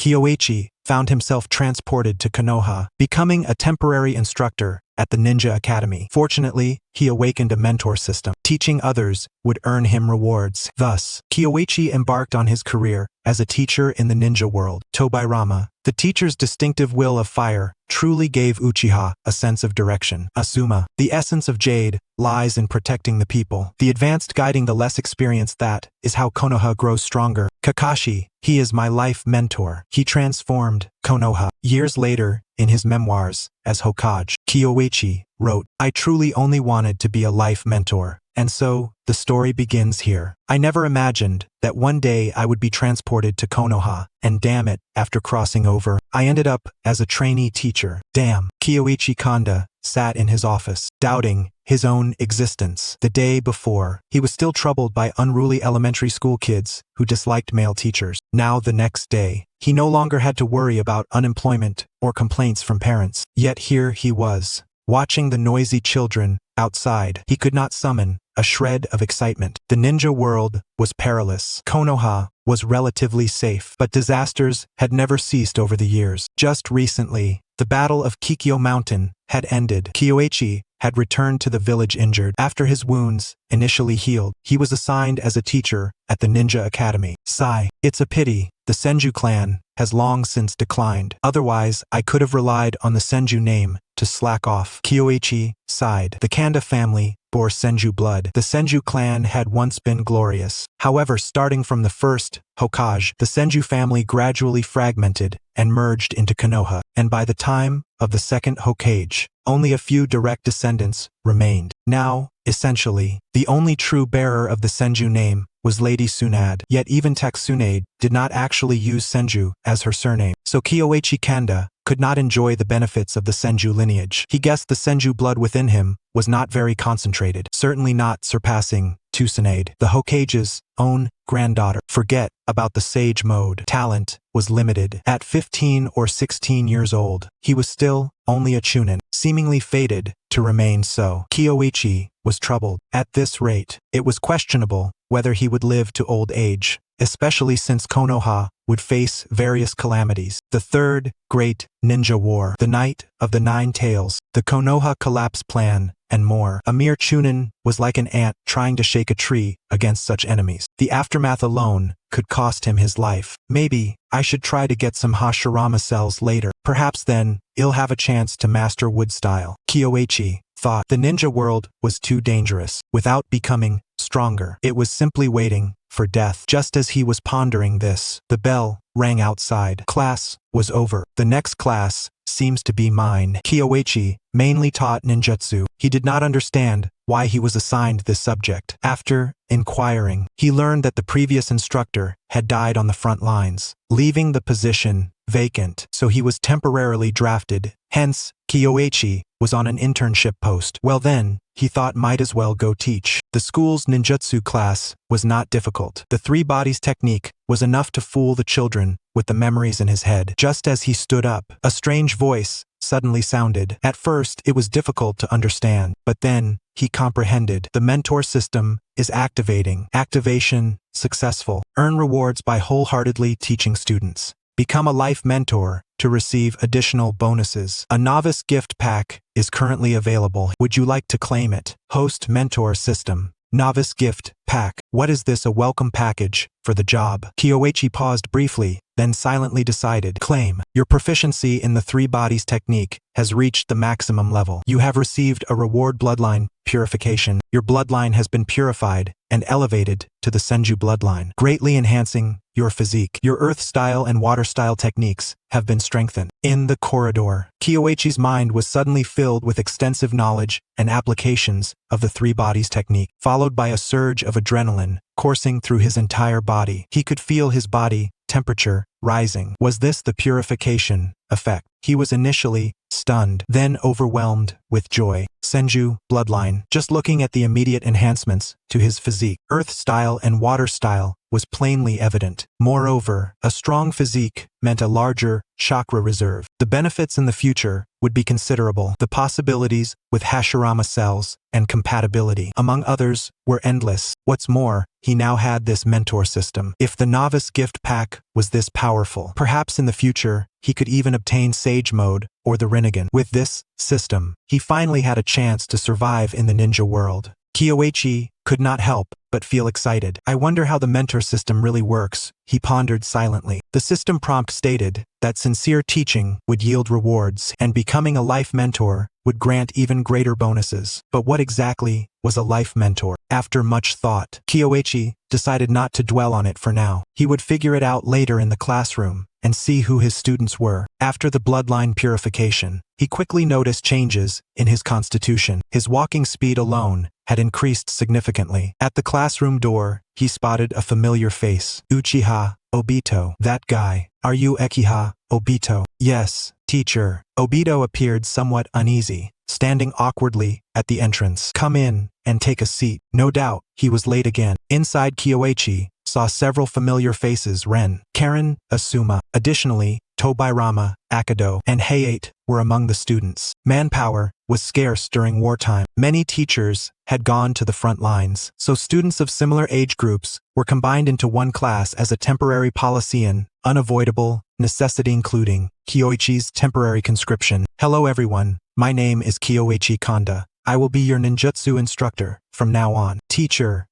Kyoichi found himself transported to Konoha, becoming a temporary instructor at the Ninja Academy. Fortunately, he awakened a mentor system. Teaching others would earn him rewards. Thus, Kyoichi embarked on his career as a teacher in the ninja world. Tobirama, the teacher's distinctive will of fire, truly gave Uchiha a sense of direction. Asuma, the essence of Jade, lies in protecting the people. The advanced guiding the less experienced. That is how Konoha grows stronger. Kakashi, he is my life mentor. He transformed Konoha. Years later, in his memoirs, as Hokage, Kyoichi wrote, "I truly only wanted to be a life mentor." And so, the story begins here. I never imagined that one day I would be transported to Konoha, and damn it, after crossing over, I ended up as a trainee teacher. Damn. Kyoichi Kanda sat in his office, doubting his own existence. The day before, he was still troubled by unruly elementary school kids who disliked male teachers. Now the next day, he no longer had to worry about unemployment or complaints from parents. Yet here he was, watching the noisy children outside. He could not summon a shred of excitement. The ninja world was perilous. Konoha was relatively safe, but disasters had never ceased over the years. Just recently, the Battle of Kikyo Mountain had ended. Kyoichi had returned to the village injured. After his wounds initially healed, he was assigned as a teacher at the Ninja Academy. Sigh. It's a pity. The Senju clan has long since declined. Otherwise, I could have relied on the Senju name to slack off. Kyoichi sighed. The Kanda family bore Senju blood. The Senju clan had once been glorious. However, starting from the first Hokage, the Senju family gradually fragmented and merged into Konoha, and by the time of the second Hokage, only a few direct descendants remained. Now, essentially, the only true bearer of the Senju name was Lady Tsunade. Yet even Tsunade did not actually use Senju as her surname, so Kyoichi Kanda could not enjoy the benefits of the Senju lineage. He guessed the Senju blood within him was not very concentrated, certainly not surpassing Tsunade, the Hokage's own granddaughter. Forget about the sage mode. Talent was limited. At 15 or 16 years old, he was still only a chunin, seemingly fated to remain so. Kyoichi was troubled. At this rate, it was questionable whether he would live to old age, especially since Konoha would face various calamities. The Third Great Ninja War, the Night of the Nine Tails, the Konoha Collapse Plan, and more. A mere chunin was like an ant trying to shake a tree against such enemies. The aftermath alone could cost him his life. Maybe I should try to get some Hashirama cells later. Perhaps then, he'll have a chance to master wood style. Kyoichi thought the ninja world was too dangerous. Without becoming stronger, it was simply waiting for death. Just as he was pondering this, the bell rang outside. Class was over. The next class seems to be mine. Kyoichi mainly taught ninjutsu. He did not understand why he was assigned this subject. After inquiring, he learned that the previous instructor had died on the front lines, leaving the position vacant, so he was temporarily drafted. Hence, Kyoichi was on an internship post. Well then, he thought might as well go teach. The school's ninjutsu class was not difficult. The three bodies technique was enough to fool the children with the memories in his head. Just as he stood up, a strange voice suddenly sounded. At first, it was difficult to understand, but then he comprehended. The mentor system is activating. Activation successful. Earn rewards by wholeheartedly teaching students. Become a life mentor to receive additional bonuses. A novice gift pack is currently available. Would you like to claim it? Host mentor system. Novice gift pack. What is this? A welcome package for the job? Kyoichi paused briefly, then silently decided. Claim. Your proficiency in the three bodies technique has reached the maximum level. You have received a reward bloodline purification. Your bloodline has been purified and elevated to the Senju bloodline, greatly enhancing your physique. Your earth style and water style techniques have been strengthened. In the corridor, Kyoichi's mind was suddenly filled with extensive knowledge and applications of the three bodies technique, followed by a surge of adrenaline coursing through his entire body. He could feel his body temperature rising. Was this the purification effect? He was initially stunned, then overwhelmed with joy. Senju bloodline. Just looking at the immediate enhancements to his physique, earth style and water style was plainly evident. Moreover, a strong physique meant a larger chakra reserve. The benefits in the future would be considerable. The possibilities with Hashirama cells and compatibility, among others, were endless. What's more, he now had this mentor system. If the novice gift pack was this powerful, perhaps in the future, he could even obtain Sage Mode or the Rinnegan. With this system, he finally had a chance to survive in the ninja world. Kyoichi could not help but feel excited. I wonder how the mentor system really works, he pondered silently. The system prompt stated that sincere teaching would yield rewards, and becoming a life mentor would grant even greater bonuses. But what exactly was a life mentor? After much thought, Kyoichi decided not to dwell on it for now. He would figure it out later in the classroom and see who his students were. After the bloodline purification, he quickly noticed changes in his constitution. His walking speed alone had increased significantly. At the classroom door, he spotted a familiar face. Uchiha, Obito. That guy. Are you Uchiha, Obito? Yes, teacher. Obito appeared somewhat uneasy, standing awkwardly at the entrance. Come in and take a seat. No doubt, he was late again. Inside, Kyoichi saw several familiar faces. Ren, Karen, Asuma. Additionally, Tobirama, Akado, and Hayate were among the students. Manpower was scarce during wartime. Many teachers had gone to the front lines, so students of similar age groups were combined into one class as a temporary policy, an unavoidable necessity, including Kyoichi's temporary conscription. Hello everyone, my name is Kyoichi Kanda. I will be your ninjutsu instructor from now on. Teacher,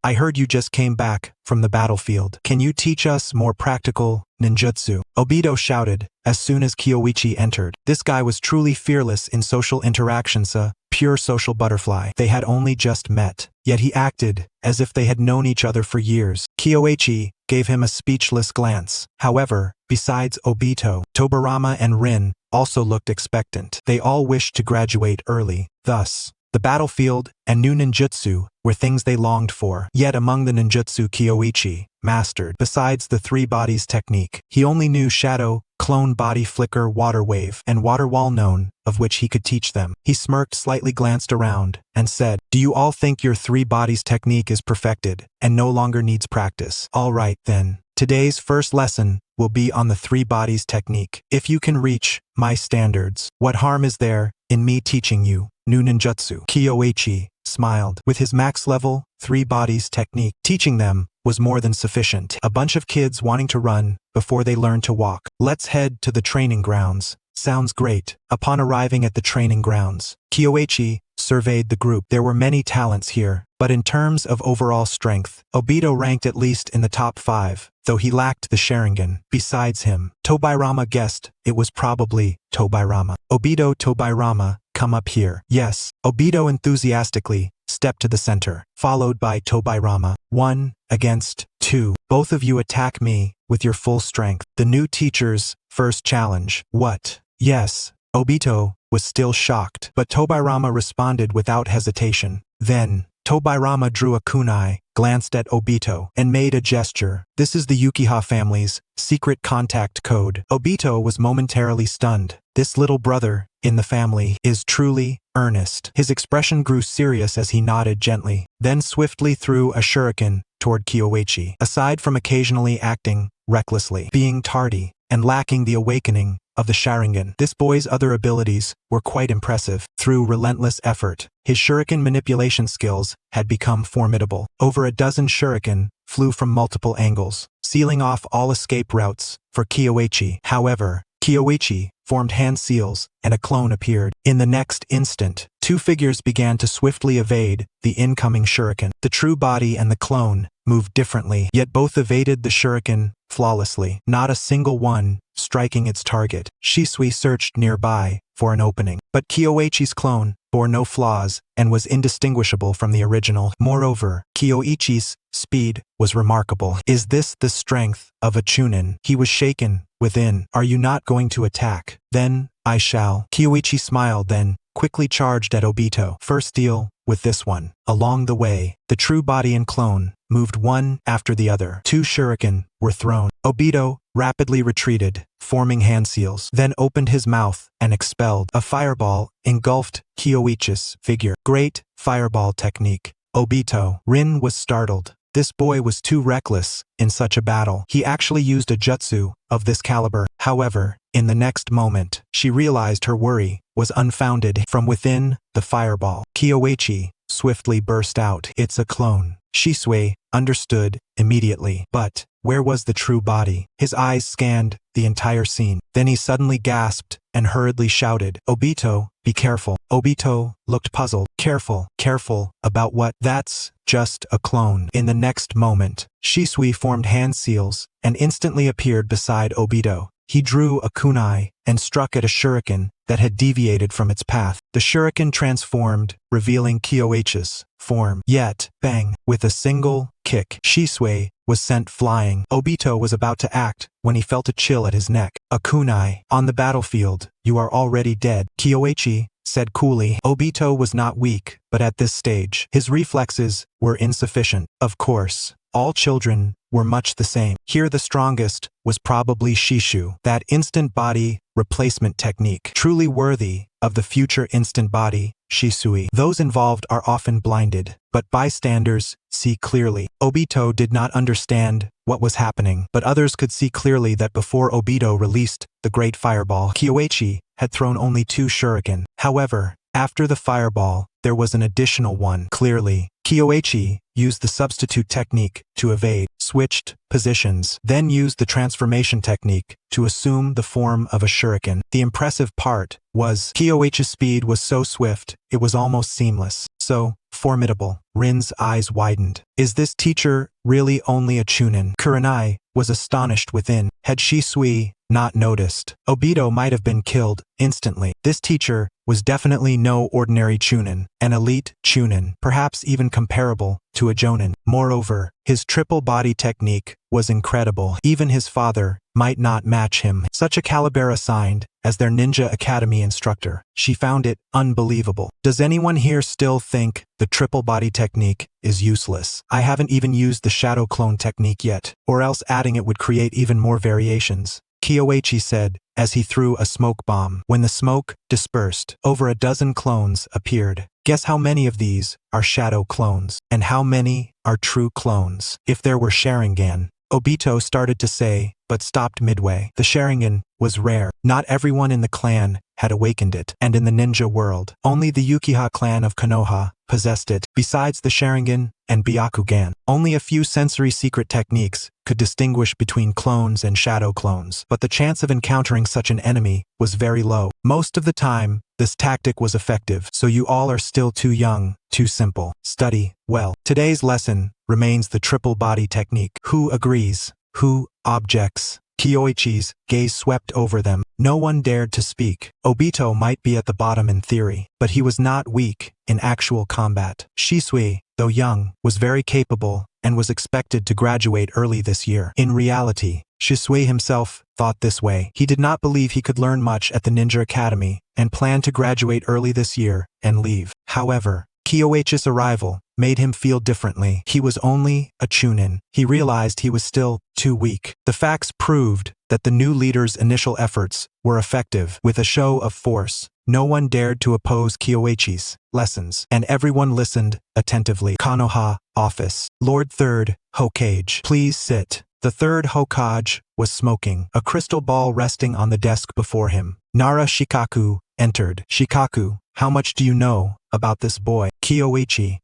I heard you just came back from the battlefield. Can you teach us more practical ninjutsu? Obito shouted as soon as Kyoichi entered. This guy was truly fearless in social interactions, a pure social butterfly. They had only just met, yet he acted as if they had known each other for years. Kyoichi gave him a speechless glance. However, besides Obito, Tobirama and Rin also looked expectant. They all wished to graduate early. Thus, the battlefield and new ninjutsu were things they longed for. Yet among the ninjutsu Kyoichi mastered, besides the three bodies technique, he only knew shadow, clone body flicker, water wave, and water wall, none of which he could teach them. He smirked, slightly glanced around, and said, "Do you all think your three bodies technique is perfected and no longer needs practice? All right then. Today's first lesson will be on the three bodies technique. If you can reach my standards, what harm is there in me teaching you new ninjutsu?" Kyoichi smiled. With his max level three bodies technique, teaching them was more than sufficient. A bunch of kids wanting to run before they learn to walk. Let's head to the training grounds. Sounds great. Upon arriving at the training grounds, Kyoichi surveyed the group. There were many talents here, but in terms of overall strength, Obito ranked at least in the top 5, though he lacked the Sharingan. Besides him, Tobirama guessed it was probably Tobirama. Obito, Tobirama, come up here. Yes. Obito enthusiastically stepped to the center, followed by Tobirama. 1 against 2. Both of you attack me with your full strength. The new teacher's first challenge. What? Yes. Obito was still shocked, but Tobirama responded without hesitation. Then, Tobirama drew a kunai, glanced at Obito, and made a gesture. This is the Uchiha family's secret contact code. Obito was momentarily stunned. This little brother in the family is truly earnest. His expression grew serious as he nodded gently, then swiftly threw a shuriken toward Kyoichi. Aside from occasionally acting recklessly, being tardy, and lacking the awakening of the Sharingan, this boy's other abilities were quite impressive. Through relentless effort, his shuriken manipulation skills had become formidable. Over a dozen shuriken flew from multiple angles, sealing off all escape routes for Kyoichi. However, Kyoichi formed hand seals, and a clone appeared. In the next instant, two figures began to swiftly evade the incoming shuriken. The true body and the clone moved differently, yet both evaded the shuriken flawlessly, not a single one striking its target. Shisui searched nearby for an opening, but Kyoichi's clone bore no flaws and was indistinguishable from the original. Moreover, Kyoichi's speed was remarkable. Is this the strength of a Chunin? He was shaken within. Are you not going to attack? Then I shall. Kyoichi smiled, then quickly charged at Obito. First deal with this one. Along the way, the true body and clone moved one after the other. 2 shuriken were thrown. Obito rapidly retreated, forming hand seals, then opened his mouth and expelled. A fireball engulfed Kyoichi's figure. Great fireball technique, Obito. Rin was startled. This boy was too reckless in such a battle. He actually used a jutsu of this caliber. However, in the next moment, she realized her worry was unfounded. From within the fireball, Kyoichi swiftly burst out. It's a clone. Shisui understood immediately. But where was the true body? His eyes scanned the entire scene. Then he suddenly gasped and hurriedly shouted, "Obito, be careful." Obito looked puzzled. Careful? Careful about what? That's just a clone. In the next moment, Shisui formed hand seals and instantly appeared beside Obito. He drew a kunai and struck at a shuriken that had deviated from its path. The shuriken transformed, revealing Kyoichi's form. Yet, bang, with a single kick, Shisui was sent flying. Obito was about to act when he felt a chill at his neck. A kunai. On the battlefield, you are already dead, Kyoichi said coolly. Obito was not weak, but at this stage, his reflexes were insufficient. Of course, all children were much the same. Here the strongest was probably Shishu. That instant body replacement technique, truly worthy of the future instant body, Shisui. Those involved are often blinded, but bystanders see clearly. Obito did not understand what was happening, but others could see clearly that before Obito released the great fireball, Kyoichi had thrown only 2 shuriken. However, after the fireball, there was an additional one. Clearly, Kyoichi used the substitute technique to evade, switched positions, then used the transformation technique to assume the form of a shuriken. The impressive part was Kyoichi's speed was so swift, it was almost seamless. So formidable. Rin's eyes widened. Is this teacher really only a chunin? Kurenai was astonished within. Had Shisui not noticed, Obito might have been killed instantly. This teacher was definitely no ordinary chunin, an elite chunin, perhaps even comparable to a jonin. Moreover, his triple body technique was incredible. Even his father might not match him. Such a caliber assigned as their ninja academy instructor. She found it unbelievable. Does anyone here still think the triple body technique is useless? I haven't even used the shadow clone technique yet, or else adding it would create even more variations, Kyoichi said as he threw a smoke bomb. When the smoke dispersed, over a dozen clones appeared. Guess how many of these are shadow clones, and how many are true clones? If there were Sharingan, Obito started to say, but stopped midway. The Sharingan was rare. Not everyone in the clan had awakened it, and in the ninja world, only the Uchiha clan of Konoha possessed it. Besides the Sharingan and Byakugan, only a few sensory secret techniques could distinguish between clones and shadow clones, but the chance of encountering such an enemy was very low. Most of the time, this tactic was effective, so you all are still too young, too simple. Study well. Today's lesson remains the triple body technique. Who agrees? Who objects? Kyoichi's gaze swept over them. No one dared to speak. Obito might be at the bottom in theory, but he was not weak in actual combat. Shisui, though young, was very capable and was expected to graduate early this year. In reality, Shisui himself thought this way. He did not believe he could learn much at the Ninja Academy and planned to graduate early this year and leave. However, Kyoichi's arrival made him feel differently. He was only a chunin. He realized he was still too weak. The facts proved that the new leader's initial efforts were effective. With a show of force, no one dared to oppose Kyoichi's lessons, and everyone listened attentively. Konoha office. Lord 3rd Hokage, please sit. The 3rd Hokage was smoking, a crystal ball resting on the desk before him. Nara Shikaku entered. Shikaku, how much do you know about this boy? Kyoichi.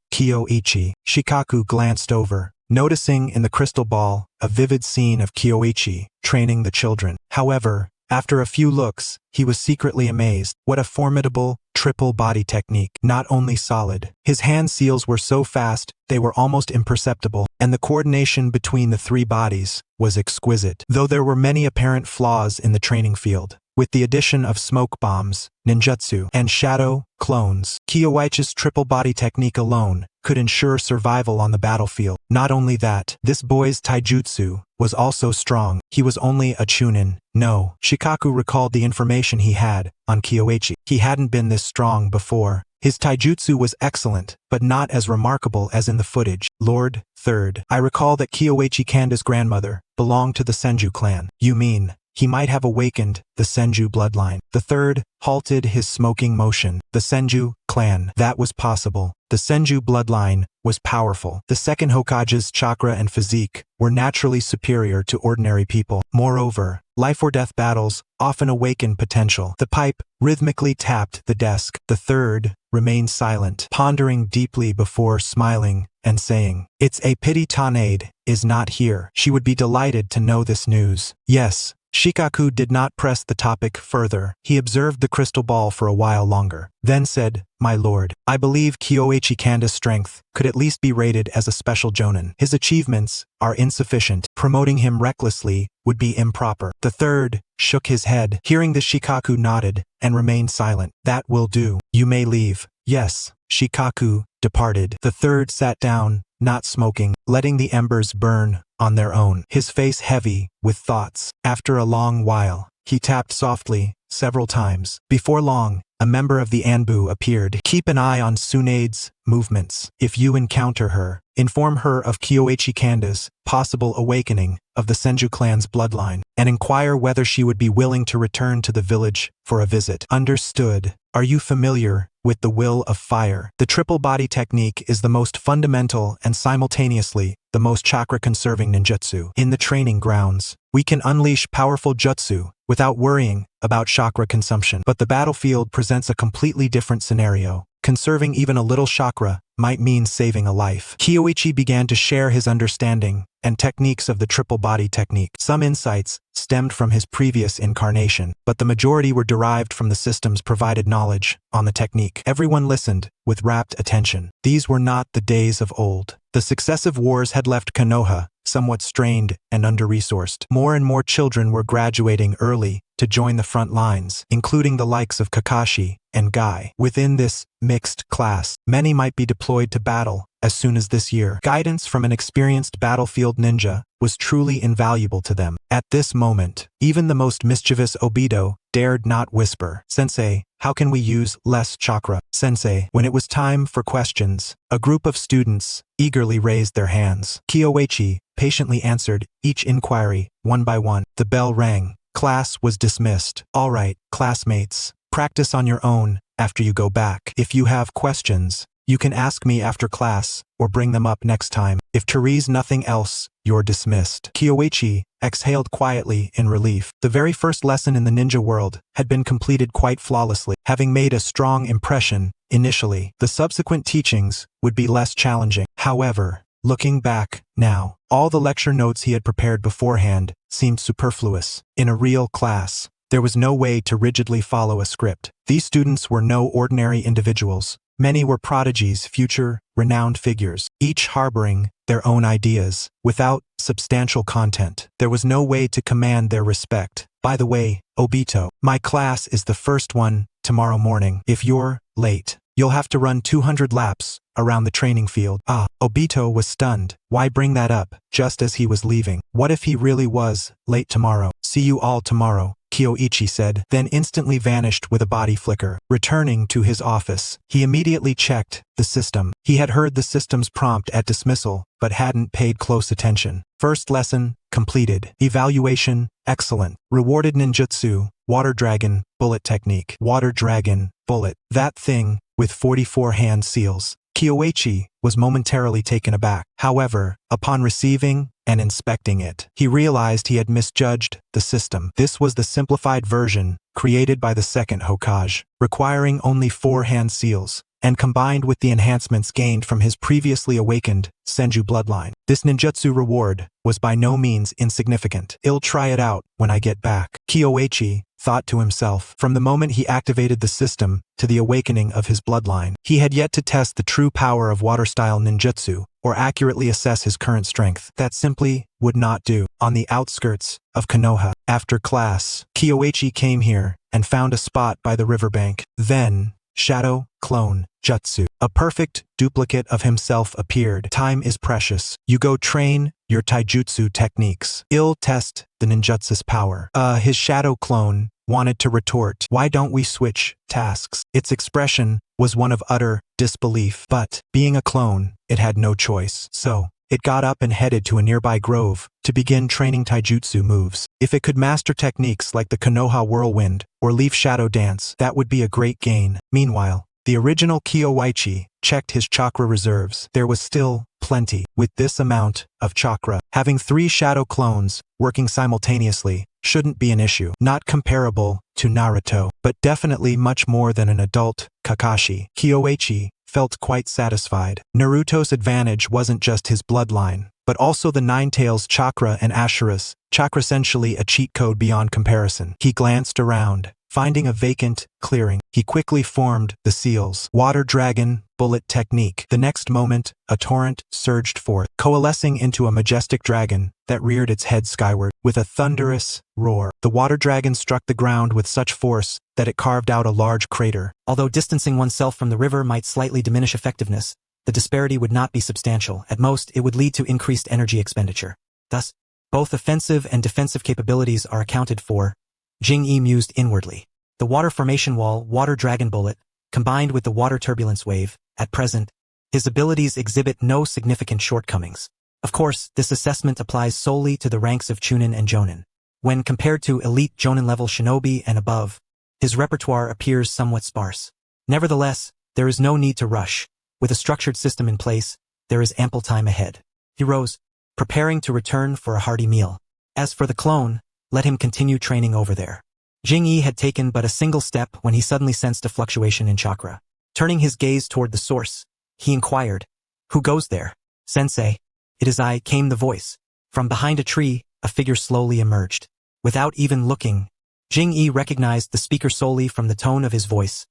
Shikaku glanced over, noticing in the crystal ball a vivid scene of Kyoichi training the children. However, after a few looks, he was secretly amazed. What a formidable triple body technique. Not only solid, his hand seals were so fast they were almost imperceptible, and the coordination between the 3 bodies was exquisite. Though there were many apparent flaws in the training field, with the addition of smoke bombs, ninjutsu, and shadow clones, Kyoichi's triple body technique alone could ensure survival on the battlefield. Not only that, this boy's taijutsu was also strong. He was only a chunin. No, Shikaku recalled the information he had on Kyoichi. He hadn't been this strong before. His taijutsu was excellent, but not as remarkable as in the footage. Lord 3rd, I recall that Kyoichi Kanda's grandmother belonged to the Senju clan. You mean he might have awakened the Senju bloodline. The third halted his smoking motion. The Senju clan. That was possible. The Senju bloodline was powerful. The second Hokage's chakra and physique were naturally superior to ordinary people. Moreover, life-or-death battles often awaken potential. The pipe rhythmically tapped the desk. The third remained silent, pondering deeply before smiling and saying, "It's a pity Tanade is not here. She would be delighted to know this news." Yes. Shikaku did not press the topic further. He observed the crystal ball for a while longer, then said, "My lord, I believe Kyoichi Kanda's strength could at least be rated as a special jonin. His achievements are insufficient. Promoting him recklessly would be improper." The third shook his head. Hearing this, Shikaku nodded and remained silent. "That will do. You may leave." Yes. Shikaku departed. The third sat down, not smoking, letting the embers burn on their own, his face heavy with thoughts. After a long while, he tapped softly several times. Before long, a member of the Anbu appeared. "Keep an eye on Tsunade's movements. If you encounter her, inform her of Kyoichi Kanda's possible awakening of the Senju clan's bloodline, and inquire whether she would be willing to return to the village for a visit." Understood. Are you familiar with the will of fire? The triple body technique is the most fundamental and simultaneously the most chakra-conserving ninjutsu. In the training grounds, we can unleash powerful jutsu without worrying about chakra consumption. But the battlefield presents a completely different scenario. Conserving even a little chakra might mean saving a life. Kyoichi began to share his understanding and techniques of the triple body technique. Some insights stemmed from his previous incarnation, but the majority were derived from the system's provided knowledge on the technique. Everyone listened with rapt attention. These were not the days of old. The successive wars had left Konoha somewhat strained and under-resourced. More and more children were graduating early to join the front lines, including the likes of Kakashi and Guy. Within this mixed class, many might be deployed to battle as soon as this year. Guidance from an experienced battlefield ninja was truly invaluable to them. At this moment, even the most mischievous Obito dared not whisper, "Sensei, how can we use less chakra?" "Sensei." When it was time for questions, a group of students eagerly raised their hands. Kyoichi patiently answered each inquiry one by one. The bell rang. Class was dismissed. "All right, classmates, practice on your own after you go back. If you have questions, you can ask me after class or bring them up next time. If Therese nothing else, you're dismissed." Kyoichi exhaled quietly in relief. The very first lesson in the ninja world had been completed quite flawlessly. Having made a strong impression initially, the subsequent teachings would be less challenging. However, looking back now, all the lecture notes he had prepared beforehand seemed superfluous. In a real class, there was no way to rigidly follow a script. These students were no ordinary individuals. Many were prodigies, future, renowned figures, each harboring their own ideas, without substantial content. There was no way to command their respect. "By the way, Obito, my class is the first one tomorrow morning. If you're late, you'll have to run 200 laps around the training field." Obito was stunned. Why bring that up just as he was leaving? What if he really was late tomorrow? "See you all tomorrow," Kyoichi said, then instantly vanished with a body flicker. Returning to his office, he immediately checked the system. He had heard the system's prompt at dismissal, but hadn't paid close attention. First lesson completed. Evaluation excellent. Rewarded ninjutsu, water dragon, bullet technique. Water dragon, bullet. That thing with 44 hand seals. Kyoichi was momentarily taken aback. However, upon receiving and inspecting it, he realized he had misjudged the system. This was the simplified version created by the second Hokage, requiring only 4 hand seals, and combined with the enhancements gained from his previously awakened Senju bloodline. This ninjutsu reward was by no means insignificant. "I'll try it out when I get back," Kyoichi thought to himself. From the moment he activated the system to the awakening of his bloodline, he had yet to test the true power of water-style ninjutsu or accurately assess his current strength. That simply would not do. On the outskirts of Konoha, after class, Kyoichi came here and found a spot by the riverbank. Then, shadow, clone, jutsu. A perfect duplicate of himself appeared. "Time is precious. You go train your taijutsu techniques. I'll test the ninjutsu's power." His shadow clone wanted to retort, "Why don't we switch tasks?" Its expression was one of utter disbelief, but, being a clone, it had no choice. So, It got up and headed to a nearby grove to begin training taijutsu moves. If it could master techniques like the Konoha whirlwind or leaf shadow dance, that would be a great gain. Meanwhile, the original Kyoichi checked his chakra reserves. There was still plenty. With this amount of chakra, having 3 shadow clones working simultaneously shouldn't be an issue. Not comparable to Naruto, but definitely much more than an adult Kakashi. Kyoichi felt quite satisfied. Naruto's advantage wasn't just his bloodline, but also the Nine-Tails chakra and Ashura's chakra, essentially a cheat code beyond comparison. He glanced around, finding a vacant clearing. He quickly formed the seal's water dragon bullet technique. The next moment, a torrent surged forth, coalescing into a majestic dragon that reared its head skyward. With a thunderous roar, the water dragon struck the ground with such force that it carved out a large crater. Although distancing oneself from the river might slightly diminish effectiveness, the disparity would not be substantial. At most, it would lead to increased energy expenditure. Thus, both offensive and defensive capabilities are accounted for. Jing-yi mused inwardly. The water formation wall, water dragon bullet, combined with the water turbulence wave, at present, his abilities exhibit no significant shortcomings. Of course, this assessment applies solely to the ranks of Chunin and Jonin. When compared to elite Jonin-level shinobi and above, his repertoire appears somewhat sparse. Nevertheless, there is no need to rush. With a structured system in place, there is ample time ahead. He rose, preparing to return for a hearty meal. As for the clone, let him continue training over there. Jing-yi had taken but a single step when he suddenly sensed a fluctuation in chakra. Turning his gaze toward the source, he inquired, "Who goes there?" "Sensei." "It is I," came the voice. From behind a tree, a figure slowly emerged. Without even looking, Jing-yi recognized the speaker solely from the tone of his voice.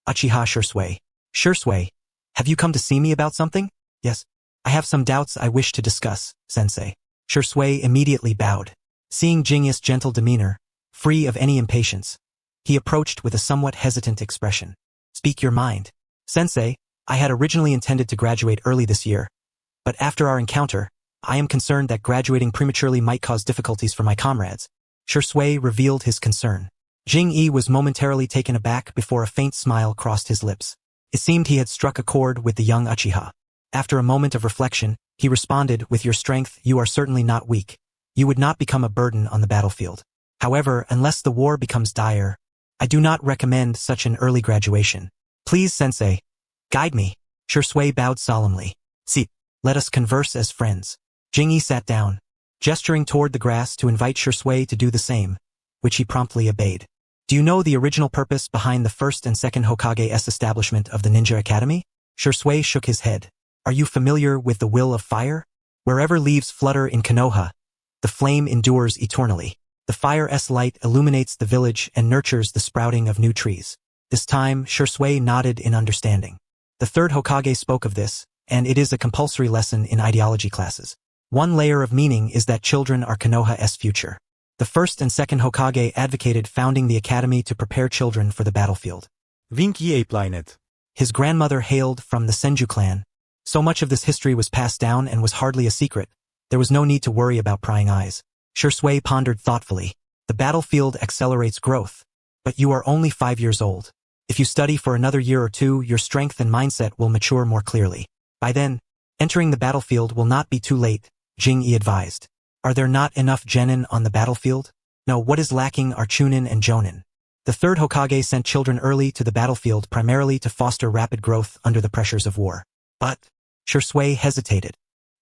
Uchiha Shisui. "Shisui, have you come to see me about something?" "Yes. I have some doubts I wish to discuss, Sensei." Shisui immediately bowed. Seeing Jing-yi's gentle demeanor, free of any impatience, he approached with a somewhat hesitant expression. "Speak your mind." "Sensei, I had originally intended to graduate early this year, but after our encounter, I am concerned that graduating prematurely might cause difficulties for my comrades." Shisui revealed his concern. Jing-yi was momentarily taken aback before a faint smile crossed his lips. It seemed he had struck a chord with the young Uchiha. After a moment of reflection, he responded, "With your strength, you are certainly not weak. You would not become a burden on the battlefield. However, unless the war becomes dire, I do not recommend such an early graduation. Please, Sensei, guide me." Shisui bowed solemnly. "See, let us converse as friends." Jing-yi sat down, gesturing toward the grass to invite Shisui to do the same, which he promptly obeyed. "Do you know the original purpose behind the first and second Hokage's establishment of the Ninja Academy?" Shisui shook his head. "Are you familiar with the will of fire? Wherever leaves flutter in Konoha, the flame endures eternally. The fire's light illuminates the village and nurtures the sprouting of new trees." This time, Shisui nodded in understanding. The third Hokage spoke of this, and it is a compulsory lesson in ideology classes. One layer of meaning is that children are Konoha's future. The first and second Hokage advocated founding the academy to prepare children for the battlefield. His grandmother hailed from the Senju clan. So much of this history was passed down and was hardly a secret. There was no need to worry about prying eyes. Shisui pondered thoughtfully. The battlefield accelerates growth. But you are only 5 years old. If you study for another year or two, your strength and mindset will mature more clearly. By then, entering the battlefield will not be too late, Jing-yi advised. Are there not enough genin on the battlefield? No, what is lacking are chunin and jonin. The third Hokage sent children early to the battlefield primarily to foster rapid growth under the pressures of war. But Shisui hesitated.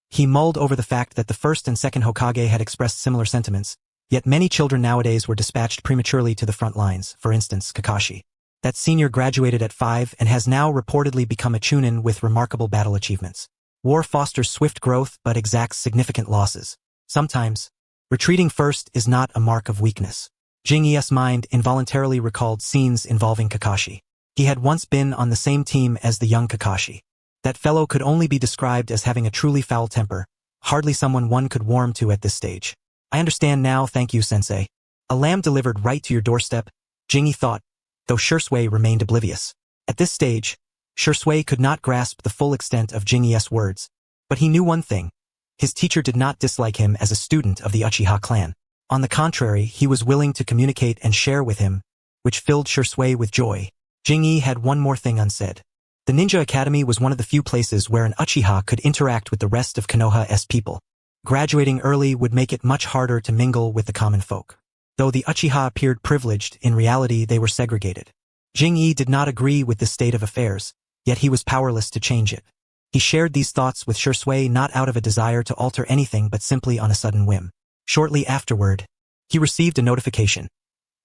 He mulled over the fact that the first and second Hokage had expressed similar sentiments, yet many children nowadays were dispatched prematurely to the front lines, for instance Kakashi. That senior graduated at 5 and has now reportedly become a chunin with remarkable battle achievements. War fosters swift growth but exacts significant losses. Sometimes, retreating first is not a mark of weakness. Jing-yi's mind involuntarily recalled scenes involving Kakashi. He had once been on the same team as the young Kakashi. That fellow could only be described as having a truly foul temper, hardly someone one could warm to at this stage. I understand now, thank you, Sensei. A lamb delivered right to your doorstep, Jing-yi thought, though Shisui remained oblivious. At this stage, Shisui could not grasp the full extent of Jing-yi's words, but he knew one thing. His teacher did not dislike him as a student of the Uchiha clan. On the contrary, he was willing to communicate and share with him, which filled Shisui with joy. Jing-yi had one more thing unsaid. The Ninja Academy was one of the few places where an Uchiha could interact with the rest of Konoha's people. Graduating early would make it much harder to mingle with the common folk. Though the Uchiha appeared privileged, in reality they were segregated. Jing-yi did not agree with this state of affairs, yet he was powerless to change it. He shared these thoughts with Shisui not out of a desire to alter anything but simply on a sudden whim. Shortly afterward, he received a notification.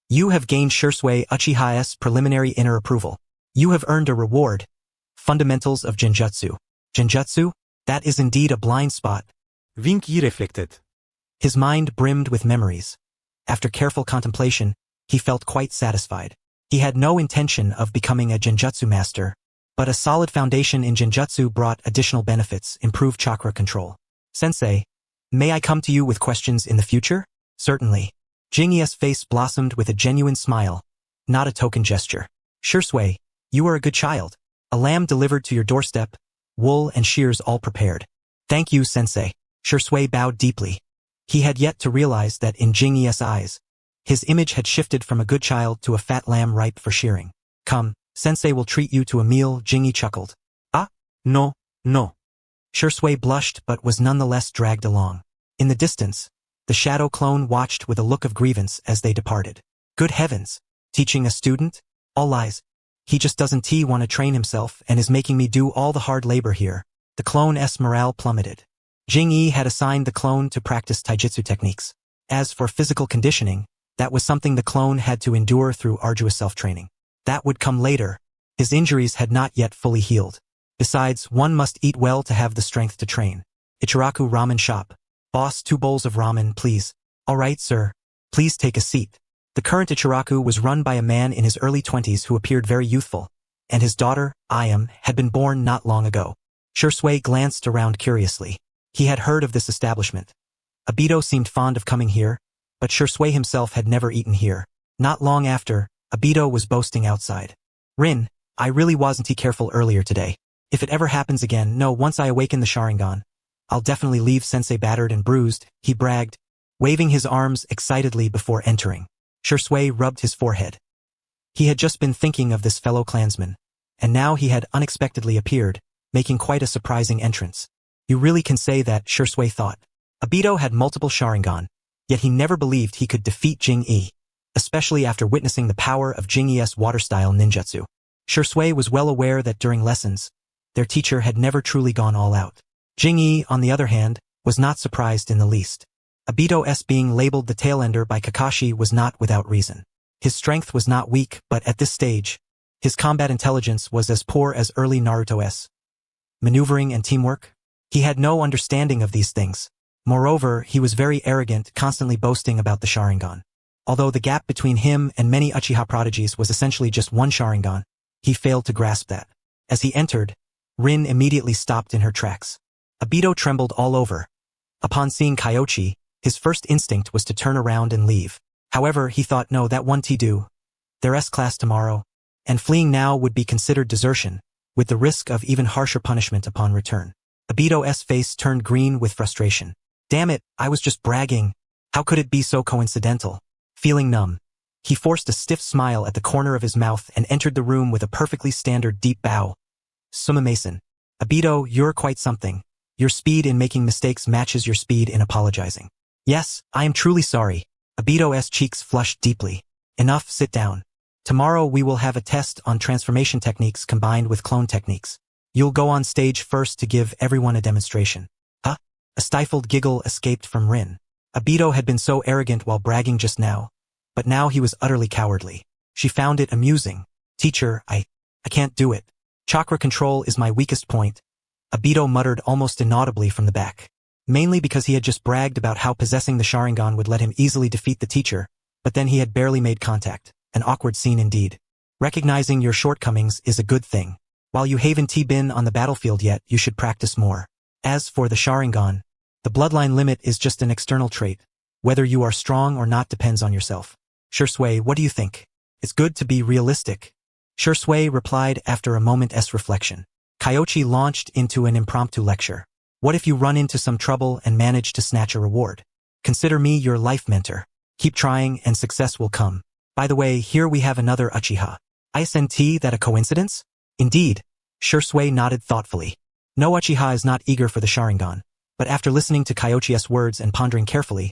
You have gained Shisui Uchiha's preliminary inner approval. You have earned a reward. Fundamentals of Genjutsu. Genjutsu? That is indeed a blind spot. Jing-yi reflected. His mind brimmed with memories. After careful contemplation, he felt quite satisfied. He had no intention of becoming a Genjutsu master, but a solid foundation in Genjutsu brought additional benefits, improved chakra control. Sensei, may I come to you with questions in the future? Certainly. Jing-yi's face blossomed with a genuine smile, not a token gesture. Shisui, you are a good child. A lamb delivered to your doorstep, wool and shears all prepared. Thank you, Sensei. Shisui bowed deeply. He had yet to realize that in Jing-yi's eyes, his image had shifted from a good child to a fat lamb ripe for shearing. Come, Sensei will treat you to a meal, Jing-yi chuckled. Ah, no. Shisui blushed but was nonetheless dragged along. In the distance, the shadow clone watched with a look of grievance as they departed. Good heavens! Teaching a student? All lies. He just doesn't want to train himself and is making me do all the hard labor here. The clone's morale plummeted. Jing-yi had assigned the clone to practice taijutsu techniques. As for physical conditioning, that was something the clone had to endure through arduous self-training. That would come later. His injuries had not yet fully healed. Besides, one must eat well to have the strength to train. Ichiraku Ramen Shop. Boss, 2 bowls of ramen, please. All right, sir. Please take a seat. The current Ichiraku was run by a man in his early 20s who appeared very youthful, and his daughter, Ayam, had been born not long ago. Shisui glanced around curiously. He had heard of this establishment. Obito seemed fond of coming here, but Shisui himself had never eaten here. Not long after, Obito was boasting outside. Rin, I really wasn't careful earlier today. If it ever happens again, no, once I awaken the Sharingan, I'll definitely leave Sensei battered and bruised, he bragged, waving his arms excitedly before entering. Shisui rubbed his forehead. He had just been thinking of this fellow clansman, and now he had unexpectedly appeared, making quite a surprising entrance. You really can say that, Shisui thought. Obito had multiple Sharingan, yet he never believed he could defeat Jing-yi, especially after witnessing the power of Jing-yi's water-style ninjutsu. Shisui was well aware that during lessons, their teacher had never truly gone all out. Jing-yi, on the other hand, was not surprised in the least. Obito's being labeled the tailender by Kakashi was not without reason. His strength was not weak, but at this stage, his combat intelligence was as poor as early Naruto's. Maneuvering and teamwork? He had no understanding of these things. Moreover, he was very arrogant, constantly boasting about the Sharingan. Although the gap between him and many Uchiha prodigies was essentially just one Sharingan, he failed to grasp that. As he entered, Rin immediately stopped in her tracks. Obito trembled all over. Upon seeing Kyoichi, his first instinct was to turn around and leave. However, he thought no, that won't do. Their S-class tomorrow, and fleeing now would be considered desertion, with the risk of even harsher punishment upon return. Obito's face turned green with frustration. Damn it, I was just bragging. How could it be so coincidental? Feeling numb, he forced a stiff smile at the corner of his mouth and entered the room with a perfectly standard deep bow. Sumimasen. Obito, you're quite something. Your speed in making mistakes matches your speed in apologizing. Yes, I am truly sorry. Obito's cheeks flushed deeply. Enough, sit down. Tomorrow we will have a test on transformation techniques combined with clone techniques. You'll go on stage first to give everyone a demonstration. Huh? A stifled giggle escaped from Rin. Obito had been so arrogant while bragging just now, but now he was utterly cowardly. She found it amusing. Teacher, I can't do it. Chakra control is my weakest point. Obito muttered almost inaudibly from the back. Mainly because he had just bragged about how possessing the Sharingan would let him easily defeat the teacher, but then he had barely made contact. An awkward scene indeed. Recognizing your shortcomings is a good thing. While you haven't been on the battlefield yet, you should practice more. As for the Sharingan, the bloodline limit is just an external trait. Whether you are strong or not depends on yourself. Shisui, what do you think? It's good to be realistic. Shisui replied after a moment's reflection. Kyoichi launched into an impromptu lecture. What if you run into some trouble and manage to snatch a reward? Consider me your life mentor. Keep trying and success will come. By the way, here we have another Uchiha. Isn't that a coincidence? Indeed. Shisui nodded thoughtfully. No Uchiha is not eager for the Sharingan, but after listening to Kyoichi's words and pondering carefully,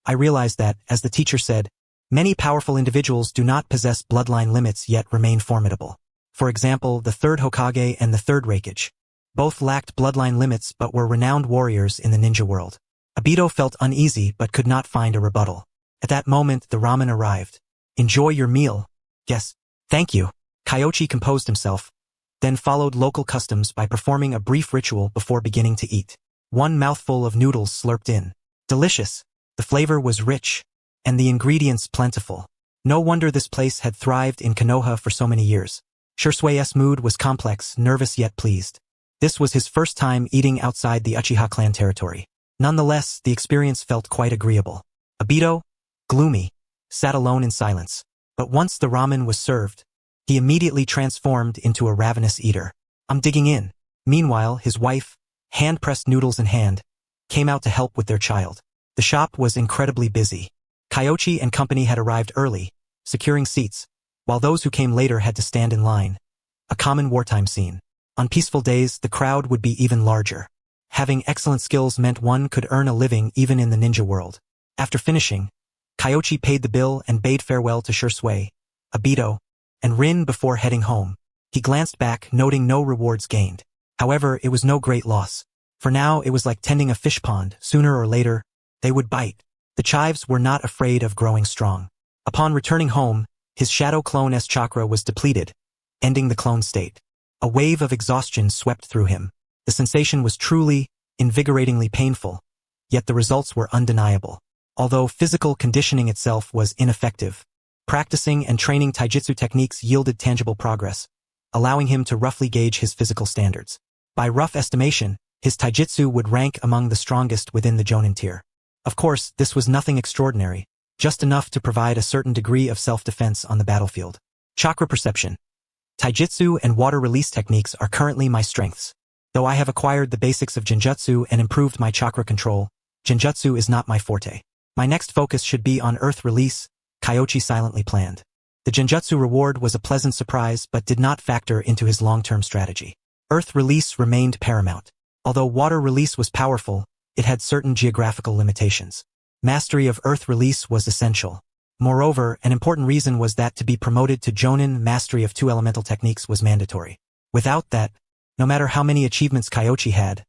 I realized that, as the teacher said, many powerful individuals do not possess bloodline limits yet remain formidable. For example, the third Hokage and the third Hokage. Both lacked bloodline limits but were renowned warriors in the ninja world. Obito felt uneasy but could not find a rebuttal. At that moment, the ramen arrived. "Enjoy your meal." "Yes, thank you." Kyoichi composed himself, then followed local customs by performing a brief ritual before beginning to eat. One mouthful of noodles slurped in. Delicious. The flavor was rich, and the ingredients plentiful. No wonder this place had thrived in Konoha for so many years. Shisui's mood was complex, nervous yet pleased. This was his first time eating outside the Uchiha clan territory. Nonetheless, the experience felt quite agreeable. Obito, gloomy, sat alone in silence. But once the ramen was served, he immediately transformed into a ravenous eater. "I'm digging in." Meanwhile, his wife, hand-pressed noodles in hand, came out to help with their child. The shop was incredibly busy. Kyoichi and company had arrived early, securing seats, while those who came later had to stand in line. A common wartime scene. On peaceful days, the crowd would be even larger. Having excellent skills meant one could earn a living even in the ninja world. After finishing, Kyoichi paid the bill and bade farewell to Shisui, Obito, and Rin before heading home. He glanced back, noting no rewards gained. However, it was no great loss. For now, it was like tending a fish pond. Sooner or later, they would bite. The chives were not afraid of growing strong. Upon returning home, his shadow clone's chakra was depleted, ending the clone state. A wave of exhaustion swept through him. The sensation was truly, invigoratingly painful, yet the results were undeniable. Although physical conditioning itself was ineffective, practicing and training taijutsu techniques yielded tangible progress, allowing him to roughly gauge his physical standards. By rough estimation, his taijutsu would rank among the strongest within the Jonin tier. Of course, this was nothing extraordinary, just enough to provide a certain degree of self-defense on the battlefield. Chakra perception. Taijutsu and water release techniques are currently my strengths. Though I have acquired the basics of genjutsu and improved my chakra control, genjutsu is not my forte. My next focus should be on earth release, Kyoichi silently planned. The genjutsu reward was a pleasant surprise but did not factor into his long-term strategy. Earth release remained paramount. Although water release was powerful, it had certain geographical limitations. Mastery of earth release was essential. Moreover, an important reason was that to be promoted to Jonin, mastery of two elemental techniques was mandatory. Without that, no matter how many achievements Kyoichi had,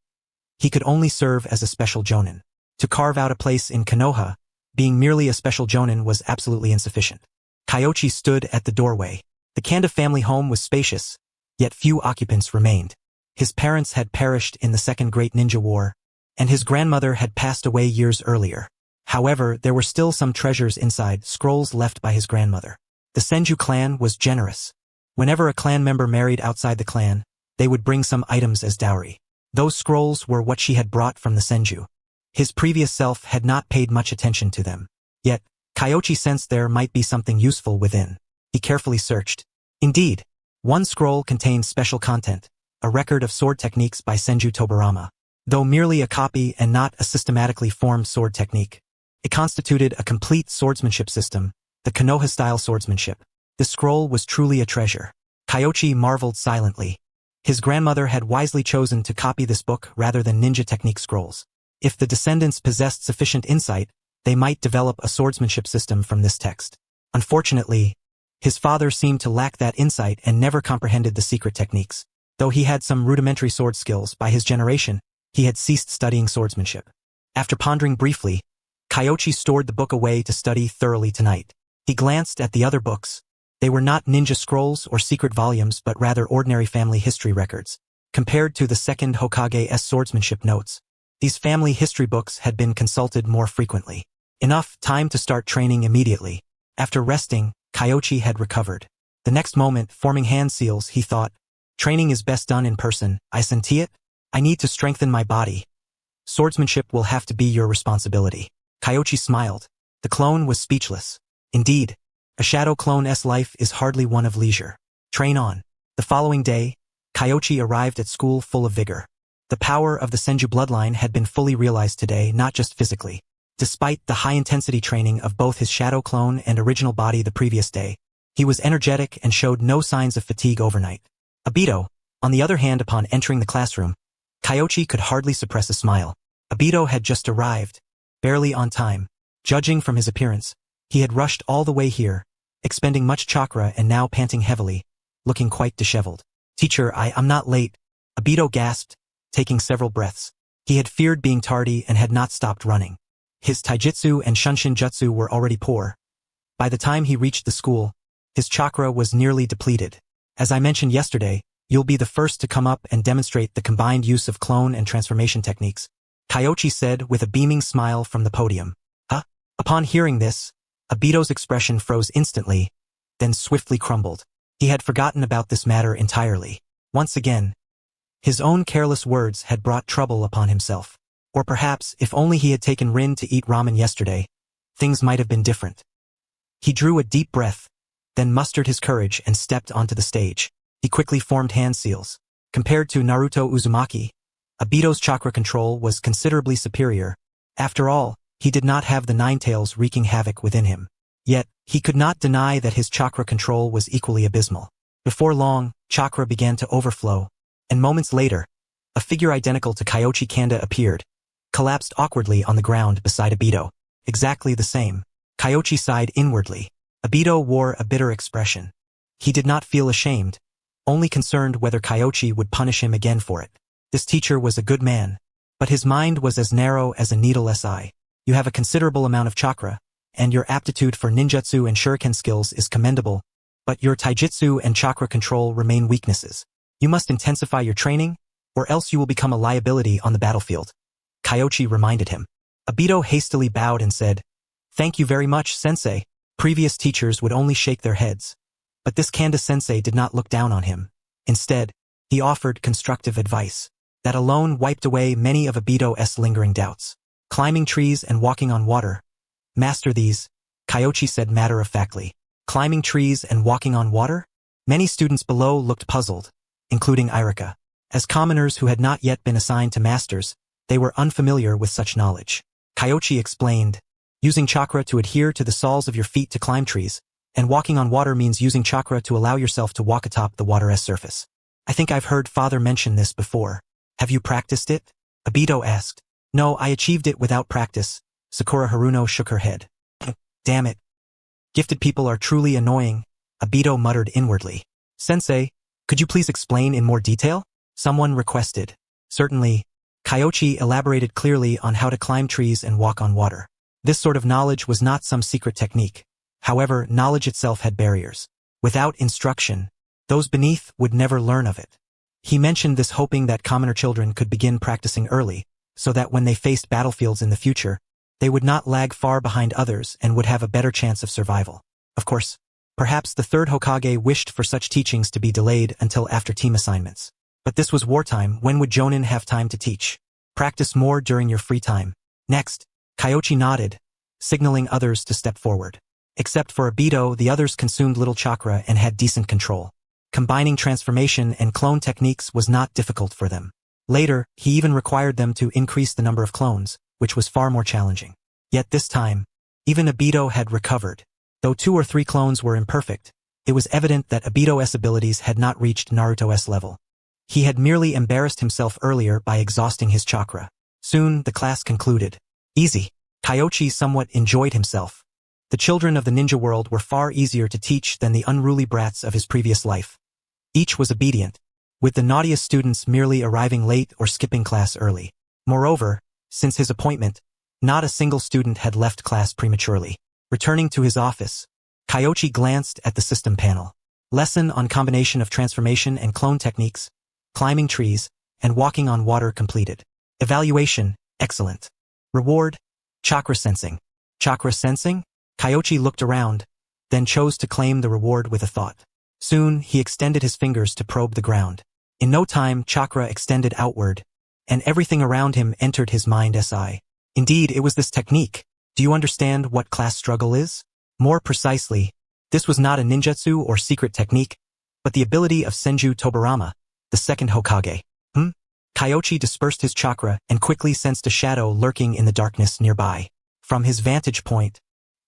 he could only serve as a special Jonin. To carve out a place in Konoha, being merely a special Jonin was absolutely insufficient. Kyoichi stood at the doorway. The Kanda family home was spacious, yet few occupants remained. His parents had perished in the Second Great Ninja War, and his grandmother had passed away years earlier. However, there were still some treasures inside, scrolls left by his grandmother. The Senju clan was generous. Whenever a clan member married outside the clan, they would bring some items as dowry. Those scrolls were what she had brought from the Senju. His previous self had not paid much attention to them. Yet, Kyoichi sensed there might be something useful within. He carefully searched. Indeed, one scroll contained special content, a record of sword techniques by Senju Tobarama. Though merely a copy and not a systematically formed sword technique, it constituted a complete swordsmanship system, the Konoha-style swordsmanship. The scroll was truly a treasure. Kyoichi marveled silently. His grandmother had wisely chosen to copy this book rather than ninja technique scrolls. If the descendants possessed sufficient insight, they might develop a swordsmanship system from this text. Unfortunately, his father seemed to lack that insight and never comprehended the secret techniques. Though he had some rudimentary sword skills, by his generation, he had ceased studying swordsmanship. After pondering briefly, Kyoichi stored the book away to study thoroughly tonight. He glanced at the other books. They were not ninja scrolls or secret volumes but rather ordinary family history records. Compared to the second Hokage's swordsmanship notes, these family history books had been consulted more frequently. Enough time to start training immediately. After resting, Kyoichi had recovered. The next moment, forming hand seals, he thought, training is best done in person. I senti it. I need to strengthen my body. Swordsmanship will have to be your responsibility. Kyoichi smiled. The clone was speechless. Indeed, a shadow clone's life is hardly one of leisure. Train on. The following day, Kyoichi arrived at school full of vigor. The power of the Senju bloodline had been fully realized today, not just physically. Despite the high-intensity training of both his shadow clone and original body the previous day, he was energetic and showed no signs of fatigue overnight. Obito, On the other hand, upon entering the classroom, Kyoichi could hardly suppress a smile. Obito had just arrived, barely on time. Judging from his appearance, he had rushed all the way here, expending much chakra and now panting heavily, looking quite disheveled. "Teacher, I'm not late," Obito gasped, taking several breaths. He had feared being tardy and had not stopped running. His taijutsu and shunshin jutsu were already poor. By the time he reached the school, his chakra was nearly depleted. "As I mentioned yesterday, you'll be the first to come up and demonstrate the combined use of clone and transformation techniques," Kyoichi said with a beaming smile from the podium. "Huh?" Upon hearing this, Obito's expression froze instantly, then swiftly crumbled. He had forgotten about this matter entirely. Once again, his own careless words had brought trouble upon himself. Or perhaps, if only he had taken Rin to eat ramen yesterday, things might have been different. He drew a deep breath, then mustered his courage and stepped onto the stage. He quickly formed hand seals. Compared to Naruto Uzumaki, Obito's chakra control was considerably superior. After all, he did not have the nine tails wreaking havoc within him. Yet, he could not deny that his chakra control was equally abysmal. Before long, chakra began to overflow, and moments later, a figure identical to Kyoichi Kanda appeared, collapsed awkwardly on the ground beside Obito. Exactly the same. Kyoichi sighed inwardly. Obito wore a bitter expression. He did not feel ashamed, only concerned whether Kyoichi would punish him again for it. This teacher was a good man, but his mind was as narrow as a needle's eye. "You have a considerable amount of chakra, and your aptitude for ninjutsu and shuriken skills is commendable, but your taijutsu and chakra control remain weaknesses. You must intensify your training, or else you will become a liability on the battlefield," Kyoichi reminded him. Obito hastily bowed and said, "Thank you very much, sensei." Previous teachers would only shake their heads, but this Kanda sensei did not look down on him. Instead, he offered constructive advice. That alone wiped away many of Obito's lingering doubts. "Climbing trees and walking on water. Master these," Kyoichi said matter-of-factly. Climbing trees and walking on water? Many students below looked puzzled, including Irika. As commoners who had not yet been assigned to masters, they were unfamiliar with such knowledge. Kyoichi explained, "Using chakra to adhere to the soles of your feet to climb trees, and walking on water means using chakra to allow yourself to walk atop the water's surface. I think I've heard Father mention this before. Have you practiced it?" Obito asked. "No, I achieved it without practice." Sakura Haruno shook her head. "Damn it. Gifted people are truly annoying," Obito muttered inwardly. "Sensei, could you please explain in more detail?" someone requested. Certainly, Kyoichi elaborated clearly on how to climb trees and walk on water. This sort of knowledge was not some secret technique. However, knowledge itself had barriers. Without instruction, those beneath would never learn of it. He mentioned this hoping that commoner children could begin practicing early, so that when they faced battlefields in the future, they would not lag far behind others and would have a better chance of survival. Of course, perhaps the third Hokage wished for such teachings to be delayed until after team assignments. But this was wartime. When would Jonin have time to teach? Practice more during your free time. Next, Kyoichi nodded, signaling others to step forward. Except for Obito, the others consumed little chakra and had decent control. Combining transformation and clone techniques was not difficult for them. Later, he even required them to increase the number of clones, which was far more challenging. Yet this time, even Obito had recovered. Though 2 or 3 clones were imperfect, it was evident that Obito's abilities had not reached Naruto's level. He had merely embarrassed himself earlier by exhausting his chakra. Soon, the class concluded. Easy. Kyoichi somewhat enjoyed himself. The children of the ninja world were far easier to teach than the unruly brats of his previous life. Each was obedient, with the naughtiest students merely arriving late or skipping class early. Moreover, since his appointment, not a single student had left class prematurely. Returning to his office, Kyoichi glanced at the system panel. Lesson on combination of transformation and clone techniques, climbing trees, and walking on water completed. Evaluation, excellent. Reward, chakra sensing. Chakra sensing? Kyoichi looked around, then chose to claim the reward with a thought. Soon, he extended his fingers to probe the ground. In no time, chakra extended outward, and everything around him entered his mind's eye. Indeed, it was this technique. Do you understand what class struggle is? More precisely, this was not a ninjutsu or secret technique, but the ability of Senju Tobarama, the second Hokage. Kyoichi dispersed his chakra and quickly sensed a shadow lurking in the darkness nearby. From his vantage point,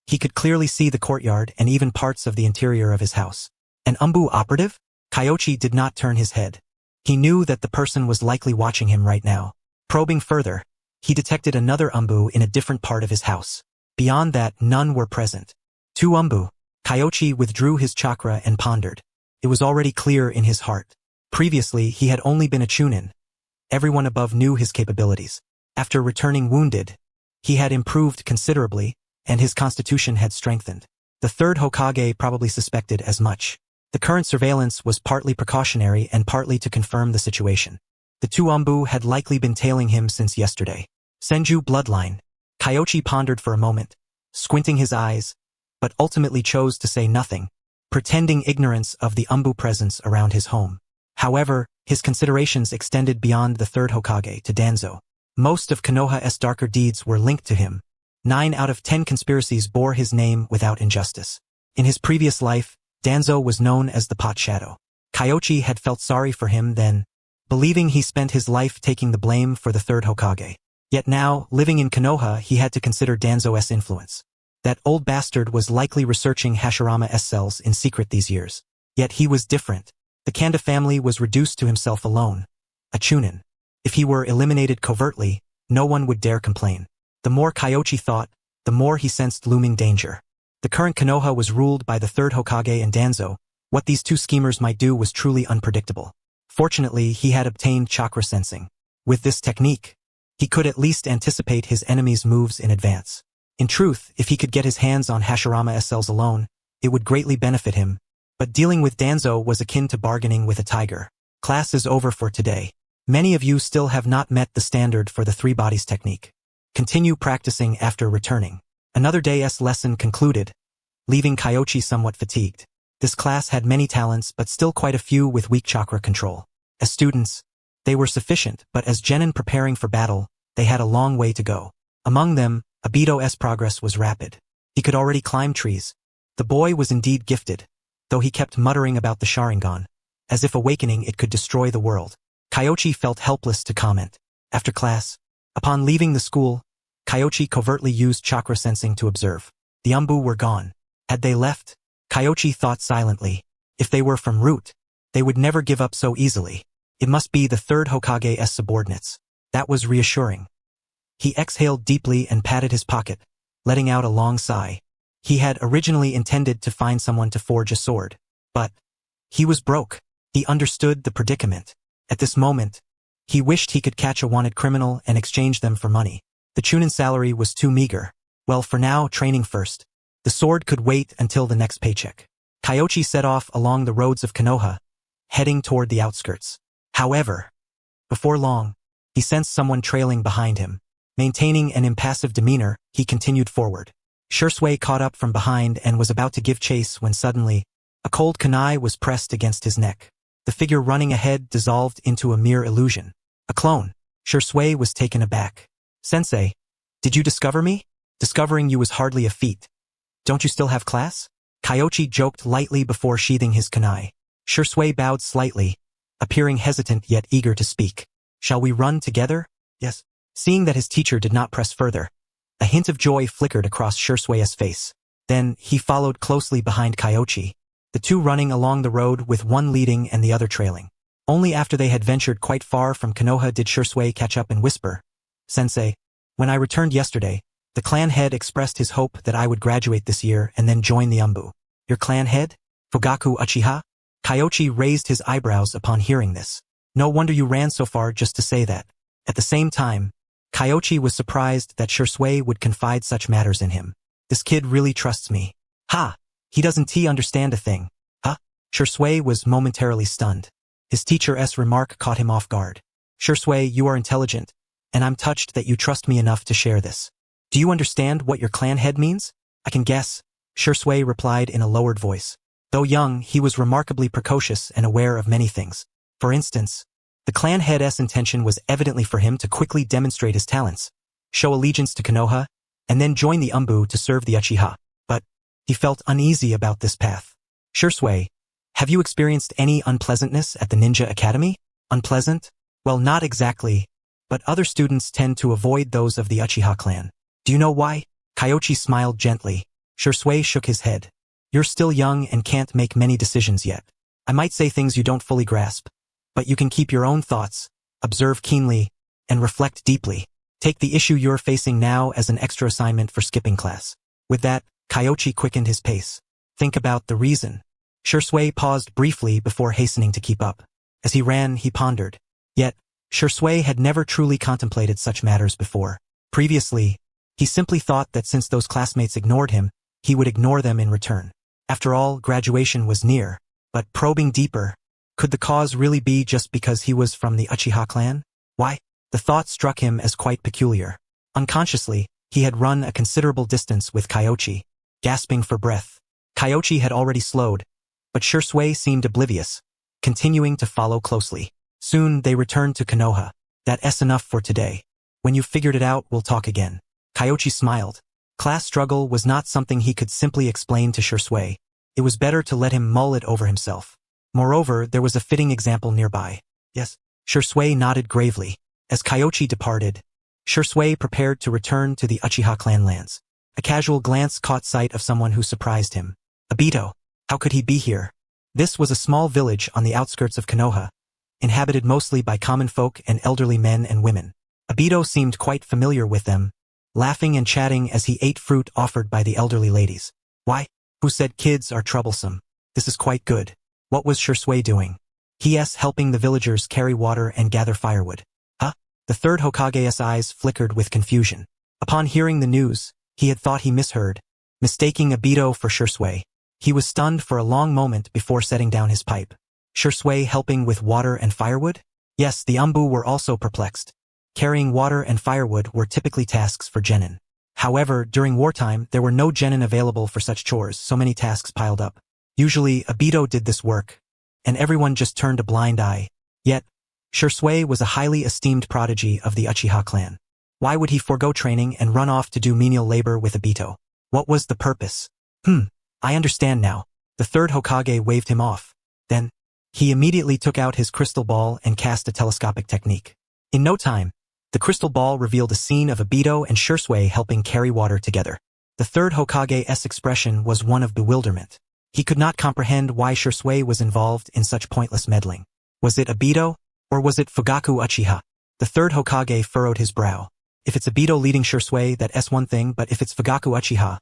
he could clearly see the courtyard and even parts of the interior of his house. An Umbu operative? Kyoichi did not turn his head. He knew that the person was likely watching him right now. Probing further, he detected another umbu in a different part of his house. Beyond that, none were present. 2 umbu. Kyoichi withdrew his chakra and pondered. It was already clear in his heart. Previously, he had only been a chunin. Everyone above knew his capabilities. After returning wounded, he had improved considerably, and his constitution had strengthened. The 3rd Hokage probably suspected as much. The current surveillance was partly precautionary and partly to confirm the situation. The 2 umbu had likely been tailing him since yesterday. Senju bloodline. Kyoichi pondered for a moment, squinting his eyes, but ultimately chose to say nothing, pretending ignorance of the umbu presence around his home. However, his considerations extended beyond the 3rd Hokage to Danzo. Most of Konoha's darker deeds were linked to him. 9 out of 10 conspiracies bore his name without injustice. In his previous life, Danzo was known as the Pot Shadow. Kyoichi had felt sorry for him then, believing he spent his life taking the blame for the 3rd Hokage. Yet now, living in Konoha, he had to consider Danzo's influence. That old bastard was likely researching Hashirama's cells in secret these years. Yet he was different. The Kanda family was reduced to himself alone, a chunin. If he were eliminated covertly, no one would dare complain. The more Kyoichi thought, the more he sensed looming danger. The current Konoha was ruled by the 3rd Hokage and Danzo. What these 2 schemers might do was truly unpredictable. Fortunately, he had obtained chakra sensing. With this technique, he could at least anticipate his enemy's moves in advance. In truth, if he could get his hands on Hashirama's cells alone, it would greatly benefit him. But dealing with Danzo was akin to bargaining with a tiger. Class is over for today. Many of you still have not met the standard for the 3 bodies technique. Continue practicing after returning. Another day's lesson concluded, leaving Kyoichi somewhat fatigued. This class had many talents but still quite a few with weak chakra control. As students, they were sufficient, but as genin preparing for battle, they had a long way to go. Among them, Obito's progress was rapid. He could already climb trees. The boy was indeed gifted, though he kept muttering about the Sharingan, as if awakening it could destroy the world. Kyoichi felt helpless to comment. After class, upon leaving the school, Kyoichi covertly used chakra sensing to observe. The umbu were gone. Had they left? Kyoichi thought silently. If they were from root, they would never give up so easily. It must be the 3rd Hokage's subordinates. That was reassuring. He exhaled deeply and patted his pocket, letting out a long sigh. He had originally intended to find someone to forge a sword, but he was broke. He understood the predicament. At this moment, he wished he could catch a wanted criminal and exchange them for money. The chunin salary was too meager. Well, for now, training first. The sword could wait until the next paycheck. Kyoichi set off along the roads of Konoha, heading toward the outskirts. However, before long, he sensed someone trailing behind him. Maintaining an impassive demeanor, he continued forward. Shisui caught up from behind and was about to give chase when suddenly, a cold kunai was pressed against his neck. The figure running ahead dissolved into a mere illusion. A clone. Shisui was taken aback. Sensei, did you discover me? Discovering you was hardly a feat. Don't you still have class? Kyoichi joked lightly before sheathing his kunai. Shisui bowed slightly, appearing hesitant yet eager to speak. Shall we run together? Yes. Seeing that his teacher did not press further, a hint of joy flickered across Shisui's face. Then, he followed closely behind Kyoichi, the 2 running along the road with one leading and the other trailing. Only after they had ventured quite far from Konoha did Shisui catch up and whisper, Sensei, when I returned yesterday, the clan head expressed his hope that I would graduate this year and then join the umbu. Your clan head? Fugaku Uchiha? Kyoichi raised his eyebrows upon hearing this. No wonder you ran so far just to say that. At the same time, Kyoichi was surprised that Shisui would confide such matters in him. This kid really trusts me. Ha! He doesn't understand a thing. Huh? Shisui was momentarily stunned. His teacher's remark caught him off guard. Shisui, you are intelligent, and I'm touched that you trust me enough to share this. Do you understand what your clan head means? I can guess, Shisui replied in a lowered voice. Though young, he was remarkably precocious and aware of many things. For instance, the clan head's intention was evidently for him to quickly demonstrate his talents, show allegiance to Konoha, and then join the umbu to serve the Uchiha. But he felt uneasy about this path. Shisui, have you experienced any unpleasantness at the ninja academy? Unpleasant? Well, not exactly, but other students tend to avoid those of the Uchiha clan. Do you know why? Kyoichi smiled gently. Shisui shook his head. You're still young and can't make many decisions yet. I might say things you don't fully grasp, But you can keep your own thoughts, observe keenly, and reflect deeply. Take the issue you're facing now as an extra assignment for skipping class. With that, Kyoichi quickened his pace. Think about the reason. Shisui paused briefly before hastening to keep up. As he ran, he pondered. Yet, Shisui had never truly contemplated such matters before. Previously, he simply thought that since those classmates ignored him, he would ignore them in return. After all, graduation was near. But probing deeper, could the cause really be just because he was from the Uchiha clan? Why? The thought struck him as quite peculiar. Unconsciously, he had run a considerable distance with Kyoichi, gasping for breath. Kyoichi had already slowed, but Shisui seemed oblivious, continuing to follow closely. Soon they returned to Konoha. That's enough for today. When you've figured it out, we'll talk again. Kyoichi smiled. Class struggle was not something he could simply explain to Shisui. It was better to let him mull it over himself. Moreover, there was a fitting example nearby. Yes. Shisui nodded gravely. As Kyoichi departed, Shisui prepared to return to the Uchiha clan lands. A casual glance caught sight of someone who surprised him. Obito. How could he be here? This was a small village on the outskirts of Konoha, inhabited mostly by common folk and elderly men and women. Obito seemed quite familiar with them, laughing and chatting as he ate fruit offered by the elderly ladies. Why? Who said kids are troublesome? This is quite good. What was Shisui doing? He.s. helping the villagers carry water and gather firewood. Huh? The third Hokage's eyes flickered with confusion. Upon hearing the news, he had thought he misheard, mistaking Obito for Shisui. He was stunned for a long moment before setting down his pipe. Shisui helping with water and firewood? Yes, the Umbu were also perplexed. Carrying water and firewood were typically tasks for genin. However, during wartime, there were no genin available for such chores, so many tasks piled up. Usually, Obito did this work, and everyone just turned a blind eye. Yet, Shisui was a highly esteemed prodigy of the Uchiha clan. Why would he forego training and run off to do menial labor with Obito? What was the purpose? I understand now. The third Hokage waved him off. Then, he immediately took out his crystal ball and cast a telescopic technique. In no time, the crystal ball revealed a scene of Obito and Shisui helping carry water together. The third Hokage's expression was one of bewilderment. He could not comprehend why Shisui was involved in such pointless meddling. Was it Obito, or was it Fugaku Uchiha? The third Hokage furrowed his brow. If it's Obito leading Shisui, that's one thing, but if it's Fugaku Uchiha,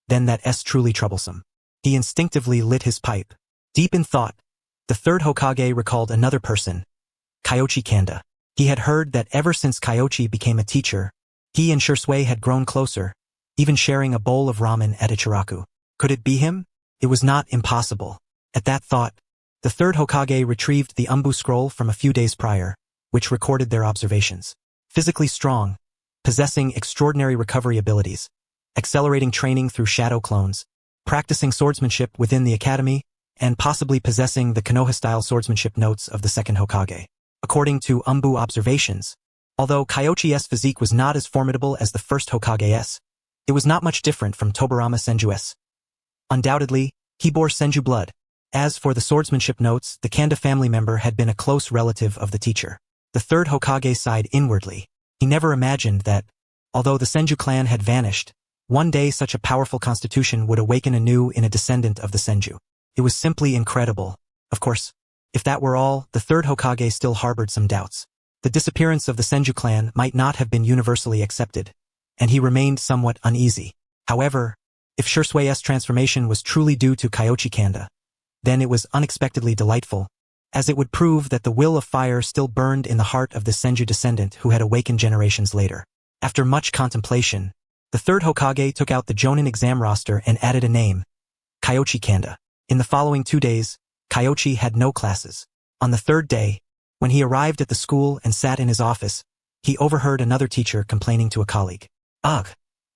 then that's truly troublesome. He instinctively lit his pipe. Deep in thought, the third Hokage recalled another person, Kyoichi Kanda. He had heard that ever since Kyoichi became a teacher, he and Shisui had grown closer, even sharing a bowl of ramen at Ichiraku. Could it be him? It was not impossible. At that thought, the third Hokage retrieved the Umbu scroll from a few days prior, which recorded their observations. Physically strong, possessing extraordinary recovery abilities, accelerating training through shadow clones, practicing swordsmanship within the academy, and possibly possessing the Konoha-style swordsmanship notes of the second Hokage. According to Umbu observations, although Kyoichi's physique was not as formidable as the first Hokage's, it was not much different from Tobarama Senju's. Undoubtedly, he bore Senju blood. As for the swordsmanship notes, the Kanda family member had been a close relative of the teacher. The third Hokage sighed inwardly. He never imagined that, although the Senju clan had vanished, one day such a powerful constitution would awaken anew in a descendant of the Senju. It was simply incredible. Of course, if that were all, the third Hokage still harbored some doubts. The disappearance of the Senju clan might not have been universally accepted, and he remained somewhat uneasy. However, if Shisui's transformation was truly due to Kyoichi Kanda, then it was unexpectedly delightful, as it would prove that the will of fire still burned in the heart of the Senju descendant who had awakened generations later. After much contemplation, the third Hokage took out the Jonin exam roster and added a name, Kyoichi Kanda. In the following 2 days, Kyoichi had no classes. On the third day, when he arrived at the school and sat in his office, he overheard another teacher complaining to a colleague. Ugh,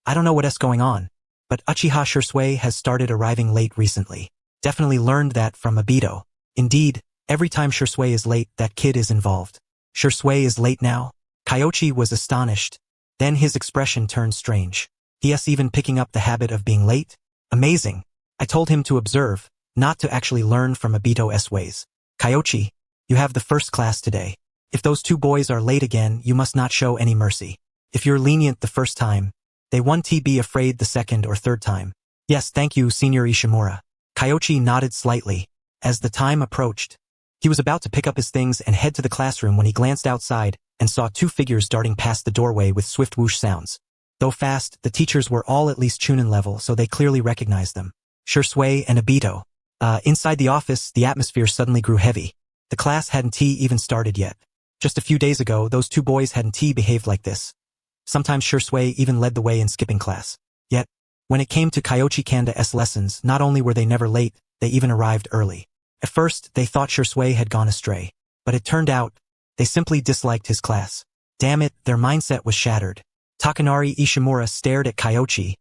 I don't know what's going on, but Uchiha Shisui has started arriving late recently. Definitely learned that from Obito. Indeed, every time Shisui is late, that kid is involved. Shisui is late now? Kyoichi was astonished. Then his expression turned strange. He's even picking up the habit of being late? Amazing. I told him to observe, not to actually learn from Obito's ways. Kyoichi, you have the first class today. If those 2 boys are late again, you must not show any mercy. If you're lenient the first time, they won't be afraid the second or third time. Yes, thank you, Senior Ishimura. Kyoichi nodded slightly. As the time approached, He was about to pick up his things and head to the classroom when he glanced outside and saw two figures darting past the doorway with swift whoosh sounds. Though fast, the teachers were all at least Chunin level, so they clearly recognized them. Shisui and Obito. Inside the office, the atmosphere suddenly grew heavy. The class hadn't even started yet. Just a few days ago, those two boys hadn't behaved like this. Sometimes Shisui even led the way in skipping class. Yet, when it came to Kyoichi Kanda's lessons, not only were they never late, they even arrived early. At first, they thought Shisui had gone astray. But it turned out, they simply disliked his class. Damn it, their mindset was shattered. Takanori Ishimura stared at Kyoichi,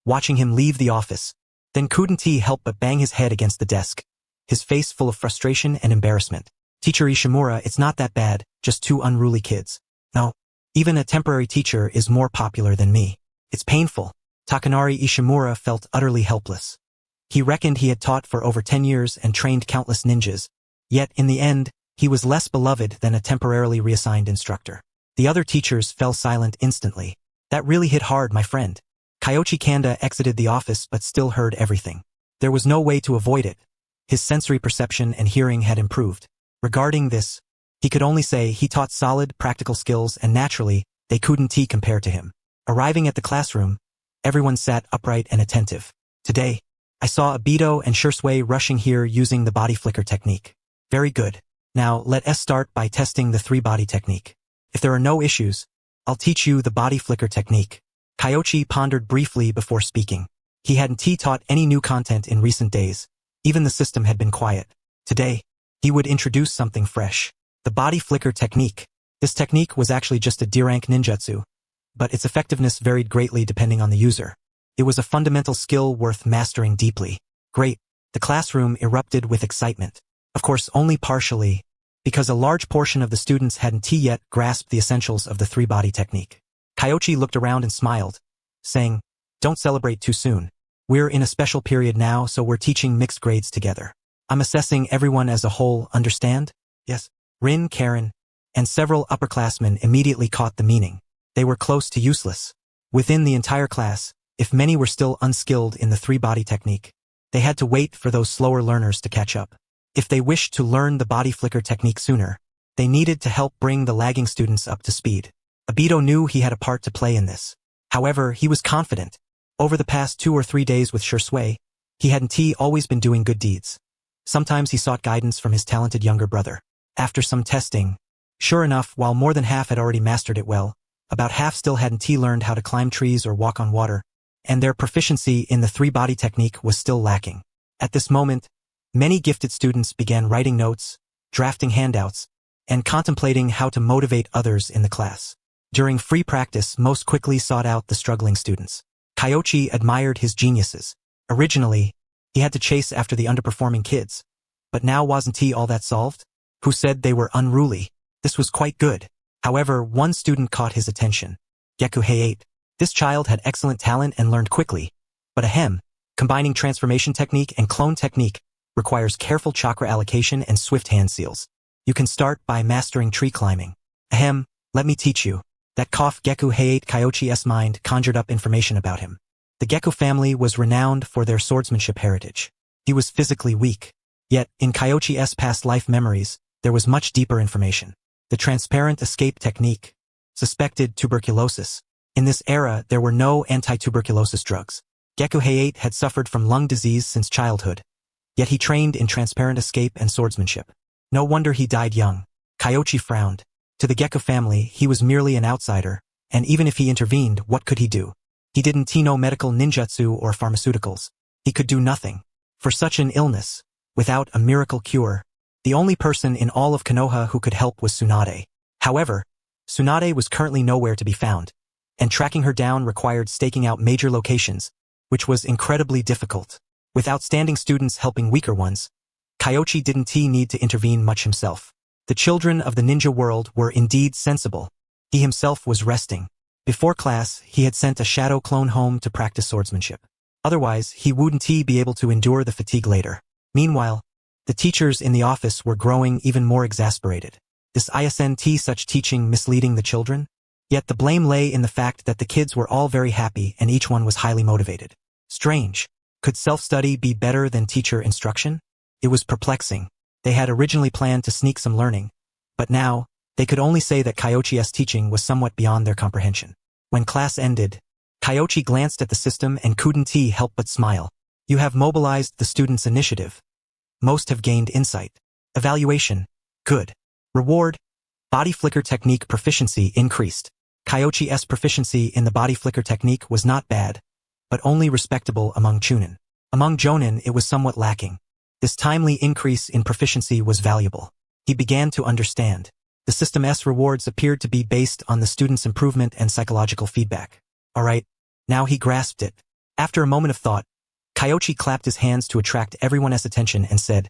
watching him leave the office. Then couldn't help but bang his head against the desk, his face full of frustration and embarrassment. Teacher Ishimura, it's not that bad, just two unruly kids. No, even a temporary teacher is more popular than me. It's painful. Takanori Ishimura felt utterly helpless. He reckoned he had taught for over 10 years and trained countless ninjas. Yet, in the end, he was less beloved than a temporarily reassigned instructor. The other teachers fell silent instantly. That really hit hard, my friend. Kyoichi Kanda exited the office but still heard everything. There was no way to avoid it. His sensory perception and hearing had improved. Regarding this, he could only say he taught solid, practical skills and naturally, they couldn't compare to him. Arriving at the classroom, everyone sat upright and attentive. Today, I saw Obito and Shisui rushing here using the body flicker technique. Very good. Now, let us start by testing the three-body technique. If there are no issues, I'll teach you the body flicker technique. Kyoichi pondered briefly before speaking. He hadn't taught any new content in recent days. Even the system had been quiet. Today, he would introduce something fresh. The body flicker technique. This technique was actually just a D-rank ninjutsu, but its effectiveness varied greatly depending on the user. It was a fundamental skill worth mastering deeply. Great. The classroom erupted with excitement. Of course, only partially, because a large portion of the students hadn't yet grasped the essentials of the three-body technique. Kyoichi looked around and smiled, saying, "Don't celebrate too soon. We're in a special period now, so we're teaching mixed grades together. I'm assessing everyone as a whole, understand?" Yes. Rin, Karen, and several upperclassmen immediately caught the meaning. They were close to useless. Within the entire class, if many were still unskilled in the three-body technique, they had to wait for those slower learners to catch up. If they wished to learn the body flicker technique sooner, they needed to help bring the lagging students up to speed. Obito knew he had a part to play in this. However, he was confident. Over the past 2 or 3 days with Shisui, he hadn't always been doing good deeds. Sometimes he sought guidance from his talented younger brother. After some testing, sure enough, while more than half had already mastered it well, about half still hadn't learned how to climb trees or walk on water, and their proficiency in the three-body technique was still lacking. At this moment, many gifted students began writing notes, drafting handouts, and contemplating how to motivate others in the class. During free practice, most quickly sought out the struggling students. Kyoichi admired his geniuses. Originally, he had to chase after the underperforming kids. But now wasn't he all that solved? Who said they were unruly? This was quite good. However, one student caught his attention. Geku Heiate. This child had excellent talent and learned quickly. But combining transformation technique and clone technique, requires careful chakra allocation and swift hand seals. You can start by mastering tree climbing. Let me teach you. That cough Geku Heiate Kyoichi's mind conjured up information about him. The Geku family was renowned for their swordsmanship heritage. He was physically weak. Yet, in Kyoichi's past life memories, there was much deeper information. The transparent escape technique. Suspected tuberculosis. In this era, there were no anti-tuberculosis drugs. Geku Heiate had suffered from lung disease since childhood. Yet he trained in transparent escape and swordsmanship. No wonder he died young. Kyoichi frowned. To the Geku family, he was merely an outsider, and even if he intervened, what could he do? He didn't know medical ninjutsu or pharmaceuticals. He could do nothing. For such an illness, without a miracle cure, the only person in all of Konoha who could help was Tsunade. However, Tsunade was currently nowhere to be found, and tracking her down required staking out major locations, which was incredibly difficult. With outstanding students helping weaker ones, Kyoichi didn't need to intervene much himself. The children of the ninja world were indeed sensible. He himself was resting. Before class, he had sent a shadow clone home to practice swordsmanship. Otherwise, he wouldn't be able to endure the fatigue later. Meanwhile, the teachers in the office were growing even more exasperated. Isn't such teaching misleading the children? Yet the blame lay in the fact that the kids were all very happy and each one was highly motivated. Strange. Could self-study be better than teacher instruction? It was perplexing. They had originally planned to sneak some learning, but now, they could only say that Kyoichi's teaching was somewhat beyond their comprehension. When class ended, Kyoichi glanced at the system and couldn't help but smile. You have mobilized the students' initiative. Most have gained insight. Evaluation. Good. Reward. Body flicker technique proficiency increased. Kyoichi's proficiency in the body flicker technique was not bad, but only respectable among Chunin. Among Jonin it was somewhat lacking. This timely increase in proficiency was valuable. He began to understand. The system's rewards appeared to be based on the student's improvement and psychological feedback. Alright, now he grasped it. After a moment of thought, Kyoichi clapped his hands to attract everyone's attention and said,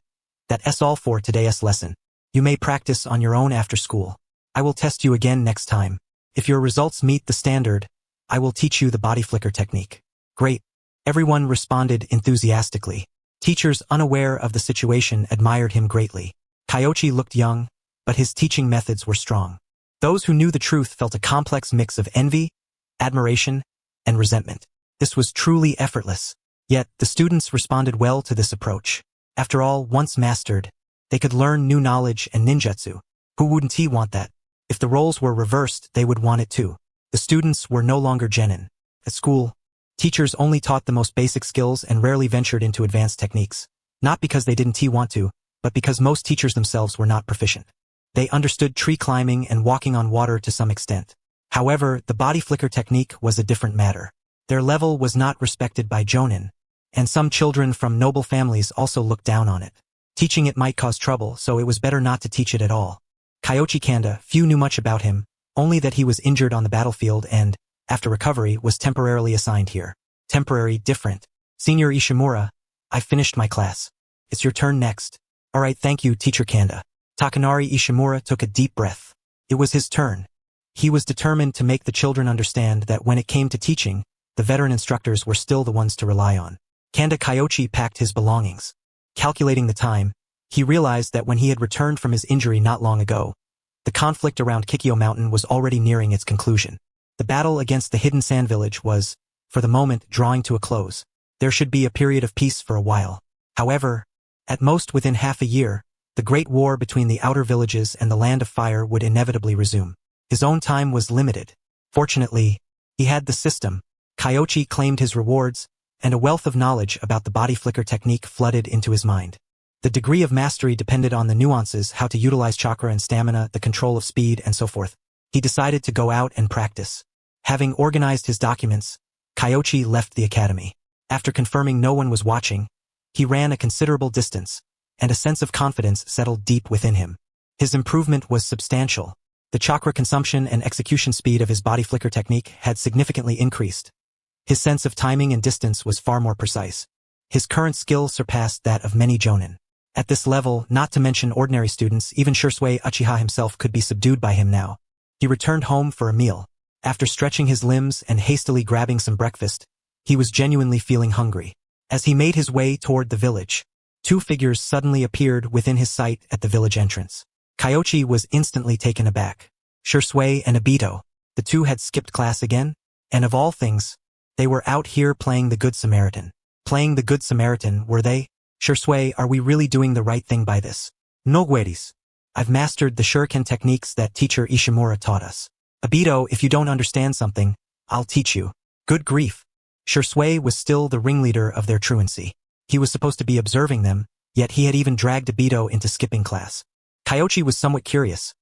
"That's all for today's lesson. You may practice on your own after school. I will test you again next time. If your results meet the standard, I will teach you the body flicker technique." Great. Everyone responded enthusiastically. Teachers unaware of the situation admired him greatly. Kyoichi looked young, but his teaching methods were strong. Those who knew the truth felt a complex mix of envy, admiration, and resentment. This was truly effortless. Yet, the students responded well to this approach. After all, once mastered, they could learn new knowledge and ninjutsu. Who wouldn't want that? If the roles were reversed, they would want it too. The students were no longer genin. At school, teachers only taught the most basic skills and rarely ventured into advanced techniques. Not because they didn't want to, but because most teachers themselves were not proficient. They understood tree climbing and walking on water to some extent. However, the body flicker technique was a different matter. Their level was not respected by Jonin, and some children from noble families also looked down on it. Teaching it might cause trouble, so it was better not to teach it at all. Kyoichi Kanda, few knew much about him, only that he was injured on the battlefield and, after recovery, was temporarily assigned here. Temporary, different. Senior Ishimura, I finished my class. It's your turn next. Alright, thank you, Teacher Kanda. Takanari Ishimura took a deep breath. It was his turn. He was determined to make the children understand that when it came to teaching, the veteran instructors were still the ones to rely on. Kanda Kyoichi packed his belongings. Calculating the time, he realized that when he had returned from his injury not long ago, the conflict around Kikyo Mountain was already nearing its conclusion. The battle against the hidden sand village was, for the moment, drawing to a close. There should be a period of peace for a while. However, at most within half a year, the great war between the outer villages and the Land of Fire would inevitably resume. His own time was limited. Fortunately, he had the system. Kyoichi claimed his rewards, and a wealth of knowledge about the body flicker technique flooded into his mind. The degree of mastery depended on the nuances, how to utilize chakra and stamina, the control of speed, and so forth. He decided to go out and practice. Having organized his documents, Kyoichi left the academy. After confirming no one was watching, he ran a considerable distance, and a sense of confidence settled deep within him. His improvement was substantial. The chakra consumption and execution speed of his body flicker technique had significantly increased. His sense of timing and distance was far more precise. His current skill surpassed that of many jonin. At this level, not to mention ordinary students, even Shisui Uchiha himself could be subdued by him now. He returned home for a meal. After stretching his limbs and hastily grabbing some breakfast, he was genuinely feeling hungry. As he made his way toward the village, two figures suddenly appeared within his sight at the village entrance. Kyoichi was instantly taken aback. Shisui and Obito, the two had skipped class again, and of all things, they were out here playing the Good Samaritan. Playing the Good Samaritan, were they? Shisui, are we really doing the right thing by this? No worries. I've mastered the shuriken techniques that teacher Ishimura taught us. Obito, if you don't understand something, I'll teach you. Good grief. Shisui was still the ringleader of their truancy. He was supposed to be observing them, yet he had even dragged Obito into skipping class. Kyoichi was somewhat curious.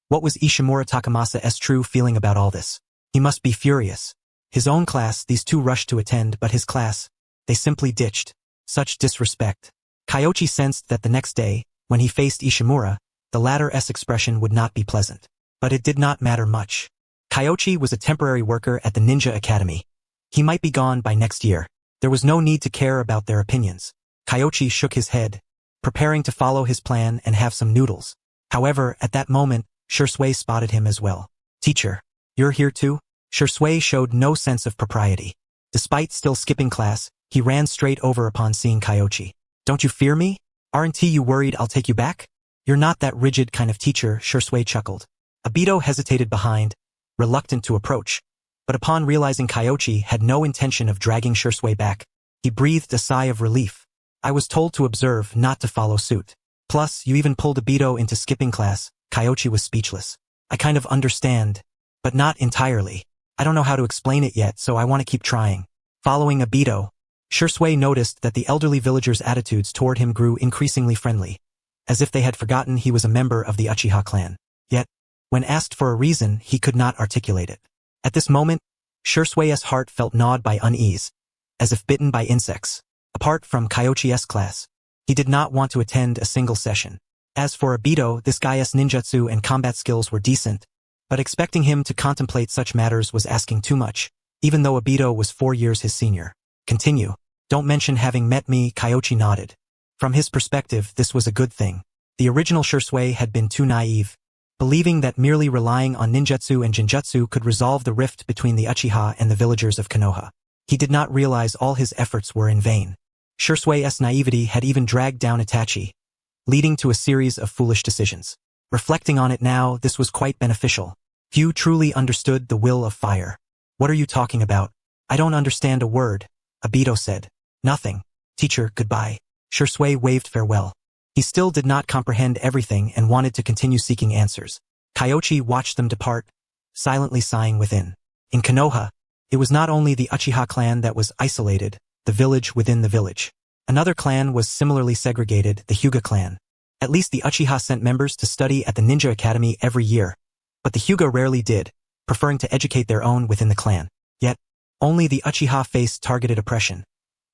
What was Ishimura Takamasa's true feeling about all this? He must be furious. His own class, these two rushed to attend, but his class, they simply ditched. Such disrespect. Kyoichi sensed that the next day, when he faced Ishimura, the latter's expression would not be pleasant. But it did not matter much. Kyoichi was a temporary worker at the Ninja Academy. He might be gone by next year. There was no need to care about their opinions. Kyoichi shook his head, preparing to follow his plan and have some noodles. However, at that moment, Shisui spotted him as well. Teacher, you're here too? Shisui showed no sense of propriety. Despite still skipping class, he ran straight over upon seeing Kyoichi. Don't you fear me? Aren't you worried I'll take you back? You're not that rigid kind of teacher, Shisui chuckled. Obito hesitated behind, reluctant to approach, but upon realizing Kyoichi had no intention of dragging Shisui back, he breathed a sigh of relief. I was told to observe, not to follow suit. Plus, you even pulled Obito into skipping class. Kyoichi was speechless. I kind of understand, but not entirely. I don't know how to explain it yet, so I want to keep trying. Following Obito, Shisui noticed that the elderly villagers' attitudes toward him grew increasingly friendly, as if they had forgotten he was a member of the Uchiha clan. Yet, when asked for a reason, he could not articulate it. At this moment, Shisui's heart felt gnawed by unease, as if bitten by insects. Apart from Kyoichi's class, he did not want to attend a single session. As for Obito, this guy's ninjutsu and combat skills were decent, but expecting him to contemplate such matters was asking too much, even though Obito was 4 years his senior. Continue. Don't mention having met me, Kyoichi nodded. From his perspective, this was a good thing. The original Shisui had been too naive, believing that merely relying on ninjutsu and jinjutsu could resolve the rift between the Uchiha and the villagers of Konoha. He did not realize all his efforts were in vain. Shisui's naivety had even dragged down Itachi, leading to a series of foolish decisions. Reflecting on it now, this was quite beneficial. Few truly understood the will of fire. What are you talking about? I don't understand a word, Obito said. Nothing. Teacher, goodbye. Shisui waved farewell. He still did not comprehend everything and wanted to continue seeking answers. Kyoichi watched them depart, silently sighing within. In Konoha, it was not only the Uchiha clan that was isolated, the village within the village. Another clan was similarly segregated, the Hyuga clan. At least the Uchiha sent members to study at the Ninja Academy every year, but the Hyuga rarely did, preferring to educate their own within the clan. Yet, only the Uchiha faced targeted oppression.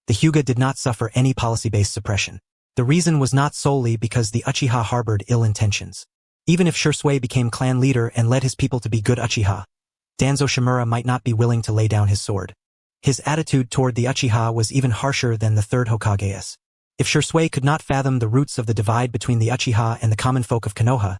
The Hyuga did not suffer any policy-based suppression. The reason was not solely because the Uchiha harbored ill intentions. Even if Shisui became clan leader and led his people to be good Uchiha, Danzo Shimura might not be willing to lay down his sword. His attitude toward the Uchiha was even harsher than the third Hokage's. If Shisui could not fathom the roots of the divide between the Uchiha and the common folk of Konoha,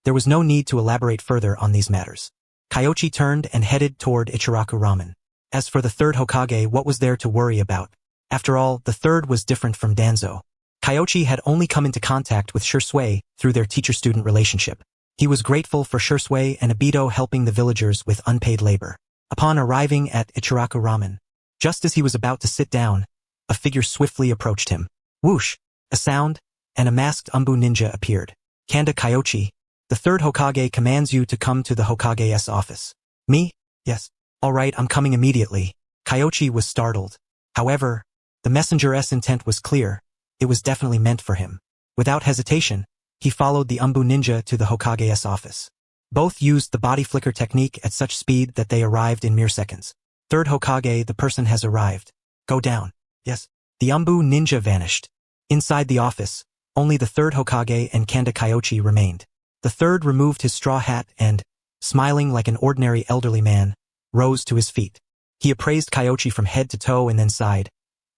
there was no need to elaborate further on these matters. Kyoichi turned and headed toward Ichiraku Ramen. As for the third Hokage, what was there to worry about? After all, the third was different from Danzo. Kyoichi had only come into contact with Shisui through their teacher-student relationship. He was grateful for Shisui and Obito helping the villagers with unpaid labor. Upon arriving at Ichiraku Ramen, just as he was about to sit down, a figure swiftly approached him. Whoosh! A sound, and a masked Umbu ninja appeared. Kanda Kyoichi, the third Hokage commands you to come to the Hokage's office. Me? Yes. All right, I'm coming immediately. Kyoichi was startled. However, the messenger's intent was clear. It was definitely meant for him. Without hesitation, he followed the Umbu ninja to the Hokage's office. Both used the body flicker technique at such speed that they arrived in mere seconds. Third Hokage, the person has arrived. Go down. Yes. The Umbu ninja vanished. Inside the office, only the third Hokage and Kanda Kyoichi remained. The third removed his straw hat and, smiling like an ordinary elderly man, rose to his feet. He appraised Kyoichi from head to toe and then sighed.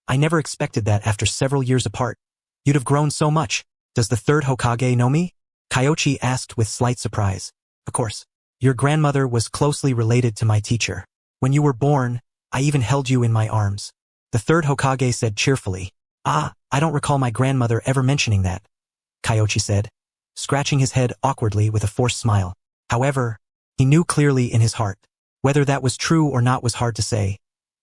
I never expected that after several years apart. You'd have grown so much. Does the third Hokage know me? Kyoichi asked with slight surprise. Of course. Your grandmother was closely related to my teacher. When you were born, I even held you in my arms. The third Hokage said cheerfully. Ah, I don't recall my grandmother ever mentioning that, Kyoichi said, scratching his head awkwardly with a forced smile. However, he knew clearly in his heart. Whether that was true or not was hard to say.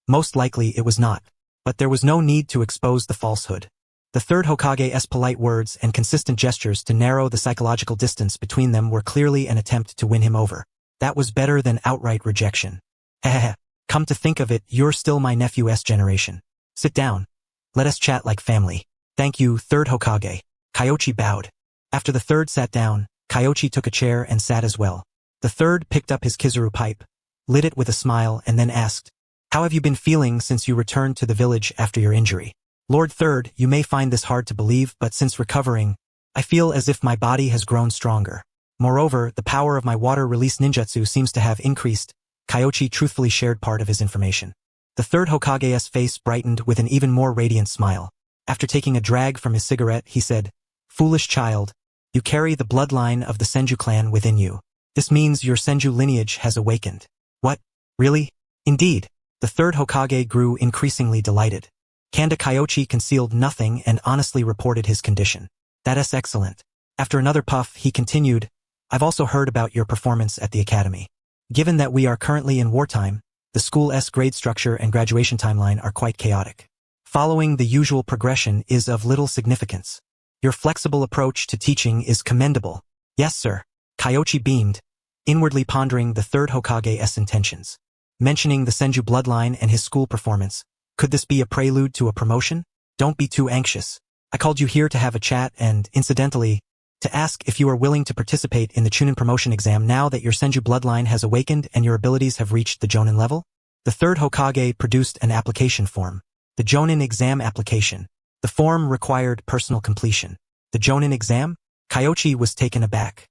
Most likely it was not. But there was no need to expose the falsehood. The third Hokage's polite words and consistent gestures to narrow the psychological distance between them were clearly an attempt to win him over. That was better than outright rejection. Hehehe. Come to think of it, you're still my nephew's generation. Sit down. Let us chat like family. Thank you, third Hokage. Kyoichi bowed. After the third sat down, Kyoichi took a chair and sat as well. The third picked up his Kizaru pipe, lit it with a smile, and then asked, How have you been feeling since you returned to the village after your injury? Lord Third, you may find this hard to believe, but since recovering, I feel as if my body has grown stronger. Moreover, the power of my water-release ninjutsu seems to have increased. Kyoichi truthfully shared part of his information. The third Hokage's face brightened with an even more radiant smile. After taking a drag from his cigarette, he said, Foolish child, you carry the bloodline of the Senju clan within you. This means your Senju lineage has awakened. What? Really? Indeed. The third Hokage grew increasingly delighted. Kanda Kyoichi concealed nothing and honestly reported his condition. That is excellent. After another puff, he continued, I've also heard about your performance at the academy. Given that we are currently in wartime, the school's grade structure and graduation timeline are quite chaotic. Following the usual progression is of little significance. Your flexible approach to teaching is commendable. Yes, sir. Kyoichi beamed, inwardly pondering the third Hokage's intentions. Mentioning the Senju bloodline and his school performance. Could this be a prelude to a promotion? Don't be too anxious. I called you here to have a chat and, incidentally, to ask if you are willing to participate in the Chunin promotion exam now that your Senju bloodline has awakened and your abilities have reached the Jonin level? The third Hokage produced an application form. The Jonin exam application. The form required personal completion. The Jonin exam? Kyoichi was taken aback.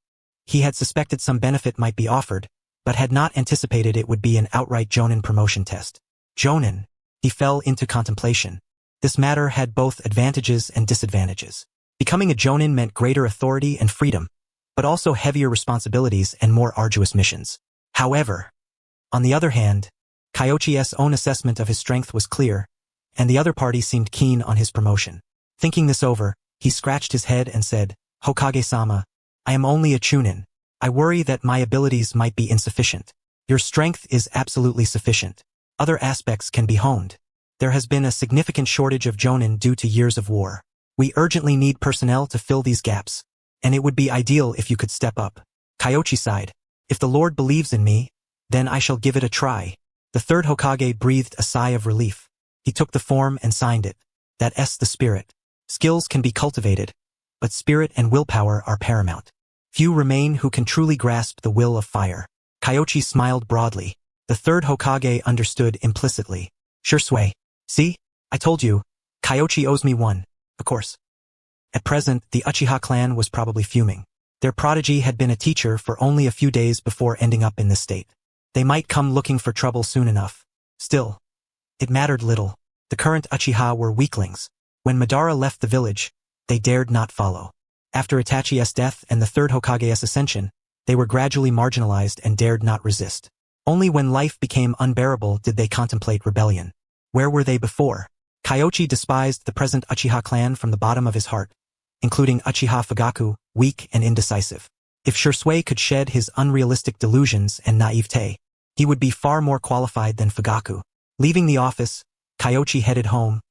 He had suspected some benefit might be offered, but had not anticipated it would be an outright Jonin promotion test. Jonin. He fell into contemplation. This matter had both advantages and disadvantages. Becoming a Jonin meant greater authority and freedom, but also heavier responsibilities and more arduous missions. However, on the other hand, Kyoichi's own assessment of his strength was clear, and the other party seemed keen on his promotion. Thinking this over, he scratched his head and said, Hokage-sama, I am only a Chunin. I worry that my abilities might be insufficient. Your strength is absolutely sufficient. Other aspects can be honed. There has been a significant shortage of Jonin due to years of war. We urgently need personnel to fill these gaps, and it would be ideal if you could step up. Kyoichi sighed. If the Lord believes in me, then I shall give it a try. The third Hokage breathed a sigh of relief. He took the form and signed it. That's the spirit. Skills can be cultivated, but spirit and willpower are paramount. Few remain who can truly grasp the will of fire. Kyoichi smiled broadly. The third Hokage understood implicitly. Shisui. See? I told you. Kyoichi owes me one. Of course. At present, the Uchiha clan was probably fuming. Their prodigy had been a teacher for only a few days before ending up in this state. They might come looking for trouble soon enough. Still, it mattered little. The current Uchiha were weaklings. When Madara left the village, they dared not follow. After Itachi's death and the third Hokage's ascension, they were gradually marginalized and dared not resist. Only when life became unbearable did they contemplate rebellion. Where were they before? Kyoichi despised the present Uchiha clan from the bottom of his heart, including Uchiha Fugaku, weak and indecisive. If Shisui could shed his unrealistic delusions and naivete, he would be far more qualified than Fugaku. Leaving the office, Kyoichi headed home,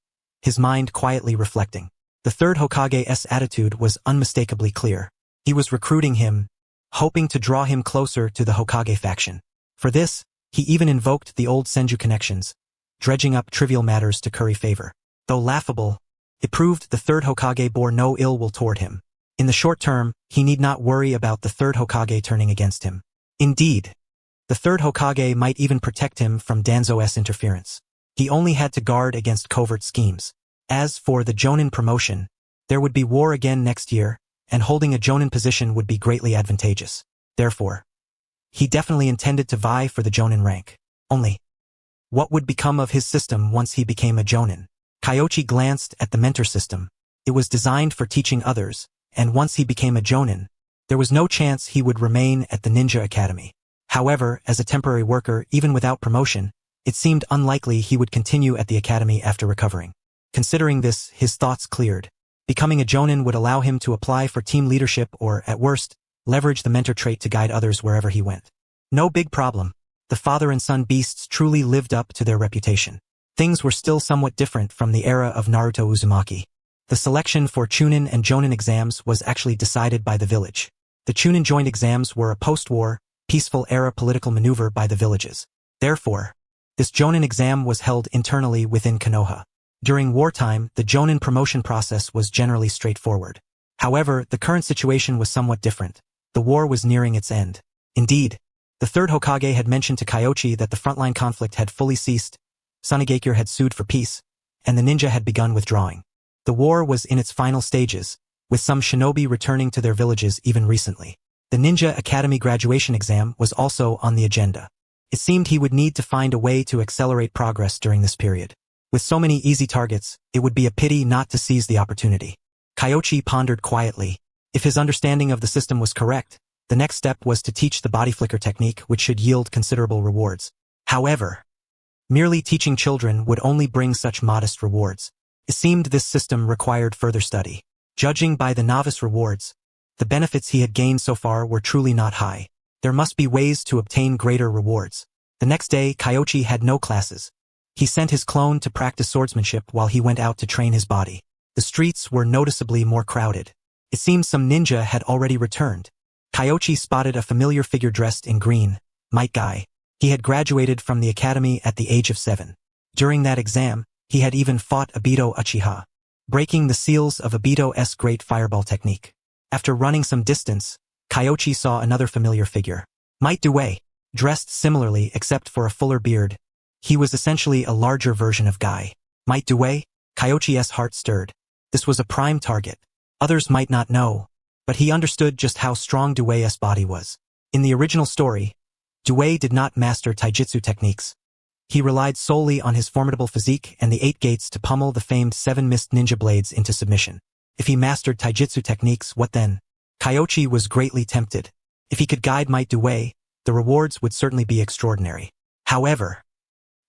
his mind quietly reflecting. The third Hokage's attitude was unmistakably clear. He was recruiting him, hoping to draw him closer to the Hokage faction. For this, he even invoked the old Senju connections, dredging up trivial matters to curry favor. Though laughable, it proved the third Hokage bore no ill will toward him. In the short term, he need not worry about the third Hokage turning against him. Indeed, the third Hokage might even protect him from Danzo's interference. He only had to guard against covert schemes. As for the Jonin promotion, there would be war again next year, and holding a Jonin position would be greatly advantageous. Therefore, he definitely intended to vie for the Jonin rank. Only, what would become of his system once he became a Jonin? Kyoichi glanced at the mentor system. It was designed for teaching others, and once he became a Jonin, there was no chance he would remain at the ninja academy. However, as a temporary worker, even without promotion, it seemed unlikely he would continue at the academy after recovering. Considering this, his thoughts cleared. Becoming a Jonin would allow him to apply for team leadership or, at worst, leverage the mentor trait to guide others wherever he went. No big problem. The father and son beasts truly lived up to their reputation. Things were still somewhat different from the era of Naruto Uzumaki. The selection for Chunin and Jonin exams was actually decided by the village. The Chunin joint exams were a post-war, peaceful era political maneuver by the villages. Therefore, this Jonin exam was held internally within Konoha. During wartime, the Jonin promotion process was generally straightforward. However, the current situation was somewhat different. The war was nearing its end. Indeed, the third Hokage had mentioned to Kyoichi that the frontline conflict had fully ceased, Sunigakure had sued for peace, and the ninja had begun withdrawing. The war was in its final stages, with some shinobi returning to their villages even recently. The Ninja Academy graduation exam was also on the agenda. It seemed he would need to find a way to accelerate progress during this period. With so many easy targets, it would be a pity not to seize the opportunity. Kyoichi pondered quietly. If his understanding of the system was correct, the next step was to teach the body flicker technique, which should yield considerable rewards. However, merely teaching children would only bring such modest rewards. It seemed this system required further study. Judging by the novice rewards, the benefits he had gained so far were truly not high. There must be ways to obtain greater rewards. The next day, Kyoichi had no classes. He sent his clone to practice swordsmanship while he went out to train his body. The streets were noticeably more crowded. It seemed some ninja had already returned. Kyoichi spotted a familiar figure dressed in green, Might Guy. He had graduated from the academy at the age of 7. During that exam, he had even fought Obito Uchiha, breaking the seals of Obito's great fireball technique. After running some distance, Kyoichi saw another familiar figure. Might Due, dressed similarly except for a fuller beard. He was essentially a larger version of Guy. Might Due? Kyoichi's heart stirred. This was a prime target. Others might not know, but he understood just how strong Due's body was. In the original story, Due did not master taijutsu techniques. He relied solely on his formidable physique and the 8 gates to pummel the famed 7 mist ninja blades into submission. If he mastered taijutsu techniques, what then? Kyoichi was greatly tempted. If he could guide Might Due, the rewards would certainly be extraordinary. However,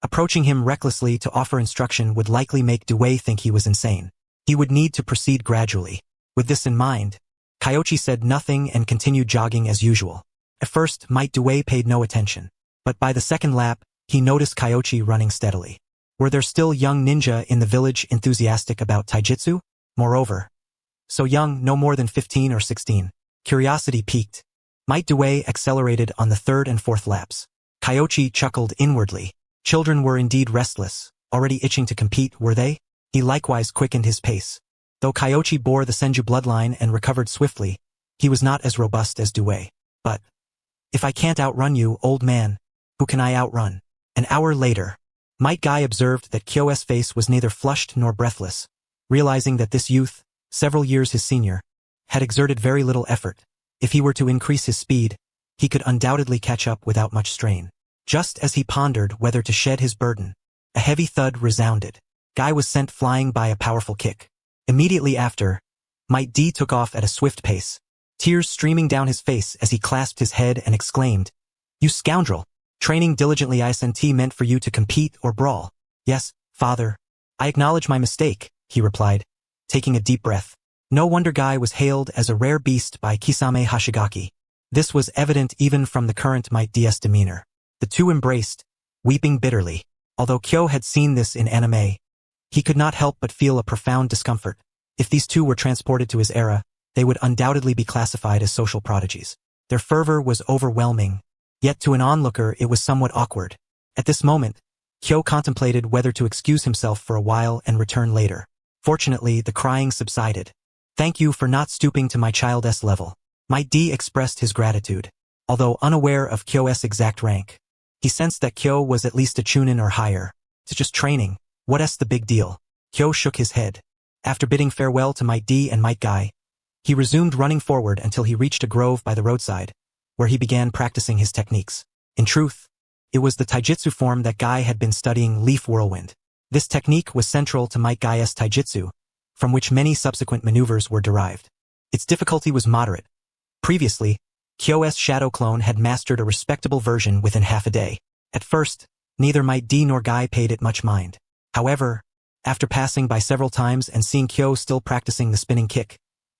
approaching him recklessly to offer instruction would likely make Due think he was insane. He would need to proceed gradually. With this in mind, Kyoichi said nothing and continued jogging as usual. At first, Might Due paid no attention. But by the second lap, he noticed Kyoichi running steadily. Were there still young ninja in the village enthusiastic about taijutsu? Moreover, so young, no more than 15 or 16. Curiosity piqued. Might Due accelerated on the 3rd and 4th laps. Kyoichi chuckled inwardly. Children were indeed restless, already itching to compete, were they? He likewise quickened his pace. Though Kyoichi bore the Senju bloodline and recovered swiftly, he was not as robust as Due. But, if I can't outrun you, old man, who can I outrun? An hour later, Might Guy observed that Kyo's face was neither flushed nor breathless, realizing that this youth, several years his senior, had exerted very little effort. If he were to increase his speed, he could undoubtedly catch up without much strain. Just as he pondered whether to shed his burden, a heavy thud resounded. Guy was sent flying by a powerful kick. Immediately after, Might D took off at a swift pace, tears streaming down his face as he clasped his head and exclaimed, "You scoundrel! Training diligently isn't meant for you to compete or brawl." "Yes, father. I acknowledge my mistake," he replied, taking a deep breath. No wonder Guy was hailed as a rare beast by Kisame Hashigaki. This was evident even from the current Might D's demeanor. The two embraced, weeping bitterly. Although Kyo had seen this in anime, he could not help but feel a profound discomfort. If these two were transported to his era, they would undoubtedly be classified as social prodigies. Their fervor was overwhelming, yet to an onlooker it was somewhat awkward. At this moment, Kyo contemplated whether to excuse himself for a while and return later. Fortunately, the crying subsided. "Thank you for not stooping to my child's level." Might D expressed his gratitude. Although unaware of Kyo's exact rank, he sensed that Kyo was at least a chunin or higher. It's just training. What's the big deal? Kyo shook his head. After bidding farewell to Might D and Might Guy, he resumed running forward until he reached a grove by the roadside, where he began practicing his techniques. In truth, it was the taijutsu form that Guy had been studying, Leaf Whirlwind. This technique was central to Might Guy's taijutsu, from which many subsequent maneuvers were derived. Its difficulty was moderate. Previously, Kyo's shadow clone had mastered a respectable version within half a day. At first, neither Might D nor Guy paid it much mind. However, after passing by several times and seeing Kyo still practicing the spinning kick,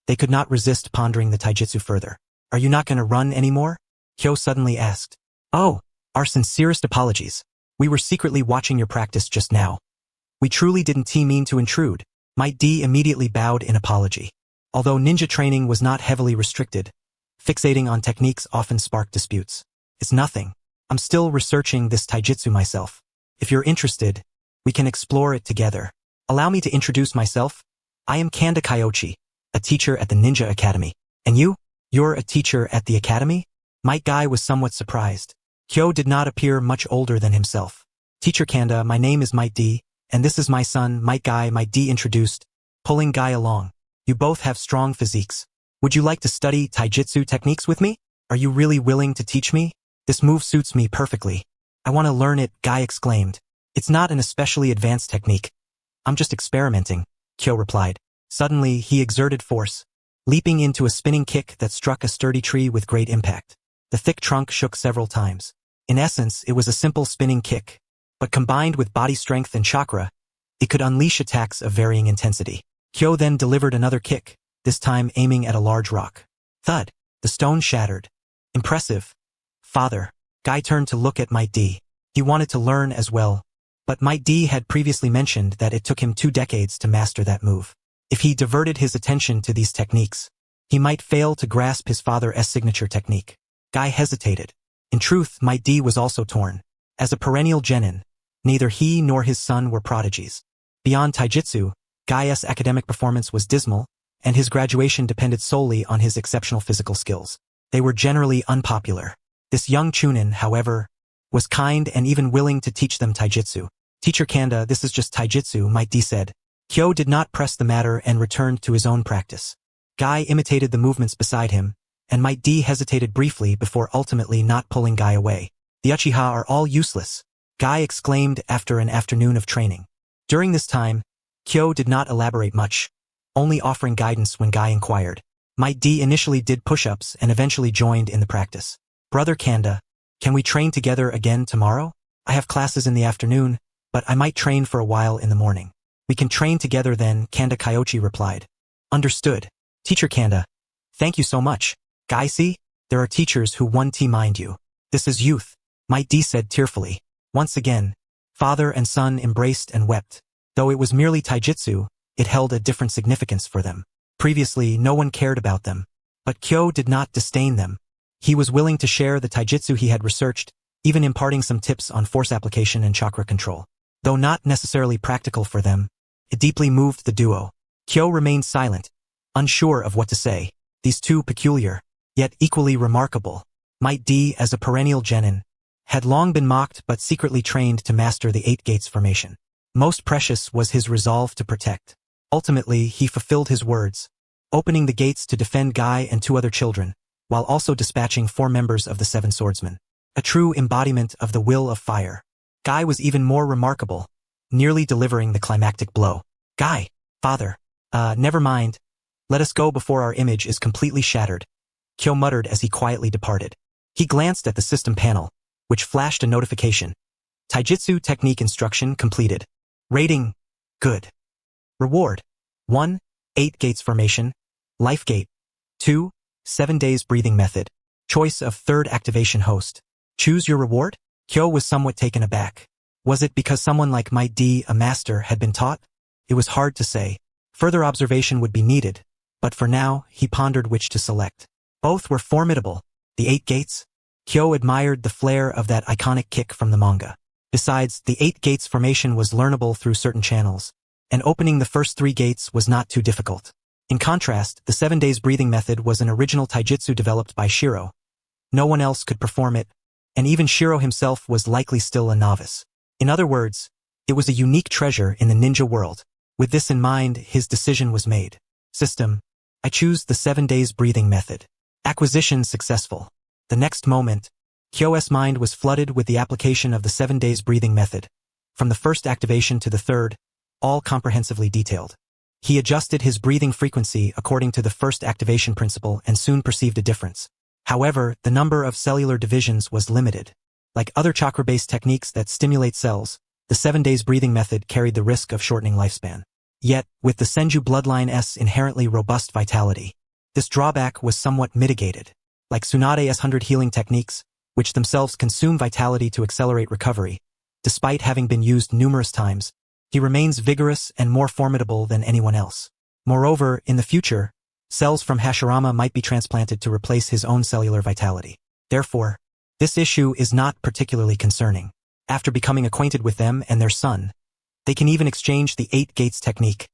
they could not resist pondering the taijutsu further. "Are you not going to run anymore?" Kyo suddenly asked. "Oh, our sincerest apologies. We were secretly watching your practice just now. We truly didn't mean to intrude." Might D immediately bowed in apology. Although ninja training was not heavily restricted, fixating on techniques often sparked disputes. "It's nothing. I'm still researching this taijutsu myself. If you're interested, we can explore it together. Allow me to introduce myself. I am Kanda Kyoichi, a teacher at the Ninja Academy. And you? You're a teacher at the academy?" Might Guy was somewhat surprised. Kyo did not appear much older than himself. "Teacher Kanda, my name is Might D, and this is my son, Might Guy," Might D introduced, pulling Guy along. "You both have strong physiques. Would you like to study taijutsu techniques with me? Are you really willing to teach me? This move suits me perfectly. I want to learn it," Guy exclaimed. "It's not an especially advanced technique. I'm just experimenting," Kyo replied. Suddenly, he exerted force, leaping into a spinning kick that struck a sturdy tree with great impact. The thick trunk shook several times. In essence, it was a simple spinning kick, but combined with body strength and chakra, it could unleash attacks of varying intensity. Kyo then delivered another kick, this time aiming at a large rock. Thud! The stone shattered. "Impressive, father." Guy turned to look at Might D. He wanted to learn as well, but Might D had previously mentioned that it took him 2 decades to master that move. If he diverted his attention to these techniques, he might fail to grasp his father's signature technique. Guy hesitated. In truth, Might D was also torn. As a perennial genin, neither he nor his son were prodigies. Beyond taijutsu, Guy's academic performance was dismal, and his graduation depended solely on his exceptional physical skills. They were generally unpopular. This young chunin, however, was kind and even willing to teach them taijutsu. Teacher Kanda, this is just taijutsu, Might D said. Kyo did not press the matter and returned to his own practice. Guy imitated the movements beside him, and Might D hesitated briefly before ultimately not pulling Guy away. The Uchiha are all useless, Guy exclaimed after an afternoon of training. During this time, Kyo did not elaborate much, only offering guidance when Guy inquired. Might D initially did push-ups and eventually joined in the practice. Brother Kanda, can we train together again tomorrow? I have classes in the afternoon, but I might train for a while in the morning. We can train together then, Kanda Kyoichi replied. Understood. Teacher Kanda, thank you so much. Guy, see? There are teachers who mind you. This is youth, Might D said tearfully. Once again, father and son embraced and wept. Though it was merely taijutsu, it held a different significance for them. Previously, no one cared about them. But Kyo did not disdain them. He was willing to share the taijutsu he had researched, even imparting some tips on force application and chakra control. Though not necessarily practical for them, it deeply moved the duo. Kyo remained silent, unsure of what to say. These two peculiar, yet equally remarkable. Might D, as a perennial genin, had long been mocked but secretly trained to master the 8 gates formation. Most precious was his resolve to protect. Ultimately, he fulfilled his words, opening the gates to defend Guy and 2 other children, while also dispatching 4 members of the 7 swordsmen. A true embodiment of the will of fire. Guy was even more remarkable, nearly delivering the climactic blow. Guy, father, never mind. Let us go before our image is completely shattered, Kyo muttered as he quietly departed. He glanced at the system panel, which flashed a notification. Taijutsu technique instruction completed. Rating, good. Reward, 1, 8 gates formation, life gate, 2, 7 days breathing method, choice of 3rd activation host. Choose your reward? Kyo was somewhat taken aback. Was it because someone like Might D, a master, had been taught? It was hard to say. Further observation would be needed, but for now, he pondered which to select. Both were formidable. The 8 gates? Kyo admired the flair of that iconic kick from the manga. Besides, the 8 gates formation was learnable through certain channels, and opening the first 3 gates was not too difficult. In contrast, the 7 days breathing method was an original taijutsu developed by Shiro. No one else could perform it, and even Shiro himself was likely still a novice. In other words, it was a unique treasure in the ninja world. With this in mind, his decision was made. System, I choose the 7 days breathing method. Acquisition successful. The next moment, Kyo's mind was flooded with the application of the 7 days breathing method, from the first activation to the 3rd, all comprehensively detailed. He adjusted his breathing frequency according to the first activation principle and soon perceived a difference. However, the number of cellular divisions was limited. Like other chakra-based techniques that stimulate cells, the 7 days breathing method carried the risk of shortening lifespan. Yet, with the Senju bloodline's inherently robust vitality, this drawback was somewhat mitigated. Like Tsunade's 100 healing techniques, which themselves consume vitality to accelerate recovery, despite having been used numerous times, he remains vigorous and more formidable than anyone else. Moreover, in the future, cells from Hashirama might be transplanted to replace his own cellular vitality. Therefore, this issue is not particularly concerning. After becoming acquainted with them and their son, they can even exchange the 8 gates technique.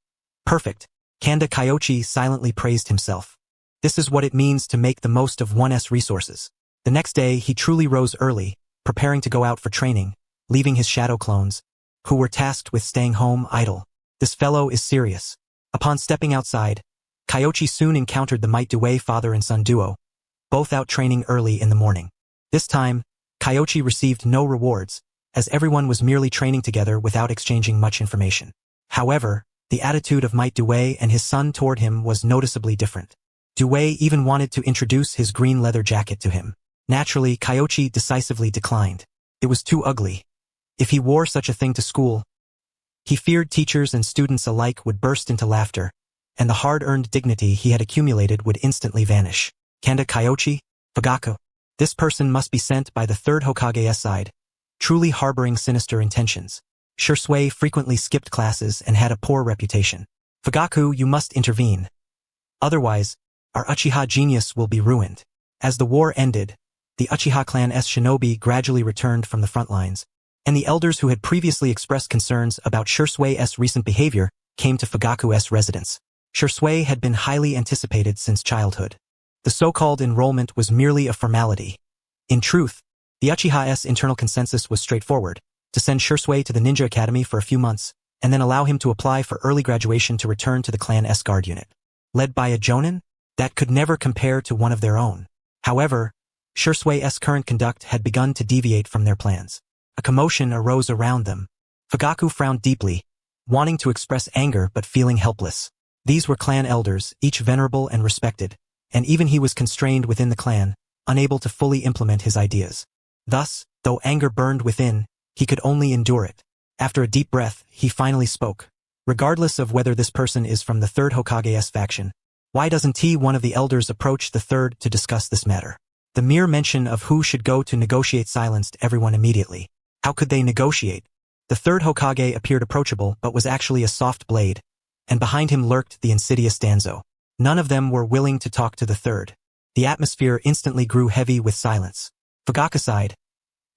Perfect. Kanda Kyoichi silently praised himself. This is what it means to make the most of one's resources. The next day, he truly rose early, preparing to go out for training, leaving his shadow clones, who were tasked with staying home idle. This fellow is serious. Upon stepping outside, Kyoichi soon encountered the Might Due father and son duo, both out training early in the morning. This time, Kyoichi received no rewards, as everyone was merely training together without exchanging much information. However, the attitude of Might Due and his son toward him was noticeably different. Due even wanted to introduce his green leather jacket to him. Naturally, Kyoichi decisively declined. It was too ugly. If he wore such a thing to school, he feared teachers and students alike would burst into laughter, and the hard-earned dignity he had accumulated would instantly vanish. Kanda Kyoichi? Fugako. This person must be sent by the 3rd Hokage's side, truly harboring sinister intentions. Shisui frequently skipped classes and had a poor reputation. Fugaku, you must intervene. Otherwise, our Uchiha genius will be ruined. As the war ended, the Uchiha clan's shinobi gradually returned from the front lines, and the elders who had previously expressed concerns about Shisui's recent behavior came to Fugaku's residence. Shisui had been highly anticipated since childhood. The so-called enrollment was merely a formality. In truth, the Uchiha's internal consensus was straightforward, to send Shisui to the Ninja Academy for a few months, and then allow him to apply for early graduation to return to the clan's guard unit. Led by a jonin? That could never compare to one of their own. However, Shisui's current conduct had begun to deviate from their plans. A commotion arose around them. Fugaku frowned deeply, wanting to express anger but feeling helpless. These were clan elders, each venerable and respected, and even he was constrained within the clan, unable to fully implement his ideas. Thus, though anger burned within, he could only endure it. After a deep breath, he finally spoke. Regardless of whether this person is from the third Hokage's faction, why doesn't one of the elders approach the third to discuss this matter? The mere mention of who should go to negotiate silenced everyone immediately. How could they negotiate? The third Hokage appeared approachable but was actually a soft blade, and behind him lurked the insidious Danzo. None of them were willing to talk to the third. The atmosphere instantly grew heavy with silence. Fugaku sighed.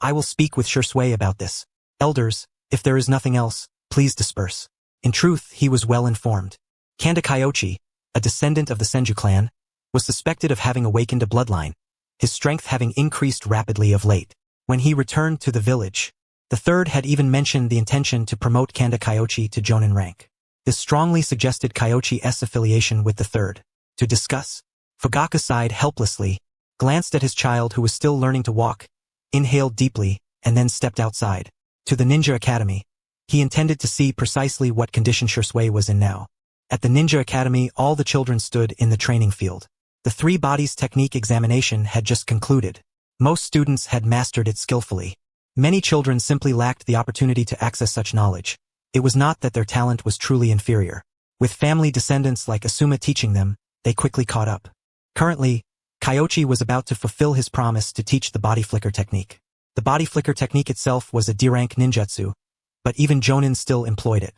I will speak with Shisui about this. Elders, if there is nothing else, please disperse. In truth, he was well informed. Kyoichi, a descendant of the Senju clan, was suspected of having awakened a bloodline, his strength having increased rapidly of late. When he returned to the village, the third had even mentioned the intention to promote Kyoichi to jonin rank. This strongly suggested Kyoichi's affiliation with the third. To discuss, Fugaku sighed helplessly, glanced at his child who was still learning to walk, inhaled deeply, and then stepped outside. To the Ninja Academy. He intended to see precisely what condition Shisui was in now. At the Ninja Academy, all the children stood in the training field. The three bodies technique examination had just concluded. Most students had mastered it skillfully. Many children simply lacked the opportunity to access such knowledge. It was not that their talent was truly inferior. With family descendants like Asuma teaching them, they quickly caught up. Currently, Kyoichi was about to fulfill his promise to teach the body flicker technique. The body flicker technique itself was a D-rank ninjutsu, but even jonin still employed it.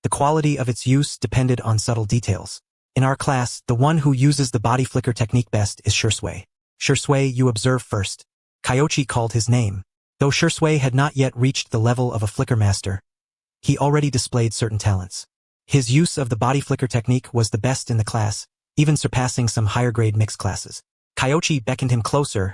The quality of its use depended on subtle details. In our class, the one who uses the body flicker technique best is Shisui. Shisui, you observe first. Kyoichi called his name. Though Shisui had not yet reached the level of a flicker master, he already displayed certain talents. His use of the body flicker technique was the best in the class, even surpassing some higher-grade mixed classes. Kyoichi beckoned him closer,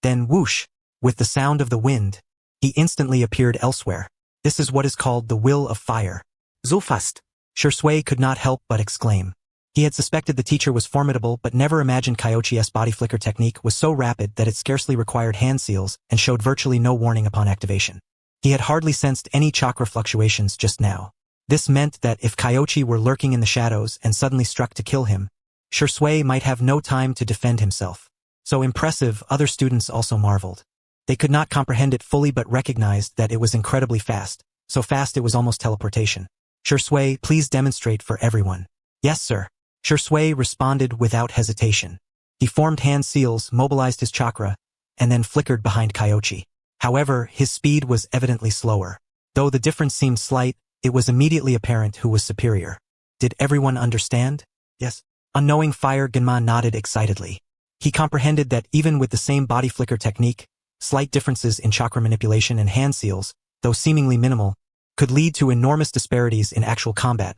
then whoosh, with the sound of the wind, he instantly appeared elsewhere. This is what is called the will of fire. So fast. Shisui could not help but exclaim. He had suspected the teacher was formidable but never imagined Kyoichi's body flicker technique was so rapid that it scarcely required hand seals and showed virtually no warning upon activation. He had hardly sensed any chakra fluctuations just now. This meant that if Kyoichi were lurking in the shadows and suddenly struck to kill him, Shisui might have no time to defend himself. So impressive, other students also marveled. They could not comprehend it fully but recognized that it was incredibly fast, so fast it was almost teleportation. Shisui, please demonstrate for everyone. Yes, sir. Shisui responded without hesitation. He formed hand seals, mobilized his chakra, and then flickered behind Kyoichi. However, his speed was evidently slower. Though the difference seemed slight, it was immediately apparent who was superior. Did everyone understand? Yes. Unknowing Fire Genma nodded excitedly. He comprehended that even with the same body flicker technique, slight differences in chakra manipulation and hand seals, though seemingly minimal, could lead to enormous disparities in actual combat,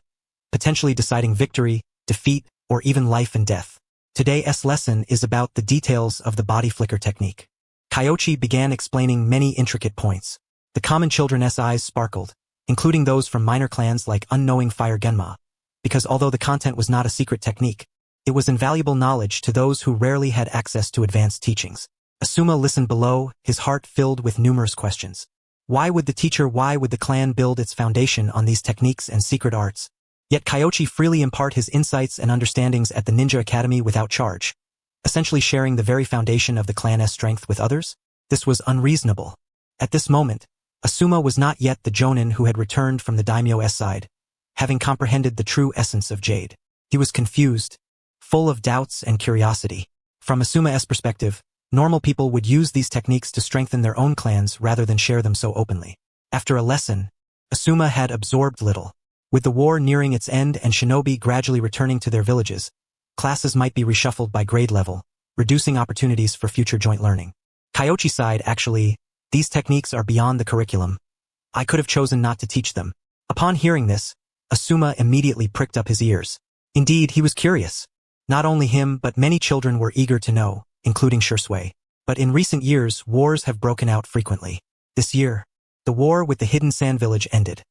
potentially deciding victory, defeat, or even life and death. Today's lesson is about the details of the body flicker technique. Kyoichi began explaining many intricate points. The common children's eyes sparkled, including those from minor clans like Unknowing Fire Genma, because although the content was not a secret technique, it was invaluable knowledge to those who rarely had access to advanced teachings. Asuma listened below, his heart filled with numerous questions. Why would the clan build its foundation on these techniques and secret arts? Yet Kyoichi freely impart his insights and understandings at the Ninja Academy without charge, essentially sharing the very foundation of the clan's strength with others? This was unreasonable. At this moment, Asuma was not yet the jonin who had returned from the daimyo's side, having comprehended the true essence of Jade. He was confused, full of doubts and curiosity. From Asuma's perspective, normal people would use these techniques to strengthen their own clans rather than share them so openly. After a lesson, Asuma had absorbed little. With the war nearing its end and shinobi gradually returning to their villages, classes might be reshuffled by grade level, reducing opportunities for future joint learning. Kyoichi sighed. Actually, these techniques are beyond the curriculum. I could have chosen not to teach them. Upon hearing this, Asuma immediately pricked up his ears. Indeed, he was curious. Not only him but many children were eager to know, including Shisui. But in recent years, wars have broken out frequently. This year, the war with the hidden sand village ended.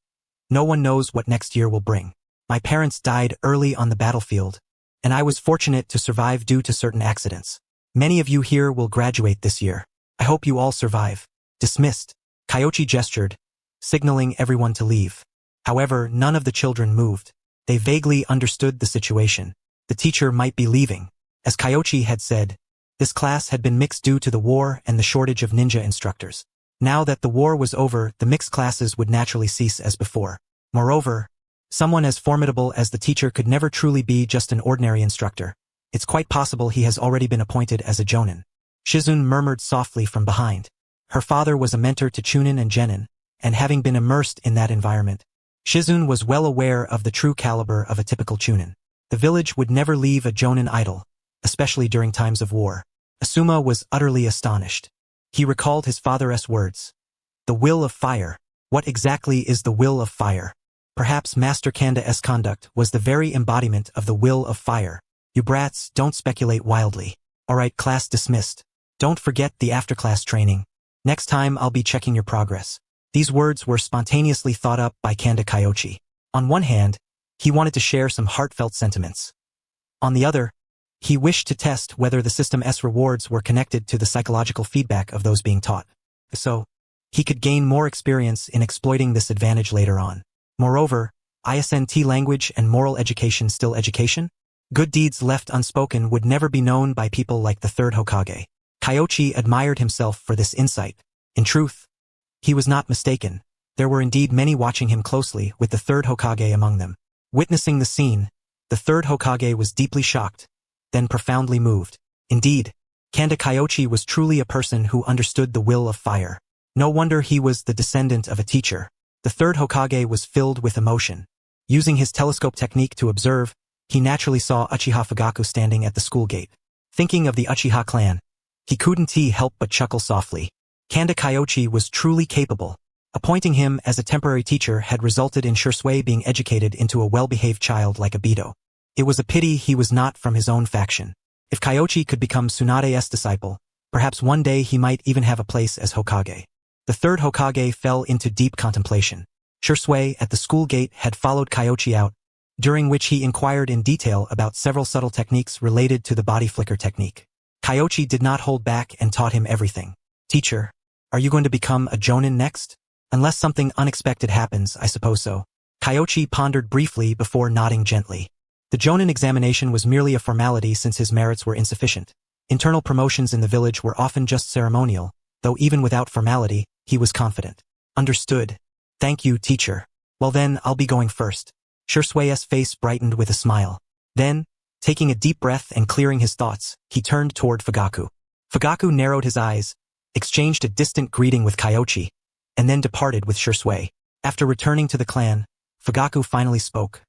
No one knows what next year will bring. My parents died early on the battlefield, and I was fortunate to survive due to certain accidents. Many of you here will graduate this year. I hope you all survive. Dismissed. Kyoichi gestured, signaling everyone to leave. However, none of the children moved. They vaguely understood the situation. The teacher might be leaving. As Kyoichi had said, this class had been mixed due to the war and the shortage of ninja instructors. Now that the war was over, the mixed classes would naturally cease as before. Moreover, someone as formidable as the teacher could never truly be just an ordinary instructor. It's quite possible he has already been appointed as a jonin. Shizun murmured softly from behind. Her father was a mentor to Chunin and Genin, and having been immersed in that environment, Shizun was well aware of the true caliber of a typical Chunin. The village would never leave a jonin idle, especially during times of war. Asuma was utterly astonished. He recalled his father's words. The will of fire. What exactly is the will of fire? Perhaps Master Kanda's conduct was the very embodiment of the will of fire. You brats, don't speculate wildly. Alright, class dismissed. Don't forget the after-class training. Next time I'll be checking your progress. These words were spontaneously thought up by Kanda Kyoichi. On one hand, he wanted to share some heartfelt sentiments. On the other, he wished to test whether the system's rewards were connected to the psychological feedback of those being taught. So, he could gain more experience in exploiting this advantage later on. Moreover, isn't language and moral education still education? Good deeds left unspoken would never be known by people like the third Hokage. Kyoichi admired himself for this insight. In truth, he was not mistaken. There were indeed many watching him closely, with the third Hokage among them. Witnessing the scene, the third Hokage was deeply shocked, then profoundly moved. Indeed, Kanda Kyoichi was truly a person who understood the will of fire. No wonder he was the descendant of a teacher. The third Hokage was filled with emotion. Using his telescope technique to observe, he naturally saw Uchiha Fugaku standing at the school gate. Thinking of the Uchiha clan, he couldn't help but chuckle softly. Kanda Kyoichi was truly capable. Appointing him as a temporary teacher had resulted in Shisui being educated into a well-behaved child like Obito. It was a pity he was not from his own faction. If Kyoichi could become Tsunade's disciple, perhaps one day he might even have a place as Hokage. The third Hokage fell into deep contemplation. Shisui at the school gate had followed Kyoichi out, during which he inquired in detail about several subtle techniques related to the body flicker technique. Kyoichi did not hold back and taught him everything. Teacher, are you going to become a jonin next? Unless something unexpected happens, I suppose so. Kyoichi pondered briefly before nodding gently. The jonin examination was merely a formality since his merits were insufficient. Internal promotions in the village were often just ceremonial, though even without formality, he was confident. Understood. Thank you, teacher. Well then, I'll be going first. Shisui's face brightened with a smile. Then, taking a deep breath and clearing his thoughts, he turned toward Fugaku. Fugaku narrowed his eyes, exchanged a distant greeting with Kyoichi, and then departed with Shisui. After returning to the clan, Fugaku finally spoke.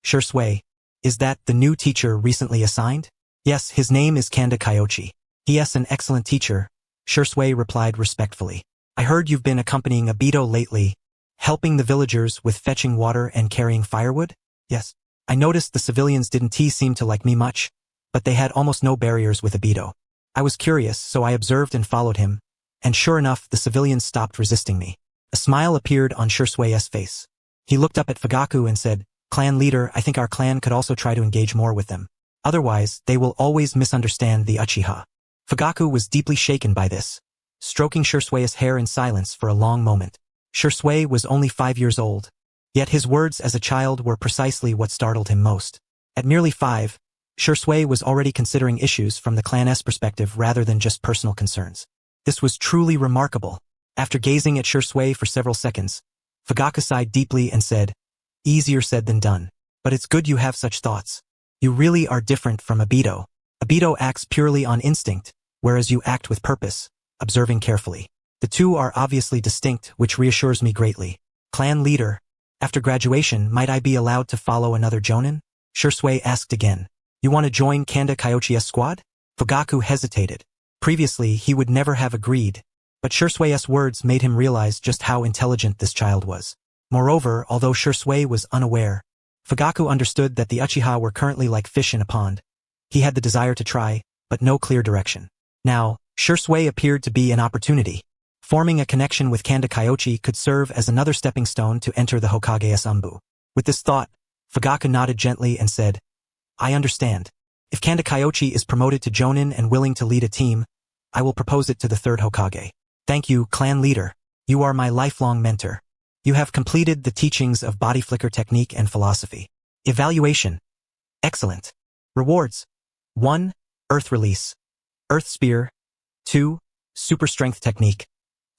Shisui, is that the new teacher recently assigned? Yes, his name is Kanda Kyoichi. He is an excellent teacher, Shisui replied respectfully. I heard you've been accompanying Obito lately, helping the villagers with fetching water and carrying firewood? Yes. I noticed the civilians didn't seem to like me much, but they had almost no barriers with Obito. I was curious, so I observed and followed him, and sure enough the civilians stopped resisting me. A smile appeared on Shisui's face. He looked up at Fugaku and said, Clan leader, I think our clan could also try to engage more with them. Otherwise, they will always misunderstand the Uchiha. Fugaku was deeply shaken by this, stroking Shisui's hair in silence for a long moment. Shisui was only 5 years old, yet his words as a child were precisely what startled him most. At merely 5, Shisui was already considering issues from the clan's perspective rather than just personal concerns. This was truly remarkable. After gazing at Shisui for several seconds, Fugaku sighed deeply and said, Easier said than done. But it's good you have such thoughts. You really are different from Obito. Obito acts purely on instinct, whereas you act with purpose, observing carefully. The two are obviously distinct, which reassures me greatly. Clan leader, After graduation, might I be allowed to follow another jonin? Shisui asked again. You want to join Kanda Kyoichi's squad? Fugaku hesitated. Previously, he would never have agreed, but Shisui's words made him realize just how intelligent this child was. Moreover, although Shisui was unaware, Fugaku understood that the Uchiha were currently like fish in a pond. He had the desire to try, but no clear direction. Now, Shisui appeared to be an opportunity. Forming a connection with Kanda Kyoichi could serve as another stepping stone to enter the Hokage's umbu. With this thought, Fugaku nodded gently and said, I understand. If Kanda Kyoichi is promoted to Jonin and willing to lead a team, I will propose it to the third Hokage. Thank you, clan leader. You are my lifelong mentor. You have completed the teachings of body flicker technique and philosophy. Evaluation. Excellent. Rewards. 1. Earth release. Earth spear. 2. Super strength technique.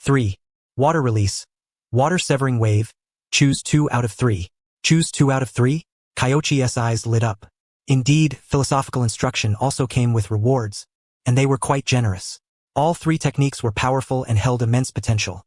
3. Water release. Water severing wave. Choose 2 out of 3. Choose 2 out of 3? Kyoichi's eyes lit up. Indeed, philosophical instruction also came with rewards, and they were quite generous. All 3 techniques were powerful and held immense potential.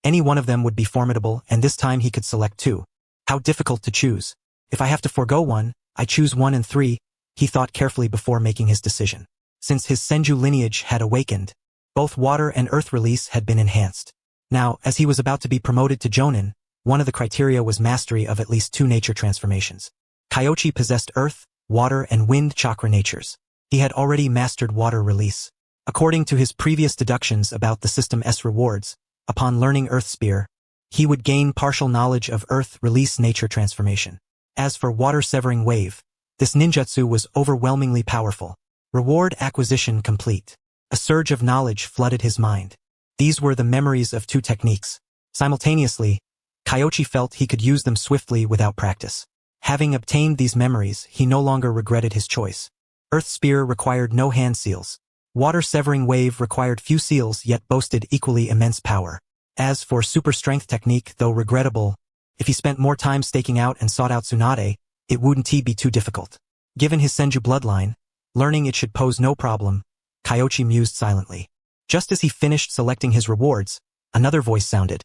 Any one of them would be formidable, and this time he could select 2. How difficult to choose. If I have to forego one, I choose 1 and 3, he thought carefully before making his decision. Since his Senju lineage had awakened, both water and earth release had been enhanced. Now, as he was about to be promoted to Jonin, one of the criteria was mastery of at least 2 nature transformations. Kyoichi possessed earth, water, and wind chakra natures. He had already mastered water release. According to his previous deductions about the System S rewards, upon learning Earth Spear, he would gain partial knowledge of Earth Release nature transformation. As for Water Severing Wave, this ninjutsu was overwhelmingly powerful. Reward acquisition complete. A surge of knowledge flooded his mind. These were the memories of 2 techniques. Simultaneously, Kyoichi felt he could use them swiftly without practice. Having obtained these memories, he no longer regretted his choice. Earth Spear required no hand seals. Water Severing Wave required few seals yet boasted equally immense power. As for Super Strength technique, though regrettable, if he spent more time staking out and sought out Tsunade, it wouldn't be too difficult. Given his Senju bloodline, learning it should pose no problem, Kyoichi mused silently. Just as he finished selecting his rewards, another voice sounded.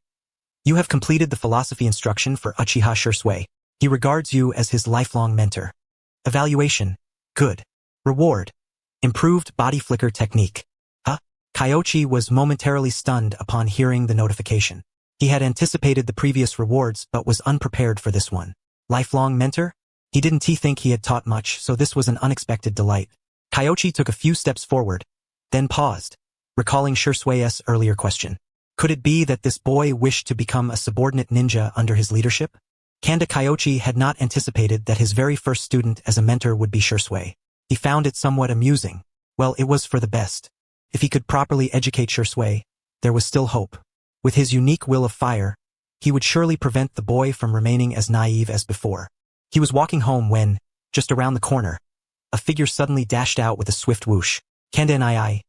You have completed the philosophy instruction for Uchiha Shisui. He regards you as his lifelong mentor. Evaluation. Good. Reward. Improved body flicker technique. Kyoichi was momentarily stunned upon hearing the notification. He had anticipated the previous rewards but was unprepared for this one. Lifelong mentor? He didn't think he had taught much, so this was an unexpected delight. Kyoichi took a few steps forward, then paused, recalling Shisui's earlier question. Could it be that this boy wished to become a subordinate ninja under his leadership? Kanda Kyoichi had not anticipated that his very first student as a mentor would be Shisui. He found it somewhat amusing. Well, it was for the best. If he could properly educate Shisui, there was still hope. With his unique will of fire, he would surely prevent the boy from remaining as naive as before. He was walking home when, just around the corner, a figure suddenly dashed out with a swift whoosh. Kanda and I,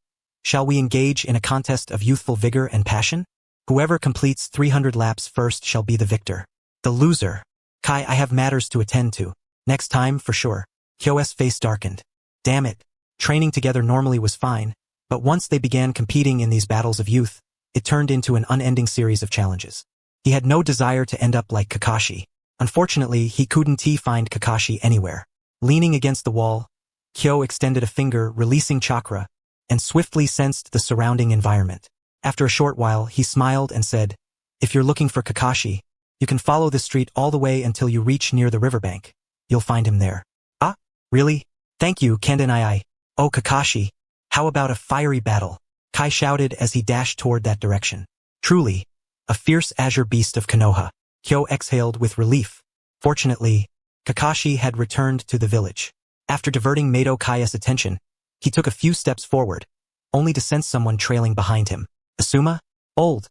shall we engage in a contest of youthful vigor and passion? Whoever completes 300 laps first shall be the victor. The loser. Kai, I have matters to attend to. Next time, for sure. Kyo's face darkened. Damn it. Training together normally was fine, but once they began competing in these battles of youth, it turned into an unending series of challenges. He had no desire to end up like Kakashi. Unfortunately, he couldn't find Kakashi anywhere. Leaning against the wall, Kyo extended a finger, releasing chakra, and swiftly sensed the surrounding environment. After a short while, he smiled and said, If you're looking for Kakashi, you can follow this street all the way until you reach near the riverbank. You'll find him there. Ah, really? Thank you, Kanda and I. Oh, Kakashi. How about a fiery battle? Kai shouted as he dashed toward that direction. Truly, a fierce azure beast of Konoha. Kyo exhaled with relief. Fortunately, Kakashi had returned to the village. After diverting Mato Kaya's attention, he took a few steps forward, only to sense someone trailing behind him. Asuma? Old.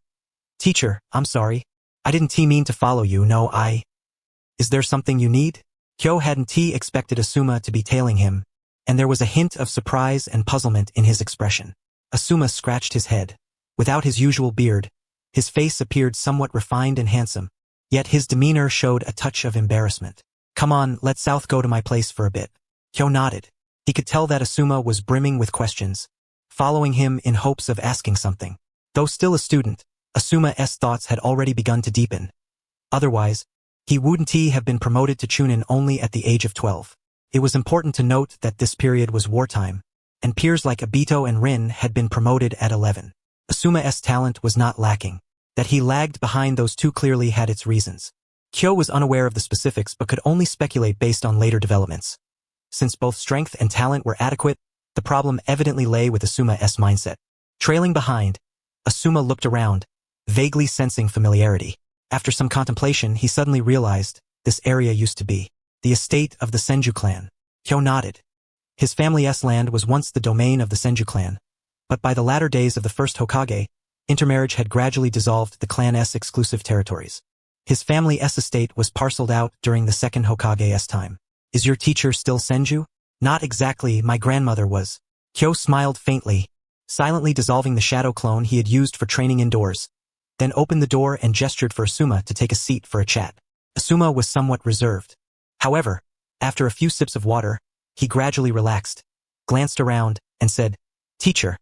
Teacher, I'm sorry. I didn't mean to follow you, no, Is there something you need? Kyo hadn't expected Asuma to be tailing him, and there was a hint of surprise and puzzlement in his expression. Asuma scratched his head. Without his usual beard, his face appeared somewhat refined and handsome, yet his demeanor showed a touch of embarrassment. Come on, let's south go to my place for a bit. Kyo nodded. He could tell that Asuma was brimming with questions, following him in hopes of asking something. Though still a student, Asuma's thoughts had already begun to deepen. Otherwise, He wouldn't have been promoted to Chunin only at the age of 12. It was important to note that this period was wartime, and peers like Obito and Rin had been promoted at 11. Asuma's talent was not lacking. That he lagged behind those two clearly had its reasons. Kyo was unaware of the specifics but could only speculate based on later developments. Since both strength and talent were adequate, the problem evidently lay with Asuma's mindset. Trailing behind, Asuma looked around, vaguely sensing familiarity. After some contemplation, he suddenly realized this area used to be the estate of the Senju clan. Kyo nodded. His family's land was once the domain of the Senju clan, but by the latter days of the first Hokage, intermarriage had gradually dissolved the clan's exclusive territories. His family's estate was parceled out during the second Hokage's time. Is your teacher still Senju? Not exactly, my grandmother was. Kyo smiled faintly, silently dissolving the shadow clone he had used for training indoors, then opened the door and gestured for Asuma to take a seat for a chat. Asuma was somewhat reserved. However, after a few sips of water, he gradually relaxed, glanced around, and said, Teacher,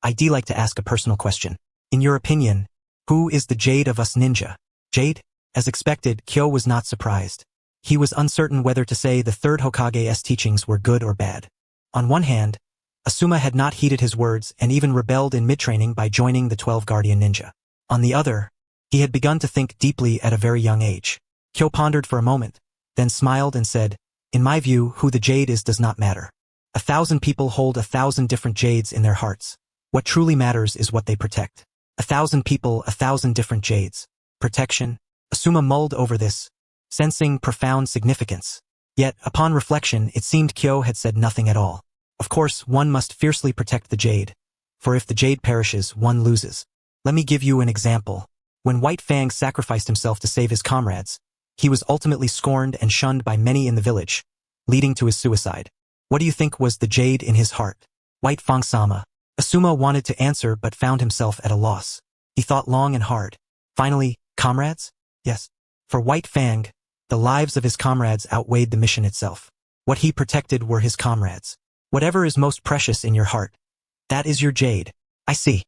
I'd like to ask a personal question. In your opinion, who is the Jade of us ninja? Jade? As expected, Kyo was not surprised. He was uncertain whether to say the third Hokage's teachings were good or bad. On one hand, Asuma had not heeded his words and even rebelled in mid-training by joining the 12 Guardian Ninja. On the other, he had begun to think deeply at a very young age. Kyo pondered for a moment, then smiled and said, In my view, who the Jade is does not matter. 1,000 people hold 1,000 different Jades in their hearts. What truly matters is what they protect. 1,000 people, 1,000 different Jades. Protection? Asuma mulled over this, sensing profound significance. Yet, upon reflection, it seemed Kyo had said nothing at all. Of course, one must fiercely protect the Jade, for if the Jade perishes, one loses. Let me give you an example. When White Fang sacrificed himself to save his comrades, he was ultimately scorned and shunned by many in the village, leading to his suicide. What do you think was the Jade in his heart? White Fang-sama. Asuma wanted to answer but found himself at a loss. He thought long and hard. Finally, comrades? Yes. For White Fang, the lives of his comrades outweighed the mission itself. What he protected were his comrades. Whatever is most precious in your heart, that is your Jade. I see.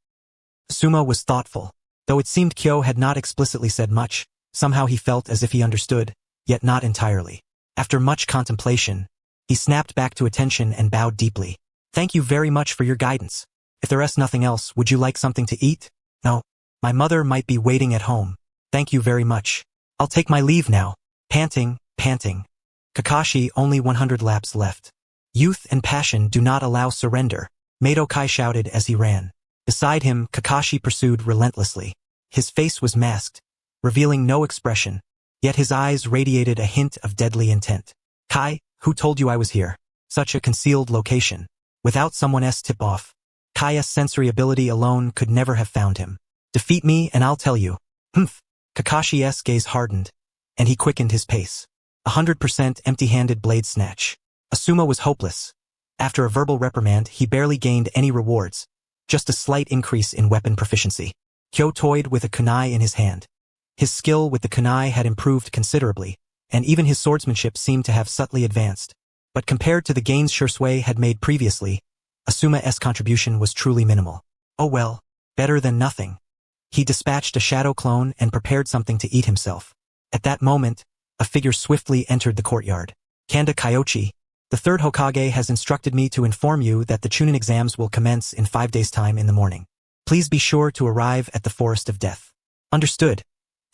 Asuma was thoughtful. Though it seemed Kyo had not explicitly said much, somehow he felt as if he understood, yet not entirely. After much contemplation, he snapped back to attention and bowed deeply. Thank you very much for your guidance. If there is nothing else, would you like something to eat? No. My mother might be waiting at home. Thank you very much. I'll take my leave now. Panting. Kakashi, only 100 laps left. Youth and passion do not allow surrender, Madokai shouted as he ran. Beside him, Kakashi pursued relentlessly. His face was masked, revealing no expression, yet his eyes radiated a hint of deadly intent. Kai, who told you I was here? Such a concealed location. Without someone's tip-off, Kai's sensory ability alone could never have found him. Defeat me and I'll tell you. Humph. Kakashi's gaze hardened, and he quickened his pace. 100% empty-handed blade snatch. Asuma was hopeless. After a verbal reprimand, he barely gained any rewards, just a slight increase in weapon proficiency. Kyo toyed with a kunai in his hand. His skill with the kunai had improved considerably, and even his swordsmanship seemed to have subtly advanced. But compared to the gains Shisui had made previously, Asuma's contribution was truly minimal. Oh well, better than nothing. He dispatched a shadow clone and prepared something to eat himself. At that moment, a figure swiftly entered the courtyard. Kanda Kyoichi, the third Hokage has instructed me to inform you that the Chunin exams will commence in 5 days' time in the morning. Please be sure to arrive at the Forest of Death. Understood.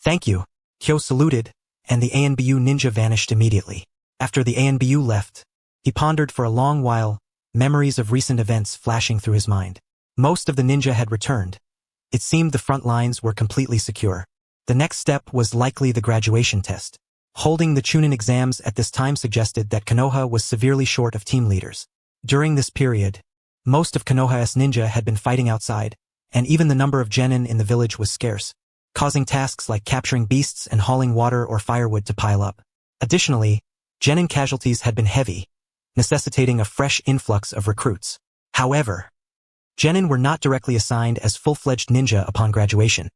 Thank you. Kyo saluted, and the ANBU ninja vanished immediately. After the ANBU left, he pondered for a long while, memories of recent events flashing through his mind. Most of the ninja had returned. It seemed the front lines were completely secure. The next step was likely the graduation test. Holding the Chunin exams at this time suggested that Konoha was severely short of team leaders. During this period, most of Konoha's ninja had been fighting outside, and even the number of genin in the village was scarce, causing tasks like capturing beasts and hauling water or firewood to pile up. Additionally, genin casualties had been heavy, necessitating a fresh influx of recruits. However, genin were not directly assigned as full-fledged ninja upon graduation.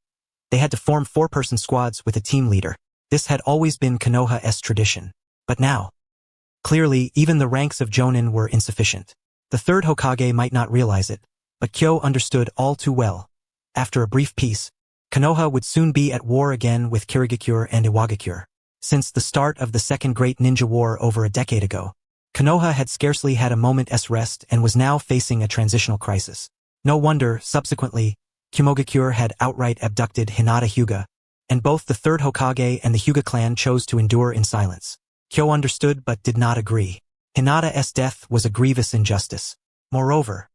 They had to form 4-person squads with a team leader. This had always been Konoha's tradition. But now, clearly, even the ranks of jonin were insufficient. The third Hokage might not realize it, but Kyo understood all too well. After a brief peace, Konoha would soon be at war again with Kirigakure and Iwagakure. Since the start of the Second Great Ninja War over a decade ago, Konoha had scarcely had a moment's rest and was now facing a transitional crisis. No wonder, subsequently, Kyoichi had outright abducted Hinata Hyuga, and both the third Hokage and the Hyuga clan chose to endure in silence. Kyo understood but did not agree. Hinata's death was a grievous injustice. Moreover,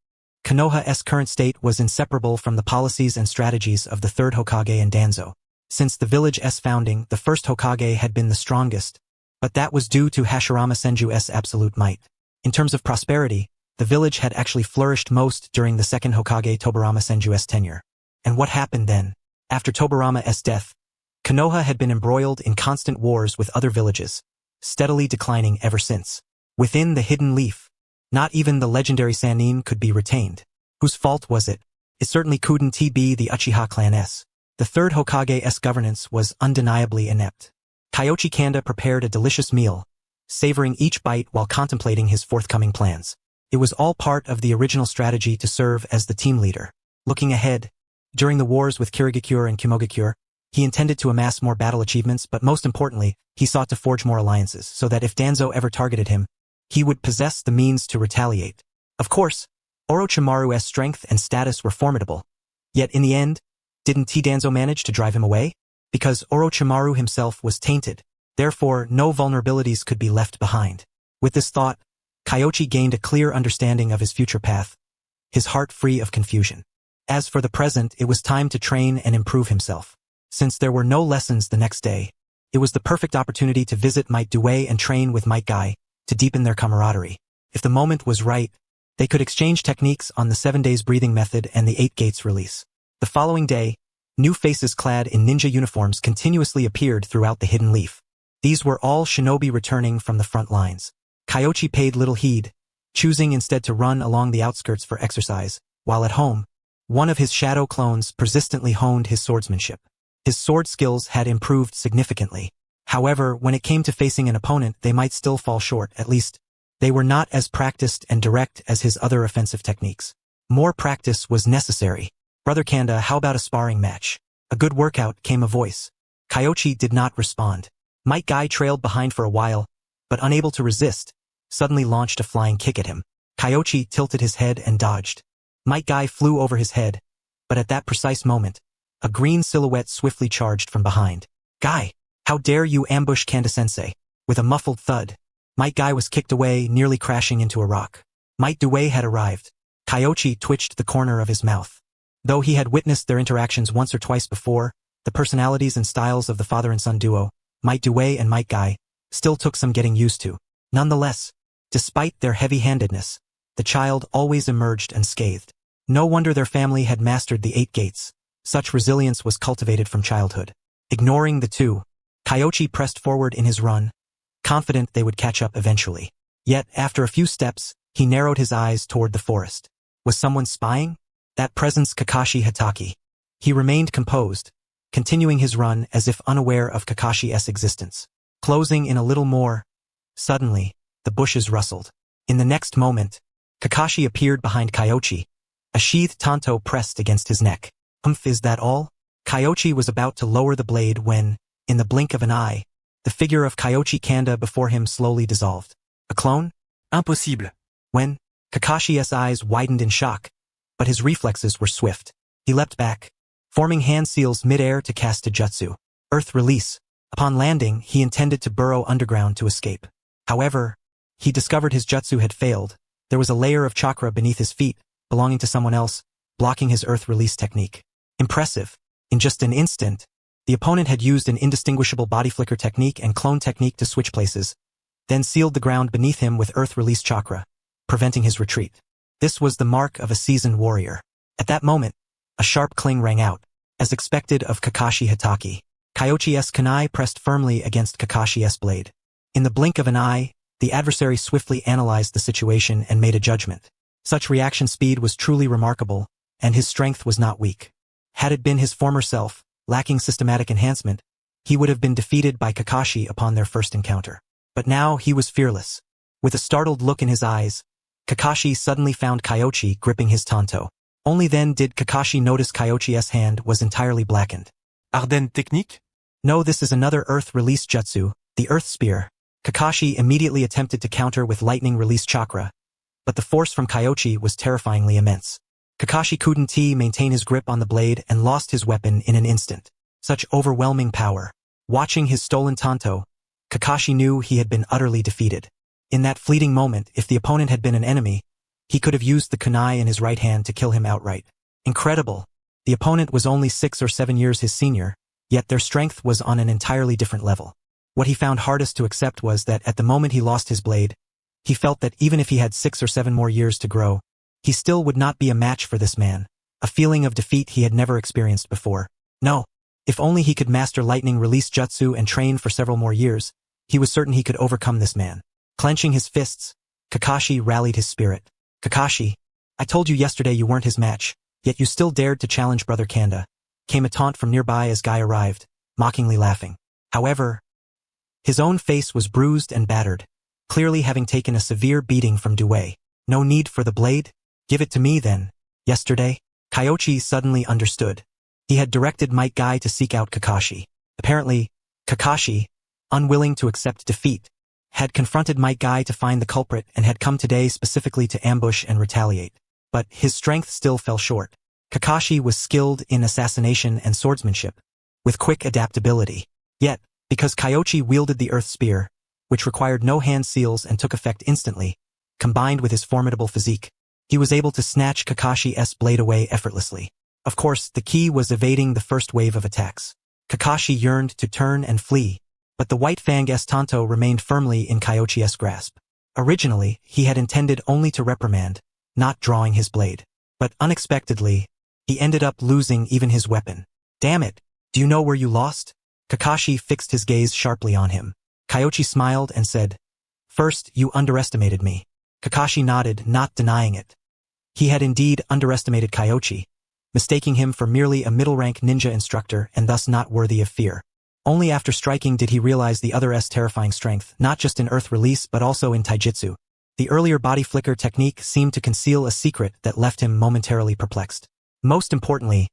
Konoha's current state was inseparable from the policies and strategies of the third Hokage and Danzo. Since the village's founding, the first Hokage had been the strongest, but that was due to Hashirama Senju's absolute might. In terms of prosperity, the village had actually flourished most during the second Hokage Tobirama Senju's tenure. And what happened then? After Tobirama's death, Konoha had been embroiled in constant wars with other villages, steadily declining ever since. Within the Hidden Leaf, not even the legendary Sannin could be retained. Whose fault was it? It certainly couldn't be the Uchiha clan's. The third Hokage's governance was undeniably inept. Kyoichi Kanda prepared a delicious meal, savoring each bite while contemplating his forthcoming plans. It was all part of the original strategy to serve as the team leader. Looking ahead, during the wars with Kirigakure and Kyoichi, he intended to amass more battle achievements, but most importantly, he sought to forge more alliances so that if Danzo ever targeted him, he would possess the means to retaliate. Of course, Orochimaru's strength and status were formidable. Yet in the end, didn't Danzo manage to drive him away? Because Orochimaru himself was tainted, therefore no vulnerabilities could be left behind. With this thought, Kyoichi gained a clear understanding of his future path, his heart free of confusion. As for the present, it was time to train and improve himself. Since there were no lessons the next day, it was the perfect opportunity to visit Might Due and train with Might Guy, to deepen their camaraderie. If the moment was right, they could exchange techniques on the 7 days breathing method and the 8 gates release. The following day, new faces clad in ninja uniforms continuously appeared throughout the Hidden Leaf. These were all shinobi returning from the front lines. Kyoichi paid little heed, choosing instead to run along the outskirts for exercise, while at home, one of his shadow clones persistently honed his swordsmanship. His sword skills had improved significantly. However, when it came to facing an opponent, they might still fall short. At least, they were not as practiced and direct as his other offensive techniques. More practice was necessary. Brother Kanda, how about a sparring match? A good workout, came a voice. Kyoichi did not respond. Might Guy trailed behind for a while, but unable to resist, suddenly launched a flying kick at him. Kyoichi tilted his head and dodged. Might Guy flew over his head, but at that precise moment, a green silhouette swiftly charged from behind. Guy, how dare you ambush Kanda-sensei? With a muffled thud, Might Guy was kicked away, nearly crashing into a rock. Might Due had arrived. Kyoichi twitched the corner of his mouth. Though he had witnessed their interactions once or twice before, the personalities and styles of the father and son duo, Might Due and Might Guy, still took some getting used to. Nonetheless, despite their heavy-handedness, the child always emerged unscathed. No wonder their family had mastered the 8 gates. Such resilience was cultivated from childhood. Ignoring the two, Kyoichi pressed forward in his run, confident they would catch up eventually. Yet, after a few steps, he narrowed his eyes toward the forest. Was someone spying? That presence Kakashi Hatake. He remained composed, continuing his run as if unaware of Kakashi's existence. Closing in a little more, suddenly, the bushes rustled. In the next moment, Kakashi appeared behind Kyoichi, a sheathed tanto pressed against his neck. Is that all? Kyoichi was about to lower the blade when, in the blink of an eye, the figure of Kyoichi Kanda before him slowly dissolved. A clone? Impossible. When, Kakashi's eyes widened in shock, but his reflexes were swift. He leapt back, forming hand seals mid-air to cast a jutsu. Earth release. Upon landing, he intended to burrow underground to escape. However, he discovered his jutsu had failed. There was a layer of chakra beneath his feet, belonging to someone else, blocking his earth release technique. Impressive. In just an instant, the opponent had used an indistinguishable body flicker technique and clone technique to switch places, then sealed the ground beneath him with earth release chakra, preventing his retreat. This was the mark of a seasoned warrior. At that moment, a sharp cling rang out, as expected of Kakashi Hatake. Kyoichi's kunai pressed firmly against Kakashi's blade. In the blink of an eye, the adversary swiftly analyzed the situation and made a judgment. Such reaction speed was truly remarkable, and his strength was not weak. Had it been his former self, lacking systematic enhancement, he would have been defeated by Kakashi upon their first encounter. But now he was fearless. With a startled look in his eyes, Kakashi suddenly found Kyoichi gripping his tanto. Only then did Kakashi notice Kyoichi's hand was entirely blackened. Ardenne technique? No, this is another earth release jutsu, The Earth Spear. Kakashi immediately attempted to counter with lightning release chakra, but the force from Kyoichi was terrifyingly immense. Kakashi couldn't maintain his grip on the blade and lost his weapon in an instant. Such overwhelming power. Watching his stolen Tanto, Kakashi knew he had been utterly defeated. In that fleeting moment, if the opponent had been an enemy, he could have used the kunai in his right hand to kill him outright. Incredible. The opponent was only 6 or 7 years his senior, yet their strength was on an entirely different level. What he found hardest to accept was that at the moment he lost his blade, he felt that even if he had 6 or 7 more years to grow, he still would not be a match for this man, a feeling of defeat he had never experienced before. No. If only he could master lightning release jutsu and train for several more years, he was certain he could overcome this man. Clenching his fists, Kakashi rallied his spirit. Kakashi, I told you yesterday you weren't his match, yet you still dared to challenge Brother Kanda, came a taunt from nearby as Guy arrived, mockingly laughing. However, his own face was bruised and battered, clearly having taken a severe beating from Due. No need for the blade? Give it to me then. Yesterday, Kyoichi suddenly understood. He had directed Might Guy to seek out Kakashi. Apparently, Kakashi, unwilling to accept defeat, had confronted Might Guy to find the culprit and had come today specifically to ambush and retaliate. But his strength still fell short. Kakashi was skilled in assassination and swordsmanship, with quick adaptability. Yet, because Kyoichi wielded the Earth Spear, which required no hand seals and took effect instantly, combined with his formidable physique, he was able to snatch Kakashi's blade away effortlessly. Of course, the key was evading the first wave of attacks. Kakashi yearned to turn and flee, but the White Fang's Tanto remained firmly in Kyoichi's grasp. Originally, he had intended only to reprimand, not drawing his blade. But unexpectedly, he ended up losing even his weapon. Damn it, do you know where you lost? Kakashi fixed his gaze sharply on him. Kyoichi smiled and said, First, you underestimated me. Kakashi nodded, not denying it. He had indeed underestimated Kyoichi, mistaking him for merely a middle-rank ninja instructor and thus not worthy of fear. Only after striking did he realize the other's terrifying strength, not just in earth release but also in taijutsu. The earlier body flicker technique seemed to conceal a secret that left him momentarily perplexed. Most importantly,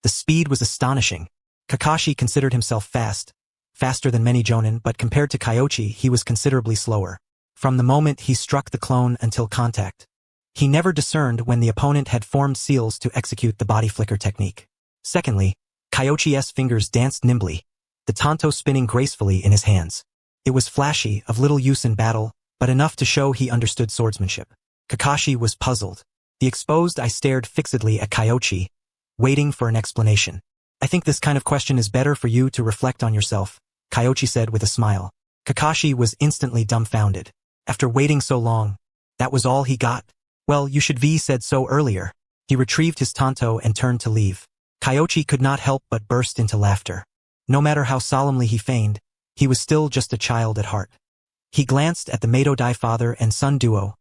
the speed was astonishing. Kakashi considered himself faster than many jonin, but compared to Kyoichi he was considerably slower. From the moment he struck the clone until contact, he never discerned when the opponent had formed seals to execute the body flicker technique. Secondly, Kyoichi's fingers danced nimbly, the Tanto spinning gracefully in his hands. It was flashy, of little use in battle, but enough to show he understood swordsmanship. Kakashi was puzzled. The exposed eye stared fixedly at Kyoichi, waiting for an explanation. I think this kind of question is better for you to reflect on yourself, Kyoichi said with a smile. Kakashi was instantly dumbfounded. After waiting so long, that was all he got? Well, you should have said so earlier. He retrieved his Tanto and turned to leave. Kyoichi could not help but burst into laughter. No matter how solemnly he feigned, he was still just a child at heart. He glanced at the Mado Dai father and son duo.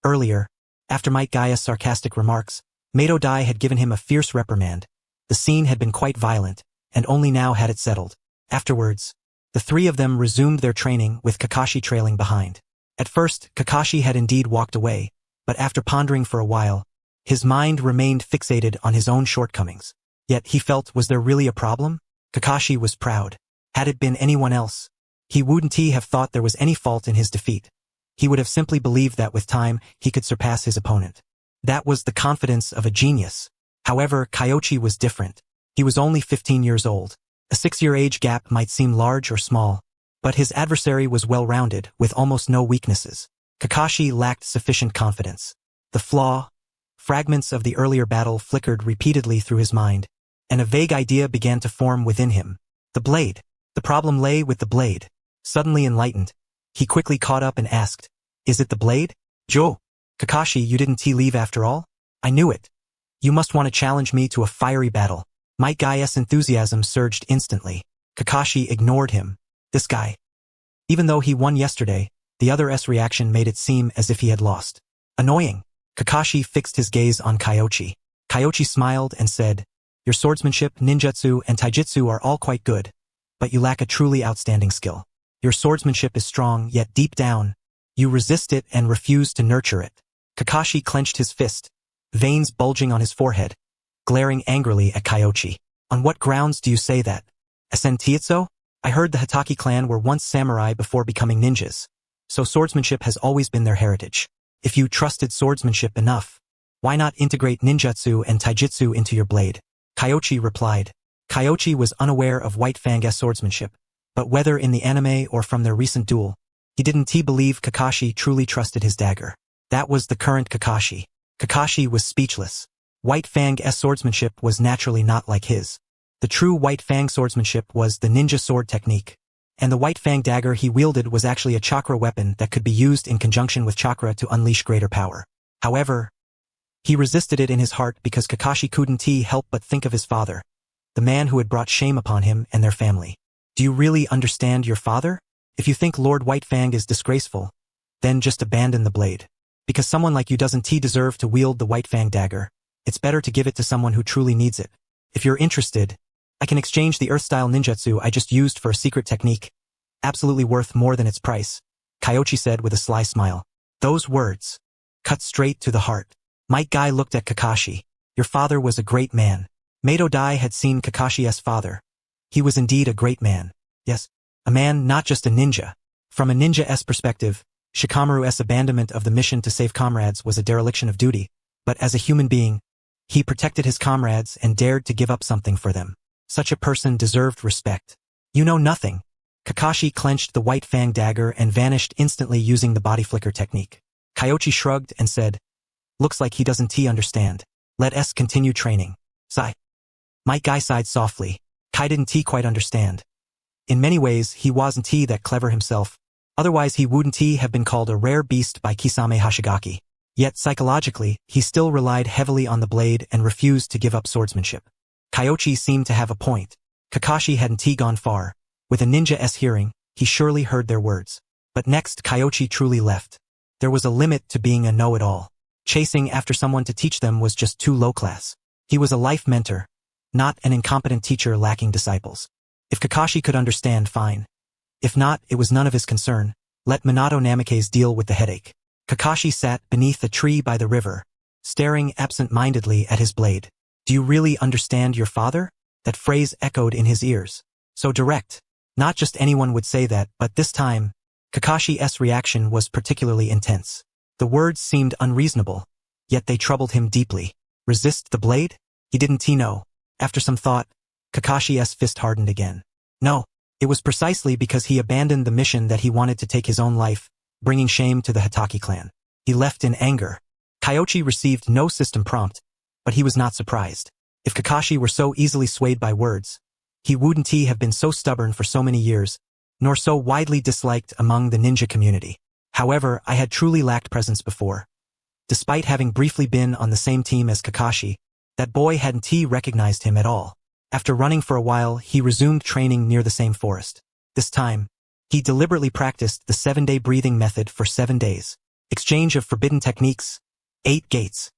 Earlier, after Might Guy's sarcastic remarks, Mado Dai had given him a fierce reprimand. The scene had been quite violent, and only now had it settled. Afterwards, the three of them resumed their training with Kakashi trailing behind. At first, Kakashi had indeed walked away, but after pondering for a while, his mind remained fixated on his own shortcomings. Yet he felt, was there really a problem? Kakashi was proud. Had it been anyone else, he wouldn't have thought there was any fault in his defeat. He would have simply believed that with time, he could surpass his opponent. That was the confidence of a genius. However, Kyoichi was different. He was only 15 years old. A 6-year age gap might seem large or small, but his adversary was well-rounded, with almost no weaknesses. Kakashi lacked sufficient confidence. Fragments of the earlier battle flickered repeatedly through his mind, and a vague idea began to form within him. The blade. The problem lay with the blade. Suddenly enlightened, he quickly caught up and asked, Is it the blade? Joe. Kakashi, you didn't leave after all? I knew it. You must want to challenge me to a fiery battle. Might Guy's enthusiasm surged instantly. Kakashi ignored him. This guy. Even though he won yesterday, the other's reaction made it seem as if he had lost. Annoying. Kakashi fixed his gaze on Kyoichi. Kyoichi smiled and said, Your swordsmanship, ninjutsu, and taijutsu are all quite good, but you lack a truly outstanding skill. Your swordsmanship is strong, yet deep down, you resist it and refuse to nurture it. Kakashi clenched his fist, veins bulging on his forehead, glaring angrily at Kyoichi. On what grounds do you say that? Asentietso? I heard the Hokage clan were once samurai before becoming ninjas, so swordsmanship has always been their heritage. If you trusted swordsmanship enough, why not integrate ninjutsu and taijutsu into your blade? Kyoichi replied. Kyoichi was unaware of White Fang's swordsmanship, but whether in the anime or from their recent duel, he didn't believe Kakashi truly trusted his dagger. That was the current Kakashi. Kakashi was speechless. White Fang's swordsmanship was naturally not like his. The true White Fang swordsmanship was the ninja sword technique, and the White Fang dagger he wielded was actually a chakra weapon that could be used in conjunction with chakra to unleash greater power. However, he resisted it in his heart because Kakashi couldn't help but think of his father, the man who had brought shame upon him and their family. Do you really understand your father? If you think Lord White Fang is disgraceful, then just abandon the blade. Because someone like you doesn't deserve to wield the White Fang dagger, it's better to give it to someone who truly needs it. If you're interested, I can exchange the earth-style ninjutsu I just used for a secret technique, absolutely worth more than its price, Kyoichi said with a sly smile. Those words cut straight to the heart. Might Guy looked at Kakashi. Your father was a great man. Mado Dai had seen Kakashi's father. He was indeed a great man. Yes, a man, not just a ninja. From a ninja's perspective, Shikamaru's abandonment of the mission to save comrades was a dereliction of duty, but as a human being, he protected his comrades and dared to give up something for them. Such a person deserved respect. You know nothing. Kakashi clenched the White Fang dagger and vanished instantly using the body flicker technique. Kyoichi shrugged and said, looks like he doesn't understand. Let us continue training. Sigh. Might Guy sighed softly. Kai didn't quite understand. In many ways, he wasn't that clever himself. Otherwise he wouldn't have been called a rare beast by Kisame Hashigaki. Yet psychologically, he still relied heavily on the blade and refused to give up swordsmanship. Kyoichi seemed to have a point. Kakashi hadn't gone far. With a ninja's hearing, he surely heard their words. But next Kyoichi truly left. There was a limit to being a know-it-all. Chasing after someone to teach them was just too low class. He was a life mentor, not an incompetent teacher lacking disciples. If Kakashi could understand, fine. If not, it was none of his concern. Let Minato Namikaze deal with the headache. Kakashi sat beneath a tree by the river, staring absent-mindedly at his blade. Do you really understand your father? That phrase echoed in his ears. So direct. Not just anyone would say that, but this time, Kakashi's reaction was particularly intense. The words seemed unreasonable, yet they troubled him deeply. Resist the blade? He didn't know. After some thought, Kakashi's fist hardened again. No, it was precisely because he abandoned the mission that he wanted to take his own life, bringing shame to the Hokage clan. He left in anger. Kyoichi received no system prompt, but he was not surprised. If Kakashi were so easily swayed by words, he wouldn't have been so stubborn for so many years, nor so widely disliked among the ninja community. However, I had truly lacked presence before. Despite having briefly been on the same team as Kakashi, that boy hadn't recognized him at all. After running for a while, he resumed training near the same forest. This time, he deliberately practiced the 7-day breathing method for 7 days. Exchange of forbidden techniques. 8 gates.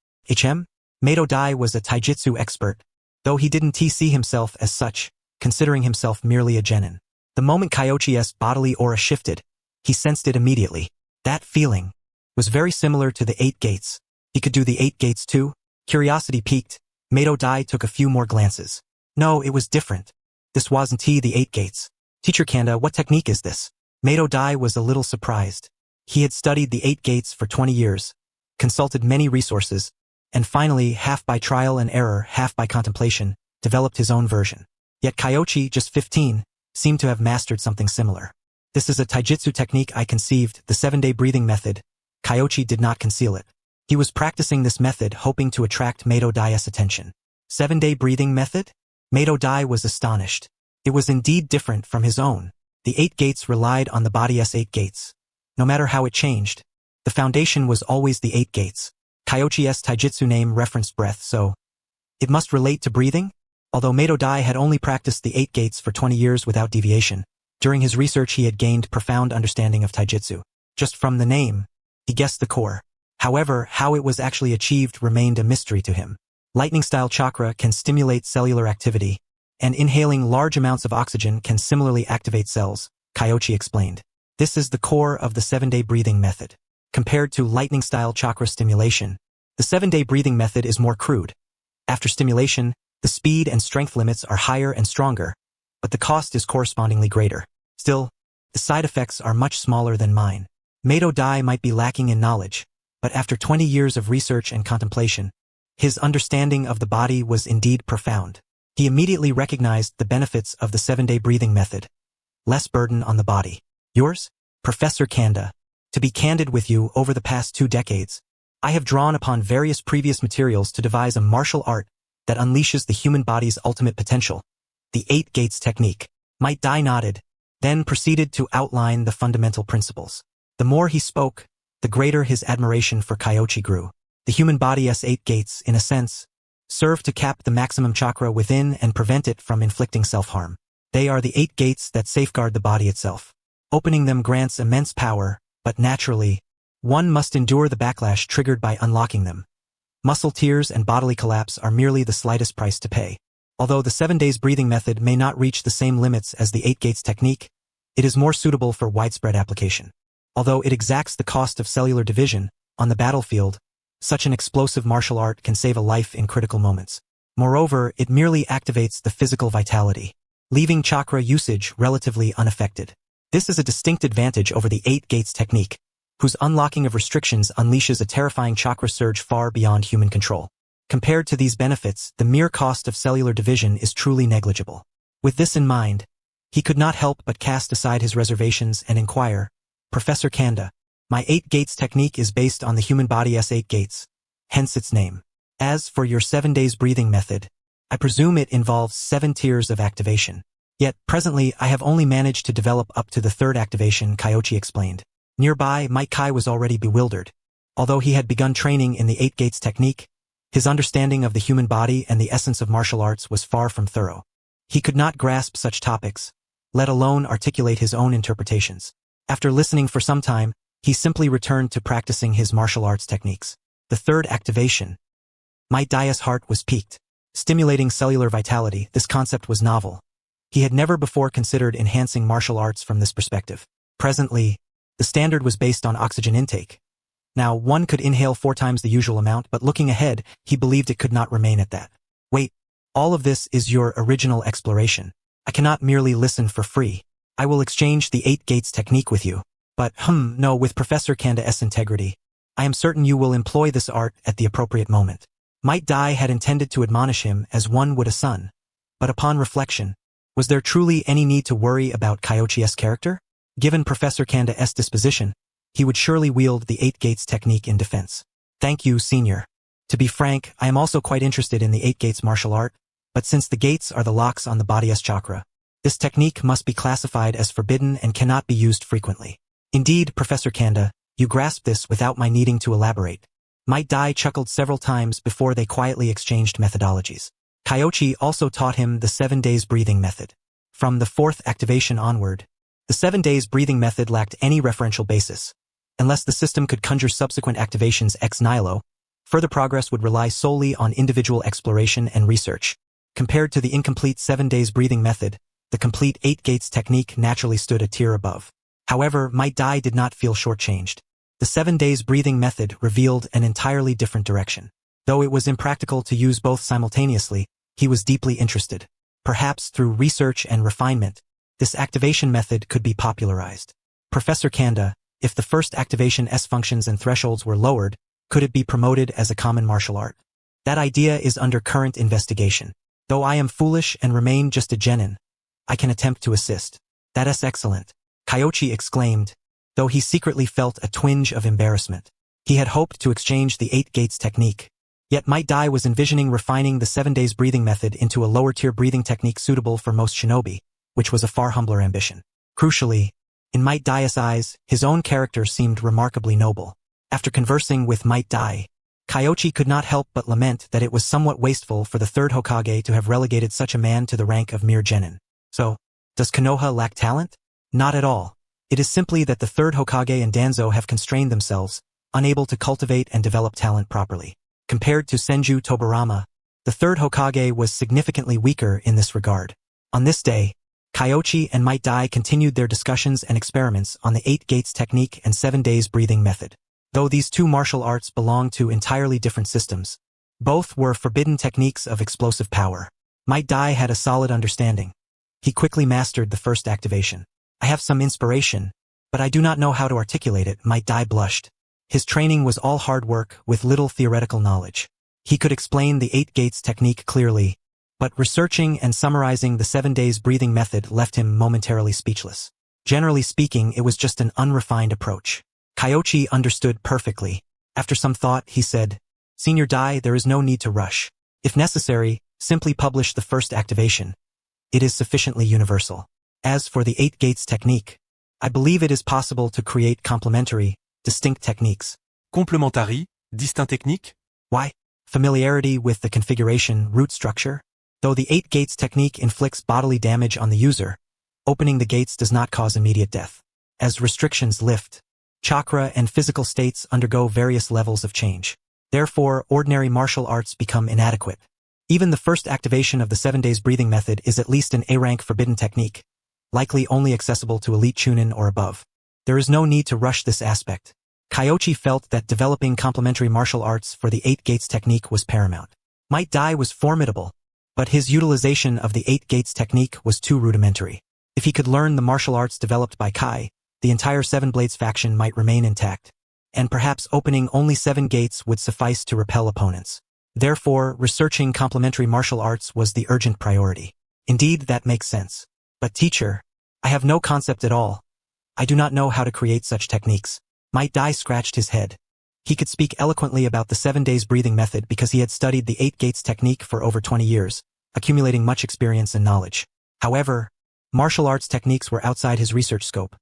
Mado Dai was a taijutsu expert, though he didn't see himself as such, considering himself merely a genin. The moment Kyoichi's bodily aura shifted, he sensed it immediately. That feeling was very similar to the 8 gates. He could do the 8 gates too? Curiosity piqued. Mado Dai took a few more glances. No, it was different. This wasn't the 8 gates. Teacher Kanda, what technique is this? Mado Dai was a little surprised. He had studied the 8 gates for 20 years, consulted many resources, and finally, half by trial and error, half by contemplation, developed his own version. Yet Kyoichi, just 15, seemed to have mastered something similar. This is a taijutsu technique I conceived, the 7-day breathing method. Kyoichi did not conceal it. He was practicing this method hoping to attract Mado Dai's attention. 7-day breathing method? Mado Dai was astonished. It was indeed different from his own. The 8 gates relied on the body's 8 gates. No matter how it changed, the foundation was always the 8 gates. Kyoichi's taijutsu name referenced breath, so it must relate to breathing? Although Mado Dai had only practiced the 8 gates for 20 years without deviation, during his research he had gained profound understanding of taijutsu. Just from the name, he guessed the core. However, how it was actually achieved remained a mystery to him. Lightning-style chakra can stimulate cellular activity, and inhaling large amounts of oxygen can similarly activate cells, Kyoichi explained. This is the core of the 7-day breathing method. Compared to lightning-style chakra stimulation, the 7-day breathing method is more crude. After stimulation, the speed and strength limits are higher and stronger, but the cost is correspondingly greater. Still, the side effects are much smaller than mine. Mado Dai might be lacking in knowledge, but after 20 years of research and contemplation, his understanding of the body was indeed profound. He immediately recognized the benefits of the 7-day breathing method. Less burden on the body. Yours? Professor Kanda. To be candid with you, over the past 2 decades, I have drawn upon various previous materials to devise a martial art that unleashes the human body's ultimate potential, the 8 Gates technique. Might Dai nodded, then proceeded to outline the fundamental principles. The more he spoke, the greater his admiration for Kyoichi grew. The human body's 8 gates, in a sense, serve to cap the maximum chakra within and prevent it from inflicting self-harm. They are the 8 gates that safeguard the body itself. Opening them grants immense power, but naturally, one must endure the backlash triggered by unlocking them. Muscle tears and bodily collapse are merely the slightest price to pay. Although the 7 days breathing method may not reach the same limits as the 8 gates technique, it is more suitable for widespread application. Although it exacts the cost of cellular division, on the battlefield, such an explosive martial art can save a life in critical moments. Moreover, it merely activates the physical vitality, leaving chakra usage relatively unaffected. This is a distinct advantage over the 8 gates technique, whose unlocking of restrictions unleashes a terrifying chakra surge far beyond human control. Compared to these benefits, the mere cost of cellular division is truly negligible. With this in mind, he could not help but cast aside his reservations and inquire, Professor Kanda, my 8 gates technique is based on the human body's 8 gates, hence its name. As for your 7 days breathing method, I presume it involves 7 tiers of activation. Yet, presently, I have only managed to develop up to the 3rd activation, Kyoichi explained. Nearby, Might Kai was already bewildered. Although he had begun training in the 8 gates technique, his understanding of the human body and the essence of martial arts was far from thorough. He could not grasp such topics, let alone articulate his own interpretations. After listening for some time, he simply returned to practicing his martial arts techniques. The 3rd activation. Might Dai's heart was piqued. Stimulating cellular vitality, this concept was novel. He had never before considered enhancing martial arts from this perspective. Presently, the standard was based on oxygen intake. Now, one could inhale 4 times the usual amount, but looking ahead, he believed it could not remain at that. Wait, all of this is your original exploration. I cannot merely listen for free. I will exchange the 8 gates technique with you. But, no, with Professor Kanda's integrity. I am certain you will employ this art at the appropriate moment. Might Dai had intended to admonish him as one would a son. But upon reflection, was there truly any need to worry about Kyoichi's character? Given Professor Kanda's disposition, he would surely wield the 8 gates technique in defense. Thank you, Senior. To be frank, I am also quite interested in the 8 gates martial art, but since the gates are the locks on the body's chakra, this technique must be classified as forbidden and cannot be used frequently. Indeed, Professor Kanda, you grasp this without my needing to elaborate. Might Dai chuckled several times before they quietly exchanged methodologies. Kyoichi also taught him the 7 days breathing method. From the 4th activation onward, the 7 days breathing method lacked any referential basis. Unless the system could conjure subsequent activations ex nihilo, further progress would rely solely on individual exploration and research. Compared to the incomplete 7 days breathing method, the complete 8 gates technique naturally stood a tier above. However, Might Dai did not feel shortchanged. The 7 days breathing method revealed an entirely different direction. Though it was impractical to use both simultaneously, he was deeply interested. Perhaps through research and refinement, this activation method could be popularized. Professor Kanda, if the first activation's functions and thresholds were lowered, could it be promoted as a common martial art? That idea is under current investigation. Though I am foolish and remain just a genin, I can attempt to assist. That is excellent. Kyoichi exclaimed, though he secretly felt a twinge of embarrassment. He had hoped to exchange the 8 gates technique. Yet Might Dai was envisioning refining the 7 days breathing method into a lower-tier breathing technique suitable for most shinobi, which was a far humbler ambition. Crucially, in Might Dai's eyes, his own character seemed remarkably noble. After conversing with Might Dai, Kyoichi could not help but lament that it was somewhat wasteful for the 3rd Hokage to have relegated such a man to the rank of mere genin. So, does Konoha lack talent? Not at all. It is simply that the 3rd Hokage and Danzo have constrained themselves, unable to cultivate and develop talent properly. Compared to Senju Tobarama, the 3rd Hokage was significantly weaker in this regard. On this day, Kyoichi and Might Dai continued their discussions and experiments on the 8 gates technique and 7 days breathing method. Though these 2 martial arts belong to entirely different systems, both were forbidden techniques of explosive power. Might Dai had a solid understanding. He quickly mastered the first activation. I have some inspiration, but I do not know how to articulate it, Might Dai blushed. His training was all hard work with little theoretical knowledge. He could explain the 8 gates technique clearly, but researching and summarizing the 7 days breathing method left him momentarily speechless. Generally speaking, it was just an unrefined approach. Kyoichi understood perfectly. After some thought, he said, Senior Dai, there is no need to rush. If necessary, simply publish the first activation. It is sufficiently universal. As for the 8 gates technique, I believe it is possible to create complementary, distinct techniques. Complementary, distinct technique? Why? Familiarity with the configuration root structure? Though the 8 gates technique inflicts bodily damage on the user, opening the gates does not cause immediate death. As restrictions lift, chakra and physical states undergo various levels of change. Therefore, ordinary martial arts become inadequate. Even the first activation of the 7 days breathing method is at least an A-rank forbidden technique, likely only accessible to elite chunin or above. There is no need to rush this aspect. Kyoichi felt that developing complementary martial arts for the 8 gates technique was paramount. Might Dai was formidable, but his utilization of the 8 gates technique was too rudimentary. If he could learn the martial arts developed by Kai, the entire 7 Blades faction might remain intact, and perhaps opening only 7 gates would suffice to repel opponents. Therefore, researching complementary martial arts was the urgent priority. Indeed, that makes sense. But teacher, I have no concept at all. I do not know how to create such techniques. Might Dai scratched his head. He could speak eloquently about the 7 days breathing method because he had studied the 8 gates technique for over 20 years, accumulating much experience and knowledge. However, martial arts techniques were outside his research scope.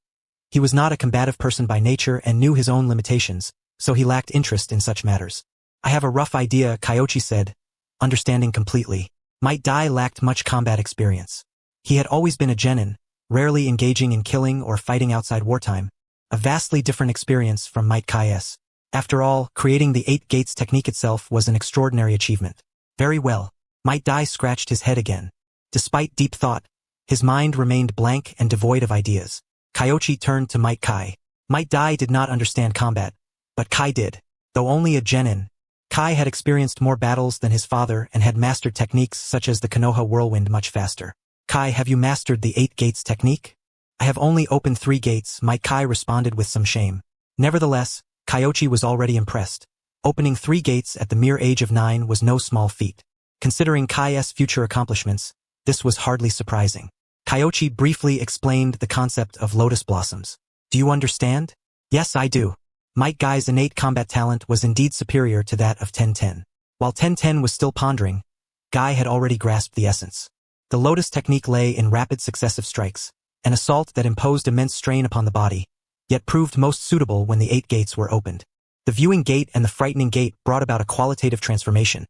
He was not a combative person by nature and knew his own limitations, so he lacked interest in such matters. I have a rough idea, Kyoichi said, understanding completely. Might Dai lacked much combat experience. He had always been a genin, rarely engaging in killing or fighting outside wartime, a vastly different experience from Might Kai's. After all, creating the 8 gates technique itself was an extraordinary achievement. Very well. Might Dai scratched his head again. Despite deep thought, his mind remained blank and devoid of ideas. Kyoichi turned to Might Kai. Might Dai did not understand combat, but Kai did. Though only a genin, Kai had experienced more battles than his father and had mastered techniques such as the Konoha whirlwind much faster. Kai, have you mastered the 8 gates technique? I have only opened 3 gates, Might Kai responded with some shame. Nevertheless, Kyoichi was already impressed. Opening 3 gates at the mere age of 9 was no small feat. Considering Kai's future accomplishments, this was hardly surprising. Kyoichi briefly explained the concept of lotus blossoms. Do you understand? Yes, I do. Might Gai's innate combat talent was indeed superior to that of Ten. While Ten was still pondering, Gai had already grasped the essence. The lotus technique lay in rapid successive strikes, an assault that imposed immense strain upon the body, yet proved most suitable when the 8 gates were opened. The viewing gate and the frightening gate brought about a qualitative transformation.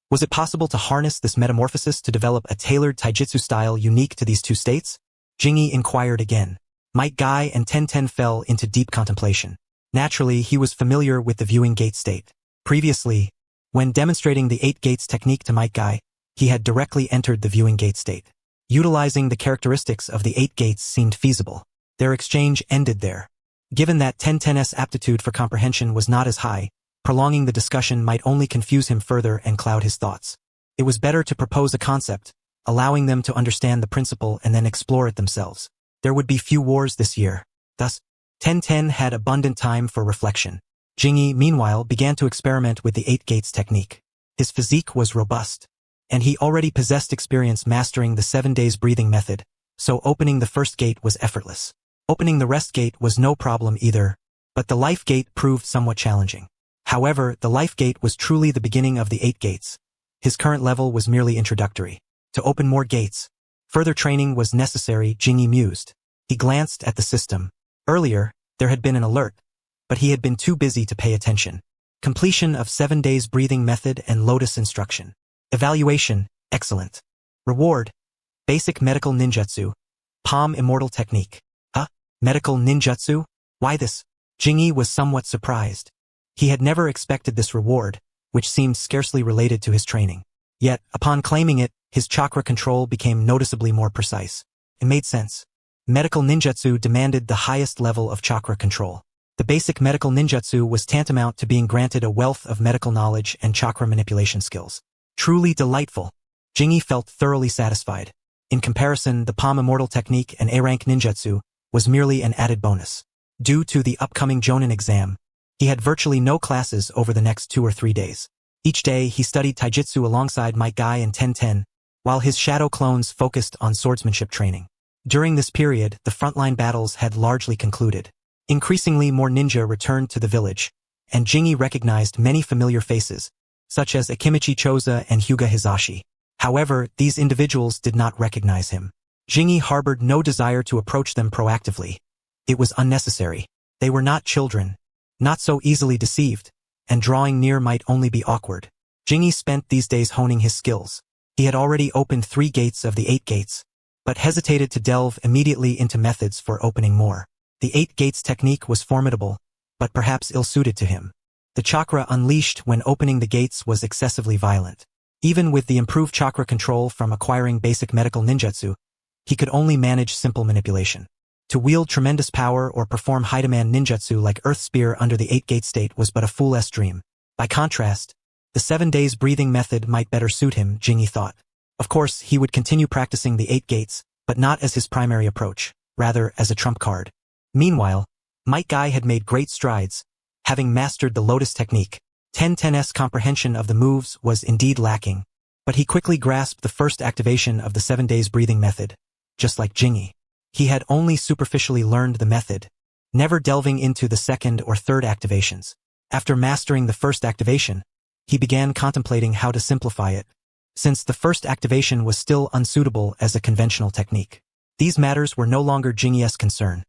Was it possible to harness this metamorphosis to develop a tailored taijutsu style unique to these 2 states? Jingi inquired again. Might Gai and Ten fell into deep contemplation. Naturally, he was familiar with the viewing gate state. Previously, when demonstrating the 8 gates technique to Might Gai, he had directly entered the viewing gate state. Utilizing the characteristics of the 8 gates seemed feasible. Their exchange ended there. Given that Ten's aptitude for comprehension was not as high, prolonging the discussion might only confuse him further and cloud his thoughts. It was better to propose a concept, allowing them to understand the principle and then explore it themselves. There would be few wars this year. Thus, Ten had abundant time for reflection. Jingi, meanwhile, began to experiment with the 8 gates technique. His physique was robust, and he already possessed experience mastering the 7 days breathing method, so opening the first gate was effortless. Opening the rest gate was no problem either, but the life gate proved somewhat challenging. However, the life gate was truly the beginning of the 8 gates. His current level was merely introductory. To open more gates, further training was necessary, Jingi mused. He glanced at the system. Earlier, there had been an alert, but he had been too busy to pay attention. Completion of 7 days breathing method and lotus instruction. Evaluation, excellent. Reward, basic medical ninjutsu, palm immortal technique. Medical ninjutsu? Why this? Jingi was somewhat surprised. He had never expected this reward, which seemed scarcely related to his training. Yet, upon claiming it, his chakra control became noticeably more precise. It made sense. Medical ninjutsu demanded the highest level of chakra control. The basic medical ninjutsu was tantamount to being granted a wealth of medical knowledge and chakra manipulation skills. Truly delightful. Jingi felt thoroughly satisfied. In comparison, the Palm Immortal technique and A-rank ninjutsu was merely an added bonus. Due to the upcoming Jonin exam, he had virtually no classes over the next 2 or 3 days. Each day, he studied taijutsu alongside Might Guy and Ten-Ten, while his shadow clones focused on swordsmanship training. During this period, the frontline battles had largely concluded. Increasingly more ninja returned to the village, and Jingi recognized many familiar faces, such as Akimichi Choza and Hyuga Hisashi. However, these individuals did not recognize him. Jingi harbored no desire to approach them proactively. It was unnecessary. They were not children, not so easily deceived, and drawing near might only be awkward. Jingi spent these days honing his skills. He had already opened 3 gates of the 8 gates, but hesitated to delve immediately into methods for opening more. The 8 gates technique was formidable, but perhaps ill-suited to him. The chakra unleashed when opening the gates was excessively violent. Even with the improved chakra control from acquiring basic medical ninjutsu, he could only manage simple manipulation. To wield tremendous power or perform high-demand ninjutsu like Earth Spear under the 8-gate state was but a fool's dream. By contrast, the 7 days breathing method might better suit him, Jingi thought. Of course, he would continue practicing the 8 gates, but not as his primary approach, rather as a trump card. Meanwhile, Might Guy had made great strides, having mastered the Lotus technique. Ten-Ten's comprehension of the moves was indeed lacking, but he quickly grasped the first activation of the 7 days breathing method. Just like Jingi, he had only superficially learned the method, never delving into the second or third activations. After mastering the first activation, he began contemplating how to simplify it, since the first activation was still unsuitable as a conventional technique. These matters were no longer Jingi's concern.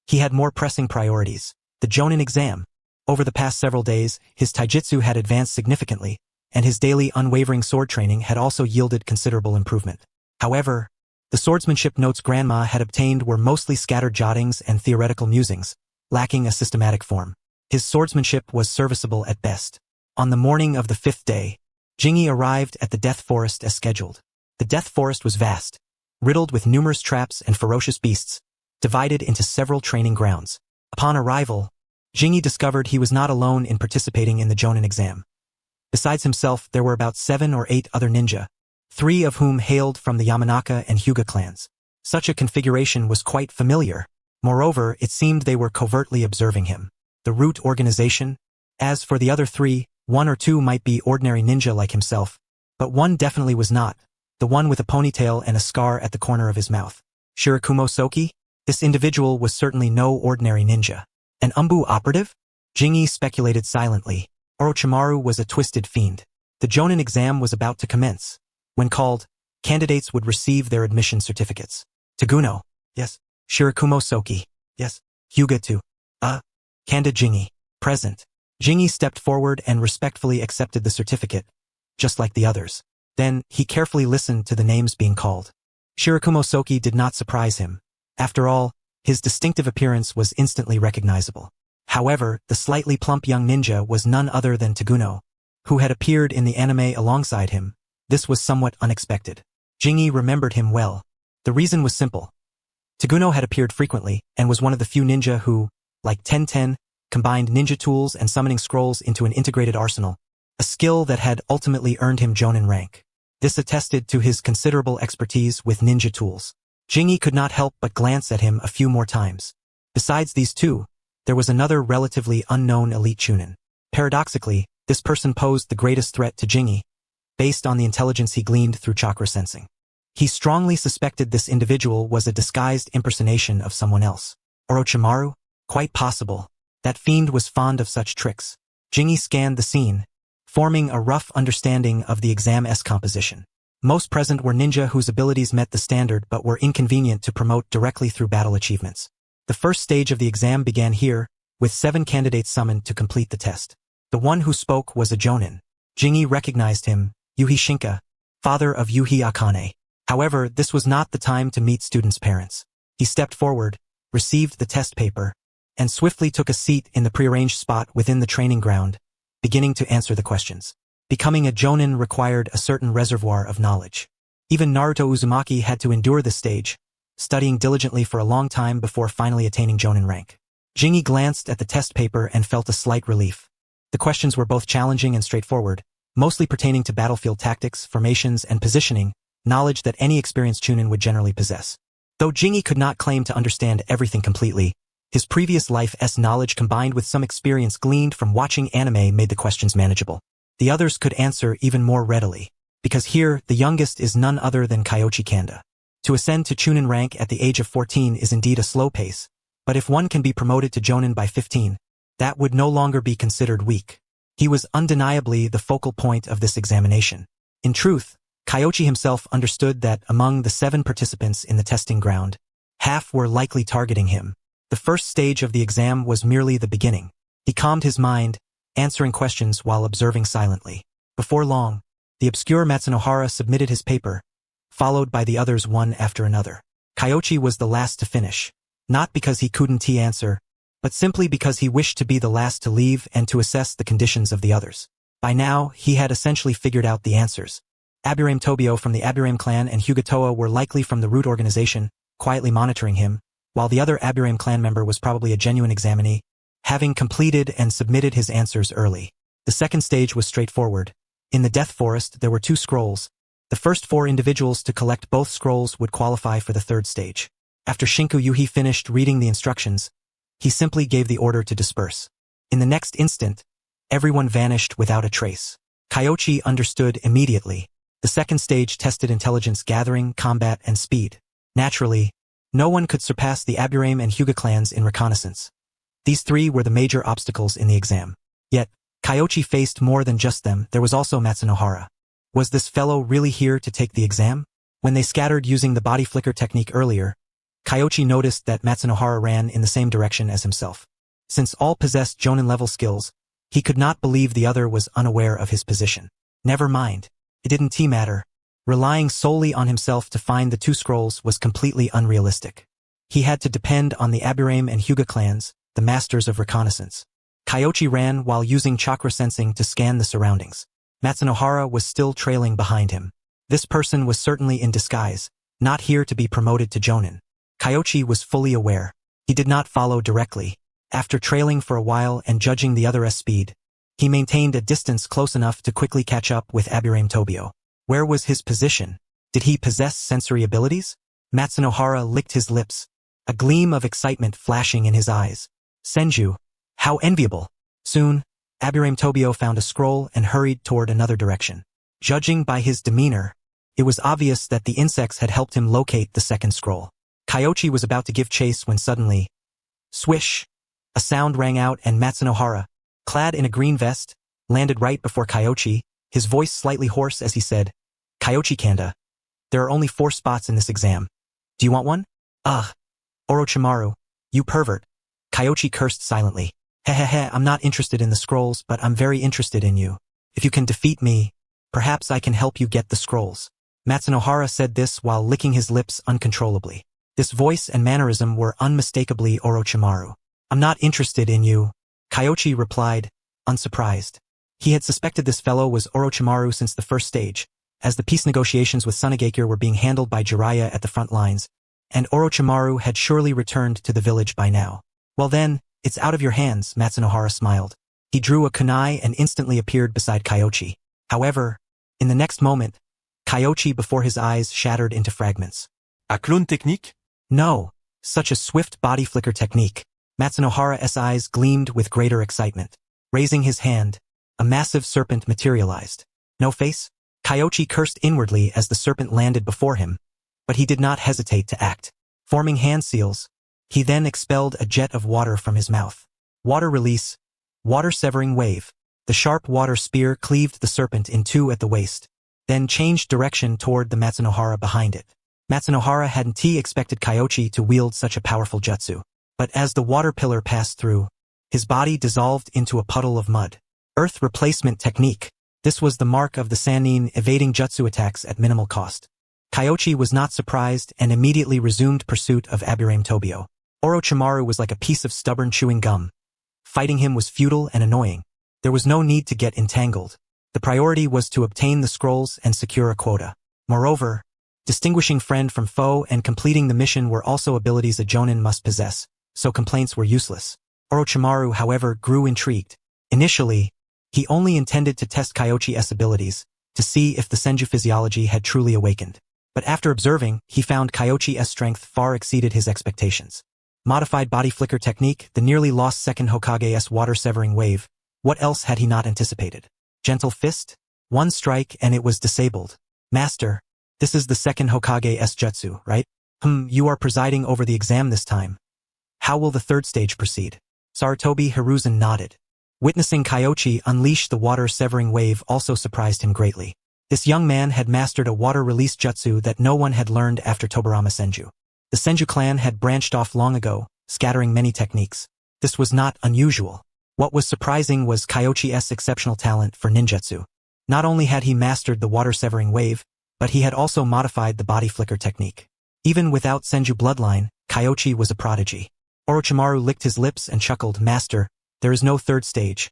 He had more pressing priorities. The Jonin exam. Over the past several days, his taijutsu had advanced significantly, and his daily unwavering sword training had also yielded considerable improvement. However, the swordsmanship notes Grandma had obtained were mostly scattered jottings and theoretical musings, lacking a systematic form. His swordsmanship was serviceable at best. On the morning of the 5th day, Jingi arrived at the Death Forest as scheduled. The Death Forest was vast, riddled with numerous traps and ferocious beasts, divided into several training grounds. Upon arrival, Jingi discovered he was not alone in participating in the Jonin exam. Besides himself, there were about 7 or 8 other ninja, 3 of whom hailed from the Yamanaka and Hyuga clans. Such a configuration was quite familiar. Moreover, it seemed they were covertly observing him. The root organization? As for the other 3, 1 or 2 might be ordinary ninja like himself, but one definitely was not, the one with a ponytail and a scar at the corner of his mouth. Shirakumo Soki? This individual was certainly no ordinary ninja. An Umbu operative? Jingi speculated silently. Orochimaru was a twisted fiend. The Jonin exam was about to commence. When called, candidates would receive their admission certificates. Taguno? Yes. Shirakumo Soki? Yes. Hyuga too? Kanda Jingi? Present. Jingi stepped forward and respectfully accepted the certificate, just like the others. Then, he carefully listened to the names being called. Shirakumo Soki did not surprise him. After all, his distinctive appearance was instantly recognizable. However, the slightly plump young ninja was none other than Taguno, who had appeared in the anime alongside him. This was somewhat unexpected. Jingi remembered him well. The reason was simple. Taguno had appeared frequently, and was one of the few ninja who, like Ten-Ten, combined ninja tools and summoning scrolls into an integrated arsenal, a skill that had ultimately earned him Jonin rank. This attested to his considerable expertise with ninja tools. Jingi could not help but glance at him a few more times. Besides these 2, there was another relatively unknown elite chunin. Paradoxically, this person posed the greatest threat to Jingi, based on the intelligence he gleaned through chakra sensing. He strongly suspected this individual was a disguised impersonation of someone else. Orochimaru? Quite possible. That fiend was fond of such tricks. Jingi scanned the scene, forming a rough understanding of the exam's composition. Most present were ninja whose abilities met the standard but were inconvenient to promote directly through battle achievements. The first stage of the exam began here, with 7 candidates summoned to complete the test. The one who spoke was a Jonin. Jingi recognized him, Yuhi Shinka, father of Yuhi Akane. However, this was not the time to meet students' parents. He stepped forward, received the test paper, and swiftly took a seat in the prearranged spot within the training ground, beginning to answer the questions. Becoming a Jonin required a certain reservoir of knowledge. Even Naruto Uzumaki had to endure this stage, studying diligently for a long time before finally attaining Jonin rank. Jingi glanced at the test paper and felt a slight relief. The questions were both challenging and straightforward, mostly pertaining to battlefield tactics, formations, and positioning, knowledge that any experienced Chunin would generally possess. Though Jingi could not claim to understand everything completely, his previous life's knowledge combined with some experience gleaned from watching anime made the questions manageable. The others could answer even more readily, because here the youngest is none other than Kyoichi Kanda. To ascend to Chunin rank at the age of 14 is indeed a slow pace, but if one can be promoted to Jonin by 15, that would no longer be considered weak. He was undeniably the focal point of this examination. In truth, Kyoichi himself understood that among the 7 participants in the testing ground, half were likely targeting him. The first stage of the exam was merely the beginning. He calmed his mind, answering questions while observing silently. Before long, the obscure Matsunohara submitted his paper, followed by the others one after another. Kyoichi was the last to finish, not because he couldn't answer, but simply because he wished to be the last to leave and to assess the conditions of the others. By now, he had essentially figured out the answers. Aburame Tobio from the Aburame clan and Hugatoa were likely from the root organization, quietly monitoring him, while the other Aburame clan member was probably a genuine examinee, having completed and submitted his answers early. The second stage was straightforward. In the Death Forest, there were 2 scrolls. The first 4 individuals to collect both scrolls would qualify for the third stage. After Shinku Yuhi finished reading the instructions, he simply gave the order to disperse. In the next instant, everyone vanished without a trace. Kyoichi understood immediately. The second stage tested intelligence gathering, combat, and speed. Naturally, no one could surpass the Aburame and Hyuga clans in reconnaissance. These 3 were the major obstacles in the exam. Yet, Kyoichi faced more than just them. There was also Matsunohara. Was this fellow really here to take the exam? When they scattered using the body flicker technique earlier, Kyoichi noticed that Matsunohara ran in the same direction as himself. Since all possessed Jonin-level skills, he could not believe the other was unaware of his position. Never mind. It didn't matter. Relying solely on himself to find the 2 scrolls was completely unrealistic. He had to depend on the Aburame and Hyuga clans, the masters of reconnaissance. Kyoichi ran while using chakra sensing to scan the surroundings. Matsunohara was still trailing behind him. This person was certainly in disguise, not here to be promoted to Jonin. Kyoichi was fully aware. He did not follow directly. After trailing for a while and judging the other's speed, he maintained a distance close enough to quickly catch up with Aburame Tobio. Where was his position? Did he possess sensory abilities? Matsunohara licked his lips, a gleam of excitement flashing in his eyes. Senju, how enviable! Soon, Aburame Tobio found a scroll and hurried toward another direction. Judging by his demeanor, it was obvious that the insects had helped him locate the second scroll. Kyoichi was about to give chase when suddenly, swish! A sound rang out and Matsunohara, clad in a green vest, landed right before Kyoichi, his voice slightly hoarse as he said, "Kyoichi Kanda, there are only 4 spots in this exam. Do you want one?" "Ugh. Orochimaru, you pervert." Kyoichi cursed silently. "Hehehe, I'm not interested in the scrolls, but I'm very interested in you. If you can defeat me, perhaps I can help you get the scrolls." Matsunohara said this while licking his lips uncontrollably. This voice and mannerism were unmistakably Orochimaru. "I'm not interested in you," Kyoichi replied, unsurprised. He had suspected this fellow was Orochimaru since the first stage, as the peace negotiations with Sunagakure were being handled by Jiraiya at the front lines, and Orochimaru had surely returned to the village by now. "Well then, it's out of your hands," Matsunohara smiled. He drew a kunai and instantly appeared beside Kyoichi. However, in the next moment, Kyoichi before his eyes shattered into fragments. A clone technique? No, such a swift body flicker technique. Matsunohara's eyes gleamed with greater excitement. Raising his hand, a massive serpent materialized. "No face?" Kyoichi cursed inwardly as the serpent landed before him, but he did not hesitate to act. Forming hand seals, he then expelled a jet of water from his mouth. Water release, water-severing wave. The sharp water spear cleaved the serpent in 2 at the waist, then changed direction toward the Matsunohara behind it. Matsunohara hadn't expected Kyoichi to wield such a powerful jutsu. But as the water pillar passed through, his body dissolved into a puddle of mud. Earth replacement technique. This was the mark of the Sannin evading jutsu attacks at minimal cost. Kyoichi was not surprised and immediately resumed pursuit of Aburame Tobio. Orochimaru was like a piece of stubborn chewing gum. Fighting him was futile and annoying. There was no need to get entangled. The priority was to obtain the scrolls and secure a quota. Moreover, distinguishing friend from foe and completing the mission were also abilities a Jonin must possess, so complaints were useless. Orochimaru, however, grew intrigued. Initially, he only intended to test Kyoichi's abilities, to see if the Senju physiology had truly awakened. But after observing, he found Kyoichi's strength far exceeded his expectations. Modified body flicker technique, the nearly lost second Hokage's water-severing wave. What else had he not anticipated? Gentle fist? One strike and it was disabled. Master, this is the second Hokage's jutsu, right? You are presiding over the exam this time. How will the third stage proceed? Sarutobi Hiruzen nodded. Witnessing Kyoichi unleash the water-severing wave also surprised him greatly. This young man had mastered a water-release jutsu that no one had learned after Tobarama Senju. The Senju clan had branched off long ago, scattering many techniques. This was not unusual. What was surprising was Kyoichi's exceptional talent for ninjutsu. Not only had he mastered the water-severing wave, but he had also modified the body flicker technique. Even without Senju bloodline, Kyoichi was a prodigy. Orochimaru licked his lips and chuckled, Master, there is no third stage.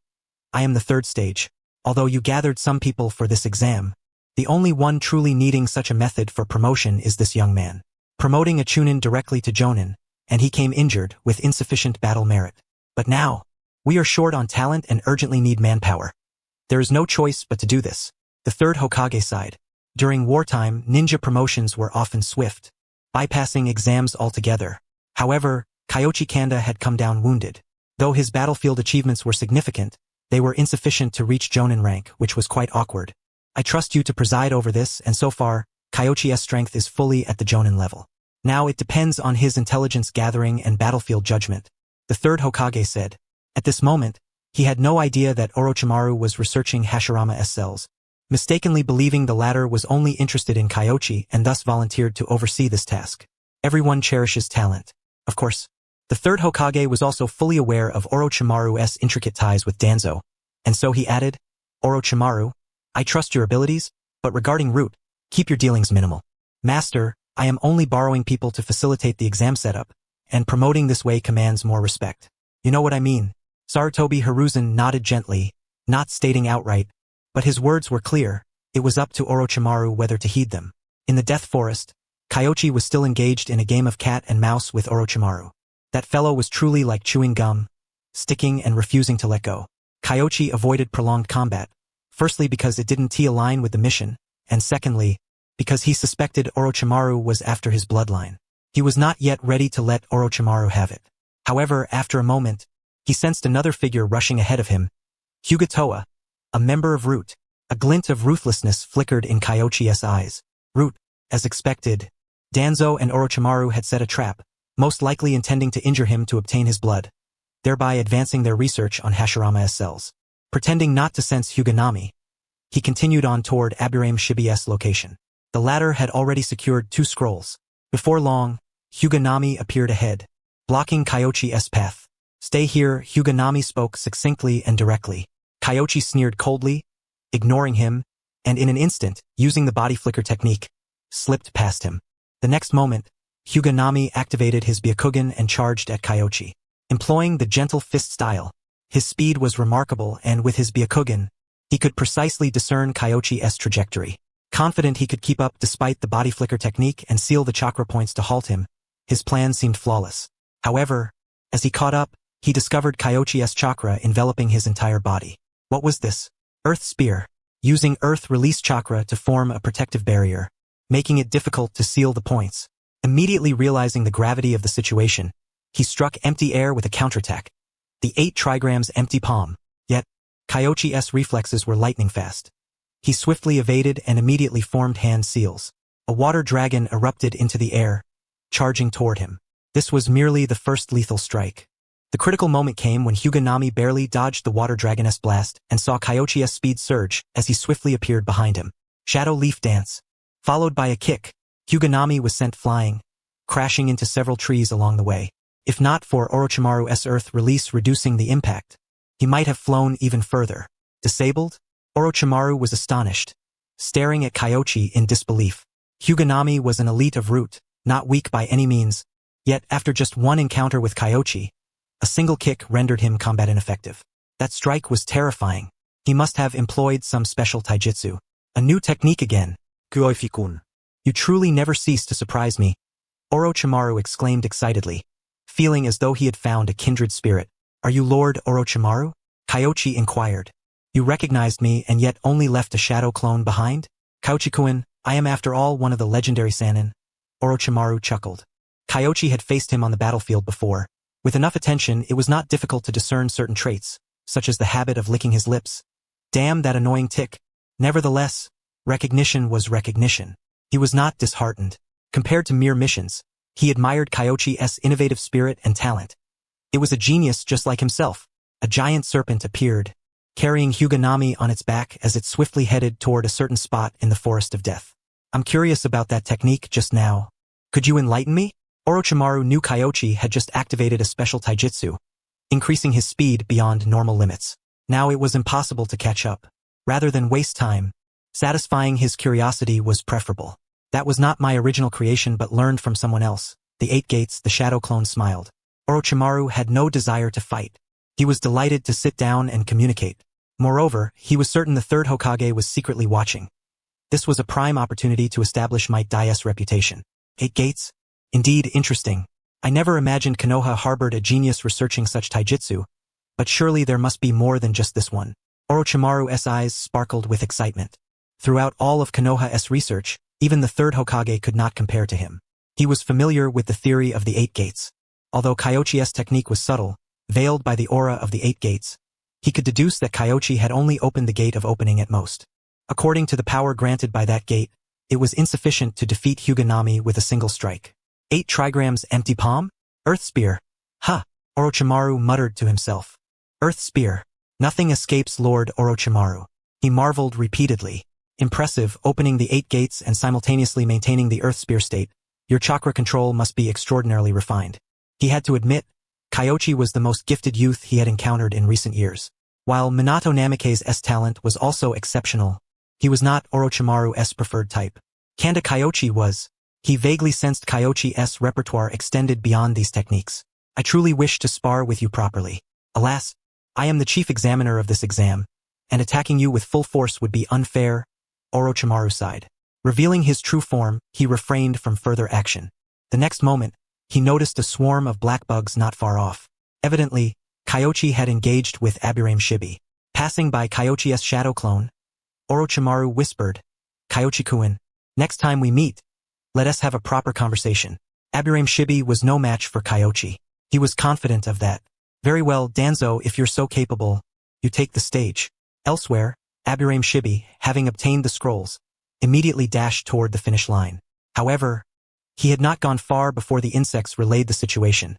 I am the third stage. Although you gathered some people for this exam, the only one truly needing such a method for promotion is this young man. Promoting a Chunin directly to Jonin, and he came injured with insufficient battle merit. But now, we are short on talent and urgently need manpower. There is no choice but to do this. The third Hokage side. During wartime, ninja promotions were often swift, bypassing exams altogether. However, Kyoichi Kanda had come down wounded. Though his battlefield achievements were significant, they were insufficient to reach Jonin rank, which was quite awkward. I trust you to preside over this, and so far, Kyoichi's strength is fully at the Jonin level. Now it depends on his intelligence gathering and battlefield judgment, the third Hokage said. At this moment, he had no idea that Orochimaru was researching Hashirama's cells, mistakenly believing the latter was only interested in Kyoichi and thus volunteered to oversee this task. Everyone cherishes talent. Of course, the third Hokage was also fully aware of Orochimaru's intricate ties with Danzo, and so he added, Orochimaru, I trust your abilities, but regarding route, keep your dealings minimal. Master, I am only borrowing people to facilitate the exam setup, and promoting this way commands more respect. You know what I mean? Sarutobi Hiruzen nodded gently, not stating outright, but his words were clear. It was up to Orochimaru whether to heed them. In the Death Forest, Kyoichi was still engaged in a game of cat and mouse with Orochimaru. That fellow was truly like chewing gum, sticking and refusing to let go. Kyoichi avoided prolonged combat, firstly because it didn't align with the mission, and secondly, because he suspected Orochimaru was after his bloodline. He was not yet ready to let Orochimaru have it. However, after a moment, he sensed another figure rushing ahead of him. Hyuga Toa, a member of Root. A glint of ruthlessness flickered in Kyoichi's eyes. Root, as expected, Danzo and Orochimaru had set a trap, most likely intending to injure him to obtain his blood, thereby advancing their research on Hashirama's cells. Pretending not to sense Hyuganami, he continued on toward Aburame Shibuya's location. The latter had already secured 2 scrolls. Before long, Hyuganami appeared ahead, blocking Kyoichi's path. Stay here, Hyuganami spoke succinctly and directly. Kyoichi sneered coldly, ignoring him, and in an instant, using the body flicker technique, slipped past him. The next moment, Hyuganami activated his Byakugan and charged at Kyoichi. Employing the gentle fist style, his speed was remarkable, and with his Byakugan, he could precisely discern Kyoichi's trajectory. Confident he could keep up despite the body flicker technique and seal the chakra points to halt him, his plan seemed flawless. However, as he caught up, he discovered Kyoichi's chakra enveloping his entire body. What was this? Earth Spear. Using Earth Release Chakra to form a protective barrier, making it difficult to seal the points. Immediately realizing the gravity of the situation, he struck empty air with a counterattack. The 8 trigrams empty palm. Yet, Kyoichi's reflexes were lightning fast. He swiftly evaded and immediately formed hand seals. A water dragon erupted into the air, charging toward him. This was merely the first lethal strike. The critical moment came when Hyuganami barely dodged the water dragon's blast and saw Kyoichi's speed surge as he swiftly appeared behind him. Shadow Leaf Dance. Followed by a kick, Hyuganami was sent flying, crashing into several trees along the way. If not for Orochimaru's Earth Release reducing the impact, he might have flown even further. Disabled? Orochimaru was astonished, staring at Kyoichi in disbelief. Hyuganami was an elite of Root, not weak by any means, yet after just one encounter with Kyoichi, a single kick rendered him combat ineffective. That strike was terrifying. He must have employed some special taijutsu. A new technique again. Kyoichi-kun. You truly never cease to surprise me, Orochimaru exclaimed excitedly, feeling as though he had found a kindred spirit. Are you Lord Orochimaru? Kyoichi inquired. You recognized me and yet only left a shadow clone behind? Kyoichi-kun, I am after all one of the legendary Sannin. Orochimaru chuckled. Kyoichi had faced him on the battlefield before. With enough attention, it was not difficult to discern certain traits, such as the habit of licking his lips. Damn that annoying tick. Nevertheless, recognition was recognition. He was not disheartened. Compared to mere missions, he admired Kyoichi's innovative spirit and talent. It was a genius just like himself. A giant serpent appeared, carrying Hyuganami on its back as it swiftly headed toward a certain spot in the Forest of Death. I'm curious about that technique just now. Could you enlighten me? Orochimaru knew Kyoichi had just activated a special taijutsu, increasing his speed beyond normal limits. Now it was impossible to catch up. Rather than waste time, satisfying his curiosity was preferable. That was not my original creation but learned from someone else. The Eight Gates, the shadow clone smiled. Orochimaru had no desire to fight. He was delighted to sit down and communicate. Moreover, he was certain the third Hokage was secretly watching. This was a prime opportunity to establish Might Dai's reputation. 8 Gates? Indeed interesting. I never imagined Konoha harbored a genius researching such taijutsu, but surely there must be more than just this one. Orochimaru's eyes sparkled with excitement. Throughout all of Konoha's research, even the third Hokage could not compare to him. He was familiar with the theory of the 8 Gates. Although Kyoichi's technique was subtle, veiled by the aura of the 8 Gates, he could deduce that Kyoichi had only opened the gate of opening at most. According to the power granted by that gate, it was insufficient to defeat Hyuganami with a single strike. 8 trigrams empty palm? Earth Spear. Ha! Orochimaru muttered to himself. Earth Spear. Nothing escapes Lord Orochimaru. He marveled repeatedly. Impressive, opening the 8 gates and simultaneously maintaining the Earth Spear state. Your chakra control must be extraordinarily refined. He had to admit, Kyoichi was the most gifted youth he had encountered in recent years. While Minato Namikaze's talent was also exceptional, he was not Orochimaru's preferred type. Kanda Kyoichi was. He vaguely sensed Kyoichi's repertoire extended beyond these techniques. I truly wish to spar with you properly. Alas, I am the chief examiner of this exam, and attacking you with full force would be unfair. Orochimaru sighed. Revealing his true form, he refrained from further action. The next moment, he noticed a swarm of black bugs not far off. Evidently, Kyoichi had engaged with Aburame Shibi. Passing by Kyoichi's shadow clone, Orochimaru whispered, Kyoichi-kun, next time we meet, let us have a proper conversation. Aburame Shibi was no match for Kyoichi. He was confident of that. Very well, Danzo, if you're so capable, you take the stage. Elsewhere, Aburame Shibi, having obtained the scrolls, immediately dashed toward the finish line. However, he had not gone far before the insects relayed the situation.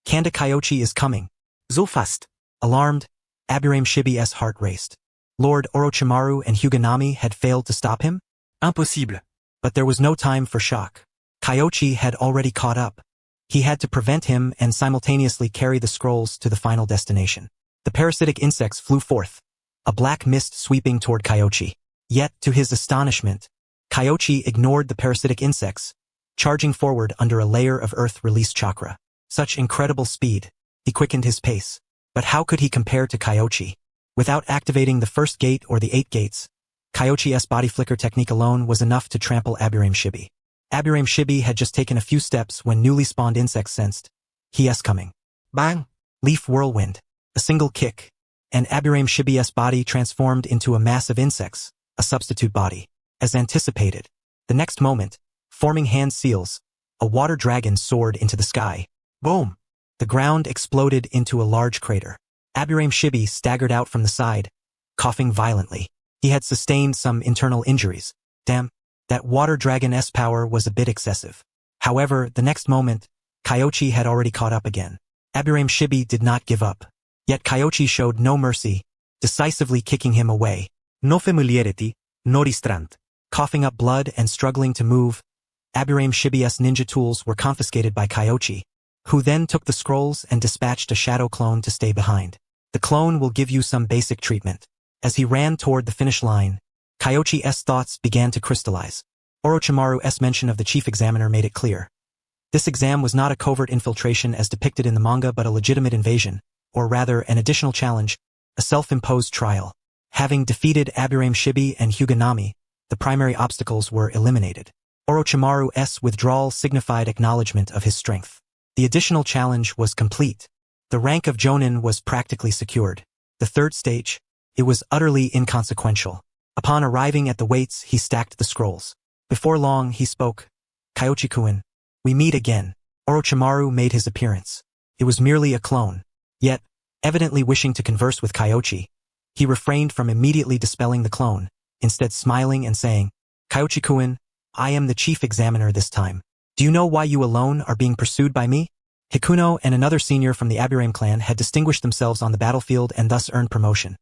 Kanda Kyoichi is coming. So fast. Alarmed, Aburame Shibi's heart raced. Lord Orochimaru and Hyuganami had failed to stop him? Impossible. But there was no time for shock. Kyoichi had already caught up. He had to prevent him and simultaneously carry the scrolls to the final destination. The parasitic insects flew forth, a black mist sweeping toward Kyoichi. Yet, to his astonishment, Kyoichi ignored the parasitic insects, charging forward under a layer of earth-released chakra. Such incredible speed. He quickened his pace. But how could he compare to Kyoichi? Without activating the first gate or the 8 gates, Kyoichi's body flicker technique alone was enough to trample Aburame Shibi. Aburame Shibi had just taken a few steps when newly spawned insects sensed he's coming. Bang! Leaf whirlwind. A single kick, and Aburame Shibi's body transformed into a mass of insects, a substitute body. As anticipated, the next moment, forming hand seals, a water dragon soared into the sky. Boom! The ground exploded into a large crater. Aburame Shibi staggered out from the side, coughing violently. He had sustained some internal injuries. Damn, that water dragon's power was a bit excessive. However, the next moment, Kyoichi had already caught up again. Aburame Shibi did not give up. Yet Kyoichi showed no mercy, decisively kicking him away. No familiarity, no restraint. Coughing up blood and struggling to move, Aburame Shibi's ninja tools were confiscated by Kyoichi, who then took the scrolls and dispatched a shadow clone to stay behind. The clone will give you some basic treatment. As he ran toward the finish line, Kyoichi's thoughts began to crystallize. Orochimaru's mention of the chief examiner made it clear. This exam was not a covert infiltration as depicted in the manga but a legitimate invasion, or rather an additional challenge, a self-imposed trial. Having defeated Aburame Shibi and Hyuganami, the primary obstacles were eliminated. Orochimaru's withdrawal signified acknowledgement of his strength. The additional challenge was complete. The rank of Jonin was practically secured. The third stage, it was utterly inconsequential. Upon arriving at the weights, he stacked the scrolls. Before long, he spoke. Kyoichi-kun, we meet again. Orochimaru made his appearance. It was merely a clone. Yet, evidently wishing to converse with Kyoichi, he refrained from immediately dispelling the clone, instead smiling and saying, Kyoichi-kun, I am the chief examiner this time. Do you know why you alone are being pursued by me? Hikuno and another senior from the Aburame clan had distinguished themselves on the battlefield and thus earned promotion.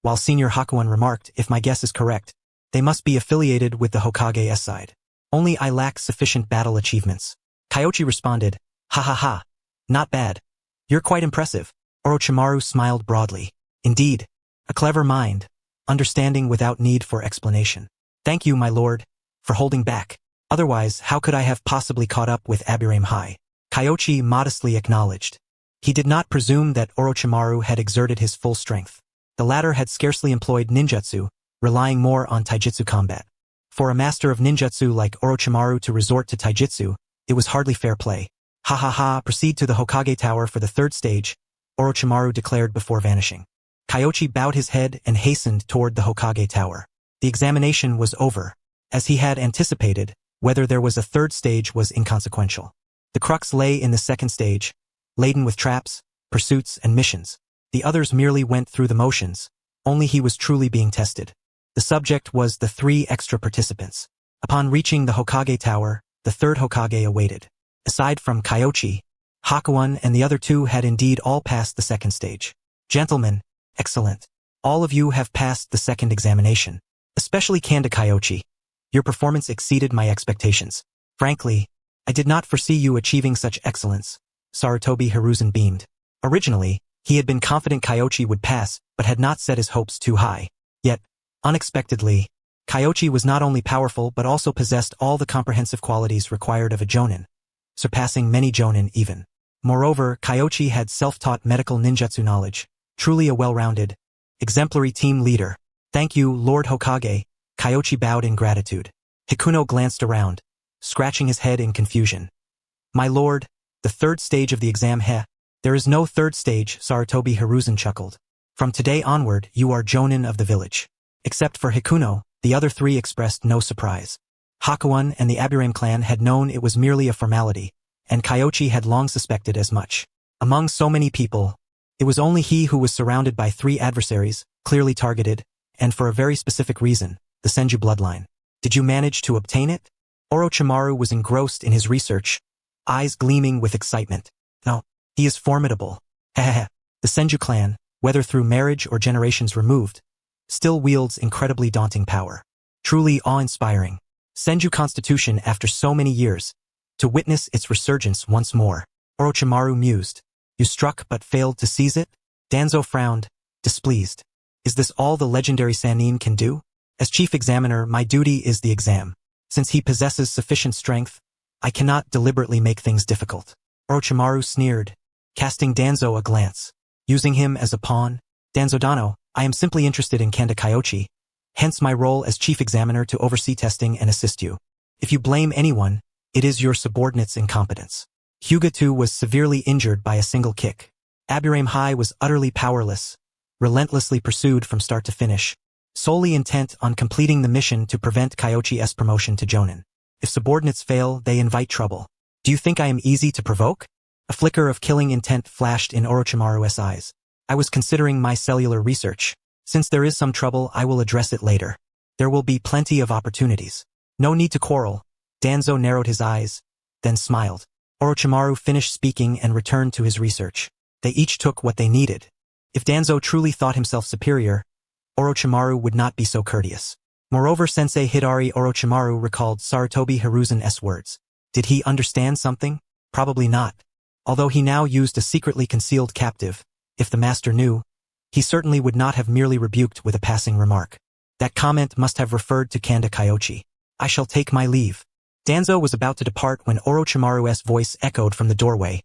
While Senior Hakuin remarked, if my guess is correct, they must be affiliated with the Hokage's side. Only I lack sufficient battle achievements. Kyoichi responded, ha ha ha. Not bad. You're quite impressive. Orochimaru smiled broadly. Indeed, a clever mind, understanding without need for explanation. Thank you, my lord, for holding back. Otherwise, how could I have possibly caught up with Aburame High? Kyoichi modestly acknowledged. He did not presume that Orochimaru had exerted his full strength. The latter had scarcely employed ninjutsu, relying more on taijutsu combat. For a master of ninjutsu like Orochimaru to resort to taijutsu, it was hardly fair play. Ha ha ha, proceed to the Hokage Tower for the third stage, Orochimaru declared before vanishing. Kyoichi bowed his head and hastened toward the Hokage Tower. The examination was over. As he had anticipated, whether there was a third stage was inconsequential. The crux lay in the second stage, laden with traps, pursuits, and missions. The others merely went through the motions, only he was truly being tested. The subject was the 3 extra participants. Upon reaching the Hokage Tower, the third Hokage awaited. Aside from Kyoichi, Hakuin and the other 2 had indeed all passed the second stage. Gentlemen, excellent. All of you have passed the second examination. Especially Kanda Kyoichi. Your performance exceeded my expectations. Frankly, I did not foresee you achieving such excellence. Sarutobi Hiruzen beamed. Originally, he had been confident Kyoichi would pass, but had not set his hopes too high. Yet, unexpectedly, Kyoichi was not only powerful but also possessed all the comprehensive qualities required of a jonin, surpassing many jonin even. Moreover, Kyoichi had self-taught medical ninjutsu knowledge, truly a well-rounded, exemplary team leader. Thank you, Lord Hokage. Kyoichi bowed in gratitude. Hikuno glanced around, scratching his head in confusion. My lord, the third stage of the exam There is no third stage, Sarutobi Hiruzen chuckled. From today onward, you are jonin of the village. Except for Hikuno, the other 3 expressed no surprise. Hakuin and the Aburame clan had known it was merely a formality, and Kyoichi had long suspected as much. Among so many people, it was only he who was surrounded by 3 adversaries, clearly targeted, and for a very specific reason, the Senju bloodline. Did you manage to obtain it? Orochimaru was engrossed in his research, eyes gleaming with excitement. No, he is formidable. The Senju clan, whether through marriage or generations removed, still wields incredibly daunting power. Truly awe-inspiring. Senju constitution after so many years, to witness its resurgence once more. Orochimaru mused. You struck but failed to seize it? Danzo frowned, displeased. Is this all the legendary Sannin can do? As chief examiner, my duty is the exam. Since he possesses sufficient strength, I cannot deliberately make things difficult. Orochimaru sneered, casting Danzo a glance. Using him as a pawn? Danzo-dano, I am simply interested in Kanda Kyoichi, hence my role as chief examiner to oversee testing and assist you. If you blame anyone, it is your subordinate's incompetence. Hyuga too was severely injured by a single kick. Aburame High was utterly powerless, relentlessly pursued from start to finish, solely intent on completing the mission to prevent Kyoichi's promotion to jonin. If subordinates fail, they invite trouble. Do you think I am easy to provoke? A flicker of killing intent flashed in Orochimaru's eyes. I was considering my cellular research. Since there is some trouble, I will address it later. There will be plenty of opportunities. No need to quarrel. Danzo narrowed his eyes, then smiled. Orochimaru finished speaking and returned to his research. They each took what they needed. If Danzo truly thought himself superior, Orochimaru would not be so courteous. Moreover, Sensei Hidari Orochimaru recalled Sarutobi Hiruzen's words. Did he understand something? Probably not. Although he now used a secretly concealed captive, if the master knew, he certainly would not have merely rebuked with a passing remark. That comment must have referred to Kanda Kyoichi. I shall take my leave. Danzo was about to depart when Orochimaru's voice echoed from the doorway.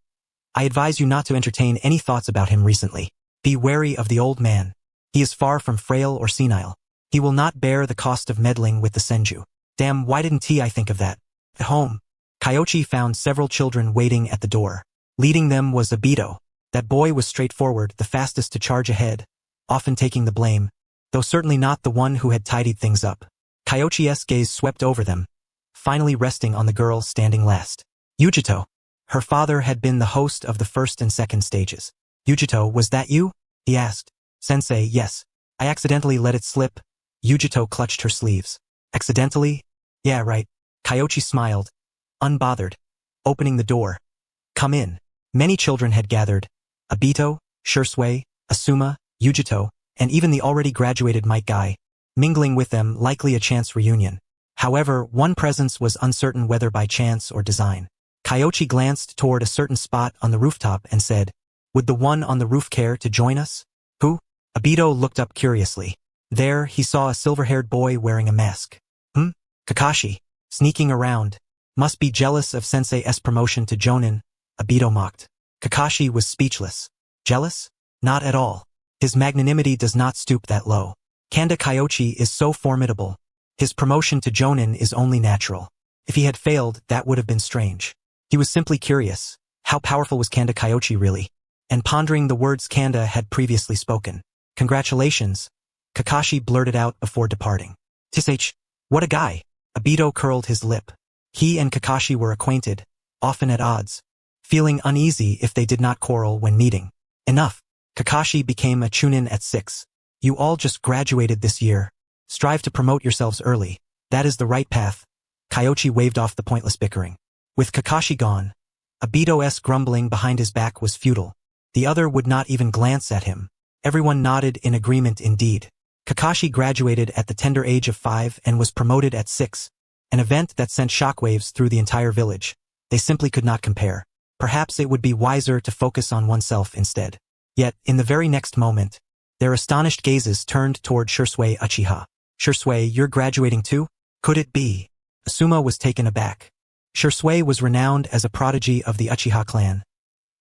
I advise you not to entertain any thoughts about him recently. Be wary of the old man. He is far from frail or senile. He will not bear the cost of meddling with the Senju. Damn, why didn't I think of that? At home, Kyoichi found several children waiting at the door. Leading them was Obito. That boy was straightforward, the fastest to charge ahead, often taking the blame, though certainly not the one who had tidied things up. Kyoichi's gaze swept over them, finally resting on the girl standing last. Yujito. Her father had been the host of the first and second stages. Yujito, was that you? He asked. Sensei, yes. I accidentally let it slip. Yujito clutched her sleeves. Accidentally? Yeah, right. Kyoichi smiled, unbothered, opening the door. Come in. Many children had gathered. Obito, Shisui, Asuma, Yujito, and even the already graduated Might Guy. Mingling with them, likely a chance reunion. However, one presence was uncertain whether by chance or design. Kyoichi glanced toward a certain spot on the rooftop and said, Would the one on the roof care to join us? Who? Obito looked up curiously. There, he saw a silver-haired boy wearing a mask. Kakashi. Sneaking around. Must be jealous of Sensei's promotion to Jonin, Obito mocked. Kakashi was speechless. Jealous? Not at all. His magnanimity does not stoop that low. Kanda Kyoichi is so formidable. His promotion to Jonin is only natural. If he had failed, that would have been strange. He was simply curious. How powerful was Kanda Kyoichi really? And pondering the words Kanda had previously spoken. Congratulations. Kakashi blurted out before departing. Tsh, what a guy. Obito curled his lip. He and Kakashi were acquainted, often at odds, feeling uneasy if they did not quarrel when meeting. Enough. Kakashi became a chunin at 6. You all just graduated this year. Strive to promote yourselves early. That is the right path. Kyoichi waved off the pointless bickering. With Kakashi gone, Obito's grumbling behind his back was futile. The other would not even glance at him. Everyone nodded in agreement indeed. Kakashi graduated at the tender age of 5 and was promoted at 6, an event that sent shockwaves through the entire village. They simply could not compare. Perhaps it would be wiser to focus on oneself instead. Yet, in the very next moment, their astonished gazes turned toward Shisui Uchiha. Shisui, you're graduating too? Could it be? Asuma was taken aback. Shisui was renowned as a prodigy of the Uchiha clan.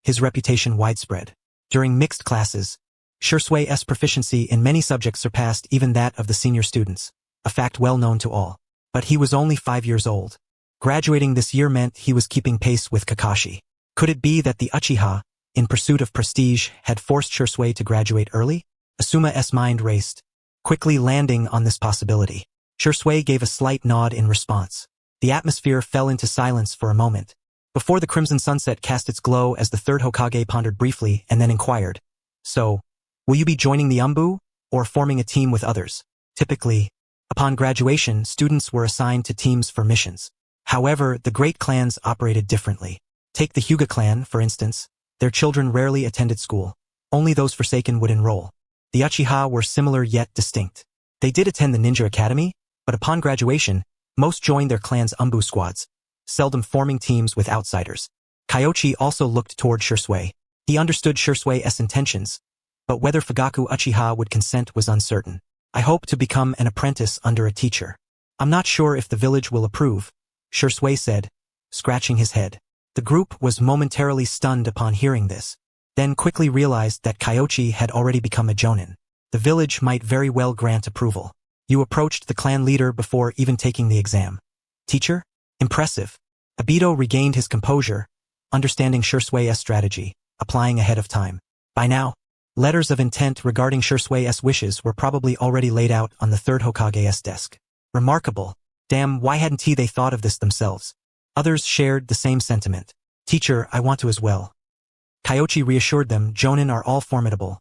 His reputation widespread. During mixed classes, Shisui's proficiency in many subjects surpassed even that of the senior students, a fact well known to all. But he was only 5 years old. Graduating this year meant he was keeping pace with Kakashi. Could it be that the Uchiha, in pursuit of prestige, had forced Shisui to graduate early? Asuma's mind raced, quickly landing on this possibility. Shisui gave a slight nod in response. The atmosphere fell into silence for a moment, before the crimson sunset cast its glow as the third Hokage pondered briefly and then inquired, So, will you be joining the Umbu, or forming a team with others? Typically, upon graduation, students were assigned to teams for missions. However, the great clans operated differently. Take the Hyuga clan, for instance. Their children rarely attended school. Only those forsaken would enroll. The Uchiha were similar yet distinct. They did attend the ninja academy, but upon graduation, most joined their clan's Umbu squads, seldom forming teams with outsiders. Kyoichi also looked toward Shisui. He understood Shisui's intentions, but whether Fugaku Uchiha would consent was uncertain. I hope to become an apprentice under a teacher. I'm not sure if the village will approve, Shisui said, scratching his head. The group was momentarily stunned upon hearing this, then quickly realized that Kyoichi had already become a jonin. The village might very well grant approval. You approached the clan leader before even taking the exam. Teacher? Impressive. Obito regained his composure, understanding Shisui's strategy, applying ahead of time. By now, letters of intent regarding Shisui's wishes were probably already laid out on the third Hokage's desk. Remarkable. Damn, why hadn't they thought of this themselves? Others shared the same sentiment. Teacher, I want to as well. Kyoichi reassured them, Jonin are all formidable.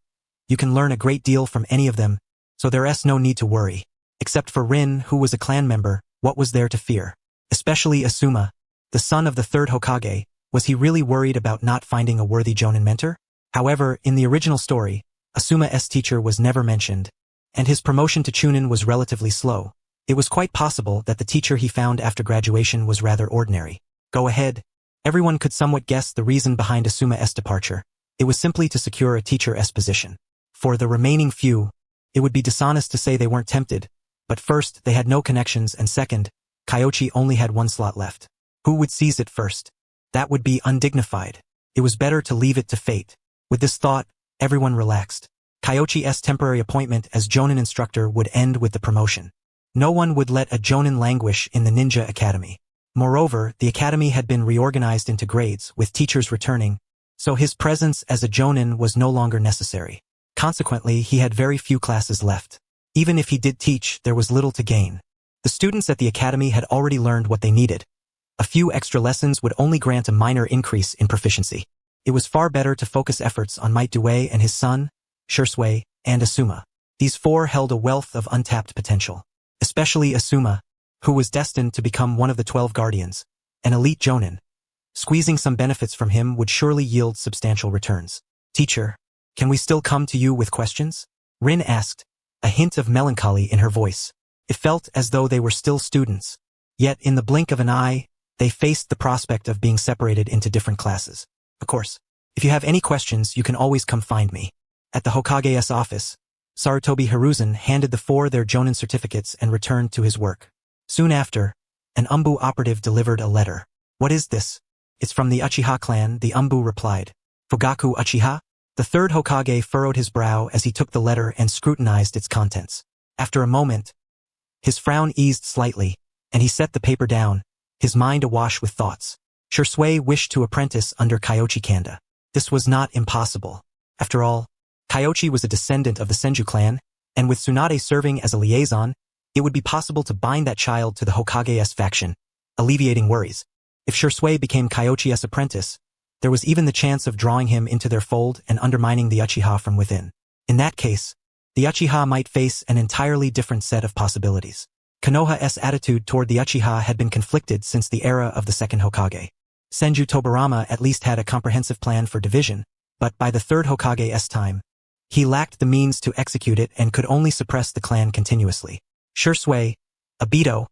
You can learn a great deal from any of them, so there's no need to worry. Except for Rin, who was a clan member, what was there to fear? Especially Asuma, the son of the third Hokage. Was he really worried about not finding a worthy Jonin mentor? However, in the original story, Asuma's teacher was never mentioned, and his promotion to Chunin was relatively slow. It was quite possible that the teacher he found after graduation was rather ordinary. Go ahead. Everyone could somewhat guess the reason behind Asuma's departure. It was simply to secure a teacher's position. For the remaining few, it would be dishonest to say they weren't tempted, but first, they had no connections, and second, Kyoichi only had one slot left. Who would seize it first? That would be undignified. It was better to leave it to fate. With this thought, everyone relaxed. Kyoichi's temporary appointment as Jonin instructor would end with the promotion. No one would let a Jonin languish in the ninja academy. Moreover, the academy had been reorganized into grades, with teachers returning, so his presence as a Jonin was no longer necessary. Consequently, he had very few classes left. Even if he did teach, there was little to gain. The students at the academy had already learned what they needed. A few extra lessons would only grant a minor increase in proficiency. It was far better to focus efforts on Might Due and his son, Shisui, and Asuma. These four held a wealth of untapped potential. Especially Asuma, who was destined to become one of the 12 guardians, an elite jonin. Squeezing some benefits from him would surely yield substantial returns. Teacher, can we still come to you with questions? Rin asked, a hint of melancholy in her voice. It felt as though they were still students. Yet in the blink of an eye, they faced the prospect of being separated into different classes. Of course, if you have any questions, you can always come find me. At the Hokage's office, Sarutobi Hiruzen handed the four their jonin certificates and returned to his work. Soon after, an Umbu operative delivered a letter. What is this? It's from the Uchiha clan, the Umbu replied. Fugaku Uchiha? The third Hokage furrowed his brow as he took the letter and scrutinized its contents. After a moment, his frown eased slightly, and he set the paper down, his mind awash with thoughts. Shisui wished to apprentice under Kyoichi Kanda. This was not impossible. After all, Kyoichi was a descendant of the Senju clan, and with Tsunade serving as a liaison, it would be possible to bind that child to the Hokage's faction, alleviating worries. If Shisui became Kyoichi's apprentice, there was even the chance of drawing him into their fold and undermining the Uchiha from within. In that case, the Uchiha might face an entirely different set of possibilities. Konoha's attitude toward the Uchiha had been conflicted since the era of the second Hokage. Senju Tobarama at least had a comprehensive plan for division, but by the third Hokage's time, he lacked the means to execute it and could only suppress the clan continuously. Shisui, Abito,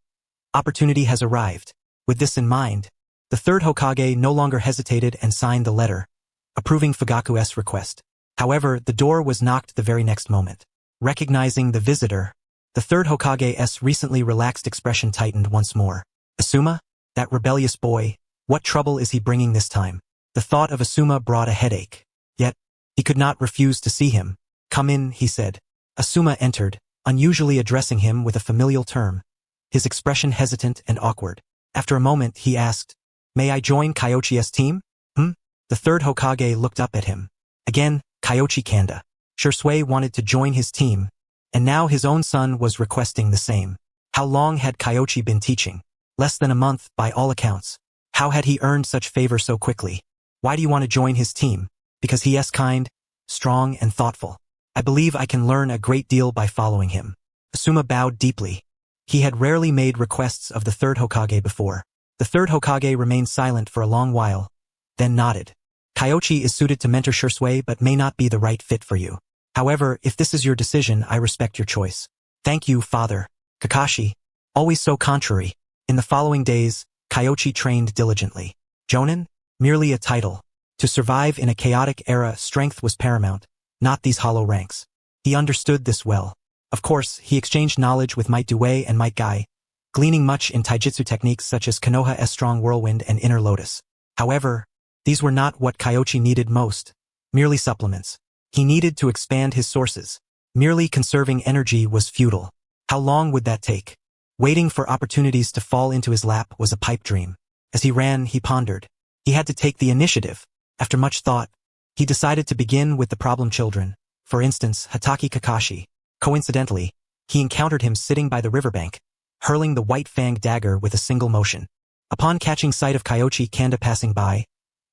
opportunity has arrived. With this in mind, the third Hokage no longer hesitated and signed the letter, approving Fugaku's request. However, the door was knocked the very next moment. Recognizing the visitor, the third Hokage's recently relaxed expression tightened once more. Asuma? That rebellious boy, what trouble is he bringing this time? The thought of Asuma brought a headache. Yet, he could not refuse to see him. Come in, he said. Asuma entered, unusually addressing him with a familial term, his expression hesitant and awkward. After a moment, he asked, May I join Kyoichi's team? The third Hokage looked up at him. Again, Kyoichi Kanda. Shisui wanted to join his team, and now his own son was requesting the same. How long had Kyoichi been teaching? Less than a month, by all accounts. How had he earned such favor so quickly? Why do you want to join his team? Because he is kind, strong, and thoughtful. I believe I can learn a great deal by following him. Asuma bowed deeply. He had rarely made requests of the third Hokage before. The third Hokage remained silent for a long while, then nodded. Kyoichi is suited to mentor Shisui but may not be the right fit for you. However, if this is your decision, I respect your choice. Thank you, father. Kakashi, always so contrary. In the following days, Kyoichi trained diligently. Jonin? Merely a title. To survive in a chaotic era, strength was paramount, not these hollow ranks. He understood this well. Of course, he exchanged knowledge with Might Due and Might Guy, gleaning much in taijutsu techniques such as Konoha's strong whirlwind and inner lotus. However, these were not what Kyoichi needed most, merely supplements. He needed to expand his sources. Merely conserving energy was futile. How long would that take? Waiting for opportunities to fall into his lap was a pipe dream. As he ran, he pondered. He had to take the initiative. After much thought, he decided to begin with the problem children. For instance, Hatake Kakashi. Coincidentally, he encountered him sitting by the riverbank, hurling the white-fanged dagger with a single motion. Upon catching sight of Kyoichi Kanda passing by,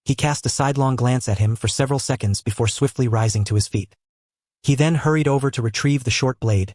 he cast a sidelong glance at him for several seconds before swiftly rising to his feet. He then hurried over to retrieve the short blade,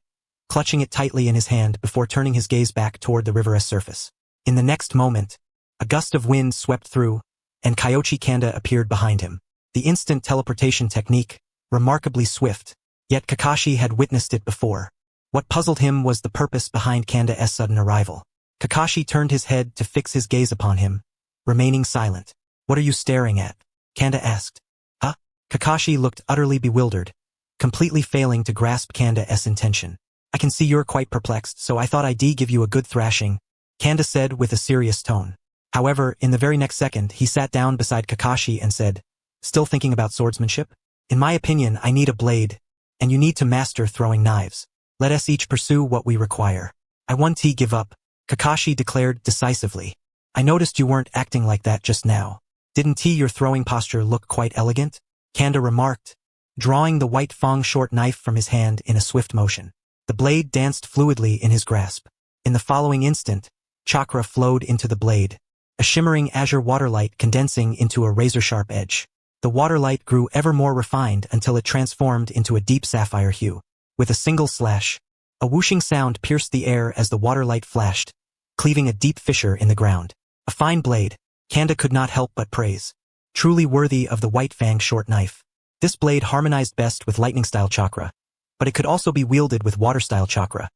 clutching it tightly in his hand before turning his gaze back toward the river's surface. In the next moment, a gust of wind swept through, and Kyoichi Kanda appeared behind him. The instant teleportation technique, remarkably swift, yet Kakashi had witnessed it before. What puzzled him was the purpose behind Kanda's sudden arrival. Kakashi turned his head to fix his gaze upon him, remaining silent. What are you staring at? Kanda asked. Huh? Kakashi looked utterly bewildered, completely failing to grasp Kanda's intention. I can see you're quite perplexed, so I thought I'd give you a good thrashing, Kanda said with a serious tone. However, in the very next second, he sat down beside Kakashi and said, Still thinking about swordsmanship? In my opinion, I need a blade, and you need to master throwing knives. Let us each pursue what we require. I won't give up, Kakashi declared decisively. I noticed you weren't acting like that just now. Didn't your throwing posture look quite elegant? Kanda remarked, drawing the white fang short knife from his hand in a swift motion. The blade danced fluidly in his grasp. In the following instant, chakra flowed into the blade, a shimmering azure waterlight condensing into a razor-sharp edge. The waterlight grew ever more refined until it transformed into a deep sapphire hue. With a single slash, a whooshing sound pierced the air as the waterlight flashed, cleaving a deep fissure in the ground. A fine blade, Kanda could not help but praise. Truly worthy of the White Fang short knife. This blade harmonized best with lightning-style chakra, but it could also be wielded with water-style chakra,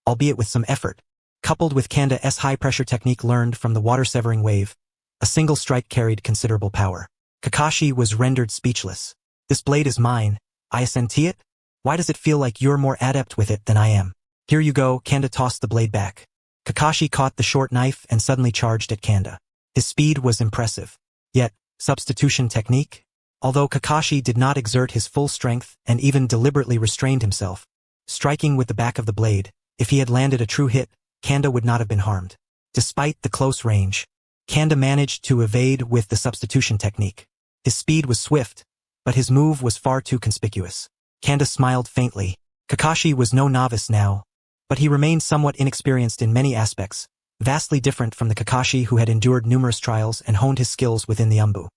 albeit with some effort. Coupled with Kanda's high-pressure technique learned from the water-severing wave, a single strike carried considerable power. Kakashi was rendered speechless. This blade is mine. I senti it? Why does it feel like you're more adept with it than I am? Here you go. Kanda tossed the blade back. Kakashi caught the short knife and suddenly charged at Kanda. His speed was impressive. Yet, substitution technique? Although Kakashi did not exert his full strength and even deliberately restrained himself, striking with the back of the blade, if he had landed a true hit, Kanda would not have been harmed. Despite the close range, Kanda managed to evade with the substitution technique. His speed was swift, but his move was far too conspicuous. Kanda smiled faintly. Kakashi was no novice now, but he remained somewhat inexperienced in many aspects, vastly different from the Kakashi who had endured numerous trials and honed his skills within the Umbu.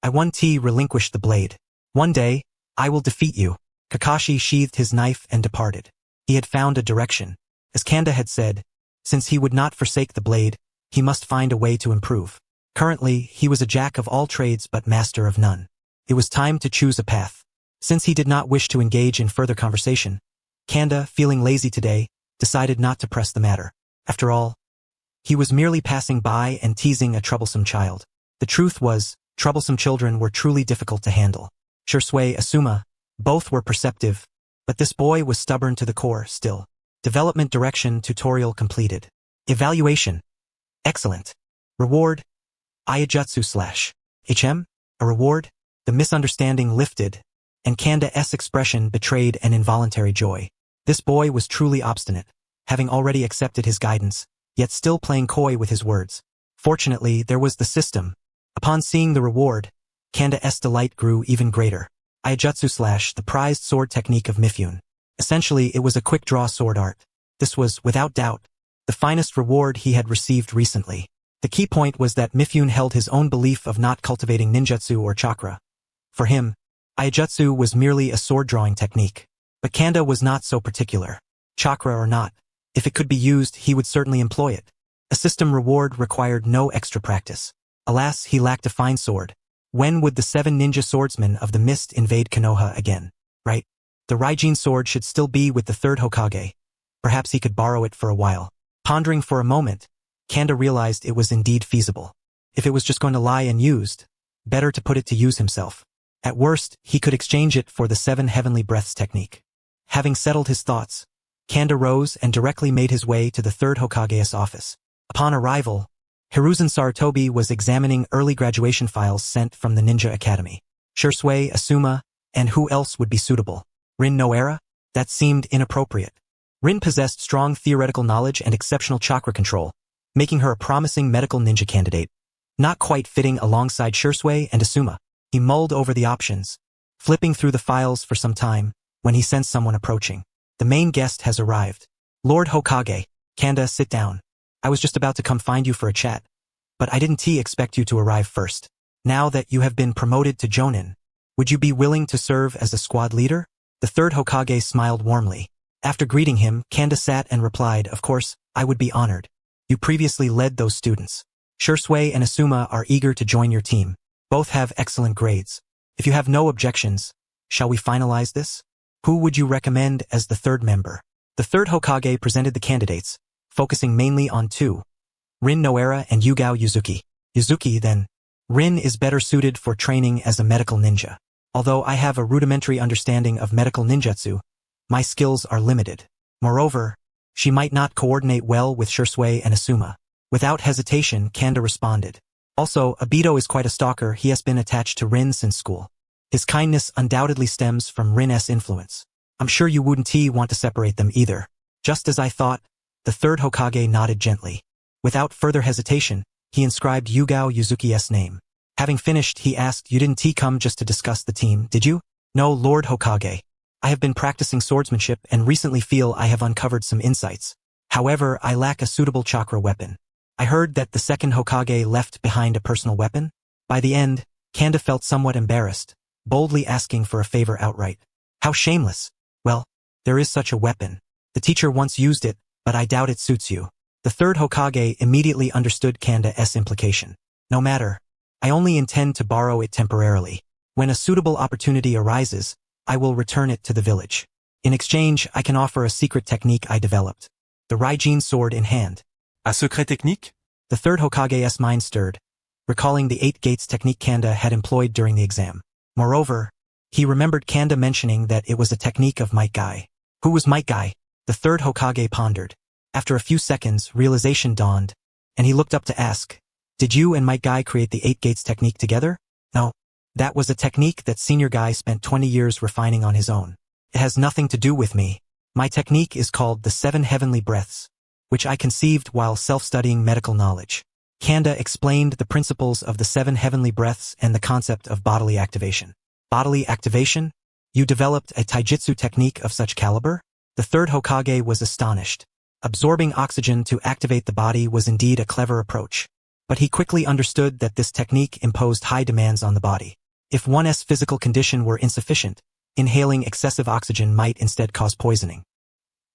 I relinquished the blade. One day, I will defeat you. Kakashi sheathed his knife and departed. He had found a direction. As Kanda had said, since he would not forsake the blade, he must find a way to improve. Currently, he was a jack of all trades but master of none. It was time to choose a path. Since he did not wish to engage in further conversation, Kanda, feeling lazy today, decided not to press the matter. After all, he was merely passing by and teasing a troublesome child. The truth was, troublesome children were truly difficult to handle. Shisui, Asuma, both were perceptive, but this boy was stubborn to the core still. Development direction tutorial completed. Evaluation. Excellent. Reward. Iajutsu/HM? A reward? The misunderstanding lifted, and Kanda's expression betrayed an involuntary joy. This boy was truly obstinate, having already accepted his guidance, yet still playing coy with his words. Fortunately, there was the system. Upon seeing the reward, Kanda's delight grew even greater. Iajutsu/ the prized sword technique of Mifune. Essentially, it was a quick-draw sword art. This was, without doubt, the finest reward he had received recently. The key point was that Mifune held his own belief of not cultivating ninjutsu or chakra. For him, Iajutsu was merely a sword-drawing technique. But Kanda was not so particular. Chakra or not, if it could be used, he would certainly employ it. A system reward required no extra practice. Alas, he lacked a fine sword. When would the 7 ninja swordsmen of the mist invade Konoha again? Right? The Raijin sword should still be with the 3rd Hokage. Perhaps he could borrow it for a while. Pondering for a moment, Kanda realized it was indeed feasible. If it was just going to lie unused, better to put it to use himself. At worst, he could exchange it for the 7 heavenly breaths technique. Having settled his thoughts, Kanda rose and directly made his way to the 3rd Hokage's office. Upon arrival, Hiruzen Sarutobi was examining early graduation files sent from the Ninja Academy. Shisui, Asuma, and who else would be suitable? Rin Noera? That seemed inappropriate. Rin possessed strong theoretical knowledge and exceptional chakra control, making her a promising medical ninja candidate. Not quite fitting alongside Shisui and Asuma. He mulled over the options, flipping through the files for some time, when he sensed someone approaching. The main guest has arrived. Lord Hokage. Kanda, sit down. I was just about to come find you for a chat, but I didn't expect you to arrive first. Now that you have been promoted to Jonin, would you be willing to serve as a squad leader? The 3rd Hokage smiled warmly. After greeting him, Kanda sat and replied, of course, I would be honored. You previously led those students. Shisui and Asuma are eager to join your team. Both have excellent grades. If you have no objections, shall we finalize this? Who would you recommend as the 3rd member? The 3rd Hokage presented the candidates, focusing mainly on 2. Rin Noera and Yugao Yuzuki. Yuzuki, then. Rin is better suited for training as a medical ninja. Although I have a rudimentary understanding of medical ninjutsu, my skills are limited. Moreover, she might not coordinate well with Shisui and Asuma. Without hesitation, Kanda responded. Also, Obito is quite a stalker. He has been attached to Rin since school. His kindness undoubtedly stems from Rin's influence. I'm sure you wouldn't want to separate them either. Just as I thought, the 3rd Hokage nodded gently. Without further hesitation, he inscribed Yugao Yuzuki's name. Having finished, he asked, you didn't come just to discuss the team, did you? No, Lord Hokage. I have been practicing swordsmanship and recently feel I have uncovered some insights. However, I lack a suitable chakra weapon. I heard that the second Hokage left behind a personal weapon. By the end, Kanda felt somewhat embarrassed, boldly asking for a favor outright. How shameless. Well, there is such a weapon. The teacher once used it, but I doubt it suits you. The third Hokage immediately understood Kanda's implication. No matter. I only intend to borrow it temporarily. When a suitable opportunity arises, I will return it to the village. In exchange, I can offer a secret technique I developed. The Raijin sword in hand. Un secret technique? The third Hokage's mind stirred, recalling the 8 gates technique Kanda had employed during the exam. Moreover, he remembered Kanda mentioning that it was a technique of Might Guy. Who was Might Guy? The third Hokage pondered. After a few seconds, realization dawned, and he looked up to ask, "Did you and Might Guy create the 8 gates technique together?" No. That was a technique that Senior Guy spent 20 years refining on his own. It has nothing to do with me. My technique is called the 7 heavenly breaths, which I conceived while self-studying medical knowledge. Kanda explained the principles of the 7 heavenly breaths and the concept of bodily activation. Bodily activation? You developed a taijutsu technique of such caliber? The third Hokage was astonished. Absorbing oxygen to activate the body was indeed a clever approach. But he quickly understood that this technique imposed high demands on the body. If one's physical condition were insufficient, inhaling excessive oxygen might instead cause poisoning.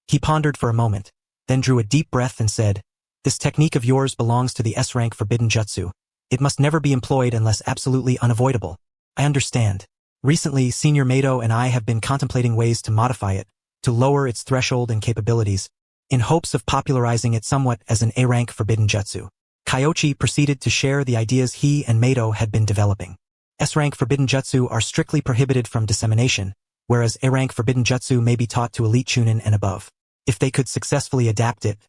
He pondered for a moment, then drew a deep breath and said, "This technique of yours belongs to the S-rank forbidden jutsu. It must never be employed unless absolutely unavoidable." I understand. Recently, Senior Mato and I have been contemplating ways to modify it, to lower its threshold and capabilities, in hopes of popularizing it somewhat as an A-rank forbidden jutsu. Kyoichi proceeded to share the ideas he and Mato had been developing. S-rank forbidden jutsu are strictly prohibited from dissemination, whereas A-rank forbidden jutsu may be taught to elite chunin and above. If they could successfully adapt it,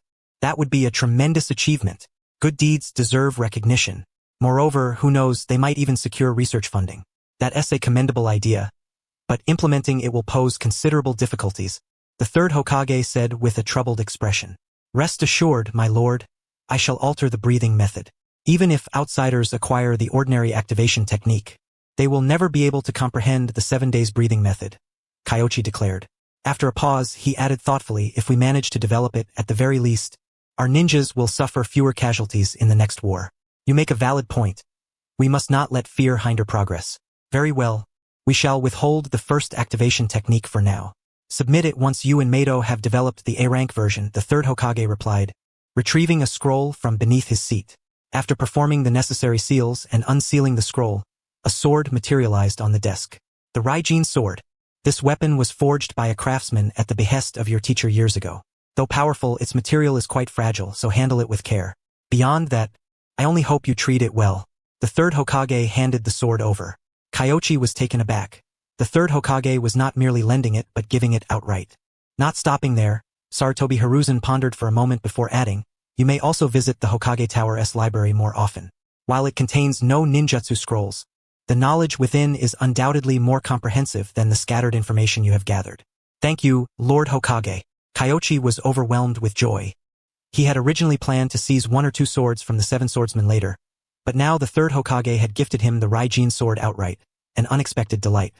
that would be a tremendous achievement. Good deeds deserve recognition. Moreover, who knows, they might even secure research funding. That's a commendable idea, but implementing it will pose considerable difficulties, the third Hokage said with a troubled expression. Rest assured, my lord, I shall alter the breathing method. Even if outsiders acquire the ordinary activation technique, they will never be able to comprehend the 7 days breathing method, Kyoichi declared. After a pause, he added thoughtfully, if we manage to develop it, at the very least, our ninjas will suffer fewer casualties in the next war. You make a valid point. We must not let fear hinder progress. Very well. We shall withhold the first activation technique for now. Submit it once you and Mato have developed the A-rank version, the third Hokage replied, retrieving a scroll from beneath his seat. After performing the necessary seals and unsealing the scroll, a sword materialized on the desk. The Raijin sword. This weapon was forged by a craftsman at the behest of your teacher years ago. Though powerful, its material is quite fragile, so handle it with care. Beyond that, I only hope you treat it well. The third Hokage handed the sword over. Kyoichi was taken aback. The third Hokage was not merely lending it but giving it outright. Not stopping there, Sarutobi Hiruzen pondered for a moment before adding, you may also visit the Hokage Tower's library more often. While it contains no ninjutsu scrolls, the knowledge within is undoubtedly more comprehensive than the scattered information you have gathered. Thank you, Lord Hokage. Kyoichi was overwhelmed with joy. He had originally planned to seize 1 or 2 swords from the 7 swordsmen later, but now the third Hokage had gifted him the Raijin sword outright, an unexpected delight.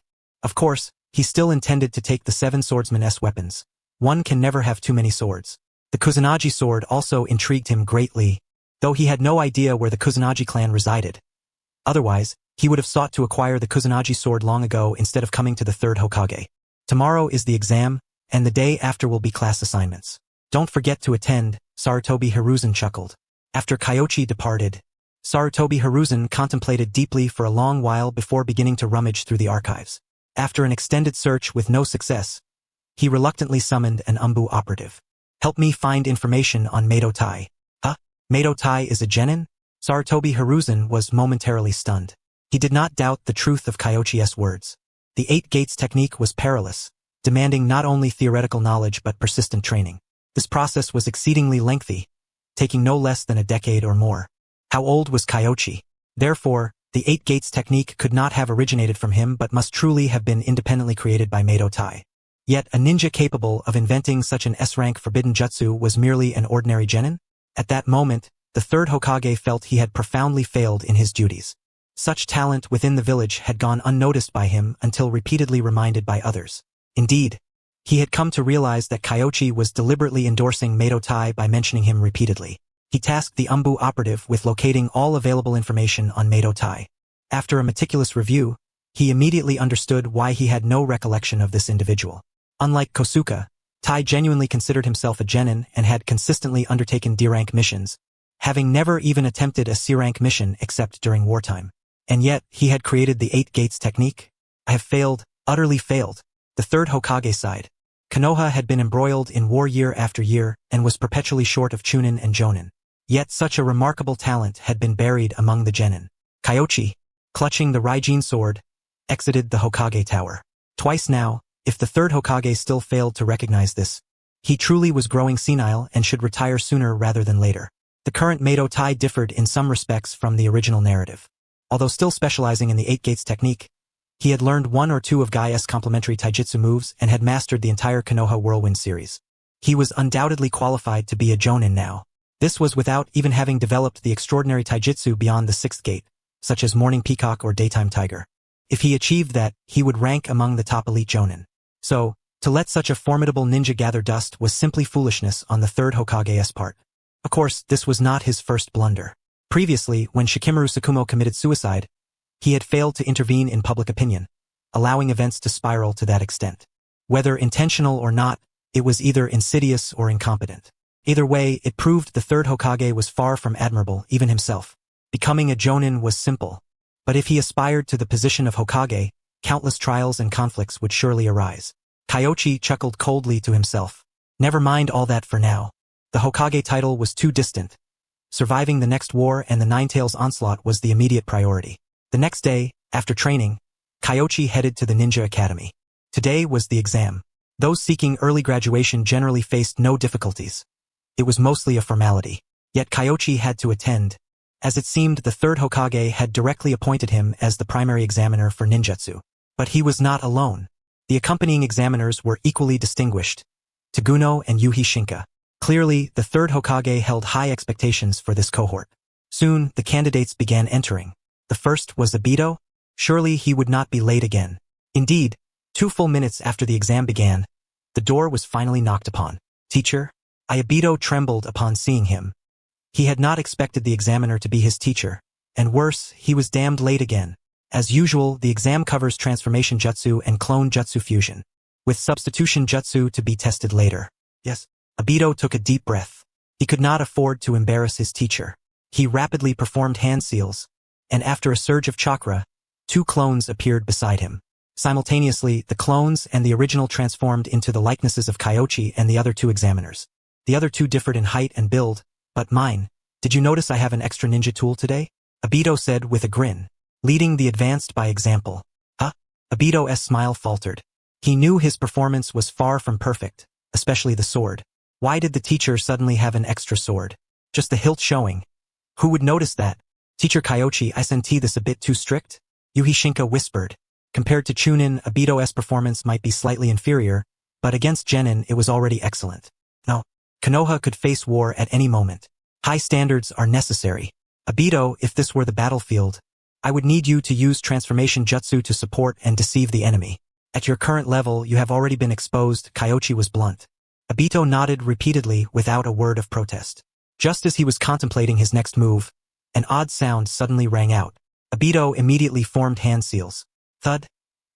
Of course, he still intended to take the 7 swordsmen's weapons. One can never have too many swords. The Kusanagi sword also intrigued him greatly, though he had no idea where the Kusanagi clan resided. Otherwise, he would have sought to acquire the Kusanagi sword long ago instead of coming to the third Hokage. Tomorrow is the exam, and the day after will be class assignments. Don't forget to attend, Sarutobi Hiruzen chuckled. After Kyoichi departed, Sarutobi Hiruzen contemplated deeply for a long while before beginning to rummage through the archives. After an extended search with no success, he reluctantly summoned an Umbu operative. Help me find information on Mato Tai. Huh? Mato Tai is a genin? Sarutobi Hiruzen was momentarily stunned. He did not doubt the truth of Kyoichi's words. The 8 gates technique was perilous, demanding not only theoretical knowledge but persistent training. This process was exceedingly lengthy, taking no less than a decade or more. How old was Kyoichi? Therefore, the 8 gates technique could not have originated from him but must truly have been independently created by Mato Tai. Yet a ninja capable of inventing such an S-rank forbidden jutsu was merely an ordinary genin? At that moment, the third Hokage felt he had profoundly failed in his duties. Such talent within the village had gone unnoticed by him until repeatedly reminded by others. Indeed, He had come to realize that Kyoichi was deliberately endorsing Meito Tai by mentioning him repeatedly. He tasked the Umbu operative with locating all available information on Meito Tai. After a meticulous review, he immediately understood why he had no recollection of this individual. Unlike Kosuke, Tai genuinely considered himself a genin and had consistently undertaken D-rank missions, having never even attempted a C-rank mission except during wartime. And yet, he had created the 8 Gates technique. I have failed, utterly failed. The third Hokage side. Konoha had been embroiled in war year after year and was perpetually short of Chunin and Jonin. Yet such a remarkable talent had been buried among the genin. Kyoichi, clutching the Raijin sword, exited the Hokage tower. Twice now, if the third Hokage still failed to recognize this, he truly was growing senile and should retire sooner rather than later. The current Meito Tai differed in some respects from the original narrative. Although still specializing in the 8 Gates technique, he had learned 1 or 2 of Gai's complementary taijutsu moves and had mastered the entire Konoha Whirlwind series. He was undoubtedly qualified to be a Jonin now. This was without even having developed the extraordinary taijutsu beyond the 6th gate, such as Morning Peacock or Daytime Tiger. If he achieved that, he would rank among the top elite Jonin. So, to let such a formidable ninja gather dust was simply foolishness on the third Hokage's part. Of course, this was not his first blunder. Previously, when Shikamaru Tsukumo committed suicide, he had failed to intervene in public opinion, allowing events to spiral to that extent. Whether intentional or not, it was either insidious or incompetent. Either way, it proved the third Hokage was far from admirable, even himself. Becoming a Jonin was simple, but if he aspired to the position of Hokage, countless trials and conflicts would surely arise. Kyoichi chuckled coldly to himself. Never mind all that for now. The Hokage title was too distant. Surviving the next war and the Nine-Tails onslaught was the immediate priority. The next day, after training, Kyoichi headed to the Ninja Academy. Today was the exam. Those seeking early graduation generally faced no difficulties. It was mostly a formality. Yet Kyoichi had to attend, as it seemed the third Hokage had directly appointed him as the primary examiner for ninjutsu. But he was not alone. The accompanying examiners were equally distinguished, Taguno and Yuhi Shinka. Clearly, the third Hokage held high expectations for this cohort. Soon, the candidates began entering. The first was Obito. Surely he would not be late again. Indeed, 2 full minutes after the exam began, the door was finally knocked upon. Teacher? Obito trembled upon seeing him. He had not expected the examiner to be his teacher, and worse, he was damned late again. As usual, the exam covers transformation jutsu and clone jutsu fusion, with substitution jutsu to be tested later. Yes. Obito took a deep breath. He could not afford to embarrass his teacher. He rapidly performed hand seals, and after a surge of chakra, 2 clones appeared beside him. Simultaneously, the clones and the original transformed into the likenesses of Kyoichi and the other 2 examiners. The other 2 differed in height and build, but mine. Did you notice I have an extra ninja tool today? Obito said with a grin, leading the advanced by example. Huh? Obito's smile faltered. He knew his performance was far from perfect, especially the sword. Why did the teacher suddenly have an extra sword? Just the hilt showing. Who would notice that? Teacher Kyoichi, isn't this a bit too strict? Yuhi Shinka whispered. Compared to Chunin, Obito's performance might be slightly inferior, but against Genin it was already excellent. No, Konoha could face war at any moment. High standards are necessary. Obito, if this were the battlefield, I would need you to use transformation jutsu to support and deceive the enemy. At your current level, you have already been exposed. Kyoichi was blunt. Obito nodded repeatedly without a word of protest. Just as he was contemplating his next move, an odd sound suddenly rang out. Obito immediately formed hand seals. Thud,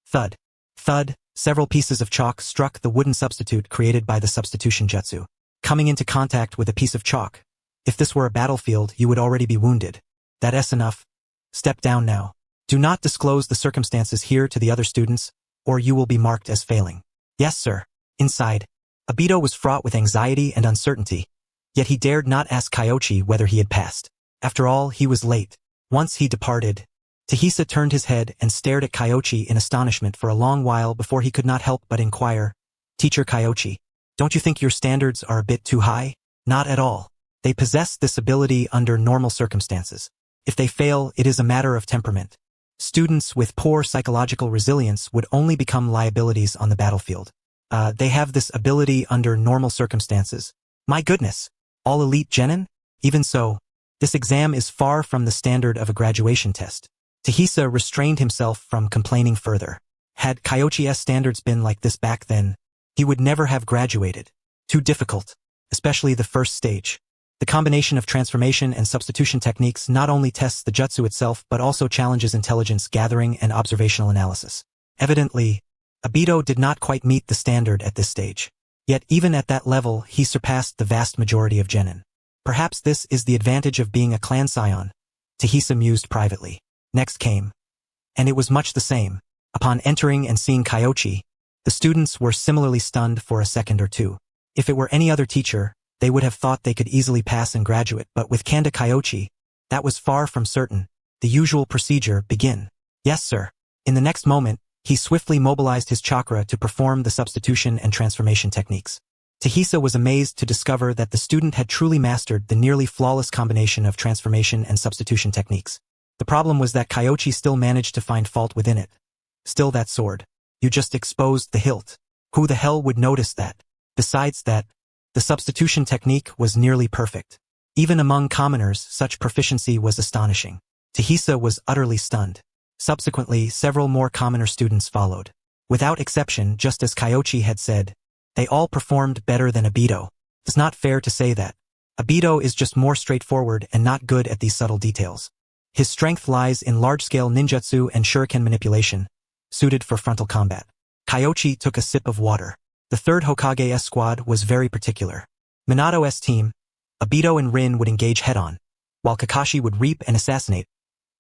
thud, thud. Several pieces of chalk struck the wooden substitute created by the substitution jutsu, coming into contact with a piece of chalk. If this were a battlefield, you would already be wounded. That's enough. Step down now. Do not disclose the circumstances here to the other students, or you will be marked as failing. Yes, sir. Inside, Obito was fraught with anxiety and uncertainty, yet he dared not ask Kyoichi whether he had passed. After all, he was late. Once he departed, Tahisa turned his head and stared at Kyoichi in astonishment for a long while before he could not help but inquire, Teacher Kyoichi, don't you think your standards are a bit too high? Not at all. They possess this ability under normal circumstances. If they fail, it is a matter of temperament. Students with poor psychological resilience would only become liabilities on the battlefield. They have this ability under normal circumstances. My goodness, all elite genin? Even so, this exam is far from the standard of a graduation test. Tahisa restrained himself from complaining further. Had Kyoichi's standards been like this back then, he would never have graduated. Too difficult, especially the first stage. The combination of transformation and substitution techniques not only tests the jutsu itself but also challenges intelligence gathering and observational analysis. Evidently, Obito did not quite meet the standard at this stage. Yet even at that level, he surpassed the vast majority of genin. Perhaps this is the advantage of being a clan scion, Tahisa mused privately. Next came. And it was much the same. Upon entering and seeing Kyoichi, the students were similarly stunned for a second or two. If it were any other teacher, they would have thought they could easily pass and graduate, but with Kanda Kyoichi, that was far from certain. The usual procedure, begin. Yes, sir. In the next moment, he swiftly mobilized his chakra to perform the substitution and transformation techniques. Tahisa was amazed to discover that the student had truly mastered the nearly flawless combination of transformation and substitution techniques. The problem was that Kyoichi still managed to find fault within it. Still, that sword. You just exposed the hilt. Who the hell would notice that? Besides that, the substitution technique was nearly perfect. Even among commoners, such proficiency was astonishing. Tahisa was utterly stunned. Subsequently, several more commoner students followed. Without exception, just as Kyoichi had said, they all performed better than Obito. It's not fair to say that. Obito is just more straightforward and not good at these subtle details. His strength lies in large-scale ninjutsu and shuriken manipulation, suited for frontal combat. Kyoichi took a sip of water. The third Hokage's squad was very particular. Minato's team, Obito and Rin would engage head-on, while Kakashi would reap and assassinate,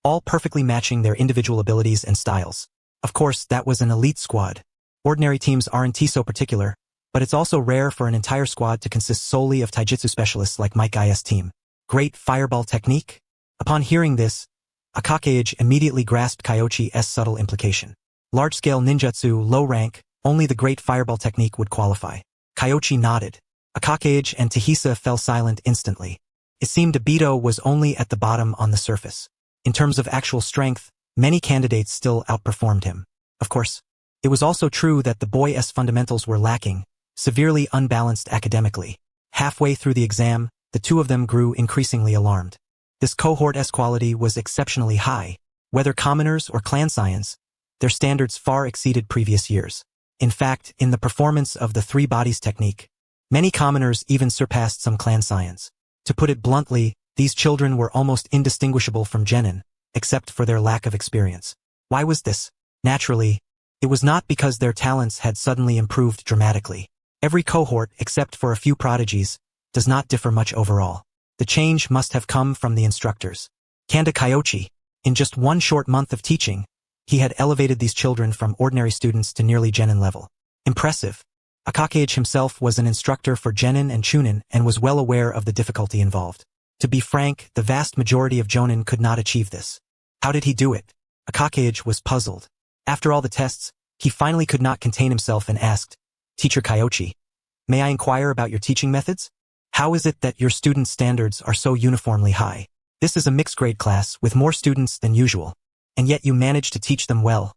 all perfectly matching their individual abilities and styles. Of course, that was an elite squad. Ordinary teams aren't so particular, but it's also rare for an entire squad to consist solely of taijutsu specialists like Mike Guy's team. Great fireball technique? Upon hearing this, Hokage immediately grasped Kyoichi's subtle implication. Large-scale ninjutsu, low rank, only the great fireball technique would qualify. Kyoichi nodded. Hokage and Tahisa fell silent instantly. It seemed Obito was only at the bottom on the surface. In terms of actual strength, many candidates still outperformed him. Of course, it was also true that the boy's fundamentals were lacking, severely unbalanced academically. Halfway through the exam, the two of them grew increasingly alarmed. This cohort's quality was exceptionally high. Whether commoners or clan scions, their standards far exceeded previous years. In fact, in the performance of the three bodies technique, many commoners even surpassed some clan scions. To put it bluntly, these children were almost indistinguishable from genin, except for their lack of experience. Why was this? Naturally, it was not because their talents had suddenly improved dramatically. Every cohort, except for a few prodigies, does not differ much overall. The change must have come from the instructors. Kanda Kyoichi, in just one short month of teaching, he had elevated these children from ordinary students to nearly genin level. Impressive. Hokage himself was an instructor for genin and chunin and was well aware of the difficulty involved. To be frank, the vast majority of jonin could not achieve this. How did he do it? Hokage was puzzled. After all the tests, he finally could not contain himself and asked, Teacher Kyoichi, may I inquire about your teaching methods? How is it that your student standards are so uniformly high? This is a mixed grade class with more students than usual, and yet you manage to teach them well.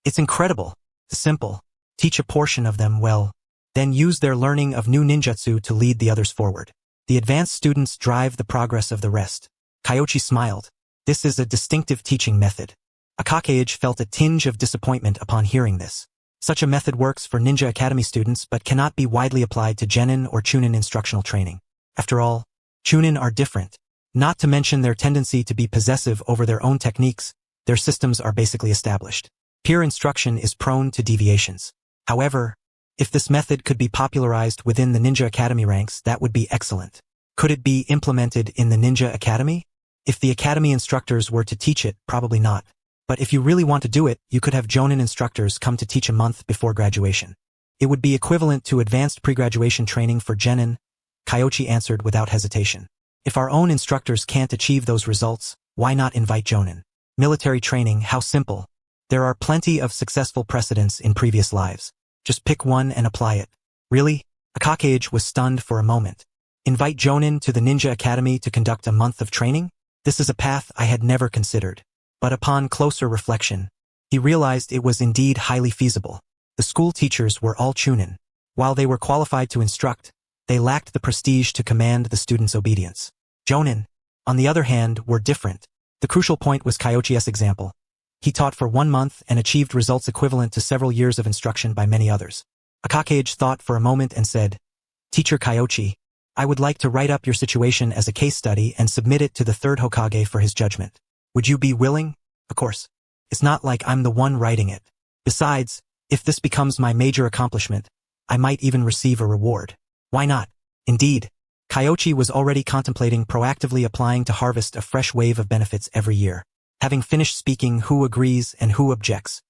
It's incredible. Simple. Teach a portion of them well, then use their learning of new ninjutsu to lead the others forward. The advanced students drive the progress of the rest. Kyoichi smiled. This is a distinctive teaching method. Hokage felt a tinge of disappointment upon hearing this. Such a method works for Ninja Academy students but cannot be widely applied to genin or chunin instructional training. After all, chunin are different. Not to mention their tendency to be possessive over their own techniques, their systems are basically established. Peer instruction is prone to deviations. However, if this method could be popularized within the Ninja Academy ranks, that would be excellent. Could it be implemented in the Ninja Academy? If the Academy instructors were to teach it, probably not. But if you really want to do it, you could have jonin instructors come to teach a month before graduation. It would be equivalent to advanced pre-graduation training for genin, Kyoichi answered without hesitation. If our own instructors can't achieve those results, why not invite jonin? Military training, how simple. There are plenty of successful precedents in previous lives. Just pick one and apply it. Really? Hokage was stunned for a moment. Invite jonin to the Ninja Academy to conduct a month of training? This is a path I had never considered. But upon closer reflection, he realized it was indeed highly feasible. The school teachers were all chunin. While they were qualified to instruct, they lacked the prestige to command the students' obedience. Jonin, on the other hand, were different. The crucial point was Kyoichi's example. He taught for 1 month and achieved results equivalent to several years of instruction by many others. Hokage thought for a moment and said, Teacher Kyoichi, I would like to write up your situation as a case study and submit it to the third Hokage for his judgment. Would you be willing? Of course. It's not like I'm the one writing it. Besides, if this becomes my major accomplishment, I might even receive a reward. Why not? Indeed, Kyoichi was already contemplating proactively applying to harvest a fresh wave of benefits every year. Having finished speaking, who agrees and who objects?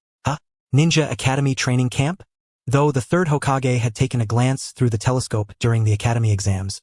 Ninja Academy training camp? Though the third Hokage had taken a glance through the telescope during the academy exams,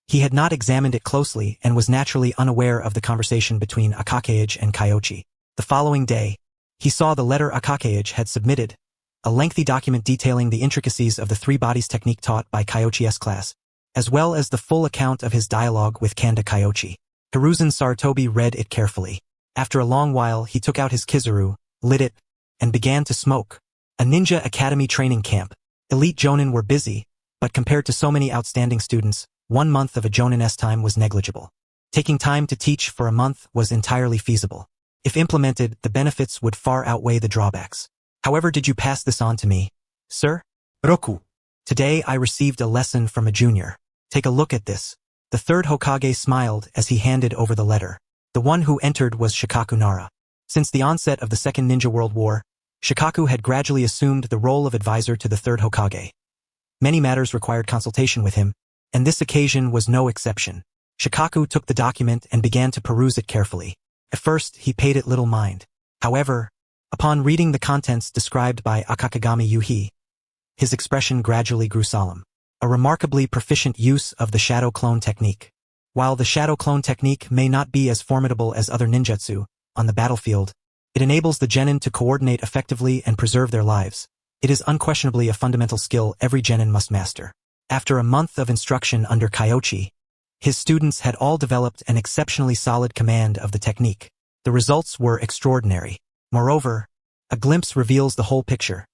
he had not examined it closely and was naturally unaware of the conversation between Hokage and Kyoichi. The following day, he saw the letter Hokage had submitted, a lengthy document detailing the intricacies of the three bodies technique taught by Kyoichi's class, as well as the full account of his dialogue with Kanda Kyoichi. Hiruzen Sarutobi read it carefully. After a long while, he took out his kizaru, lit it, and began to smoke. A ninja academy training camp. Elite jonin were busy, but compared to so many outstanding students, 1 month of a jonin's time was negligible. Taking time to teach for a month was entirely feasible. If implemented, the benefits would far outweigh the drawbacks. However, did you pass this on to me, sir? Roku. Today I received a lesson from a junior. Take a look at this. The third Hokage smiled as he handed over the letter. The one who entered was Shikaku Nara. Since the onset of the Second Ninja World War, Shikaku had gradually assumed the role of advisor to the third Hokage. Many matters required consultation with him, and this occasion was no exception. Shikaku took the document and began to peruse it carefully. At first, he paid it little mind. However, upon reading the contents described by Akakagami Yuhi, his expression gradually grew solemn. A remarkably proficient use of the shadow clone technique. While the shadow clone technique may not be as formidable as other ninjutsu on the battlefield, it enables the genin to coordinate effectively and preserve their lives. It is unquestionably a fundamental skill every genin must master. After a month of instruction under Kyoichi, his students had all developed an exceptionally solid command of the technique. The results were extraordinary. Moreover, a glimpse reveals the whole picture.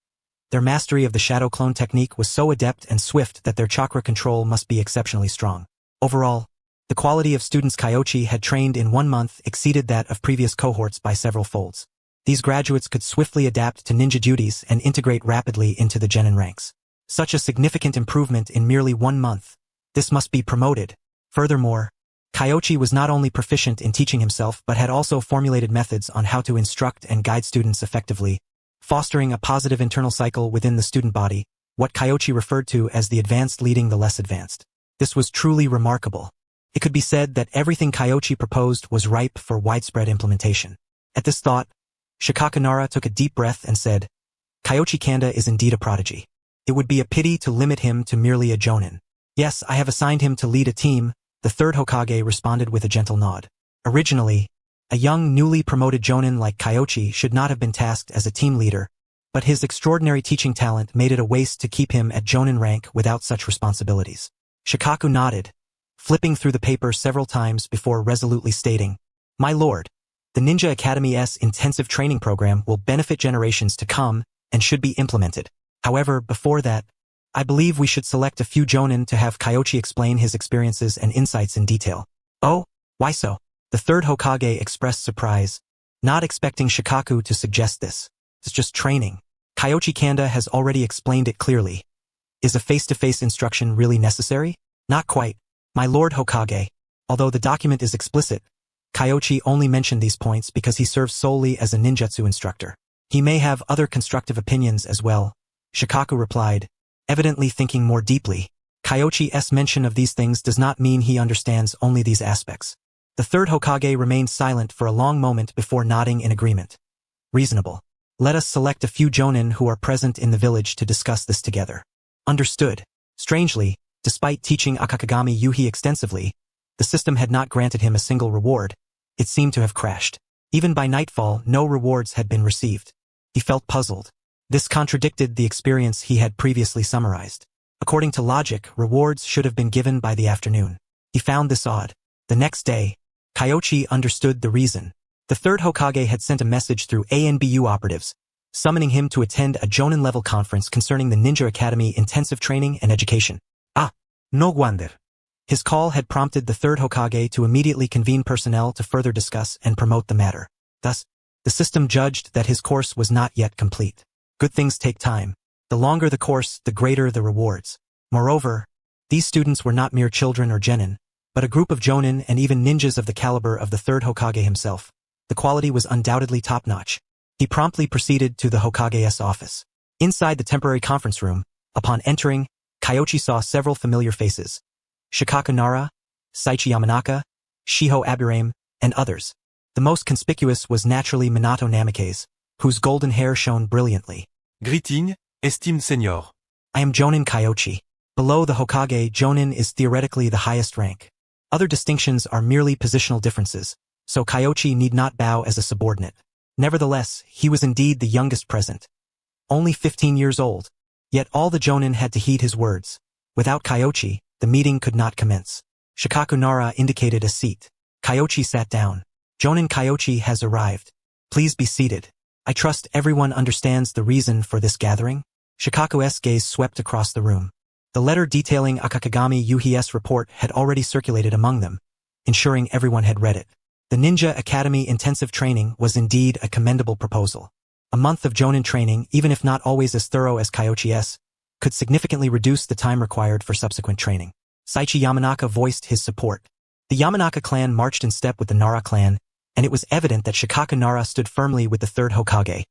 Their mastery of the shadow clone technique was so adept and swift that their chakra control must be exceptionally strong. Overall, the quality of students Kyoichi had trained in 1 month exceeded that of previous cohorts by several folds. These graduates could swiftly adapt to ninja duties and integrate rapidly into the genin ranks. Such a significant improvement in merely 1 month. This must be promoted. Furthermore, Kyoichi was not only proficient in teaching himself but had also formulated methods on how to instruct and guide students effectively, fostering a positive internal cycle within the student body, what Kyoichi referred to as the advanced leading the less advanced. This was truly remarkable. It could be said that everything Kyoichi proposed was ripe for widespread implementation. At this thought, Shikaku Nara took a deep breath and said, Kyoichi Kanda is indeed a prodigy. It would be a pity to limit him to merely a jonin. Yes, I have assigned him to lead a team, the third Hokage responded with a gentle nod. Originally, a young, newly promoted jonin like Kyoichi should not have been tasked as a team leader, but his extraordinary teaching talent made it a waste to keep him at jonin rank without such responsibilities. Shikaku nodded, flipping through the paper several times before resolutely stating, My lord, the Ninja Academy's intensive training program will benefit generations to come and should be implemented. However, before that, I believe we should select a few jonin to have Kyoichi explain his experiences and insights in detail. Oh, why so? The third Hokage expressed surprise, not expecting Shikaku to suggest this. It's just training. Kyoichi Kanda has already explained it clearly. Is a face-to-face instruction really necessary? Not quite. My lord Hokage, although the document is explicit, Kyoichi only mentioned these points because he serves solely as a ninjutsu instructor. He may have other constructive opinions as well, Shikaku replied, evidently thinking more deeply. Kyoichi's mention of these things does not mean he understands only these aspects. The third Hokage remained silent for a long moment before nodding in agreement. Reasonable. Let us select a few jonin who are present in the village to discuss this together. Understood. Strangely, despite teaching Akakagami Yuhi extensively, the system had not granted him a single reward. It seemed to have crashed. Even by nightfall, no rewards had been received. He felt puzzled. This contradicted the experience he had previously summarized. According to logic, rewards should have been given by the afternoon. He found this odd. The next day, Kyoichi understood the reason. The third Hokage had sent a message through ANBU operatives, summoning him to attend a jonin-level conference concerning the Ninja Academy intensive training and education. No wonder. His call had prompted the third Hokage to immediately convene personnel to further discuss and promote the matter. Thus, the system judged that his course was not yet complete. Good things take time. The longer the course, the greater the rewards. Moreover, these students were not mere children or genin, but a group of jonin and even ninjas of the caliber of the third Hokage himself. The quality was undoubtedly top-notch. He promptly proceeded to the Hokage's office. Inside the temporary conference room, upon entering, Kyoichi saw several familiar faces. Shikaku Nara, Saichi Yamanaka, Shiho Aburame, and others. The most conspicuous was naturally Minato Namikaze, whose golden hair shone brilliantly. Greeting, esteemed senior. I am Jonin Kyoichi. Below the Hokage, Jonin is theoretically the highest rank. Other distinctions are merely positional differences, so Kyoichi need not bow as a subordinate. Nevertheless, he was indeed the youngest present. Only 15 years old. Yet all the Jonin had to heed his words. Without Kyoichi, the meeting could not commence. Shikaku Nara indicated a seat. Kyoichi sat down. Jonin Kyoichi has arrived. Please be seated. I trust everyone understands the reason for this gathering? Shikaku's gaze swept across the room. The letter detailing Akakagami Yuhi's report had already circulated among them, ensuring everyone had read it. The Ninja Academy intensive training was indeed a commendable proposal. A month of Jonin training, even if not always as thorough as Kyoichi's, could significantly reduce the time required for subsequent training. Saichi Yamanaka voiced his support. The Yamanaka clan marched in step with the Nara clan, and it was evident that Shikaku Nara stood firmly with the third Hokage,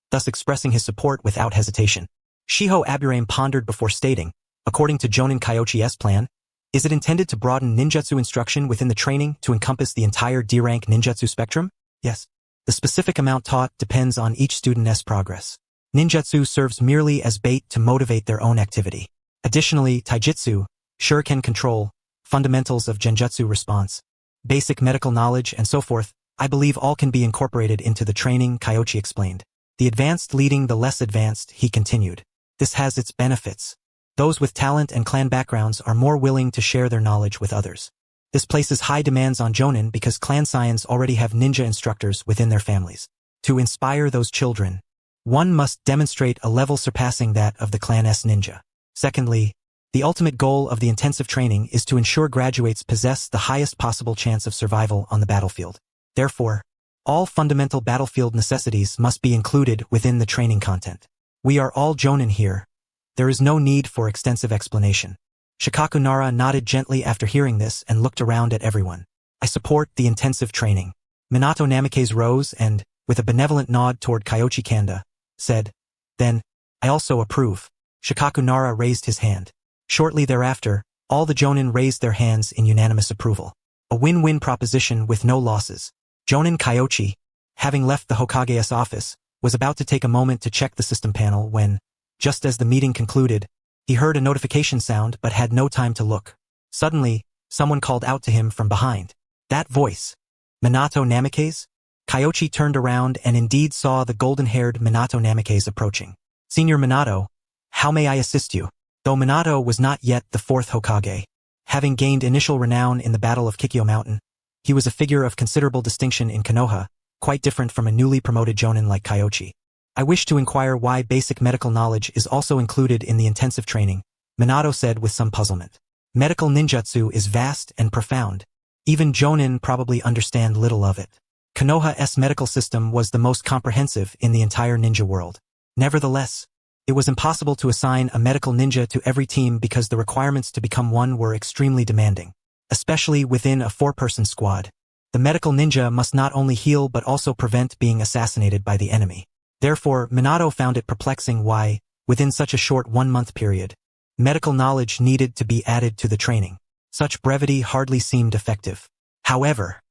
thus expressing his support without hesitation. Shiho Aburame pondered before stating, according to Jonin Kyoichi's plan, is it intended to broaden ninjutsu instruction within the training to encompass the entire D-rank ninjutsu spectrum? Yes. The specific amount taught depends on each student's progress. Ninjutsu serves merely as bait to motivate their own activity. Additionally, taijutsu, shuriken control, fundamentals of genjutsu response, basic medical knowledge, and so forth, I believe all can be incorporated into the training, Kyoichi explained. The advanced leading the less advanced, he continued. This has its benefits. Those with talent and clan backgrounds are more willing to share their knowledge with others. This places high demands on Jonin because clan scions already have ninja instructors within their families. To inspire those children, one must demonstrate a level surpassing that of the clan's ninja. Secondly, the ultimate goal of the intensive training is to ensure graduates possess the highest possible chance of survival on the battlefield. Therefore, all fundamental battlefield necessities must be included within the training content. We are all Jonin here. There is no need for extensive explanation. Shikaku Nara nodded gently after hearing this and looked around at everyone. I support the intensive training. Minato Namikaze rose and, with a benevolent nod toward Kyoichi Kanda, said, Then, I also approve. Shikaku Nara raised his hand. Shortly thereafter, all the Jonin raised their hands in unanimous approval. A win-win proposition with no losses. Jonin Kyoichi, having left the Hokage's office, was about to take a moment to check the system panel when, just as the meeting concluded, he heard a notification sound but had no time to look. Suddenly, someone called out to him from behind. That voice. Minato Namikaze? Kyoichi turned around and indeed saw the golden-haired Minato Namikaze approaching. Senior Minato, how may I assist you? Though Minato was not yet the fourth Hokage, having gained initial renown in the Battle of Kikyo Mountain, he was a figure of considerable distinction in Konoha, quite different from a newly promoted Jonin like Kyoichi. I wish to inquire why basic medical knowledge is also included in the intensive training, Minato said with some puzzlement. Medical ninjutsu is vast and profound. Even Jonin probably understand little of it. Konoha's medical system was the most comprehensive in the entire ninja world. Nevertheless, it was impossible to assign a medical ninja to every team because the requirements to become one were extremely demanding, especially within a 4-person squad. The medical ninja must not only heal but also prevent being assassinated by the enemy. Therefore, Minato found it perplexing why, within such a short 1-month period, medical knowledge needed to be added to the training. Such brevity hardly seemed effective. However,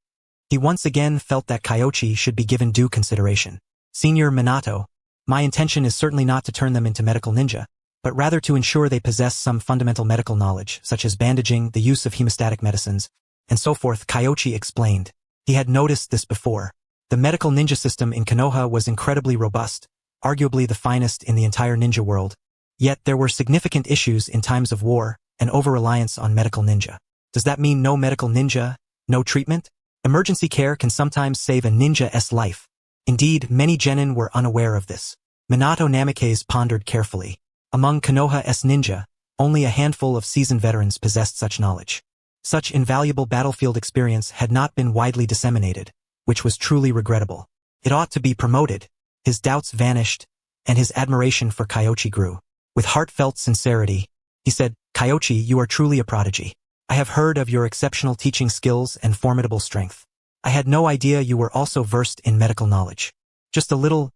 he once again felt that Kyoichi should be given due consideration. Senior Minato, my intention is certainly not to turn them into medical ninja, but rather to ensure they possess some fundamental medical knowledge, such as bandaging, the use of hemostatic medicines, and so forth, Kyoichi explained. He had noticed this before. The medical ninja system in Konoha was incredibly robust, arguably the finest in the entire ninja world. Yet there were significant issues in times of war and over-reliance on medical ninja. Does that mean no medical ninja, no treatment? Emergency care can sometimes save a ninja's life. Indeed, many genin were unaware of this. Minato Namikaze pondered carefully. Among Konoha's ninja, only a handful of seasoned veterans possessed such knowledge. Such invaluable battlefield experience had not been widely disseminated, which was truly regrettable. It ought to be promoted. His doubts vanished, and his admiration for Kyoichi grew. With heartfelt sincerity, he said, "Kyoichi, you are truly a prodigy. I have heard of your exceptional teaching skills and formidable strength. I had no idea you were also versed in medical knowledge." Just a little.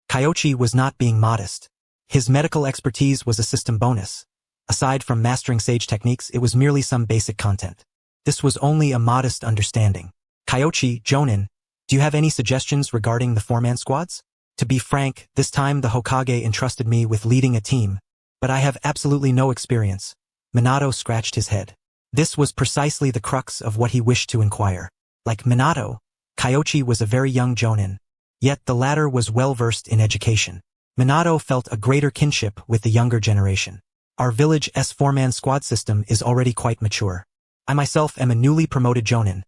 Kyoichi was not being modest. His medical expertise was a system bonus. Aside from mastering sage techniques, it was merely some basic content. This was only a modest understanding. "Kyoichi, Jonin, do you have any suggestions regarding the four-man squads? To be frank, this time the Hokage entrusted me with leading a team, but I have absolutely no experience." Minato scratched his head. This was precisely the crux of what he wished to inquire. Like Minato, Kyoichi was a very young Jonin, yet the latter was well-versed in education. Minato felt a greater kinship with the younger generation. "Our village's four-man squad system is already quite mature. I myself am a newly promoted Jonin.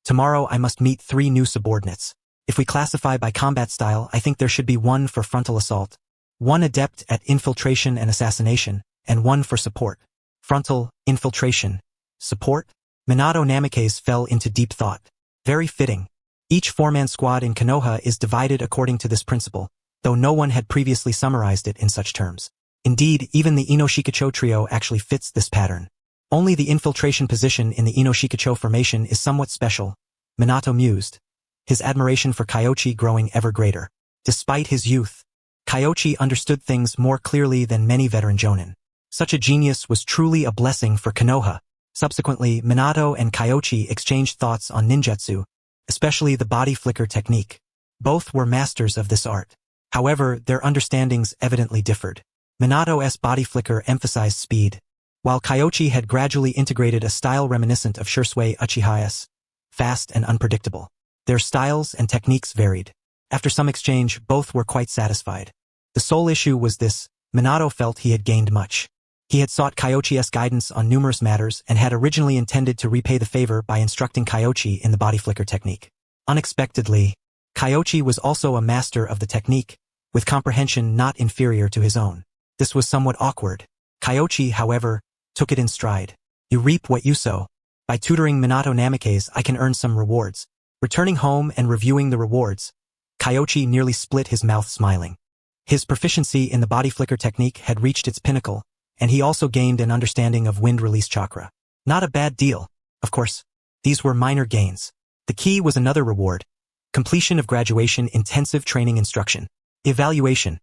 Tomorrow I must meet 3 new subordinates. If we classify by combat style, I think there should be 1 for frontal assault, 1 adept at infiltration and assassination, and 1 for support." Frontal, infiltration, support? Minato Namikaze fell into deep thought. Very fitting. Each four-man squad in Konoha is divided according to this principle, though no one had previously summarized it in such terms. Indeed, even the Inoshikacho trio actually fits this pattern. Only the infiltration position in the Inoshikacho formation is somewhat special, Minato mused, his admiration for Kyoichi growing ever greater. Despite his youth, Kyoichi understood things more clearly than many veteran Jonin. Such a genius was truly a blessing for Konoha. Subsequently, Minato and Kyoichi exchanged thoughts on ninjutsu, especially the body flicker technique. Both were masters of this art. However, their understandings evidently differed. Minato's body flicker emphasized speed, while Kyoichi had gradually integrated a style reminiscent of Shisui Uchiha's, fast and unpredictable. Their styles and techniques varied. After some exchange, both were quite satisfied. The sole issue was this: Minato felt he had gained much. He had sought Kyoichi's guidance on numerous matters and had originally intended to repay the favor by instructing Kyoichi in the body flicker technique. Unexpectedly, Kyoichi was also a master of the technique, with comprehension not inferior to his own. This was somewhat awkward. Kyoichi, however, took it in stride. "You reap what you sow. By tutoring Minato Namikaze, I can earn some rewards." Returning home and reviewing the rewards, Kyoichi nearly split his mouth smiling. His proficiency in the body flicker technique had reached its pinnacle, and he also gained an understanding of wind release chakra. Not a bad deal. Of course, these were minor gains. The key was another reward: completion of graduation intensive training instruction. Evaluation.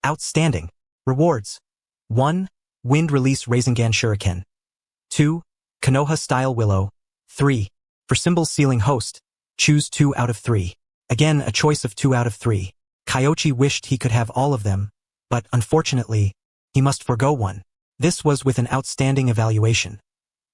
Outstanding. Rewards. 1. Wind release Rasengan Shuriken. 2. Konoha style willow. 3. For symbols sealing host, choose 2 out of 3. Again, a choice of 2 out of 3. Kyoichi wished he could have all of them, but unfortunately, he must forego one. This was with an outstanding evaluation.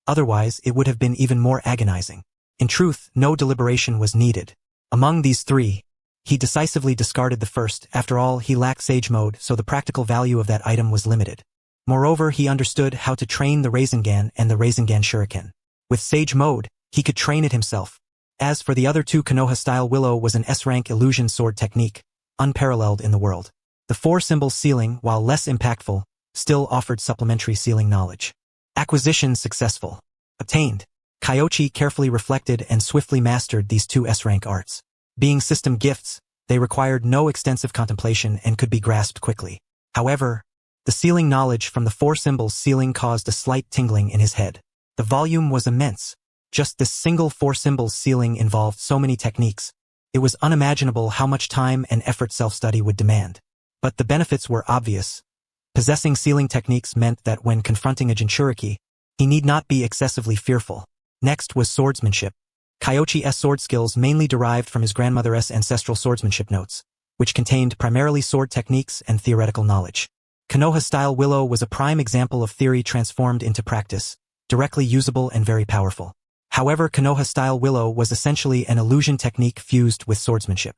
Otherwise, it would have been even more agonizing. In truth, no deliberation was needed. Among these 3, he decisively discarded the first. After all, he lacked Sage Mode, so the practical value of that item was limited. Moreover, he understood how to train the Rasengan and the Rasengan Shuriken. With Sage Mode, he could train it himself. As for the other 2, Konoha-style Willow was an S-rank illusion sword technique, unparalleled in the world. The 4 symbols sealing, while less impactful, still offered supplementary sealing knowledge. Acquisition successful. Obtained. Kyoichi carefully reflected and swiftly mastered these 2 S-rank arts. Being system gifts, they required no extensive contemplation and could be grasped quickly. However, the sealing knowledge from the 4 symbols sealing caused a slight tingling in his head. The volume was immense. Just this single 4 symbols sealing involved so many techniques. It was unimaginable how much time and effort self-study would demand. But the benefits were obvious. Possessing sealing techniques meant that when confronting a Jinchuriki, he need not be excessively fearful. Next was swordsmanship. Kyoichi's sword skills mainly derived from his grandmother's ancestral swordsmanship notes, which contained primarily sword techniques and theoretical knowledge. Konoha-style Willow was a prime example of theory transformed into practice, directly usable and very powerful. However, Konoha-style Willow was essentially an illusion technique fused with swordsmanship.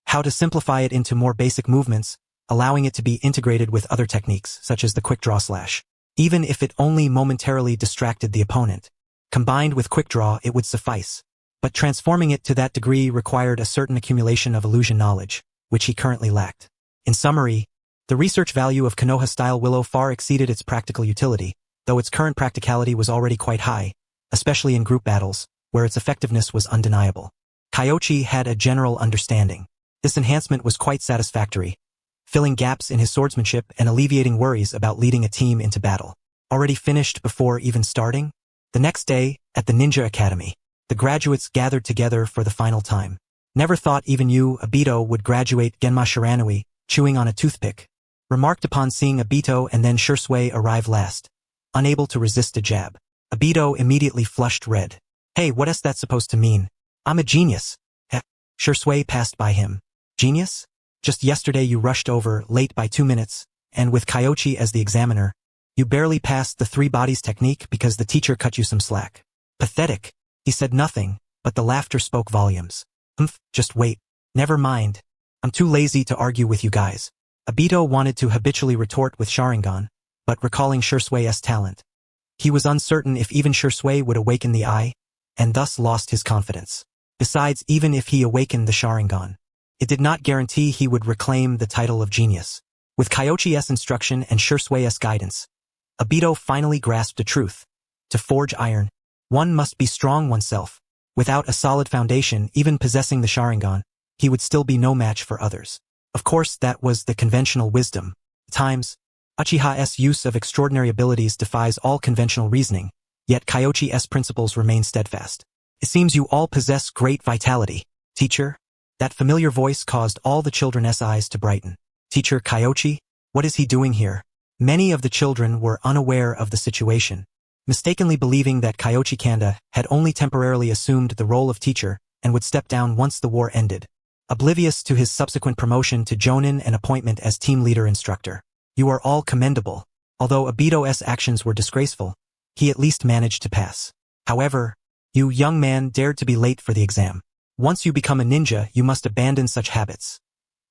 How to simplify it into more basic movements, allowing it to be integrated with other techniques, such as the quick draw slash. Even if it only momentarily distracted the opponent. Combined with quick draw, it would suffice. But transforming it to that degree required a certain accumulation of illusion knowledge, which he currently lacked. In summary, the research value of Konoha-style Willow far exceeded its practical utility, though its current practicality was already quite high, especially in group battles, where its effectiveness was undeniable. Kyoichi had a general understanding. This enhancement was quite satisfactory. filling gaps in his swordsmanship and alleviating worries about leading a team into battle. Already finished before even starting? The next day, at the Ninja Academy, the graduates gathered together for the final time. Never thought even you, Obito, would graduate, Genma Shiranui, chewing on a toothpick, remarked upon seeing Obito, and then Shisui arrive last, unable to resist a jab. Obito immediately flushed red. Hey, what is that supposed to mean? I'm a genius. Heh. Shisui passed by him. Genius? Just yesterday you rushed over, late by 2 minutes, and with Kyoichi as the examiner, you barely passed the 3 bodies technique because the teacher cut you some slack. Pathetic. He said nothing, but the laughter spoke volumes. Just wait. Never mind. I'm too lazy to argue with you guys. Obito wanted to habitually retort with Sharingan, but recalling Shisui's talent, he was uncertain if even Shisui would awaken the eye, and thus lost his confidence. Besides, even if he awakened the Sharingan, it did not guarantee he would reclaim the title of genius. With Kyoichi's instruction and Shisui's guidance, Obito finally grasped the truth. To forge iron, one must be strong oneself. Without a solid foundation, even possessing the Sharingan, he would still be no match for others. Of course, that was the conventional wisdom. At times, Uchiha's use of extraordinary abilities defies all conventional reasoning, yet Kyoichi's principles remain steadfast. It seems you all possess great vitality, teacher. That familiar voice caused all the children's eyes to brighten. Teacher Kyoichi? What is he doing here? Many of the children were unaware of the situation, mistakenly believing that Kyoichi Kanda had only temporarily assumed the role of teacher and would step down once the war ended, oblivious to his subsequent promotion to Jonin and appointment as team leader instructor. You are all commendable. Although Obito's actions were disgraceful, he at least managed to pass. However, you young man dared to be late for the exam. Once you become a ninja, you must abandon such habits.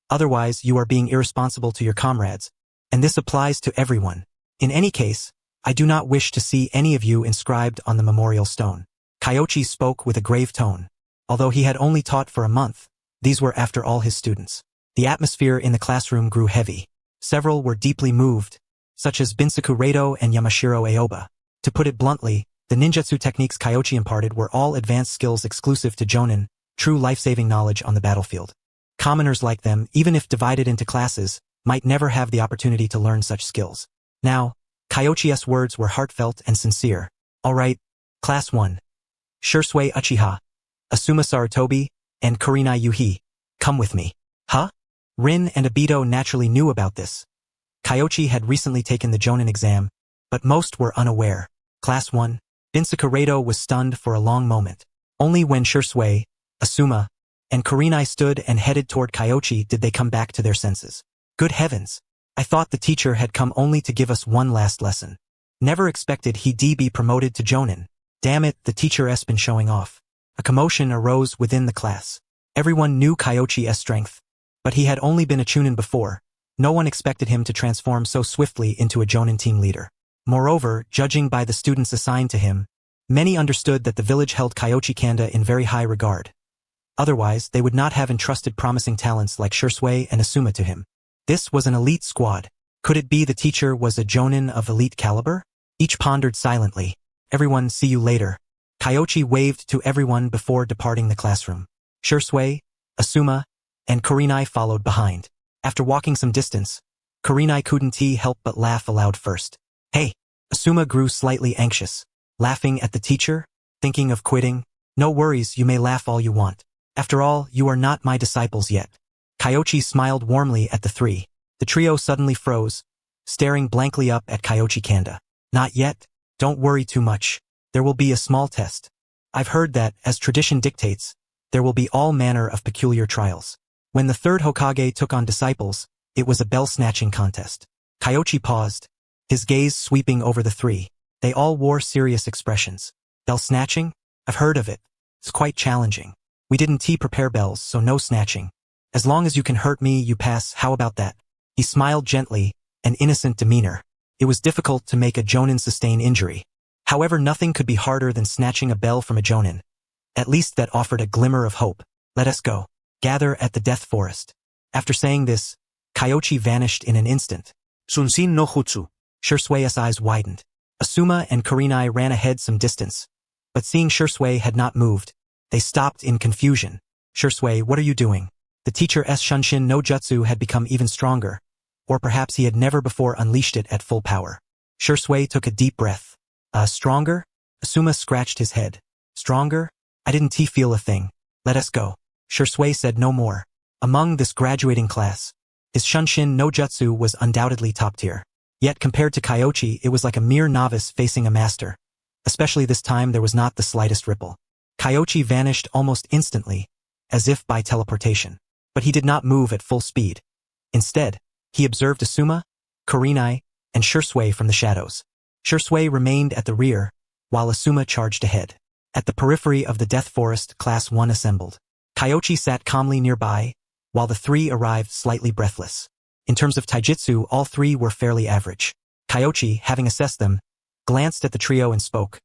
Otherwise, you are being irresponsible to your comrades, and this applies to everyone. In any case, I do not wish to see any of you inscribed on the memorial stone. Kyoichi spoke with a grave tone. Although he had only taught for a month, these were after all his students. The atmosphere in the classroom grew heavy. Several were deeply moved, such as Binsaku Reito and Yamashiro Aoba. To put it bluntly, the ninjutsu techniques Kyoichi imparted were all advanced skills exclusive to Jonin, true life-saving knowledge on the battlefield. Commoners like them, even if divided into classes, might never have the opportunity to learn such skills. Now, Kyoichi's words were heartfelt and sincere. All right, Class 1. Shisui Uchiha, Asuma Sarutobi, and Kurenai Yuhi, come with me. Huh? Rin and Obito naturally knew about this. Kyoichi had recently taken the Jonin exam, but most were unaware. Class 1. Binsaku Reito was stunned for a long moment. Only when Shisui, Asuma, and Kurenai stood and headed toward Kyoichi did they come back to their senses. Good heavens! I thought the teacher had come only to give us one last lesson. Never expected he'd be promoted to Jonin. Damn it, the teacher's been showing off. A commotion arose within the class. Everyone knew Kyoichi's strength, but he had only been a Chunin before. No one expected him to transform so swiftly into a Jonin team leader. Moreover, judging by the students assigned to him, many understood that the village held Kyoichi Kanda in very high regard. Otherwise, they would not have entrusted promising talents like Shisui and Asuma to him. This was an elite squad. Could it be the teacher was a Jonin of elite caliber? Each pondered silently. Everyone, see you later. Kyoichi waved to everyone before departing the classroom. Shisui, Asuma, and Kurenai followed behind. After walking some distance, Kurenai couldn't help but laugh aloud first. Hey! Asuma grew slightly anxious. Laughing at the teacher? Thinking of quitting? No worries, you may laugh all you want. After all, you are not my disciples yet. Kyoichi smiled warmly at the three. The trio suddenly froze, staring blankly up at Kyoichi Kanda. Not yet? Don't worry too much. There will be a small test. I've heard that, as tradition dictates, there will be all manner of peculiar trials. When the third Hokage took on disciples, it was a bell-snatching contest. Kyoichi paused, his gaze sweeping over the three. They all wore serious expressions. Bell snatching? I've heard of it. It's quite challenging. We didn't prepare bells, so no snatching. As long as you can hurt me, you pass. How about that? He smiled gently, an innocent demeanor. It was difficult to make a Jonin sustain injury. However, nothing could be harder than snatching a bell from a Jonin. At least that offered a glimmer of hope. Let us go. Gather at the Death Forest. After saying this, Kyoichi vanished in an instant. Sunshin no Jutsu. Shisui's eyes widened. Asuma and Kurenai ran ahead some distance, but seeing Shisui had not moved, they stopped in confusion. Shisui, what are you doing? The teacher's Shunshin no Jutsu had become even stronger, or perhaps he had never before unleashed it at full power. Shisui took a deep breath. Stronger? Asuma scratched his head. Stronger? I didn't feel a thing. Let us go. Shisui said no more. Among this graduating class, his Shunshin no Jutsu was undoubtedly top tier. Yet compared to Kyoichi, it was like a mere novice facing a master. Especially this time there was not the slightest ripple. Kyoichi vanished almost instantly, as if by teleportation. But he did not move at full speed. Instead, he observed Asuma, Kurenai, and Shisui from the shadows. Shisui remained at the rear, while Asuma charged ahead. At the periphery of the Death Forest, Class 1 assembled. Kyoichi sat calmly nearby, while the three arrived slightly breathless. In terms of taijutsu, all three were fairly average. Kyoichi, having assessed them, glanced at the trio and spoke.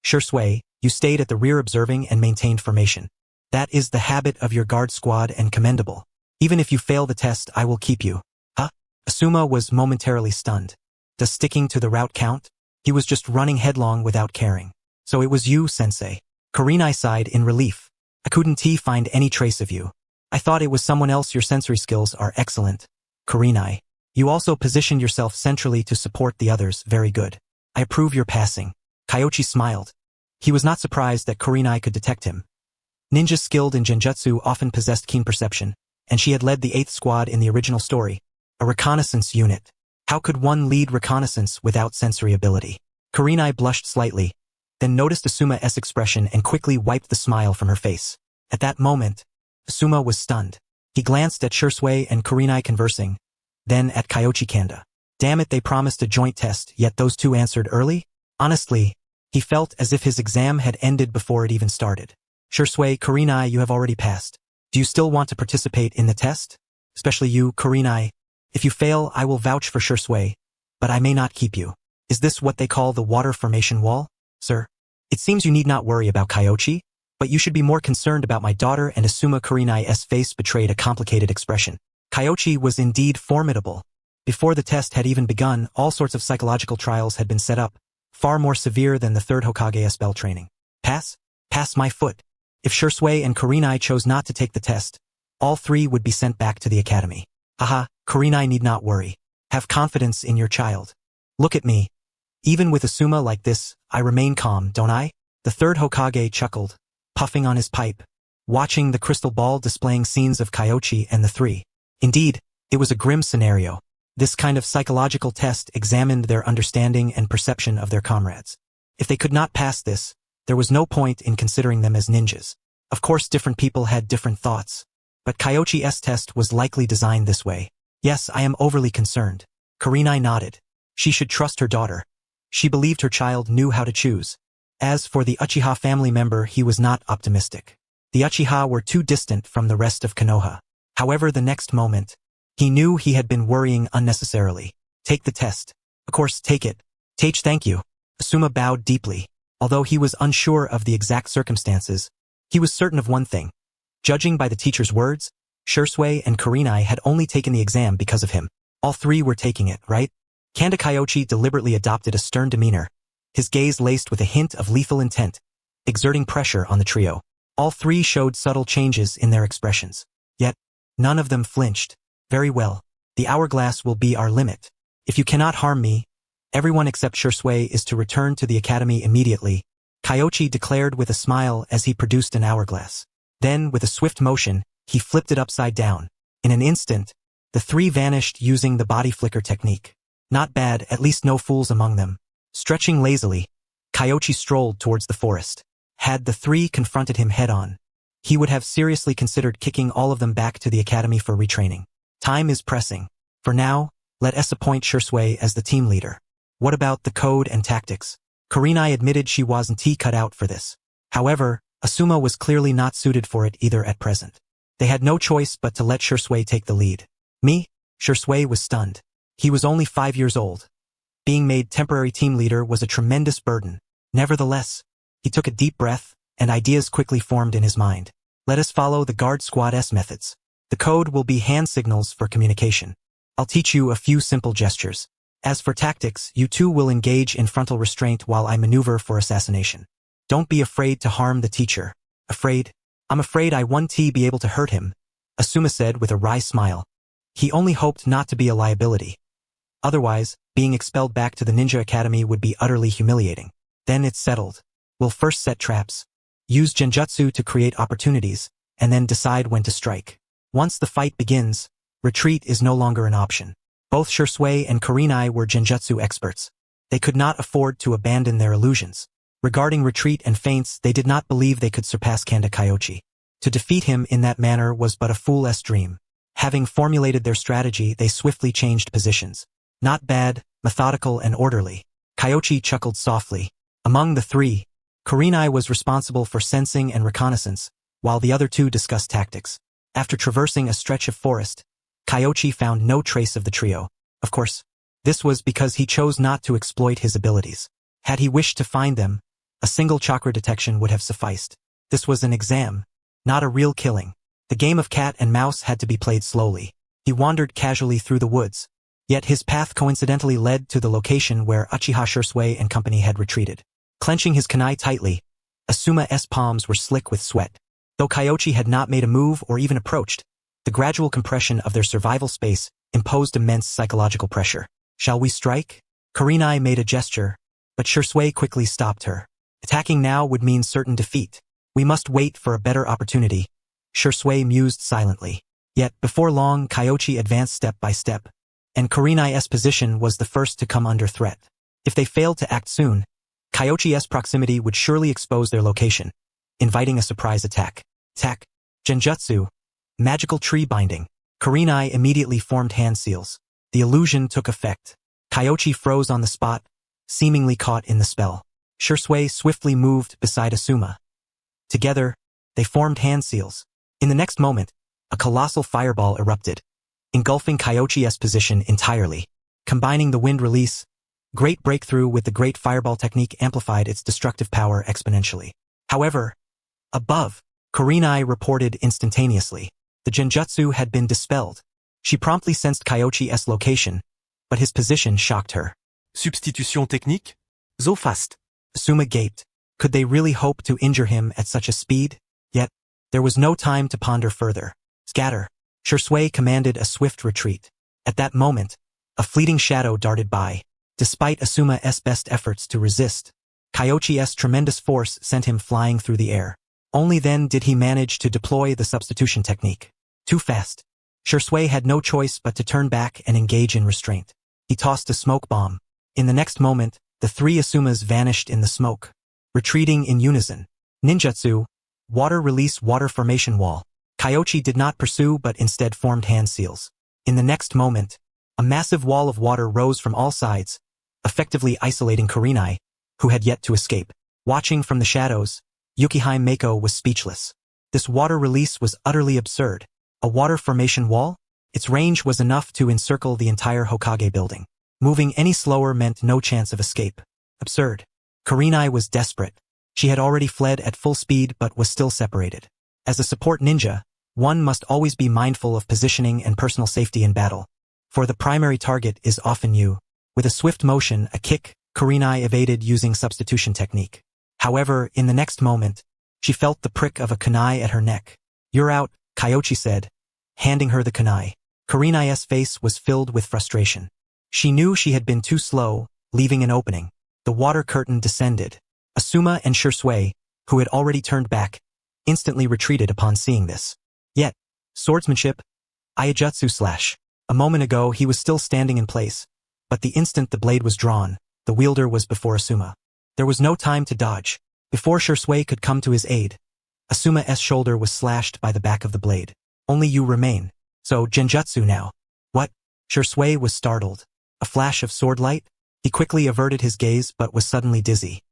Shisui, you stayed at the rear observing and maintained formation. That is the habit of your guard squad and commendable. Even if you fail the test, I will keep you. Huh? Asuma was momentarily stunned. Does sticking to the route count? He was just running headlong without caring. So it was you, sensei. Kurenai sighed in relief. I couldn't find any trace of you. I thought it was someone else. Your sensory skills are excellent. Kurenai, you also positioned yourself centrally to support the others. Very good. I approve your passing. Kyoichi smiled. He was not surprised that Kurenai could detect him. Ninjas skilled in genjutsu often possessed keen perception, and she had led the 8th squad in the original story, a reconnaissance unit. How could one lead reconnaissance without sensory ability? Kurenai blushed slightly, then noticed Asuma's expression and quickly wiped the smile from her face. At that moment, Asuma was stunned. He glanced at Shisui and Kurenai conversing, then at Kyoichi Kanda. Damn it, they promised a joint test, yet those two answered early? Honestly, he felt as if his exam had ended before it even started. Shisui, Kurenai, you have already passed. Do you still want to participate in the test? Especially you, Kurenai. If you fail, I will vouch for Shisui, but I may not keep you. Is this what they call the water formation wall? Sir, it seems you need not worry about Kyoichi, but you should be more concerned about my daughter. And Asuma. Kurenai's face betrayed a complicated expression. Kyoichi was indeed formidable. Before the test had even begun, all sorts of psychological trials had been set up, far more severe than the 3rd Hokage spell training. Pass? Pass my foot. If Shisui and Kurenai chose not to take the test, all three would be sent back to the academy. Haha, Kurenai need not worry. Have confidence in your child. Look at me. Even with Asuma like this, I remain calm, don't I? The 3rd Hokage chuckled, puffing on his pipe, watching the crystal ball displaying scenes of Kyoichi and the three. Indeed, it was a grim scenario. This kind of psychological test examined their understanding and perception of their comrades. If they could not pass this, there was no point in considering them as ninjas. Of course, different people had different thoughts, but Kyoichi's test was likely designed this way. Yes, I am overly concerned. Kurenai nodded. She should trust her daughter. She believed her child knew how to choose. As for the Uchiha family member, he was not optimistic. The Uchiha were too distant from the rest of Konoha. However, the next moment, he knew he had been worrying unnecessarily. Take the test. Of course, take it. Thank you. Asuma bowed deeply. Although he was unsure of the exact circumstances, he was certain of one thing. Judging by the teacher's words, Shisui and Kurenai had only taken the exam because of him. All three were taking it, right? Kanda. Kyoichi deliberately adopted a stern demeanor, his gaze laced with a hint of lethal intent, exerting pressure on the trio. All three showed subtle changes in their expressions. Yet, none of them flinched. Very well. The hourglass will be our limit. If you cannot harm me, everyone except Shisui is to return to the academy immediately, Kyoichi declared with a smile as he produced an hourglass. Then, with a swift motion, he flipped it upside down. In an instant, the three vanished using the body flicker technique. Not bad, at least no fools among them. Stretching lazily, Kyoichi strolled towards the forest. Had the three confronted him head-on, he would have seriously considered kicking all of them back to the academy for retraining. Time is pressing. For now, let us appoint Shisui as the team leader. What about the code and tactics? Kurenai admitted she wasn't cut out for this. However, Asuma was clearly not suited for it either at present. They had no choice but to let Shisui take the lead. Me? Shisui was stunned. He was only 5 years old. Being made temporary team leader was a tremendous burden. Nevertheless, he took a deep breath, and ideas quickly formed in his mind. Let us follow the guard squad's methods. The code will be hand signals for communication. I'll teach you a few simple gestures. As for tactics, you two will engage in frontal restraint while I maneuver for assassination. Don't be afraid to harm the teacher. Afraid? I'm afraid I won't be able to hurt him, Asuma said with a wry smile. He only hoped not to be a liability. Otherwise, being expelled back to the ninja academy would be utterly humiliating. Then it's settled. We'll first set traps, use genjutsu to create opportunities, and then decide when to strike. Once the fight begins, retreat is no longer an option. Both Shisui and Kurenai were genjutsu experts. They could not afford to abandon their illusions. Regarding retreat and feints, they did not believe they could surpass Kyoichi. To defeat him in that manner was but a fool's dream. Having formulated their strategy, they swiftly changed positions. Not bad, methodical and orderly. Kyoichi chuckled softly. Among the three, Kurenai was responsible for sensing and reconnaissance, while the other two discussed tactics. After traversing a stretch of forest, Kyoichi found no trace of the trio. Of course, this was because he chose not to exploit his abilities. Had he wished to find them, a single chakra detection would have sufficed. This was an exam, not a real killing. The game of cat and mouse had to be played slowly. He wandered casually through the woods, yet his path coincidentally led to the location where Uchiha Shisui and company had retreated. Clenching his kunai tightly, Asuma's palms were slick with sweat. Though Kyoichi had not made a move or even approached, the gradual compression of their survival space imposed immense psychological pressure. Shall we strike? Kurenai made a gesture, but Shisui quickly stopped her. Attacking now would mean certain defeat. We must wait for a better opportunity. Shisui mused silently. Yet, before long, Kyoichi advanced step by step, and Kurenai's position was the first to come under threat. If they failed to act soon, Kyoichi's proximity would surely expose their location, inviting a surprise attack. Genjutsu. Magical tree binding. Kurenai immediately formed hand seals. The illusion took effect. Kyoichi froze on the spot, seemingly caught in the spell. Shisui swiftly moved beside Asuma. Together, they formed hand seals. In the next moment, a colossal fireball erupted, engulfing Kyoichi's position entirely. Combining the wind release, great breakthrough with the great fireball technique amplified its destructive power exponentially. However, above, Kurenai reported instantaneously. The genjutsu had been dispelled. She promptly sensed Kyoichi's location, but his position shocked her. Substitution technique? So fast. Asuma gaped. Could they really hope to injure him at such a speed? Yet, there was no time to ponder further. Scatter. Shisui commanded a swift retreat. At that moment, a fleeting shadow darted by. Despite Asuma's best efforts to resist, Kyoichi's tremendous force sent him flying through the air. Only then did he manage to deploy the substitution technique. Too fast. Shisui had no choice but to turn back and engage in restraint. He tossed a smoke bomb. In the next moment, the three Asumas vanished in the smoke, retreating in unison. Ninjutsu. Water release water formation wall. Kyoichi did not pursue but instead formed hand seals. In the next moment, a massive wall of water rose from all sides, effectively isolating Kurenai, who had yet to escape. Watching from the shadows, Uchiha Mako was speechless. This water release was utterly absurd. A water formation wall? Its range was enough to encircle the entire Hokage building. Moving any slower meant no chance of escape. Absurd. Kurenai was desperate. She had already fled at full speed but was still separated. As a support ninja, one must always be mindful of positioning and personal safety in battle, for the primary target is often you. With a swift motion, a kick, Kurenai evaded using substitution technique. However, in the next moment, she felt the prick of a kunai at her neck. You're out, Kyoichi said, handing her the kunai. Kurenai's face was filled with frustration. She knew she had been too slow, leaving an opening. The water curtain descended. Asuma and Shisui, who had already turned back, instantly retreated upon seeing this. Yet, swordsmanship, Iajutsu slash. A moment ago he was still standing in place, but the instant the blade was drawn, the wielder was before Asuma. There was no time to dodge. Before Shisui could come to his aid, Asuma's shoulder was slashed by the back of the blade. Only you remain. So, genjutsu now. What? Shisui was startled. A flash of sword light? He quickly averted his gaze but was suddenly dizzy.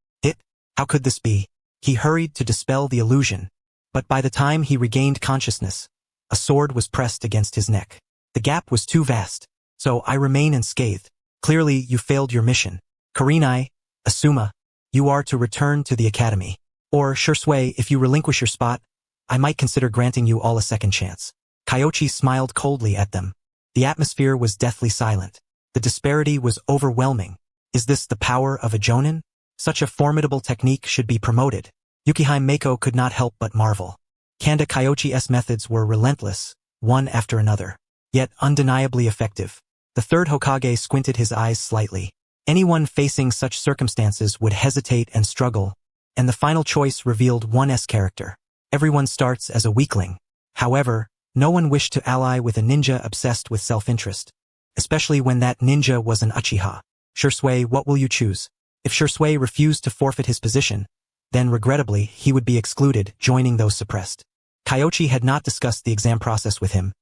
How could this be? He hurried to dispel the illusion, but by the time he regained consciousness, a sword was pressed against his neck. The gap was too vast, so I remain unscathed. Clearly, you failed your mission. Kurenai, Asuma, you are to return to the academy. Or, Shisui, if you relinquish your spot, I might consider granting you all a second chance. Kyoichi smiled coldly at them. The atmosphere was deathly silent. The disparity was overwhelming. Is this the power of a jonin? Such a formidable technique should be promoted. Uchiha Mako could not help but marvel. Kyoichi's methods were relentless, one after another. yet undeniably effective. The third Hokage squinted his eyes slightly. Anyone facing such circumstances would hesitate and struggle, and the final choice revealed one character. Everyone starts as a weakling. However, no one wished to ally with a ninja obsessed with self-interest, especially when that ninja was an Uchiha. Shisui, what will you choose? If Shisui refused to forfeit his position, then regrettably he would be excluded, joining those suppressed. Kyoichi had not discussed the exam process with him,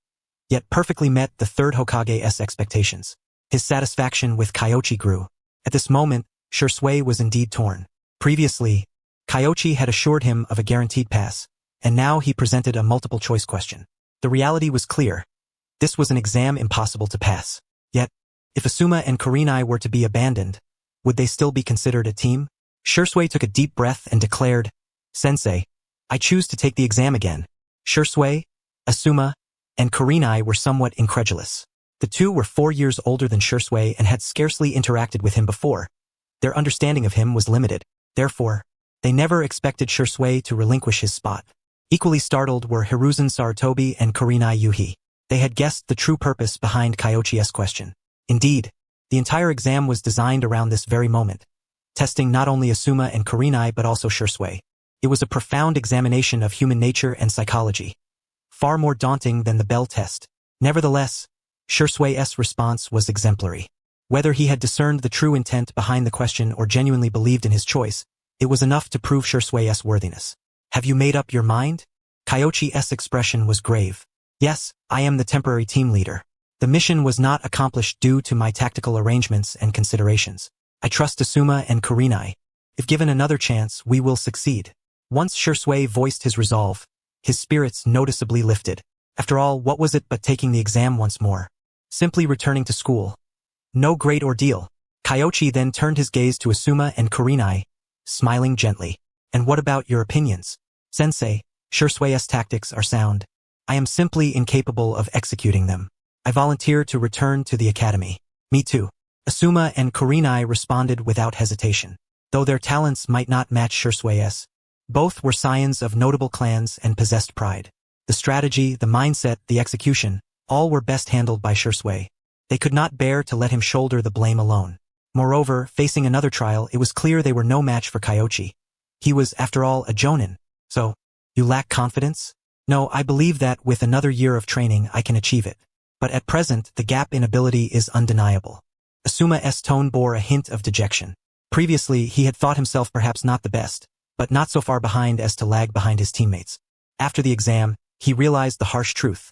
yet perfectly met the third Hokage's expectations. His satisfaction with Kyoichi grew. At this moment, Shisui was indeed torn. Previously, Kyoichi had assured him of a guaranteed pass, and now he presented a multiple-choice question. The reality was clear. This was an exam impossible to pass. Yet, if Asuma and Kurenai were to be abandoned, would they still be considered a team? Shisui took a deep breath and declared, "Sensei, I choose to take the exam again." Shisui, Asuma, and Kurenai were somewhat incredulous. The two were 4 years older than Shisui and had scarcely interacted with him before. Their understanding of him was limited. Therefore, they never expected Shisui to relinquish his spot. Equally startled were Hiruzen Sarutobi and Kurenai Yuhi. They had guessed the true purpose behind Kyoichi's question. Indeed, the entire exam was designed around this very moment, testing not only Asuma and Kurenai but also Shisui. It was a profound examination of human nature and psychology, far more daunting than the Bell test. Nevertheless, Shisui's response was exemplary. Whether he had discerned the true intent behind the question or genuinely believed in his choice, it was enough to prove Shisui's worthiness. "Have you made up your mind?" Kyoichi's expression was grave. "Yes, I am the temporary team leader. The mission was not accomplished due to my tactical arrangements and considerations. I trust Asuma and Kurenai. If given another chance, we will succeed." Once Shisui voiced his resolve, his spirits noticeably lifted. After all, what was it but taking the exam once more? Simply returning to school. No great ordeal. Kyoichi then turned his gaze to Asuma and Kurenai, smiling gently. "And what about your opinions?" "Sensei, Shisui's tactics are sound. I am simply incapable of executing them. I volunteer to return to the academy." "Me too." Asuma and Kurenai responded without hesitation. Though their talents might not match Shisui's, both were scions of notable clans and possessed pride. The strategy, the mindset, the execution, all were best handled by Shisui. They could not bear to let him shoulder the blame alone. Moreover, facing another trial, it was clear they were no match for Kyoichi. He was, after all, a jonin. "So, you lack confidence?" "No, I believe that with another year of training I can achieve it. But at present, the gap in ability is undeniable." Asuma's tone bore a hint of dejection. Previously, he had thought himself perhaps not the best, but not so far behind as to lag behind his teammates. After the exam, he realized the harsh truth.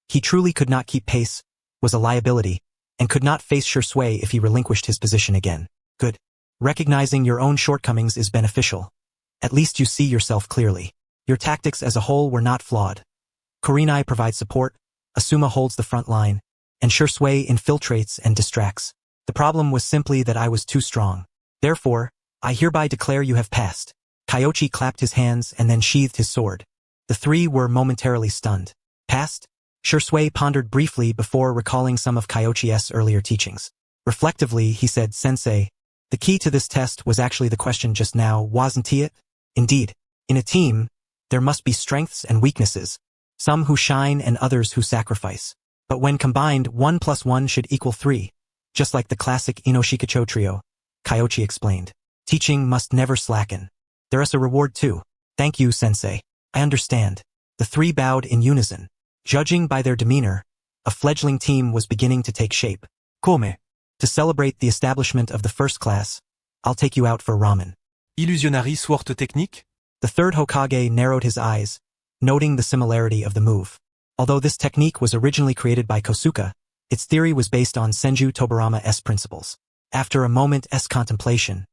He truly could not keep pace, was a liability, and could not face Shisui if he relinquished his position again. Good. Recognizing your own shortcomings is beneficial. At least you see yourself clearly. Your tactics as a whole were not flawed. Kurenai provides support, Asuma holds the front line, and Shisui infiltrates and distracts. The problem was simply that I was too strong. Therefore, I hereby declare you have passed. Kyoichi clapped his hands and then sheathed his sword. The three were momentarily stunned. Passed? Shisui pondered briefly before recalling some of Kyoichi's earlier teachings. Reflectively, he said, "Sensei, the key to this test was actually the question just now, wasn't it?" "Indeed. In a team, there must be strengths and weaknesses, some who shine and others who sacrifice. But when combined, 1 + 1 should equal 3, just like the classic Inoshikacho trio," Kyoichi explained. "Teaching must never slacken. There is a reward too." "Thank you, Sensei. I understand." The three bowed in unison. Judging by their demeanor, a fledgling team was beginning to take shape. "Come. To celebrate the establishment of the first class, I'll take you out for ramen." Illusionary sword technique? The third Hokage narrowed his eyes, noting the similarity of the move. Although this technique was originally created by Kosuke, its theory was based on Senju Tobarama's principles. After a moment's contemplation,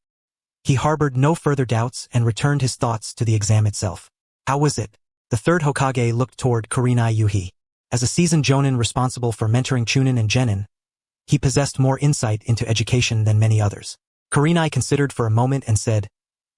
he harbored no further doubts and returned his thoughts to the exam itself. How was it? The third Hokage looked toward Kurenai Yuhi. As a seasoned jonin responsible for mentoring chunin and genin, he possessed more insight into education than many others. Kurenai considered for a moment and said,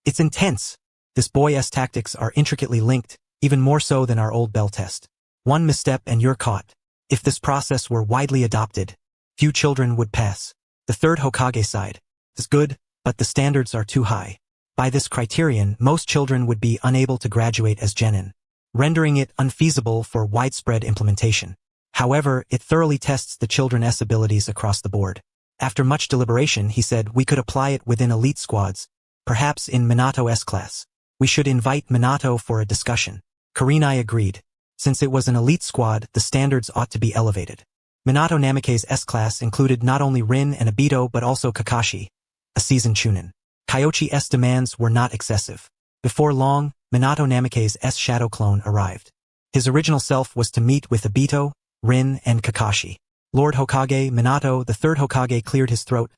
"It's intense. This boy's tactics are intricately linked, even more so than our old bell test. One misstep and you're caught. If this process were widely adopted, few children would pass." The third Hokage sighed. "It's good, but the standards are too high. By this criterion, most children would be unable to graduate as genin, rendering it unfeasible for widespread implementation. However, it thoroughly tests the children's abilities across the board. After much deliberation, he said we could apply it within elite squads, perhaps in Minato's class. We should invite Minato for a discussion. Kurenai agreed. Since it was an elite squad, the standards ought to be elevated. Minato Namake's S-class included not only Rin and Obito but also Kakashi, a seasoned chunin. Kyoichi's demands were not excessive. Before long, Minato Namake's S-shadow clone arrived. His original self was to meet with Obito, Rin, and Kakashi. Lord Hokage, Minato, the third Hokage, cleared his throat.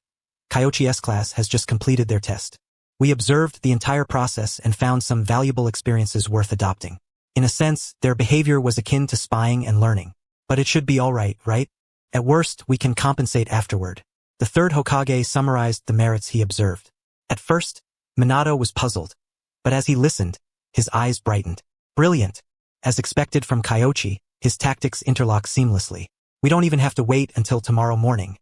Kyoichi's class has just completed their test. We observed the entire process and found some valuable experiences worth adopting. In a sense, their behavior was akin to spying and learning. But it should be all right? At worst, we can compensate afterward. The third Hokage summarized the merits he observed. At first, Minato was puzzled. But as he listened, his eyes brightened. Brilliant. As expected from Kyoichi, his tactics interlock seamlessly. We don't even have to wait until tomorrow morning.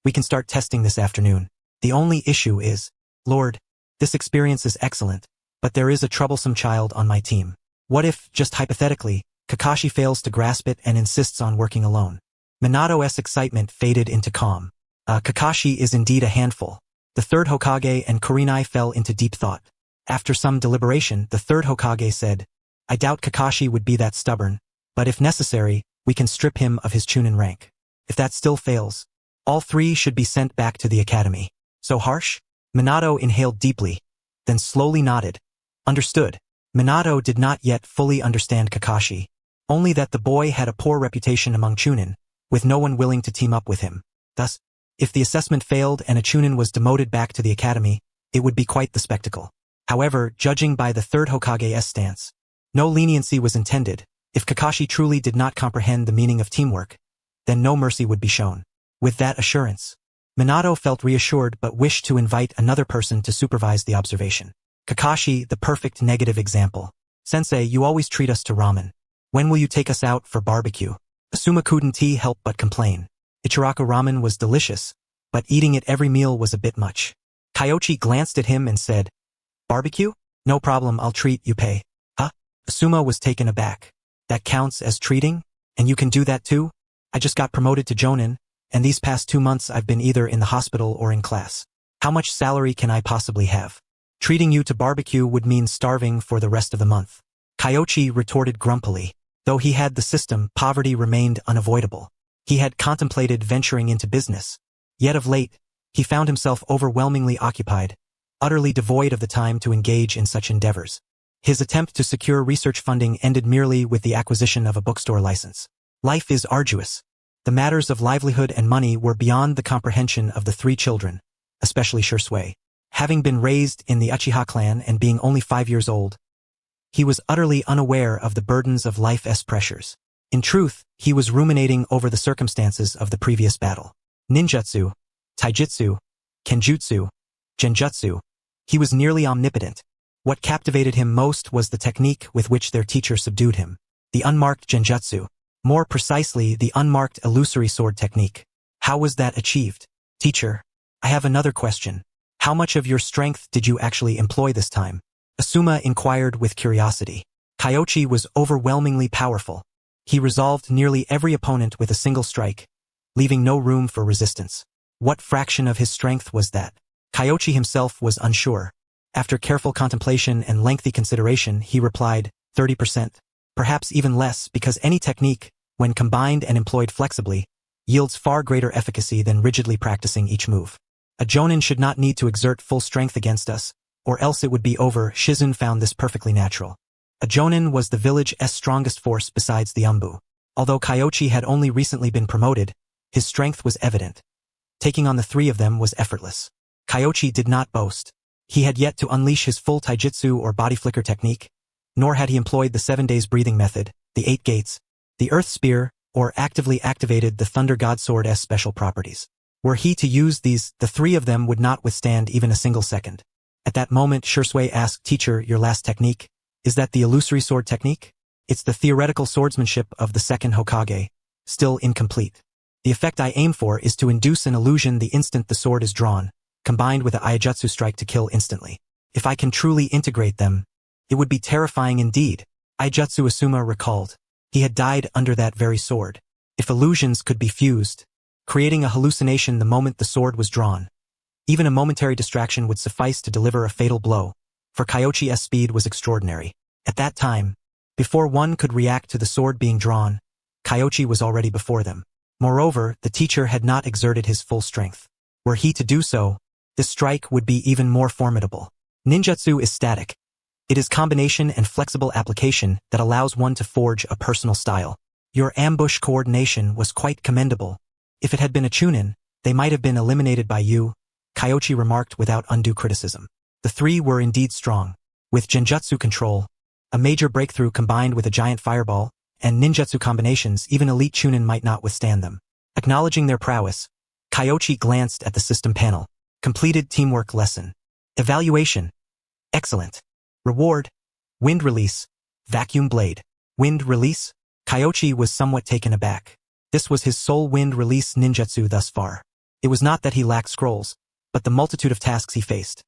We can start testing this afternoon. The only issue is, Lord, this experience is excellent, but there is a troublesome child on my team. What if, just hypothetically, Kakashi fails to grasp it and insists on working alone? Minato's excitement faded into calm. Kakashi is indeed a handful. The third Hokage and Kurenai fell into deep thought. After some deliberation, the third Hokage said, I doubt Kakashi would be that stubborn, but if necessary, we can strip him of his chunin rank. If that still fails, all three should be sent back to the academy. So harsh? Minato inhaled deeply, then slowly nodded. Understood. Minato did not yet fully understand Kakashi, only that the boy had a poor reputation among chunin, with no one willing to team up with him. Thus, if the assessment failed and a chunin was demoted back to the academy, it would be quite the spectacle. However, judging by the third Hokage's stance, no leniency was intended. If Kakashi truly did not comprehend the meaning of teamwork, then no mercy would be shown. With that assurance, Minato felt reassured but wished to invite another person to supervise the observation. Kakashi, the perfect negative example. Sensei, you always treat us to ramen. When will you take us out for barbecue? Asuma couldn't help but complain. Ichiraku ramen was delicious, but eating it every meal was a bit much. Kyoichi glanced at him and said, Barbecue? No problem, I'll treat you. Pay. Huh? Asuma was taken aback. That counts as treating? And you can do that too? I just got promoted to Jonin, and these past 2 months I've been either in the hospital or in class. How much salary can I possibly have? Treating you to barbecue would mean starving for the rest of the month. Kyoichi retorted grumpily. Though he had the system, poverty remained unavoidable. He had contemplated venturing into business. Yet of late, he found himself overwhelmingly occupied, utterly devoid of the time to engage in such endeavors. His attempt to secure research funding ended merely with the acquisition of a bookstore license. Life is arduous. The matters of livelihood and money were beyond the comprehension of the three children, especially Shisui. Having been raised in the Uchiha clan and being only 5 years old, he was utterly unaware of the burdens of life's pressures. In truth, he was ruminating over the circumstances of the previous battle. Ninjutsu, taijutsu, kenjutsu, genjutsu. He was nearly omnipotent. What captivated him most was the technique with which their teacher subdued him. The unmarked genjutsu. More precisely, the unmarked illusory sword technique. How was that achieved? Teacher, I have another question. How much of your strength did you actually employ this time? Asuma inquired with curiosity. Kyoichi was overwhelmingly powerful. He resolved nearly every opponent with a single strike, leaving no room for resistance. What fraction of his strength was that? Kyoichi himself was unsure. After careful contemplation and lengthy consideration, he replied, 30%. Perhaps even less, because any technique, when combined and employed flexibly, yields far greater efficacy than rigidly practicing each move. A jonin should not need to exert full strength against us, or else it would be over. Shizun found this perfectly natural. A jonin was the village's strongest force besides the umbu. Although Kyoichi had only recently been promoted, his strength was evident. Taking on the three of them was effortless. Kyoichi did not boast. He had yet to unleash his full taijutsu or body flicker technique, nor had he employed the 7 days breathing method, the 8 gates, the earth spear, or actively activated the thunder god sword's special properties. Were he to use these, the three of them would not withstand even a single second. At that moment, Shisui asked, Teacher, your last technique, is that the illusory sword technique? It's the theoretical swordsmanship of the second Hokage, still incomplete. The effect I aim for is to induce an illusion the instant the sword is drawn, combined with a Aijutsu strike to kill instantly. If I can truly integrate them, it would be terrifying indeed. Aijutsu, Asuma recalled. He had died under that very sword. if illusions could be fused, creating a hallucination the moment the sword was drawn. Even a momentary distraction would suffice to deliver a fatal blow, for Kyoichi's speed was extraordinary. At that time, before one could react to the sword being drawn, Kyoichi was already before them. Moreover, the teacher had not exerted his full strength. Were he to do so, this strike would be even more formidable. Ninjutsu is static. It is combination and flexible application that allows one to forge a personal style. Your ambush coordination was quite commendable. If it had been a chunin, they might have been eliminated by you, Kyoichi remarked without undue criticism. The three were indeed strong. With genjutsu control, a major breakthrough combined with a giant fireball, and ninjutsu combinations, even elite chunin might not withstand them. Acknowledging their prowess, Kyoichi glanced at the system panel. Completed teamwork lesson. Evaluation. Excellent. Reward. Wind release. Vacuum blade. Wind release? Kyoichi was somewhat taken aback. This was his sole wind release ninjutsu thus far. It was not that he lacked scrolls, but the multitude of tasks he faced.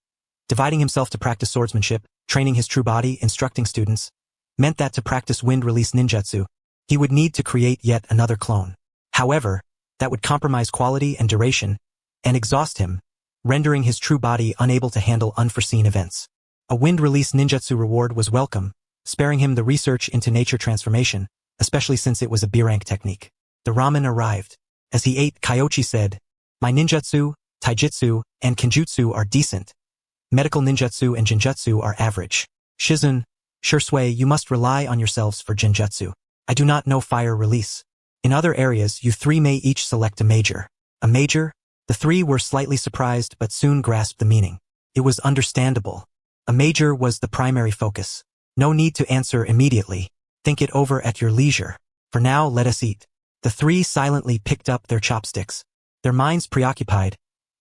Dividing himself to practice swordsmanship, training his true body, instructing students, meant that to practice wind release ninjutsu, he would need to create yet another clone. However, that would compromise quality and duration, and exhaust him, rendering his true body unable to handle unforeseen events. A wind release ninjutsu reward was welcome, sparing him the research into nature transformation, especially since it was a B-rank technique. The ramen arrived. As he ate, Kyoichi said, "My ninjutsu, taijutsu, and kenjutsu are decent. Medical ninjutsu and genjutsu are average. Shizun, Shisui, you must rely on yourselves for genjutsu. I do not know fire release. In other areas, you three may each select a major." A major? The three were slightly surprised but soon grasped the meaning. It was understandable. A major was the primary focus. No need to answer immediately. Think it over at your leisure. For now, let us eat. The three silently picked up their chopsticks. Their minds preoccupied,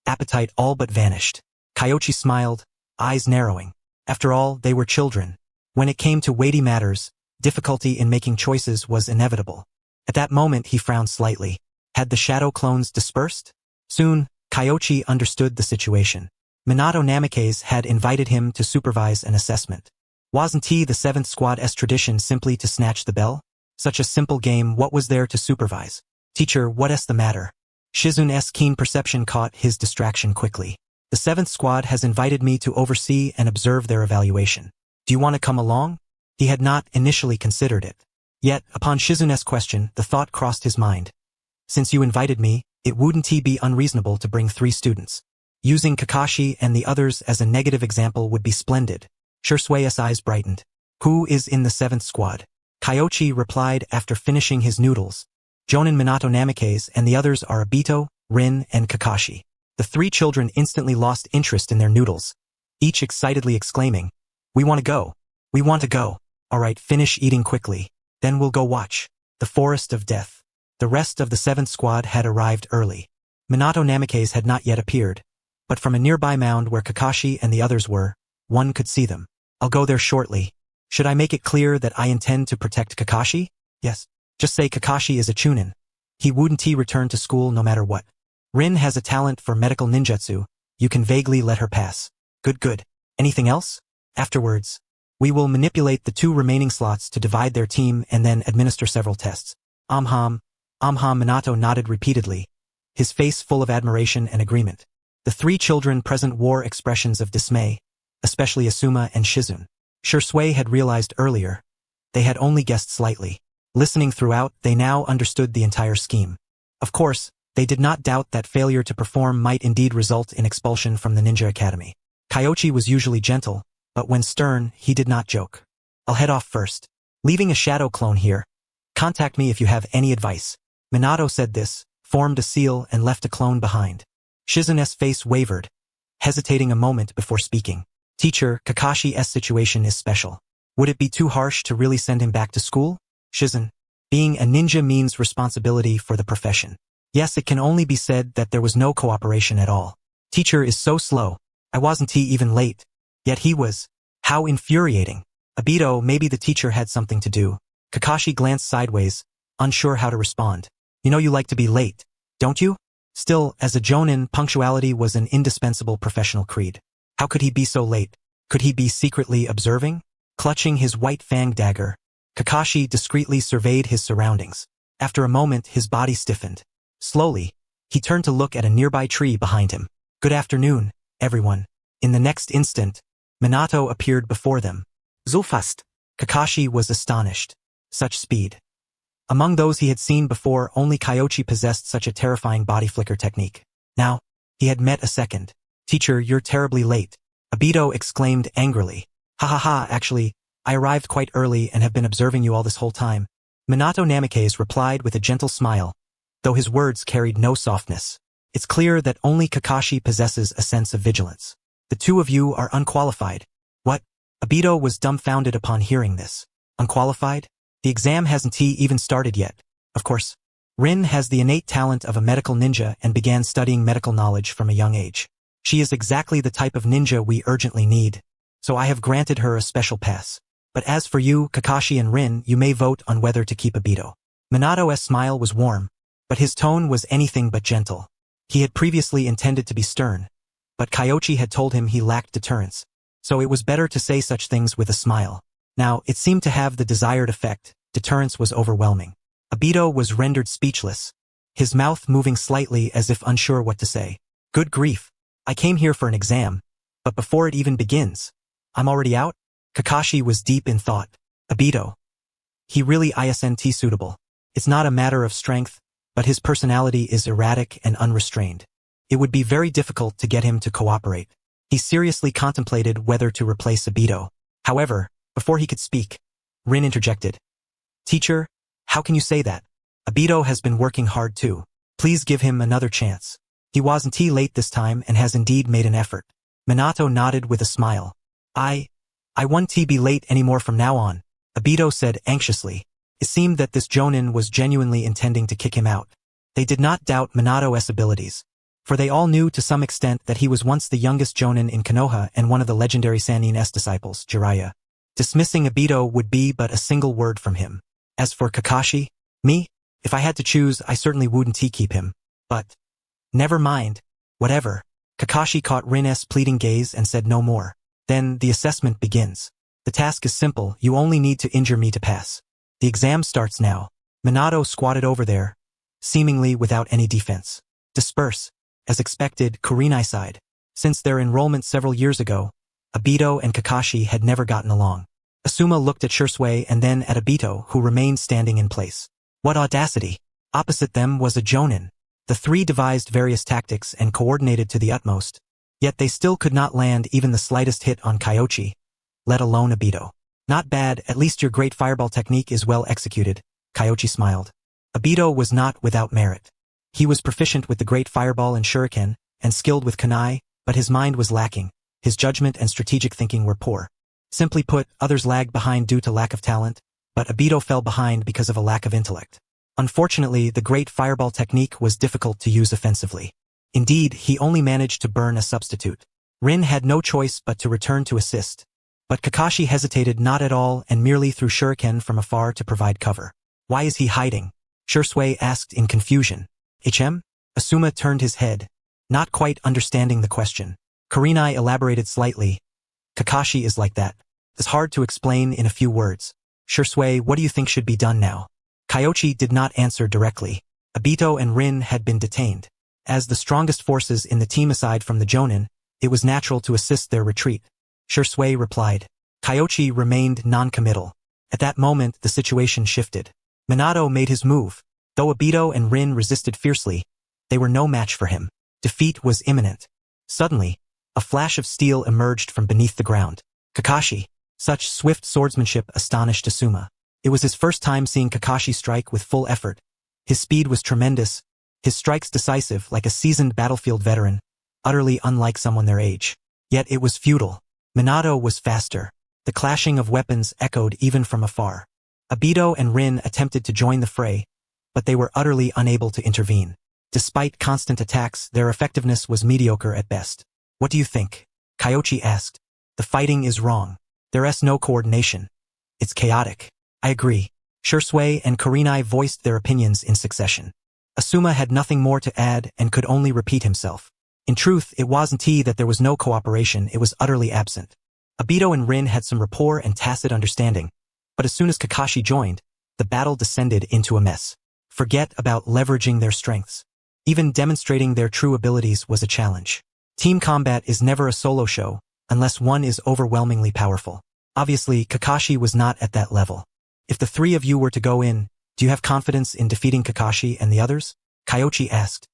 appetite all but vanished. Kyoichi smiled, eyes narrowing. After all, they were children. When it came to weighty matters, difficulty in making choices was inevitable. At that moment he frowned slightly. Had the shadow clones dispersed? Soon, Kyoichi understood the situation. Minato Namikaze had invited him to supervise an assessment. Wasn't he the 7th Squad's tradition simply to snatch the bell? Such a simple game, what was there to supervise? Teacher, what's the matter? Shizun's keen perception caught his distraction quickly. The 7th Squad has invited me to oversee and observe their evaluation. Do you want to come along? He had not initially considered it. Yet, upon Shizun's question, the thought crossed his mind. Since you invited me, it wouldn't be unreasonable to bring 3 students. Using Kakashi and the others as a negative example would be splendid. Shisui's eyes brightened. Who is in the 7th Squad? Kyoichi replied after finishing his noodles. Jonin, Minato Namikaze, and the others are Obito, Rin, and Kakashi. The 3 children instantly lost interest in their noodles, each excitedly exclaiming, "We want to go. We want to go. All right, finish eating quickly. Then we'll go watch the Forest of Death." The rest of the 7th Squad had arrived early. Minato Namikaze had not yet appeared, but from a nearby mound where Kakashi and the others were, one could see them. I'll go there shortly. Should I make it clear that I intend to protect Kakashi? Yes. Just say Kakashi is a chunin. He wouldn't return to school no matter what. Rin has a talent for medical ninjutsu. You can vaguely let her pass. Good. Anything else? Afterwards, we will manipulate the 2 remaining slots to divide their team and then administer several tests. Amham. Minato nodded repeatedly, his face full of admiration and agreement. The 3 children present wore expressions of dismay, especially Asuma and Shizun. Shisui had realized earlier. They had only guessed slightly. Listening throughout, they now understood the entire scheme. Of course, they did not doubt that failure to perform might indeed result in expulsion from the Ninja Academy. Kyoichi was usually gentle, but when stern, he did not joke. I'll head off first. Leaving a shadow clone here. Contact me if you have any advice. Minato said this, formed a seal and left a clone behind. Shizun's face wavered, hesitating a moment before speaking. Teacher, Kakashi's situation is special. Would it be too harsh to really send him back to school? Shizun, being a ninja means responsibility for the profession. Yes, it can only be said that there was no cooperation at all. Teacher is so slow. I wasn't even late. Yet he was. How infuriating. Obito, maybe the teacher had something to do. Kakashi glanced sideways, unsure how to respond. You know you like to be late, don't you? Still, as a jonin, punctuality was an indispensable professional creed. How could he be so late? Could he be secretly observing? Clutching his white fang dagger, Kakashi discreetly surveyed his surroundings. After a moment, his body stiffened. Slowly, he turned to look at a nearby tree behind him. "Good afternoon, everyone." In the next instant, Minato appeared before them. So fast. Kakashi was astonished. Such speed. Among those he had seen before, only Kyoichi possessed such a terrifying body flicker technique. Now, he had met a second. "Teacher, you're terribly late," Obito exclaimed angrily. "Ha ha ha, actually, I arrived quite early and have been observing you all this whole time." Minato Namikaze replied with a gentle smile, though his words carried no softness. "It's clear that only Kakashi possesses a sense of vigilance. The two of you are unqualified." "What?" Obito was dumbfounded upon hearing this. "Unqualified? The exam hasn't even started yet." Of course, Rin has the innate talent of a medical ninja and began studying medical knowledge from a young age. She is exactly the type of ninja we urgently need, so I have granted her a special pass. But as for you, Kakashi and Rin, you may vote on whether to keep Obito. Minato's smile was warm, but his tone was anything but gentle. He had previously intended to be stern, but Kyoichi had told him he lacked deterrence, so it was better to say such things with a smile. Now, it seemed to have the desired effect. Deterrence was overwhelming. Obito was rendered speechless, his mouth moving slightly as if unsure what to say. "Good grief. I came here for an exam, but before it even begins, I'm already out?" Kakashi was deep in thought. Obito. He really isn't suitable. It's not a matter of strength, but his personality is erratic and unrestrained. It would be very difficult to get him to cooperate. He seriously contemplated whether to replace Obito. However, before he could speak, Rin interjected. "Teacher, how can you say that? Obito has been working hard too. Please give him another chance. He wasn't late this time and has indeed made an effort." Minato nodded with a smile. I won't be late anymore from now on," Obito said anxiously. It seemed that this Jonin was genuinely intending to kick him out. They did not doubt Minato's abilities, for they all knew to some extent that he was once the youngest Jonin in Konoha and one of the legendary Sannin's disciples, Jiraiya. Dismissing Obito would be but a single word from him. As for Kakashi, me? If I had to choose, I certainly wouldn't keep him. But never mind. Whatever. Kakashi caught Rin's pleading gaze and said no more. "Then the assessment begins. The task is simple, you only need to injure me to pass. The exam starts now." Minato squatted over there, seemingly without any defense. "Disperse." As expected, Kurenai sighed. Since their enrollment several years ago, Obito and Kakashi had never gotten along. Asuma looked at Shisui and then at Obito, who remained standing in place. What audacity! Opposite them was a Jonin. The three devised various tactics and coordinated to the utmost, yet they still could not land even the slightest hit on Kyoichi, let alone Obito. "Not bad, at least your great fireball technique is well executed," Kyoichi smiled. Obito was not without merit. He was proficient with the great fireball and shuriken, and skilled with kunai, but his mind was lacking. His judgment and strategic thinking were poor. Simply put, others lagged behind due to lack of talent, but Obito fell behind because of a lack of intellect. Unfortunately, the great fireball technique was difficult to use offensively. Indeed, he only managed to burn a substitute. Rin had no choice but to return to assist. But Kakashi hesitated not at all and merely threw shuriken from afar to provide cover. "Why is he hiding?" Shisui asked in confusion. Asuma turned his head, not quite understanding the question. Kurenai elaborated slightly. "Kakashi is like that. It's hard to explain in a few words." "Shisui, what do you think should be done now?" Kyoichi did not answer directly. Obito and Rin had been detained. As the strongest forces in the team aside from the Jonin, it was natural to assist their retreat. Shisui replied. Kyoichi remained non-committal. At that moment, the situation shifted. Minato made his move. Though Obito and Rin resisted fiercely, they were no match for him. Defeat was imminent. Suddenly, a flash of steel emerged from beneath the ground. Kakashi. Such swift swordsmanship astonished Asuma. It was his first time seeing Kakashi strike with full effort. His speed was tremendous, his strikes decisive like a seasoned battlefield veteran, utterly unlike someone their age. Yet it was futile. Minato was faster. The clashing of weapons echoed even from afar. Obito and Rin attempted to join the fray, but they were utterly unable to intervene. Despite constant attacks, their effectiveness was mediocre at best. "What do you think?" Kyoichi asked. "The fighting is wrong. There's no coordination. It's chaotic." "I agree." Shisui and Kurenai voiced their opinions in succession. Asuma had nothing more to add and could only repeat himself. In truth, it wasn't that there was no cooperation, it was utterly absent. Obito and Rin had some rapport and tacit understanding, but as soon as Kakashi joined, the battle descended into a mess. forget about leveraging their strengths. Even demonstrating their true abilities was a challenge. Team combat is never a solo show, unless one is overwhelmingly powerful. Obviously, Kakashi was not at that level. If the three of you were to go in, do you have confidence in defeating Kakashi and the others? Kyoichi asked.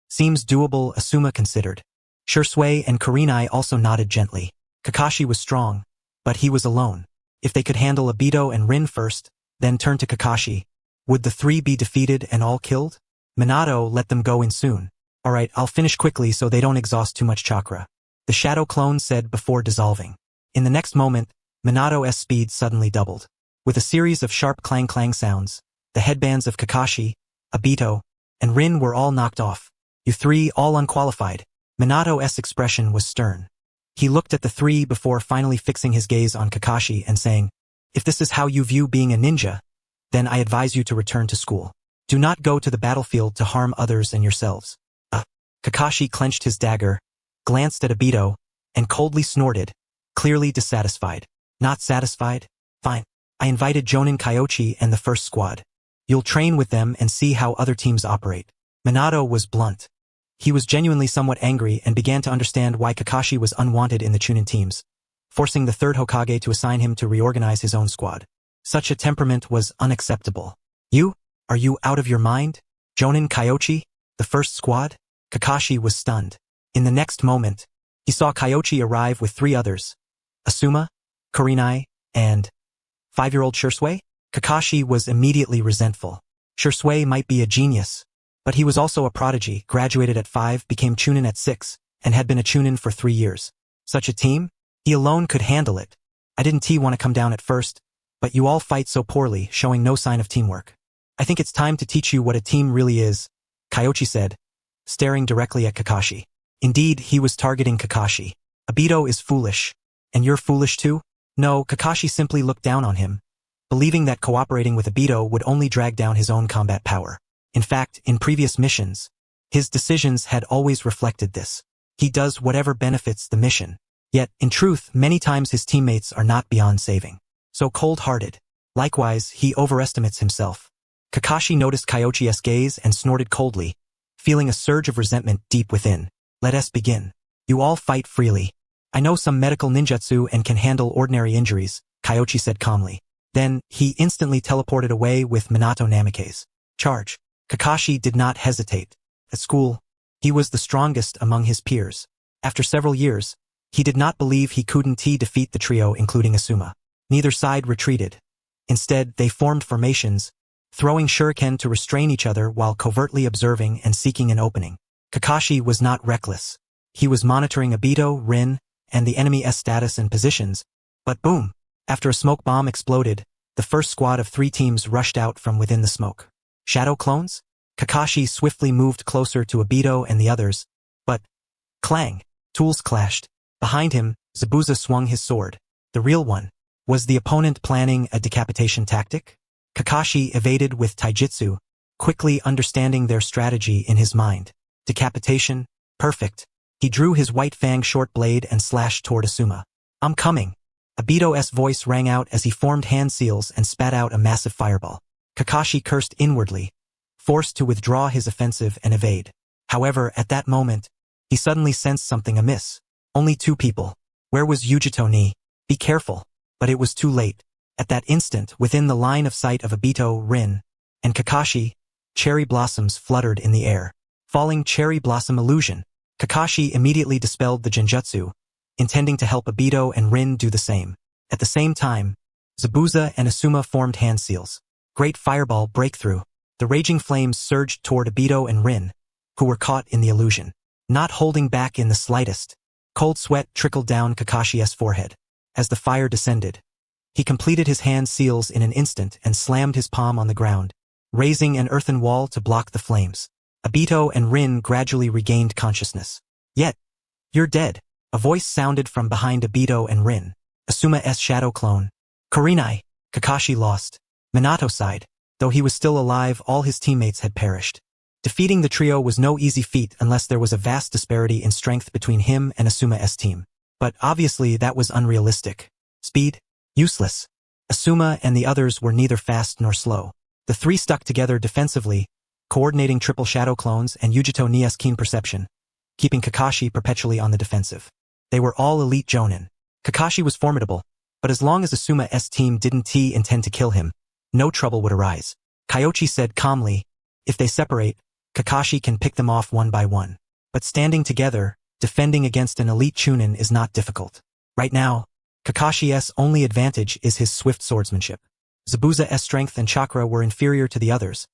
Seems doable, Asuma considered. Shisui and Kurenai also nodded gently. Kakashi was strong, but he was alone. If they could handle Obito and Rin first, then turn to Kakashi, would the three be defeated and all killed? Minato let them go in soon. Alright, I'll finish quickly so they don't exhaust too much chakra. The shadow clone said before dissolving. In the next moment, Minato's speed suddenly doubled. With a series of sharp clang-clang sounds, the headbands of Kakashi, Obito, and Rin were all knocked off. You three all unqualified. Minato's expression was stern. He looked at the three before finally fixing his gaze on Kakashi and saying, if this is how you view being a ninja, then I advise you to return to school. Do not go to the battlefield to harm others and yourselves. Kakashi clenched his dagger, glanced at Obito, and coldly snorted, clearly dissatisfied. Not satisfied? Fine. I invited Jonin Kyoichi and the first squad. You'll train with them and see how other teams operate. Minato was blunt. He was genuinely somewhat angry and began to understand why Kakashi was unwanted in the Chunin teams, forcing the third Hokage to assign him to reorganize his own squad. Such a temperament was unacceptable. Are you out of your mind? Jonin Kyoichi? The first squad? Kakashi was stunned. In the next moment, he saw Kyoichi arrive with three others. Asuma, Kurenai, and 5-year-old Shisui? Kakashi was immediately resentful. Shisui might be a genius, but he was also a prodigy, graduated at 5, became Chunin at 6, and had been a Chunin for 3 years. Such a team? He alone could handle it. I didn't want to come down at first, but you all fight so poorly, showing no sign of teamwork. I think it's time to teach you what a team really is, Kyoichi said, staring directly at Kakashi. Indeed, he was targeting Kakashi. Obito is foolish. And you're foolish too? No, Kakashi simply looked down on him, believing that cooperating with Obito would only drag down his own combat power. In fact, in previous missions, his decisions had always reflected this. He does whatever benefits the mission. Yet, in truth, many times his teammates are not beyond saving. So cold-hearted. Likewise, he overestimates himself. Kakashi noticed Kyoichi's gaze and snorted coldly, feeling a surge of resentment deep within. Let us begin. You all fight freely. I know some medical ninjutsu and can handle ordinary injuries, Kyoichi said calmly. Then, he instantly teleported away with Minato Namikaze. Charge. Kakashi did not hesitate. At school, he was the strongest among his peers. After several years, he did not believe he couldn't defeat the trio including Asuma. Neither side retreated. Instead, they formed formations, throwing shuriken to restrain each other while covertly observing and seeking an opening. Kakashi was not reckless. He was monitoring Obito, Rin, and the enemy's status and positions, but boom! After a smoke bomb exploded, the first squad of 3 teams rushed out from within the smoke. Shadow clones? Kakashi swiftly moved closer to Obito and the others, but clang! Tools clashed. Behind him, Zabuza swung his sword. The real one. Was the opponent planning a decapitation tactic? Kakashi evaded with taijutsu, quickly understanding their strategy in his mind. Decapitation? Perfect. He drew his white fang short blade and slashed toward Asuma. I'm coming. Obito's voice rang out as he formed hand seals and spat out a massive fireball. Kakashi cursed inwardly, forced to withdraw his offensive and evade. However, at that moment, he suddenly sensed something amiss. Only 2 people. Where was Yujito ni? Be careful. But it was too late. At that instant, within the line of sight of Obito, Rin, and Kakashi, cherry blossoms fluttered in the air. Falling cherry blossom illusion. Kakashi immediately dispelled the genjutsu, intending to help Obito and Rin do the same. At the same time, Zabuza and Asuma formed hand seals. Great fireball breakthrough. The raging flames surged toward Obito and Rin, who were caught in the illusion. Not holding back in the slightest. Cold sweat trickled down Kakashi's forehead. As the fire descended, he completed his hand seals in an instant and slammed his palm on the ground, raising an earthen wall to block the flames. Obito and Rin gradually regained consciousness. Yet, you're dead. A voice sounded from behind Obito and Rin. Asuma's shadow clone. Kurenai. Kakashi lost. Minato sighed. Though he was still alive, all his teammates had perished. Defeating the trio was no easy feat unless there was a vast disparity in strength between him and Asuma's team. But obviously that was unrealistic. Speed? Useless. Asuma and the others were neither fast nor slow. The three stuck together defensively, coordinating triple shadow clones and Yujito Nia's keen perception, keeping Kakashi perpetually on the defensive. They were all elite jonin. Kakashi was formidable, but as long as Asuma's team didn't intend to kill him, no trouble would arise. Kyoichi said calmly, if they separate, Kakashi can pick them off one by one. But standing together, defending against an elite chunin is not difficult. Right now, Kakashi's only advantage is his swift swordsmanship. Zabuza's strength and chakra were inferior to the others,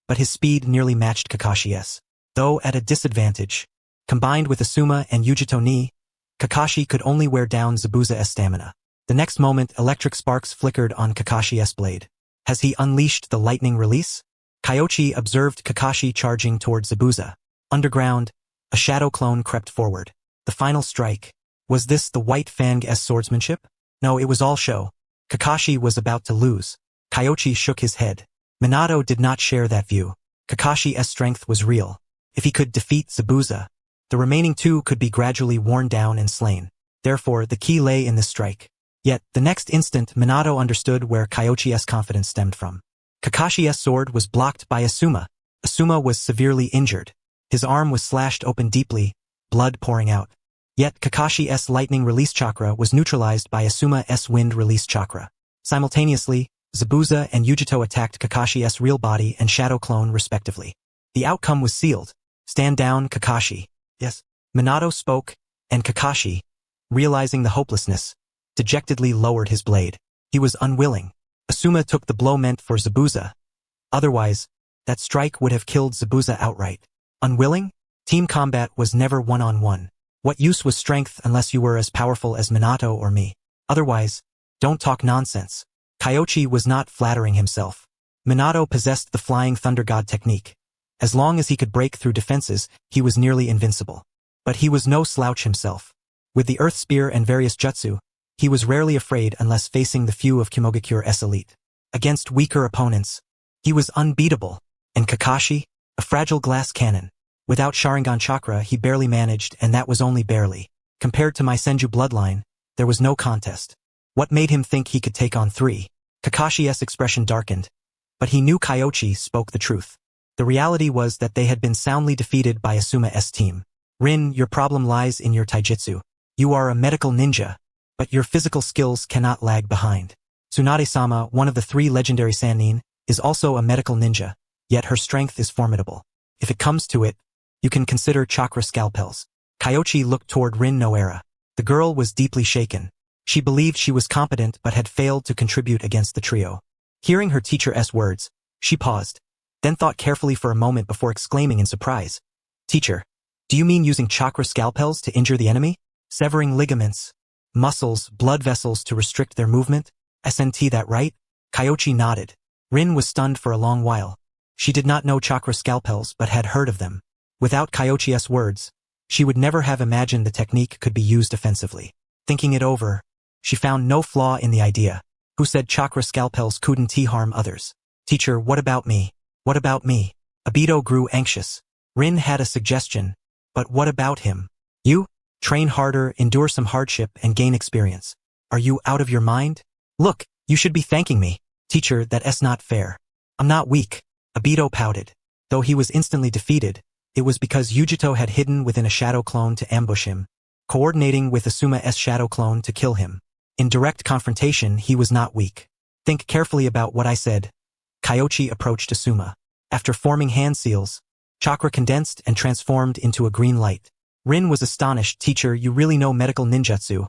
but his speed nearly matched Kakashi's. Though at a disadvantage, combined with Asuma and Yujito Ni, Kakashi could only wear down Zabuza's stamina. The next moment, electric sparks flickered on Kakashi's blade. Has he unleashed the lightning release? Kyoichi observed Kakashi charging toward Zabuza. Underground, a shadow clone crept forward. The final strike. Was this the White Fang's swordsmanship? No, it was all show. Kakashi was about to lose. Kyoichi shook his head. Minato did not share that view. Kakashi's strength was real. If he could defeat Zabuza, the remaining two could be gradually worn down and slain. Therefore, the key lay in this strike. Yet, the next instant, Minato understood where Kyoichi's confidence stemmed from. Kakashi's sword was blocked by Asuma. Asuma was severely injured. His arm was slashed open deeply, blood pouring out. Yet Kakashi's lightning release chakra was neutralized by Asuma's wind release chakra. Simultaneously, Zabuza and Yujito attacked Kakashi's real body and shadow clone respectively. The outcome was sealed. Stand down, Kakashi. Yes. Minato spoke, and Kakashi, realizing the hopelessness, dejectedly lowered his blade. He was unwilling. Asuma took the blow meant for Zabuza. Otherwise, that strike would have killed Zabuza outright. Unwilling? Team combat was never one-on-one. What use was strength unless you were as powerful as Minato or me? Otherwise, don't talk nonsense. Kyoichi was not flattering himself. Minato possessed the Flying Thunder God technique. As long as he could break through defenses, he was nearly invincible. But he was no slouch himself. With the Earth Spear and various jutsu, he was rarely afraid unless facing the few of Kimogakure's elite. Against weaker opponents, he was unbeatable. And Kakashi? A fragile glass cannon. Without Sharingan chakra, he barely managed, and that was only barely. Compared to my Senju bloodline, there was no contest. What made him think he could take on three? Kakashi's expression darkened. But he knew Kyoichi spoke the truth. The reality was that they had been soundly defeated by Asuma's team. Rin, your problem lies in your taijutsu. You are a medical ninja, but your physical skills cannot lag behind. Tsunade-sama, one of the three legendary Sannin, is also a medical ninja, yet her strength is formidable. If it comes to it, you can consider chakra scalpels. Kyoichi looked toward Rin Noera. The girl was deeply shaken. She believed she was competent but had failed to contribute against the trio. Hearing her teacher's words, she paused, then thought carefully for a moment before exclaiming in surprise. Teacher, do you mean using chakra scalpels to injure the enemy? Severing ligaments, muscles, blood vessels to restrict their movement? SNT that right? Kyoichi nodded. Rin was stunned for a long while. She did not know chakra scalpels but had heard of them. Without Kyoichi's words, she would never have imagined the technique could be used offensively. Thinking it over, she found no flaw in the idea. Who said chakra scalpels couldn't harm others? Teacher, what about me? What about me? Obito grew anxious. Rin had a suggestion, but what about him? You? Train harder, endure some hardship, and gain experience. Are you out of your mind? Look, you should be thanking me. Teacher, that's not fair. I'm not weak. Obito pouted. Though he was instantly defeated, it was because Yujito had hidden within a shadow clone to ambush him, coordinating with Asuma's shadow clone to kill him. In direct confrontation, he was not weak. Think carefully about what I said. Kyoichi approached Asuma. After forming hand seals, chakra condensed and transformed into a green light. Rin was astonished. Teacher, you really know medical ninjutsu.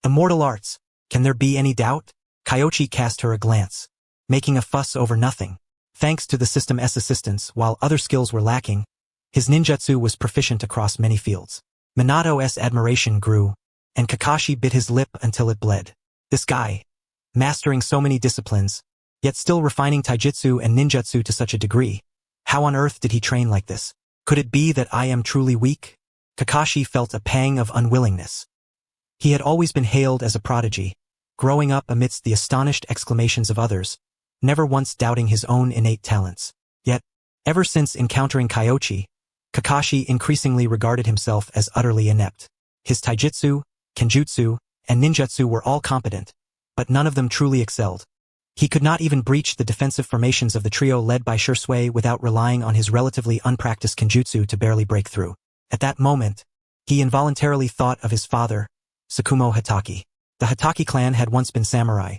Immortal arts. Can there be any doubt? Kyoichi cast her a glance, making a fuss over nothing. Thanks to the system's assistance, while other skills were lacking, his ninjutsu was proficient across many fields. Minato's admiration grew, and Kakashi bit his lip until it bled. This guy, mastering so many disciplines, yet still refining taijutsu and ninjutsu to such a degree. How on earth did he train like this? Could it be that I am truly weak? Kakashi felt a pang of unwillingness. He had always been hailed as a prodigy, growing up amidst the astonished exclamations of others, never once doubting his own innate talents. Yet, ever since encountering Kyoichi, Kakashi increasingly regarded himself as utterly inept. His taijutsu, kenjutsu, and ninjutsu were all competent, but none of them truly excelled. He could not even breach the defensive formations of the trio led by Shisui without relying on his relatively unpracticed kenjutsu to barely break through. At that moment, he involuntarily thought of his father, Tsukumo Hokage. The Hokage clan had once been samurai.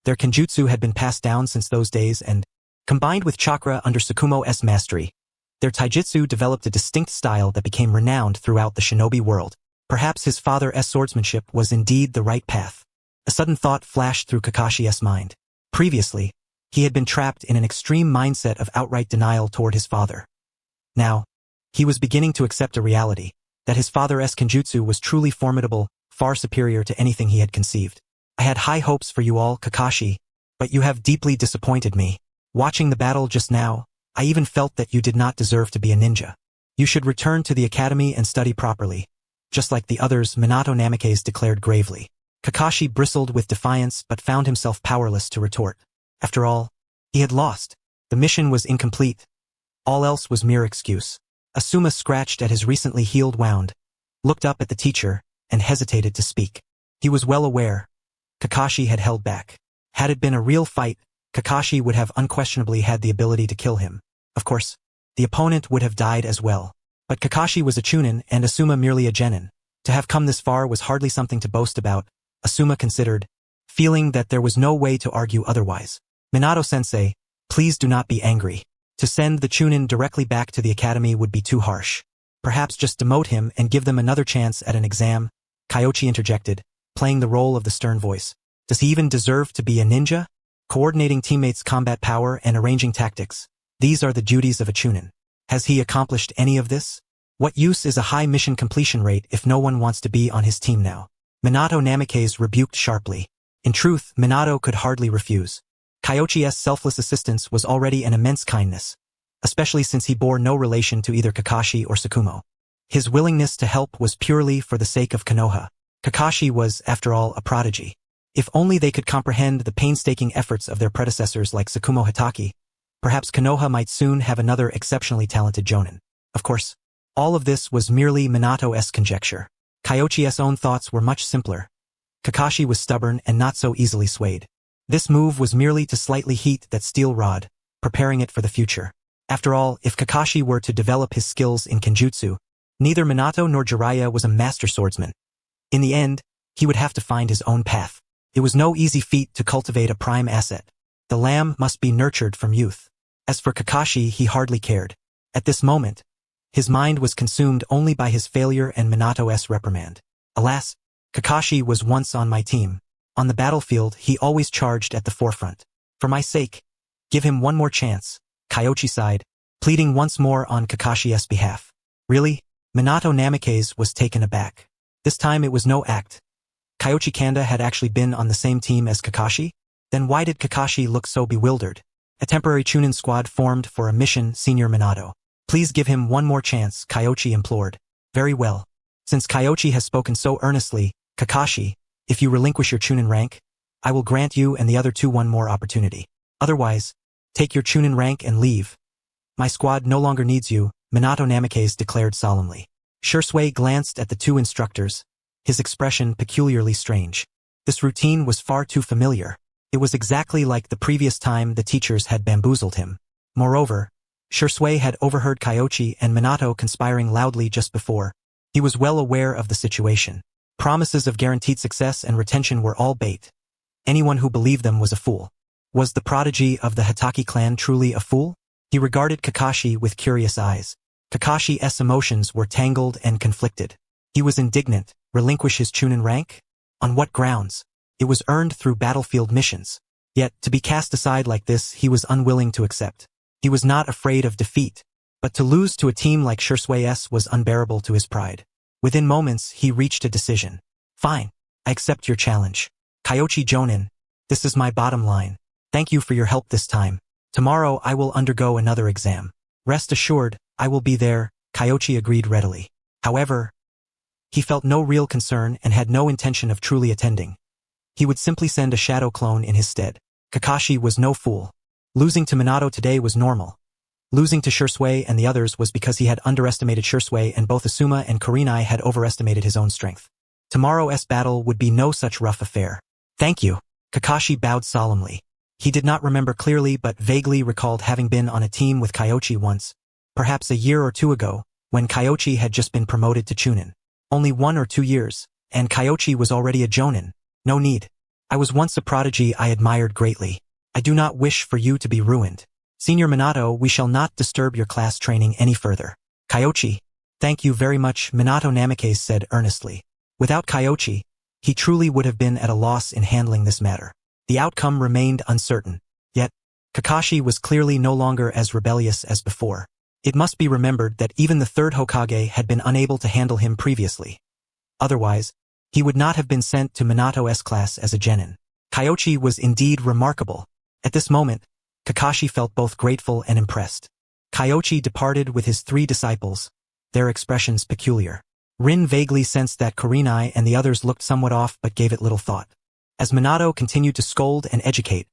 Their kenjutsu had been passed down since those days and, combined with chakra under Tsukumo's mastery, their taijutsu developed a distinct style that became renowned throughout the shinobi world. Perhaps his father's swordsmanship was indeed the right path. A sudden thought flashed through Kakashi's mind. Previously, he had been trapped in an extreme mindset of outright denial toward his father. Now, he was beginning to accept a reality, that his father's kenjutsu was truly formidable, far superior to anything he had conceived. I had high hopes for you all, Kakashi, but you have deeply disappointed me. Watching the battle just now, I even felt that you did not deserve to be a ninja. You should return to the academy and study properly, just like the others, Minato Namikaze declared gravely. Kakashi bristled with defiance but found himself powerless to retort. After all, he had lost. The mission was incomplete. All else was mere excuse. Asuma scratched at his recently healed wound, looked up at the teacher, and hesitated to speak. He was well aware. Kakashi had held back. Had it been a real fight, Kakashi would have unquestionably had the ability to kill him. Of course, the opponent would have died as well. But Kakashi was a chunin and Asuma merely a genin. To have come this far was hardly something to boast about, Asuma considered, feeling that there was no way to argue otherwise. Minato-sensei, please do not be angry. To send the chunin directly back to the academy would be too harsh. Perhaps just demote him and give them another chance at an exam, Kyoichi interjected, playing the role of the stern voice. Does he even deserve to be a ninja? Coordinating teammates' combat power and arranging tactics. These are the duties of a chunin. Has he accomplished any of this? What use is a high mission completion rate if no one wants to be on his team now? Minato Namikaze rebuked sharply. In truth, Minato could hardly refuse. Kyoichi's selfless assistance was already an immense kindness, especially since he bore no relation to either Kakashi or Tsukumo. His willingness to help was purely for the sake of Konoha. Kakashi was, after all, a prodigy. If only they could comprehend the painstaking efforts of their predecessors like Tsukumo Hokage, perhaps Konoha might soon have another exceptionally talented jonin. Of course, all of this was merely Minato's conjecture. Kyoichi's own thoughts were much simpler. Kakashi was stubborn and not so easily swayed. This move was merely to slightly heat that steel rod, preparing it for the future. After all, if Kakashi were to develop his skills in kenjutsu, neither Minato nor Jiraiya was a master swordsman. In the end, he would have to find his own path. It was no easy feat to cultivate a prime asset. The lamb must be nurtured from youth. As for Kakashi, he hardly cared. At this moment, his mind was consumed only by his failure and Minato's reprimand. Alas, Kakashi was once on my team. On the battlefield, he always charged at the forefront. For my sake, give him one more chance, Kyoichi sighed, pleading once more on Kakashi's behalf. Really? Minato Namikaze was taken aback. This time it was no act. Kyoichi Kanda had actually been on the same team as Kakashi? Then why did Kakashi look so bewildered? A temporary chunin squad formed for a mission, Senior Minato. Please give him one more chance, Kyoichi implored. Very well. Since Kyoichi has spoken so earnestly, Kakashi, if you relinquish your chunin rank, I will grant you and the other two one more opportunity. Otherwise, take your chunin rank and leave. My squad no longer needs you, Minato Namikaze declared solemnly. Shisui glanced at the two instructors, his expression peculiarly strange. This routine was far too familiar. It was exactly like the previous time the teachers had bamboozled him. Moreover, Shisui had overheard Kyoichi and Minato conspiring loudly just before. He was well aware of the situation. Promises of guaranteed success and retention were all bait. Anyone who believed them was a fool. Was the prodigy of the Hokage clan truly a fool? He regarded Kakashi with curious eyes. Kakashi's emotions were tangled and conflicted. He was indignant. Relinquish his chunin rank? On what grounds? It was earned through battlefield missions. Yet, to be cast aside like this, he was unwilling to accept. He was not afraid of defeat, but to lose to a team like Shisui's was unbearable to his pride. Within moments, he reached a decision. Fine, I accept your challenge. Kyoichi Jonin, this is my bottom line. Thank you for your help this time. Tomorrow I will undergo another exam. Rest assured, I will be there, Kyoichi agreed readily. However, he felt no real concern and had no intention of truly attending. He would simply send a shadow clone in his stead. Kakashi was no fool. Losing to Minato today was normal. Losing to Shisui and the others was because he had underestimated Shisui and both Asuma and Kurenai had overestimated his own strength. Tomorrow's battle would be no such rough affair. Thank you. Kakashi bowed solemnly. He did not remember clearly but vaguely recalled having been on a team with Kyoichi once, perhaps a year or two ago, when Kyoichi had just been promoted to Chunin. Only 1 or 2 years, and Kyoichi was already a jonin. No need. I was once a prodigy I admired greatly. I do not wish for you to be ruined. Senior Minato, we shall not disturb your class training any further. Kyoichi. Thank you very much, Minato Namikaze said earnestly. Without Kyoichi, he truly would have been at a loss in handling this matter. The outcome remained uncertain. Yet, Kakashi was clearly no longer as rebellious as before. It must be remembered that even the third Hokage had been unable to handle him previously. Otherwise, he would not have been sent to Minato's class as a genin. Kyoichi was indeed remarkable. At this moment, Kakashi felt both grateful and impressed. Kyoichi departed with his 3 disciples, their expressions peculiar. Rin vaguely sensed that Kurenai and the others looked somewhat off but gave it little thought. As Minato continued to scold and educate,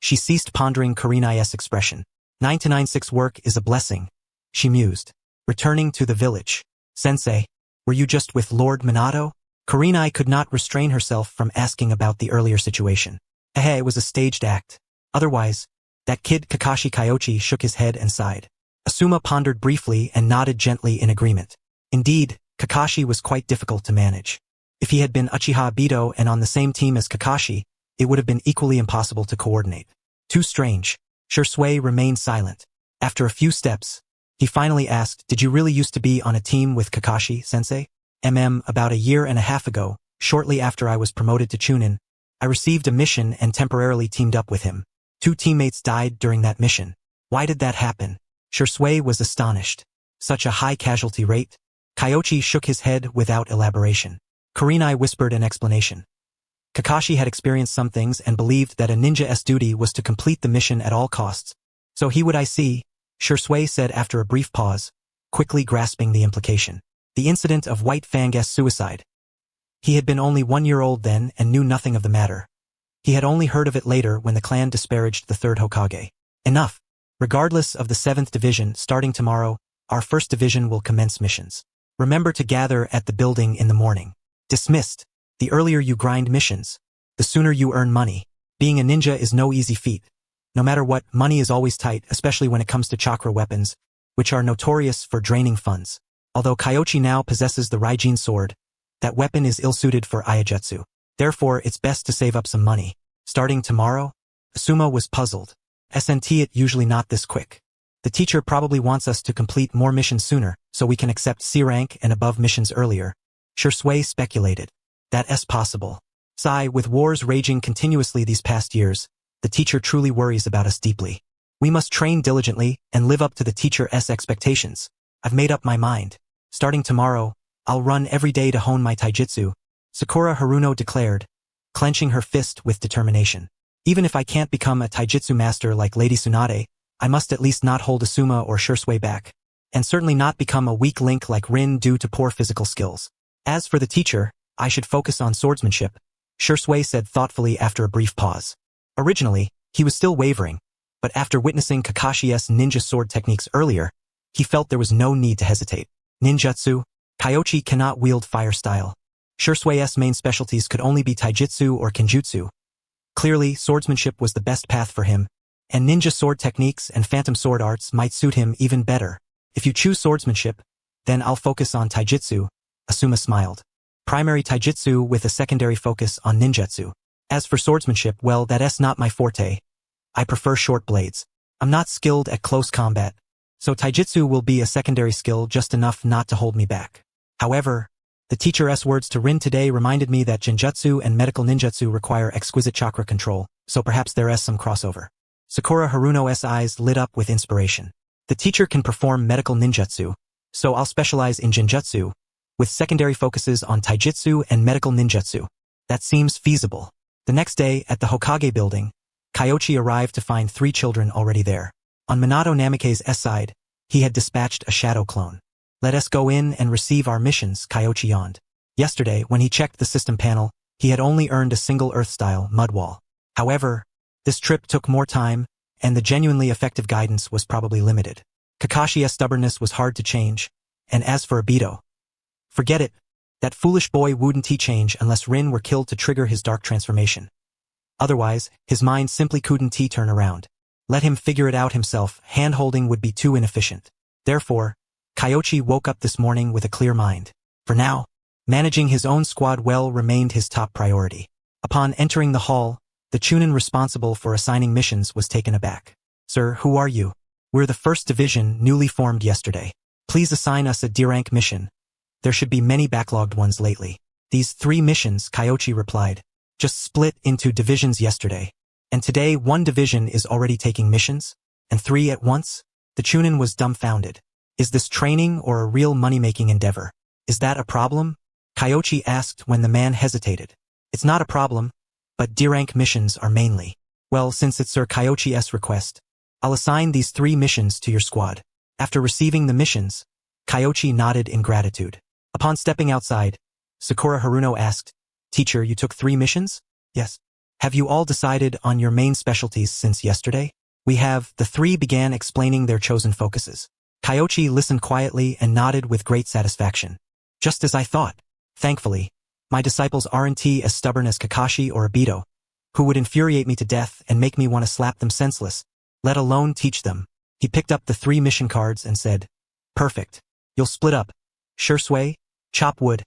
she ceased pondering Kurenai's expression. 9-9-6 work is a blessing, she mused. Returning to the village. Sensei, were you just with Lord Minato? Kurenai could not restrain herself from asking about the earlier situation. It was a staged act. Otherwise, that kid Kakashi Kyoichi shook his head and sighed. Asuma pondered briefly and nodded gently in agreement. Indeed, Kakashi was quite difficult to manage. If he had been Uchiha Obito and on the same team as Kakashi, it would have been equally impossible to coordinate. Too strange. Shisui remained silent. After a few steps, he finally asked, did you really used to be on a team with Kakashi, sensei? About a year and a half ago, shortly after I was promoted to Chunin, I received a mission and temporarily teamed up with him. 2 teammates died during that mission. Why did that happen? Shisui was astonished. Such a high casualty rate? Kyoichi shook his head without elaboration. Kurenai whispered an explanation. Kakashi had experienced some things and believed that a ninja's duty was to complete the mission at all costs. So he would I see, Shisui said after a brief pause, quickly grasping the implication. The incident of White Fang's suicide. He had been only 1 year old then and knew nothing of the matter. He had only heard of it later when the clan disparaged the third Hokage. Enough. Regardless of the 7th division, starting tomorrow, our 1st division will commence missions. Remember to gather at the building in the morning. Dismissed. The earlier you grind missions, the sooner you earn money. Being a ninja is no easy feat. No matter what, money is always tight, especially when it comes to chakra weapons, which are notorious for draining funds. Although Kyoichi now possesses the Raijin sword, that weapon is ill-suited for Iajutsu. Therefore, it's best to save up some money. Starting tomorrow? Asuma was puzzled. It usually not this quick. The teacher probably wants us to complete more missions sooner, so we can accept C rank and above missions earlier. Shisui speculated. That's possible. Sigh, with wars raging continuously these past years, the teacher truly worries about us deeply. We must train diligently and live up to the teacher's expectations. I've made up my mind. Starting tomorrow, I'll run every day to hone my taijutsu, Sakura Haruno declared, clenching her fist with determination. Even if I can't become a taijutsu master like Lady Tsunade, I must at least not hold Asuma or Shisui back, and certainly not become a weak link like Rin due to poor physical skills. As for the teacher, I should focus on swordsmanship, Shisui said thoughtfully after a brief pause. Originally, he was still wavering, but after witnessing Kakashi's ninja sword techniques earlier, he felt there was no need to hesitate. Ninjutsu, Kyoichi cannot wield fire style. Shisui's main specialties could only be taijutsu or kenjutsu. Clearly, swordsmanship was the best path for him, and ninja sword techniques and phantom sword arts might suit him even better. If you choose swordsmanship, then I'll focus on taijutsu, Asuma smiled. Primary taijutsu with a secondary focus on ninjutsu. As for swordsmanship, well, that's not my forte. I prefer short blades. I'm not skilled at close combat, so taijutsu will be a secondary skill just enough not to hold me back. However, the teacher's words to Rin today reminded me that genjutsu and medical ninjutsu require exquisite chakra control, so perhaps there is some crossover. Sakura Haruno's eyes lit up with inspiration. The teacher can perform medical ninjutsu, so I'll specialize in genjutsu, with secondary focuses on taijutsu and medical ninjutsu. That seems feasible. The next day, at the Hokage building, Kyoichi arrived to find 3 children already there. On Minato Namikaze's side, he had dispatched a shadow clone. Let us go in and receive our missions, Kyoichi yawned. Yesterday, when he checked the system panel, he had only earned a single Earth-style mud wall. However, this trip took more time, and the genuinely effective guidance was probably limited. Kakashi's stubbornness was hard to change, and as for Obito, forget it. That foolish boy wouldn't change unless Rin were killed to trigger his dark transformation. Otherwise, his mind simply couldn't turn around. Let him figure it out himself, hand-holding would be too inefficient. Therefore, Kyoichi woke up this morning with a clear mind. For now, managing his own squad well remained his top priority. Upon entering the hall, the Chunin responsible for assigning missions was taken aback. Sir, who are you? We're the 1st Division, newly formed yesterday. Please assign us a D-rank mission. There should be many backlogged ones lately. These 3 missions, Kyoichi replied, just split into divisions yesterday. And today 1 division is already taking missions? And 3 at once? The Chunin was dumbfounded. Is this training or a real money-making endeavor? Is that a problem? Kyoichi asked when the man hesitated. It's not a problem, but D-rank missions are mainly. Well, since it's Sir Kyoichi's request, I'll assign these 3 missions to your squad. After receiving the missions, Kyoichi nodded in gratitude. Upon stepping outside, Sakura Haruno asked, Teacher, you took 3 missions? Yes. Have you all decided on your main specialties since yesterday? We have. The 3 began explaining their chosen focuses. Kyoichi listened quietly and nodded with great satisfaction. Just as I thought. Thankfully, my disciples aren't as stubborn as Kakashi or Obito, who would infuriate me to death and make me want to slap them senseless, let alone teach them. He picked up the 3 mission cards and said, Perfect. You'll split up. Shisui, chop wood.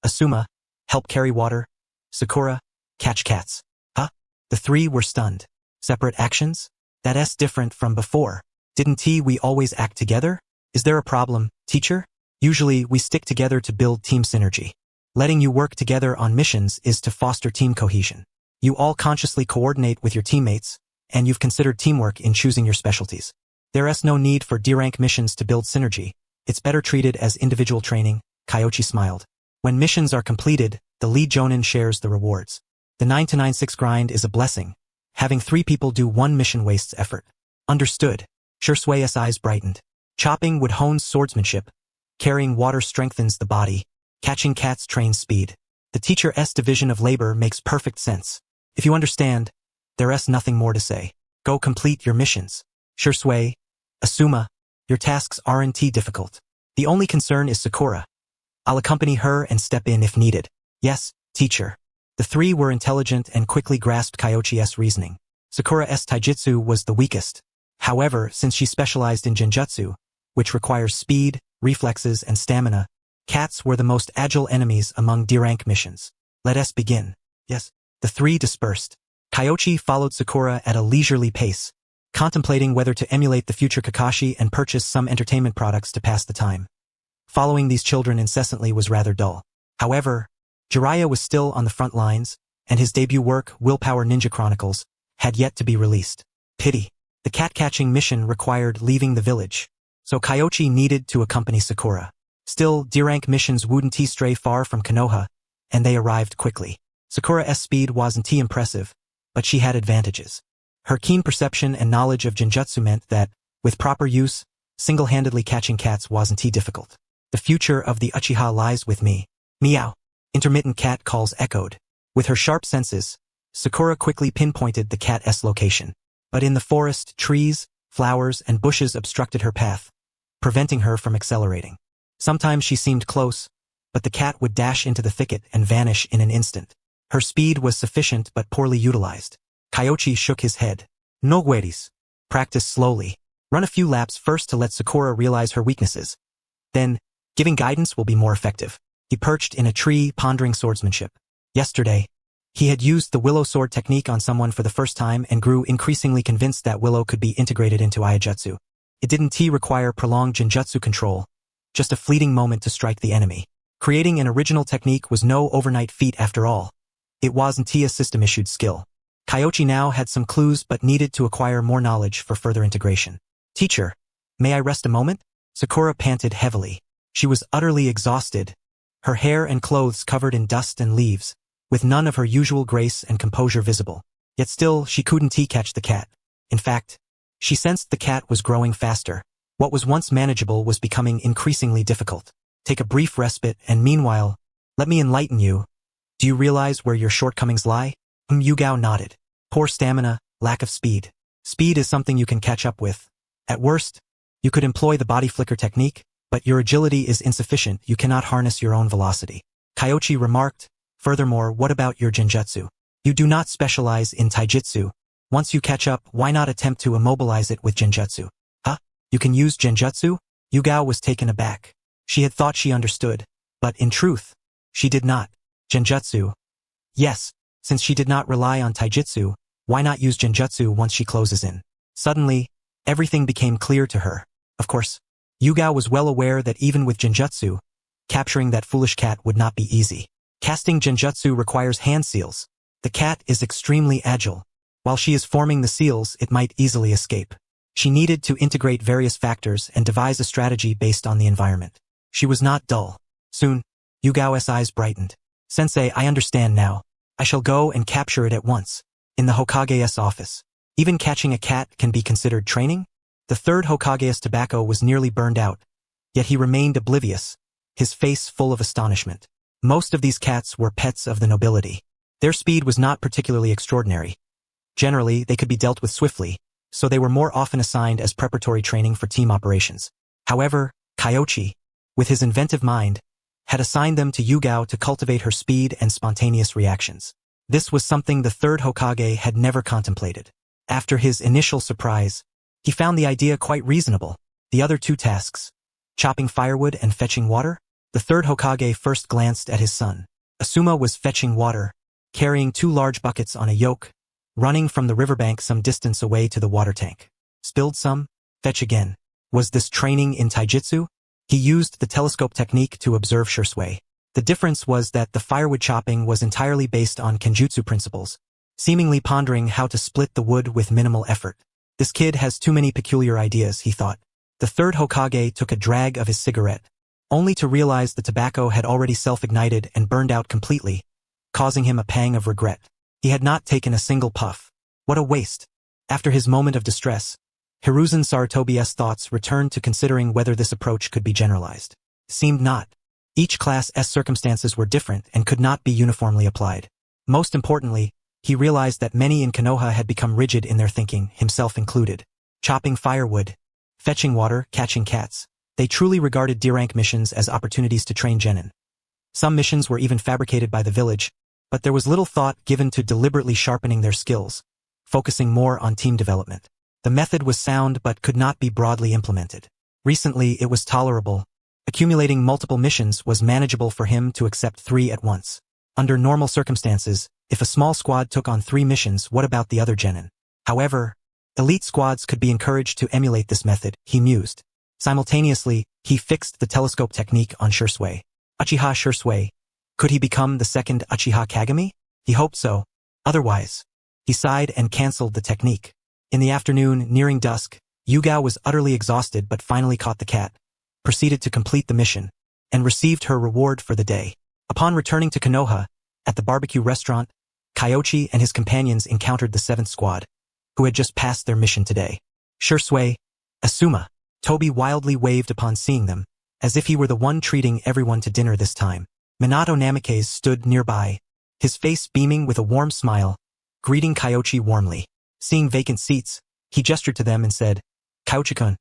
Asuma, help carry water. Sakura, catch cats. Huh? The 3 were stunned. Separate actions? That's different from before. Didn't we always act together? Is there a problem, teacher? Usually, we stick together to build team synergy. Letting you work together on missions is to foster team cohesion. You all consciously coordinate with your teammates, and you've considered teamwork in choosing your specialties. There's no need for D-rank missions to build synergy. It's better treated as individual training, Kyoichi smiled. When missions are completed, the lead jonin shares the rewards. The 9-9-6 grind is a blessing. Having 3 people do 1 mission wastes effort. Understood. Shisui's eyes brightened. Chopping wood hones swordsmanship. Carrying water strengthens the body. Catching cats trains speed. The teacher's division of labor makes perfect sense. If you understand, there's nothing more to say. Go complete your missions. Shisui, Asuma, your tasks aren't difficult. The only concern is Sakura. I'll accompany her and step in if needed. Yes, teacher. The 3 were intelligent and quickly grasped Kyoichi's reasoning. Sakura's taijutsu was the weakest. However, since she specialized in genjutsu, which requires speed, reflexes, and stamina, cats were the most agile enemies among D-rank missions. Let us begin. Yes. The 3 dispersed. Kyoichi followed Sakura at a leisurely pace, contemplating whether to emulate the future Kakashi and purchase some entertainment products to pass the time. Following these children incessantly was rather dull. However, Jiraiya was still on the front lines, and his debut work, Willpower Ninja Chronicles, had yet to be released. Pity. The cat-catching mission required leaving the village, so Kyoichi needed to accompany Sakura. Still, D-rank missions wouldn't stray far from Konoha, and they arrived quickly. Sakura's speed wasn't impressive, but she had advantages. Her keen perception and knowledge of genjutsu meant that, with proper use, single-handedly catching cats wasn't difficult. The future of the Uchiha lies with me. Meow. Intermittent cat calls echoed. With her sharp senses, Sakura quickly pinpointed the cat's location. But in the forest, trees, flowers, and bushes obstructed her path, preventing her from accelerating. Sometimes she seemed close, but the cat would dash into the thicket and vanish in an instant. Her speed was sufficient but poorly utilized. Kyoichi shook his head. No worries. Practice slowly. Run a few laps first to let Sakura realize her weaknesses. Then, giving guidance will be more effective. He perched in a tree, pondering swordsmanship. Yesterday, he had used the willow sword technique on someone for the first time and grew increasingly convinced that willow could be integrated into Iaijutsu. It didn't require prolonged genjutsu control, just a fleeting moment to strike the enemy. Creating an original technique was no overnight feat after all. It wasn't a system-issued skill. Kyoichi now had some clues but needed to acquire more knowledge for further integration. Teacher, may I rest a moment? Sakura panted heavily. She was utterly exhausted, her hair and clothes covered in dust and leaves, with none of her usual grace and composure visible. Yet still, she couldn't catch the cat. In fact, she sensed the cat was growing faster. What was once manageable was becoming increasingly difficult. Take a brief respite, and meanwhile, let me enlighten you. Do you realize where your shortcomings lie? Yugao nodded. Poor stamina, lack of speed. Speed is something you can catch up with. At worst, you could employ the body flicker technique, but your agility is insufficient, you cannot harness your own velocity. Kyoichi remarked, furthermore, what about your genjutsu? You do not specialize in taijutsu. Once you catch up, why not attempt to immobilize it with genjutsu? Huh? You can use genjutsu? Yugao was taken aback. She had thought she understood, but in truth, she did not. Genjutsu? Yes, since she did not rely on taijutsu, why not use genjutsu once she closes in? Suddenly, everything became clear to her. Of course, Yugao was well aware that even with genjutsu, capturing that foolish cat would not be easy. Casting genjutsu requires hand seals. The cat is extremely agile. While she is forming the seals, it might easily escape. She needed to integrate various factors and devise a strategy based on the environment. She was not dull. Soon, Yugao's eyes brightened. Sensei, I understand now. I shall go and capture it at once. In the Hokage's office. Even catching a cat can be considered training? The third Hokage's tobacco was nearly burned out, yet he remained oblivious, his face full of astonishment. Most of these cats were pets of the nobility. Their speed was not particularly extraordinary. Generally, they could be dealt with swiftly, so they were more often assigned as preparatory training for team operations. However, Kyoichi, with his inventive mind, had assigned them to Yugao to cultivate her speed and spontaneous reactions. This was something the third Hokage had never contemplated. After his initial surprise, he found the idea quite reasonable. The other two tasks, chopping firewood and fetching water? The third Hokage first glanced at his son. Asuma was fetching water, carrying 2 large buckets on a yoke, running from the riverbank some distance away to the water tank. Spilled some? Fetch again. Was this training in taijutsu? He used the telescope technique to observe Shisui. The difference was that the firewood chopping was entirely based on kenjutsu principles, seemingly pondering how to split the wood with minimal effort. This kid has too many peculiar ideas, he thought. The third Hokage took a drag of his cigarette, only to realize the tobacco had already self-ignited and burned out completely, causing him a pang of regret. He had not taken a single puff. What a waste. After his moment of distress, Hiruzen Sarutobi's thoughts returned to considering whether this approach could be generalized. Seemed not. Each class's circumstances were different and could not be uniformly applied. Most importantly, he realized that many in Konoha had become rigid in their thinking, himself included. Chopping firewood, fetching water, catching cats. They truly regarded D-rank missions as opportunities to train genin. Some missions were even fabricated by the village, but there was little thought given to deliberately sharpening their skills, focusing more on team development. The method was sound but could not be broadly implemented. Recently, it was tolerable. Accumulating multiple missions was manageable for him to accept 3 at once. Under normal circumstances, if a small squad took on 3 missions, what about the other genin? However, elite squads could be encouraged to emulate this method, he mused. Simultaneously, he fixed the telescope technique on Shisui. Uchiha Shisui. Could he become the second Uchiha Kagami? He hoped so. Otherwise, he sighed and cancelled the technique. In the afternoon, nearing dusk, Yugao was utterly exhausted but finally caught the cat, proceeded to complete the mission, and received her reward for the day. Upon returning to Konoha, at the barbecue restaurant, Kyoichi and his companions encountered the 7th squad, who had just passed their mission today. Shisui, Asuma. Toby wildly waved upon seeing them, as if he were the one treating everyone to dinner this time. Minato Namikaze stood nearby, his face beaming with a warm smile, greeting Kyoichi warmly. Seeing vacant seats, he gestured to them and said, Kyoichi-kun,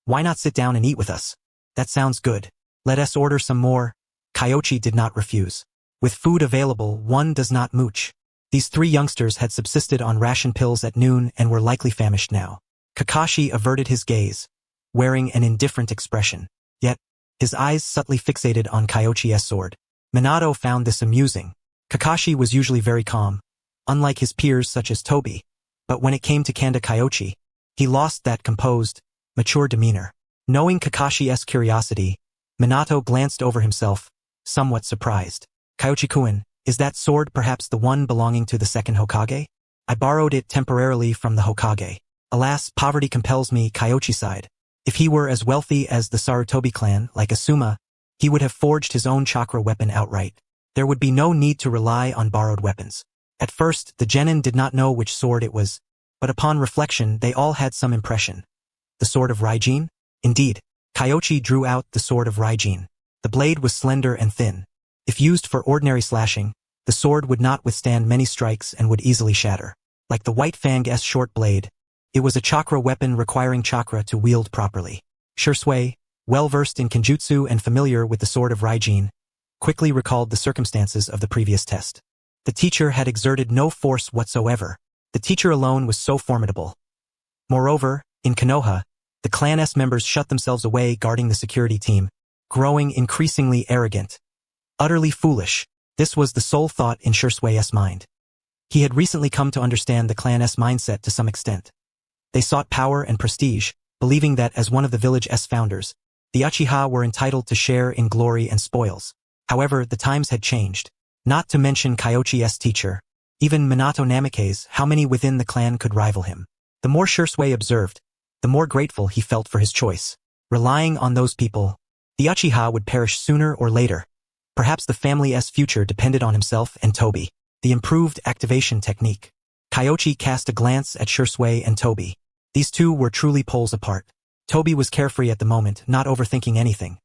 why not sit down and eat with us? That sounds good. Let us order some more. Kyoichi did not refuse. With food available, one does not mooch. These 3 youngsters had subsisted on ration pills at noon and were likely famished now. Kakashi averted his gaze, wearing an indifferent expression. Yet, his eyes subtly fixated on Kyoichi's sword. Minato found this amusing. Kakashi was usually very calm, unlike his peers such as Toby, but when it came to Kanda Kyoichi, he lost that composed, mature demeanor. Knowing Kakashi's curiosity, Minato glanced over himself, somewhat surprised. Kyoichi-kun, is that sword perhaps the one belonging to the second Hokage? I borrowed it temporarily from the Hokage. Alas, poverty compels me, Kyoichi sighed. If he were as wealthy as the Sarutobi clan, like Asuma, he would have forged his own chakra weapon outright. There would be no need to rely on borrowed weapons. At first, the genin did not know which sword it was, but upon reflection they all had some impression. The sword of Raijin? Indeed, Kyoichi drew out the sword of Raijin. The blade was slender and thin. If used for ordinary slashing, the sword would not withstand many strikes and would easily shatter. Like the White Fang's short blade, it was a chakra weapon requiring chakra to wield properly. Shisui, well-versed in kenjutsu and familiar with the sword of Raijin, quickly recalled the circumstances of the previous test. The teacher had exerted no force whatsoever. The teacher alone was so formidable. Moreover, in Konoha, the Clan S members shut themselves away guarding the security team, growing increasingly arrogant. Utterly foolish. This was the sole thought in Shisui's mind. He had recently come to understand the Clan S mindset to some extent. They sought power and prestige, believing that as one of the village S founders, the Uchiha were entitled to share in glory and spoils. However, the times had changed. Not to mention Kyoichi's teacher. Even Minato Namikaze's, how many within the clan could rival him? The more Shisui observed, the more grateful he felt for his choice. Relying on those people, the Uchiha would perish sooner or later. Perhaps the family's future depended on himself and Tobi. The improved activation technique. Kyoichi cast a glance at Shisui and Tobi. These two were truly poles apart. Tobi was carefree at the moment, not overthinking anything.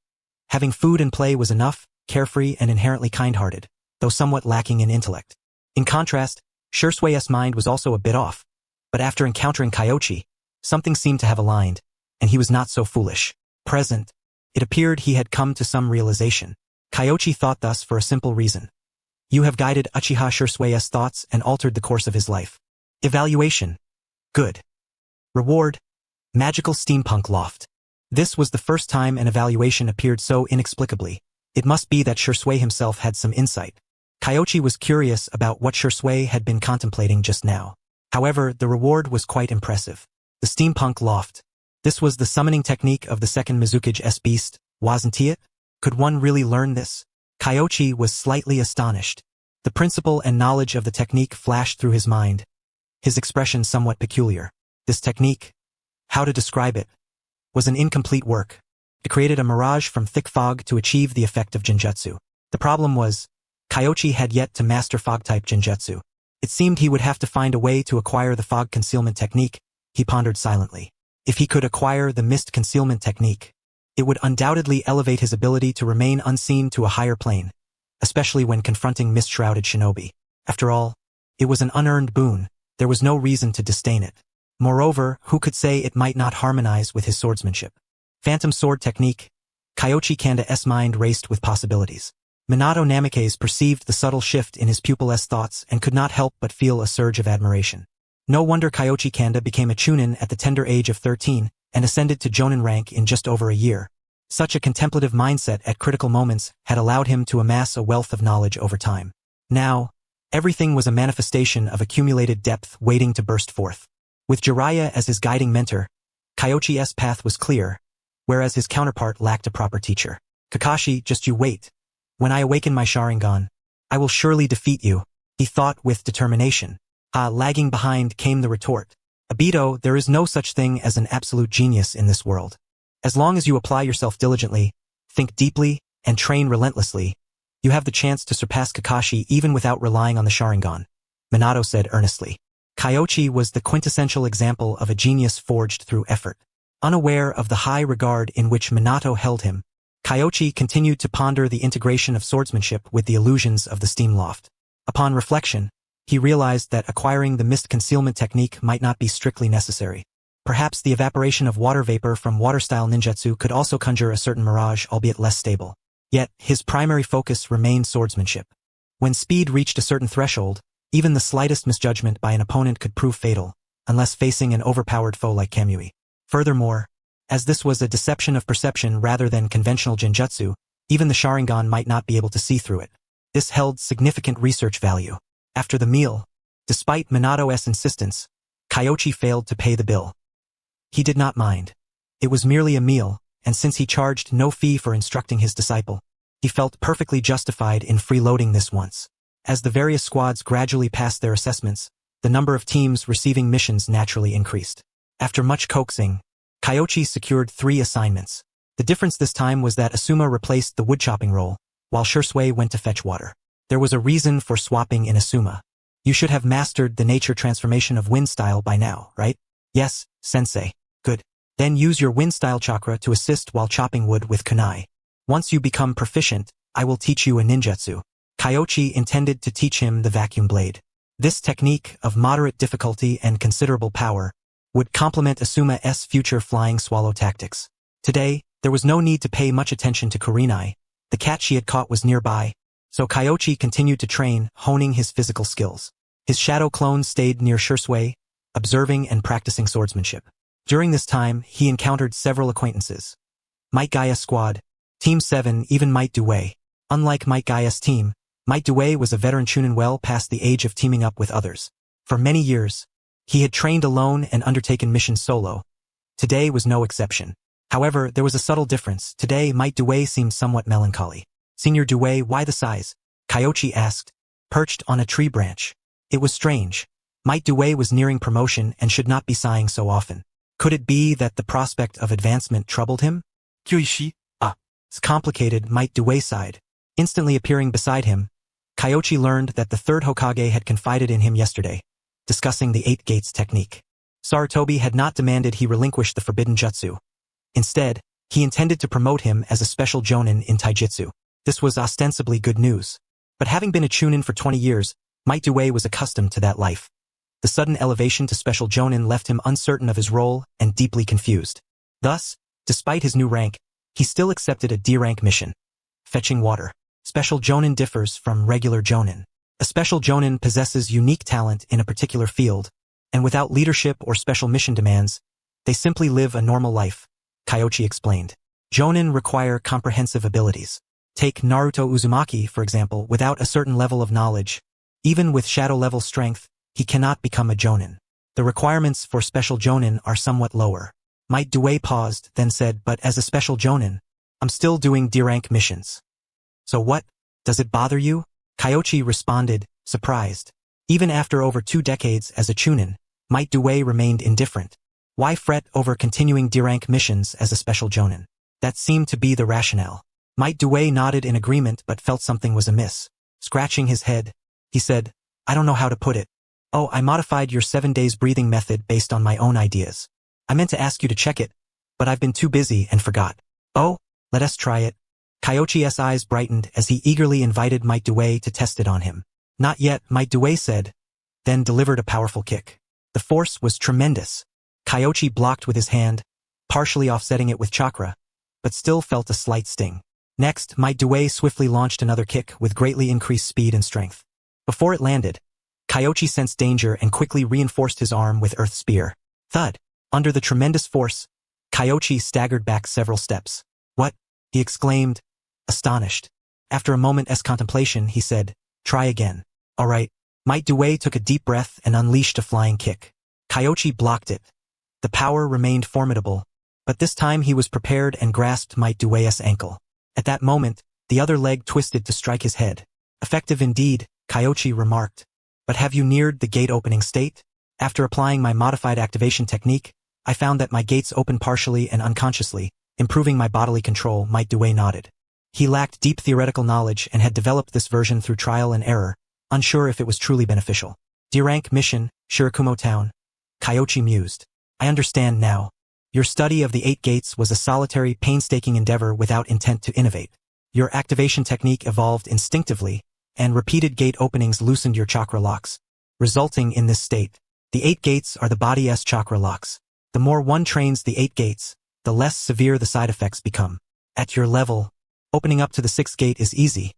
Having food and play was enough, carefree and inherently kind-hearted, though somewhat lacking in intellect. In contrast, Shisui's mind was also a bit off. But after encountering Kyoichi, something seemed to have aligned, and he was not so foolish. Present, it appeared he had come to some realization. Kyoichi thought thus for a simple reason. You have guided Uchiha Shisui's thoughts and altered the course of his life. Evaluation. Good. Reward. Magical steampunk loft. This was the first time an evaluation appeared so inexplicably. It must be that Shisui himself had some insight. Kyoichi was curious about what Shisui had been contemplating just now. However, the reward was quite impressive. The steampunk loft. This was the summoning technique of the second Mizukage's beast, wasn't it? Could one really learn this? Kyoichi was slightly astonished. The principle and knowledge of the technique flashed through his mind. His expression somewhat peculiar. This technique, how to describe it, was an incomplete work. It created a mirage from thick fog to achieve the effect of genjutsu. The problem was, Kyoichi had yet to master fog-type genjutsu. It seemed he would have to find a way to acquire the fog concealment technique. He pondered silently. If he could acquire the mist concealment technique, it would undoubtedly elevate his ability to remain unseen to a higher plane, especially when confronting mist-shrouded shinobi. After all, it was an unearned boon. There was no reason to disdain it. Moreover, who could say it might not harmonize with his swordsmanship? Phantom sword technique. Kyoichi Kanda's mind raced with possibilities. Minato Namikaze perceived the subtle shift in his pupil's thoughts and could not help but feel a surge of admiration. No wonder Kyoichi Kanda became a chunin at the tender age of 13 and ascended to jonin rank in just over a year. Such a contemplative mindset at critical moments had allowed him to amass a wealth of knowledge over time. Now, everything was a manifestation of accumulated depth waiting to burst forth. With Jiraiya as his guiding mentor, Kyoichi's path was clear, whereas his counterpart lacked a proper teacher. Kakashi, just you wait. When I awaken my Sharingan, I will surely defeat you, he thought with determination. Lagging behind came the retort. Obito, there is no such thing as an absolute genius in this world. As long as you apply yourself diligently, think deeply, and train relentlessly, you have the chance to surpass Kakashi even without relying on the Sharingan, Minato said earnestly. Kyoichi was the quintessential example of a genius forged through effort. Unaware of the high regard in which Minato held him, Kyoichi continued to ponder the integration of swordsmanship with the illusions of the steam loft. Upon reflection, he realized that acquiring the mist concealment technique might not be strictly necessary. Perhaps the evaporation of water vapor from water-style ninjutsu could also conjure a certain mirage, albeit less stable. Yet, his primary focus remained swordsmanship. When speed reached a certain threshold, even the slightest misjudgment by an opponent could prove fatal, unless facing an overpowered foe like Kamui. Furthermore, as this was a deception of perception rather than conventional genjutsu, even the Sharingan might not be able to see through it. This held significant research value. After the meal, despite Minato's insistence, Kyoichi failed to pay the bill. He did not mind. It was merely a meal, and since he charged no fee for instructing his disciple, he felt perfectly justified in freeloading this once. As the various squads gradually passed their assessments, the number of teams receiving missions naturally increased. After much coaxing, Kyoichi secured 3 assignments. The difference this time was that Asuma replaced the woodchopping role, while Shisui went to fetch water. There was a reason for swapping in Asuma. You should have mastered the nature transformation of wind style by now, right? Yes, sensei. Good. Then use your wind style chakra to assist while chopping wood with kunai. Once you become proficient, I will teach you a ninjutsu. Kyoichi intended to teach him the vacuum blade. This technique, of moderate difficulty and considerable power, would complement Asuma's future flying swallow tactics. Today, there was no need to pay much attention to Kurenai. The cat she had caught was nearby, So Kyoichi continued to train, honing his physical skills. His shadow clone stayed near Shisui, observing and practicing swordsmanship. During this time, he encountered several acquaintances. Might Gaia's squad, Team 7, even Might Due. Unlike Might Gaia's team, Might Due was a veteran chunin well past the age of teaming up with others. For many years, he had trained alone and undertaken missions solo. Today was no exception. However, there was a subtle difference. Today, Might Due seemed somewhat melancholy. Senior Due, why the sighs? Kyoichi asked, perched on a tree branch. It was strange. Might Due was nearing promotion and should not be sighing so often. Could it be that the prospect of advancement troubled him? Kyoichi, It's complicated, Might Due sighed. Instantly appearing beside him, Kyoichi learned that the third Hokage had confided in him yesterday, discussing the 8 Gates technique. Sarutobi had not demanded he relinquish the forbidden jutsu. Instead, he intended to promote him as a special jonin in taijutsu. This was ostensibly good news. But having been a chunin for 20 years, Might Due was accustomed to that life. The sudden elevation to special jonin left him uncertain of his role and deeply confused. Thus, despite his new rank, he still accepted a D-rank mission. Fetching water. Special jonin differs from regular jonin. A special jonin possesses unique talent in a particular field, and without leadership or special mission demands, they simply live a normal life, Kyoichi explained. Jonin require comprehensive abilities. Take Naruto Uzumaki, for example, without a certain level of knowledge. Even with shadow-level strength, he cannot become a jonin. The requirements for special jonin are somewhat lower. Might Due paused, then said, but as a special jonin, I'm still doing D-rank missions. So what? Does it bother you? Kyoichi responded, surprised. Even after over 2 decades as a chunin, Might Due remained indifferent. Why fret over continuing D-rank missions as a special jonin? That seemed to be the rationale. Might Due nodded in agreement but felt something was amiss. Scratching his head, he said, I don't know how to put it. Oh, I modified your 7 days breathing method based on my own ideas. I meant to ask you to check it, but I've been too busy and forgot. Oh, let us try it. Kyoichi's eyes brightened as he eagerly invited Might Due to test it on him. Not yet, Might Due said, then delivered a powerful kick. The force was tremendous. Kyoichi blocked with his hand, partially offsetting it with chakra, but still felt a slight sting. Next, Might Due swiftly launched another kick with greatly increased speed and strength. Before it landed, Kyoichi sensed danger and quickly reinforced his arm with Earth Spear. Thud! Under the tremendous force, Kyoichi staggered back several steps. What? He exclaimed, astonished. After a moment's contemplation, he said, try again. All right. Might Due took a deep breath and unleashed a flying kick. Kyoichi blocked it. The power remained formidable, but this time he was prepared and grasped Might Due's ankle. At that moment, the other leg twisted to strike his head. Effective indeed, Kyoichi remarked. But have you neared the gate opening state? After applying my modified activation technique, I found that my gates open partially and unconsciously, improving my bodily control. Might Due nodded. He lacked deep theoretical knowledge and had developed this version through trial and error, unsure if it was truly beneficial. D-rank mission, Shirakumo Town. Kyoichi mused. I understand now. Your study of the 8 gates was a solitary, painstaking endeavor without intent to innovate. Your activation technique evolved instinctively, and repeated gate openings loosened your chakra locks, resulting in this state. The 8 gates are the body's chakra locks. The more one trains the 8 gates, the less severe the side effects become. At your level, opening up to the 6th gate is easy,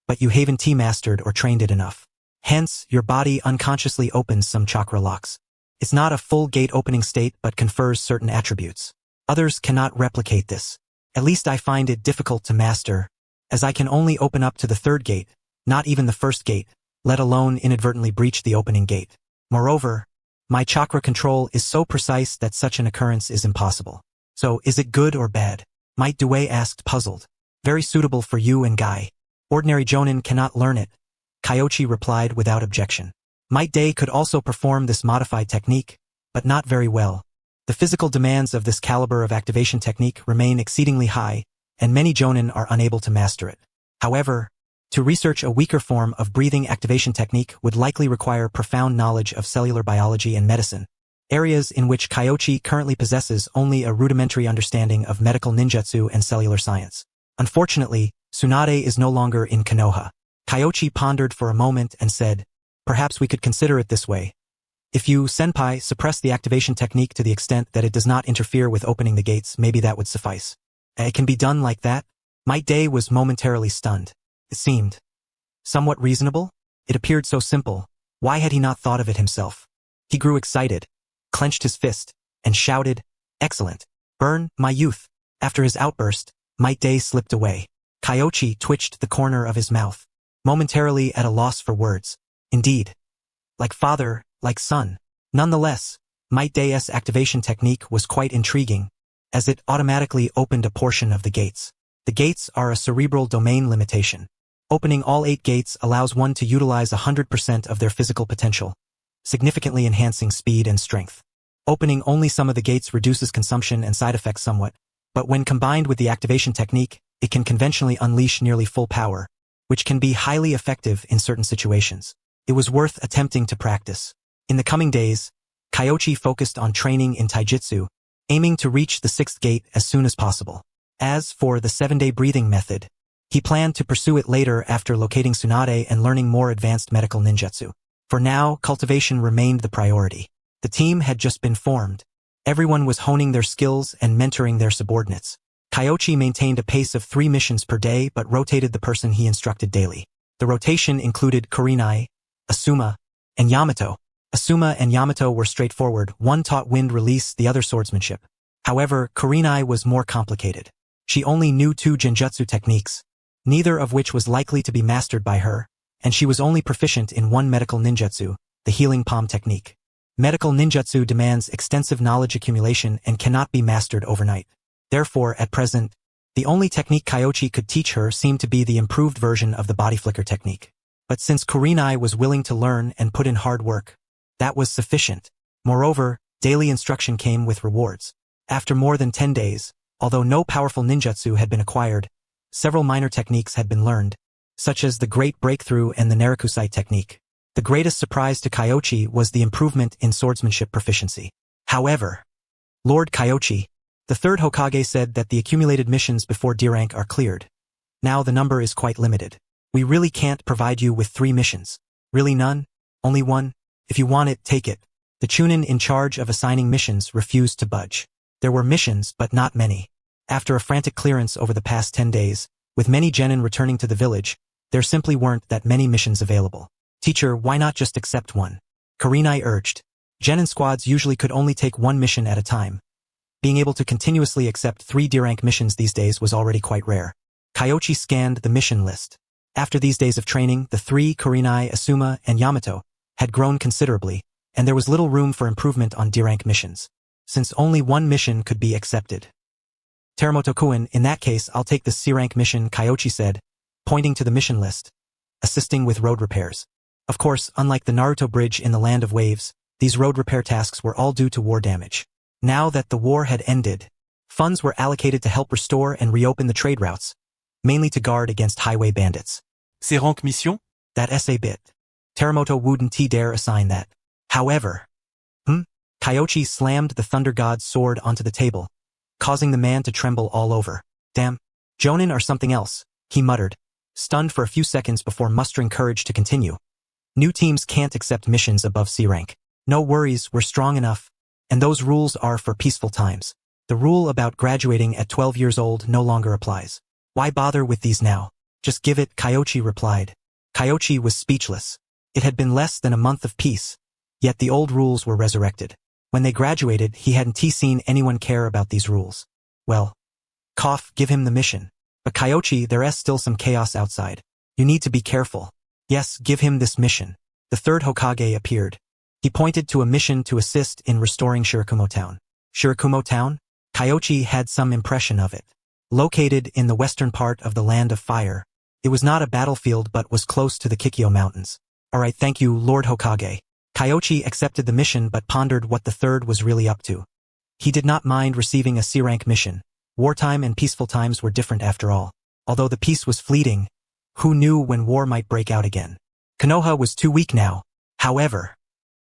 but you haven't mastered or trained it enough. Hence, your body unconsciously opens some chakra locks. It's not a full gate opening state but confers certain attributes. Others cannot replicate this. At least I find it difficult to master, as I can only open up to the 3rd gate, not even the 1st gate, let alone inadvertently breach the opening gate. Moreover, my chakra control is so precise that such an occurrence is impossible. So, is it good or bad? Might Due asked, puzzled. Very suitable for you and Guy. Ordinary jonin cannot learn it, Kyoichi replied without objection. Might Due could also perform this modified technique, but not very well. The physical demands of this caliber of activation technique remain exceedingly high, and many jonin are unable to master it. However, to research a weaker form of breathing activation technique would likely require profound knowledge of cellular biology and medicine, areas in which Kyoichi currently possesses only a rudimentary understanding of medical ninjutsu and cellular science. Unfortunately, Tsunade is no longer in Konoha. Kyoichi pondered for a moment and said, perhaps we could consider it this way. If you, senpai, suppress the activation technique to the extent that it does not interfere with opening the gates, maybe that would suffice. It can be done like that? Might Due was momentarily stunned. It seemed. Somewhat reasonable? It appeared so simple. Why had he not thought of it himself? He grew excited, clenched his fist, and shouted, "Excellent! Burn, my youth!" After his outburst, Might Day slipped away. Kyoichi twitched the corner of his mouth, momentarily at a loss for words. Indeed. Like father, like son. Nonetheless, Might Day's activation technique was quite intriguing, as it automatically opened a portion of the gates. The gates are a cerebral domain limitation. Opening all 8 gates allows one to utilize 100% of their physical potential, significantly enhancing speed and strength. Opening only some of the gates reduces consumption and side effects somewhat, but when combined with the activation technique, it can conventionally unleash nearly full power, which can be highly effective in certain situations. It was worth attempting to practice. In the coming days, Kyoichi focused on training in taijutsu, aiming to reach the 6th gate as soon as possible. As for the 7-day breathing method, he planned to pursue it later after locating Tsunade and learning more advanced medical ninjutsu. For now, cultivation remained the priority. The team had just been formed. Everyone was honing their skills and mentoring their subordinates. Kyoichi maintained a pace of 3 missions per day but rotated the person he instructed daily. The rotation included Kurenai, Asuma, and Yamato. Asuma and Yamato were straightforward, one taught wind release, the other swordsmanship. However, Kurenai was more complicated. She only knew 2 genjutsu techniques, neither of which was likely to be mastered by her, and she was only proficient in 1 medical ninjutsu, the healing palm technique. Medical ninjutsu demands extensive knowledge accumulation and cannot be mastered overnight. Therefore, at present, the only technique Kyoichi could teach her seemed to be the improved version of the body flicker technique. But since Kurenai was willing to learn and put in hard work, that was sufficient. Moreover, daily instruction came with rewards. After more than 10 days, although no powerful ninjutsu had been acquired, several minor techniques had been learned, such as the Great Breakthrough and the Narakusai technique. The greatest surprise to Kyoichi was the improvement in swordsmanship proficiency. However, Lord Kyoichi, the 3rd Hokage, said that the accumulated missions before D rank are cleared. Now the number is quite limited. We really can't provide you with 3 missions. Really none? Only 1? If you want it, take it. The Chunin in charge of assigning missions refused to budge. There were missions, but not many. After a frantic clearance over the past 10 days, with many genin returning to the village, there simply weren't that many missions available. Teacher, why not just accept one? Kurenai urged. Genin squads usually could only take 1 mission at a time. Being able to continuously accept 3 D-rank missions these days was already quite rare. Kyoichi scanned the mission list. After these days of training, the 3, Kurenai, Asuma, and Yamato, had grown considerably, and there was little room for improvement on D-rank missions, since only 1 mission could be accepted. Teramoto-kun, in that case I'll take the C-rank mission, Kyoichi said, pointing to the mission list. Assisting with road repairs. Of course, unlike the Naruto Bridge in the Land of Waves, these road repair tasks were all due to war damage. Now that the war had ended, funds were allocated to help restore and reopen the trade routes, mainly to guard against highway bandits. C'est rank mission? That essay bit. Teramoto wouldn't dare assign that. However, Kyoichi slammed the Thunder God's sword onto the table, causing the man to tremble all over. Damn. Jonin or something else, he muttered, stunned for a few seconds before mustering courage to continue. New teams can't accept missions above C rank. No worries, we're strong enough. And those rules are for peaceful times. The rule about graduating at 12 years old no longer applies. Why bother with these now? Just give it, Kyoichi replied. Kyoichi was speechless. It had been less than a month of peace, yet the old rules were resurrected. When they graduated, he hadn't seen anyone care about these rules. Well, give him the mission. But Kyoichi, there's still some chaos outside. You need to be careful. Yes, give him this mission. The 3rd Hokage appeared. He pointed to a mission to assist in restoring Shirakumo Town. Shirakumo Town? Kyoichi had some impression of it. Located in the western part of the Land of Fire, it was not a battlefield but was close to the Kikyo Mountains. Alright, thank you, Lord Hokage. Kyoichi accepted the mission but pondered what the 3rd was really up to. He did not mind receiving a C-rank mission. Wartime and peaceful times were different after all. Although the peace was fleeting, who knew when war might break out again? Konoha was too weak now. However,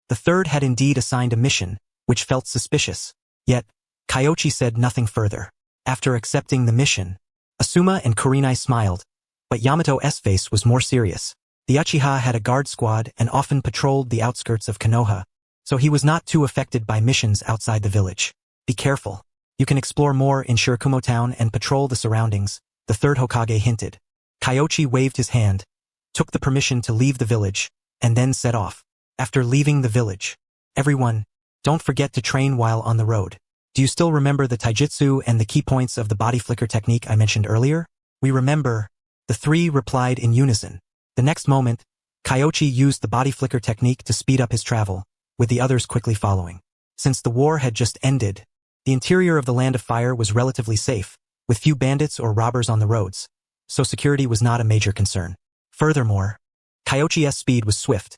the 3rd had indeed assigned a mission, which felt suspicious. Yet, Kyoichi said nothing further. After accepting the mission, Asuma and Kurenai smiled, but Yamato's face was more serious. The Uchiha had a guard squad and often patrolled the outskirts of Konoha, so he was not too affected by missions outside the village. Be careful. You can explore more in Shirakumo Town and patrol the surroundings, the 3rd Hokage hinted. Kyoichi waved his hand, took the permission to leave the village, and then set off. After leaving the village, everyone, don't forget to train while on the road. Do you still remember the taijutsu and the key points of the body flicker technique I mentioned earlier? We remember. The three replied in unison. The next moment, Kyoichi used the body flicker technique to speed up his travel, with the others quickly following. Since the war had just ended, the interior of the Land of Fire was relatively safe, with few bandits or robbers on the roads, so security was not a major concern. Furthermore, Kyoichi's speed was swift.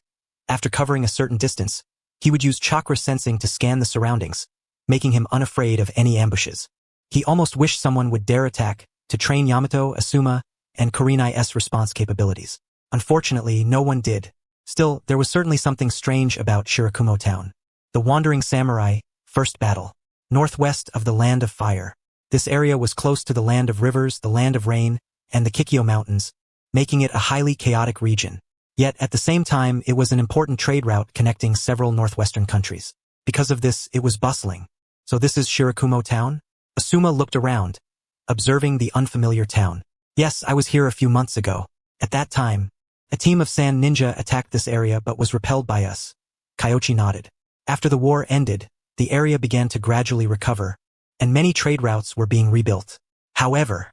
After covering a certain distance, he would use chakra sensing to scan the surroundings, making him unafraid of any ambushes. He almost wished someone would dare attack to train Yamato, Asuma, and Kurenai's response capabilities. Unfortunately, no one did. Still, there was certainly something strange about Shirakumo Town. The Wandering Samurai, first battle. Northwest of the Land of Fire. This area was close to the Land of Rivers, the Land of Rain, and the Kikyo Mountains, making it a highly chaotic region. Yet, at the same time, it was an important trade route connecting several northwestern countries. Because of this, it was bustling. So this is Shirakumo Town? Asuma looked around, observing the unfamiliar town. Yes, I was here a few months ago. At that time, a team of sand ninja attacked this area but was repelled by us. Kyoichi nodded. After the war ended, the area began to gradually recover, and many trade routes were being rebuilt. However,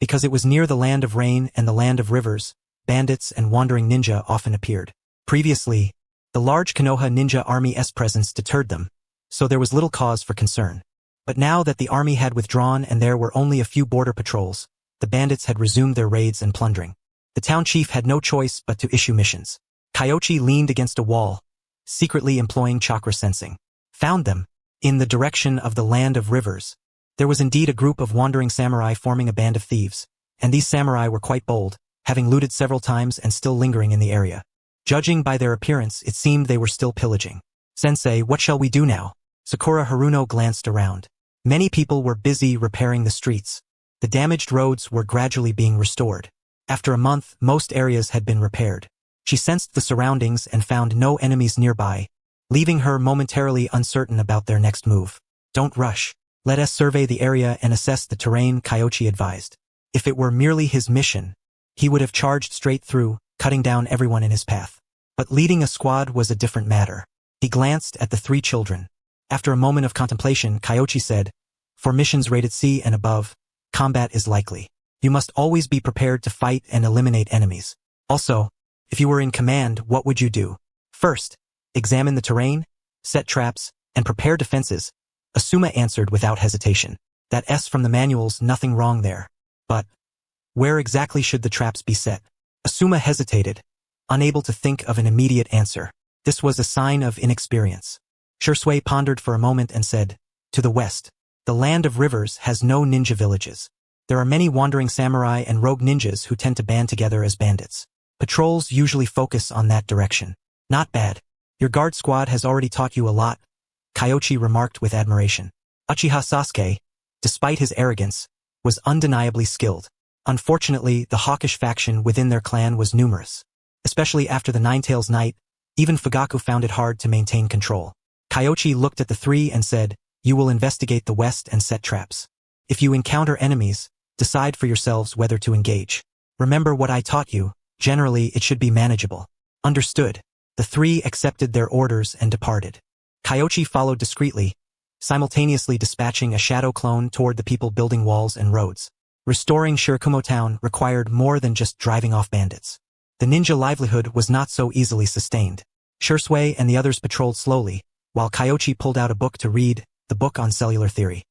because it was near the Land of Rain and the Land of Rivers, bandits and wandering ninja often appeared. Previously, the large Konoha ninja army's presence deterred them, so there was little cause for concern. But now that the army had withdrawn and there were only a few border patrols, the bandits had resumed their raids and plundering. The town chief had no choice but to issue missions. Kyoichi leaned against a wall, secretly employing chakra sensing. Found them. In the direction of the Land of Rivers. There was indeed a group of wandering samurai forming a band of thieves, and these samurai were quite bold, having looted several times and still lingering in the area. Judging by their appearance, it seemed they were still pillaging. Sensei, what shall we do now? Sakura Haruno glanced around. Many people were busy repairing the streets. The damaged roads were gradually being restored. After a month, most areas had been repaired. She sensed the surroundings and found no enemies nearby, leaving her momentarily uncertain about their next move. Don't rush. Let us survey the area and assess the terrain, Kyoichi advised. If it were merely his mission, he would have charged straight through, cutting down everyone in his path. But leading a squad was a different matter. He glanced at the three children. After a moment of contemplation, Kyoichi said, for missions rated C and above, combat is likely. You must always be prepared to fight and eliminate enemies. Also, if you were in command, what would you do? First, examine the terrain, set traps, and prepare defenses. Asuma answered without hesitation. That S from the manuals, nothing wrong there. But where exactly should the traps be set? Asuma hesitated, unable to think of an immediate answer. This was a sign of inexperience. Shisui pondered for a moment and said, to the west. The Land of Rivers has no ninja villages. There are many wandering samurai and rogue ninjas who tend to band together as bandits. Patrols usually focus on that direction. Not bad. Your guard squad has already taught you a lot, Kyoichi remarked with admiration. Uchiha Sasuke, despite his arrogance, was undeniably skilled. Unfortunately, the Hokage faction within their clan was numerous. Especially after the Ninetales night, even Fugaku found it hard to maintain control. Kyoichi looked at the three and said, you will investigate the west and set traps. If you encounter enemies, decide for yourselves whether to engage. Remember what I taught you, generally it should be manageable. Understood. The three accepted their orders and departed. Kyoichi followed discreetly, simultaneously dispatching a shadow clone toward the people building walls and roads. Restoring Shirakumo Town required more than just driving off bandits. The ninja livelihood was not so easily sustained. Shisui and the others patrolled slowly, while Kyoichi pulled out a book to read, the book on cellular theory.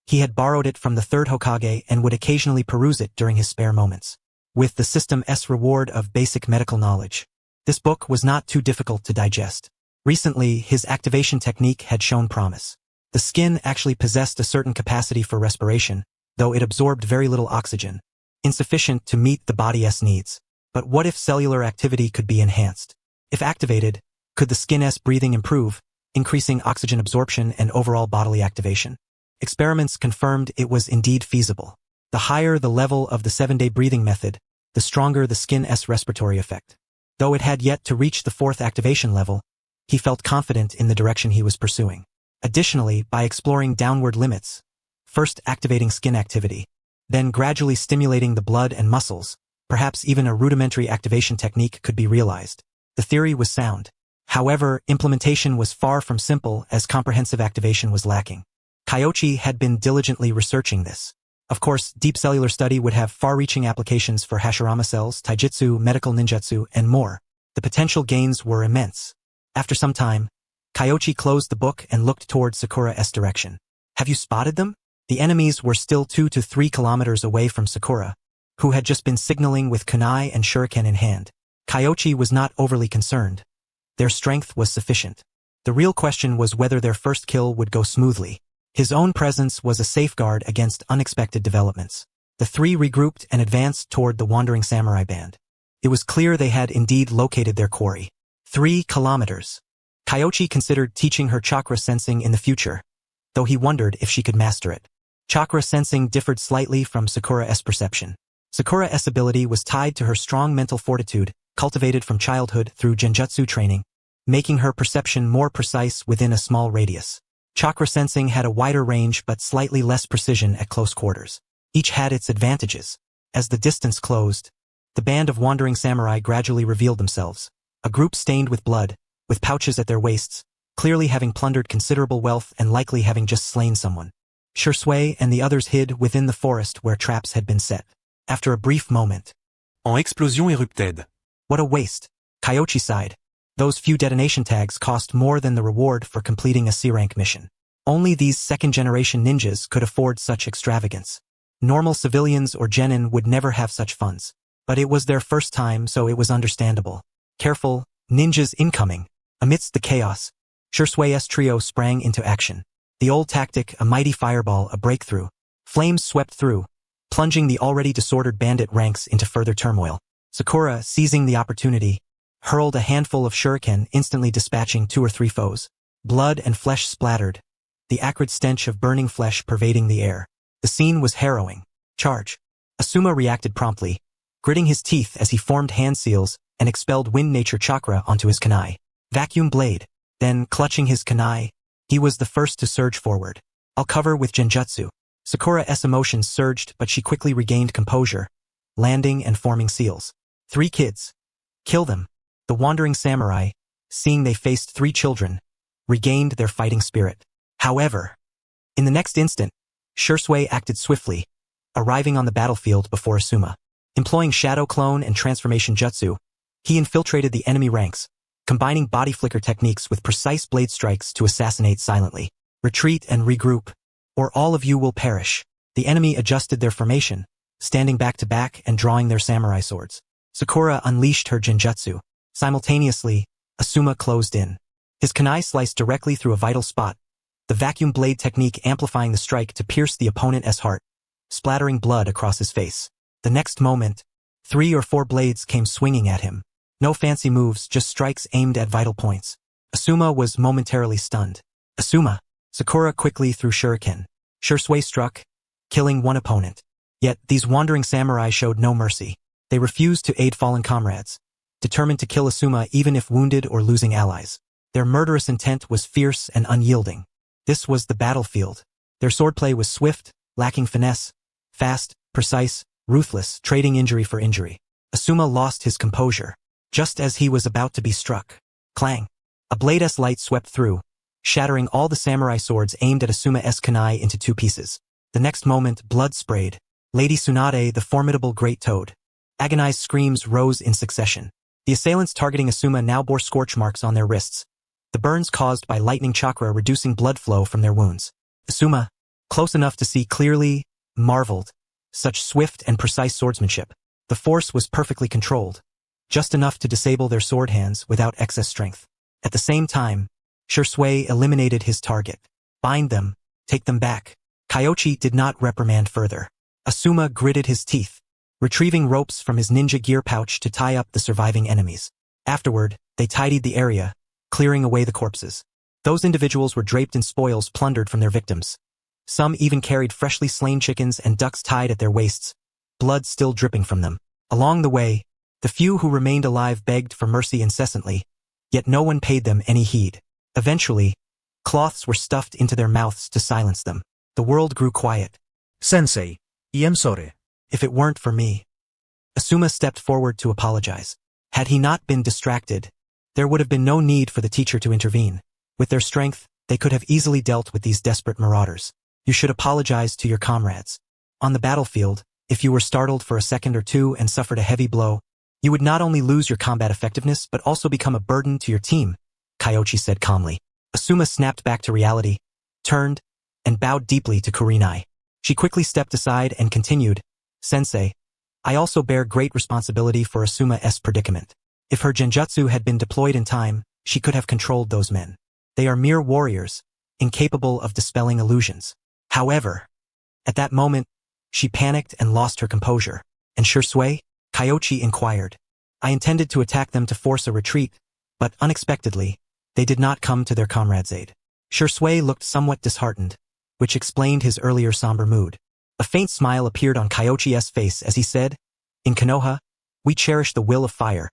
He had borrowed it from the third Hokage and would occasionally peruse it during his spare moments. With the system's reward of basic medical knowledge, this book was not too difficult to digest. Recently, his activation technique had shown promise. The skin actually possessed a certain capacity for respiration, though it absorbed very little oxygen, insufficient to meet the body's needs. But what if cellular activity could be enhanced? If activated, could the skin's breathing improve, increasing oxygen absorption and overall bodily activation? Experiments confirmed it was indeed feasible. The higher the level of the 7-day breathing method, the stronger the skin's respiratory effect. Though it had yet to reach the 4th activation level, he felt confident in the direction he was pursuing. Additionally, by exploring downward limits, first activating skin activity, then gradually stimulating the blood and muscles, Perhaps even a rudimentary activation technique could be realized. The theory was sound. However, implementation was far from simple as comprehensive activation was lacking. Kyoichi had been diligently researching this. Of course, deep cellular study would have far-reaching applications for Hashirama cells, taijutsu, medical ninjutsu, and more. The potential gains were immense. After some time, Kyoichi closed the book and looked toward Sakura's direction. Have you spotted them? The enemies were still 2 to 3 kilometers away from Sakura, who had just been signaling with kunai and shuriken in hand. Kyoichi was not overly concerned. Their strength was sufficient. The real question was whether their first kill would go smoothly. His own presence was a safeguard against unexpected developments. The three regrouped and advanced toward the wandering samurai band. It was clear they had indeed located their quarry. 3 kilometers. Kyoichi considered teaching her chakra sensing in the future, though he wondered if she could master it. Chakra sensing differed slightly from Sakura's perception. Sakura's ability was tied to her strong mental fortitude, cultivated from childhood through genjutsu training, making her perception more precise within a small radius. Chakra sensing had a wider range but slightly less precision at close quarters. Each had its advantages. As the distance closed, the band of wandering samurai gradually revealed themselves. A group stained with blood, with pouches at their waists, clearly having plundered considerable wealth and likely having just slain someone. Shisui and the others hid within the forest where traps had been set. After a brief moment, En explosion érupted. what a waste. Kyoichi sighed. Those few detonation tags cost more than the reward for completing a C-rank mission. Only these second-generation ninjas could afford such extravagance. Normal civilians or genin would never have such funds. But it was their first time, so it was understandable. Careful, ninjas incoming. Amidst the chaos, Shisui's trio sprang into action. The old tactic, a mighty fireball, a breakthrough. Flames swept through, plunging the already disordered bandit ranks into further turmoil. Sakura, seizing the opportunity, hurled a handful of shuriken, instantly dispatching 2 or 3 foes. Blood and flesh splattered, the acrid stench of burning flesh pervading the air. The scene was harrowing. Charge. Asuma reacted promptly, gritting his teeth as he formed hand seals and expelled wind nature chakra onto his kunai. Vacuum blade. Then, clutching his kunai, he was the first to surge forward. I'll cover with genjutsu. Sakura's emotions surged, but she quickly regained composure, landing and forming seals. 3 kids. Kill them. The wandering samurai, seeing they faced 3 children, regained their fighting spirit. However, in the next instant, Shisui acted swiftly, arriving on the battlefield before Asuma. Employing shadow clone and transformation jutsu, he infiltrated the enemy ranks, combining body flicker techniques with precise blade strikes to assassinate silently. Retreat and regroup, or all of you will perish. The enemy adjusted their formation, standing back to back and drawing their samurai swords. Sakura unleashed her genjutsu. Simultaneously, Asuma closed in. His kunai sliced directly through a vital spot, the vacuum blade technique amplifying the strike to pierce the opponent's heart, splattering blood across his face. The next moment, 3 or 4 blades came swinging at him. No fancy moves, just strikes aimed at vital points. Asuma was momentarily stunned. Asuma. Sakura quickly threw shuriken. Shisui struck, killing 1 opponent. Yet, these wandering samurai showed no mercy. They refused to aid fallen comrades, determined to kill Asuma even if wounded or losing allies. Their murderous intent was fierce and unyielding. This was the battlefield. Their swordplay was swift, lacking finesse, fast, precise, ruthless, trading injury for injury. Asuma lost his composure, just as he was about to be struck. Clang! A blade's light swept through, shattering all the samurai swords aimed at Asuma's kunai into 2 pieces. The next moment, blood sprayed. Lady Tsunade, the formidable great toad. Agonized screams rose in succession. The assailants targeting Asuma now bore scorch marks on their wrists, the burns caused by lightning chakra reducing blood flow from their wounds. Asuma, close enough to see clearly, marveled. Such swift and precise swordsmanship. The force was perfectly controlled, just enough to disable their sword hands without excess strength. At the same time, Shisui eliminated his target. Bind them, take them back. Kyoichi did not reprimand further. Asuma gritted his teeth, retrieving ropes from his ninja gear pouch to tie up the surviving enemies. Afterward, they tidied the area, clearing away the corpses. Those individuals were draped in spoils plundered from their victims. Some even carried freshly slain chickens and ducks tied at their waists, blood still dripping from them. Along the way, the few who remained alive begged for mercy incessantly, yet no one paid them any heed. Eventually, cloths were stuffed into their mouths to silence them. The world grew quiet. Sensei, I am sorry. If it weren't for me. Asuma stepped forward to apologize. Had he not been distracted, there would have been no need for the teacher to intervene. With their strength, they could have easily dealt with these desperate marauders. You should apologize to your comrades. On the battlefield, if you were startled for a second or two and suffered a heavy blow, you would not only lose your combat effectiveness but also become a burden to your team, Kyoichi said calmly. Asuma snapped back to reality, turned, and bowed deeply to Kurenai. She quickly stepped aside and continued, Sensei, I also bear great responsibility for Asuma's predicament. If her genjutsu had been deployed in time, she could have controlled those men. They are mere warriors, incapable of dispelling illusions. However, at that moment, she panicked and lost her composure. And Shisui? Kyoichi inquired. I intended to attack them to force a retreat, but unexpectedly, they did not come to their comrades' aid. Shisui looked somewhat disheartened, which explained his earlier somber mood. A faint smile appeared on Kyoichi's face as he said, In Konoha, we cherish the will of fire.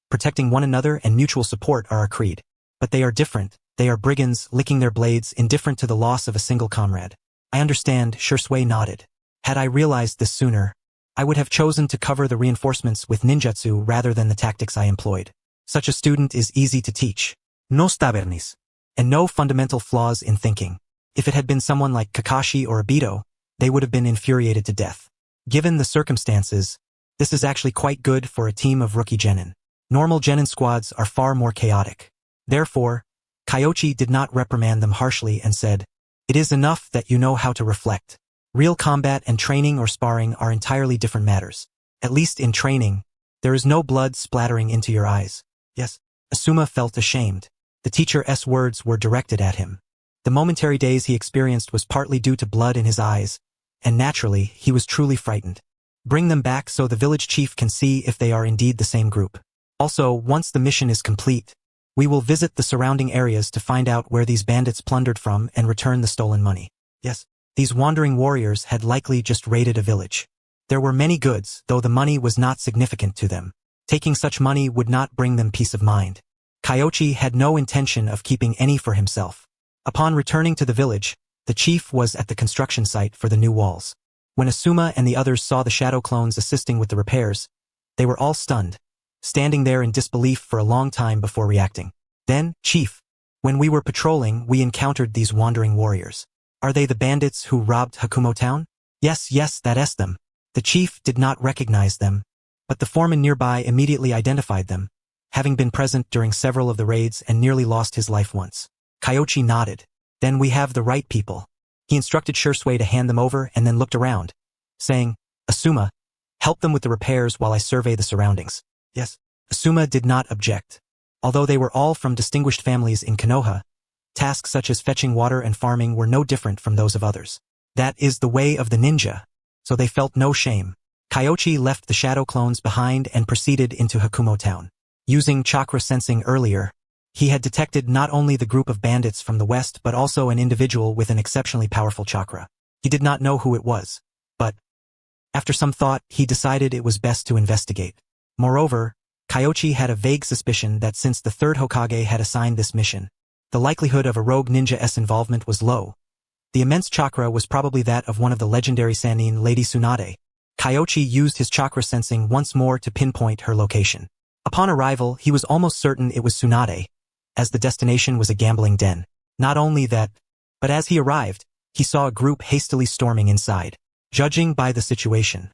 Protecting one another and mutual support are our creed. But they are different. They are brigands, licking their blades, indifferent to the loss of a single comrade. I understand, Shisui nodded. Had I realized this sooner, I would have chosen to cover the reinforcements with ninjutsu rather than the tactics I employed. Such a student is easy to teach. No tavernis. And no fundamental flaws in thinking. If it had been someone like Kakashi or Obito, they would have been infuriated to death. Given the circumstances, this is actually quite good for a team of rookie genin. Normal genin squads are far more chaotic. Therefore, Kyoichi did not reprimand them harshly and said, It is enough that you know how to reflect. Real combat and training or sparring are entirely different matters. At least in training, there is no blood splattering into your eyes. Yes, Asuma felt ashamed. The teacher's words were directed at him. The momentary daze he experienced was partly due to blood in his eyes, and naturally, he was truly frightened. Bring them back so the village chief can see if they are indeed the same group. Also, once the mission is complete, we will visit the surrounding areas to find out where these bandits plundered from and return the stolen money. Yes, these wandering warriors had likely just raided a village. There were many goods, though the money was not significant to them. Taking such money would not bring them peace of mind. Kyoichi had no intention of keeping any for himself. Upon returning to the village, the chief was at the construction site for the new walls. When Asuma and the others saw the shadow clones assisting with the repairs, they were all stunned, standing there in disbelief for a long time before reacting. Then, Chief, when we were patrolling, we encountered these wandering warriors. Are they the bandits who robbed Hakumo town? Yes, that's them. The chief did not recognize them, but the foreman nearby immediately identified them, having been present during several of the raids and nearly lost his life once. Kyoichi nodded. Then we have the right people. He instructed Shisui to hand them over and then looked around, saying, Asuma, help them with the repairs while I survey the surroundings. Yes. Asuma did not object. Although they were all from distinguished families in Konoha, tasks such as fetching water and farming were no different from those of others. That is the way of the ninja, so they felt no shame. Kyoichi left the shadow clones behind and proceeded into Hakumo town. Using chakra sensing earlier, he had detected not only the group of bandits from the west but also an individual with an exceptionally powerful chakra. He did not know who it was, but after some thought, he decided it was best to investigate. Moreover, Kyoichi had a vague suspicion that since the third Hokage had assigned this mission, the likelihood of a rogue ninja's involvement was low. The immense chakra was probably that of one of the legendary Sannin Lady Tsunade. Kyoichi used his chakra sensing once more to pinpoint her location. Upon arrival, he was almost certain it was Tsunade, as the destination was a gambling den. Not only that, but as he arrived, he saw a group hastily storming inside. Judging by the situation,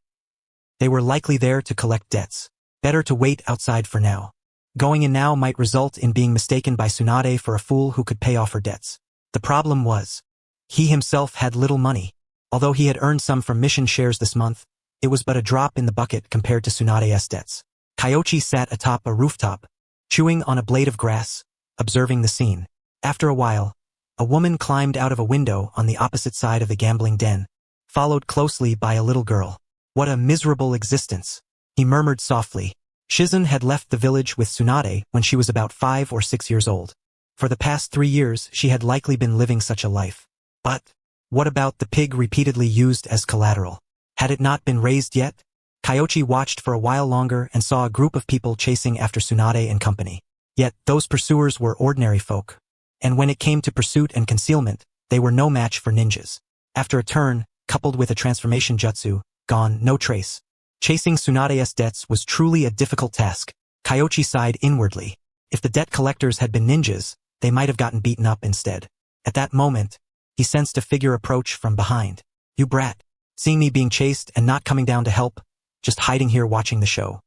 they were likely there to collect debts. Better to wait outside for now. Going in now might result in being mistaken by Tsunade for a fool who could pay off her debts. The problem was, he himself had little money. Although he had earned some from mission shares this month, it was but a drop in the bucket compared to Tsunade's debts. Kyoichi sat atop a rooftop, chewing on a blade of grass, observing the scene. After a while, a woman climbed out of a window on the opposite side of the gambling den, followed closely by a little girl. What a miserable existence, he murmured softly. Shizen had left the village with Tsunade when she was about 5 or 6 years old. For the past 3 years, she had likely been living such a life. But what about the pig repeatedly used as collateral? Had it not been raised yet? Kyoichi watched for a while longer and saw a group of people chasing after Tsunade and company. Yet, those pursuers were ordinary folk. And when it came to pursuit and concealment, they were no match for ninjas. After a turn, coupled with a transformation jutsu, gone, no trace. Chasing Tsunade's debts was truly a difficult task. Kyoichi sighed inwardly. If the debt collectors had been ninjas, they might have gotten beaten up instead. At that moment, he sensed a figure approach from behind. You brat. Seeing me being chased and not coming down to help, just hiding here watching the show.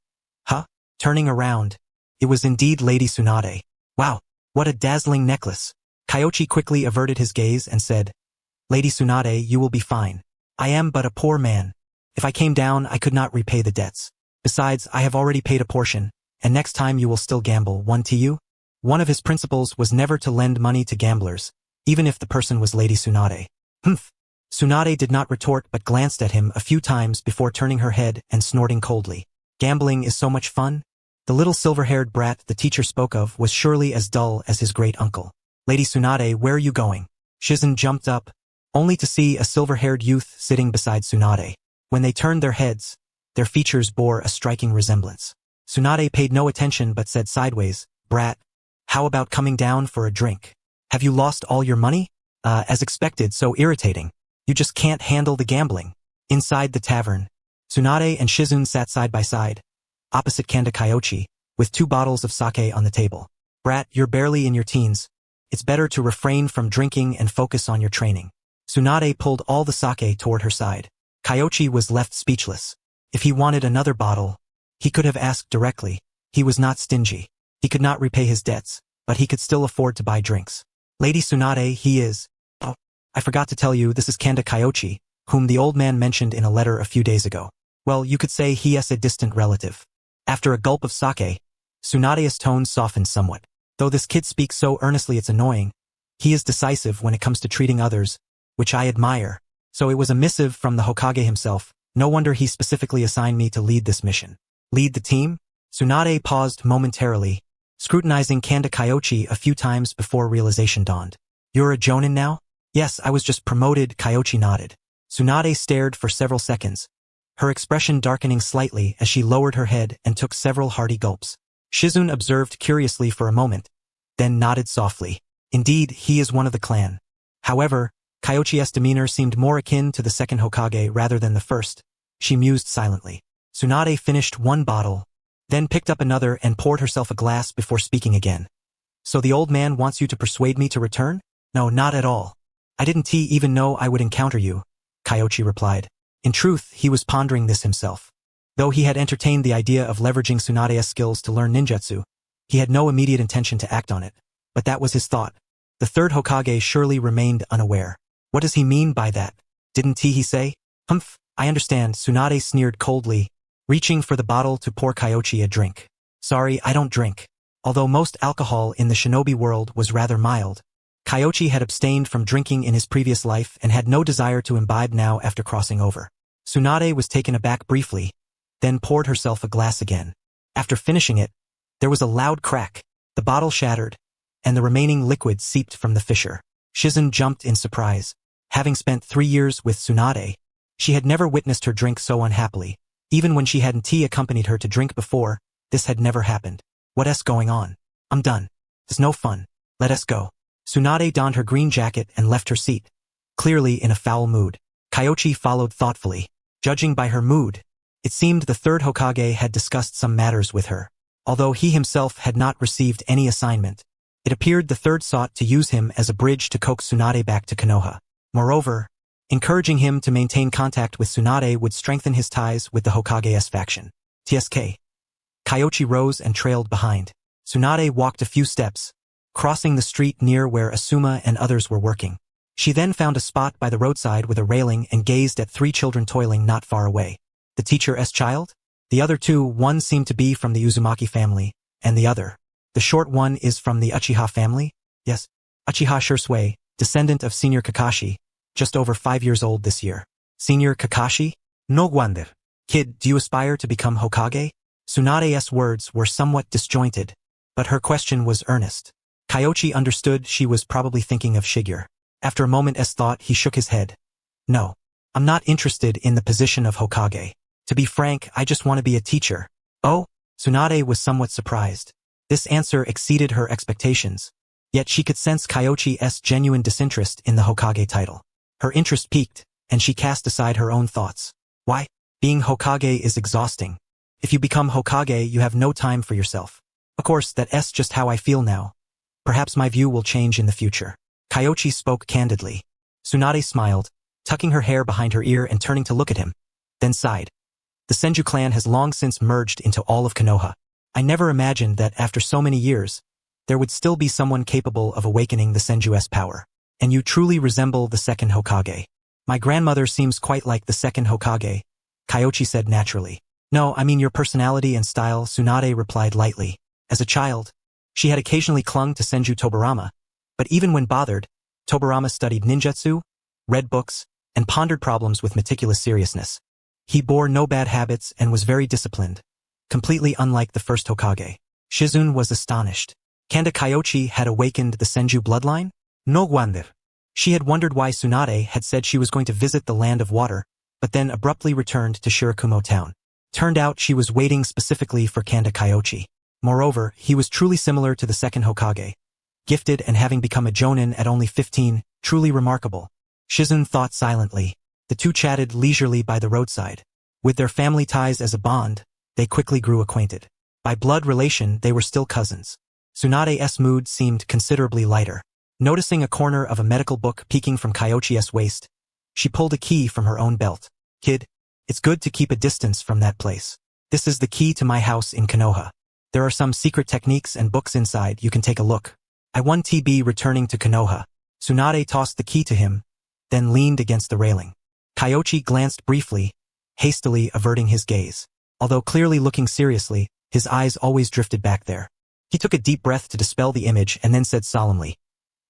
Huh? Turning around, it was indeed Lady Tsunade. Wow, what a dazzling necklace. Kyoichi quickly averted his gaze and said, Lady Tsunade, you will be fine. I am but a poor man. If I came down, I could not repay the debts. Besides, I have already paid a portion, and next time you will still gamble. One to you? One of his principles was never to lend money to gamblers, even if the person was Lady Tsunade. Humph. Tsunade did not retort but glanced at him a few times before turning her head and snorting coldly. Gambling is so much fun? The little silver-haired brat the teacher spoke of was surely as dull as his great-uncle. Lady Tsunade, where are you going? Shizun jumped up, only to see a silver-haired youth sitting beside Tsunade. When they turned their heads, their features bore a striking resemblance. Tsunade paid no attention but said sideways, Brat, how about coming down for a drink? Have you lost all your money? As expected, so irritating. You just can't handle the gambling. Inside the tavern, Tsunade and Shizun sat side by side, opposite Kanda Kyoichi, with 2 bottles of sake on the table. Brat, you're barely in your teens. It's better to refrain from drinking and focus on your training. Tsunade pulled all the sake toward her side. Kyoichi was left speechless. If he wanted another bottle, he could have asked directly. He was not stingy. He could not repay his debts, but he could still afford to buy drinks. Lady Tsunade, he is... Oh, I forgot to tell you, this is Kanda Kyoichi, whom the old man mentioned in a letter a few days ago. Well, you could say he is a distant relative. After a gulp of sake, Tsunade's tone softened somewhat. Though this kid speaks so earnestly it's annoying, he is decisive when it comes to treating others, which I admire. So it was a missive from the Hokage himself. No wonder he specifically assigned me to lead this mission. Lead the team? Tsunade paused momentarily, scrutinizing Kanda Kyoichi a few times before realization dawned. You're a jonin now? Yes, I was just promoted, Kyoichi nodded. Tsunade stared for several seconds, her expression darkening slightly as she lowered her head and took several hearty gulps. Shizun observed curiously for a moment, then nodded softly. Indeed, he is one of the clan. However, Kyoichi's demeanor seemed more akin to the second Hokage rather than the first. She mused silently. Tsunade finished 1 bottle, then picked up another and poured herself a glass before speaking again. So the old man wants you to persuade me to return? No, not at all. I didn't even know I would encounter you, Kyoichi replied. In truth, he was pondering this himself. Though he had entertained the idea of leveraging Tsunade's skills to learn ninjutsu, he had no immediate intention to act on it. But that was his thought. The third Hokage surely remained unaware. What does he mean by that? Didn't he say? Humph, I understand, Tsunade sneered coldly, reaching for the bottle to pour Kyoichi a drink. Sorry, I don't drink. Although most alcohol in the shinobi world was rather mild, Kyoichi had abstained from drinking in his previous life and had no desire to imbibe now after crossing over. Tsunade was taken aback briefly, then poured herself a glass again. After finishing it, there was a loud crack. The bottle shattered, and the remaining liquid seeped from the fissure. Shizun jumped in surprise. Having spent 3 years with Tsunade, she had never witnessed her drink so unhappily. Even when she hadn't accompanied her to drink before, this had never happened. What's going on? I'm done. It's no fun. Let us go. Tsunade donned her green jacket and left her seat, clearly in a foul mood. Kyoichi followed thoughtfully. Judging by her mood, it seemed the third Hokage had discussed some matters with her. Although he himself had not received any assignment, it appeared the third sought to use him as a bridge to coax Tsunade back to Konoha. Moreover, encouraging him to maintain contact with Tsunade would strengthen his ties with the Hokage's faction. TSK. Kyoichi rose and trailed behind. Tsunade walked a few steps, crossing the street near where Asuma and others were working. She then found a spot by the roadside with a railing and gazed at 3 children toiling not far away. The teacher's child? The other 2, one seemed to be from the Uzumaki family, and the other. The short one is from the Uchiha family? Yes. Uchiha Shisui, descendant of Senior Kakashi, just over 5 years old this year. Senior Kakashi? No wonder. Kid, do you aspire to become Hokage? Tsunade's words were somewhat disjointed, but her question was earnest. Kyoichi understood she was probably thinking of Shigure. After a moment's thought, he shook his head. No. I'm not interested in the position of Hokage. To be frank, I just want to be a teacher. Oh? Tsunade was somewhat surprised. This answer exceeded her expectations. Yet she could sense Kyoichi's genuine disinterest in the Hokage title. Her interest piqued, and she cast aside her own thoughts. Why? Being Hokage is exhausting. If you become Hokage, you have no time for yourself. Of course, that's just how I feel now. Perhaps my view will change in the future. Kyoichi spoke candidly. Tsunade smiled, tucking her hair behind her ear and turning to look at him, then sighed. The Senju clan has long since merged into all of Konoha. I never imagined that after so many years, there would still be someone capable of awakening the Senju's power. And you truly resemble the second Hokage. My grandmother seems quite like the second Hokage, Kyoichi said naturally. No, I mean your personality and style, Tsunade replied lightly. As a child, she had occasionally clung to Senju Tobirama, but even when bothered, Tobirama studied ninjutsu, read books, and pondered problems with meticulous seriousness. He bore no bad habits and was very disciplined, completely unlike the first Hokage. Shizune was astonished. Kanda Kyoichi had awakened the Senju bloodline? No wonder. She had wondered why Tsunade had said she was going to visit the Land of Water, but then abruptly returned to Shirakumo town. Turned out she was waiting specifically for Kanda Kyoichi. Moreover, he was truly similar to the second Hokage. Gifted and having become a jonin at only 15, truly remarkable. Shizune thought silently. The two chatted leisurely by the roadside. With their family ties as a bond, they quickly grew acquainted. By blood relation, they were still cousins. Tsunade's mood seemed considerably lighter. Noticing a corner of a medical book peeking from Kyoichi's waist, she pulled a key from her own belt. Kid, it's good to keep a distance from that place. This is the key to my house in Konoha. There are some secret techniques and books inside, you can take a look. I 1TB returning to Konoha. Tsunade tossed the key to him, then leaned against the railing. Kyoichi glanced briefly, hastily averting his gaze. Although clearly looking seriously, his eyes always drifted back there. He took a deep breath to dispel the image and then said solemnly,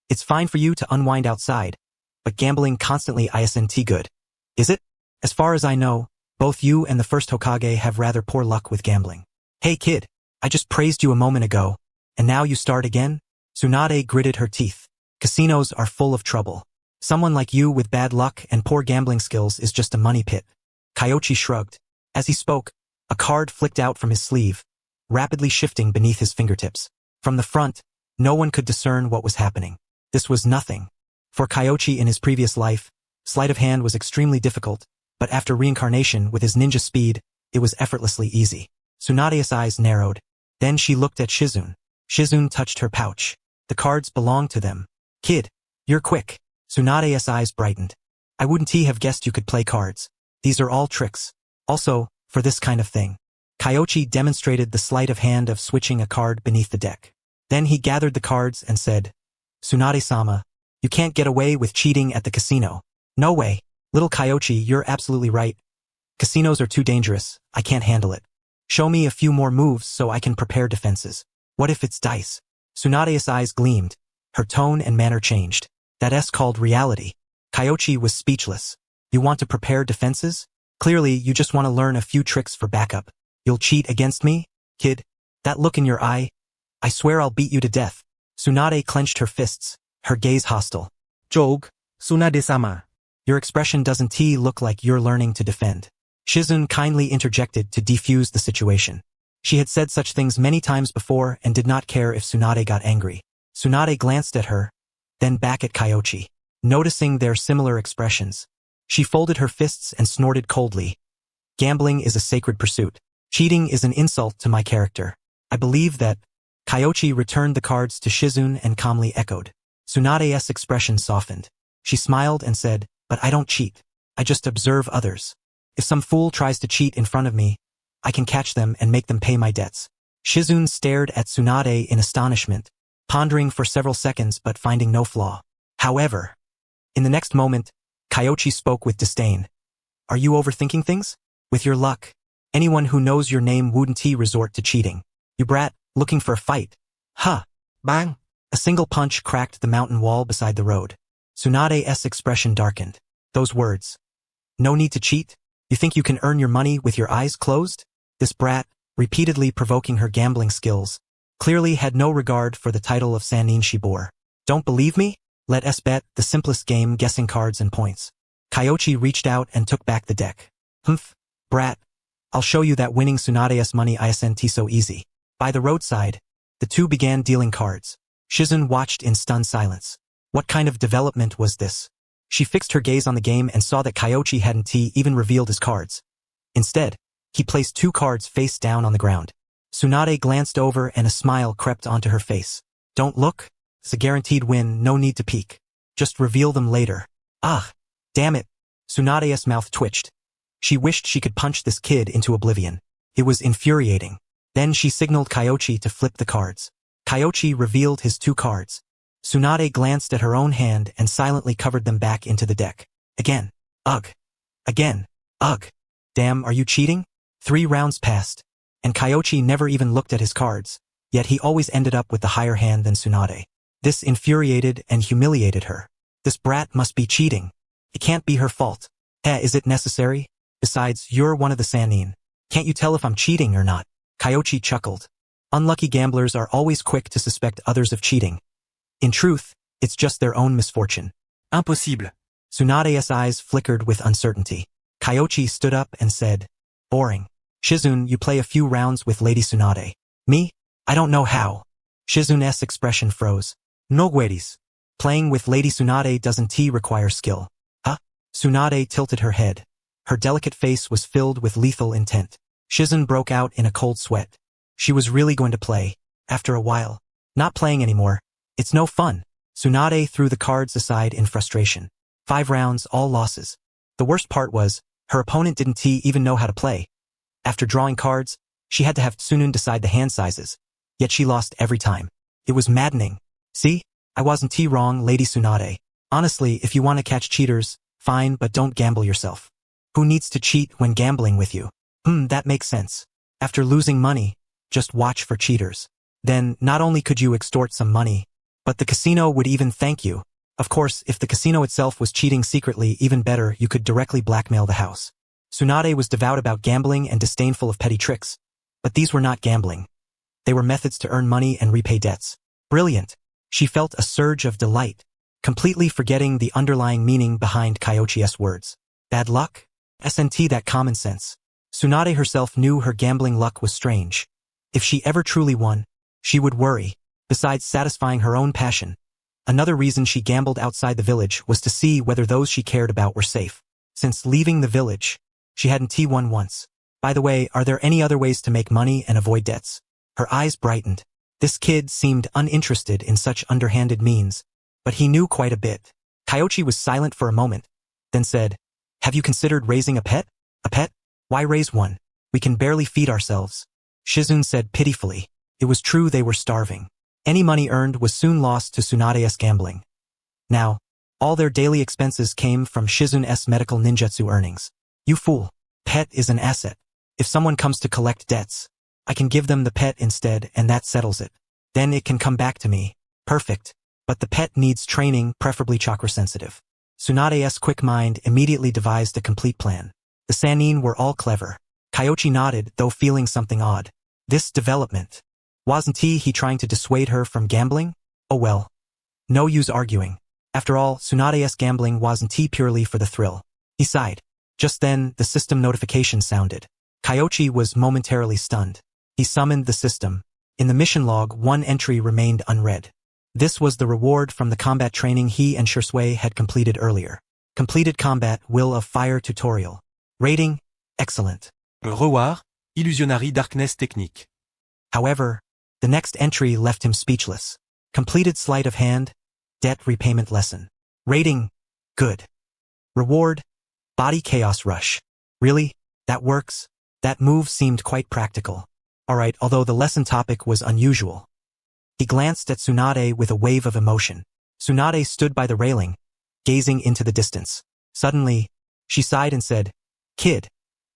"It's fine for you to unwind outside, but gambling constantly isn't good. Is it? As far as I know, both you and the first Hokage have rather poor luck with gambling. Hey kid, I just praised you a moment ago, and now you start again?" Tsunade gritted her teeth. Casinos are full of trouble. Someone like you with bad luck and poor gambling skills is just a money pit. Kyoichi shrugged. As he spoke, a card flicked out from his sleeve, rapidly shifting beneath his fingertips. From the front, no one could discern what was happening. This was nothing. For Kyoichi in his previous life, sleight of hand was extremely difficult, but after reincarnation with his ninja speed, it was effortlessly easy. Tsunade's eyes narrowed. Then she looked at Shizune. Shizune touched her pouch. The cards belonged to them. Kid, you're quick. Tsunade's eyes brightened. I wouldn't have guessed you could play cards. These are all tricks. Also, for this kind of thing. Kyoichi demonstrated the sleight of hand of switching a card beneath the deck. Then he gathered the cards and said, Tsunade-sama, you can't get away with cheating at the casino. No way. Little Kyoichi, you're absolutely right. Casinos are too dangerous. I can't handle it. Show me a few more moves so I can prepare defenses. What if it's dice? Tsunade's eyes gleamed. Her tone and manner changed. That's called reality. Kyoichi was speechless. You want to prepare defenses? Clearly, you just want to learn a few tricks for backup. You'll cheat against me? Kid, that look in your eye? I swear I'll beat you to death. Tsunade clenched her fists, her gaze hostile. Joke, Tsunade-sama. Your expression doesn't look like you're learning to defend. Shizune kindly interjected to defuse the situation. She had said such things many times before and did not care if Tsunade got angry. Tsunade glanced at her, then back at Kyoichi. Noticing their similar expressions, she folded her fists and snorted coldly. Gambling is a sacred pursuit. Cheating is an insult to my character. I believe that. Kyoichi returned the cards to Shizune and calmly echoed. Tsunade's expression softened. She smiled and said, but I don't cheat. I just observe others. If some fool tries to cheat in front of me, I can catch them and make them pay my debts. Shizune stared at Tsunade in astonishment, pondering for several seconds but finding no flaw. However, in the next moment, Kyoichi spoke with disdain. Are you overthinking things? With your luck, anyone who knows your name wouldn't resort to cheating. You brat, looking for a fight. Huh. Bang. A single punch cracked the mountain wall beside the road. Tsunade's expression darkened. Those words. No need to cheat? You think you can earn your money with your eyes closed? This brat, repeatedly provoking her gambling skills, clearly had no regard for the title of Sannin she bore. Don't believe me? Let us bet the simplest game, guessing cards and points. Kyoichi reached out and took back the deck. Humph, brat. I'll show you that winning Tsunade's money isn't so easy. By the roadside, the two began dealing cards. Shizune watched in stunned silence. What kind of development was this? She fixed her gaze on the game and saw that Kyoichi hadn't even revealed his cards. Instead, he placed 2 cards face down on the ground. Tsunade glanced over and a smile crept onto her face. Don't look. It's a guaranteed win, no need to peek. Just reveal them later. Ah, damn it. Tsunade's mouth twitched. She wished she could punch this kid into oblivion. It was infuriating. Then she signaled Kyoichi to flip the cards. Kyoichi revealed his 2 cards. Tsunade glanced at her own hand and silently covered them back into the deck. Again. Ugh. Again. Ugh. Damn, are you cheating? 3 rounds passed, and Kyoichi never even looked at his cards, yet he always ended up with the higher hand than Tsunade. This infuriated and humiliated her. This brat must be cheating. It can't be her fault. Is it necessary? Besides, you're one of the Sannin. Can't you tell if I'm cheating or not? Kyoichi chuckled. Unlucky gamblers are always quick to suspect others of cheating. In truth, it's just their own misfortune. Impossible. Tsunade's eyes flickered with uncertainty. Kyoichi stood up and said, boring. Shizune, you play a few rounds with Lady Tsunade. Me? I don't know how. Shizune's expression froze. No gueris. Playing with Lady Tsunade doesn't require skill. Huh? Tsunade tilted her head. Her delicate face was filled with lethal intent. Shizune broke out in a cold sweat. She was really going to play. After a while. Not playing anymore. It's no fun. Tsunade threw the cards aside in frustration. 5 rounds, all losses. The worst part was, her opponent didn't even know how to play. After drawing cards, she had to have Tsunun decide the hand sizes. Yet she lost every time. It was maddening. See? I wasn't wrong, Lady Tsunade. Honestly, if you want to catch cheaters, fine, but don't gamble yourself. Who needs to cheat when gambling with you? That makes sense. After losing money, just watch for cheaters. Then, not only could you extort some money, but the casino would even thank you. Of course, if the casino itself was cheating secretly, even better, you could directly blackmail the house. Tsunade was devout about gambling and disdainful of petty tricks. But these were not gambling. They were methods to earn money and repay debts. Brilliant. She felt a surge of delight, completely forgetting the underlying meaning behind Kyoichi's words. Bad luck? SNT that common sense. Tsunade herself knew her gambling luck was strange. If she ever truly won, she would worry. Besides satisfying her own passion, another reason she gambled outside the village was to see whether those she cared about were safe. Since leaving the village, she hadn't won once. By the way, are there any other ways to make money and avoid debts? Her eyes brightened. This kid seemed uninterested in such underhanded means, but he knew quite a bit. Kyoichi was silent for a moment, then said, have you considered raising a pet? A pet? Why raise one? We can barely feed ourselves. Shizune said pitifully. It was true they were starving. Any money earned was soon lost to Tsunade's gambling. Now, all their daily expenses came from Shizune's medical ninjutsu earnings. You fool. Pet is an asset. If someone comes to collect debts, I can give them the pet instead and that settles it. Then it can come back to me. Perfect. But the pet needs training, preferably chakra sensitive. Tsunade's quick mind immediately devised a complete plan. The Sannin were all clever. Kyoichi nodded, though feeling something odd. This development. Wasn't he trying to dissuade her from gambling? Oh well. No use arguing. After all, Tsunade's gambling wasn't purely for the thrill. He sighed. Just then, the system notification sounded. Kyoichi was momentarily stunned. He summoned the system. In the mission log, 1 entry remained unread. This was the reward from the combat training he and Shisui had completed earlier. Completed combat Will of Fire tutorial. Rating, excellent. Reward, illusionary darkness technique. However, the next entry left him speechless. Completed sleight of hand, debt repayment lesson. Rating, good. Reward, body chaos rush. Really? That works? That move seemed quite practical. Alright, although the lesson topic was unusual. He glanced at Tsunade with a wave of emotion. Tsunade stood by the railing, gazing into the distance. Suddenly, she sighed and said, Kid,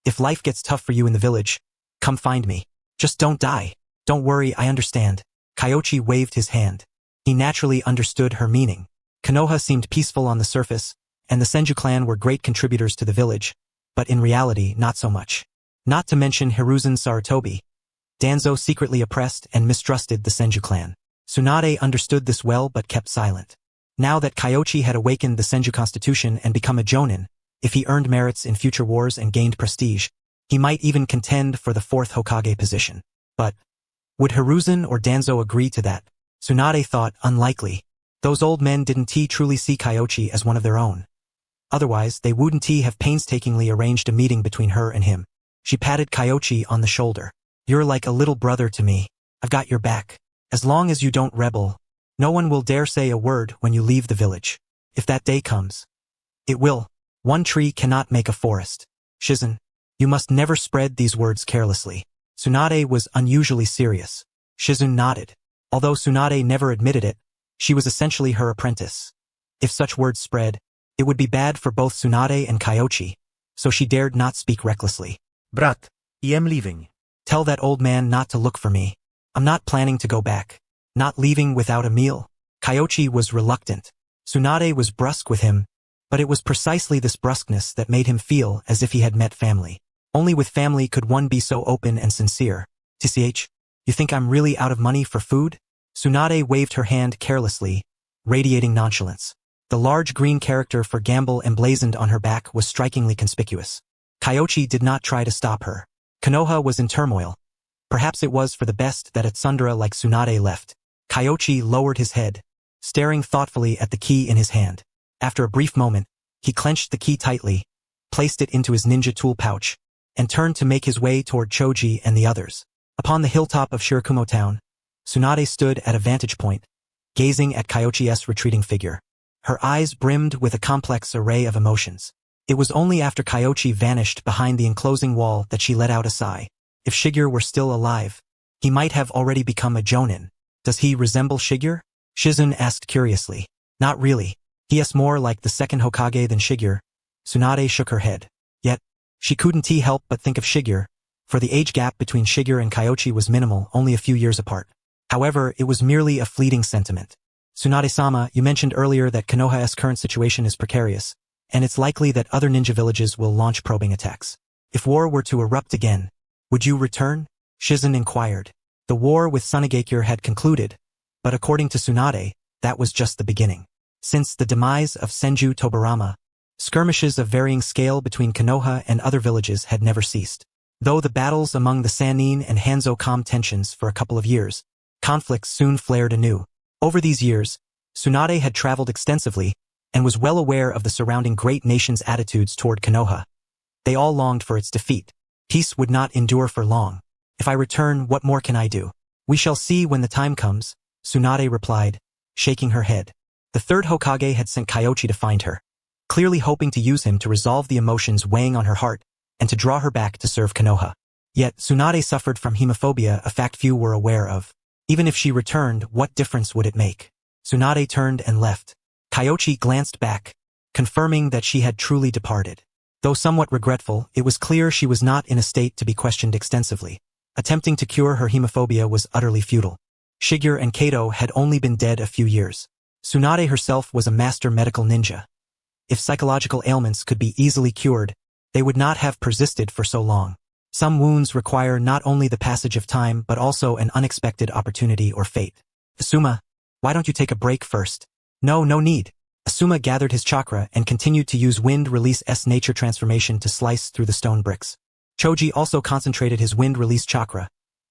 if life gets tough for you in the village, come find me. Just don't die. Don't worry, I understand. Kyoichi waved his hand. He naturally understood her meaning. Konoha seemed peaceful on the surface, and the Senju clan were great contributors to the village, but in reality, not so much. Not to mention Hiruzen Sarutobi. Danzo secretly oppressed and mistrusted the Senju clan. Tsunade understood this well but kept silent. Now that Kyoichi had awakened the Senju constitution and become a jonin, if he earned merits in future wars and gained prestige, he might even contend for the 4th Hokage position. But would Hiruzen or Danzo agree to that? Tsunade thought unlikely. Those old men didn't truly see Kyoichi as one of their own. Otherwise, they wouldn't have painstakingly arranged a meeting between her and him. She patted Kyoichi on the shoulder. You're like a little brother to me. I've got your back. As long as you don't rebel, no one will dare say a word when you leave the village. If that day comes, it will. One tree cannot make a forest. Shizen, you must never spread these words carelessly. Tsunade was unusually serious. Shizen nodded. Although Tsunade never admitted it, she was essentially her apprentice. If such words spread, it would be bad for both Tsunade and Kyoichi, so she dared not speak recklessly. Brat, I am leaving. Tell that old man not to look for me. I'm not planning to go back. Not leaving without a meal. Kyoichi was reluctant. Tsunade was brusque with him, but it was precisely this brusqueness that made him feel as if he had met family. Only with family could one be so open and sincere. TCH, you think I'm really out of money for food? Tsunade waved her hand carelessly, radiating nonchalance. The large green character for gamble emblazoned on her back was strikingly conspicuous. Kyoichi did not try to stop her. Konoha was in turmoil. Perhaps it was for the best that a tsundere like Tsunade left. Kyoichi lowered his head, staring thoughtfully at the key in his hand. After a brief moment, he clenched the key tightly, placed it into his ninja tool pouch, and turned to make his way toward Choji and the others. Upon the hilltop of Shirakumo town, Tsunade stood at a vantage point, gazing at Kyoichi's retreating figure. Her eyes brimmed with a complex array of emotions. It was only after Kyoichi vanished behind the enclosing wall that she let out a sigh. If Shigeru were still alive, he might have already become a jonin. Does he resemble Shigeru? Shizen asked curiously. Not really. He is more like the second Hokage than Shigeru. Tsunade shook her head. Yet, she couldn't help but think of Shigeru, for the age gap between Shigeru and Kyoichi was minimal, only a few years apart. However, it was merely a fleeting sentiment. Tsunade-sama, you mentioned earlier that Konoha's current situation is precarious, and it's likely that other ninja villages will launch probing attacks. If war were to erupt again, would you return? Shizen inquired. The war with Sunagakure had concluded, but according to Tsunade, that was just the beginning. Since the demise of Senju Tobarama, skirmishes of varying scale between Konoha and other villages had never ceased. Though the battles among the Sannin and Hanzo calmed tensions for a couple of years, conflicts soon flared anew. Over these years, Tsunade had traveled extensively and was well aware of the surrounding great nations' attitudes toward Konoha. They all longed for its defeat. Peace would not endure for long. If I return, what more can I do? We shall see when the time comes, Tsunade replied, shaking her head. The third Hokage had sent Kyoichi to find her, clearly hoping to use him to resolve the emotions weighing on her heart and to draw her back to serve Konoha. Yet Tsunade suffered from hemophobia, a fact few were aware of. Even if she returned, what difference would it make? Tsunade turned and left. Kyoichi glanced back, confirming that she had truly departed. Though somewhat regretful, it was clear she was not in a state to be questioned extensively. Attempting to cure her hemophobia was utterly futile. Shigeru and Kato had only been dead a few years. Tsunade herself was a master medical ninja. If psychological ailments could be easily cured, they would not have persisted for so long. Some wounds require not only the passage of time but also an unexpected opportunity or fate. Asuma, why don't you take a break first? No need. Asuma gathered his chakra and continued to use Wind Release S nature transformation to slice through the stone bricks. Choji also concentrated his Wind Release chakra,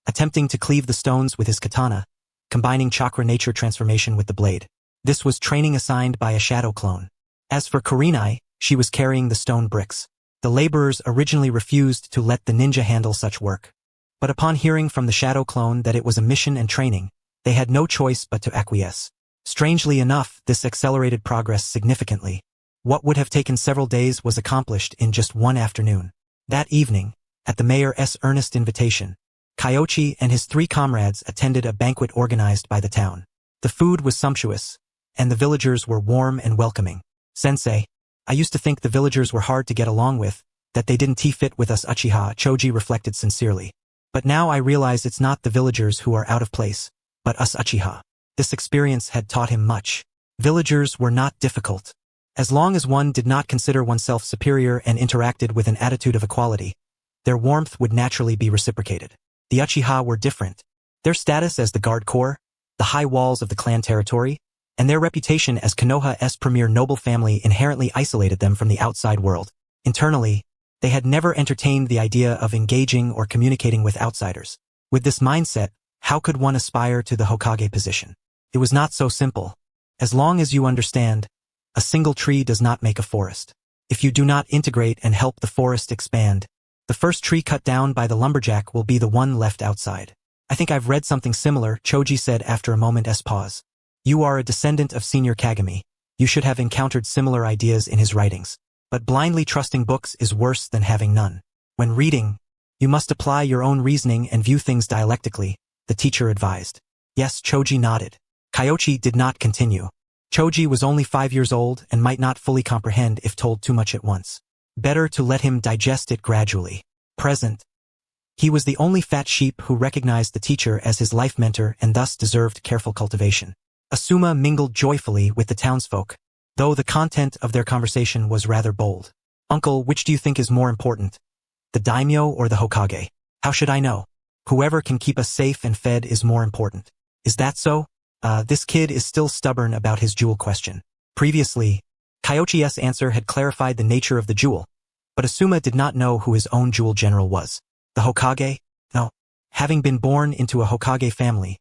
attempting to cleave the stones with his katana, combining chakra nature transformation with the blade. This was training assigned by a shadow clone. As for Kurenai, she was carrying the stone bricks. The laborers originally refused to let the ninja handle such work. But upon hearing from the shadow clone that it was a mission and training, they had no choice but to acquiesce. Strangely enough, this accelerated progress significantly. What would have taken several days was accomplished in just one afternoon. That evening, at the mayor's earnest invitation, Kyoichi and his 3 comrades attended a banquet organized by the town. The food was sumptuous, and the villagers were warm and welcoming. Sensei, I used to think the villagers were hard to get along with, that they didn't fit with us Uchiha, Choji reflected sincerely. But now I realize it's not the villagers who are out of place, but us Uchiha. This experience had taught him much. Villagers were not difficult. As long as one did not consider oneself superior and interacted with an attitude of equality, their warmth would naturally be reciprocated. The Uchiha were different. Their status as the guard corps, the high walls of the clan territory, and their reputation as Konoha's premier noble family inherently isolated them from the outside world. Internally, they had never entertained the idea of engaging or communicating with outsiders. With this mindset, how could one aspire to the Hokage position? It was not so simple. As long as you understand, a single tree does not make a forest. If you do not integrate and help the forest expand, The first tree cut down by the lumberjack will be the one left outside. I think I've read something similar, Choji said after a moment's pause. You are a descendant of Senior Kagami. You should have encountered similar ideas in his writings. But blindly trusting books is worse than having none. When reading, you must apply your own reasoning and view things dialectically, the teacher advised. Yes, Choji nodded. Kyoichi did not continue. Choji was only 5 years old and might not fully comprehend if told too much at once. Better to let him digest it gradually. Present. He was the only fat sheep who recognized the teacher as his life mentor and thus deserved careful cultivation. Asuma mingled joyfully with the townsfolk, though the content of their conversation was rather bold. Uncle, which do you think is more important? The daimyo or the Hokage? How should I know? Whoever can keep us safe and fed is more important. Is that so? This kid is still stubborn about his jewel question. Previously, Kyoichi's answer had clarified the nature of the jewel, but Asuma did not know who his own jewel general was. The Hokage? No. Having been born into a Hokage family,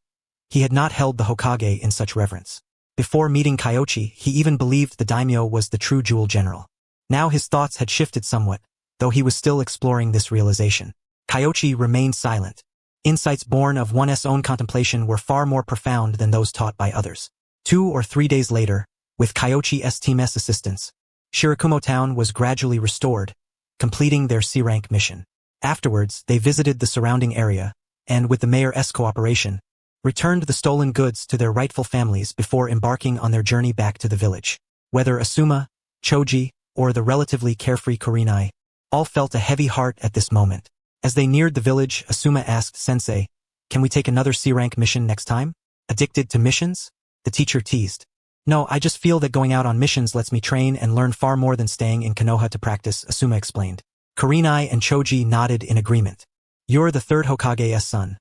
he had not held the Hokage in such reverence. Before meeting Kyoichi, he even believed the daimyo was the true jewel general. Now his thoughts had shifted somewhat, though he was still exploring this realization. Kyoichi remained silent. Insights born of one's own contemplation were far more profound than those taught by others. 2 or 3 days later, with Kyoichi's team's assistance, Shirakumo Town was gradually restored, completing their C-rank mission. Afterwards, they visited the surrounding area, and with the mayor's cooperation, returned the stolen goods to their rightful families before embarking on their journey back to the village. Whether Asuma, Choji, or the relatively carefree Kurenai, all felt a heavy heart at this moment. As they neared the village, Asuma asked Sensei, "Can we take another C-rank mission next time?" Addicted to missions? The teacher teased. "No, I just feel that going out on missions lets me train and learn far more than staying in Konoha to practice," Asuma explained. Kurenai and Choji nodded in agreement. "You're the third Hokage's son.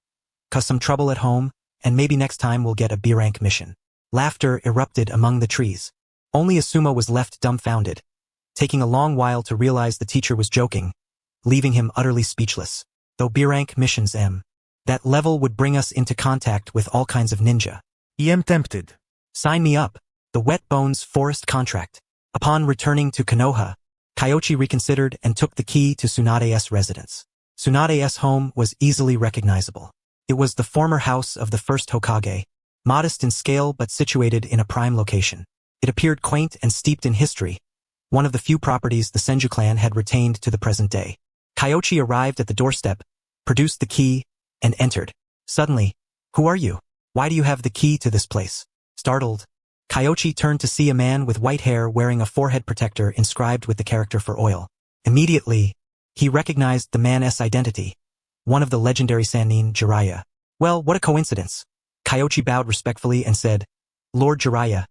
Cause some trouble at home, and maybe next time we'll get a B-rank mission." Laughter erupted among the trees. Only Asuma was left dumbfounded, taking a long while to realize the teacher was joking, leaving him utterly speechless. Though B-rank missions that level would bring us into contact with all kinds of ninja. I am tempted. Sign me up. The Wet Bones Forest contract. Upon returning to Konoha, Kyoichi reconsidered and took the key to Tsunade's residence. Tsunade's home was easily recognizable. It was the former house of the first Hokage, modest in scale but situated in a prime location. It appeared quaint and steeped in history, one of the few properties the Senju clan had retained to the present day. Kyoichi arrived at the doorstep, produced the key, and entered. Suddenly, "Who are you? Why do you have the key to this place?" Startled, Kyoichi turned to see a man with white hair wearing a forehead protector inscribed with the character for oil. Immediately, he recognized the man's identity, one of the legendary Sannin Jiraiya. "Well, what a coincidence." Kyoichi bowed respectfully and said, "Lord Jiraiya,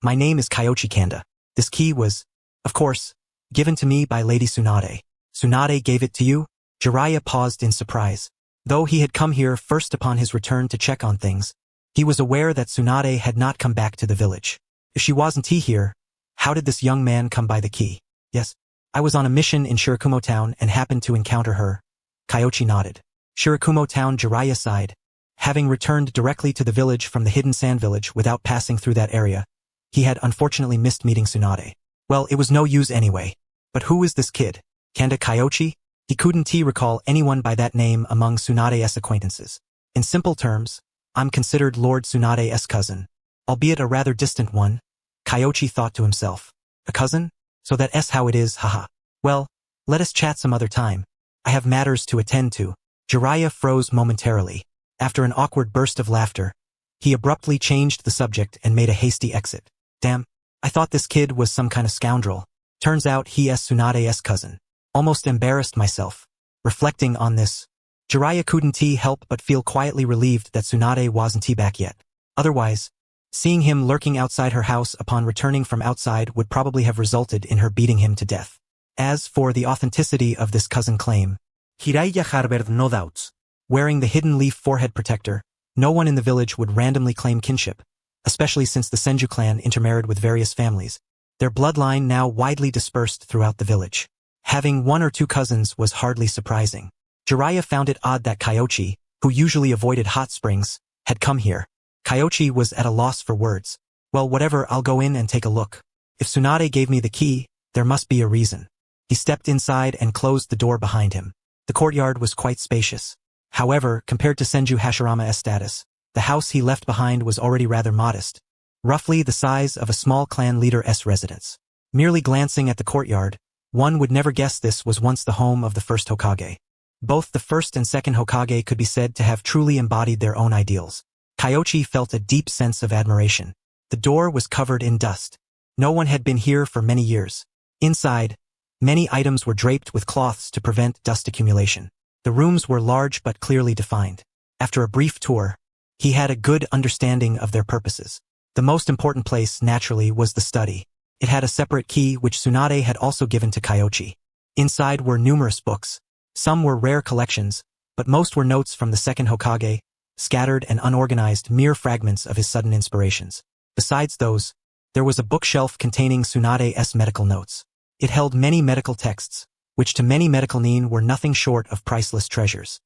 my name is Kyoichi Kanda. This key was, of course, given to me by Lady Tsunade." "Tsunade gave it to you?" Jiraiya paused in surprise. Though he had come here first upon his return to check on things, he was aware that Tsunade had not come back to the village. If she wasn't here, how did this young man come by the key? "Yes, I was on a mission in Shirakumo Town and happened to encounter her." Kyoichi nodded. Shirakumo Town, Jiraiya sighed. Having returned directly to the village from the hidden sand village without passing through that area, he had unfortunately missed meeting Tsunade. Well, it was no use anyway. But who is this kid? Kanda Kyoichi? He couldn't recall anyone by that name among Tsunade's acquaintances. In simple terms, I'm considered Lord Tsunade's cousin, albeit a rather distant one, Kyoichi thought to himself. A cousin? So that's how it is, haha. Well, let us chat some other time. I have matters to attend to. Jiraiya froze momentarily. After an awkward burst of laughter, he abruptly changed the subject and made a hasty exit. Damn, I thought this kid was some kind of scoundrel. Turns out he is Tsunade's cousin. Almost embarrassed myself. Reflecting on this, Jiraiya couldn't help but feel quietly relieved that Tsunade wasn't back yet. Otherwise, seeing him lurking outside her house upon returning from outside would probably have resulted in her beating him to death. As for the authenticity of this cousin claim, Jiraiya harbored no doubts. Wearing the hidden leaf forehead protector, no one in the village would randomly claim kinship, especially since the Senju clan intermarried with various families, their bloodline now widely dispersed throughout the village. Having 1 or 2 cousins was hardly surprising. Jiraiya found it odd that Kyoichi, who usually avoided hot springs, had come here. Kyoichi was at a loss for words. Well, whatever, I'll go in and take a look. If Tsunade gave me the key, there must be a reason. He stepped inside and closed the door behind him. The courtyard was quite spacious. However, compared to Senju Hashirama's status, the house he left behind was already rather modest, roughly the size of a small clan leader's residence. Merely glancing at the courtyard, one would never guess this was once the home of the first Hokage. Both the first and second Hokage could be said to have truly embodied their own ideals. Kyoichi felt a deep sense of admiration. The door was covered in dust. No one had been here for many years. Inside, many items were draped with cloths to prevent dust accumulation. The rooms were large but clearly defined. After a brief tour, he had a good understanding of their purposes. The most important place, naturally, was the study. It had a separate key which Tsunade had also given to Kyoichi. Inside were numerous books. Some were rare collections, but most were notes from the second Hokage, scattered and unorganized mere fragments of his sudden inspirations. Besides those, there was a bookshelf containing Tsunade's medical notes. It held many medical texts, which to many medical nin were nothing short of priceless treasures.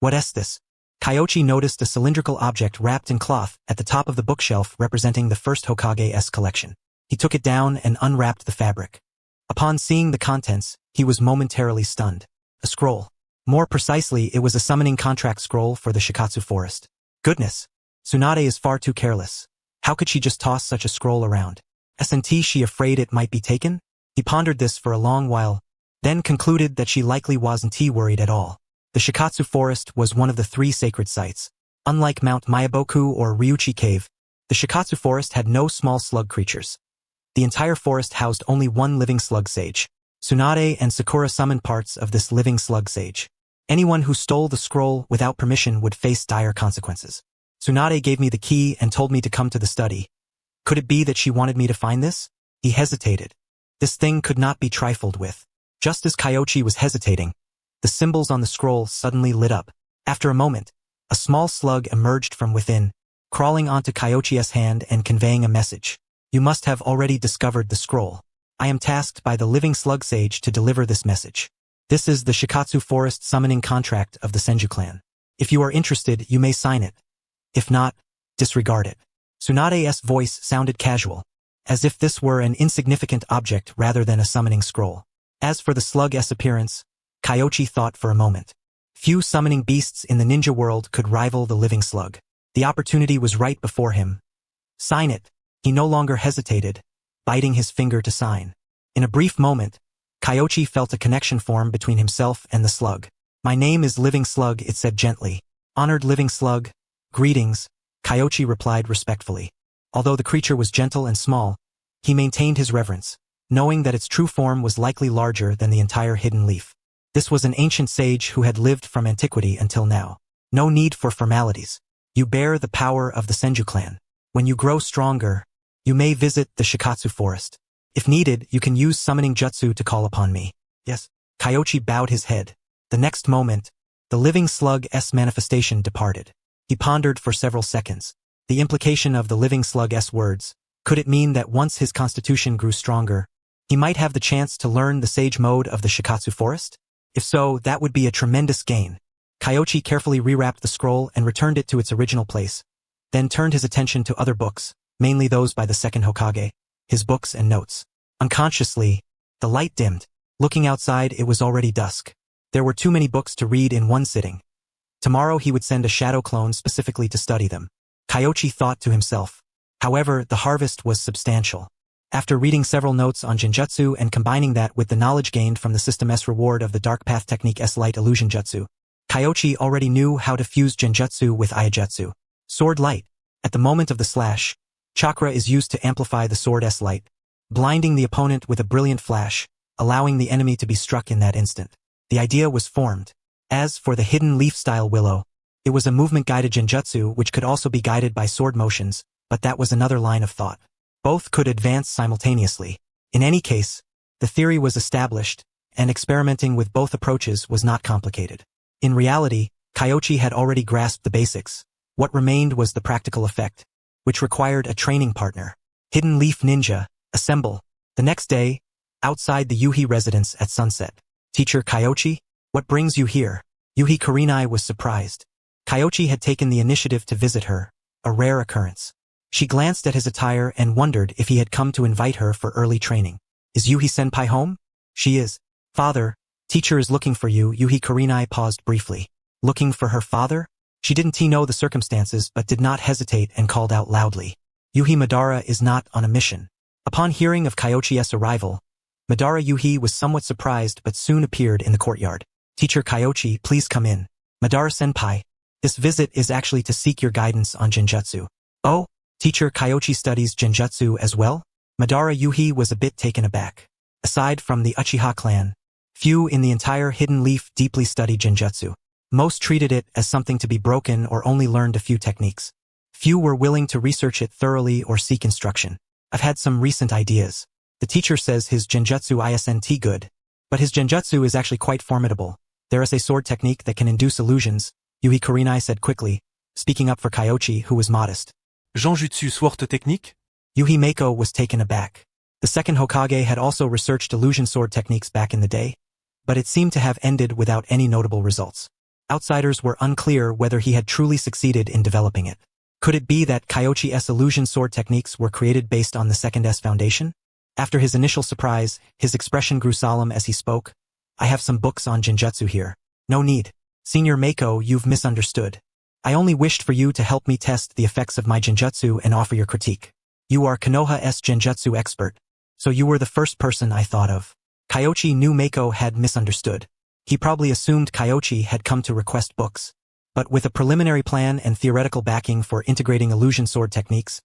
What is this? Kyoichi noticed a cylindrical object wrapped in cloth at the top of the bookshelf representing the first Hokage's collection. He took it down and unwrapped the fabric. Upon seeing the contents, he was momentarily stunned. A scroll. More precisely, it was a summoning contract scroll for the Shikatsu forest. Goodness! Tsunade is far too careless. How could she just toss such a scroll around? Isn't she afraid it might be taken? He pondered this for a long while, then concluded that she likely wasn't worried at all. The Shikatsu forest was one of the 3 sacred sites. Unlike Mount Myaboku or Ryuchi Cave, the Shikatsu forest had no small slug creatures. The entire forest housed only one living slug sage. Tsunade and Sakura summoned parts of this living slug sage. Anyone who stole the scroll without permission would face dire consequences. Tsunade gave me the key and told me to come to the study. Could it be that she wanted me to find this? He hesitated. This thing could not be trifled with. Just as Kyoichi was hesitating, the symbols on the scroll suddenly lit up. After a moment, a small slug emerged from within, crawling onto Kyoichi's hand and conveying a message. You must have already discovered the scroll. I am tasked by the living slug sage to deliver this message. This is the Shikatsu forest summoning contract of the Senju clan. If you are interested, you may sign it. If not, disregard it. Tsunade's voice sounded casual, as if this were an insignificant object rather than a summoning scroll. As for the slug's appearance, Kyoichi thought for a moment. Few summoning beasts in the ninja world could rival the living slug. The opportunity was right before him. Sign it. He no longer hesitated, biting his finger to sign. In a brief moment, Kyoichi felt a connection form between himself and the slug. My name is Living Slug, it said gently. Honored Living Slug, greetings, Kyoichi replied respectfully. Although the creature was gentle and small, he maintained his reverence, knowing that its true form was likely larger than the entire hidden leaf. This was an ancient sage who had lived from antiquity until now. No need for formalities. You bear the power of the Senju clan. When you grow stronger, you may visit the Shikatsu forest. If needed, you can use summoning jutsu to call upon me. Yes. Kyoichi bowed his head. The next moment, the living slug's manifestation departed. He pondered for several seconds. The implication of the living slug's words. Could it mean that once his constitution grew stronger, he might have the chance to learn the sage mode of the Shikatsu forest? If so, that would be a tremendous gain. Kyoichi carefully rewrapped the scroll and returned it to its original place, then turned his attention to other books, mainly those by the second Hokage, his books and notes. Unconsciously, the light dimmed. Looking outside, it was already dusk. There were too many books to read in one sitting. Tomorrow he would send a shadow clone specifically to study them. Kyoichi thought to himself. However, the harvest was substantial. After reading several notes on Genjutsu and combining that with the knowledge gained from the system's reward of the Dark Path Technique's Light Illusion Jutsu, Kyoichi already knew how to fuse Genjutsu with Iajutsu. Sword Light. At the moment of the slash, chakra is used to amplify the sword's light, blinding the opponent with a brilliant flash, allowing the enemy to be struck in that instant. The idea was formed. As for the hidden leaf-style willow, it was a movement-guided genjutsu which could also be guided by sword motions, but that was another line of thought. Both could advance simultaneously. In any case, the theory was established, and experimenting with both approaches was not complicated. In reality, Kyoichi had already grasped the basics. What remained was the practical effect, which required a training partner. Hidden Leaf Ninja, assemble. The next day, outside the Yuhi residence at sunset. Teacher Kyoichi, what brings you here? Yuhi Kurenai was surprised. Kyoichi had taken the initiative to visit her, a rare occurrence. She glanced at his attire and wondered if he had come to invite her for early training. Is Yuhi-senpai home? She is. Father, Teacher is looking for you. Yuhi Kurenai paused briefly. Looking for her father? She didn't know the circumstances but did not hesitate and called out loudly. Yuhi Madara is not on a mission. Upon hearing of Kyoichi's arrival, Madara Yuhi was somewhat surprised but soon appeared in the courtyard. Teacher Kyoichi, please come in. Madara-senpai, this visit is actually to seek your guidance on Genjutsu. Oh, Teacher Kyoichi studies Genjutsu as well? Madara Yuhi was a bit taken aback. Aside from the Uchiha clan, few in the entire Hidden Leaf deeply study Genjutsu. Most treated it as something to be broken or only learned a few techniques. Few were willing to research it thoroughly or seek instruction. I've had some recent ideas. The teacher says his Genjutsu isn't good, but his Genjutsu is actually quite formidable. There is a sword technique that can induce illusions, Yuhi Kurenai said quickly, speaking up for Kyoichi, who was modest. Genjutsu sword technique? Yuhi Mako was taken aback. The second Hokage had also researched illusion sword techniques back in the day, but it seemed to have ended without any notable results. Outsiders were unclear whether he had truly succeeded in developing it. Could it be that Kyoichi's illusion sword techniques were created based on the second S foundation? After his initial surprise, his expression grew solemn as he spoke. I have some books on Genjutsu here. No need. Senior Mako, you've misunderstood. I only wished for you to help me test the effects of my Genjutsu and offer your critique. You are Konoha's Genjutsu expert, so you were the first person I thought of. Kyoichi knew Mako had misunderstood. He probably assumed Kyoichi had come to request books. But with a preliminary plan and theoretical backing for integrating illusion sword techniques,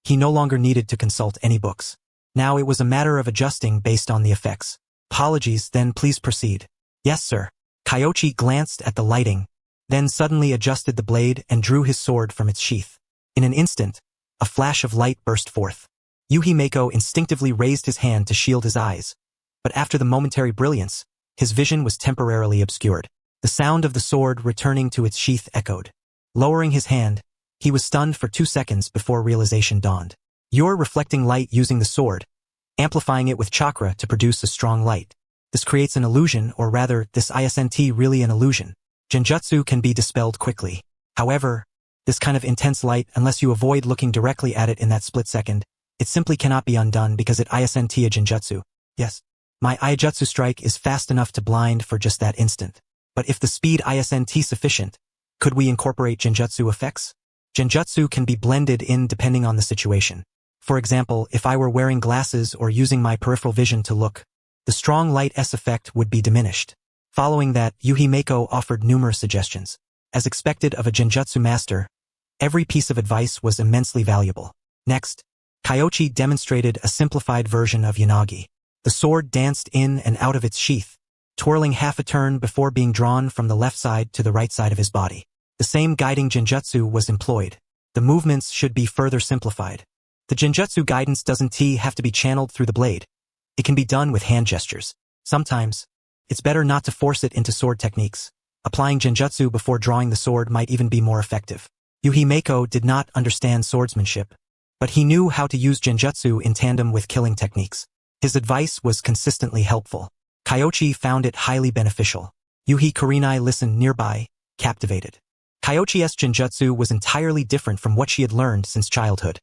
he no longer needed to consult any books. Now it was a matter of adjusting based on the effects. Apologies, then please proceed. Yes, sir. Kyoichi glanced at the lighting, then suddenly adjusted the blade and drew his sword from its sheath. In an instant, a flash of light burst forth. Yuhi Mako instinctively raised his hand to shield his eyes, but after the momentary brilliance, his vision was temporarily obscured. The sound of the sword returning to its sheath echoed. Lowering his hand, he was stunned for 2 seconds before realization dawned. You're reflecting light using the sword, amplifying it with chakra to produce a strong light. This creates an illusion, or rather, this isn't really an illusion. Genjutsu can be dispelled quickly. However, this kind of intense light, unless you avoid looking directly at it in that split second, it simply cannot be undone because it isn't a Genjutsu. Yes, my Iaijutsu strike is fast enough to blind for just that instant. But if the speed isn't sufficient, could we incorporate Genjutsu effects? Genjutsu can be blended in depending on the situation. For example, if I were wearing glasses or using my peripheral vision to look, the strong light S effect would be diminished. Following that, Yuhi Mako offered numerous suggestions. As expected of a Genjutsu master, every piece of advice was immensely valuable. Next, Kyoichi demonstrated a simplified version of Yanagi. The sword danced in and out of its sheath, twirling half a turn before being drawn from the left side to the right side of his body. The same guiding Genjutsu was employed. The movements should be further simplified. The Genjutsu guidance doesn't have to be channeled through the blade. It can be done with hand gestures. Sometimes, it's better not to force it into sword techniques. Applying Genjutsu before drawing the sword might even be more effective. Yuhi Mako did not understand swordsmanship, but he knew how to use Genjutsu in tandem with killing techniques. His advice was consistently helpful. Kyoichi found it highly beneficial. Yuhi Kurenai listened nearby, captivated. Kyoichi's Genjutsu was entirely different from what she had learned since childhood.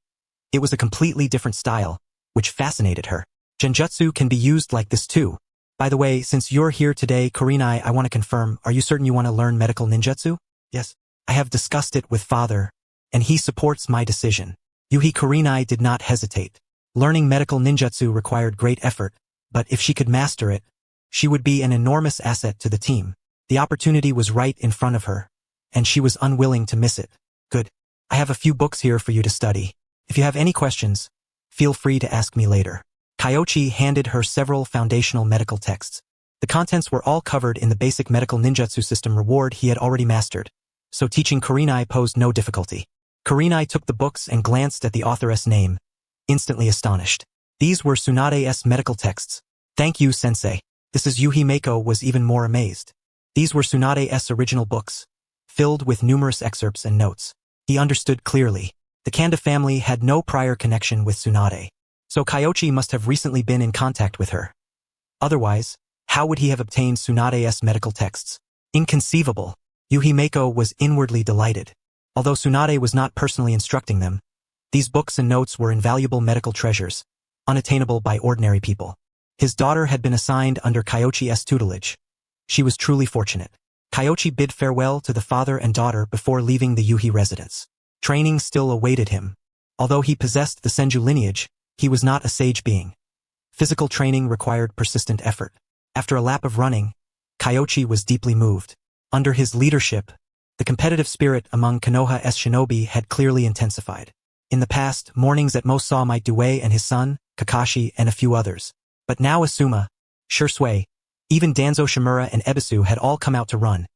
It was a completely different style, which fascinated her. Genjutsu can be used like this too. By the way, since you're here today, Kurenai, I want to confirm, are you certain you want to learn medical ninjutsu? Yes. I have discussed it with father, and he supports my decision. Yuhi Kurenai did not hesitate. Learning medical ninjutsu required great effort, but if she could master it, she would be an enormous asset to the team. The opportunity was right in front of her, and she was unwilling to miss it. Good. I have a few books here for you to study. If you have any questions, feel free to ask me later. Kyoichi handed her several foundational medical texts. The contents were all covered in the basic medical ninjutsu system reward he had already mastered, so teaching Kurenai posed no difficulty. Kurenai took the books and glanced at the authoress name, instantly astonished. These were Tsunade's medical texts. Thank you, sensei. This is Yuhi Mako was even more amazed. These were Tsunade's original books, filled with numerous excerpts and notes. He understood clearly. The Kanda family had no prior connection with Tsunade, so Kyoichi must have recently been in contact with her. Otherwise, how would he have obtained Tsunade's medical texts? Inconceivable. Yuhi Mako was inwardly delighted. Although Tsunade was not personally instructing them, these books and notes were invaluable medical treasures, unattainable by ordinary people. His daughter had been assigned under Kyoichi's tutelage, She was truly fortunate. Kyoichi bid farewell to the father and daughter before leaving the Yuhi residence. Training still awaited him. Although he possessed the Senju lineage, he was not a sage being. Physical training required persistent effort. After a lap of running, Kyoichi was deeply moved. Under his leadership, the competitive spirit among Konoha's shinobi had clearly intensified. In the past, mornings at most saw Might Due and his son, Kakashi, and a few others. But now Asuma, Shisui, even Danzo Shimura and Ebisu had all come out to run,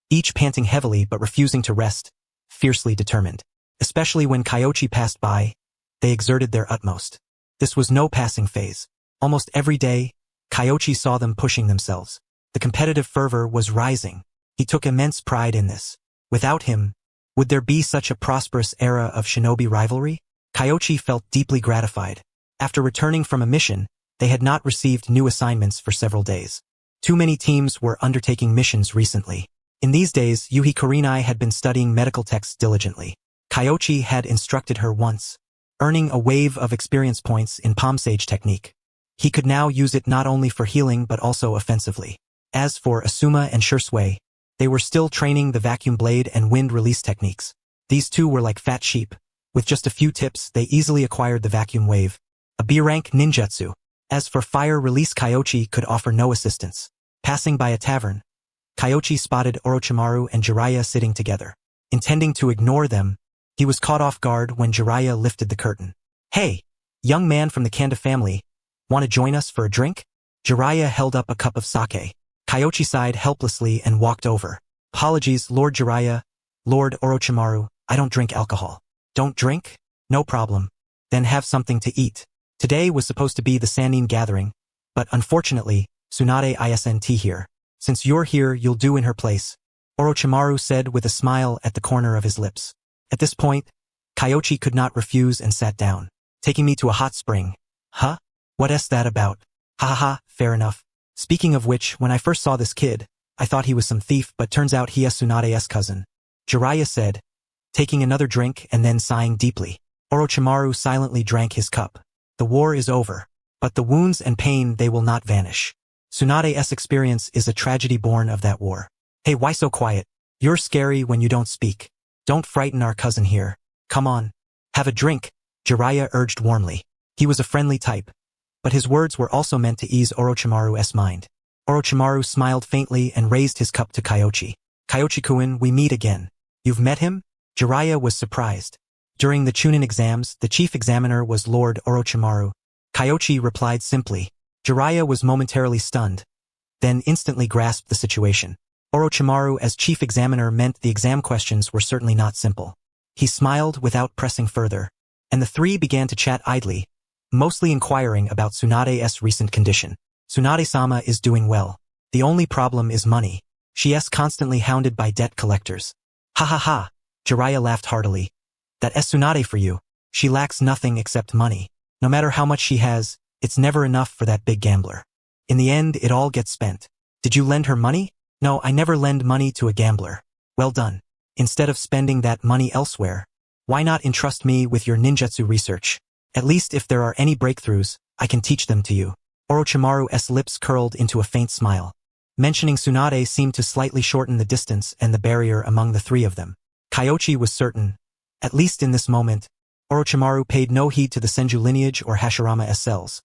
each panting heavily but refusing to rest, fiercely determined. Especially when Kyoichi passed by, they exerted their utmost. This was no passing phase. Almost every day, Kyoichi saw them pushing themselves. The competitive fervor was rising. He took immense pride in this. Without him, would there be such a prosperous era of shinobi rivalry? Kyoichi felt deeply gratified. After returning from a mission, they had not received new assignments for several days. Too many teams were undertaking missions recently. In these days, Yuhi Kurenai had been studying medical texts diligently. Kyoichi had instructed her once, earning a wave of experience points in palm sage technique. He could now use it not only for healing but also offensively. As for Asuma and Shisui, they were still training the vacuum blade and wind release techniques. These two were like fat sheep. With just a few tips, they easily acquired the vacuum wave, a B-rank ninjutsu. As for fire release, Kyoichi could offer no assistance. Passing by a tavern, Kyoichi spotted Orochimaru and Jiraiya sitting together. Intending to ignore them, he was caught off guard when Jiraiya lifted the curtain. "Hey, young man from the Kanda family, want to join us for a drink?" Jiraiya held up a cup of sake. Kyoichi sighed helplessly and walked over. "Apologies, Lord Jiraiya, Lord Orochimaru, I don't drink alcohol." "Don't drink? No problem. Then have something to eat." Today was supposed to be the Sannin gathering, but unfortunately, Tsunade isn't here. "Since you're here, you'll do in her place," Orochimaru said with a smile at the corner of his lips. At this point, Kyoichi could not refuse and sat down. "Taking me to a hot spring. Huh? What's that about?" "Ha ha ha, fair enough. Speaking of which, when I first saw this kid, I thought he was some thief, but turns out he is Tsunade's cousin," Jiraiya said, taking another drink and then sighing deeply. Orochimaru silently drank his cup. "The war is over, but the wounds and pain, they will not vanish. Tsunade's experience is a tragedy born of that war." "Hey, why so quiet? You're scary when you don't speak. Don't frighten our cousin here. Come on. Have a drink," Jiraiya urged warmly. He was a friendly type, but his words were also meant to ease Orochimaru's mind. Orochimaru smiled faintly and raised his cup to Kyoichi. "Kyoichi-kun, we meet again. You've met him?" Jiraiya was surprised. During the Chunin exams, the chief examiner was Lord Orochimaru. Kyoichi replied simply. Jiraiya was momentarily stunned, then instantly grasped the situation. Orochimaru as chief examiner meant the exam questions were certainly not simple. He smiled without pressing further, and the three began to chat idly, mostly inquiring about Tsunade's recent condition. "Tsunade-sama is doing well. The only problem is money. She is constantly hounded by debt collectors." "Ha ha ha," Jiraiya laughed heartily. "That is Tsunade for you. She lacks nothing except money. No matter how much she has, it's never enough for that big gambler. In the end, it all gets spent." "Did you lend her money?" "No, I never lend money to a gambler." "Well done. Instead of spending that money elsewhere, why not entrust me with your ninjutsu research? At least if there are any breakthroughs, I can teach them to you." Orochimaru's lips curled into a faint smile. Mentioning Tsunade seemed to slightly shorten the distance and the barrier among the three of them. Kyoichi was certain, at least in this moment, Orochimaru paid no heed to the Senju lineage or Hashirama's cells.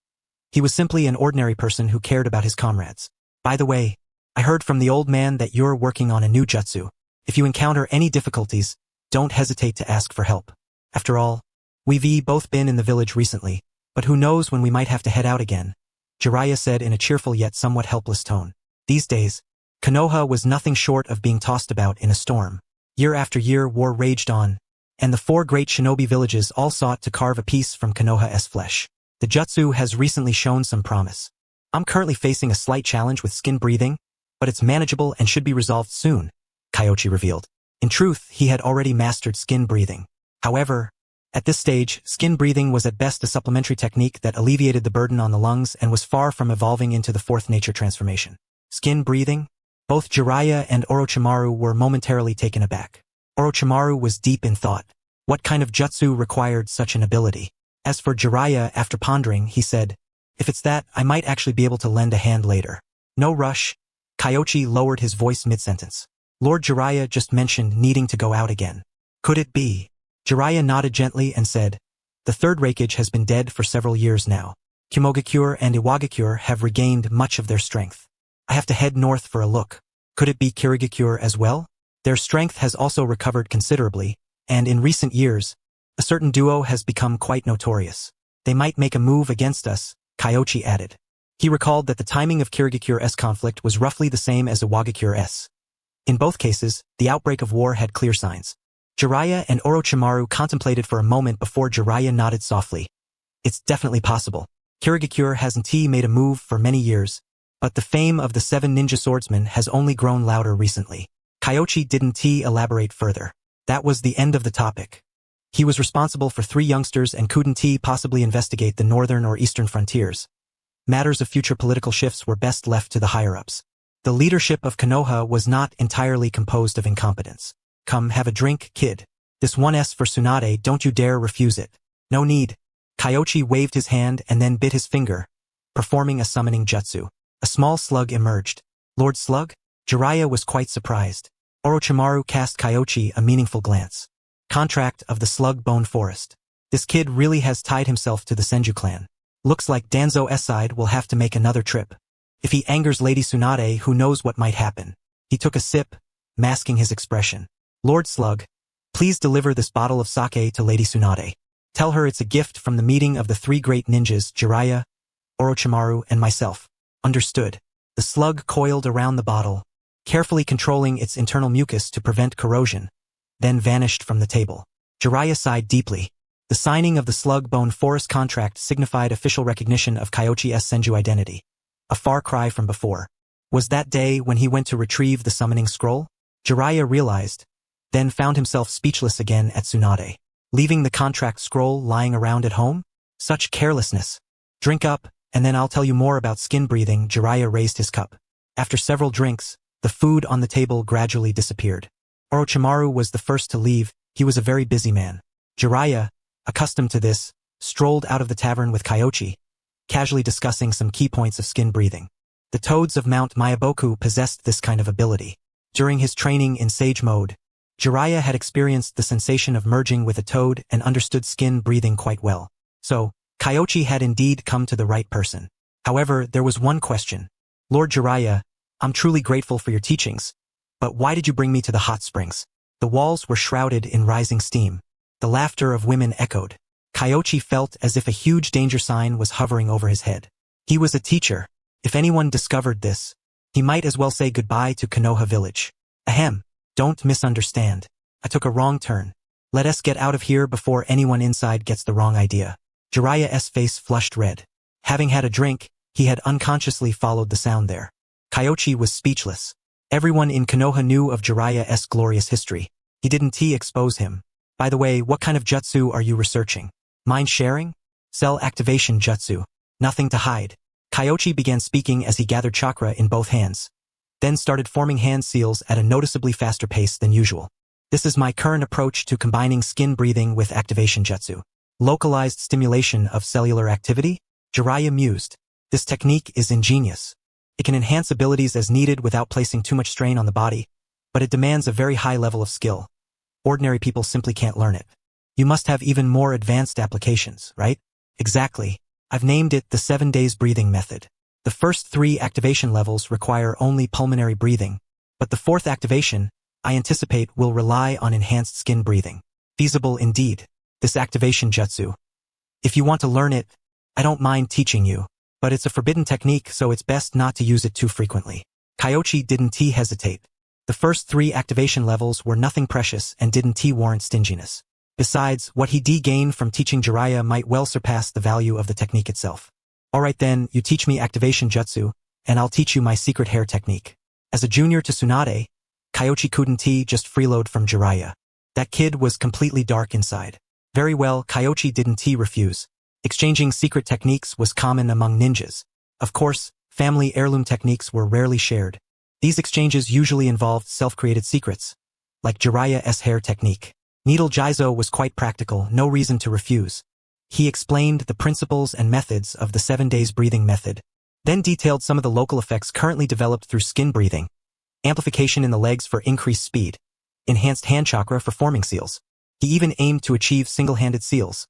He was simply an ordinary person who cared about his comrades. "By the way, I heard from the old man that you're working on a new jutsu. If you encounter any difficulties, don't hesitate to ask for help. After all, we've both been in the village recently, but who knows when we might have to head out again," Jiraiya said in a cheerful yet somewhat helpless tone. These days, Konoha was nothing short of being tossed about in a storm. Year after year, war raged on, and the four great shinobi villages all sought to carve a piece from Konoha's flesh. The jutsu has recently shown some promise. "I'm currently facing a slight challenge with skin breathing, but it's manageable and should be resolved soon," Kyoichi revealed. In truth, he had already mastered skin breathing. However, at this stage, skin breathing was at best a supplementary technique that alleviated the burden on the lungs and was far from evolving into the fourth nature transformation. Skin breathing? Both Jiraiya and Orochimaru were momentarily taken aback. Orochimaru was deep in thought. What kind of jutsu required such an ability? As for Jiraiya, after pondering, he said, "If it's that, I might actually be able to lend a hand later." "No rush," Kyoichi lowered his voice mid-sentence. Lord Jiraiya just mentioned needing to go out again. Could it be? Jiraiya nodded gently and said, the third Hokage has been dead for several years now. Kumogakure and Iwagakure have regained much of their strength. I have to head north for a look. Could it be Kirigakure as well? Their strength has also recovered considerably, and in recent years, a certain duo has become quite notorious. They might make a move against us, Kyoichi added. He recalled that the timing of Kirigakure's conflict was roughly the same as Iwagakure's. In both cases, the outbreak of war had clear signs. Jiraiya and Orochimaru contemplated for a moment before Jiraiya nodded softly. It's definitely possible. Kirigakure hasn't made a move for many years, but the fame of the 7 ninja swordsmen has only grown louder recently. Kyoichi didn't elaborate further. That was the end of the topic. He was responsible for 3 youngsters and couldn't possibly investigate the northern or eastern frontiers. Matters of future political shifts were best left to the higher-ups. The leadership of Konoha was not entirely composed of incompetence. Come have a drink, kid. This 1S for Tsunade, don't you dare refuse it. No need. Kyoichi waved his hand and then bit his finger, performing a summoning jutsu. A small slug emerged. Lord Slug? Jiraiya was quite surprised. Orochimaru cast Kyoichi a meaningful glance. Contract of the Slug Bone Forest. This kid really has tied himself to the Senju clan. Looks like Danzo's side will have to make another trip. If he angers Lady Tsunade, who knows what might happen. He took a sip, masking his expression. Lord Slug, please deliver this bottle of sake to Lady Tsunade. Tell her it's a gift from the meeting of the 3 great ninjas, Jiraiya, Orochimaru, and myself. Understood. The slug coiled around the bottle, carefully controlling its internal mucus to prevent corrosion, then vanished from the table. Jiraiya sighed deeply. The signing of the Slug Bone Forest contract signified official recognition of Kyoichi's Senju identity. A far cry from before. Was that day when he went to retrieve the summoning scroll? Jiraiya realized, then found himself speechless again at Tsunade. Leaving the contract scroll lying around at home? Such carelessness. Drink up, and then I'll tell you more about skin breathing. Jiraiya raised his cup. After several drinks, the food on the table gradually disappeared. Orochimaru was the first to leave. He was a very busy man. Jiraiya, accustomed to this, strolled out of the tavern with Kyoichi, casually discussing some key points of skin breathing. The toads of Mount Myaboku possessed this kind of ability. During his training in Sage Mode, Jiraiya had experienced the sensation of merging with a toad and understood skin breathing quite well. So, Kyoichi had indeed come to the right person. However, there was one question. Lord Jiraiya, I'm truly grateful for your teachings, but why did you bring me to the hot springs? The walls were shrouded in rising steam. The laughter of women echoed. Kyoichi felt as if a huge danger sign was hovering over his head. He was a teacher. If anyone discovered this, he might as well say goodbye to Konoha village. Ahem. Don't misunderstand. I took a wrong turn. Let us get out of here before anyone inside gets the wrong idea. Jiraiya's face flushed red. Having had a drink, he had unconsciously followed the sound there. Kyoichi was speechless. Everyone in Konoha knew of Jiraiya's glorious history. He didn't expose him. By the way, what kind of jutsu are you researching? Mind sharing? Cell activation jutsu. Nothing to hide. Kyoichi began speaking as he gathered chakra in both hands, then started forming hand seals at a noticeably faster pace than usual. This is my current approach to combining skin breathing with activation jutsu. Localized stimulation of cellular activity? Jiraiya mused. This technique is ingenious. It can enhance abilities as needed without placing too much strain on the body, but it demands a very high level of skill. Ordinary people simply can't learn it. You must have even more advanced applications, right? Exactly. I've named it the 7 days breathing method. The first 3 activation levels require only pulmonary breathing, but the 4th activation, I anticipate, will rely on enhanced skin breathing. Feasible indeed, this activation jutsu. If you want to learn it, I don't mind teaching you, but it's a forbidden technique, so it's best not to use it too frequently. Kyoichi didn't hesitate. The first 3 activation levels were nothing precious and didn't warrant stinginess. Besides, what he gained from teaching Jiraiya might well surpass the value of the technique itself. Alright then, you teach me activation jutsu, and I'll teach you my secret hair technique. As a junior to Tsunade, Kyoichi couldn't just freeload from Jiraiya. That kid was completely dark inside. Very well, Kyoichi didn't refuse. Exchanging secret techniques was common among ninjas. Of course, family heirloom techniques were rarely shared. These exchanges usually involved self-created secrets, like Jiraiya's hair technique. Needle Jizo was quite practical, no reason to refuse. He explained the principles and methods of the 7 days breathing method, then detailed some of the local effects currently developed through skin breathing, amplification in the legs for increased speed, enhanced hand chakra for forming seals. He even aimed to achieve single-handed seals,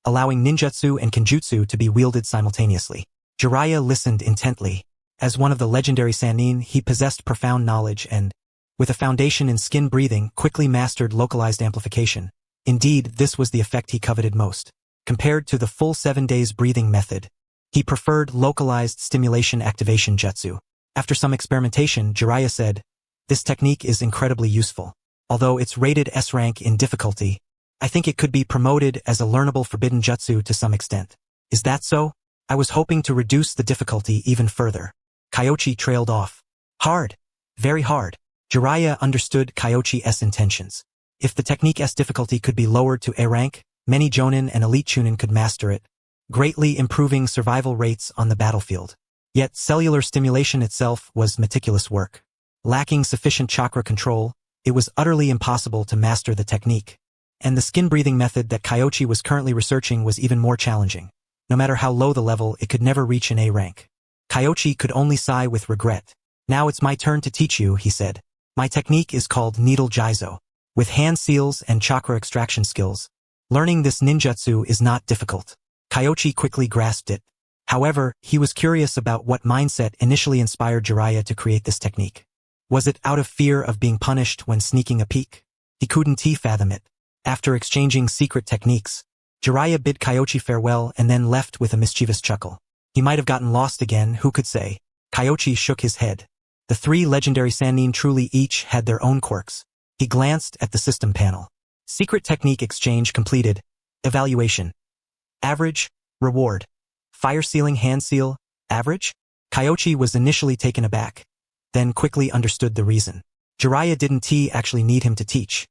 allowing ninjutsu and kenjutsu to be wielded simultaneously. Jiraiya listened intently. As one of the legendary Sannin, he possessed profound knowledge and, with a foundation in skin breathing, quickly mastered localized amplification. Indeed, this was the effect he coveted most. Compared to the full 7 days breathing method, he preferred localized stimulation activation jutsu. After some experimentation, Jiraiya said, "This technique is incredibly useful. Although it's rated S rank in difficulty, I think it could be promoted as a learnable forbidden jutsu to some extent." "Is that so? I was hoping to reduce the difficulty even further." Kyoichi trailed off. "Hard. Very hard." Jiraiya understood Kyoichi's intentions. If the technique's difficulty could be lowered to A rank, many jonin and elite chunin could master it, greatly improving survival rates on the battlefield. Yet cellular stimulation itself was meticulous work. Lacking sufficient chakra control, it was utterly impossible to master the technique. And the skin-breathing method that Kyoichi was currently researching was even more challenging. No matter how low the level, it could never reach an A rank. Kyoichi could only sigh with regret. "Now it's my turn to teach you," he said. "My technique is called Needle Jizo. With hand seals and chakra extraction skills, learning this ninjutsu is not difficult." Kyoichi quickly grasped it. However, he was curious about what mindset initially inspired Jiraiya to create this technique. Was it out of fear of being punished when sneaking a peek? He couldn't fathom it. After exchanging secret techniques, Jiraiya bid Kyoichi farewell and then left with a mischievous chuckle. He might have gotten lost again, who could say? Kyoichi shook his head. The 3 legendary Sannin truly each had their own quirks. He glanced at the system panel. Secret technique exchange completed. Evaluation. Average. Reward. Fire sealing hand seal. Average? Kyoichi was initially taken aback, then quickly understood the reason. Jiraiya didn't actually need him to teach.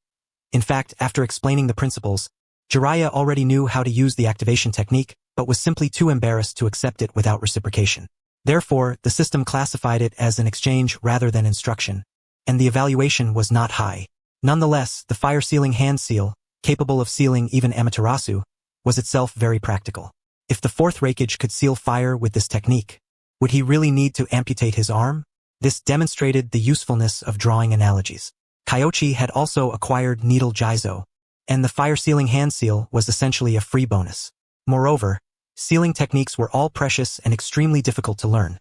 In fact, after explaining the principles, Jiraiya already knew how to use the activation technique, but was simply too embarrassed to accept it without reciprocation. Therefore, the system classified it as an exchange rather than instruction, and the evaluation was not high. Nonetheless, the fire-sealing hand seal, capable of sealing even Amaterasu, was itself very practical. If the 4th Raikage could seal fire with this technique, would he really need to amputate his arm? This demonstrated the usefulness of drawing analogies. Kyoichi had also acquired Needle Jizo, and the fire-sealing hand seal was essentially a free bonus. Moreover, sealing techniques were all precious and extremely difficult to learn.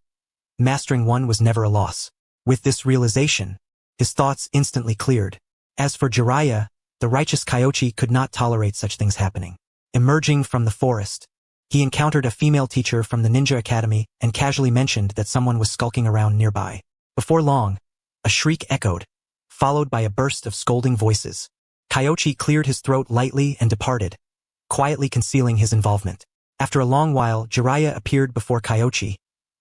Mastering one was never a loss. With this realization, his thoughts instantly cleared. As for Jiraiya, the righteous Kyoichi could not tolerate such things happening. Emerging from the forest, he encountered a female teacher from the ninja academy and casually mentioned that someone was skulking around nearby. Before long, a shriek echoed, followed by a burst of scolding voices. Kyoichi cleared his throat lightly and departed, quietly concealing his involvement. After a long while, Jiraiya appeared before Kyoichi,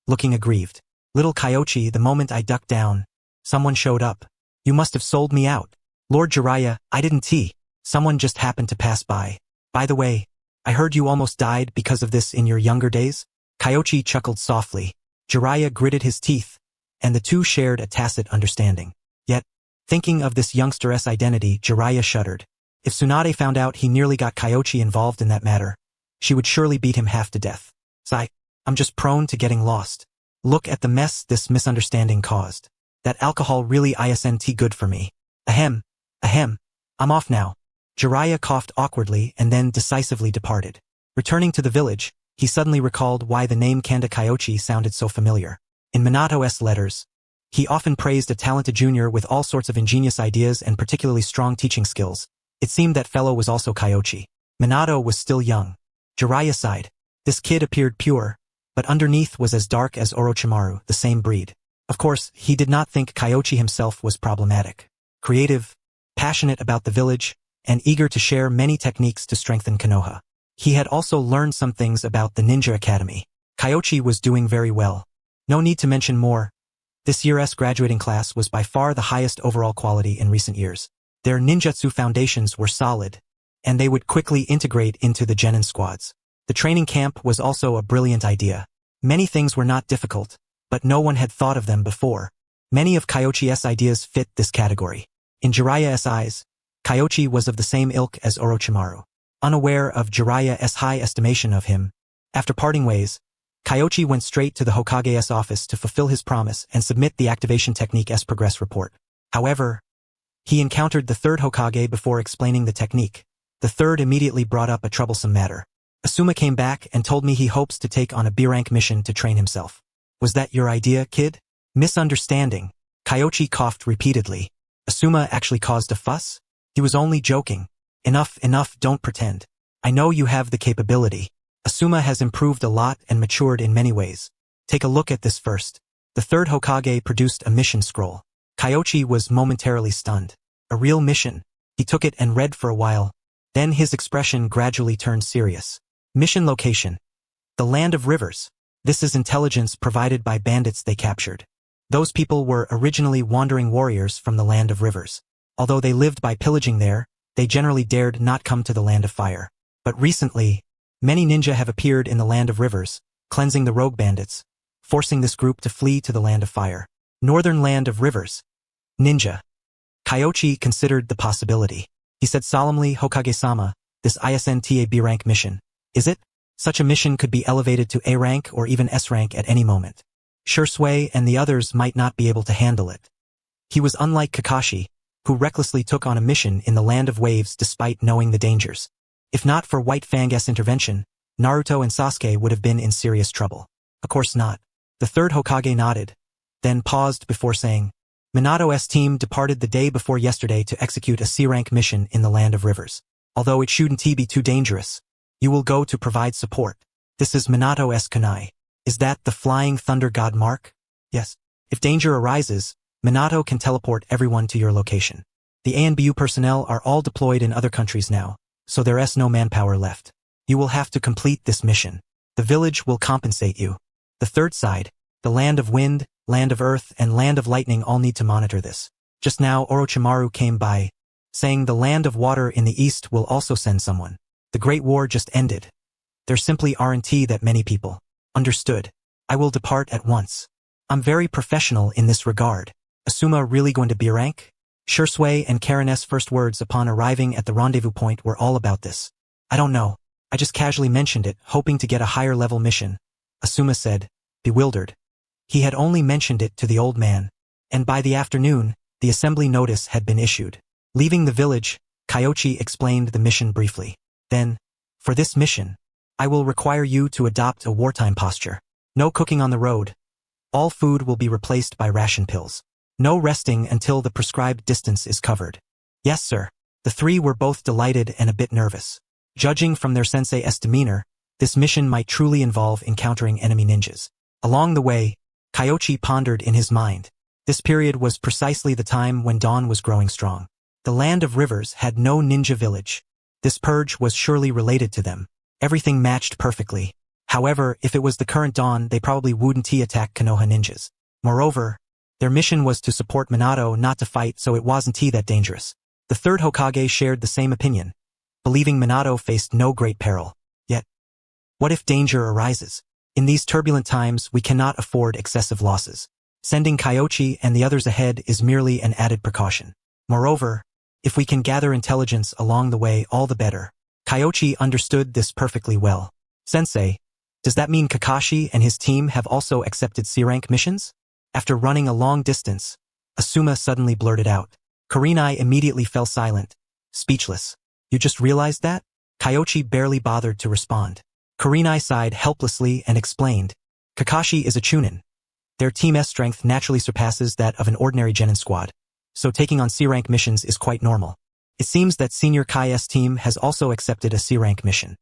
looking aggrieved. "Little Kyoichi, the moment I ducked down, someone showed up. You must have sold me out." "Lord Jiraiya, I didn't. Someone just happened to pass by. By the way, I heard you almost died because of this in your younger days?" Kyoichi chuckled softly. Jiraiya gritted his teeth, and the two shared a tacit understanding. Yet, thinking of this youngster's identity, Jiraiya shuddered. If Tsunade found out he nearly got Kyoichi involved in that matter, she would surely beat him half to death. I'm just prone to getting lost. Look at the mess this misunderstanding caused. That alcohol really isn't good for me. Ahem. I'm off now. Jiraiya coughed awkwardly and then decisively departed. Returning to the village, he suddenly recalled why the name Kanda Kyoichi sounded so familiar. In Minato's letters, he often praised a talented junior with all sorts of ingenious ideas and particularly strong teaching skills. It seemed that fellow was also Kyoichi. Minato was still young. Jiraiya sighed. This kid appeared pure, but underneath was as dark as Orochimaru, the same breed. Of course, he did not think Kyoichi himself was problematic. Creative, passionate about the village, and eager to share many techniques to strengthen Konoha. He had also learned some things about the Ninja Academy. Kyoichi was doing very well. No need to mention more. This year's graduating class was by far the highest overall quality in recent years. Their ninjutsu foundations were solid, and they would quickly integrate into the genin squads. The training camp was also a brilliant idea. Many things were not difficult, but no one had thought of them before. Many of Kyoichi's ideas fit this category. In Jiraiya's eyes, Kyoichi was of the same ilk as Orochimaru. Unaware of Jiraiya's high estimation of him, after parting ways, Kyoichi went straight to the Hokage's office to fulfill his promise and submit the activation technique's progress report. However, he encountered the third Hokage before explaining the technique. The third immediately brought up a troublesome matter. Asuma came back and told me he hopes to take on a B-rank mission to train himself. Was that your idea, kid? Misunderstanding. Kyoichi coughed repeatedly. Asuma actually caused a fuss? He was only joking. Enough, don't pretend. I know you have the capability. Asuma has improved a lot and matured in many ways. Take a look at this first. The third Hokage produced a mission scroll. Kyoichi was momentarily stunned. A real mission. He took it and read for a while. Then his expression gradually turned serious. Mission location. The Land of Rivers. This is intelligence provided by bandits they captured. Those people were originally wandering warriors from the Land of Rivers. Although they lived by pillaging there, they generally dared not come to the Land of Fire. But recently, many ninja have appeared in the Land of Rivers, cleansing the rogue bandits, forcing this group to flee to the Land of Fire. Northern Land of Rivers. Ninja. Kyoichi considered the possibility. He said solemnly, Hokage-sama, this isn't a B-rank mission, is it? Such a mission could be elevated to A rank or even S rank at any moment. Shisui and the others might not be able to handle it. He was unlike Kakashi, who recklessly took on a mission in the Land of Waves despite knowing the dangers. If not for White Fang's intervention, Naruto and Sasuke would have been in serious trouble. Of course not. The third Hokage nodded, then paused before saying, Minato's team departed the day before yesterday to execute a C-rank mission in the Land of Rivers. Although it shouldn't be too dangerous, you will go to provide support. This is Minato's kunai. Is that the Flying Thunder God mark? Yes. If danger arises, Minato can teleport everyone to your location. The ANBU personnel are all deployed in other countries now, so there is no manpower left. You will have to complete this mission. The village will compensate you. The third side, the Land of Wind, Land of Earth, and Land of Lightning all need to monitor this. Just now Orochimaru came by, saying the Land of Water in the east will also send someone. The Great War just ended. There simply aren't that many people. Understood. I will depart at once. I'm very professional in this regard. Asuma really going to B-rank? Shisui and Karen's first words upon arriving at the rendezvous point were all about this. I don't know. I just casually mentioned it, hoping to get a higher level mission, Asuma said, bewildered. He had only mentioned it to the old man, and by the afternoon, the assembly notice had been issued. Leaving the village, Kyoichi explained the mission briefly. Then, for this mission, I will require you to adopt a wartime posture. No cooking on the road. All food will be replaced by ration pills. No resting until the prescribed distance is covered. Yes, sir. The three were both delighted and a bit nervous. Judging from their sensei's demeanor, this mission might truly involve encountering enemy ninjas. Along the way, Kyoichi pondered in his mind. This period was precisely the time when Dawn was growing strong. The Land of Rivers had no ninja village. This purge was surely related to them. Everything matched perfectly. However, if it was the current Dawn, they probably wouldn't attack Konoha ninjas. Moreover, their mission was to support Minato, not to fight, so it wasn't that dangerous. The third Hokage shared the same opinion, believing Minato faced no great peril. Yet, what if danger arises? In these turbulent times, we cannot afford excessive losses. Sending Kyoichi and the others ahead is merely an added precaution. Moreover, if we can gather intelligence along the way, all the better. Kyoichi understood this perfectly well. Sensei, does that mean Kakashi and his team have also accepted C-rank missions? After running a long distance, Asuma suddenly blurted out. Kurenai immediately fell silent, speechless. You just realized that? Kyoichi barely bothered to respond. Kurenai sighed helplessly and explained. Kakashi is a Chunin. Their team's strength naturally surpasses that of an ordinary genin squad, so taking on C-rank missions is quite normal. It seems that Senior Kai's team has also accepted a C-rank mission.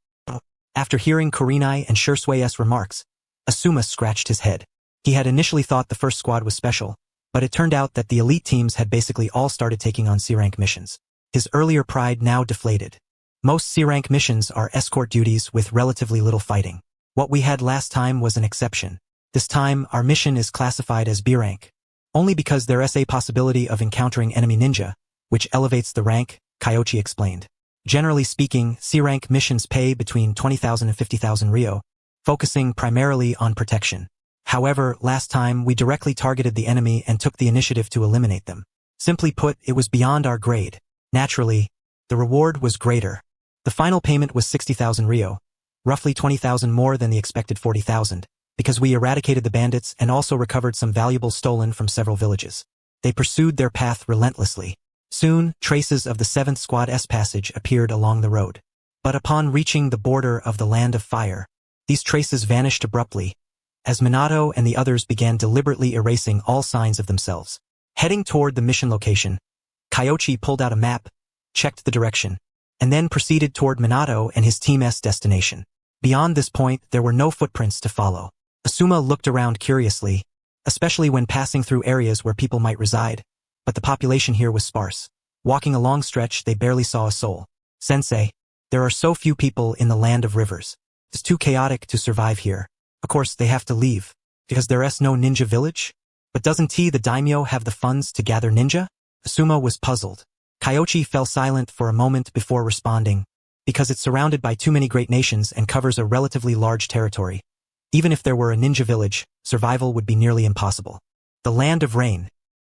After hearing Kurenai and Shisui's remarks, Asuma scratched his head. He had initially thought the first squad was special, but it turned out that the elite teams had basically all started taking on C-rank missions. His earlier pride now deflated. Most C-rank missions are escort duties with relatively little fighting. What we had last time was an exception. This time, our mission is classified as B-rank, only because there is a possibility of encountering enemy ninja, which elevates the rank, Kyoichi explained. Generally speaking, C-rank missions pay between 20,000 and 50,000 ryo, focusing primarily on protection. However, last time we directly targeted the enemy and took the initiative to eliminate them. Simply put, it was beyond our grade. Naturally, the reward was greater. The final payment was 60,000 ryo, roughly 20,000 more than the expected 40,000, because we eradicated the bandits and also recovered some valuables stolen from several villages. They pursued their path relentlessly. Soon, traces of the 7th Squad's passage appeared along the road. But upon reaching the border of the Land of Fire, these traces vanished abruptly, as Minato and the others began deliberately erasing all signs of themselves. Heading toward the mission location, Kyoichi pulled out a map, checked the direction, and then proceeded toward Minato and his team's destination. Beyond this point, there were no footprints to follow. Asuma looked around curiously, especially when passing through areas where people might reside, but the population here was sparse. Walking a long stretch, they barely saw a soul. Sensei, there are so few people in the Land of Rivers. It's too chaotic to survive here. Of course, they have to leave, because there's no ninja village? But doesn't the daimyo have the funds to gather ninja? Asuma was puzzled. Kyoichi fell silent for a moment before responding, because it's surrounded by too many great nations and covers a relatively large territory. Even if there were a ninja village, survival would be nearly impossible. The Land of Rain.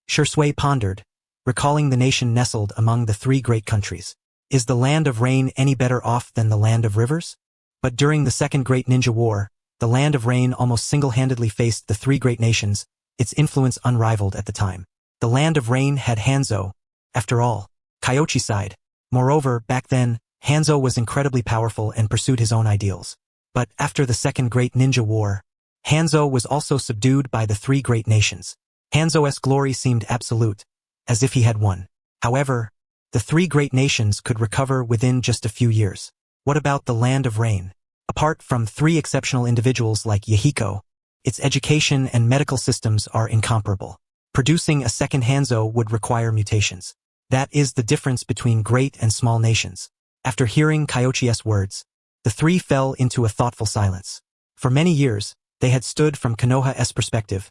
Shisui pondered, recalling the nation nestled among the 3 great countries. Is the Land of Rain any better off than the Land of Rivers? But during the Second Great Ninja War, the Land of Rain almost single-handedly faced the 3 great nations, its influence unrivaled at the time. The Land of Rain had Hanzo. After all, Kyoichi sighed. Moreover, back then, Hanzo was incredibly powerful and pursued his own ideals. But after the Second Great Ninja War, Hanzo was also subdued by the 3 great nations. Hanzo's glory seemed absolute, as if he had won. However, the 3 great nations could recover within just a few years. What about the Land of Rain? Apart from 3 exceptional individuals like Yahiko, its education and medical systems are incomparable. Producing a second Hanzo would require mutations. That is the difference between great and small nations. After hearing Kyoichi's words, the 3 fell into a thoughtful silence. For many years, they had stood from Konoha's perspective,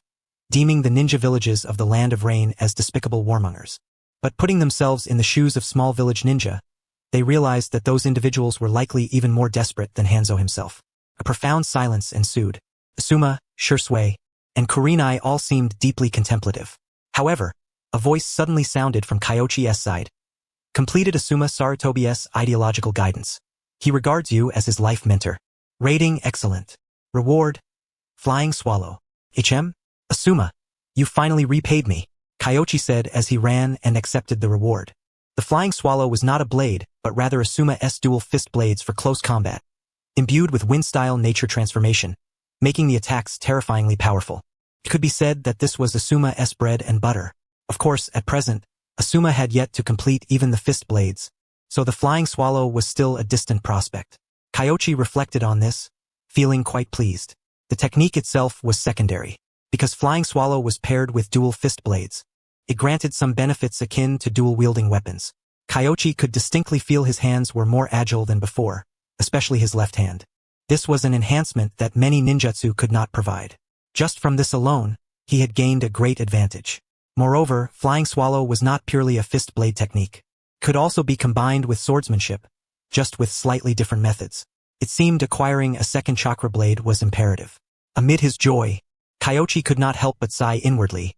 deeming the ninja villages of the Land of Rain as despicable warmongers. But putting themselves in the shoes of small village ninja, they realized that those individuals were likely even more desperate than Hanzo himself. A profound silence ensued. Asuma, Shisui, and Kurenai all seemed deeply contemplative. However, a voice suddenly sounded from Kyoichi's side. Completed Asuma Sarutobi's ideological guidance. He regards you as his life mentor. Rating excellent. Reward. Flying Swallow. HM? Asuma, you finally repaid me, Kyoichi said as he ran and accepted the reward. The Flying Swallow was not a blade, but rather Asuma's dual fist blades for close combat, imbued with wind-style nature transformation, making the attacks terrifyingly powerful. It could be said that this was Asuma's bread and butter. Of course, at present, Asuma had yet to complete even the fist blades, so the Flying Swallow was still a distant prospect. Kyoichi reflected on this, feeling quite pleased. The technique itself was secondary. Because Flying Swallow was paired with dual fist blades, it granted some benefits akin to dual-wielding weapons. Kyoichi could distinctly feel his hands were more agile than before, especially his left hand. This was an enhancement that many ninjutsu could not provide. Just from this alone, he had gained a great advantage. Moreover, Flying Swallow was not purely a fist blade technique. It could also be combined with swordsmanship, just with slightly different methods. It seemed acquiring a second chakra blade was imperative. Amid his joy, Kyoichi could not help but sigh inwardly.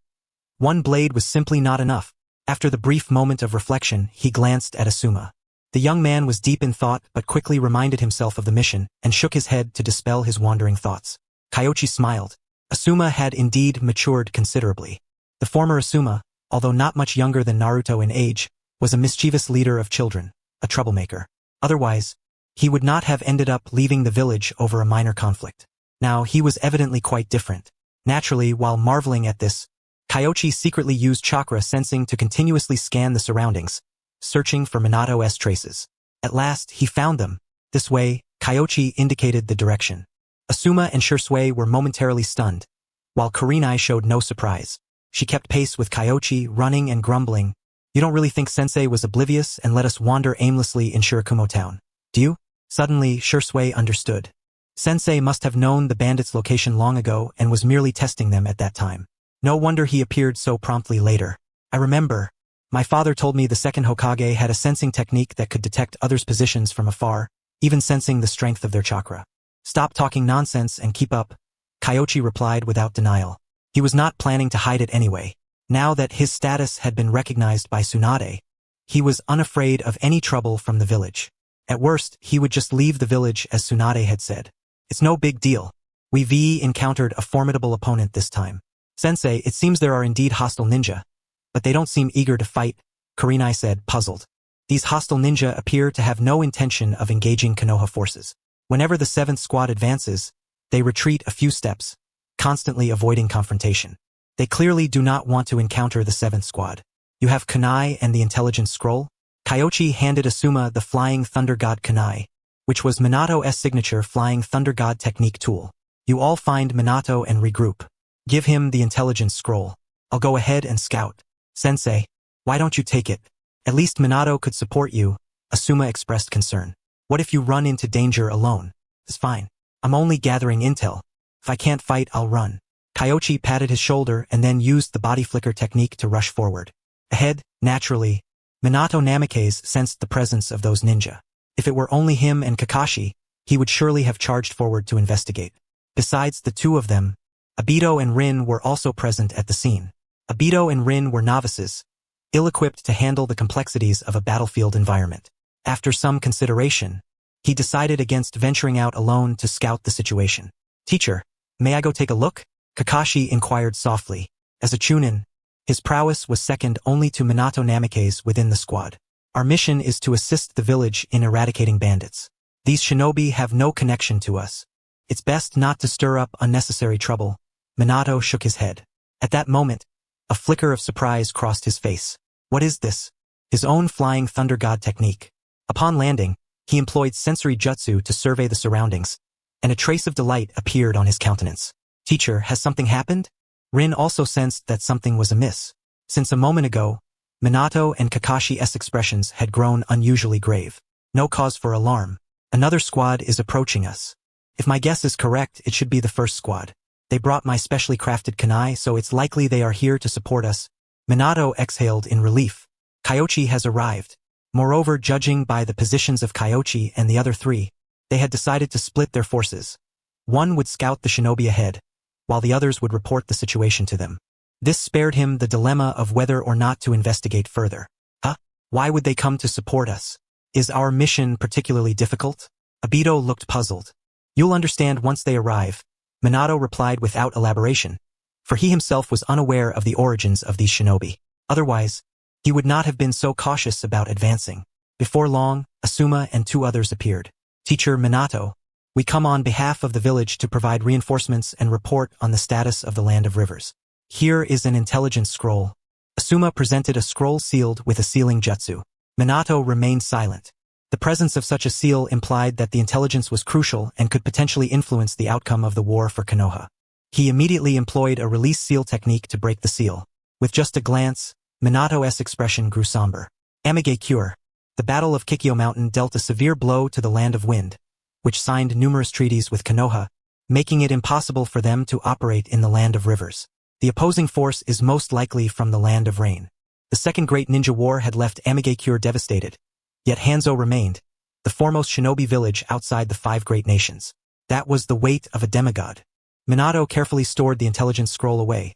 One blade was simply not enough. After the brief moment of reflection, he glanced at Asuma. The young man was deep in thought but quickly reminded himself of the mission and shook his head to dispel his wandering thoughts. Kyoichi smiled. Asuma had indeed matured considerably. The former Asuma, although not much younger than Naruto in age, was a mischievous leader of children, a troublemaker. Otherwise, he would not have ended up leaving the village over a minor conflict. Now he was evidently quite different. Naturally, while marveling at this, Kyoichi secretly used chakra sensing to continuously scan the surroundings, searching for Minato's traces. At last, he found them. This way, Kyoichi indicated the direction. Asuma and Shisui were momentarily stunned, while Kurenai showed no surprise. She kept pace with Kyoichi, running and grumbling. You don't really think Sensei was oblivious and let us wander aimlessly in Shirakumo town, do you? Suddenly, Shisui understood. Sensei must have known the bandits' location long ago and was merely testing them at that time. No wonder he appeared so promptly later. I remember. My father told me the second Hokage had a sensing technique that could detect others' positions from afar, even sensing the strength of their chakra. Stop talking nonsense and keep up, Kyoichi replied without denial. He was not planning to hide it anyway. Now that his status had been recognized by Tsunade, he was unafraid of any trouble from the village. At worst, he would just leave the village as Tsunade had said. It's no big deal. We've encountered a formidable opponent this time. Sensei, it seems there are indeed hostile ninja, but they don't seem eager to fight, Kurenai said, puzzled. These hostile ninja appear to have no intention of engaging Konoha forces. Whenever the 7th squad advances, they retreat a few steps, constantly avoiding confrontation. They clearly do not want to encounter the 7th squad. You have kunai and the intelligence scroll? Kyoichi handed Asuma the Flying Thunder God kunai, which was Minato's signature Flying Thunder God technique tool. You all find Minato and regroup. Give him the intelligence scroll. I'll go ahead and scout. Sensei, why don't you take it? At least Minato could support you, Asuma expressed concern. What if you run into danger alone? It's fine. I'm only gathering intel. If I can't fight, I'll run. Kyoichi patted his shoulder and then used the body flicker technique to rush forward. Ahead, naturally, Minato Namikaze sensed the presence of those ninja. If it were only him and Kakashi, he would surely have charged forward to investigate. Besides the two of them, Obito and Rin were also present at the scene. Obito and Rin were novices, ill-equipped to handle the complexities of a battlefield environment. After some consideration, he decided against venturing out alone to scout the situation. Teacher, may I go take a look? Kakashi inquired softly. As a Chunin, his prowess was second only to Minato Namikaze within the squad. Our mission is to assist the village in eradicating bandits. These shinobi have no connection to us. It's best not to stir up unnecessary trouble. Minato shook his head. At that moment, a flicker of surprise crossed his face. What is this? His own Flying Thunder God technique. Upon landing, he employed sensory jutsu to survey the surroundings, and a trace of delight appeared on his countenance. Teacher, has something happened? Rin also sensed that something was amiss. Since a moment ago, Minato and Kakashi's expressions had grown unusually grave. No cause for alarm. Another squad is approaching us. If my guess is correct, it should be the first squad. They brought my specially crafted kunai, so it's likely they are here to support us. Minato exhaled in relief. Kyoichi has arrived. Moreover, judging by the positions of Kyoichi and the other three, they had decided to split their forces. One would scout the shinobi ahead, while the others would report the situation to them. This spared him the dilemma of whether or not to investigate further. Huh? Why would they come to support us? Is our mission particularly difficult? Obito looked puzzled. You'll understand once they arrive, Minato replied without elaboration, for he himself was unaware of the origins of these shinobi. Otherwise, he would not have been so cautious about advancing. Before long, Asuma and two others appeared. Teacher Minato, we come on behalf of the village to provide reinforcements and report on the status of the Land of Rivers. Here is an intelligence scroll. Asuma presented a scroll sealed with a sealing jutsu. Minato remained silent. The presence of such a seal implied that the intelligence was crucial and could potentially influence the outcome of the war for Konoha. He immediately employed a release seal technique to break the seal. With just a glance, Minato's expression grew somber. Amige Cure. The Battle of Kikyo Mountain dealt a severe blow to the Land of Wind, which signed numerous treaties with Konoha, making it impossible for them to operate in the Land of Rivers. The opposing force is most likely from the Land of Rain. The Second Great Ninja War had left Amige Cure devastated, yet Hanzo remained, the foremost shinobi village outside the 5 great nations. That was the weight of a demigod. Minato carefully stored the intelligence scroll away,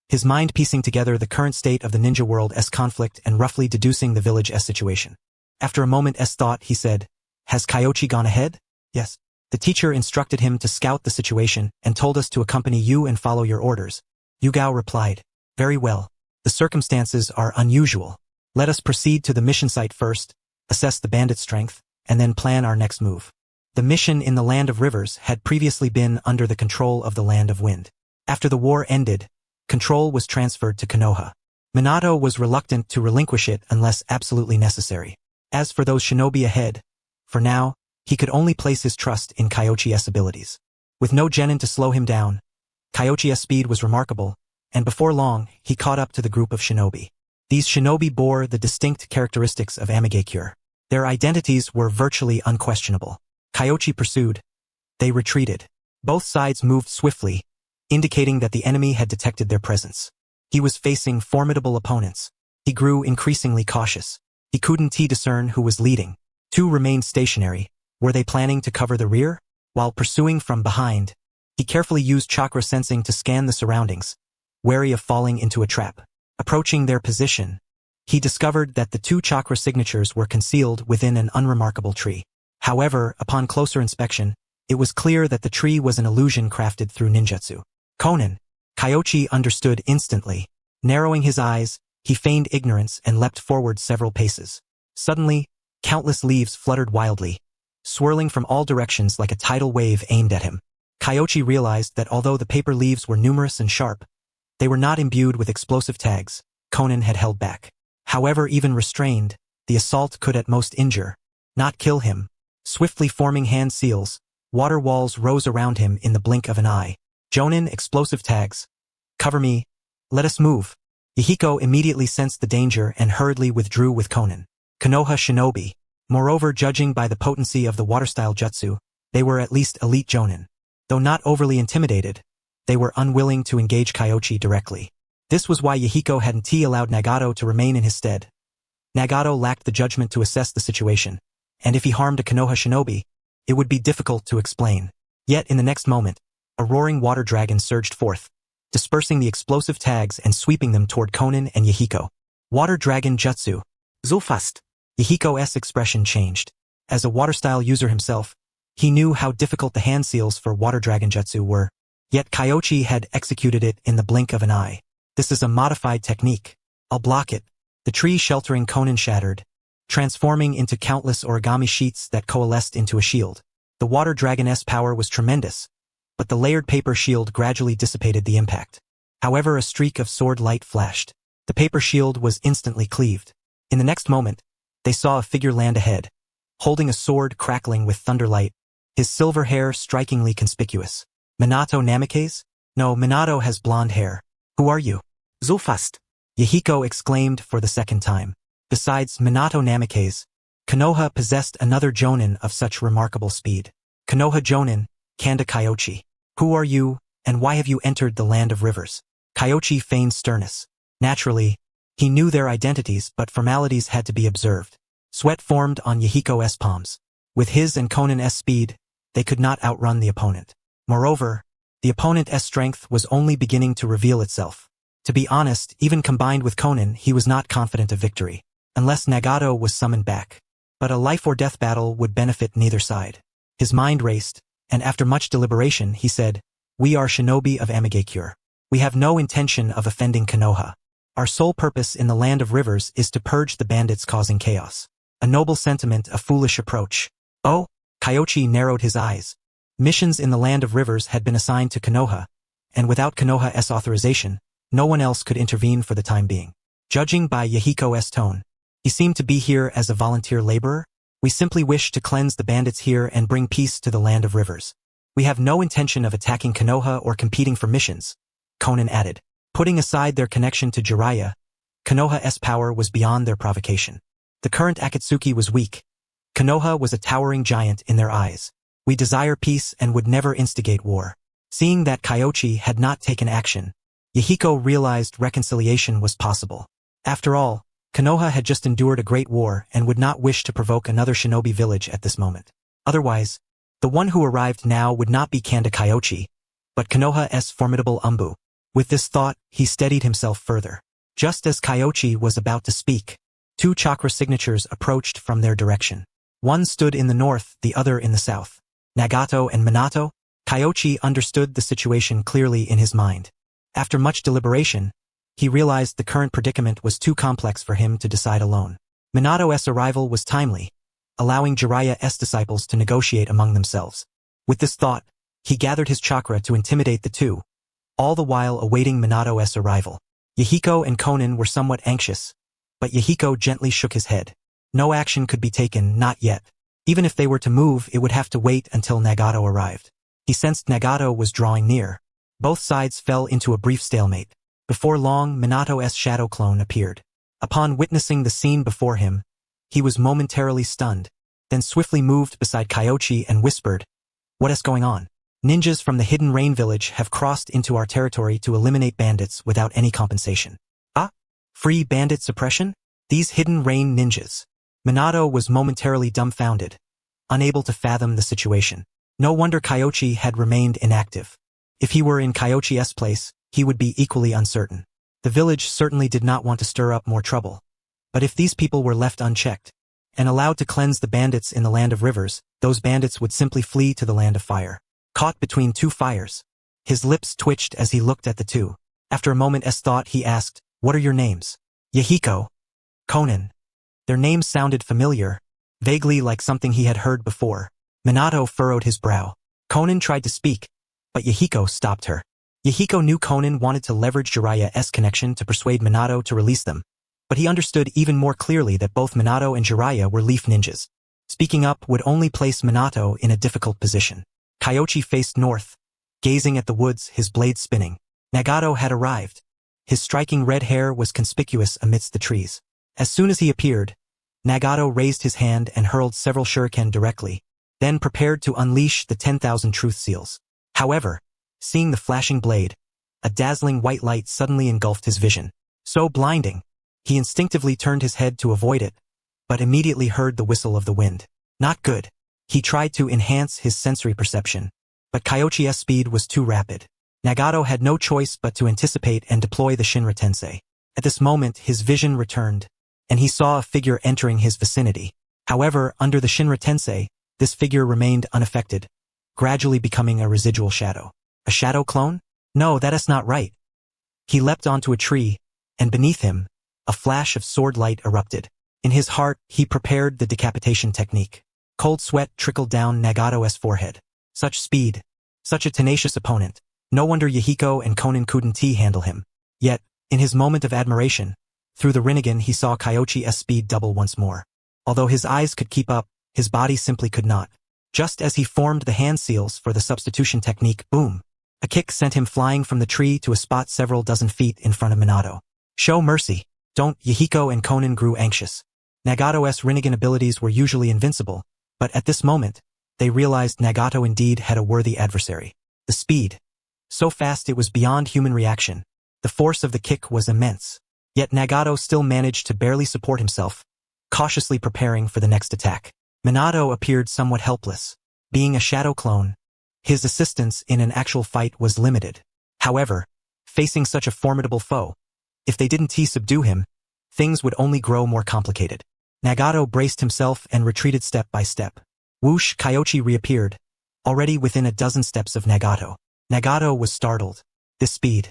his mind piecing together the current state of the ninja world's conflict and roughly deducing the village's situation. After a moment's thought, he said, Has Kyoichi gone ahead? Yes. The teacher instructed him to scout the situation and told us to accompany you and follow your orders. Yugao replied, Very well. The circumstances are unusual. Let us proceed to the mission site first, assess the bandit strength, and then plan our next move. The mission in the Land of Rivers had previously been under the control of the Land of Wind. After the war ended, control was transferred to Konoha. Minato was reluctant to relinquish it unless absolutely necessary. As for those shinobi ahead, for now, he could only place his trust in Kyoichi's abilities. With no genin to slow him down, Kyoichi's speed was remarkable, and before long, he caught up to the group of shinobi. These shinobi bore the distinct characteristics of Amigakure. Their identities were virtually unquestionable. Kyoichi pursued. They retreated. Both sides moved swiftly, indicating that the enemy had detected their presence. He was facing formidable opponents. He grew increasingly cautious. He couldn't discern who was leading. Two remained stationary. Were they planning to cover the rear? While pursuing from behind, he carefully used chakra sensing to scan the surroundings, wary of falling into a trap. Approaching their position, he discovered that the 2 chakra signatures were concealed within an unremarkable tree. However, upon closer inspection, It was clear that the tree was an illusion crafted through ninjutsu. Conan. Kyoichi understood instantly. Narrowing his eyes, he feigned ignorance and leapt forward several paces. Suddenly, countless leaves fluttered wildly, swirling from all directions like a tidal wave aimed at him. Kyoichi realized that although the paper leaves were numerous and sharp, they were not imbued with explosive tags. Conan had held back. However, even restrained, the assault could at most injure, not kill him. Swiftly forming hand seals, water walls rose around him in the blink of an eye. Jonin, explosive tags. Cover me. Let us move. Yahiko immediately sensed the danger and hurriedly withdrew with Conan. Konoha shinobi. Moreover, judging by the potency of the water-style jutsu, they were at least elite jonin. Though not overly intimidated, they were unwilling to engage Kyoichi directly. This was why Yahiko hadn't allowed Nagato to remain in his stead. Nagato lacked the judgment to assess the situation, and if he harmed a Konoha shinobi, it would be difficult to explain. Yet in the next moment, a roaring water dragon surged forth, dispersing the explosive tags and sweeping them toward Conan and Yahiko. Water dragon jutsu. So fast. Yahiko's expression changed. As a water-style user himself, he knew how difficult the hand seals for water dragon jutsu were. Yet Kyoichi had executed it in the blink of an eye. This is a modified technique. I'll block it. The tree sheltering Conan shattered, transforming into countless origami sheets that coalesced into a shield. The water dragon's power was tremendous, but the layered paper shield gradually dissipated the impact. However, a streak of sword light flashed. The paper shield was instantly cleaved. In the next moment, they saw a figure land ahead, holding a sword crackling with thunderlight, his silver hair strikingly conspicuous. Minato Namikaze? No, Minato has blonde hair. Who are you? So fast. Yahiko exclaimed for the second time. Besides Minato Namikaze, Konoha possessed another jonin of such remarkable speed. Konoha jonin, Kanda Kyoichi. Who are you, and why have you entered the land of rivers? Kyoichi feigned sternness. Naturally, he knew their identities, but formalities had to be observed. Sweat formed on Yahiko's palms. With his and Conan's speed, they could not outrun the opponent. Moreover, the opponent's strength was only beginning to reveal itself. To be honest, even combined with Conan, he was not confident of victory, unless Nagato was summoned back. But a life-or-death battle would benefit neither side. His mind raced, and after much deliberation, he said, "We are shinobi of Amigakure. We have no intention of offending Konoha. Our sole purpose in the land of rivers is to purge the bandits causing chaos." A noble sentiment, a foolish approach. Oh, Kyoichi narrowed his eyes. Missions in the land of rivers had been assigned to Konoha, and without Konoha's authorization, no one else could intervene for the time being. Judging by Yahiko's tone, he seemed to be here as a volunteer laborer. We simply wish to cleanse the bandits here and bring peace to the land of rivers. We have no intention of attacking Konoha or competing for missions, Conan added. Putting aside their connection to Jiraiya, Konoha's power was beyond their provocation. The current Akatsuki was weak. Konoha was a towering giant in their eyes. We desire peace and would never instigate war. Seeing that Kyoichi had not taken action, Yahiko realized reconciliation was possible. After all, Konoha had just endured a great war and would not wish to provoke another shinobi village at this moment. Otherwise, the one who arrived now would not be Kanda Kyoichi, but Konoha's formidable Umbu. With this thought, he steadied himself further. Just as Kyoichi was about to speak, two chakra signatures approached from their direction. One stood in the north, the other in the south. Nagato and Minato? Kyoichi understood the situation clearly in his mind. After much deliberation, he realized the current predicament was too complex for him to decide alone. Minato's arrival was timely, allowing Jiraiya's disciples to negotiate among themselves. With this thought, he gathered his chakra to intimidate the two, all the while awaiting Minato's arrival. Yahiko and Conan were somewhat anxious, but Yahiko gently shook his head. No action could be taken, not yet. Even if they were to move, it would have to wait until Nagato arrived. He sensed Nagato was drawing near. Both sides fell into a brief stalemate. Before long, Minato's shadow clone appeared. Upon witnessing the scene before him, he was momentarily stunned, then swiftly moved beside Kyoichi and whispered, "What is going on? Ninjas from the Hidden Rain Village have crossed into our territory to eliminate bandits without any compensation." Ah? Free bandit suppression? These Hidden Rain ninjas. Minato was momentarily dumbfounded, unable to fathom the situation. No wonder Kyoichi had remained inactive. If he were in Kyoichi's place, he would be equally uncertain. The village certainly did not want to stir up more trouble. But if these people were left unchecked, and allowed to cleanse the bandits in the land of rivers, those bandits would simply flee to the land of fire. Caught between two fires. His lips twitched as he looked at the two. After a moment's thought, he asked, "What are your names?" Yahiko. Conan. Their names sounded familiar, vaguely like something he had heard before. Minato furrowed his brow. Conan tried to speak, but Yahiko stopped her. Yahiko knew Conan wanted to leverage Jiraiya's connection to persuade Minato to release them, but he understood even more clearly that both Minato and Jiraiya were leaf ninjas. Speaking up would only place Minato in a difficult position. Kyoichi faced north, gazing at the woods, his blade spinning. Nagato had arrived. His striking red hair was conspicuous amidst the trees. As soon as he appeared, Nagato raised his hand and hurled several shuriken directly, then prepared to unleash the 10,000 truth seals. However, seeing the flashing blade, a dazzling white light suddenly engulfed his vision. So blinding, he instinctively turned his head to avoid it, but immediately heard the whistle of the wind. Not good. He tried to enhance his sensory perception, but Kyoichi's speed was too rapid. Nagato had no choice but to anticipate and deploy the Shinra Tensei. At this moment, his vision returned, and he saw a figure entering his vicinity. However, under the Shinra Tensei, this figure remained unaffected, gradually becoming a residual shadow. A shadow clone? No, that is not right. He leapt onto a tree, and beneath him, a flash of sword light erupted. In his heart, he prepared the decapitation technique. Cold sweat trickled down Nagato's forehead. Such speed, such a tenacious opponent. No wonder Yahiko and Conan couldn't handle him. Yet, in his moment of admiration, through the Rinnegan he saw Kyoichi's speed double once more. Although his eyes could keep up, his body simply could not. Just as he formed the hand seals for the substitution technique, boom! A kick sent him flying from the tree to a spot several dozen feet in front of Minato. Show mercy. Don't. Yahiko and Conan grew anxious. Nagato's Rinnegan abilities were usually invincible, but at this moment, they realized Nagato indeed had a worthy adversary. The speed. So fast it was beyond human reaction. The force of the kick was immense. Yet Nagato still managed to barely support himself, cautiously preparing for the next attack. Minato appeared somewhat helpless. Being a shadow clone, his assistance in an actual fight was limited. However, facing such a formidable foe, if they didn't subdue him, things would only grow more complicated. Nagato braced himself and retreated step by step. Whoosh! Kyoichi reappeared, already within a dozen steps of Nagato. Nagato was startled. This speed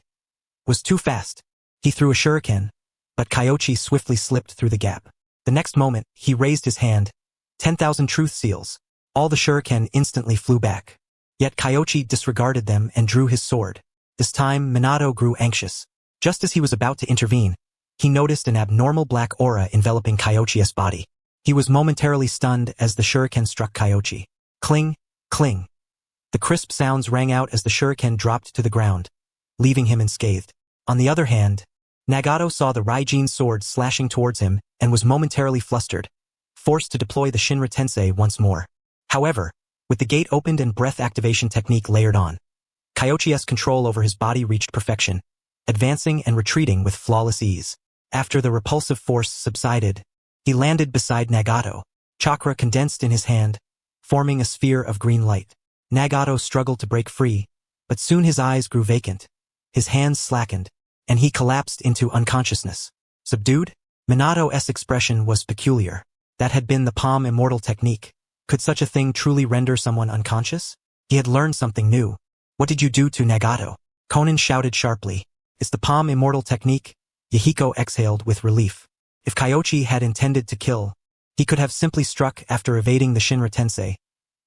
was too fast. He threw a shuriken, but Kyoichi swiftly slipped through the gap. The next moment, he raised his hand. 10,000 truth seals. All the shuriken instantly flew back. Yet Kyoichi disregarded them and drew his sword. This time, Minato grew anxious. Just as he was about to intervene, he noticed an abnormal black aura enveloping Kyoichi's body. He was momentarily stunned as the shuriken struck Kyoichi. Cling, cling. The crisp sounds rang out as the shuriken dropped to the ground, leaving him unscathed. On the other hand, Nagato saw the Raijin sword slashing towards him and was momentarily flustered, forced to deploy the Shinra Tensei once more. However, with the gate opened and breath activation technique layered on, Kyoichi's control over his body reached perfection, advancing and retreating with flawless ease. After the repulsive force subsided, he landed beside Nagato. Chakra condensed in his hand, forming a sphere of green light. Nagato struggled to break free, but soon his eyes grew vacant. His hands slackened, and he collapsed into unconsciousness. Subdued? Minato's expression was peculiar. That had been the palm immortal technique. Could such a thing truly render someone unconscious? He had learned something new. What did you do to Nagato? Conan shouted sharply. It's the palm immortal technique. Yahiko exhaled with relief. If Kyoichi had intended to kill, he could have simply struck after evading the Shinra Tensei.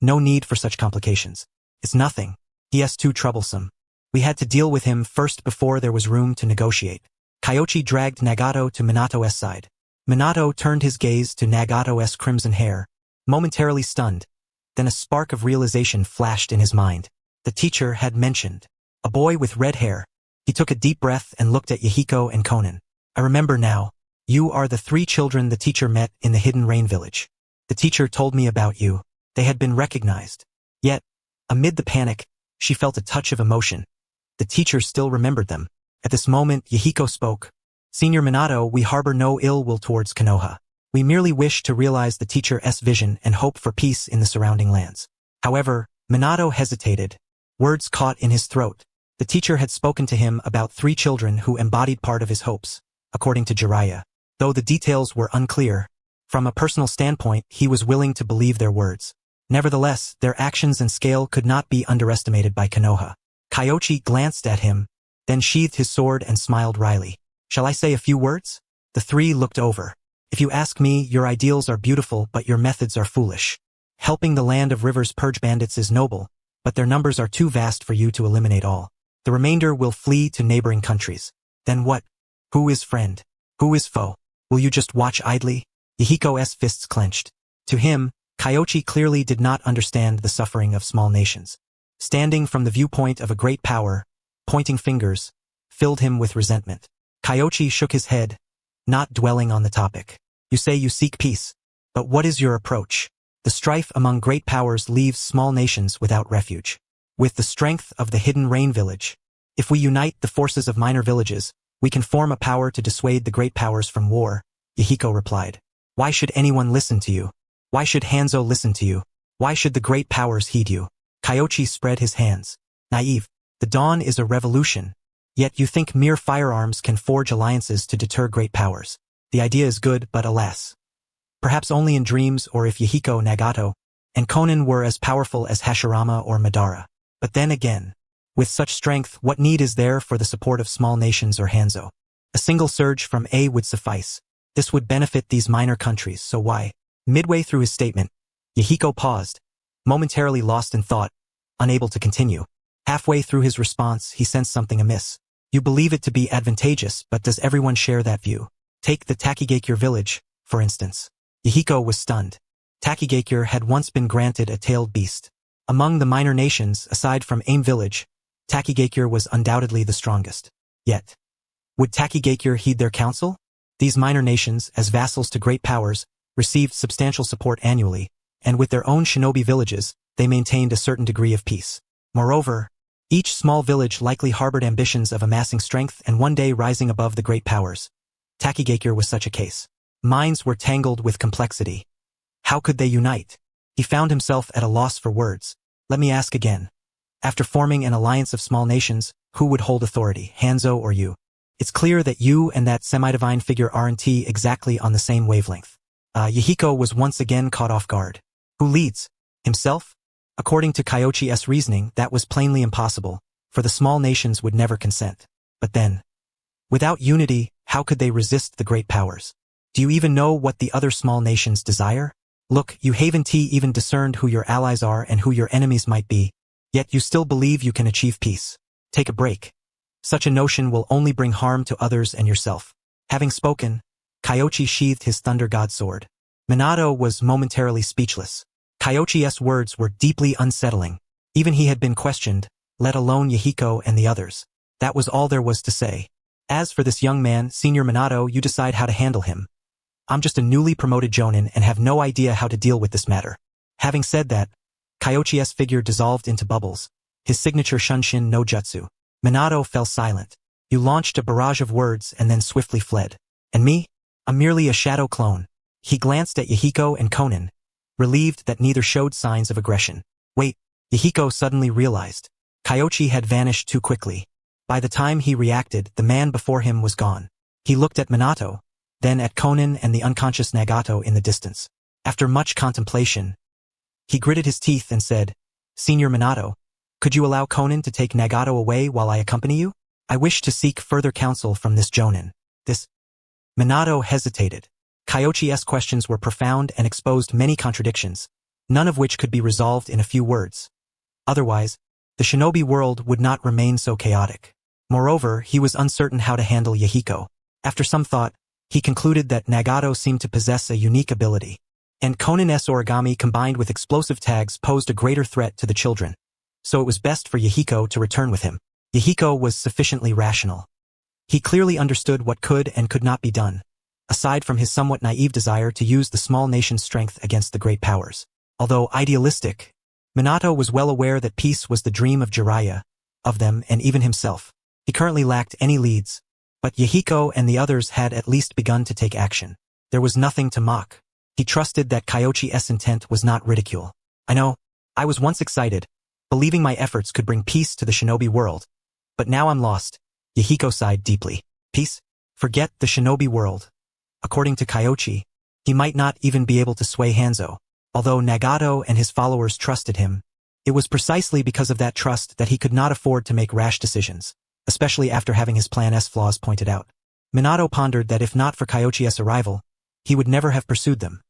No need for such complications. It's nothing. He is too troublesome. We had to deal with him first before there was room to negotiate. Kyoichi dragged Nagato to Minato's side. Minato turned his gaze to Nagato's crimson hair, momentarily stunned. Then a spark of realization flashed in his mind. The teacher had mentioned a boy with red hair. He took a deep breath and looked at Yahiko and Conan. I remember now. You are the 3 children the teacher met in the Hidden Rain Village. The teacher told me about you. They had been recognized. Yet, amid the panic, she felt a touch of emotion. The teacher still remembered them. At this moment, Yahiko spoke. Senior Minato, we harbor no ill will towards Konoha. We merely wish to realize the teacher's vision and hope for peace in the surrounding lands. However, Minato hesitated. Words caught in his throat. The teacher had spoken to him about 3 children who embodied part of his hopes, according to Jiraiya. Though the details were unclear, From a personal standpoint, he was willing to believe their words. Nevertheless, their actions and scale could not be underestimated by Konoha. Kyoichi glanced at him, then sheathed his sword and smiled wryly. Shall I say a few words? The three looked over. If you ask me, your ideals are beautiful, but your methods are foolish. Helping the land of rivers purge bandits is noble, but their numbers are too vast for you to eliminate all. The remainder will flee to neighboring countries. Then what? Who is friend? Who is foe? Will you just watch idly? Yahiko's fists clenched. To him, Kyoichi clearly did not understand the suffering of small nations. Standing from the viewpoint of a great power, pointing fingers, filled him with resentment. Kyoichi shook his head, not dwelling on the topic. You say you seek peace, but what is your approach? The strife among great powers leaves small nations without refuge. With the strength of the hidden rain village, if we unite the forces of minor villages, we can form a power to dissuade the great powers from war, Yahiko replied. Why should anyone listen to you? Why should Hanzo listen to you? Why should the great powers heed you? Kyoichi spread his hands. Naive. The dawn is a revolution. Yet you think mere firearms can forge alliances to deter great powers. The idea is good, but alas. Perhaps only in dreams, or if Yahiko, Nagato, and Konan were as powerful as Hashirama or Madara. But then again, with such strength, what need is there for the support of small nations or Hanzo? A single surge from A would suffice. This would benefit these minor countries, so why? Midway through his statement, Yahiko paused, momentarily lost in thought, unable to continue. Halfway through his response, he sensed something amiss. You believe it to be advantageous, but does everyone share that view? Take the Takigakure village, for instance. Yahiko was stunned. Takigakure had once been granted a tailed beast. Among the minor nations, aside from Aim village, Takigakure was undoubtedly the strongest. Yet, would Takigakure heed their counsel? These minor nations, as vassals to great powers, received substantial support annually, and with their own shinobi villages, they maintained a certain degree of peace. Moreover, each small village likely harbored ambitions of amassing strength and one day rising above the great powers. Takigakure was such a case. Minds were tangled with complexity. How could they unite? He found himself at a loss for words. Let me ask again. After forming an alliance of small nations, who would hold authority, Hanzo or you? It's clear that you and that semi-divine figure aren't exactly on the same wavelength. Yahiko was once again caught off guard. Who leads? Himself? According to Kyoichi's reasoning, that was plainly impossible, for the small nations would never consent. But then, without unity, how could they resist the great powers? Do you even know what the other small nations desire? Look, you haven't even discerned who your allies are and who your enemies might be, yet you still believe you can achieve peace. Take a break. Such a notion will only bring harm to others and yourself. Having spoken, Kyoichi sheathed his Thunder God sword. Minato was momentarily speechless. Kyoichi's words were deeply unsettling. Even he had been questioned, let alone Yahiko and the others. That was all there was to say. As for this young man, Senior Minato, you decide how to handle him. I'm just a newly promoted jonin and have no idea how to deal with this matter. Having said that, Kyoichi's figure dissolved into bubbles, his signature Shunshin no Jutsu. Minato fell silent. You launched a barrage of words and then swiftly fled. And me? I'm merely a shadow clone. He glanced at Yahiko and Konan, relieved that neither showed signs of aggression. Wait, Yahiko suddenly realized. Kyoichi had vanished too quickly. By the time he reacted, the man before him was gone. He looked at Minato, then at Konan and the unconscious Nagato in the distance. After much contemplation, he gritted his teeth and said, Senior Minato, could you allow Konan to take Nagato away while I accompany you? I wish to seek further counsel from this jonin. This. Minato hesitated. Kyoichi's questions were profound and exposed many contradictions, none of which could be resolved in a few words. Otherwise, the shinobi world would not remain so chaotic. Moreover, he was uncertain how to handle Yahiko. After some thought, he concluded that Nagato seemed to possess a unique ability, and Konan's origami combined with explosive tags posed a greater threat to the children. So it was best for Yahiko to return with him. Yahiko was sufficiently rational. He clearly understood what could and could not be done, aside from his somewhat naive desire to use the small nation's strength against the great powers. Although idealistic, Minato was well aware that peace was the dream of Jiraiya, of them and even himself. He currently lacked any leads, but Yahiko and the others had at least begun to take action. There was nothing to mock. He trusted that Kyoichi's intent was not ridicule. I know, I was once excited, believing my efforts could bring peace to the shinobi world. But now I'm lost. Yahiko sighed deeply. Peace? Forget the shinobi world. According to Kyoichi, He might not even be able to sway Hanzo. Although Nagato and his followers trusted him, it was precisely because of that trust that he could not afford to make rash decisions, especially after having his plan's flaws pointed out. Minato pondered that if not for Kyoichi's arrival, he would never have pursued them.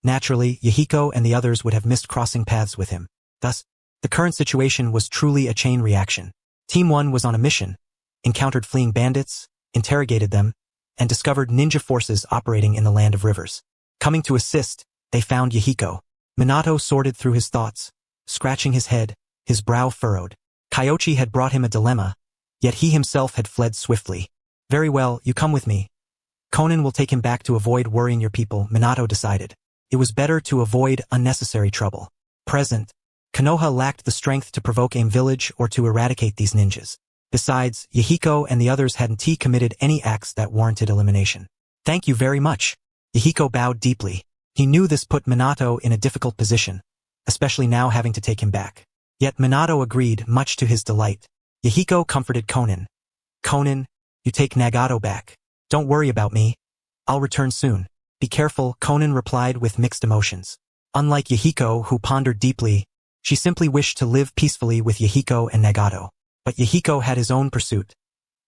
Naturally, Yahiko and the others would have missed crossing paths with him. Thus, the current situation was truly a chain reaction. Team 1 was on a mission, encountered fleeing bandits, interrogated them, and discovered ninja forces operating in the land of rivers. Coming to assist, they found Yahiko. Minato sorted through his thoughts, scratching his head, his brow furrowed. Kyoichi had brought him a dilemma, yet he himself had fled swiftly. Very well, you come with me. Konan will take him back to avoid worrying your people, Minato decided. It was better to avoid unnecessary trouble. Present, Konoha lacked the strength to provoke a village or to eradicate these ninjas. Besides, Yahiko and the others hadn't committed any acts that warranted elimination. Thank you very much. Yahiko bowed deeply. He knew this put Minato in a difficult position, especially now having to take him back. Yet Minato agreed, much to his delight. Yahiko comforted Konan. Konan, you take Nagato back. Don't worry about me. I'll return soon. Be careful, Konan replied with mixed emotions. Unlike Yahiko, who pondered deeply, she simply wished to live peacefully with Yahiko and Nagato. But Yahiko had his own pursuit.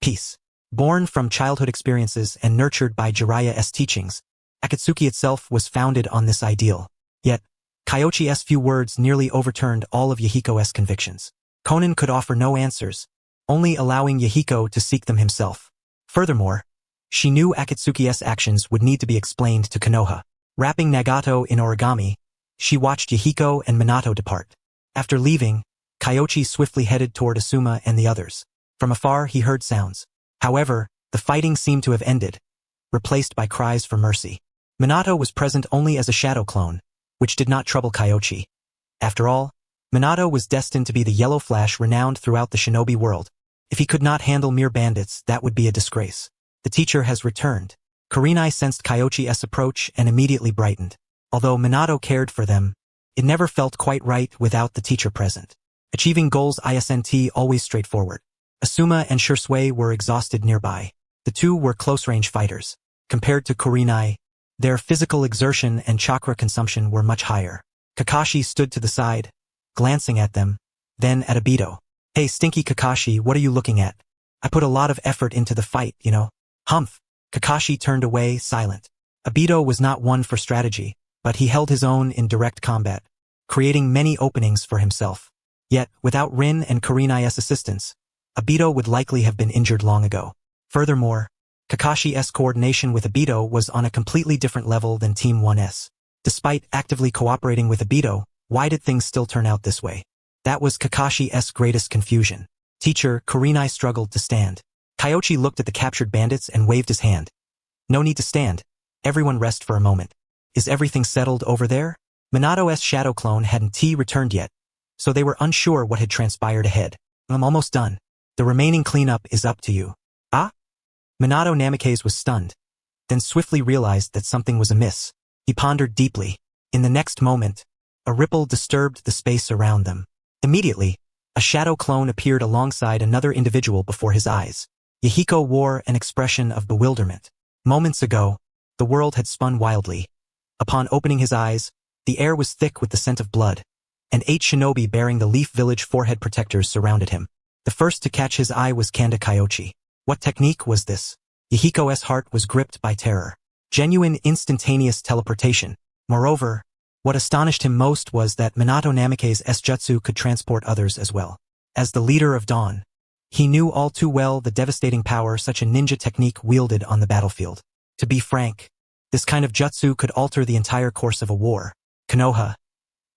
Peace. Born from childhood experiences and nurtured by Jiraiya's teachings, Akatsuki itself was founded on this ideal. Yet, Kyoichi's few words nearly overturned all of Yahiko's convictions. Konan could offer no answers, only allowing Yahiko to seek them himself. Furthermore, she knew Akatsuki's actions would need to be explained to Konoha. Wrapping Nagato in origami, she watched Yahiko and Minato depart. After leaving, Kyoichi swiftly headed toward Asuma and the others. From afar he heard sounds. However, the fighting seemed to have ended, replaced by cries for mercy. Minato was present only as a shadow clone, which did not trouble Kyoichi. After all, Minato was destined to be the Yellow Flash renowned throughout the shinobi world. If he could not handle mere bandits, that would be a disgrace. The teacher has returned. Kurenai sensed Kyoichi's approach and immediately brightened. Although Minato cared for them, it never felt quite right without the teacher present. Achieving goals isn't always straightforward. Asuma and Shisui were exhausted nearby. The two were close-range fighters. Compared to Kurenai, their physical exertion and chakra consumption were much higher. Kakashi stood to the side, glancing at them, then at Obito. Hey stinky Kakashi, what are you looking at? I put a lot of effort into the fight, you know. Humph. Kakashi turned away, silent. Obito was not one for strategy, but he held his own in direct combat, creating many openings for himself. Yet, without Rin and Kurenai's assistance, Obito would likely have been injured long ago. Furthermore, Kakashi's coordination with Obito was on a completely different level than Team 1's. Despite actively cooperating with Obito, why did things still turn out this way? That was Kakashi's greatest confusion. Teacher, Kurenai struggled to stand. Kyoichi looked at the captured bandits and waved his hand. No need to stand. Everyone rest for a moment. Is everything settled over there? Minato's shadow clone hadn't returned yet, so they were unsure what had transpired ahead. I'm almost done. The remaining cleanup is up to you. Ah? Minato Namikaze was stunned, then swiftly realized that something was amiss. He pondered deeply. In the next moment, a ripple disturbed the space around them. Immediately, a shadow clone appeared alongside another individual before his eyes. Yahiko wore an expression of bewilderment. Moments ago, the world had spun wildly. Upon opening his eyes, the air was thick with the scent of blood, and 8 shinobi bearing the Leaf Village forehead protectors surrounded him. The first to catch his eye was Kanda Kyoichi. What technique was this? Yahiko's heart was gripped by terror. Genuine instantaneous teleportation. Moreover, what astonished him most was that Minato Namikaze's jutsu could transport others as well. As the leader of Dawn, he knew all too well the devastating power such a ninja technique wielded on the battlefield. To be frank, this kind of jutsu could alter the entire course of a war. Konoha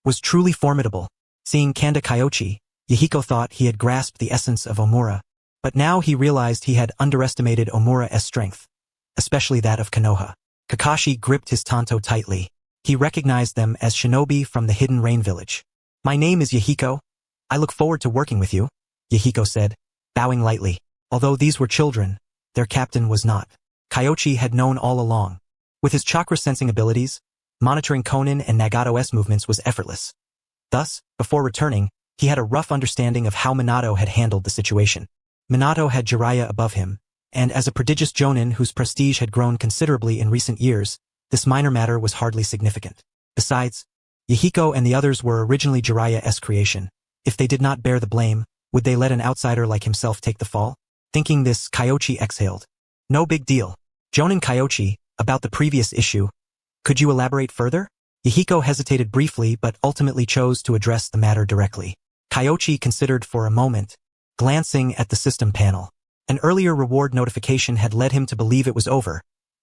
was truly formidable. Seeing Kanda Kyoichi, Yahiko thought he had grasped the essence of Omura, but now he realized he had underestimated Omura's strength, especially that of Konoha. Kakashi gripped his tanto tightly. He recognized them as shinobi from the hidden rain village. My name is Yahiko. I look forward to working with you, Yahiko said, bowing lightly. Although these were children, their captain was not. Kyoichi had known all along. With his chakra sensing abilities, monitoring Konan and Nagato's movements was effortless. Thus, before returning, he had a rough understanding of how Minato had handled the situation. Minato had Jiraiya above him, and as a prodigious jonin whose prestige had grown considerably in recent years, this minor matter was hardly significant. Besides, Yahiko and the others were originally Jiraiya's creation. If they did not bear the blame, would they let an outsider like himself take the fall? Thinking this, Kyoichi exhaled. No big deal. Jonin Kyoichi, about the previous issue. Could you elaborate further? Yahiko hesitated briefly but ultimately chose to address the matter directly. Kyoichi considered for a moment, glancing at the system panel. An earlier reward notification had led him to believe it was over,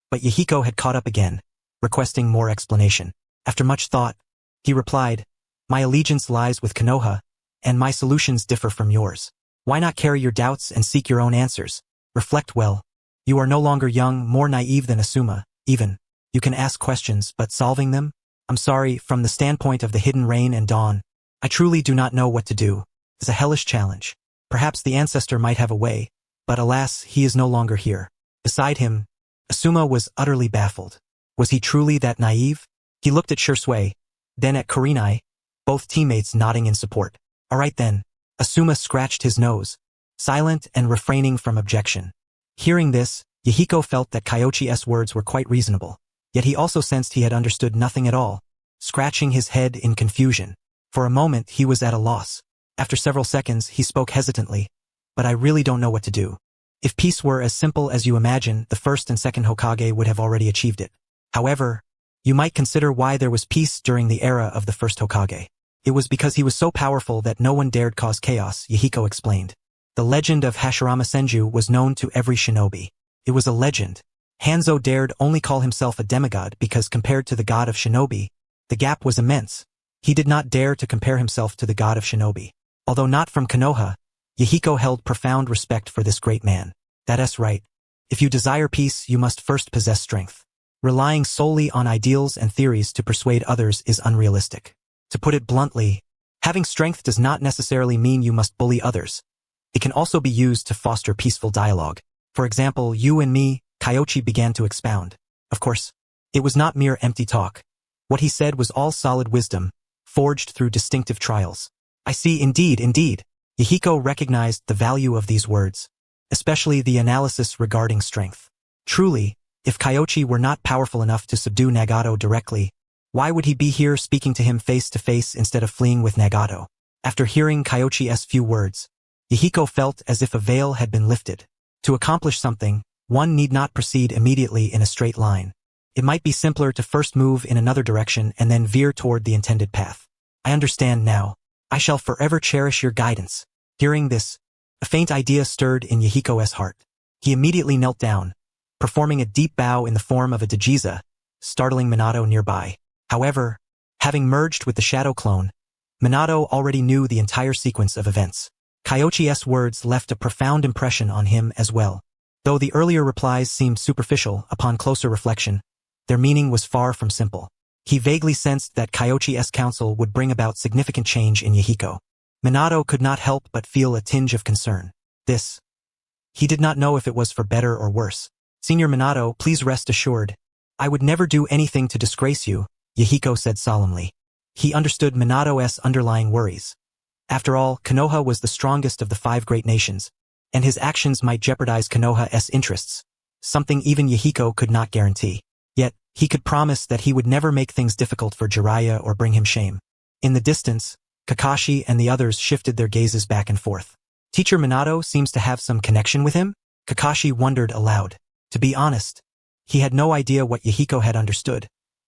but Yahiko had caught up again, requesting more explanation. After much thought, he replied, my allegiance lies with Konoha, and my solutions differ from yours. Why not carry your doubts and seek your own answers? Reflect well. You are no longer young, more naive than Asuma, even. You can ask questions, but solving them? I'm sorry, from the standpoint of the hidden rain and dawn, I truly do not know what to do. It's a hellish challenge. Perhaps the ancestor might have a way, but alas, he is no longer here. Beside him, Asuma was utterly baffled. Was he truly that naive? He looked at Shisui, then at Kurenai, both teammates nodding in support. All right then. Asuma scratched his nose, silent and refraining from objection. Hearing this, Yahiko felt that Kyoichi's words were quite reasonable, yet he also sensed he had understood nothing at all, scratching his head in confusion. For a moment he was at a loss. After several seconds he spoke hesitantly, but I really don't know what to do. If peace were as simple as you imagine, the first and second Hokage would have already achieved it. However, you might consider why there was peace during the era of the first Hokage. It was because he was so powerful that no one dared cause chaos, Yahiko explained. The legend of Hashirama Senju was known to every shinobi. It was a legend. Hanzo dared only call himself a demigod because compared to the god of shinobi, the gap was immense. He did not dare to compare himself to the god of shinobi. Although not from Konoha, Yahiko held profound respect for this great man. That's right. If you desire peace, you must first possess strength. Relying solely on ideals and theories to persuade others is unrealistic. To put it bluntly, having strength does not necessarily mean you must bully others. It can also be used to foster peaceful dialogue. For example, you and me, Kyoichi began to expound. Of course, it was not mere empty talk. What he said was all solid wisdom, forged through distinctive trials. I see, indeed. Yahiko recognized the value of these words, especially the analysis regarding strength. Truly, if Kyoichi were not powerful enough to subdue Nagato directly, why would he be here speaking to him face to face instead of fleeing with Nagato? After hearing Kyoichi's few words, Yahiko felt as if a veil had been lifted. To accomplish something, one need not proceed immediately in a straight line. It might be simpler to first move in another direction and then veer toward the intended path. I understand now. I shall forever cherish your guidance. Hearing this, a faint idea stirred in Yahiko's heart. He immediately knelt down, performing a deep bow in the form of a Dajiza, startling Minato nearby. However, having merged with the shadow clone, Minato already knew the entire sequence of events. Kyoichi's words left a profound impression on him as well. Though the earlier replies seemed superficial, upon closer reflection, their meaning was far from simple. He vaguely sensed that Kyoichi's counsel would bring about significant change in Yahiko. Minato could not help but feel a tinge of concern. He did not know if it was for better or worse. Senior Minato, please rest assured. I would never do anything to disgrace you, Yahiko said solemnly. He understood Minato's underlying worries. After all, Konoha was the strongest of the 5 great nations, and his actions might jeopardize Konoha's interests, something even Yahiko could not guarantee. Yet, he could promise that he would never make things difficult for Jiraiya or bring him shame. In the distance, Kakashi and the others shifted their gazes back and forth. Teacher Minato seems to have some connection with him? Kakashi wondered aloud. To be honest, he had no idea what Yahiko had understood,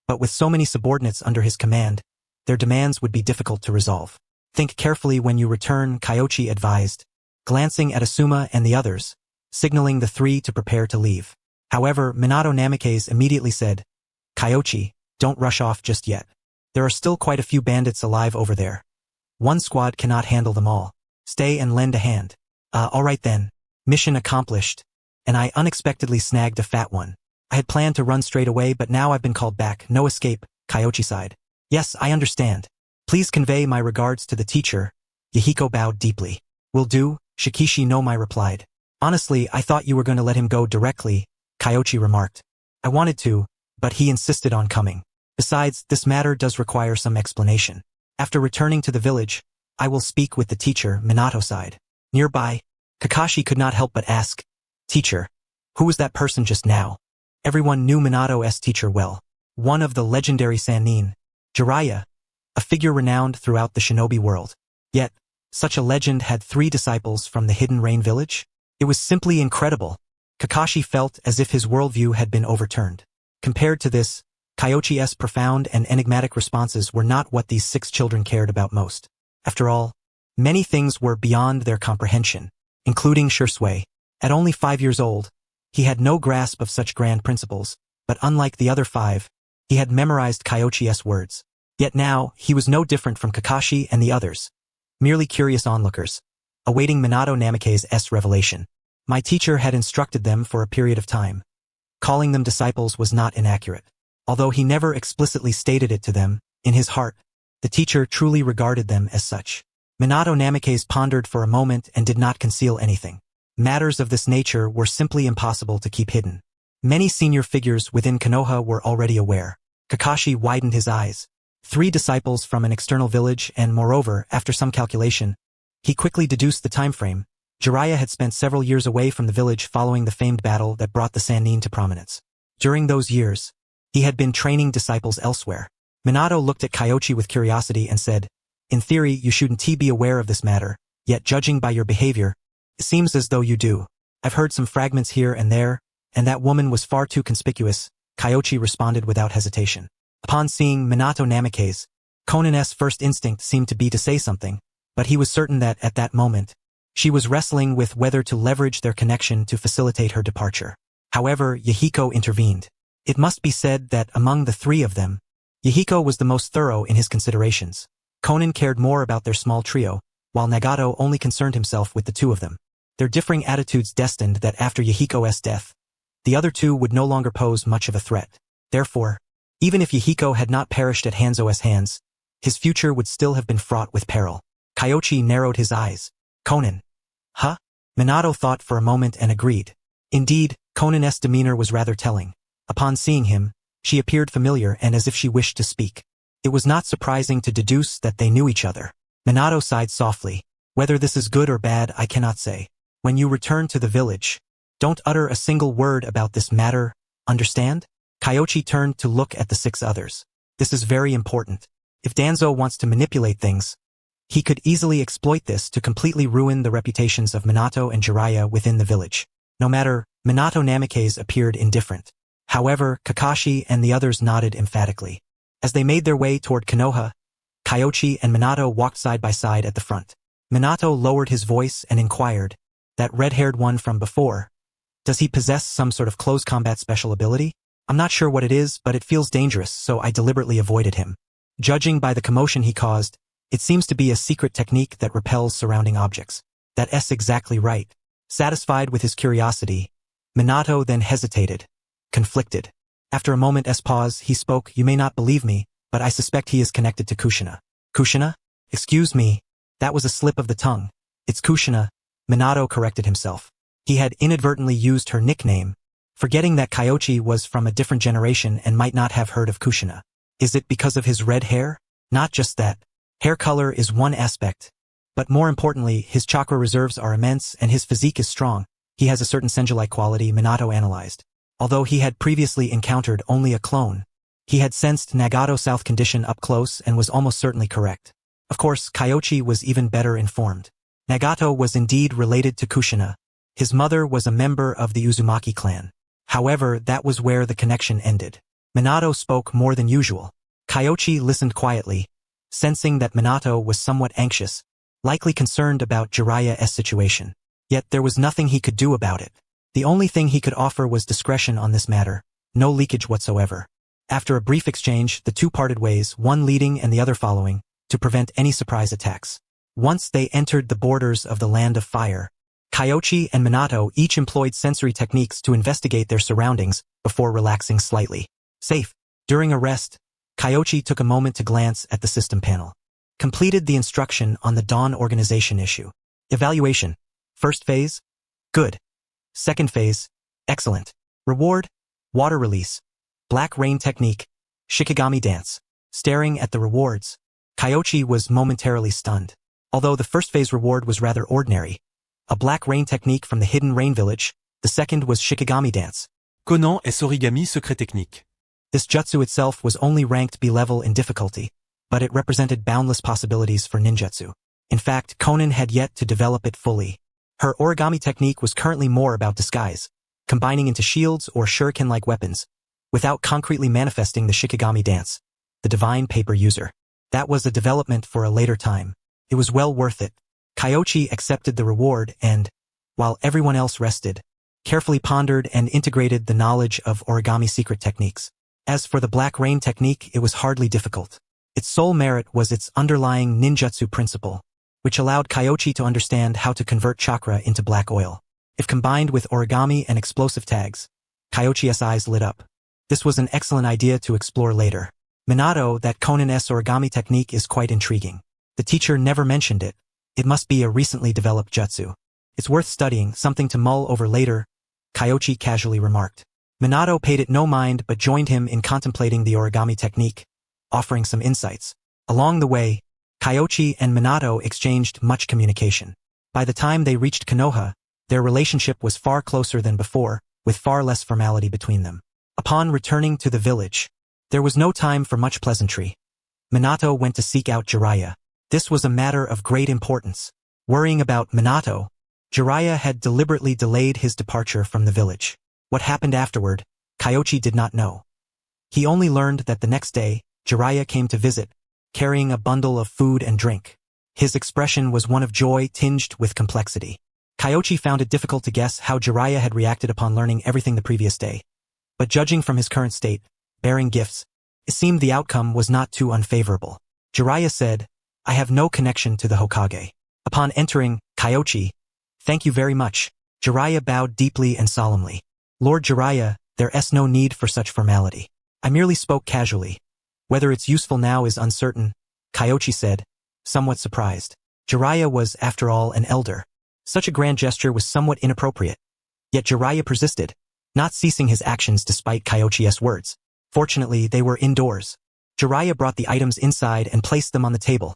but with so many subordinates under his command, their demands would be difficult to resolve. Think carefully when you return, Kyoichi advised, glancing at Asuma and the others, signaling the 3 to prepare to leave. However, Minato Namikaze immediately said, Kyoichi, don't rush off just yet. There are still quite a few bandits alive over there. One squad cannot handle them all. Stay and lend a hand. Alright then. Mission accomplished. And I unexpectedly snagged a fat one. I had planned to run straight away, but now I've been called back. No escape, Kyoichi sighed. Yes, I understand. Please convey my regards to the teacher. Yahiko bowed deeply. Will do, Shikishi no Mai replied. Honestly, I thought you were going to let him go directly, Kyoichi remarked. I wanted to, but he insisted on coming. Besides, this matter does require some explanation. After returning to the village, I will speak with the teacher, Minato sighed. Nearby, Kakashi could not help but ask, Teacher, who was that person just now? Everyone knew Minato's teacher well. one of the legendary Sannin, Jiraiya, a figure renowned throughout the shinobi world. Yet, such a legend had 3 disciples from the Hidden Rain village? It was simply incredible. Kakashi felt as if his worldview had been overturned. Compared to this, Kyoichi's profound and enigmatic responses were not what these 6 children cared about most. After all, many things were beyond their comprehension, including Shisui. At only 5 years old, he had no grasp of such grand principles, but unlike the other 5, he had memorized Kyoichi's words. Yet now, he was no different from Kakashi and the others, merely curious onlookers, awaiting Minato Namake's revelation. My teacher had instructed them for a period of time. Calling them disciples was not inaccurate. Although he never explicitly stated it to them, in his heart, the teacher truly regarded them as such. Minato Namikaze pondered for a moment and did not conceal anything. Matters of this nature were simply impossible to keep hidden. Many senior figures within Konoha were already aware. Kakashi widened his eyes. 3 disciples from an external village and, moreover, after some calculation, he quickly deduced the time frame. Jiraiya had spent several years away from the village following the famed battle that brought the Sannin to prominence. During those years, he had been training disciples elsewhere. Minato looked at Kyoichi with curiosity and said, "In theory, you shouldn't be aware of this matter, yet judging by your behavior, it seems as though you do. I've heard some fragments here and there, and that woman was far too conspicuous," Kyoichi responded without hesitation. Upon seeing Minato Namikaze, Konan's first instinct seemed to be to say something, but he was certain that, at that moment, she was wrestling with whether to leverage their connection to facilitate her departure. However, Yahiko intervened. It must be said that among the 3 of them, Yahiko was the most thorough in his considerations. Konan cared more about their small trio, while Nagato only concerned himself with the 2 of them. Their differing attitudes destined that after Yahiko's death, the other 2 would no longer pose much of a threat. Therefore, even if Yahiko had not perished at Hanzo's hands, his future would still have been fraught with peril. Kyoichi narrowed his eyes. "Konan." "Huh?" Minato thought for a moment and agreed. Indeed, Konan's demeanor was rather telling. Upon seeing him, she appeared familiar and as if she wished to speak. It was not surprising to deduce that they knew each other. Minato sighed softly. "Whether this is good or bad, I cannot say. When you return to the village, don't utter a single word about this matter, understand?" Kyoichi turned to look at the 6 others. "This is very important. If Danzo wants to manipulate things, he could easily exploit this to completely ruin the reputations of Minato and Jiraiya within the village." No matter, Minato Namikaze appeared indifferent. However, Kakashi and the others nodded emphatically. As they made their way toward Konoha, Kyoichi and Minato walked side by side at the front. Minato lowered his voice and inquired, "That red-haired one from before, does he possess some sort of close combat special ability? I'm not sure what it is, but it feels dangerous, so I deliberately avoided him. Judging by the commotion he caused, it seems to be a secret technique that repels surrounding objects." "That's exactly right." Satisfied with his curiosity, Minato then hesitated, conflicted. After a moment's pause, he spoke, "You may not believe me, but I suspect he is connected to Kushina." "Kushina? Excuse me, that was a slip of the tongue. It's Kushina," Minato corrected himself. He had inadvertently used her nickname, forgetting that Kyoichi was from a different generation and might not have heard of Kushina. Is it because of his red hair? Not just that. Hair color is one aspect. But more importantly, his chakra reserves are immense and his physique is strong. He has a certain senju-like quality, Minato analyzed. Although he had previously encountered only a clone, he had sensed Nagato's south condition up close and was almost certainly correct. Of course, Kyoichi was even better informed. Nagato was indeed related to Kushina. His mother was a member of the Uzumaki clan. However, that was where the connection ended. Minato spoke more than usual. Kyoichi listened quietly, sensing that Minato was somewhat anxious, likely concerned about Jiraiya's situation. Yet there was nothing he could do about it. The only thing he could offer was discretion on this matter, no leakage whatsoever. After a brief exchange, the 2 parted ways, one leading and the other following, to prevent any surprise attacks. Once they entered the borders of the Land of Fire, Kyoichi and Minato each employed sensory techniques to investigate their surroundings before relaxing slightly. Safe. During a rest, Kyoichi took a moment to glance at the system panel. Completed the instruction on the Dawn organization issue. Evaluation. First phase? Good. Second phase? Excellent. Reward? Water release. Black rain technique. Shikigami dance. Staring at the rewards, Kyoichi was momentarily stunned. Although the first phase reward was rather ordinary, a black rain technique from the Hidden Rain village, the second was Shikigami dance. Conan est origami secret technique. This jutsu itself was only ranked B-level in difficulty, but it represented boundless possibilities for ninjutsu. In fact, Konan had yet to develop it fully. Her origami technique was currently more about disguise, combining into shields or shuriken-like weapons, without concretely manifesting the Shikigami dance, the divine paper user. That was a development for a later time. It was well worth it. Kyoichi accepted the reward and, while everyone else rested, carefully pondered and integrated the knowledge of origami secret techniques. As for the Black Rain technique, it was hardly difficult. Its sole merit was its underlying ninjutsu principle, which allowed Kyoichi to understand how to convert chakra into black oil. If combined with origami and explosive tags, Kyoichi's eyes lit up. This was an excellent idea to explore later. Minato, that Konan's origami technique is quite intriguing. The teacher never mentioned it. It must be a recently developed jutsu. It's worth studying, something to mull over later, Kyoichi casually remarked. Minato paid it no mind but joined him in contemplating the origami technique, offering some insights. Along the way, Kyoichi and Minato exchanged much communication. By the time they reached Konoha, their relationship was far closer than before, with far less formality between them. Upon returning to the village, there was no time for much pleasantry. Minato went to seek out Jiraiya. This was a matter of great importance. Worrying about Minato, Jiraiya had deliberately delayed his departure from the village. What happened afterward, Kyoichi did not know. He only learned that the next day, Jiraiya came to visit, carrying a bundle of food and drink. His expression was one of joy tinged with complexity. Kyoichi found it difficult to guess how Jiraiya had reacted upon learning everything the previous day. But judging from his current state, bearing gifts, it seemed the outcome was not too unfavorable. Jiraiya said, "I have no connection to the Hokage." Upon entering, Kyoichi, "Thank you very much." Jiraiya bowed deeply and solemnly. "Lord Jiraiya, there's no need for such formality. I merely spoke casually. Whether it's useful now is uncertain," Kyoichi said, somewhat surprised. Jiraiya was, after all, an elder. Such a grand gesture was somewhat inappropriate. Yet Jiraiya persisted, not ceasing his actions despite Kyoichi's words. Fortunately, they were indoors. Jiraiya brought the items inside and placed them on the table,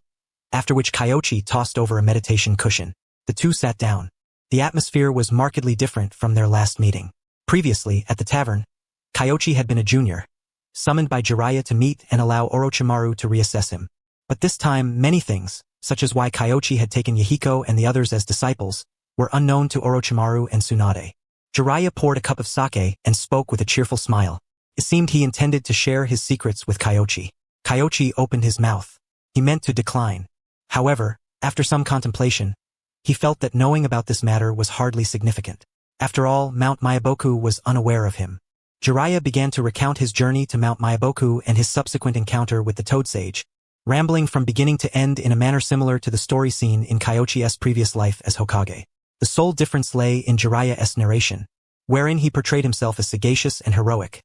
after which Kyoichi tossed over a meditation cushion. The two sat down. The atmosphere was markedly different from their last meeting. Previously, at the tavern, Kyoichi had been a junior, summoned by Jiraiya to meet and allow Orochimaru to reassess him. But this time, many things, such as why Kyoichi had taken Yahiko and the others as disciples, were unknown to Orochimaru and Tsunade. Jiraiya poured a cup of sake and spoke with a cheerful smile. It seemed he intended to share his secrets with Kyoichi. Kyoichi opened his mouth. He meant to decline. However, after some contemplation, he felt that knowing about this matter was hardly significant. After all, Mount Myaboku was unaware of him. Jiraiya began to recount his journey to Mount Myaboku and his subsequent encounter with the Toad Sage, rambling from beginning to end in a manner similar to the story scene in Kyoichi's previous life as Hokage. The sole difference lay in Jiraiya's narration, wherein he portrayed himself as sagacious and heroic.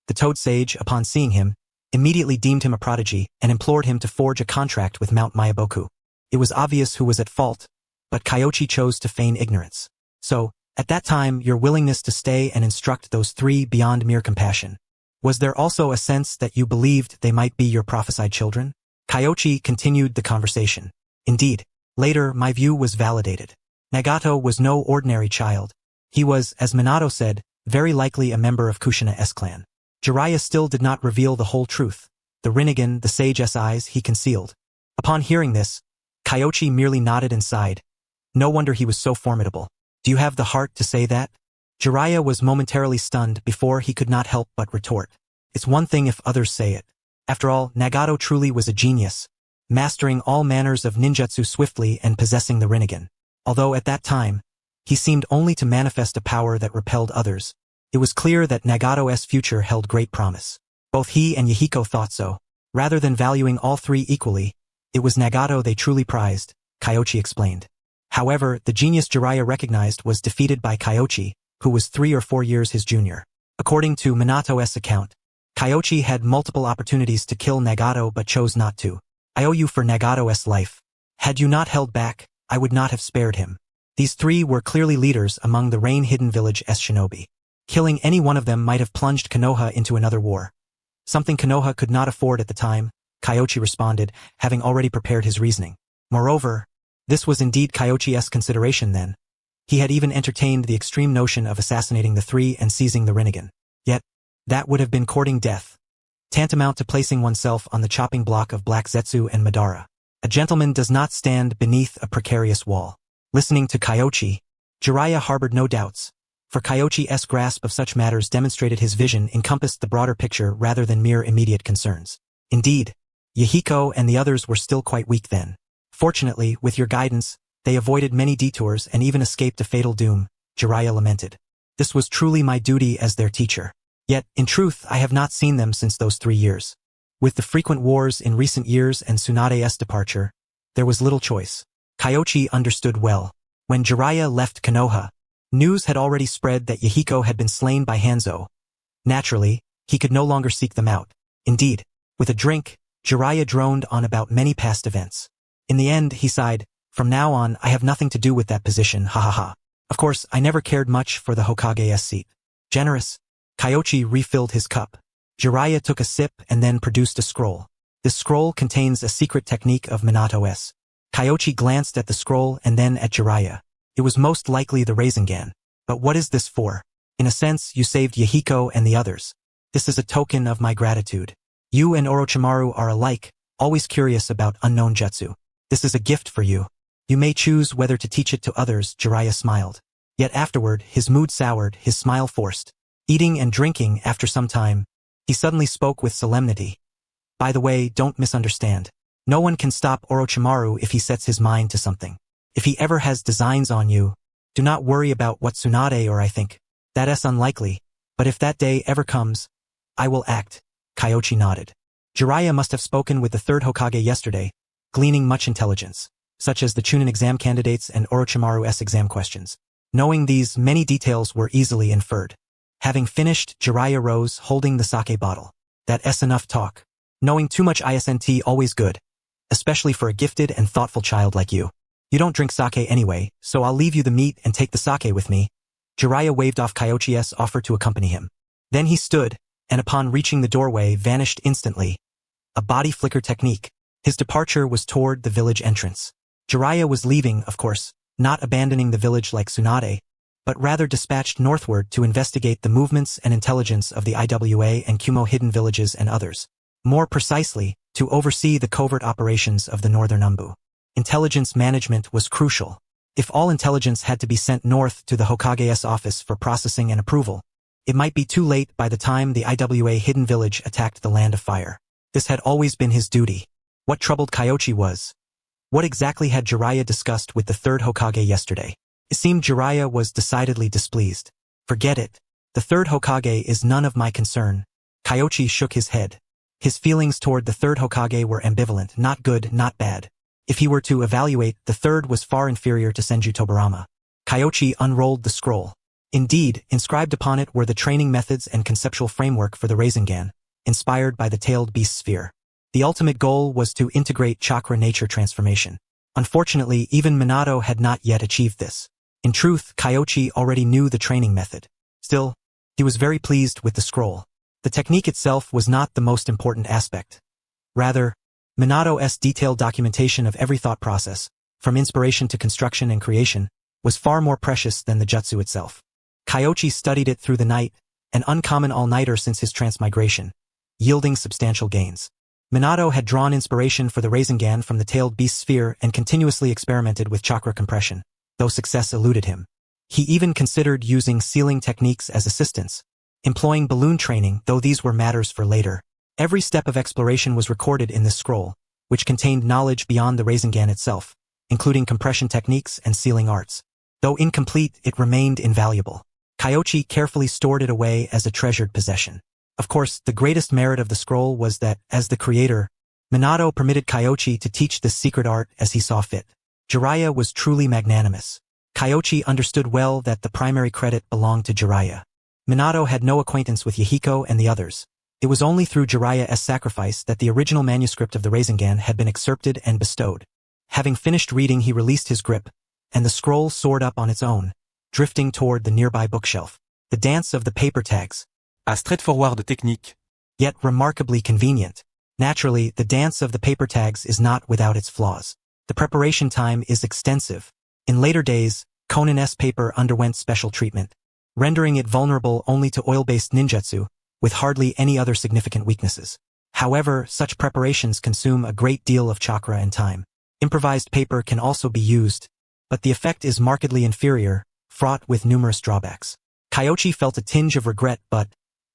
The Toad Sage, upon seeing him, immediately deemed him a prodigy and implored him to forge a contract with Mount Myaboku. It was obvious who was at fault, but Kyoichi chose to feign ignorance. "So, at that time, your willingness to stay and instruct those three beyond mere compassion. Was there also a sense that you believed they might be your prophesied children?" Kyoichi continued the conversation. "Indeed, later my view was validated. Nagato was no ordinary child. He was, as Minato said, very likely a member of Kushina's clan." Jiraiya still did not reveal the whole truth. The Rinnegan, the sage's eyes, he concealed. Upon hearing this, Kyoichi merely nodded and sighed. No wonder he was so formidable. "Do you have the heart to say that?" Jiraiya was momentarily stunned before he could not help but retort. "It's one thing if others say it." After all, Nagato truly was a genius, mastering all manners of ninjutsu swiftly and possessing the Rinnegan. Although at that time, he seemed only to manifest a power that repelled others. It was clear that Nagato's future held great promise. Both he and Yahiko thought so. Rather than valuing all three equally, it was Nagato they truly prized, Kyoichi explained. However, the genius Jiraiya recognized was defeated by Kyoichi, who was 3 or 4 years his junior. According to Minato's account, Kyoichi had multiple opportunities to kill Nagato but chose not to. "I owe you for Nagato's life. Had you not held back, I would not have spared him." These three were clearly leaders among the rain-hidden village as shinobi. Killing any one of them might have plunged Konoha into another war. Something Konoha could not afford at the time, Kyoichi responded, having already prepared his reasoning. Moreover, this was indeed Kyoichi's consideration then. He had even entertained the extreme notion of assassinating the three and seizing the Rinnegan. Yet, that would have been courting death. tantamount to placing oneself on the chopping block of black Zetsu and Madara. A gentleman does not stand beneath a precarious wall. Listening to Kyoichi, Jiraiya harbored no doubts, for Kyoichi's grasp of such matters demonstrated his vision encompassed the broader picture rather than mere immediate concerns. Indeed, Yahiko and the others were still quite weak then. Fortunately, with your guidance, they avoided many detours and even escaped a fatal doom, Jiraiya lamented. This was truly my duty as their teacher. Yet, in truth, I have not seen them since those 3 years. With the frequent wars in recent years and Tsunade's departure, there was little choice. Kyoichi understood well. When Jiraiya left Konoha, news had already spread that Yahiko had been slain by Hanzo. Naturally, he could no longer seek them out. Indeed, with a drink, Jiraiya droned on about many past events. In the end, he sighed, from now on I have nothing to do with that position, ha ha ha. Of course, I never cared much for the Hokage's seat. Generous. Kyoichi refilled his cup. Jiraiya took a sip and then produced a scroll. This scroll contains a secret technique of Minato's. Kyoichi glanced at the scroll and then at Jiraiya. It was most likely the Rasengan. But what is this for? In a sense, you saved Yahiko and the others. This is a token of my gratitude. You and Orochimaru are alike, always curious about unknown jutsu. This is a gift for you. You may choose whether to teach it to others, Jiraiya smiled. Yet afterward, his mood soured, his smile forced. Eating and drinking, after some time, he suddenly spoke with solemnity. By the way, don't misunderstand. No one can stop Orochimaru if he sets his mind to something. If he ever has designs on you, do not worry about what Tsunade or I think. That is unlikely, but if that day ever comes, I will act. Kyoichi nodded. Jiraiya must have spoken with the third Hokage yesterday, gleaning much intelligence, such as the Chunin exam candidates and Orochimaru's exam questions. Knowing these, many details were easily inferred. Having finished, Jiraiya rose, holding the sake bottle. That's enough talk. Knowing too much isn't always good, especially for a gifted and thoughtful child like you. You don't drink sake anyway, so I'll leave you the meat and take the sake with me. Jiraiya waved off Kyoichi's offer to accompany him. Then he stood, and upon reaching the doorway vanished instantly. A body flicker technique. His departure was toward the village entrance. Jiraiya was leaving, of course, not abandoning the village like Tsunade, but rather dispatched northward to investigate the movements and intelligence of the IWA and Kumo hidden villages and others. More precisely, to oversee the covert operations of the northern Umbu. Intelligence management was crucial. If all intelligence had to be sent north to the Hokage's office for processing and approval, it might be too late by the time the IWA hidden village attacked the Land of Fire. This had always been his duty. What troubled Kyoichi was, what exactly had Jiraiya discussed with the third Hokage yesterday? It seemed Jiraiya was decidedly displeased. Forget it. The third Hokage is none of my concern. Kyoichi shook his head. His feelings toward the third Hokage were ambivalent, not good, not bad. If he were to evaluate, the third was far inferior to Senju Tobarama. Kyoichi unrolled the scroll. Indeed, inscribed upon it were the training methods and conceptual framework for the Rasengan, inspired by the tailed beast sphere. The ultimate goal was to integrate chakra nature transformation. Unfortunately, even Minato had not yet achieved this. In truth, Kyoichi already knew the training method. Still, he was very pleased with the scroll. The technique itself was not the most important aspect. Rather, Minato's detailed documentation of every thought process, from inspiration to construction and creation, was far more precious than the jutsu itself. Kyoichi studied it through the night, an uncommon all-nighter since his transmigration, yielding substantial gains. Minato had drawn inspiration for the Rasengan from the tailed beast sphere and continuously experimented with chakra compression, though success eluded him. He even considered using sealing techniques as assistants, employing balloon training, though these were matters for later. Every step of exploration was recorded in this scroll, which contained knowledge beyond the Rasengan itself, including compression techniques and sealing arts. Though incomplete, it remained invaluable. Kyoichi carefully stored it away as a treasured possession. Of course, the greatest merit of the scroll was that, as the creator, Minato permitted Kyoichi to teach this secret art as he saw fit. Jiraiya was truly magnanimous. Kyoichi understood well that the primary credit belonged to Jiraiya. Minato had no acquaintance with Yahiko and the others. It was only through Jiraiya's sacrifice that the original manuscript of the Rasengan had been excerpted and bestowed. Having finished reading, he released his grip, and the scroll soared up on its own, drifting toward the nearby bookshelf. The dance of the paper tags. A straightforward technique. Yet remarkably convenient. Naturally, the dance of the paper tags is not without its flaws. The preparation time is extensive. In later days, Konin's paper underwent special treatment, rendering it vulnerable only to oil-based ninjutsu, with hardly any other significant weaknesses. However, such preparations consume a great deal of chakra and time. Improvised paper can also be used, but the effect is markedly inferior, fraught with numerous drawbacks. Kyoichi felt a tinge of regret but,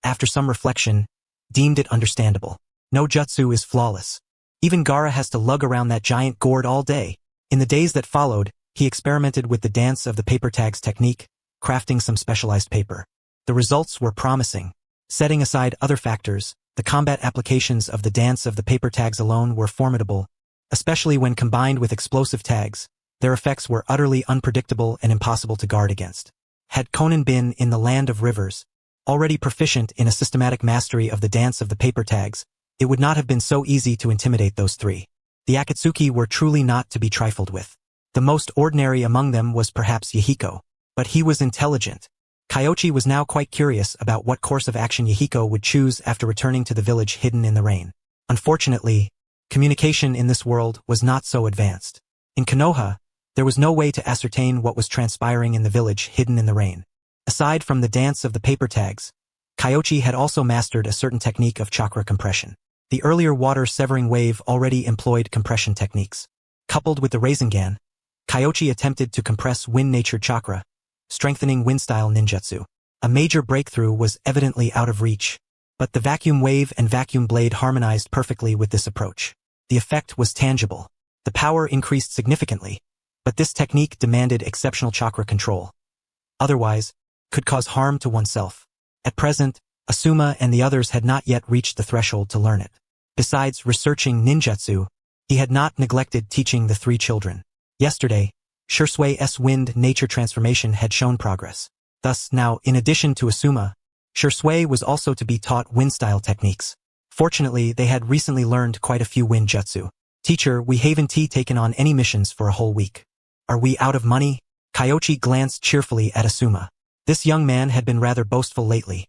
after some reflection, deemed it understandable. No jutsu is flawless. Even Gaara has to lug around that giant gourd all day. In the days that followed, he experimented with the dance of the paper tags technique, crafting some specialized paper. The results were promising. Setting aside other factors, the combat applications of the dance of the paper tags alone were formidable, especially when combined with explosive tags. Their effects were utterly unpredictable and impossible to guard against. Had Conan been in the land of rivers, already proficient in a systematic mastery of the dance of the paper tags, it would not have been so easy to intimidate those three. The Akatsuki were truly not to be trifled with. The most ordinary among them was perhaps Yahiko, but he was intelligent. Kyoichi was now quite curious about what course of action Yahiko would choose after returning to the village hidden in the rain. Unfortunately, communication in this world was not so advanced. In Konoha, there was no way to ascertain what was transpiring in the village hidden in the rain. Aside from the dance of the paper tags, Kyoichi had also mastered a certain technique of chakra compression. The earlier water-severing wave already employed compression techniques. Coupled with the Rasengan, Kyoichi attempted to compress wind-nature chakra, strengthening wind-style ninjutsu. A major breakthrough was evidently out of reach, but the vacuum wave and vacuum blade harmonized perfectly with this approach. The effect was tangible. The power increased significantly, but this technique demanded exceptional chakra control. Otherwise, could cause harm to oneself. At present, Asuma and the others had not yet reached the threshold to learn it. Besides researching ninjutsu, he had not neglected teaching the three children. Yesterday, Shisui's wind-nature transformation had shown progress. Thus now, in addition to Asuma, Shisui was also to be taught wind-style techniques. Fortunately, they had recently learned quite a few wind jutsu. Teacher, we haven't taken on any missions for a whole week. Are we out of money? Kyoichi glanced cheerfully at Asuma. This young man had been rather boastful lately.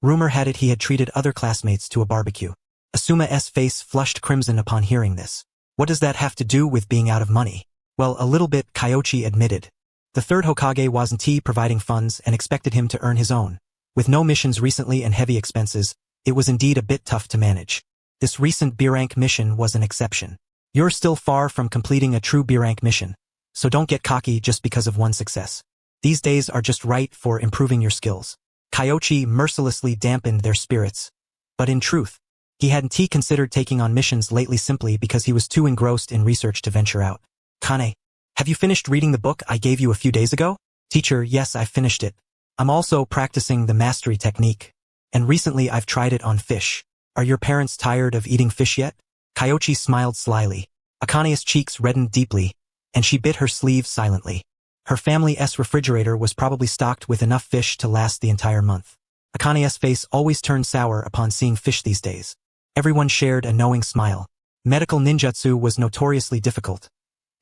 Rumor had it he had treated other classmates to a barbecue. Asuma's face flushed crimson upon hearing this. What does that have to do with being out of money? Well, a little bit, Kyoichi admitted. The third Hokage wasn't providing funds and expected him to earn his own. With no missions recently and heavy expenses, it was indeed a bit tough to manage. This recent B-rank mission was an exception. You're still far from completing a true B-rank mission, so don't get cocky just because of one success. These days are just right for improving your skills. Kyoichi mercilessly dampened their spirits. But in truth, he hadn't considered taking on missions lately simply because he was too engrossed in research to venture out. Kane, have you finished reading the book I gave you a few days ago? Teacher, yes, I finished it. I'm also practicing the mastery technique. And recently I've tried it on fish. Are your parents tired of eating fish yet? Kyoichi smiled slyly. Akane's cheeks reddened deeply, and she bit her sleeve silently. Her family's refrigerator was probably stocked with enough fish to last the entire month. Akane's face always turned sour upon seeing fish these days. Everyone shared a knowing smile. Medical ninjutsu was notoriously difficult.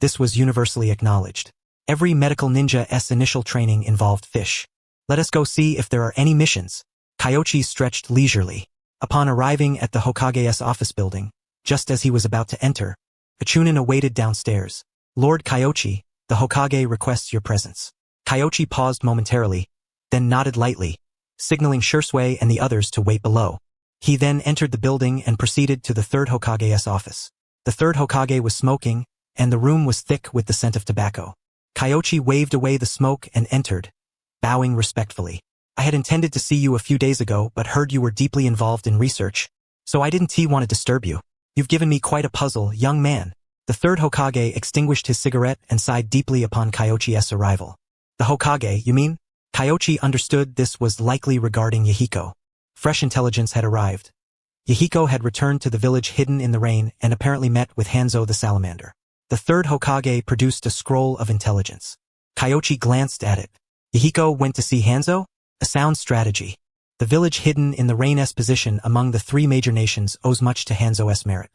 This was universally acknowledged. Every medical ninja's initial training involved fish. Let us go see if there are any missions. Kyoichi stretched leisurely. Upon arriving at the Hokage's office building, just as he was about to enter, a Chunin awaited downstairs. Lord Kyoichi, the Hokage requests your presence. Kyoichi paused momentarily, then nodded lightly, signaling Shisui and the others to wait below. He then entered the building and proceeded to the third Hokage's office. The third Hokage was smoking, and the room was thick with the scent of tobacco. Kyoichi waved away the smoke and entered, bowing respectfully. I had intended to see you a few days ago but heard you were deeply involved in research, so I didn't want to disturb you. You've given me quite a puzzle, young man. The third Hokage extinguished his cigarette and sighed deeply upon Kyoichi's arrival. The Hokage, you mean? Kyoichi understood this was likely regarding Yahiko. Fresh intelligence had arrived. Yahiko had returned to the village hidden in the rain and apparently met with Hanzo the salamander. The third Hokage produced a scroll of intelligence. Kyoichi glanced at it. Yahiko went to see Hanzo? A sound strategy. The village hidden in the rain's position among the three major nations owes much to Hanzo's merit.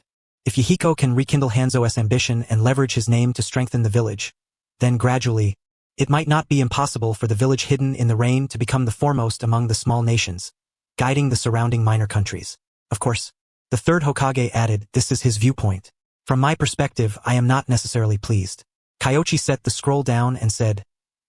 If Yahiko can rekindle Hanzo's ambition and leverage his name to strengthen the village, then gradually, it might not be impossible for the village hidden in the rain to become the foremost among the small nations, guiding the surrounding minor countries. Of course, the third Hokage added, this is his viewpoint. From my perspective, I am not necessarily pleased. Kyoichi set the scroll down and said,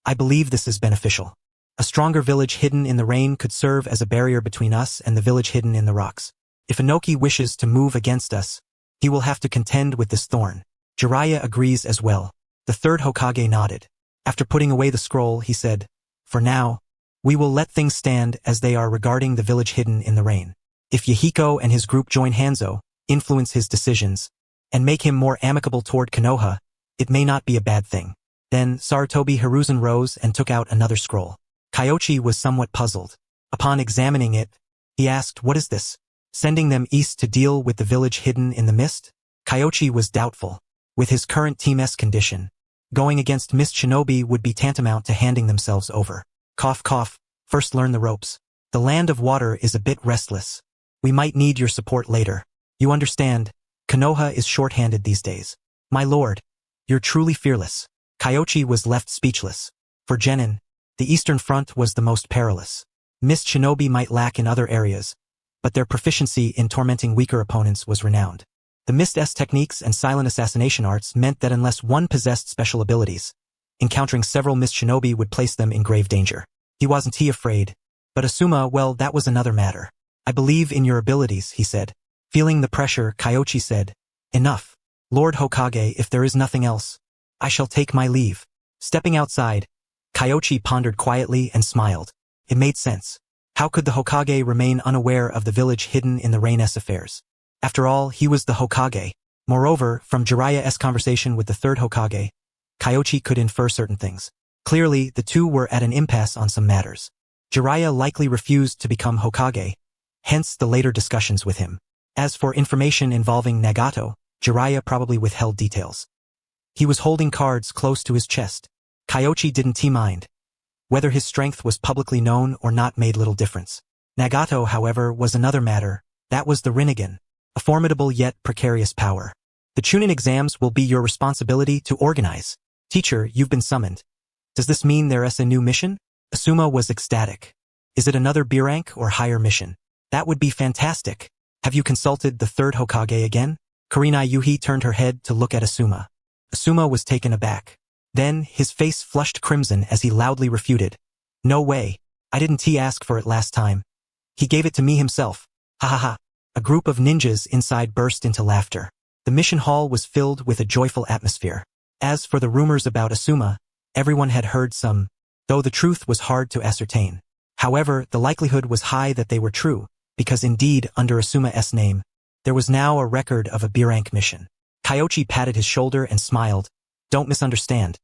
I believe this is beneficial. A stronger village hidden in the rain could serve as a barrier between us and the village hidden in the rocks. If Inoki wishes to move against us, he will have to contend with this thorn. Jiraiya agrees as well. The third Hokage nodded. After putting away the scroll, he said, "For now, we will let things stand as they are regarding the village hidden in the rain. If Yahiko and his group join Hanzo, influence his decisions, and make him more amicable toward Konoha, it may not be a bad thing." Then Sarutobi Hiruzen rose and took out another scroll. Kyoichi was somewhat puzzled. Upon examining it, he asked, "What is this? Sending them east to deal with the village hidden in the mist?" Kyoichi was doubtful. With his current Team S condition, going against Mist Shinobi would be tantamount to handing themselves over. Cough cough, first learn the ropes. The land of water is a bit restless. We might need your support later. You understand, Konoha is short-handed these days. My lord, you're truly fearless. Kyoichi was left speechless. For Genin, the Eastern Front was the most perilous. Mist Shinobi might lack in other areas, but their proficiency in tormenting weaker opponents was renowned. The Mist S techniques and silent assassination arts meant that unless one possessed special abilities, encountering several Mist Shinobi would place them in grave danger. He wasn't afraid, but Asuma, well, that was another matter. "I believe in your abilities," he said. Feeling the pressure, Kyoichi said, "Enough. Lord Hokage, if there is nothing else, I shall take my leave." Stepping outside, Kyoichi pondered quietly and smiled. It made sense. How could the Hokage remain unaware of the village hidden in the Rain-S affairs? After all, he was the Hokage. Moreover, from Jiraiya's conversation with the third Hokage, Kyoichi could infer certain things. Clearly, the two were at an impasse on some matters. Jiraiya likely refused to become Hokage, hence the later discussions with him. As for information involving Nagato, Jiraiya probably withheld details. He was holding cards close to his chest. Kyoichi didn't mind. Whether his strength was publicly known or not made little difference. Nagato, however, was another matter. That was the Rinnegan, a formidable yet precarious power. The Chunin exams will be your responsibility to organize. Teacher, you've been summoned. Does this mean there's a new mission? Asuma was ecstatic. Is it another B rank or higher mission? That would be fantastic. Have you consulted the third Hokage again? Kurenai Yuhi turned her head to look at Asuma. Asuma was taken aback. Then, his face flushed crimson as he loudly refuted. "No way. I didn't ask for it last time. He gave it to me himself. Ha ha ha." A group of ninjas inside burst into laughter. The mission hall was filled with a joyful atmosphere. As for the rumors about Asuma, everyone had heard some, though the truth was hard to ascertain. However, the likelihood was high that they were true, because indeed, under Asuma's name, there was now a record of a B-rank mission. Kyoichi patted his shoulder and smiled. "Don't misunderstand.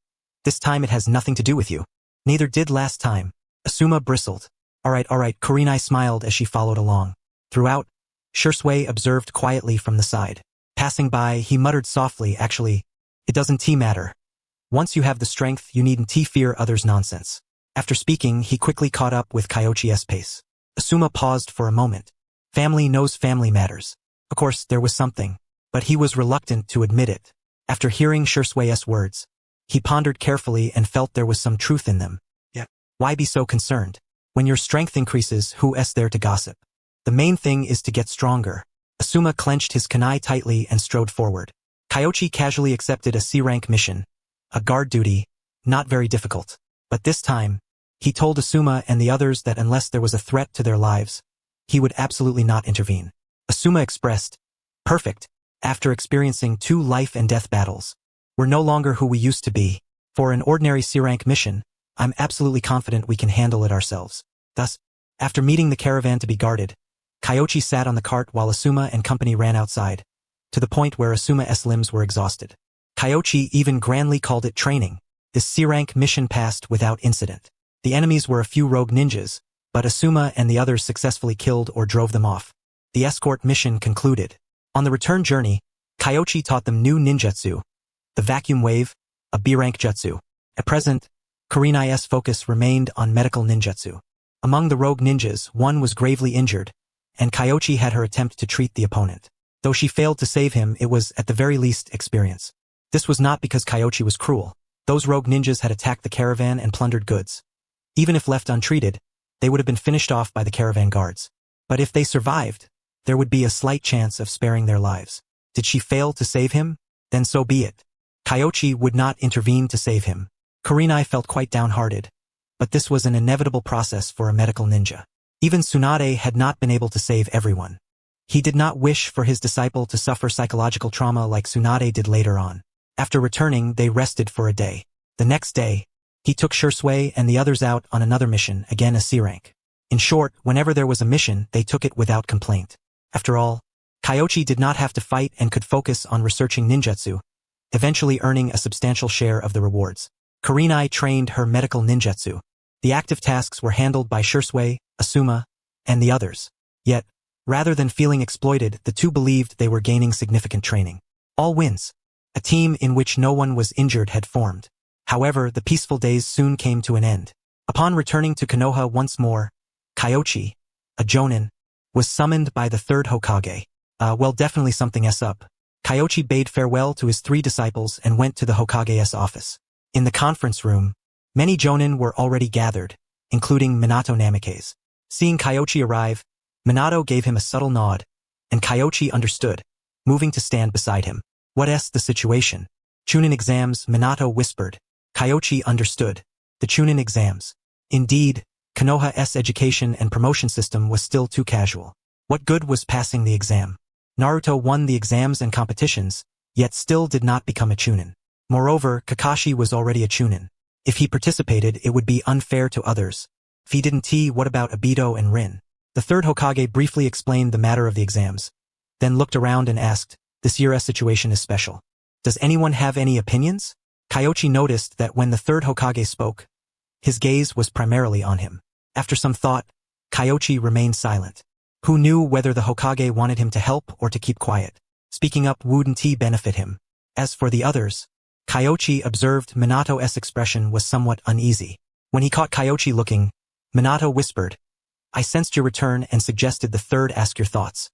This time it has nothing to do with you. Neither did last time." Asuma bristled. All right, Kurenai smiled as she followed along. Throughout, Shisui observed quietly from the side. Passing by, he muttered softly, "Actually, it doesn't matter. Once you have the strength, you needn't fear others' nonsense." After speaking, he quickly caught up with Kyoichi's pace. Asuma paused for a moment. Family knows family matters. Of course, there was something, but he was reluctant to admit it. After hearing Shisui's words, he pondered carefully and felt there was some truth in them. Yet, why be so concerned? When your strength increases, who's there to gossip? The main thing is to get stronger. Asuma clenched his kunai tightly and strode forward. Kyoichi casually accepted a C-rank mission, a guard duty, not very difficult. But this time, he told Asuma and the others that unless there was a threat to their lives, he would absolutely not intervene. Asuma expressed, "Perfect. After experiencing 2 life-and-death battles, we're no longer who we used to be. For an ordinary C-rank mission, I'm absolutely confident we can handle it ourselves." Thus, after meeting the caravan to be guarded, Kyoichi sat on the cart while Asuma and company ran outside, to the point where Asuma's limbs were exhausted. Kyoichi even grandly called it training. This C-rank mission passed without incident. The enemies were a few rogue ninjas, but Asuma and the others successfully killed or drove them off. The escort mission concluded. On the return journey, Kyoichi taught them new ninjutsu, the vacuum wave, a B-rank jutsu. At present, Kurenai's focus remained on medical ninjutsu. Among the rogue ninjas, one was gravely injured, and Kyoichi had her attempt to treat the opponent. Though she failed to save him, it was, at the very least, experience. This was not because Kyoichi was cruel. Those rogue ninjas had attacked the caravan and plundered goods. Even if left untreated, they would have been finished off by the caravan guards. But if they survived, there would be a slight chance of sparing their lives. Did she fail to save him? Then so be it. Kyoichi would not intervene to save him. Kurenai felt quite downhearted, but this was an inevitable process for a medical ninja. Even Tsunade had not been able to save everyone. He did not wish for his disciple to suffer psychological trauma like Tsunade did later on. After returning, they rested for a day. The next day, he took Shisui and the others out on another mission, again a C rank. In short, whenever there was a mission, they took it without complaint. After all, Kyoichi did not have to fight and could focus on researching ninjutsu, eventually earning a substantial share of the rewards. Kurenai trained her medical ninjutsu. The active tasks were handled by Shisui, Asuma, and the others. Yet, rather than feeling exploited, the two believed they were gaining significant training. All wins. A team in which no one was injured had formed. However, the peaceful days soon came to an end. Upon returning to Konoha once more, Kyoichi, a jonin, was summoned by the third Hokage. Well, definitely something's up. Kyoichi bade farewell to his 3 disciples and went to the Hokage's office. In the conference room, many jonin were already gathered, including Minato Namikaze. Seeing Kyoichi arrive, Minato gave him a subtle nod, and Kyoichi understood, moving to stand beside him. What's the situation? Chunin exams, Minato whispered. Kyoichi understood. The Chunin exams. Indeed, Konoha's education and promotion system was still too casual. What good was passing the exam? Naruto won the exams and competitions, yet still did not become a Chunin. Moreover, Kakashi was already a Chunin. If he participated, it would be unfair to others. If he didn't, what about Obito and Rin? The third Hokage briefly explained the matter of the exams, then looked around and asked, this year's situation is special. Does anyone have any opinions? Kyoichi noticed that when the third Hokage spoke, his gaze was primarily on him. After some thought, Kyoichi remained silent. Who knew whether the Hokage wanted him to help or to keep quiet? Speaking up wouldn't benefit him. As for the others, Kyoichi observed Minato's expression was somewhat uneasy. When he caught Kyoichi looking, Minato whispered, I sensed your return and suggested the third ask your thoughts.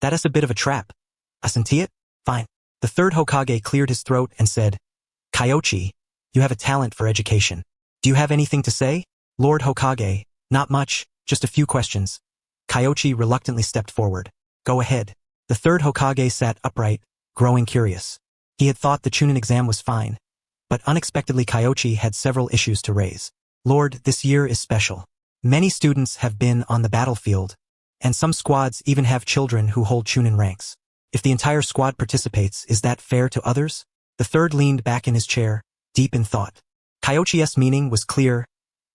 That is a bit of a trap. Isn't it? Fine. The third Hokage cleared his throat and said, Kyoichi, you have a talent for education. Do you have anything to say? Lord Hokage, not much, just a few questions. Kyoichi reluctantly stepped forward. Go ahead. The third Hokage sat upright, growing curious. He had thought the Chunin exam was fine, but unexpectedly Kyoichi had several issues to raise. Lord, this year is special. Many students have been on the battlefield, and some squads even have children who hold Chunin ranks. If the entire squad participates, is that fair to others? The third leaned back in his chair, deep in thought. Kyoichi's meaning was clear.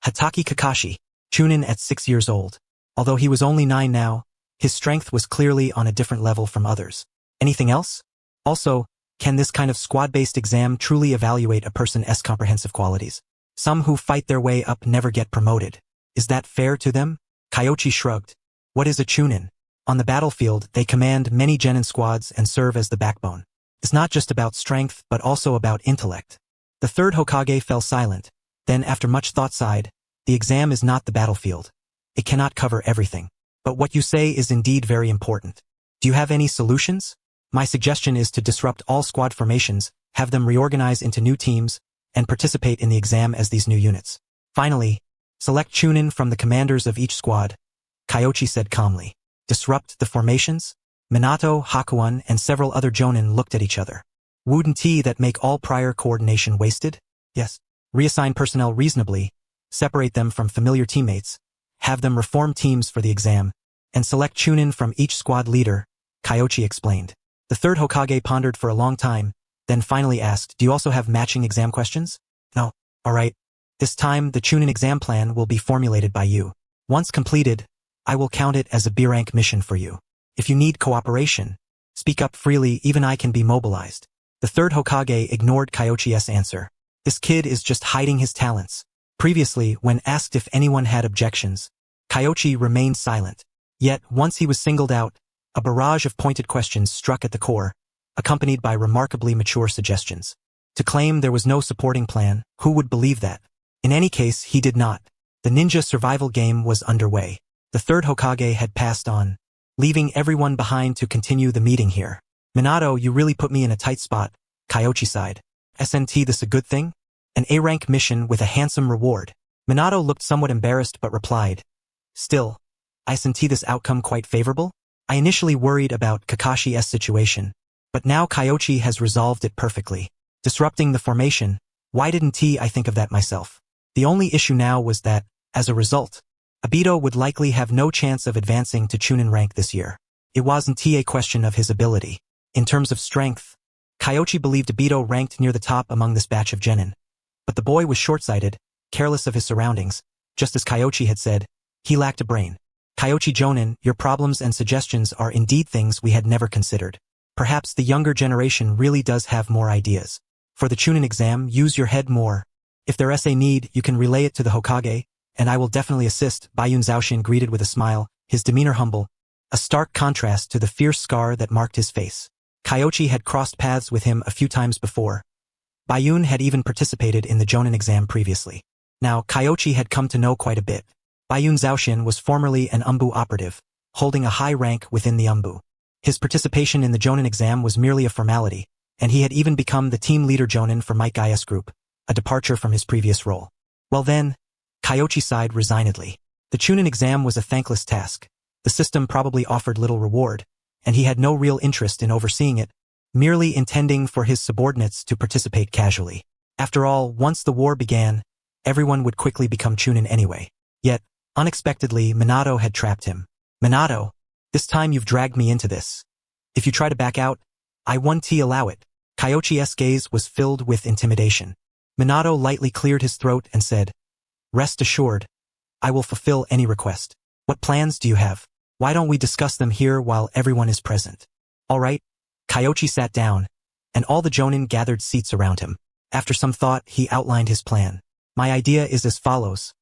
Hatake Kakashi, Chunin at 6 years old. Although he was only 9 now, his strength was clearly on a different level from others. Anything else? Also, can this kind of squad-based exam truly evaluate a person's comprehensive qualities? Some who fight their way up never get promoted. Is that fair to them? Kyoichi shrugged. What is a Chunin? On the battlefield, they command many genin squads and serve as the backbone. It's not just about strength, but also about intellect. The third Hokage fell silent. Then, after much thought, sighed, the exam is not the battlefield. It cannot cover everything. But what you say is indeed very important. Do you have any solutions? My suggestion is to disrupt all squad formations, have them reorganize into new teams, and participate in the exam as these new units. Finally, select Chunin from the commanders of each squad, Kyoichi said calmly. Disrupt the formations? Minato, Hakuin, and several other jonin looked at each other. Wouldn't that make all prior coordination wasted? Yes. Reassign personnel reasonably, separate them from familiar teammates, have them reform teams for the exam, and select Chunin from each squad leader, Kyoichi explained. The third Hokage pondered for a long time, then finally asked, do you also have matching exam questions? No. All right. This time, the Chunin exam plan will be formulated by you. Once completed, I will count it as a B-rank mission for you. If you need cooperation, speak up freely, even I can be mobilized. The third Hokage ignored Kyoichi's answer. This kid is just hiding his talents. Previously, when asked if anyone had objections, Kyoichi remained silent. Yet, once he was singled out, a barrage of pointed questions struck at the core, accompanied by remarkably mature suggestions. To claim there was no supporting plan, who would believe that? In any case, he did not. The ninja survival game was underway. The third Hokage had passed on, leaving everyone behind to continue the meeting here. Minato, you really put me in a tight spot, Kyoichi sighed. SNT, this a good thing? An A-rank mission with a handsome reward. Minato looked somewhat embarrassed but replied. Still, isn't this outcome quite favorable? I initially worried about Kakashi's situation, but now Kyoichi has resolved it perfectly. Disrupting the formation, why didn't I think of that myself? The only issue now was that, as a result, Obito would likely have no chance of advancing to Chunin rank this year. It wasn't a question of his ability. In terms of strength, Kyoichi believed Obito ranked near the top among this batch of genin. But the boy was short-sighted, careless of his surroundings. Just as Kyoichi had said, he lacked a brain. Kyoichi Jonin, your problems and suggestions are indeed things we had never considered. Perhaps the younger generation really does have more ideas. For the Chunin exam, use your head more. If there's a need, you can relay it to the Hokage, and I will definitely assist. Bayun Zhaoxin greeted with a smile, his demeanor humble, a stark contrast to the fierce scar that marked his face. Kyoichi had crossed paths with him a few times before. Bayun had even participated in the Jonin exam previously. Now, Kyoichi had come to know quite a bit. Bayun Zhaoxin was formerly an Umbu operative, holding a high rank within the Umbu. His participation in the Jonin exam was merely a formality, and he had even become the team leader Jonin for Mike Gaius Group, a departure from his previous role. Well then, Kyoichi sighed resignedly. The Chunin exam was a thankless task. The system probably offered little reward, and he had no real interest in overseeing it, merely intending for his subordinates to participate casually. After all, once the war began, everyone would quickly become Chunin anyway. Yet, unexpectedly, Minato had trapped him. Minato, this time you've dragged me into this. If you try to back out, I won't allow it. Kyoichi's gaze was filled with intimidation. Minato lightly cleared his throat and said, rest assured, I will fulfill any request. What plans do you have? Why don't we discuss them here while everyone is present? All right. Kyoichi sat down, and all the Jonin gathered seats around him. After some thought, he outlined his plan. My idea is as follows.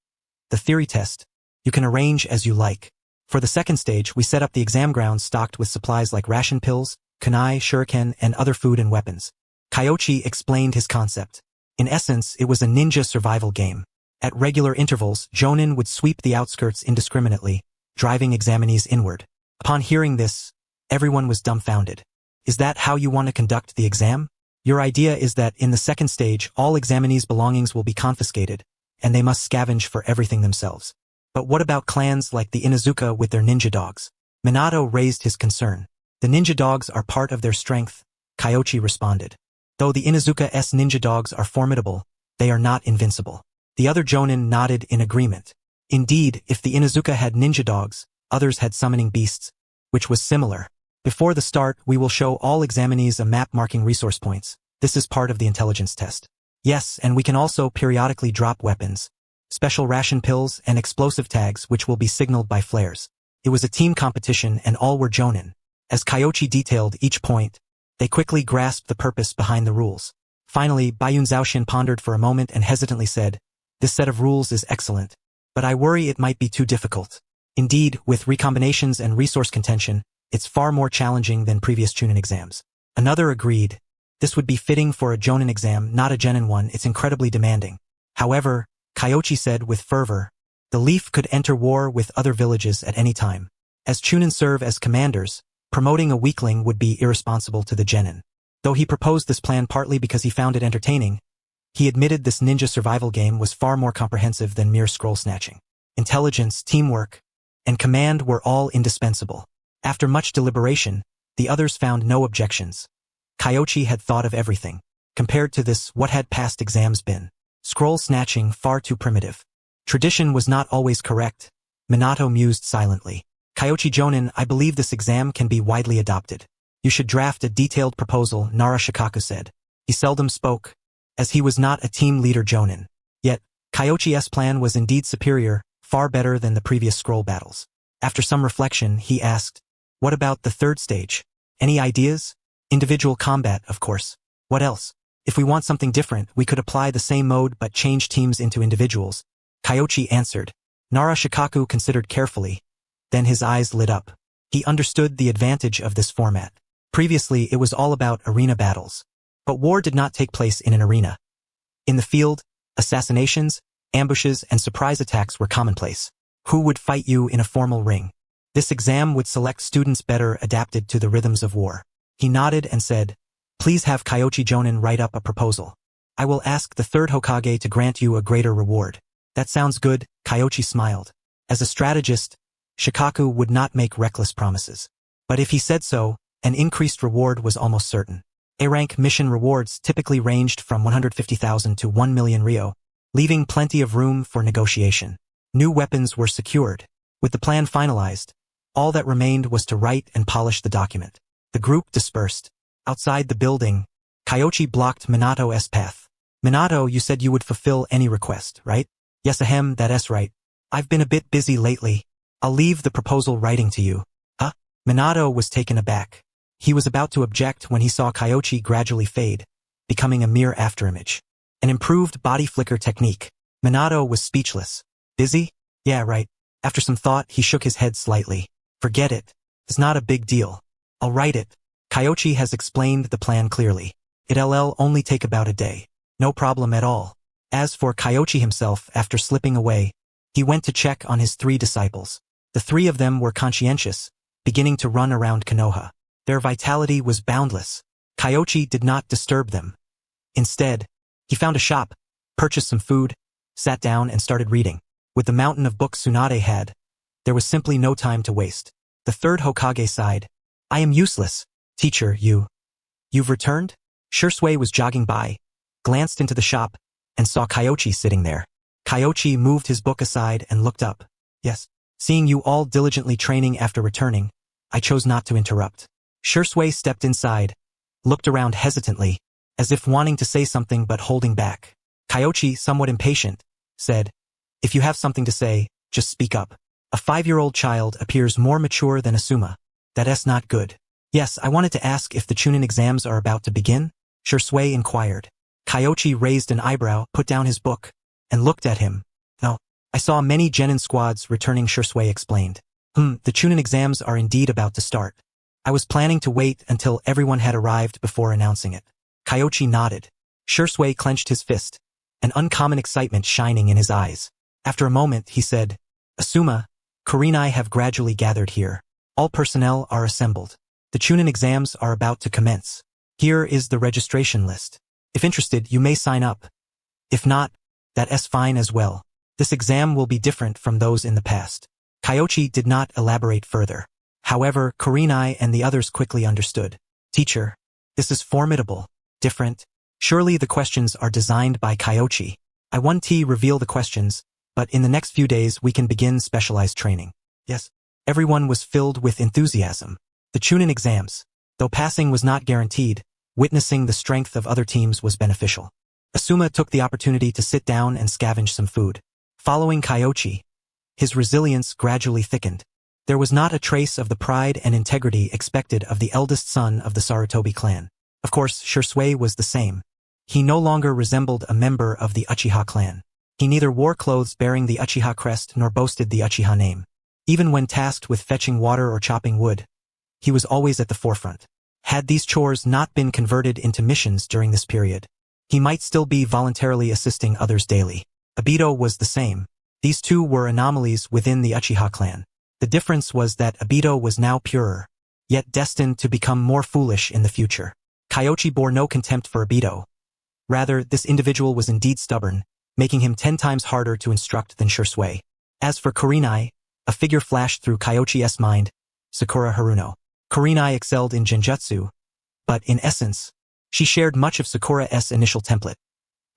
The theory test. You can arrange as you like. For the second stage, we set up the exam grounds stocked with supplies like ration pills, kunai, shuriken, and other food and weapons. Kyoichi explained his concept. In essence, it was a ninja survival game. At regular intervals, Jonin would sweep the outskirts indiscriminately, driving examinees inward. Upon hearing this, everyone was dumbfounded. Is that how you want to conduct the exam? Your idea is that in the second stage, all examinees' belongings will be confiscated, and they must scavenge for everything themselves. But what about clans like the Inuzuka with their ninja dogs? Minato raised his concern. The ninja dogs are part of their strength, Kyoichi responded. Though the Inuzuka's ninja dogs are formidable, they are not invincible. The other Jonin nodded in agreement. Indeed, if the Inuzuka had ninja dogs, others had summoning beasts, which was similar. Before the start, we will show all examinees a map marking resource points. This is part of the intelligence test. Yes, and we can also periodically drop weapons, special ration pills, and explosive tags which will be signaled by flares. It was a team competition and all were Jonin. As Kyoichi detailed each point, they quickly grasped the purpose behind the rules. Finally, Bayun Zhaoxin pondered for a moment and hesitantly said, this set of rules is excellent, but I worry it might be too difficult. Indeed, with recombinations and resource contention, it's far more challenging than previous Chunin exams. Another agreed. This would be fitting for a Jonin exam, not a Genin one. It's incredibly demanding. However, Kyoichi said with fervor, the Leaf could enter war with other villages at any time. As Chunin serve as commanders, promoting a weakling would be irresponsible to the Genin. Though he proposed this plan partly because he found it entertaining, he admitted this ninja survival game was far more comprehensive than mere scroll snatching. Intelligence, teamwork, and command were all indispensable. After much deliberation, the others found no objections. Kyoichi had thought of everything. Compared to this, what had past exams been? Scroll snatching far too primitive. Tradition was not always correct. Minato mused silently. Kyoichi Jonin, I believe this exam can be widely adopted. You should draft a detailed proposal, Nara Shikaku said. He seldom spoke, as he was not a team leader Jonin. Yet, Kyoichi's plan was indeed superior, far better than the previous scroll battles. After some reflection, he asked, what about the third stage? Any ideas? Individual combat, of course. What else? If we want something different, we could apply the same mode but change teams into individuals. Kyoichi answered. Nara Shikaku considered carefully. Then his eyes lit up. He understood the advantage of this format. Previously, it was all about arena battles. But war did not take place in an arena. In the field, assassinations, ambushes, and surprise attacks were commonplace. Who would fight you in a formal ring? This exam would select students better adapted to the rhythms of war. He nodded and said, please have Kyoichi Jonin write up a proposal. I will ask the third Hokage to grant you a greater reward. That sounds good, Kyoichi smiled. As a strategist, Shikaku would not make reckless promises. But if he said so, an increased reward was almost certain. A-rank mission rewards typically ranged from 150,000 to 1 million ryo, leaving plenty of room for negotiation. New weapons were secured. With the plan finalized, All that remained was to write and polish the document. The group dispersed. Outside the building, Kyoichi blocked Minato's path. Minato, you said you would fulfill any request, right? Yes, ahem, that's right. I've been a bit busy lately. I'll leave the proposal writing to you. Huh? Minato was taken aback. He was about to object when he saw Kyoichi gradually fade, becoming a mere afterimage. An improved body flicker technique. Minato was speechless. Busy? Yeah, right. After some thought, he shook his head slightly. Forget it. It's not a big deal. I'll write it. Kyoichi has explained the plan clearly. It'll only take about a day. No problem at all. As for Kyoichi himself, after slipping away, he went to check on his 3 disciples. The 3 of them were conscientious, beginning to run around Konoha. Their vitality was boundless. Kyoichi did not disturb them. Instead, he found a shop, purchased some food, sat down and started reading. With the mountain of books Tsunade had, there was simply no time to waste. The 3rd Hokage sighed. I am useless. Teacher, you've returned? Shisui was jogging by, glanced into the shop, and saw Kyoichi sitting there. Kyoichi moved his book aside and looked up. Yes. Seeing you all diligently training after returning, I chose not to interrupt. Shisui stepped inside, looked around hesitantly, as if wanting to say something but holding back. Kyoichi, somewhat impatient, said, If you have something to say, just speak up. A 5-year-old child appears more mature than Asuma. That's not good. Yes, I wanted to ask if the Chunin exams are about to begin? Shisui inquired. Kyoichi raised an eyebrow, put down his book, and looked at him. No, I saw many genin squads returning, Shisui explained. The Chunin exams are indeed about to start. I was planning to wait until everyone had arrived before announcing it. Kyoichi nodded. Shisui clenched his fist, an uncommon excitement shining in his eyes. After a moment, he said, Asuma, Kurenai have gradually gathered here. All personnel are assembled. The Chunin exams are about to commence. Here is the registration list. If interested, you may sign up. If not, that's fine as well. This exam will be different from those in the past. Kyoichi did not elaborate further. However, Kurenai and the others quickly understood. Teacher, this is formidable. Different. Surely the questions are designed by Kyoichi. I want to reveal the questions, but in the next few days we can begin specialized training. Yes. Everyone was filled with enthusiasm. The Chunin exams, though passing was not guaranteed, witnessing the strength of other teams was beneficial. Asuma took the opportunity to sit down and scavenge some food. Following Kyoichi, his resilience gradually thickened. There was not a trace of the pride and integrity expected of the eldest son of the Sarutobi clan. Of course, Shisui was the same. He no longer resembled a member of the Uchiha clan. He neither wore clothes bearing the Uchiha crest nor boasted the Uchiha name. Even when tasked with fetching water or chopping wood, he was always at the forefront. Had these chores not been converted into missions during this period, he might still be voluntarily assisting others daily. Obito was the same. These two were anomalies within the Uchiha clan. The difference was that Obito was now purer, yet destined to become more foolish in the future. Kyoichi bore no contempt for Obito. Rather, this individual was indeed stubborn, making him 10 times harder to instruct than Shisui. As for Kurenai, a figure flashed through Kyoichi's mind, Sakura Haruno. Kurenai excelled in Genjutsu, but in essence, she shared much of Sakura's initial template.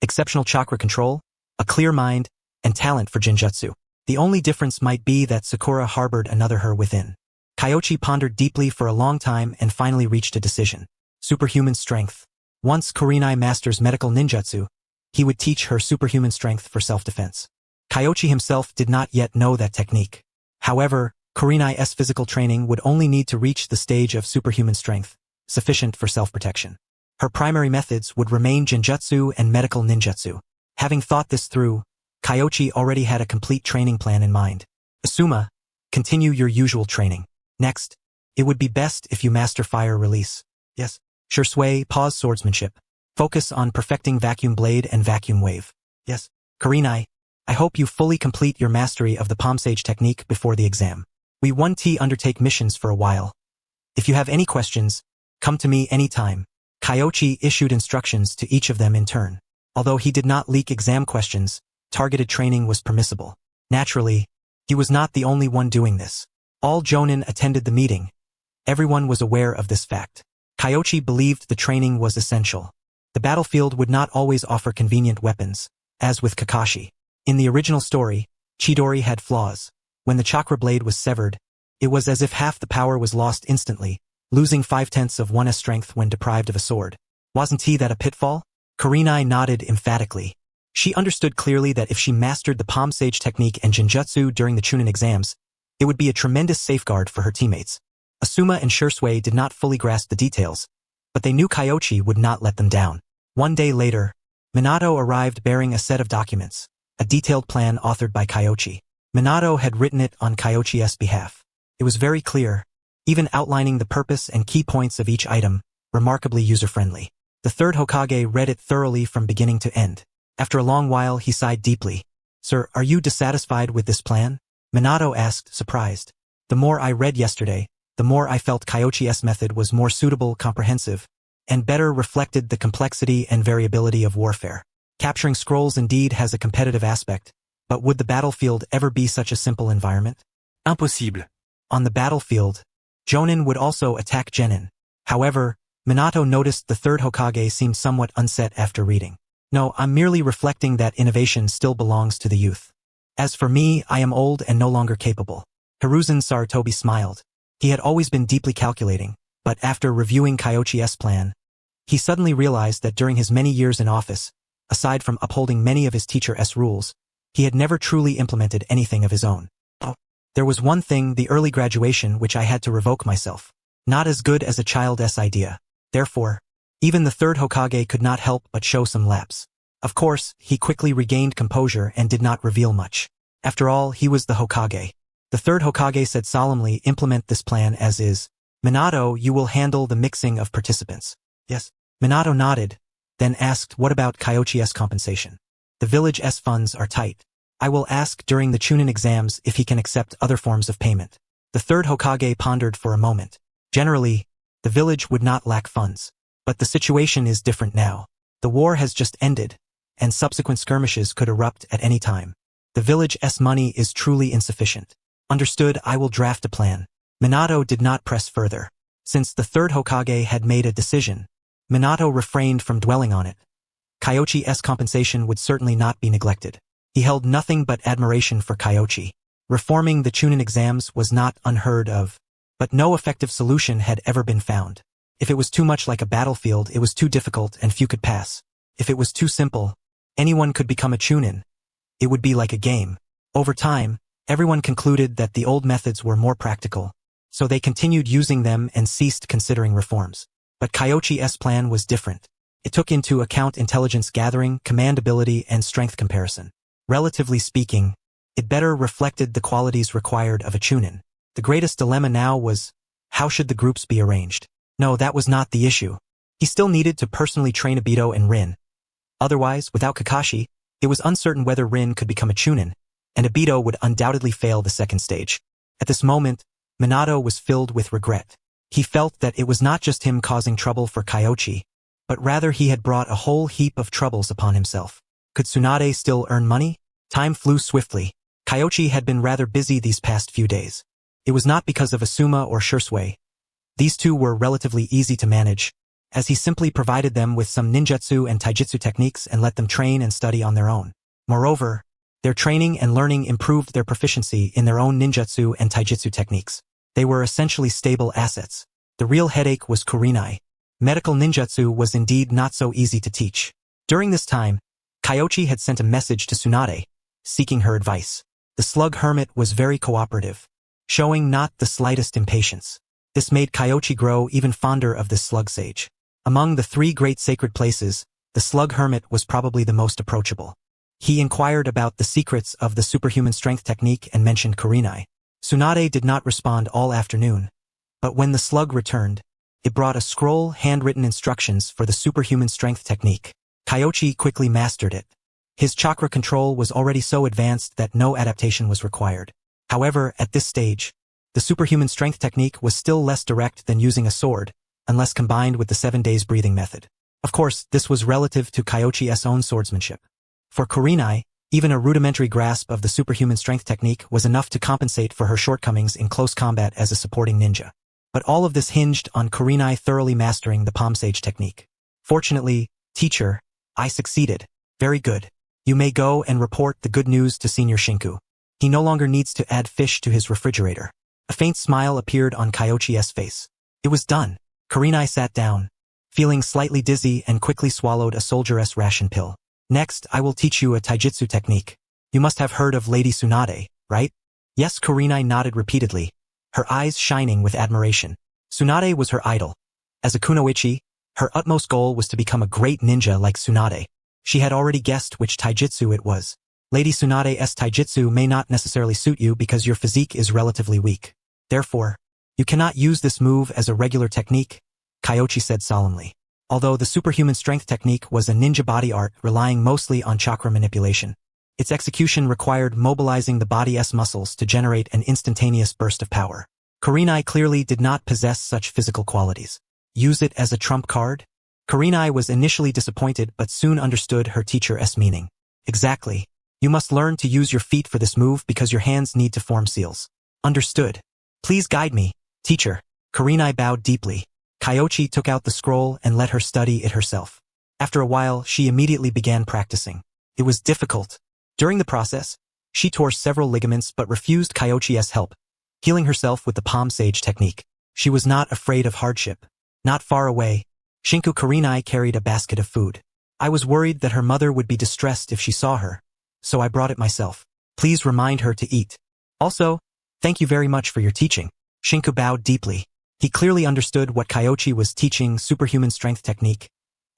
Exceptional chakra control, a clear mind, and talent for Genjutsu. The only difference might be that Sakura harbored another her within. Kyoichi pondered deeply for a long time and finally reached a decision. Superhuman strength. Once Kurenai masters medical ninjutsu, he would teach her superhuman strength for self-defense. Kyoichi himself did not yet know that technique. However, Kurenai's physical training would only need to reach the stage of superhuman strength, sufficient for self-protection. Her primary methods would remain Genjutsu and medical ninjutsu. Having thought this through, Kyoichi already had a complete training plan in mind. Asuma, continue your usual training. Next, it would be best if you master fire release. Yes. Shisui, pause swordsmanship. Focus on perfecting vacuum blade and vacuum wave. Yes. Kurenai, I hope you fully complete your mastery of the palm sage technique before the exam. We want to undertake missions for a while. If you have any questions, come to me anytime. Kyoichi issued instructions to each of them in turn. Although he did not leak exam questions, targeted training was permissible. Naturally, he was not the only one doing this. All jonin attended the meeting. Everyone was aware of this fact. Kyoichi believed the training was essential. The battlefield would not always offer convenient weapons, as with Kakashi. In the original story, Chidori had flaws. When the chakra blade was severed, It was as if half the power was lost instantly, losing 5/10 of one's strength when deprived of a sword. Wasn't he that a pitfall? Kurenai nodded emphatically. She understood clearly that if she mastered the Palm Sage technique and Jinjutsu during the Chunin exams, it would be a tremendous safeguard for her teammates. Asuma and Shisui did not fully grasp the details, but they knew Kyoichi would not let them down. One day later, Minato arrived bearing a set of documents, a detailed plan authored by Kyoichi. Minato had written it on Kyoichi's behalf. It was very clear, even outlining the purpose and key points of each item, remarkably user-friendly. The third Hokage read it thoroughly from beginning to end. After a long while, he sighed deeply. "Sir, are you dissatisfied with this plan?" Minato asked, surprised. "The more I read yesterday, the more I felt Kyoichi's method was more suitable, comprehensive, and better reflected the complexity and variability of warfare. Capturing scrolls indeed has a competitive aspect, but would the battlefield ever be such a simple environment?" Impossible. On the battlefield, Jonin would also attack Genin. However, Minato noticed the third Hokage seemed somewhat unset after reading. "No, I'm merely reflecting that innovation still belongs to the youth. As for me, I am old and no longer capable." Hiruzen Sarutobi smiled. He had always been deeply calculating, but after reviewing Kyoichi's plan, he suddenly realized that during his many years in office, aside from upholding many of his teacher's rules, he had never truly implemented anything of his own. There was one thing, the early graduation, which I had to revoke myself. Not as good as a child's idea. Therefore, even the third Hokage could not help but show some lapse. Of course, he quickly regained composure and did not reveal much. After all, he was the Hokage. The third Hokage said solemnly, "Implement this plan as is. Minato, you will handle the mixing of participants." "Yes." Minato nodded, then asked, "What about Kyoichi's compensation? The village's funds are tight. I will ask during the Chunin exams if he can accept other forms of payment." The third Hokage pondered for a moment. Generally, the village would not lack funds. But the situation is different now. The war has just ended, and subsequent skirmishes could erupt at any time. The village's money is truly insufficient. "Understood, I will draft a plan." Minato did not press further. Since the third Hokage had made a decision, Minato refrained from dwelling on it. Kyoichi's compensation would certainly not be neglected. He held nothing but admiration for Kyoichi. Reforming the Chunin exams was not unheard of, but no effective solution had ever been found. If it was too much like a battlefield, it was too difficult and few could pass. If it was too simple, anyone could become a Chunin. It would be like a game. Over time, everyone concluded that the old methods were more practical, so they continued using them and ceased considering reforms. But Kyoichi's plan was different. It took into account intelligence gathering, command ability, and strength comparison. Relatively speaking, it better reflected the qualities required of a Chunin. The greatest dilemma now was, how should the groups be arranged? No, that was not the issue. He still needed to personally train Obito and Rin. Otherwise, without Kakashi, it was uncertain whether Rin could become a Chunin, and Obito would undoubtedly fail the second stage. At this moment, Minato was filled with regret. He felt that it was not just him causing trouble for Kyoichi, but rather he had brought a whole heap of troubles upon himself. Could Tsunade still earn money? Time flew swiftly. Kyoichi had been rather busy these past few days. It was not because of Asuma or Shisui. These two were relatively easy to manage, as he simply provided them with some ninjutsu and taijutsu techniques and let them train and study on their own. Moreover, their training and learning improved their proficiency in their own ninjutsu and taijutsu techniques. They were essentially stable assets. The real headache was Kurenai. Medical ninjutsu was indeed not so easy to teach. During this time, Kyoichi had sent a message to Tsunade, seeking her advice. The slug hermit was very cooperative, showing not the slightest impatience. This made Kyoichi grow even fonder of this slug sage. Among the three great sacred places, the slug hermit was probably the most approachable. He inquired about the secrets of the superhuman strength technique and mentioned Kurenai. Tsunade did not respond all afternoon, but when the slug returned, it brought a scroll handwritten instructions for the superhuman strength technique. Kyoichi quickly mastered it. His chakra control was already so advanced that no adaptation was required. However, at this stage, the superhuman strength technique was still less direct than using a sword, unless combined with the 7 days breathing method. Of course, this was relative to Kyoichi's own swordsmanship. For Kurenai, even a rudimentary grasp of the superhuman strength technique was enough to compensate for her shortcomings in close combat as a supporting ninja. But all of this hinged on Kurenai thoroughly mastering the Palm Sage technique. "Fortunately, teacher, I succeeded. Very good. You may go and report the good news to Senior Shinku. He no longer needs to add fish to his refrigerator." A faint smile appeared on Kyoichi's face. It was done. Kurenai sat down, feeling slightly dizzy and quickly swallowed a soldieress ration pill. Next, I will teach you a taijutsu technique. You must have heard of Lady Tsunade, right? Yes, Kurenai nodded repeatedly, her eyes shining with admiration. Tsunade was her idol. As a kunoichi, her utmost goal was to become a great ninja like Tsunade. She had already guessed which taijutsu it was. Lady Tsunade's taijutsu may not necessarily suit you because your physique is relatively weak. Therefore, you cannot use this move as a regular technique, Kyoichi said solemnly. Although the superhuman strength technique was a ninja body art relying mostly on chakra manipulation, its execution required mobilizing the body's muscles to generate an instantaneous burst of power. Kurenai clearly did not possess such physical qualities. Use it as a trump card? Kurenai was initially disappointed but soon understood her teacher's meaning. Exactly. You must learn to use your feet for this move because your hands need to form seals. Understood. Please guide me, teacher. Kurenai bowed deeply. Kyoichi took out the scroll and let her study it herself. After a while, she immediately began practicing. It was difficult. During the process, she tore several ligaments but refused Kyoichi's help, healing herself with the palm sage technique. She was not afraid of hardship. Not far away, Shinku Kurenai carried a basket of food. I was worried that her mother would be distressed if she saw her, so I brought it myself. Please remind her to eat. Also, thank you very much for your teaching. Shinku bowed deeply. He clearly understood what Kyoichi was teaching, superhuman strength technique,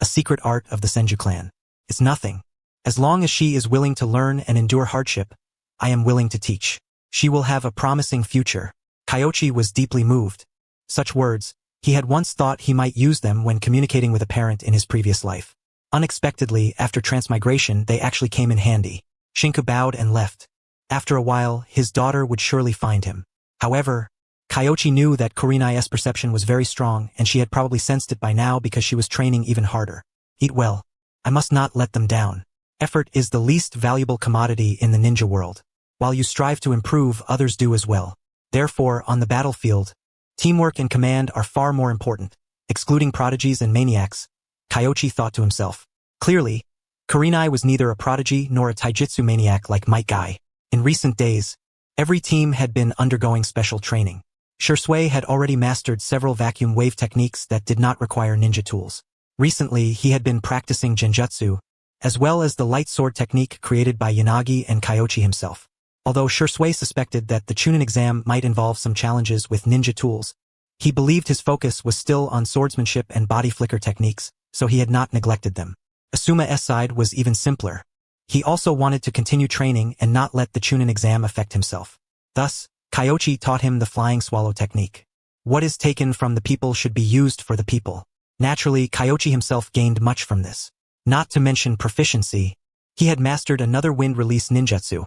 a secret art of the Senju clan. It's nothing. As long as she is willing to learn and endure hardship, I am willing to teach. She will have a promising future. Kyoichi was deeply moved. Such words, he had once thought he might use them when communicating with a parent in his previous life. Unexpectedly, after transmigration, they actually came in handy. Shinku bowed and left. After a while, his daughter would surely find him. However, Kyoichi knew that Kurenai's perception was very strong and she had probably sensed it by now because she was training even harder. Eat well. I must not let them down. Effort is the least valuable commodity in the ninja world. While you strive to improve, others do as well. Therefore, on the battlefield, teamwork and command are far more important. Excluding prodigies and maniacs, Kyoichi thought to himself. Clearly, Kurenai was neither a prodigy nor a taijutsu maniac like Might Guy. In recent days, every team had been undergoing special training. Shisui had already mastered several vacuum wave techniques that did not require ninja tools. Recently, he had been practicing genjutsu, as well as the light sword technique created by Yanagi and Kyoichi himself. Although Shisui suspected that the Chunin exam might involve some challenges with ninja tools, he believed his focus was still on swordsmanship and body flicker techniques, so he had not neglected them. Asuma's side was even simpler. He also wanted to continue training and not let the Chunin exam affect himself. Thus, Kyoichi taught him the flying swallow technique. What is taken from the people should be used for the people. Naturally, Kyoichi himself gained much from this. Not to mention proficiency, he had mastered another wind release ninjutsu,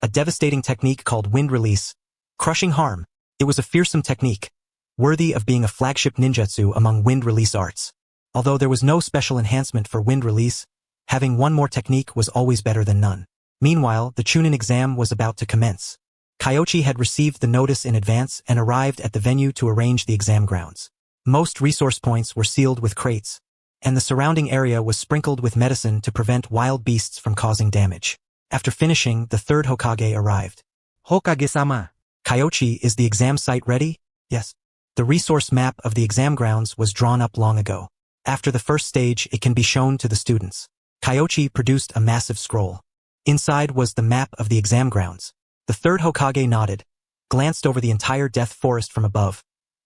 a devastating technique called wind release, crushing harm. It was a fearsome technique, worthy of being a flagship ninjutsu among wind release arts. Although there was no special enhancement for wind release, having one more technique was always better than none. Meanwhile, the Chunin exam was about to commence. Kyoichi had received the notice in advance and arrived at the venue to arrange the exam grounds. Most resource points were sealed with crates, and the surrounding area was sprinkled with medicine to prevent wild beasts from causing damage. After finishing, the third Hokage arrived. Hokage-sama. Kyoichi, is the exam site ready? Yes. The resource map of the exam grounds was drawn up long ago. After the first stage, it can be shown to the students. Kyoichi produced a massive scroll. Inside was the map of the exam grounds. The third Hokage nodded, glanced over the entire death forest from above,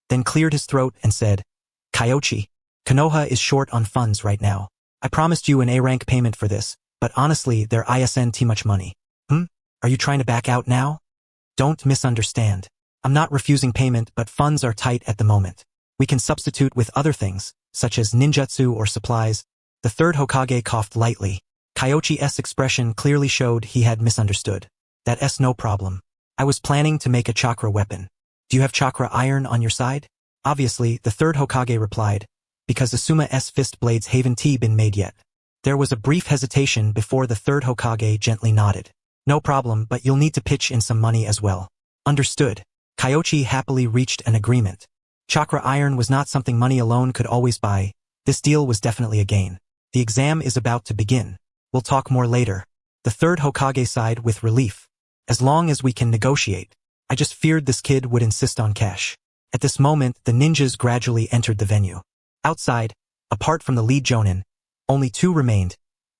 then cleared his throat and said, Kyoichi, Konoha is short on funds right now. I promised you an A-rank payment for this, but honestly, there isn't too much money. Are you trying to back out now? Don't misunderstand. I'm not refusing payment, but funds are tight at the moment. We can substitute with other things, such as ninjutsu or supplies. The third Hokage coughed lightly. Kyoichi's expression clearly showed he had misunderstood. That's no problem. I was planning to make a chakra weapon. Do you have chakra iron on your side? Obviously, the third Hokage replied, because Asuma's fist blades haven't been made yet. There was a brief hesitation before the third Hokage gently nodded. No problem, but you'll need to pitch in some money as well. Understood. Kyoichi happily reached an agreement. Chakra iron was not something money alone could always buy. This deal was definitely a gain. The exam is about to begin. We'll talk more later. The third Hokage sighed with relief. As long as we can negotiate. I just feared this kid would insist on cash. At this moment, the ninjas gradually entered the venue. Outside, apart from the lead jonin, only two remained,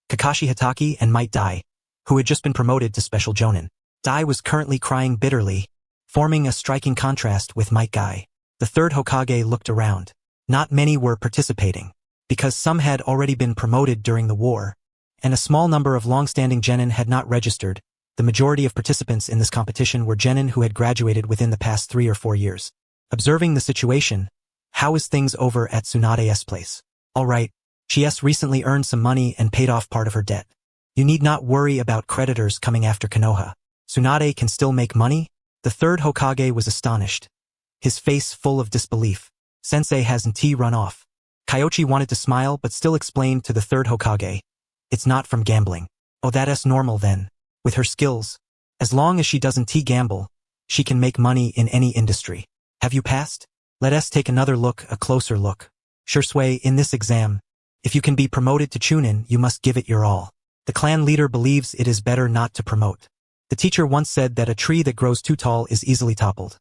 Kakashi Hatake and Might Dai, who had just been promoted to special jonin. Dai was currently crying bitterly, forming a striking contrast with Might Guy. The third Hokage looked around. Not many were participating, because some had already been promoted during the war, and a small number of long-standing genin had not registered. The majority of participants in this competition were genin who had graduated within the past 3 or 4 years. Observing the situation, how is things over at Tsunade's place? All right, she has recently earned some money and paid off part of her debt. You need not worry about creditors coming after Konoha. Tsunade can still make money? The third Hokage was astonished, his face full of disbelief. Sensei hasn't run off. Kyoichi wanted to smile but still explained to the third Hokage. It's not from gambling. Oh, that's normal then. With her skills, as long as she doesn't gamble, she can make money in any industry. Have you passed? Let us take another look, a closer look. Shisui, in this exam, if you can be promoted to Chunin, you must give it your all. The clan leader believes it is better not to promote. The teacher once said that a tree that grows too tall is easily toppled.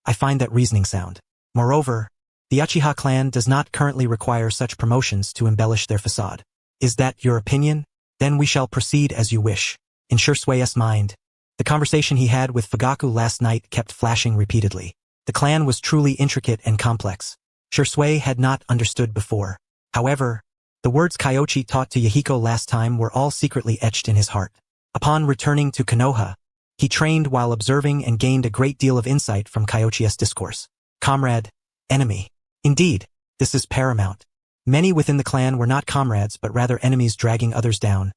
I find that reasoning sound. Moreover, the Uchiha clan does not currently require such promotions to embellish their facade. Is that your opinion? Then we shall proceed as you wish. In Shisui's mind, the conversation he had with Fugaku last night kept flashing repeatedly. The clan was truly intricate and complex. Shisui had not understood before. However, the words Kyoichi taught to Yahiko last time were all secretly etched in his heart. Upon returning to Konoha, he trained while observing and gained a great deal of insight from Kyoichi's discourse. Comrade, enemy. Indeed, this is paramount. Many within the clan were not comrades but rather enemies dragging others down,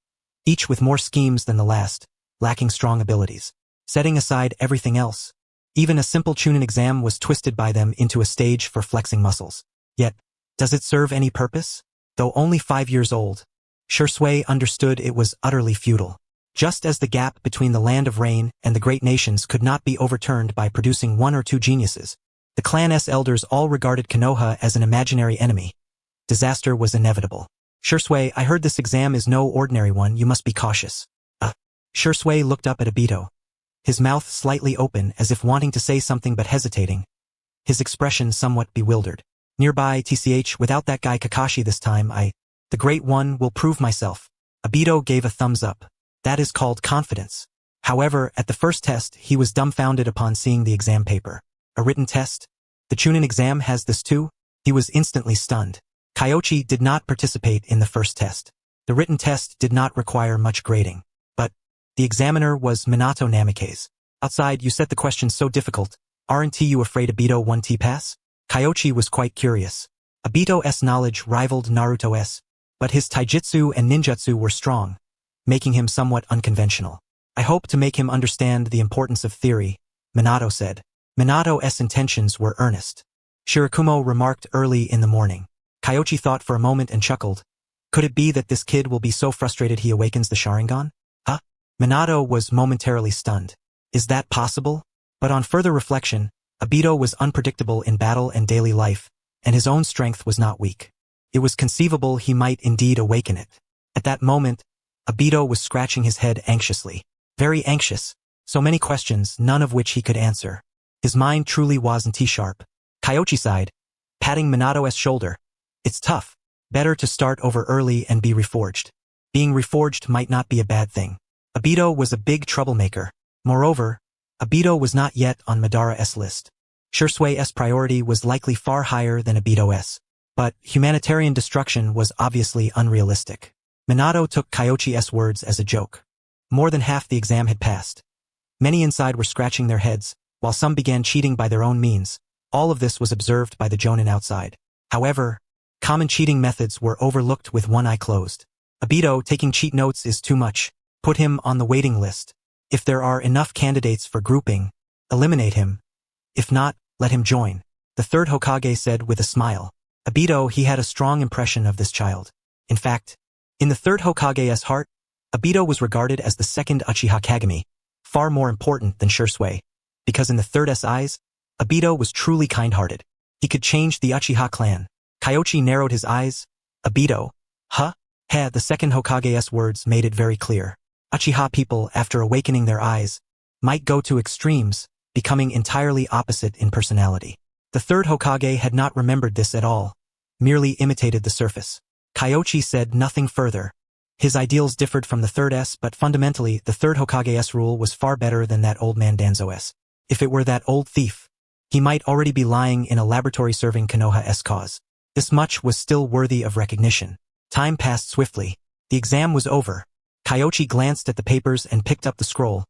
each with more schemes than the last, lacking strong abilities. Setting aside everything else, even a simple Chunin exam was twisted by them into a stage for flexing muscles. Yet, does it serve any purpose? Though only 5 years old, Shisui understood it was utterly futile. Just as the gap between the land of rain and the great nations could not be overturned by producing 1 or 2 geniuses, the clan's elders all regarded Konoha as an imaginary enemy. Disaster was inevitable. Shisui, I heard this exam is no ordinary one, you must be cautious. Shisui looked up at Obito, his mouth slightly open as if wanting to say something but hesitating, his expression somewhat bewildered. Nearby, tch, without that guy Kakashi this time, the great one, will prove myself. Obito gave a thumbs up. That is called confidence. However, at the first test, he was dumbfounded upon seeing the exam paper. A written test? The Chunin exam has this too? He was instantly stunned. Kyoichi did not participate in the first test. The written test did not require much grading. But the examiner was Minato Namikaze. Outside, you set the questions so difficult. Aren't you afraid Obito won't pass? Kyoichi was quite curious. Obito's knowledge rivaled Naruto's, but his taijutsu and ninjutsu were strong, making him somewhat unconventional. I hope to make him understand the importance of theory, Minato said. Minato's intentions were earnest. Shirakumo remarked early in the morning. Kyoichi thought for a moment and chuckled. Could it be that this kid will be so frustrated he awakens the Sharingan? Huh? Minato was momentarily stunned. Is that possible? But on further reflection, Obito was unpredictable in battle and daily life, and his own strength was not weak. It was conceivable he might indeed awaken it. At that moment, Obito was scratching his head anxiously. Very anxious. So many questions, none of which he could answer. His mind truly wasn't sharp. Kyoichi sighed, patting Minato's shoulder. It's tough. Better to start over early and be reforged. Being reforged might not be a bad thing. Obito was a big troublemaker. Moreover, Obito was not yet on Madara's list. Shisui's priority was likely far higher than Obito's. But humanitarian destruction was obviously unrealistic. Minato took Kyoichi's words as a joke. More than half the exam had passed. Many inside were scratching their heads, while some began cheating by their own means. All of this was observed by the jonin outside. However, common cheating methods were overlooked with one eye closed. Obito taking cheat notes is too much. Put him on the waiting list. If there are enough candidates for grouping, eliminate him. If not, let him join. The third Hokage said with a smile. Obito, he had a strong impression of this child. In fact, in the third Hokage's heart, Obito was regarded as the second Uchiha Kagami, far more important than Shisui, because in the third's eyes, Obito was truly kind-hearted. He could change the Uchiha clan. Kyoichi narrowed his eyes. Obito, huh? The second Hokage's words made it very clear. Uchiha people, after awakening their eyes, might go to extremes, becoming entirely opposite in personality. The third Hokage had not remembered this at all, merely imitated the surface. Kyoichi said nothing further. His ideals differed from the third S, but fundamentally, the third Hokage's rule was far better than that old man Danzo's. If it were that old thief, he might already be lying in a laboratory serving Konoha's cause. This much was still worthy of recognition. Time passed swiftly. The exam was over. Kyoichi glanced at the papers and picked up the scroll,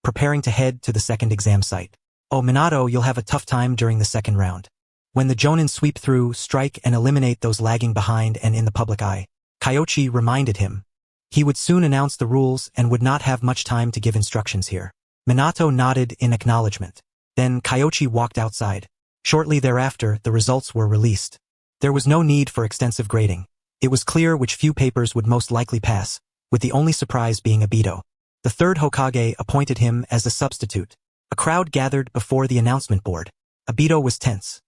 preparing to head to the second exam site. Oh, Minato, you'll have a tough time during the second round. When the Jonin sweep through, strike and eliminate those lagging behind and in the public eye. Kyoichi reminded him. He would soon announce the rules and would not have much time to give instructions here. Minato nodded in acknowledgement. Then Kyoichi walked outside. Shortly thereafter, the results were released. There was no need for extensive grading. It was clear which few papers would most likely pass, with the only surprise being Obito. The third Hokage appointed him as a substitute. A crowd gathered before the announcement board. Obito was tense.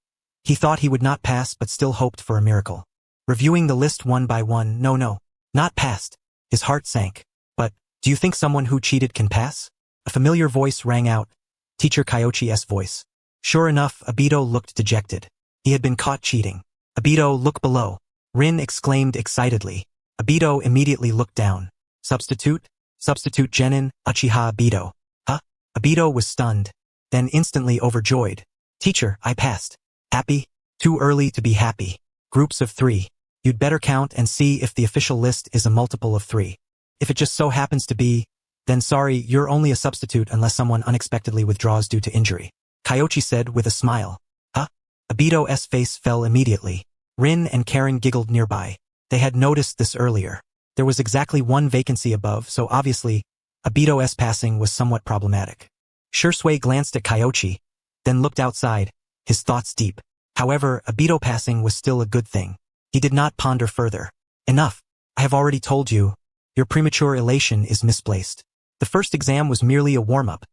He thought he would not pass but still hoped for a miracle. Reviewing the list one by one, no, not passed. His heart sank. But, do you think someone who cheated can pass? A familiar voice rang out, Teacher Kyoichi's voice. Sure enough, Obito looked dejected. He had been caught cheating. Obito, look below. Rin exclaimed excitedly. Obito immediately looked down. Substitute? Substitute Genin, Uchiha Obito. Huh? Obito was stunned, then instantly overjoyed. Teacher, I passed. Happy? Too early to be happy. Groups of 3. You'd better count and see if the official list is a multiple of 3. If it just so happens to be, then sorry, you're only a substitute unless someone unexpectedly withdraws due to injury. Kyoichi said with a smile. Huh? Obito's face fell immediately. Rin and Karen giggled nearby. They had noticed this earlier. There was exactly one vacancy above, so obviously, Obito's passing was somewhat problematic. Shisui glanced at Kyoichi, then looked outside, his thoughts deep. However, Obito passing was still a good thing. He did not ponder further. Enough. I have already told you. Your premature elation is misplaced. The first exam was merely a warm-up.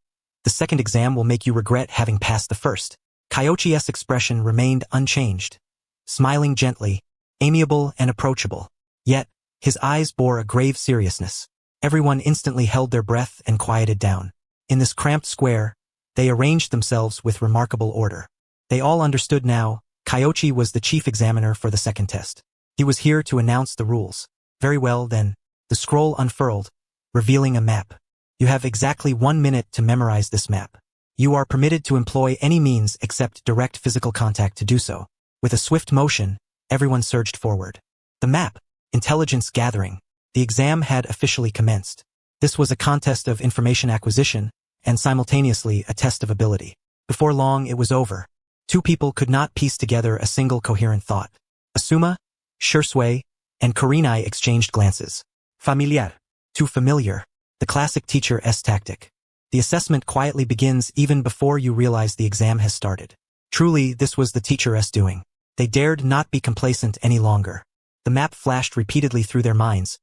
The second exam will make you regret having passed the first. Kyoichi's expression remained unchanged. Smiling gently, amiable and approachable. Yet, his eyes bore a grave seriousness. Everyone instantly held their breath and quieted down. In this cramped square, they arranged themselves with remarkable order. They all understood now, Kyoichi was the chief examiner for the second test. He was here to announce the rules. Very well then, the scroll unfurled, revealing a map. You have exactly 1 minute to memorize this map. You are permitted to employ any means except direct physical contact to do so. With a swift motion, everyone surged forward. The map, intelligence gathering. The exam had officially commenced. This was a contest of information acquisition, and simultaneously a test of ability. Before long it was over. 2 people could not piece together a single coherent thought. Asuma, Shisui, and Kurenai exchanged glances. Familiar. Too familiar. The classic teacher's tactic. The assessment quietly begins even before you realize the exam has started. Truly, this was the teacher's doing. They dared not be complacent any longer. The map flashed repeatedly through their minds.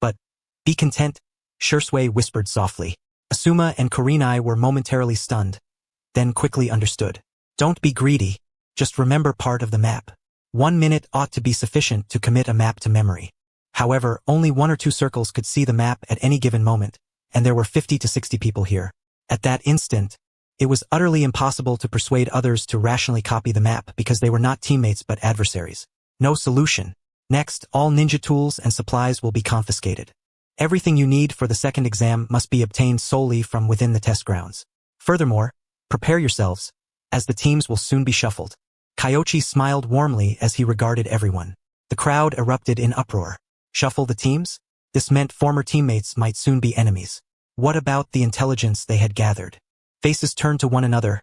But, be content, Shisui whispered softly. Asuma and Kurenai were momentarily stunned, then quickly understood. Don't be greedy. Just remember part of the map. 1 minute ought to be sufficient to commit a map to memory. However, only 1 or 2 circles could see the map at any given moment, and there were 50 to 60 people here. At that instant, it was utterly impossible to persuade others to rationally copy the map because they were not teammates but adversaries. No solution. Next, all ninja tools and supplies will be confiscated. Everything you need for the second exam must be obtained solely from within the test grounds. Furthermore, prepare yourselves, as the teams will soon be shuffled. Kyoichi smiled warmly as he regarded everyone. The crowd erupted in uproar. Shuffle the teams? This meant former teammates might soon be enemies. What about the intelligence they had gathered? Faces turned to one another,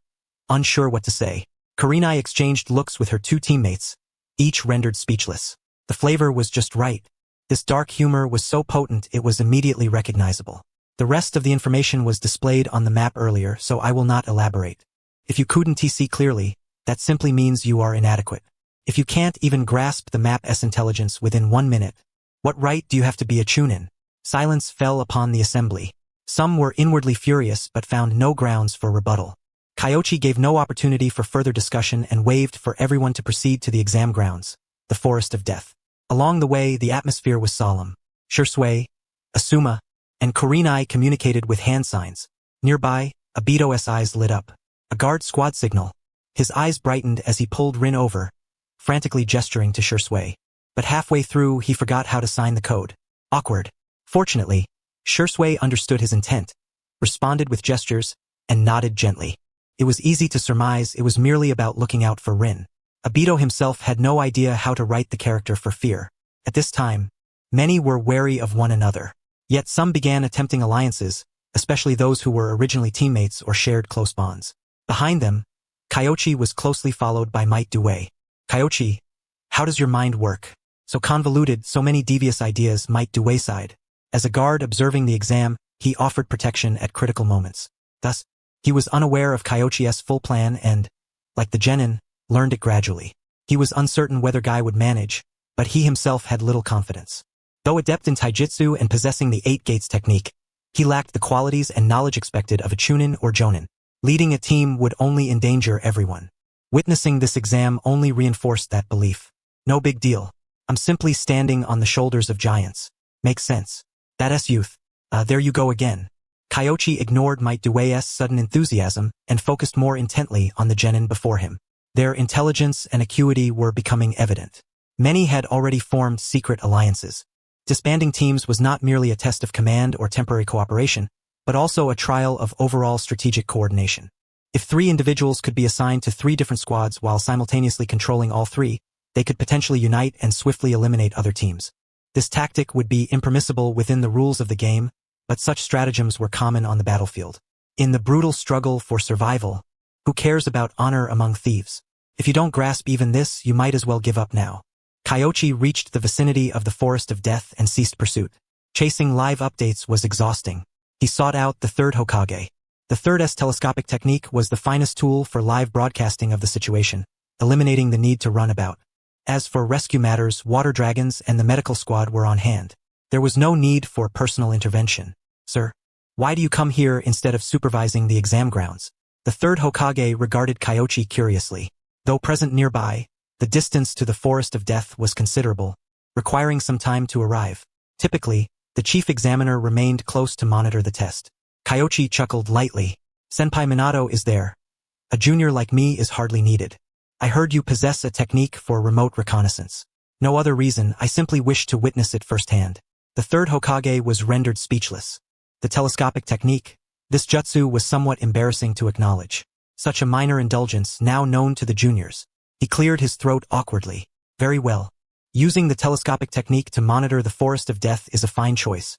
unsure what to say. Kurenai exchanged looks with her 2 teammates, each rendered speechless. The flavor was just right. This dark humor was so potent it was immediately recognizable. The rest of the information was displayed on the map earlier, so I will not elaborate. If you couldn't see clearly, that simply means you are inadequate. If you can't even grasp the map's intelligence within 1 minute, what right do you have to be a chunin? Silence fell upon the assembly. Some were inwardly furious but found no grounds for rebuttal. Kyoichi gave no opportunity for further discussion and waved for everyone to proceed to the exam grounds, the forest of death. Along the way, the atmosphere was solemn. Shisui, Asuma, and Kurenai communicated with hand signs. Nearby, Obito's eyes lit up. A guard squad signal. His eyes brightened as he pulled Rin over, frantically gesturing to Shisui. But halfway through he forgot how to sign the code. Awkward. Fortunately, Shisui understood his intent, responded with gestures, and nodded gently. It was easy to surmise it was merely about looking out for Rin. Obito himself had no idea how to write the character for fear. At this time, many were wary of one another. Yet some began attempting alliances, especially those who were originally teammates or shared close bonds. Behind them, Kyoichi was closely followed by Might Due. Kyoichi, how does your mind work? So convoluted, so many devious ideas, Might Due sighed. As a guard observing the exam, he offered protection at critical moments. Thus, he was unaware of Kyoichi's full plan and, like the genin, learned it gradually. He was uncertain whether Guy would manage, but he himself had little confidence. Though adept in taijutsu and possessing the 8 gates technique, he lacked the qualities and knowledge expected of a chunin or jonin. Leading a team would only endanger everyone. Witnessing this exam only reinforced that belief. No big deal. I'm simply standing on the shoulders of giants. Makes sense. That's youth. There you go again. Kyoichi ignored Might Due's sudden enthusiasm and focused more intently on the genin before him. Their intelligence and acuity were becoming evident. Many had already formed secret alliances. Disbanding teams was not merely a test of command or temporary cooperation, but also a trial of overall strategic coordination. If 3 individuals could be assigned to 3 different squads while simultaneously controlling all 3, they could potentially unite and swiftly eliminate other teams. This tactic would be impermissible within the rules of the game, but such stratagems were common on the battlefield. In the brutal struggle for survival, who cares about honor among thieves? If you don't grasp even this, you might as well give up now. Kyoichi reached the vicinity of the Forest of Death and ceased pursuit. Chasing live updates was exhausting. He sought out the 3rd Hokage. The 3rd telescopic technique was the finest tool for live broadcasting of the situation, eliminating the need to run about. As for rescue matters, water dragons and the medical squad were on hand. There was no need for personal intervention. Sir, why do you come here instead of supervising the exam grounds? The 3rd Hokage regarded Kyoichi curiously. Though present nearby, the distance to the Forest of Death was considerable, requiring some time to arrive. Typically, the chief examiner remained close to monitor the test. Kyoichi chuckled lightly. Senpai Minato is there. A junior like me is hardly needed. I heard you possess a technique for remote reconnaissance. No other reason, I simply wish to witness it firsthand. The 3rd Hokage was rendered speechless. The telescopic technique, this jutsu was somewhat embarrassing to acknowledge. Such a minor indulgence now known to the juniors. He cleared his throat awkwardly. Very well. Using the telescopic technique to monitor the Forest of Death is a fine choice.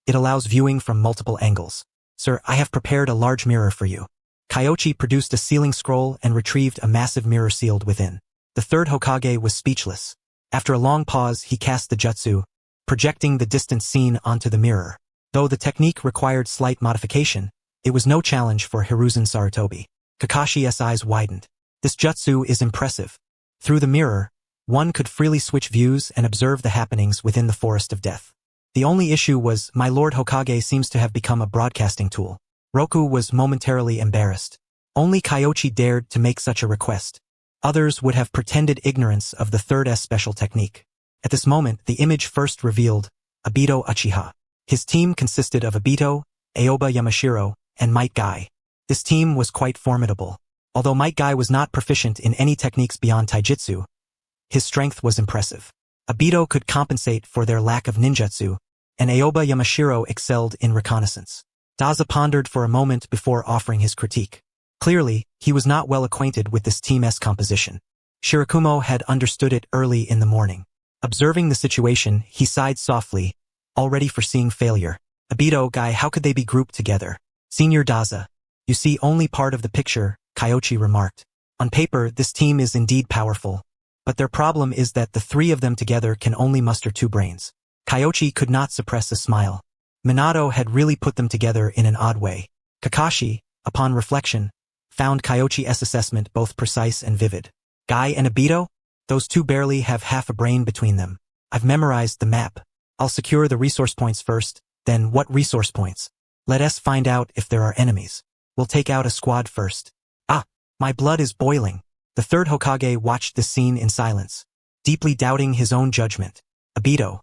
It allows viewing from multiple angles. Sir, I have prepared a large mirror for you. Kyoichi produced a sealing scroll and retrieved a massive mirror sealed within. The 3rd Hokage was speechless. After a long pause, he cast the jutsu, projecting the distant scene onto the mirror. Though the technique required slight modification, it was no challenge for Hiruzen Sarutobi. Kakashi's eyes widened. This jutsu is impressive. Through the mirror, one could freely switch views and observe the happenings within the Forest of Death. The only issue was my Lord Hokage seems to have become a broadcasting tool. Roku was momentarily embarrassed. Only Kyoichi dared to make such a request. Others would have pretended ignorance of the 3rd special technique. At this moment, the image first revealed Obito Uchiha. His team consisted of Obito, Aoba Yamashiro, and Might Guy. This team was quite formidable. Although Might Guy was not proficient in any techniques beyond taijutsu, his strength was impressive. Obito could compensate for their lack of ninjutsu, and Aoba Yamashiro excelled in reconnaissance. Daza pondered for a moment before offering his critique. Clearly, he was not well acquainted with this team's composition. Shirakumo had understood it early in the morning. Observing the situation, he sighed softly, already foreseeing failure. Obito, Guy, how could they be grouped together? Senior Daza, you see only part of the picture, Kyoichi remarked. On paper, this team is indeed powerful, but their problem is that the 3 of them together can only muster 2 brains. Kyoichi could not suppress a smile. Minato had really put them together in an odd way. Kakashi, upon reflection, found Kyoichi's assessment both precise and vivid. Guy and Obito? Those 2 barely have half a brain between them. I've memorized the map. I'll secure the resource points first, then what resource points? Let us find out if there are enemies. We'll take out a squad first. Ah, my blood is boiling. The 3rd Hokage watched this scene in silence, deeply doubting his own judgment. Obito.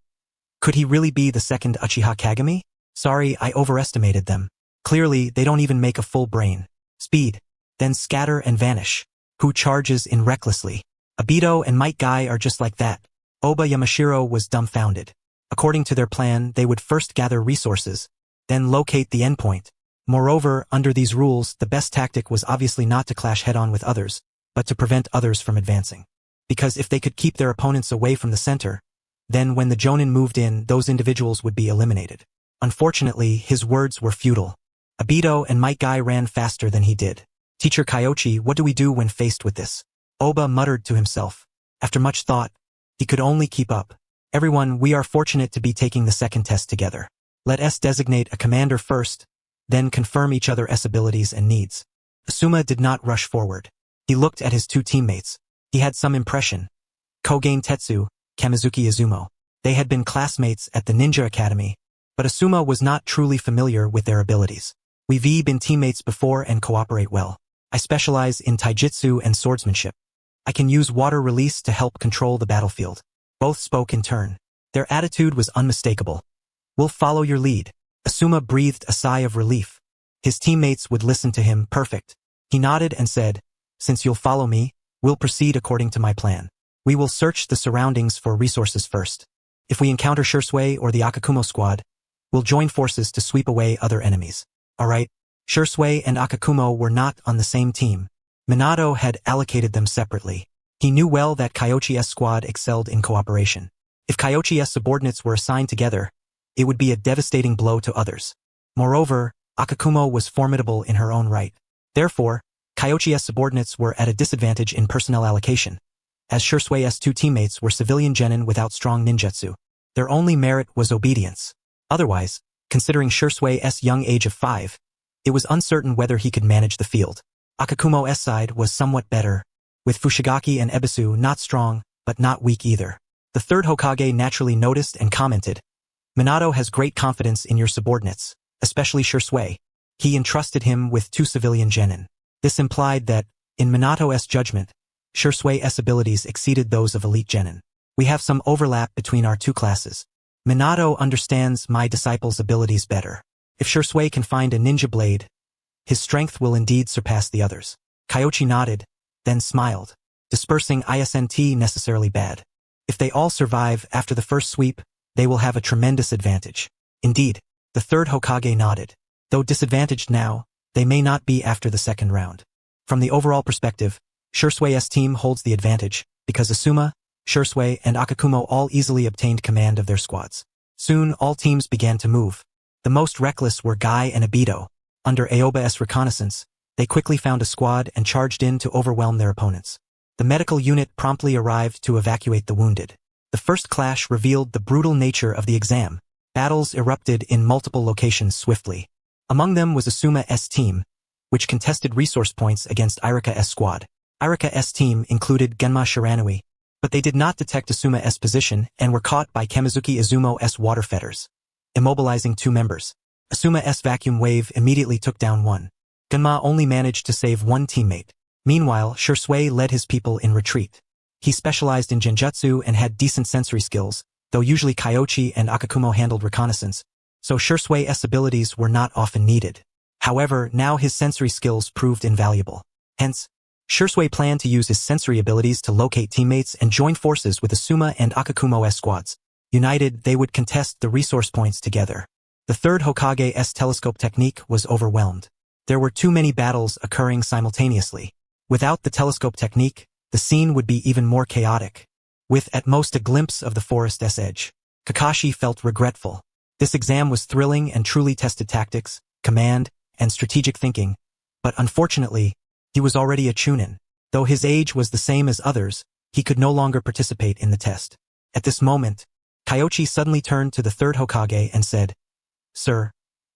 Could he really be the 2nd Uchiha Kagami? Sorry, I overestimated them. Clearly, they don't even make a full brain. Speed. then scatter and vanish. Who charges in recklessly? Obito and Might Guy are just like that. Oba Yamashiro was dumbfounded. According to their plan, they would first gather resources, then locate the endpoint. Moreover, under these rules, the best tactic was obviously not to clash head-on with others, but to prevent others from advancing. Because if they could keep their opponents away from the center, then when the Jonin moved in, those individuals would be eliminated. Unfortunately, his words were futile. Obito and Might Guy ran faster than he did. Teacher Kyoichi, what do we do when faced with this? Oba muttered to himself. After much thought, he could only keep up. Everyone, we are fortunate to be taking the second test together. Let us designate a commander first, then confirm each other's abilities and needs. Asuma did not rush forward. He looked at his two teammates. He had some impression. Kogen Tetsu, Kamizuki Izumo. They had been classmates at the Ninja Academy, but Asuma was not truly familiar with their abilities. We've been teammates before and cooperate well. I specialize in taijutsu and swordsmanship. I can use water release to help control the battlefield. Both spoke in turn. Their attitude was unmistakable. We'll follow your lead. Asuma breathed a sigh of relief. His teammates would listen to him, perfect. He nodded and said, since you'll follow me, we'll proceed according to my plan. We will search the surroundings for resources first. If we encounter Shisui or the Akakumo squad, we'll join forces to sweep away other enemies. Alright, Shisui and Akakumo were not on the same team. Minato had allocated them separately. He knew well that Kyoichi's squad excelled in cooperation. If Kyoichi's subordinates were assigned together, it would be a devastating blow to others. Moreover, Akakumo was formidable in her own right. Therefore, Kyoichi's subordinates were at a disadvantage in personnel allocation, as Shisui's two teammates were civilian genin without strong ninjutsu. Their only merit was obedience. Otherwise, considering Shisui's young age of 5, it was uncertain whether he could manage the field. Akakumo's side was somewhat better, with Fushigaki and Ebisu not strong, but not weak either. The third Hokage naturally noticed and commented, Minato has great confidence in your subordinates, especially Shisui. He entrusted him with 2 civilian genin. This implied that, in Minato's judgment, Shisui's abilities exceeded those of elite genin. We have some overlap between our 2 classes. Minato understands my disciple's abilities better. If Shisui can find a ninja blade, his strength will indeed surpass the others. Kyoichi nodded, then smiled, dispersing isn't necessarily bad. If they all survive after the first sweep, they will have a tremendous advantage. Indeed, the third Hokage nodded. Though disadvantaged now, they may not be after the second round. From the overall perspective, Shisui's team holds the advantage, because Asuma, Shisui, and Akakumo all easily obtained command of their squads. Soon, all teams began to move. The most reckless were Guy and Obito. Under Aoba's reconnaissance, they quickly found a squad and charged in to overwhelm their opponents. The medical unit promptly arrived to evacuate the wounded. The first clash revealed the brutal nature of the exam. Battles erupted in multiple locations swiftly. Among them was Asuma's team, which contested resource points against Irika's squad. Irika's team included Genma Shiranui, but they did not detect Asuma's position and were caught by Kamizuki Izumo's water fetters, immobilizing 2 members. Asuma's vacuum wave immediately took down 1. Genma only managed to save 1 teammate. Meanwhile, Shisui led his people in retreat. He specialized in genjutsu and had decent sensory skills, though usually Kyoichi and Akakumo handled reconnaissance, so Shisui's abilities were not often needed. However, now his sensory skills proved invaluable. Hence, Shisui planned to use his sensory abilities to locate teammates and join forces with Asuma and Akakumo's squads. United, they would contest the resource points together. The third Hokage's telescope technique was overwhelmed. There were too many battles occurring simultaneously. Without the telescope technique, the scene would be even more chaotic. With at most a glimpse of the forest's edge, Kakashi felt regretful. This exam was thrilling and truly tested tactics, command, and strategic thinking, but unfortunately, he was already a chunin. Though his age was the same as others, he could no longer participate in the test. At this moment, Kyoichi suddenly turned to the third Hokage and said, Sir,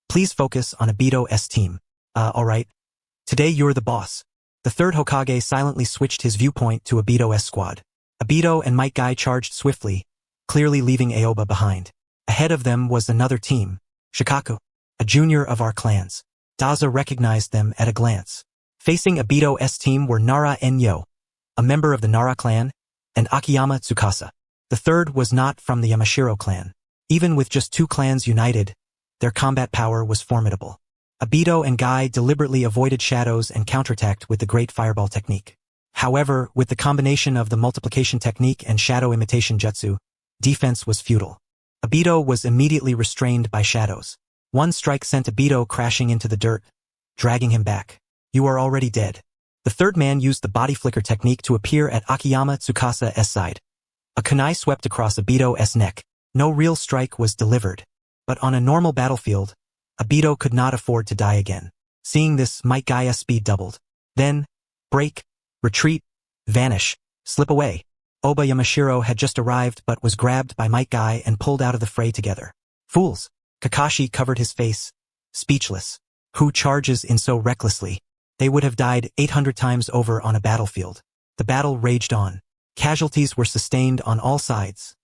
please focus on Obito's team. Alright. Today you're the boss. The third Hokage silently switched his viewpoint to Obito's squad. Obito and Might Guy charged swiftly, clearly leaving Aoba behind. Ahead of them was another team, Shikaku, a junior of our clans. Daza recognized them at a glance. Facing Obito's team were Nara Enyo, a member of the Nara clan, and Akiyama Tsukasa. The third was not from the Yamashiro clan. Even with just 2 clans united, their combat power was formidable. Obito and Guy deliberately avoided shadows and counterattacked with the Great Fireball technique. However, with the combination of the multiplication technique and shadow imitation jutsu, defense was futile. Obito was immediately restrained by shadows. One strike sent Obito crashing into the dirt, dragging him back. You are already dead. The third man used the body flicker technique to appear at Akiyama Tsukasa's side. A kunai swept across Obito's neck. No real strike was delivered. But on a normal battlefield, Obito could not afford to die again. Seeing this, Might Guy's speed doubled. Then, break, retreat, vanish, slip away. Oba Yamashiro had just arrived but was grabbed by Might Guy and pulled out of the fray together. Fools! Kakashi covered his face, speechless. Who charges in so recklessly? They would have died 800 times over on a battlefield. The battle raged on. Casualties were sustained on all sides.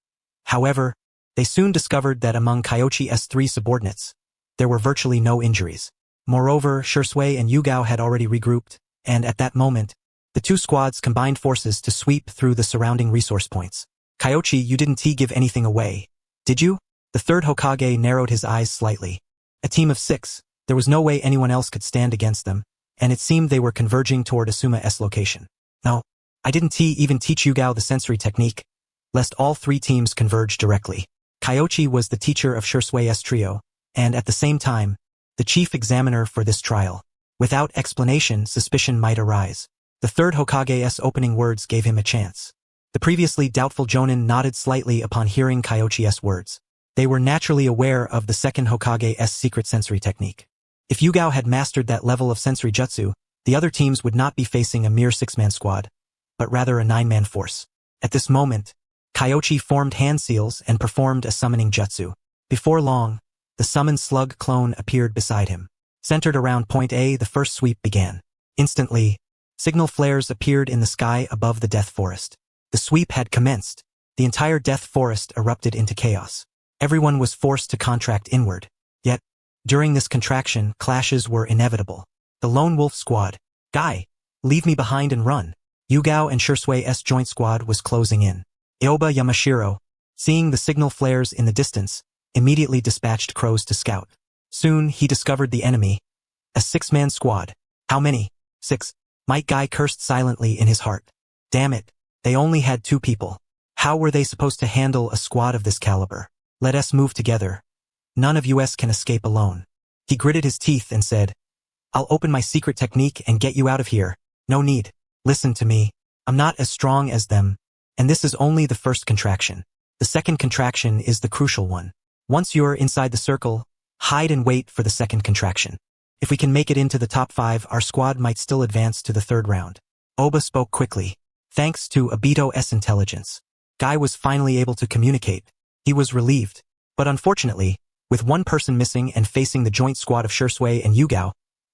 However, they soon discovered that among Kyoichi's 3 subordinates, there were virtually no injuries. Moreover, Shisui and Yugao had already regrouped, and at that moment, the 2 squads combined forces to sweep through the surrounding resource points. Kyoichi, you didn't give anything away, did you? The third Hokage narrowed his eyes slightly. A team of 6, there was no way anyone else could stand against them, and it seemed they were converging toward Asuma's location. No, I didn't even teach Yugao the sensory technique, lest all 3 teams converge directly. Kyoichi was the teacher of Shisui's trio, and at the same time, the chief examiner for this trial. Without explanation, suspicion might arise. The third Hokage's opening words gave him a chance. The previously doubtful Jonin nodded slightly upon hearing Kyoichi's words. They were naturally aware of the second Hokage's secret sensory technique. If Yugao had mastered that level of sensory jutsu, the other teams would not be facing a mere 6-man squad, but rather a 9-man force. At this moment, Kyoichi formed hand seals and performed a summoning jutsu. Before long, the summoned slug clone appeared beside him. Centered around point A, the first sweep began. Instantly, signal flares appeared in the sky above the Death Forest. The sweep had commenced. The entire Death Forest erupted into chaos. Everyone was forced to contract inward. Yet, during this contraction, clashes were inevitable. The Lone Wolf Squad, Guy, leave me behind and run. Yugao and Shisui's joint squad was closing in. Oba Yamashiro, seeing the signal flares in the distance, immediately dispatched crows to scout. Soon he discovered the enemy. A 6-man squad. How many? 6. Might Guy cursed silently in his heart. Damn it, they only had 2 people. How were they supposed to handle a squad of this caliber? Let us move together. None of us can escape alone. He gritted his teeth and said, I'll open my secret technique and get you out of here. No need. Listen to me. I'm not as strong as them, and this is only the first contraction. The second contraction is the crucial one. Once you're inside the circle, hide and wait for the second contraction. If we can make it into the top 5, our squad might still advance to the 3rd round. Oba spoke quickly. Thanks to Obito's intelligence, Guy was finally able to communicate. He was relieved. But unfortunately, with one person missing and facing the joint squad of Shisui and Yugao,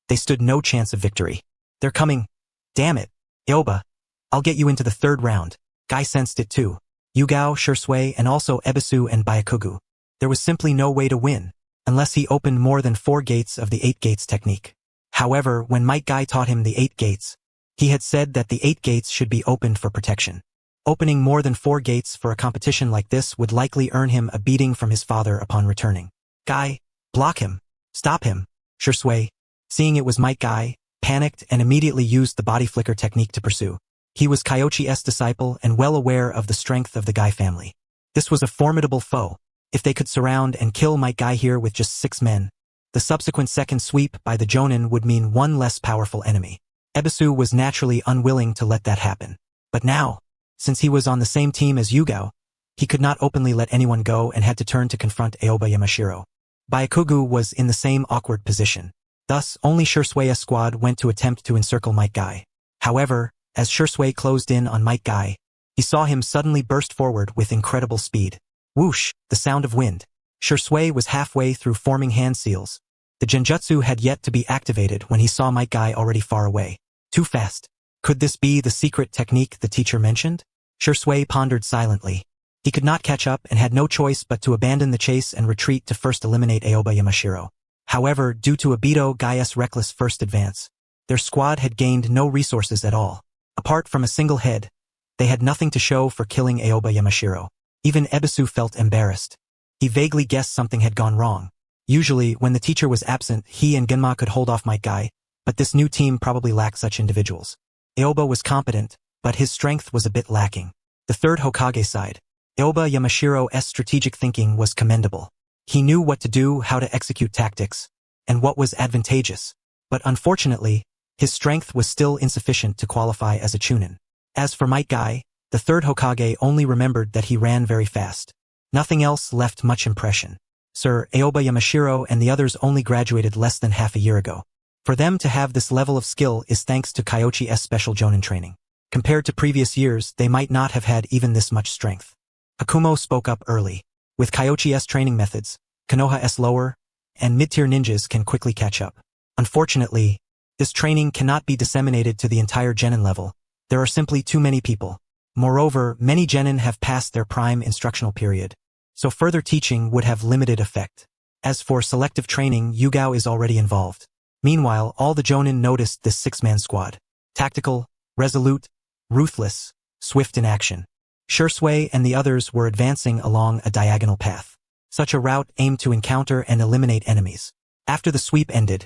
they stood no chance of victory. They're coming. Damn it. Oba, I'll get you into the 3rd round. Guy sensed it too. Yugao, Shisui, and also Ebisu and Byakugan. There was simply no way to win, unless he opened more than 4 gates of the 8 gates technique. However, when Might Guy taught him the 8 gates, he had said that the 8 gates should be opened for protection. Opening more than 4 gates for a competition like this would likely earn him a beating from his father upon returning. Guy, block him. Stop him. Shisui, seeing it was Might Guy, panicked and immediately used the body flicker technique to pursue. He was Kyoichi's disciple and well aware of the strength of the Guy family. This was a formidable foe. If they could surround and kill Might Guy here with just 6 men, the subsequent second sweep by the Jonin would mean one less powerful enemy. Ebisu was naturally unwilling to let that happen. But now, since he was on the same team as Yugao, he could not openly let anyone go and had to turn to confront Oba Yamashiro. Byakugan was in the same awkward position. Thus, only Shisui's squad went to attempt to encircle Might Guy. However, as Shisui closed in on Might Guy, he saw him suddenly burst forward with incredible speed. Whoosh, the sound of wind. Shisui was halfway through forming hand seals. The genjutsu had yet to be activated when he saw Might Guy already far away. Too fast. Could this be the secret technique the teacher mentioned? Shisui pondered silently. He could not catch up and had no choice but to abandon the chase and retreat to first eliminate Oba Yamashiro. However, due to Obito Guy's reckless first advance, their squad had gained no resources at all. Apart from a single head, they had nothing to show for killing Oba Yamashiro. Even Ebisu felt embarrassed. He vaguely guessed something had gone wrong. Usually, when the teacher was absent, he and Genma could hold off Might Guy, but this new team probably lacked such individuals. Aoba was competent, but his strength was a bit lacking. The third Hokage side. Aoba Yamashiro's strategic thinking was commendable. He knew what to do, how to execute tactics, and what was advantageous. But unfortunately, his strength was still insufficient to qualify as a Chunin. As for Might Guy, the third Hokage only remembered that he ran very fast. Nothing else left much impression. Sir Aoba Yamashiro and the others only graduated less than half a year ago. For them to have this level of skill is thanks to Kyoichi's special Jonin training. Compared to previous years, they might not have had even this much strength. Hakumo spoke up early. With Kyoichi's training methods, Konoha's lower and mid-tier ninjas can quickly catch up. Unfortunately, this training cannot be disseminated to the entire genin level. There are simply too many people. Moreover, many genin have passed their prime instructional period, so further teaching would have limited effect. As for selective training, Yugao is already involved. Meanwhile, all the Jonin noticed this six-man squad. Tactical, resolute, ruthless, swift in action. Shisui and the others were advancing along a diagonal path. Such a route aimed to encounter and eliminate enemies. After the sweep ended,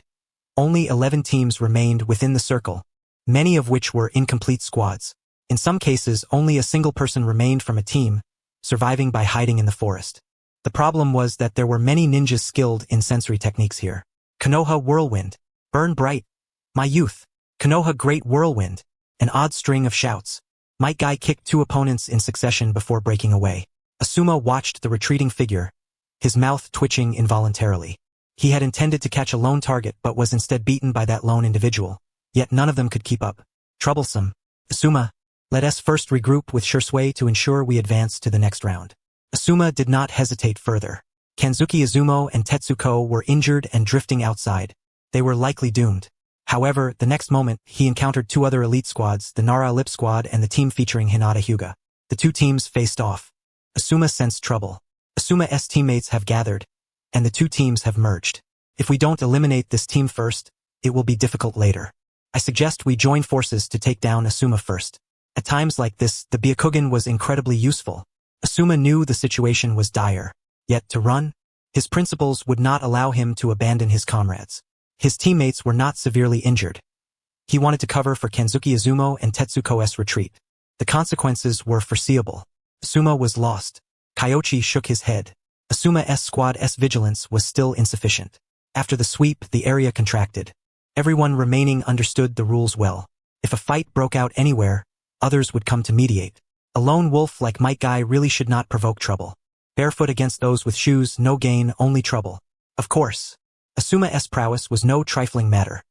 only 11 teams remained within the circle, many of which were incomplete squads. In some cases, only a single person remained from a team, surviving by hiding in the forest. The problem was that there were many ninjas skilled in sensory techniques here. Konoha Whirlwind, Burn Bright, My Youth, Konoha Great Whirlwind, an odd string of shouts. Might Guy kicked 2 opponents in succession before breaking away. Asuma watched the retreating figure, his mouth twitching involuntarily. He had intended to catch a lone target but was instead beaten by that lone individual, yet none of them could keep up. Troublesome. Asuma, let us first regroup with Shisui to ensure we advance to the next round. Asuma did not hesitate further. Kanzuki Izumo and Tetsuko were injured and drifting outside. They were likely doomed. However, the next moment, he encountered 2 other elite squads, the Nara Lip squad and the team featuring Hinata Hyuga. The 2 teams faced off. Asuma sensed trouble. Asuma's teammates have gathered, and the 2 teams have merged. If we don't eliminate this team first, it will be difficult later. I suggest we join forces to take down Asuma first. At times like this, the Byakugan was incredibly useful. Asuma knew the situation was dire. Yet to run, his principles would not allow him to abandon his comrades. His teammates were not severely injured. He wanted to cover for Kanzuki Izumo and Tetsuko's retreat. The consequences were foreseeable. Asuma was lost. Kyoichi shook his head. Asuma's squad's vigilance was still insufficient. After the sweep, the area contracted. Everyone remaining understood the rules well. If a fight broke out anywhere, others would come to mediate. A lone wolf like Might Guy really should not provoke trouble. Barefoot against those with shoes, no gain, only trouble. Of course, Asuma's prowess was no trifling matter.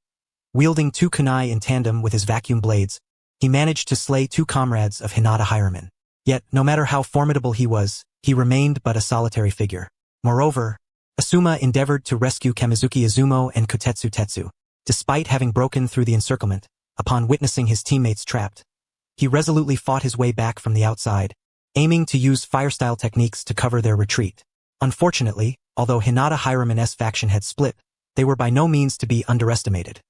Wielding 2 kunai in tandem with his vacuum blades, he managed to slay 2 comrades of Hinata Hireman. Yet, no matter how formidable he was, he remained but a solitary figure. Moreover, Asuma endeavored to rescue Kamizuki Izumo and Kotetsu Tetsu. Despite having broken through the encirclement, upon witnessing his teammates trapped, he resolutely fought his way back from the outside, aiming to use fire-style techniques to cover their retreat. Unfortunately, although Hinata Hireman's faction had split, they were by no means to be underestimated.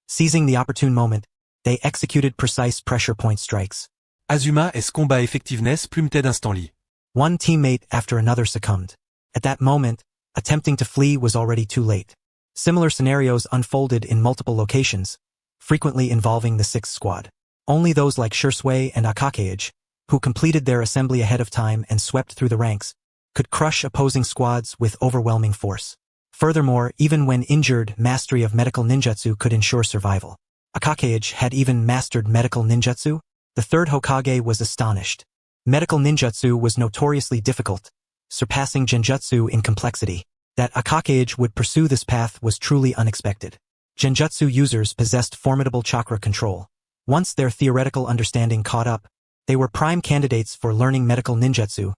Seizing the opportune moment, they executed precise pressure point strikes. Asuma combat effectiveness plumtait d'instantly. One teammate after another succumbed. At that moment, attempting to flee was already too late. Similar scenarios unfolded in multiple locations, frequently involving the 6th squad. Only those like Shisui and Hokage, who completed their assembly ahead of time and swept through the ranks, could crush opposing squads with overwhelming force. Furthermore, even when injured, mastery of medical ninjutsu could ensure survival. Hokage had even mastered medical ninjutsu. The 3rd Hokage was astonished. Medical ninjutsu was notoriously difficult, surpassing genjutsu in complexity. That Hokage would pursue this path was truly unexpected. Genjutsu users possessed formidable chakra control. Once their theoretical understanding caught up, they were prime candidates for learning medical ninjutsu,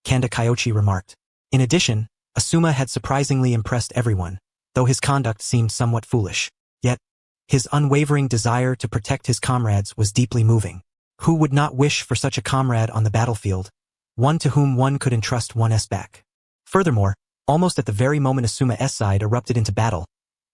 Kanda Kyoichi remarked. In addition, Asuma had surprisingly impressed everyone, though his conduct seemed somewhat foolish. Yet, his unwavering desire to protect his comrades was deeply moving. Who would not wish for such a comrade on the battlefield, one to whom one could entrust one's back? Furthermore, almost at the very moment Asuma's side erupted into battle,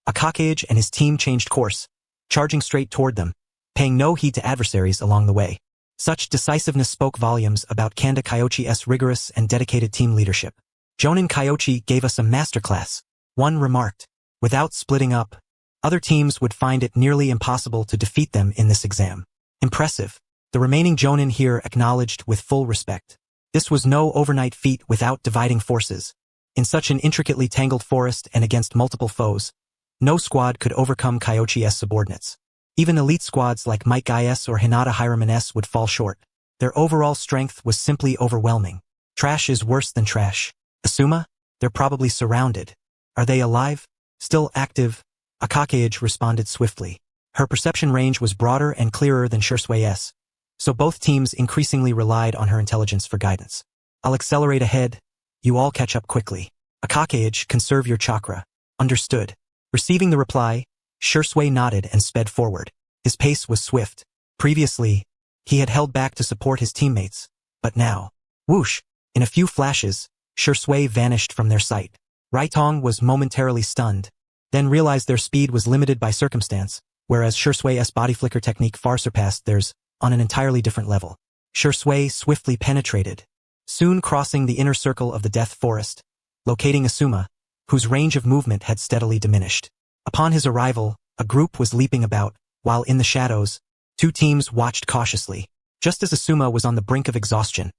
Hokage and his team changed course, charging straight toward them, paying no heed to adversaries along the way. Such decisiveness spoke volumes about Kanda Kyoichi's rigorous and dedicated team leadership. Jonin Kyoichi gave us a masterclass. One remarked. Without splitting up, other teams would find it nearly impossible to defeat them in this exam. Impressive. The remaining Jonin here acknowledged with full respect. This was no overnight feat without dividing forces. In such an intricately tangled forest and against multiple foes, no squad could overcome Kyoichi's subordinates. Even elite squads like Might Gai's or Hinata Hiraman's would fall short. Their overall strength was simply overwhelming. Trash is worse than trash. Asuma? They're probably surrounded. Are they alive? Still active? Hokage responded swiftly. Her perception range was broader and clearer than Shisui's, so both teams increasingly relied on her intelligence for guidance. I'll accelerate ahead. You all catch up quickly. Hokage, conserve your chakra. Understood. Receiving the reply, Shisui nodded and sped forward. His pace was swift. Previously, he had held back to support his teammates, but now, whoosh, in a few flashes, Shisui vanished from their sight. Raitong was momentarily stunned, then realized their speed was limited by circumstance, whereas Shisui's body flicker technique far surpassed theirs on an entirely different level. Shisui swiftly penetrated, soon crossing the inner circle of the Death Forest, locating Asuma, whose range of movement had steadily diminished. Upon his arrival, a group was leaping about, while in the shadows, two teams watched cautiously. Just as Asuma was on the brink of exhaustion,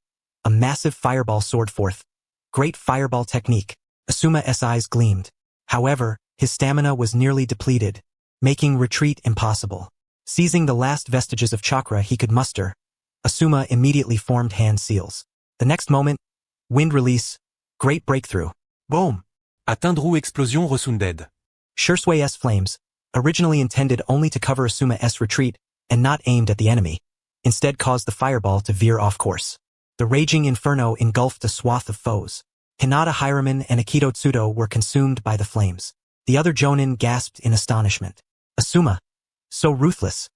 a massive fireball soared forth. Great fireball technique. Asuma's eyes gleamed. However, his stamina was nearly depleted, making retreat impossible. Seizing the last vestiges of chakra he could muster, Asuma immediately formed hand seals. The next moment, wind release, great breakthrough. Boom! Atteindre ou explosion resunded. Shisui's flames, originally intended only to cover Asuma's retreat and not aimed at the enemy, instead caused the fireball to veer off course. The raging inferno engulfed a swath of foes. Hinata Hiraman and Akito Tsudo were consumed by the flames. The other Jonin gasped in astonishment. Asuma, so ruthless.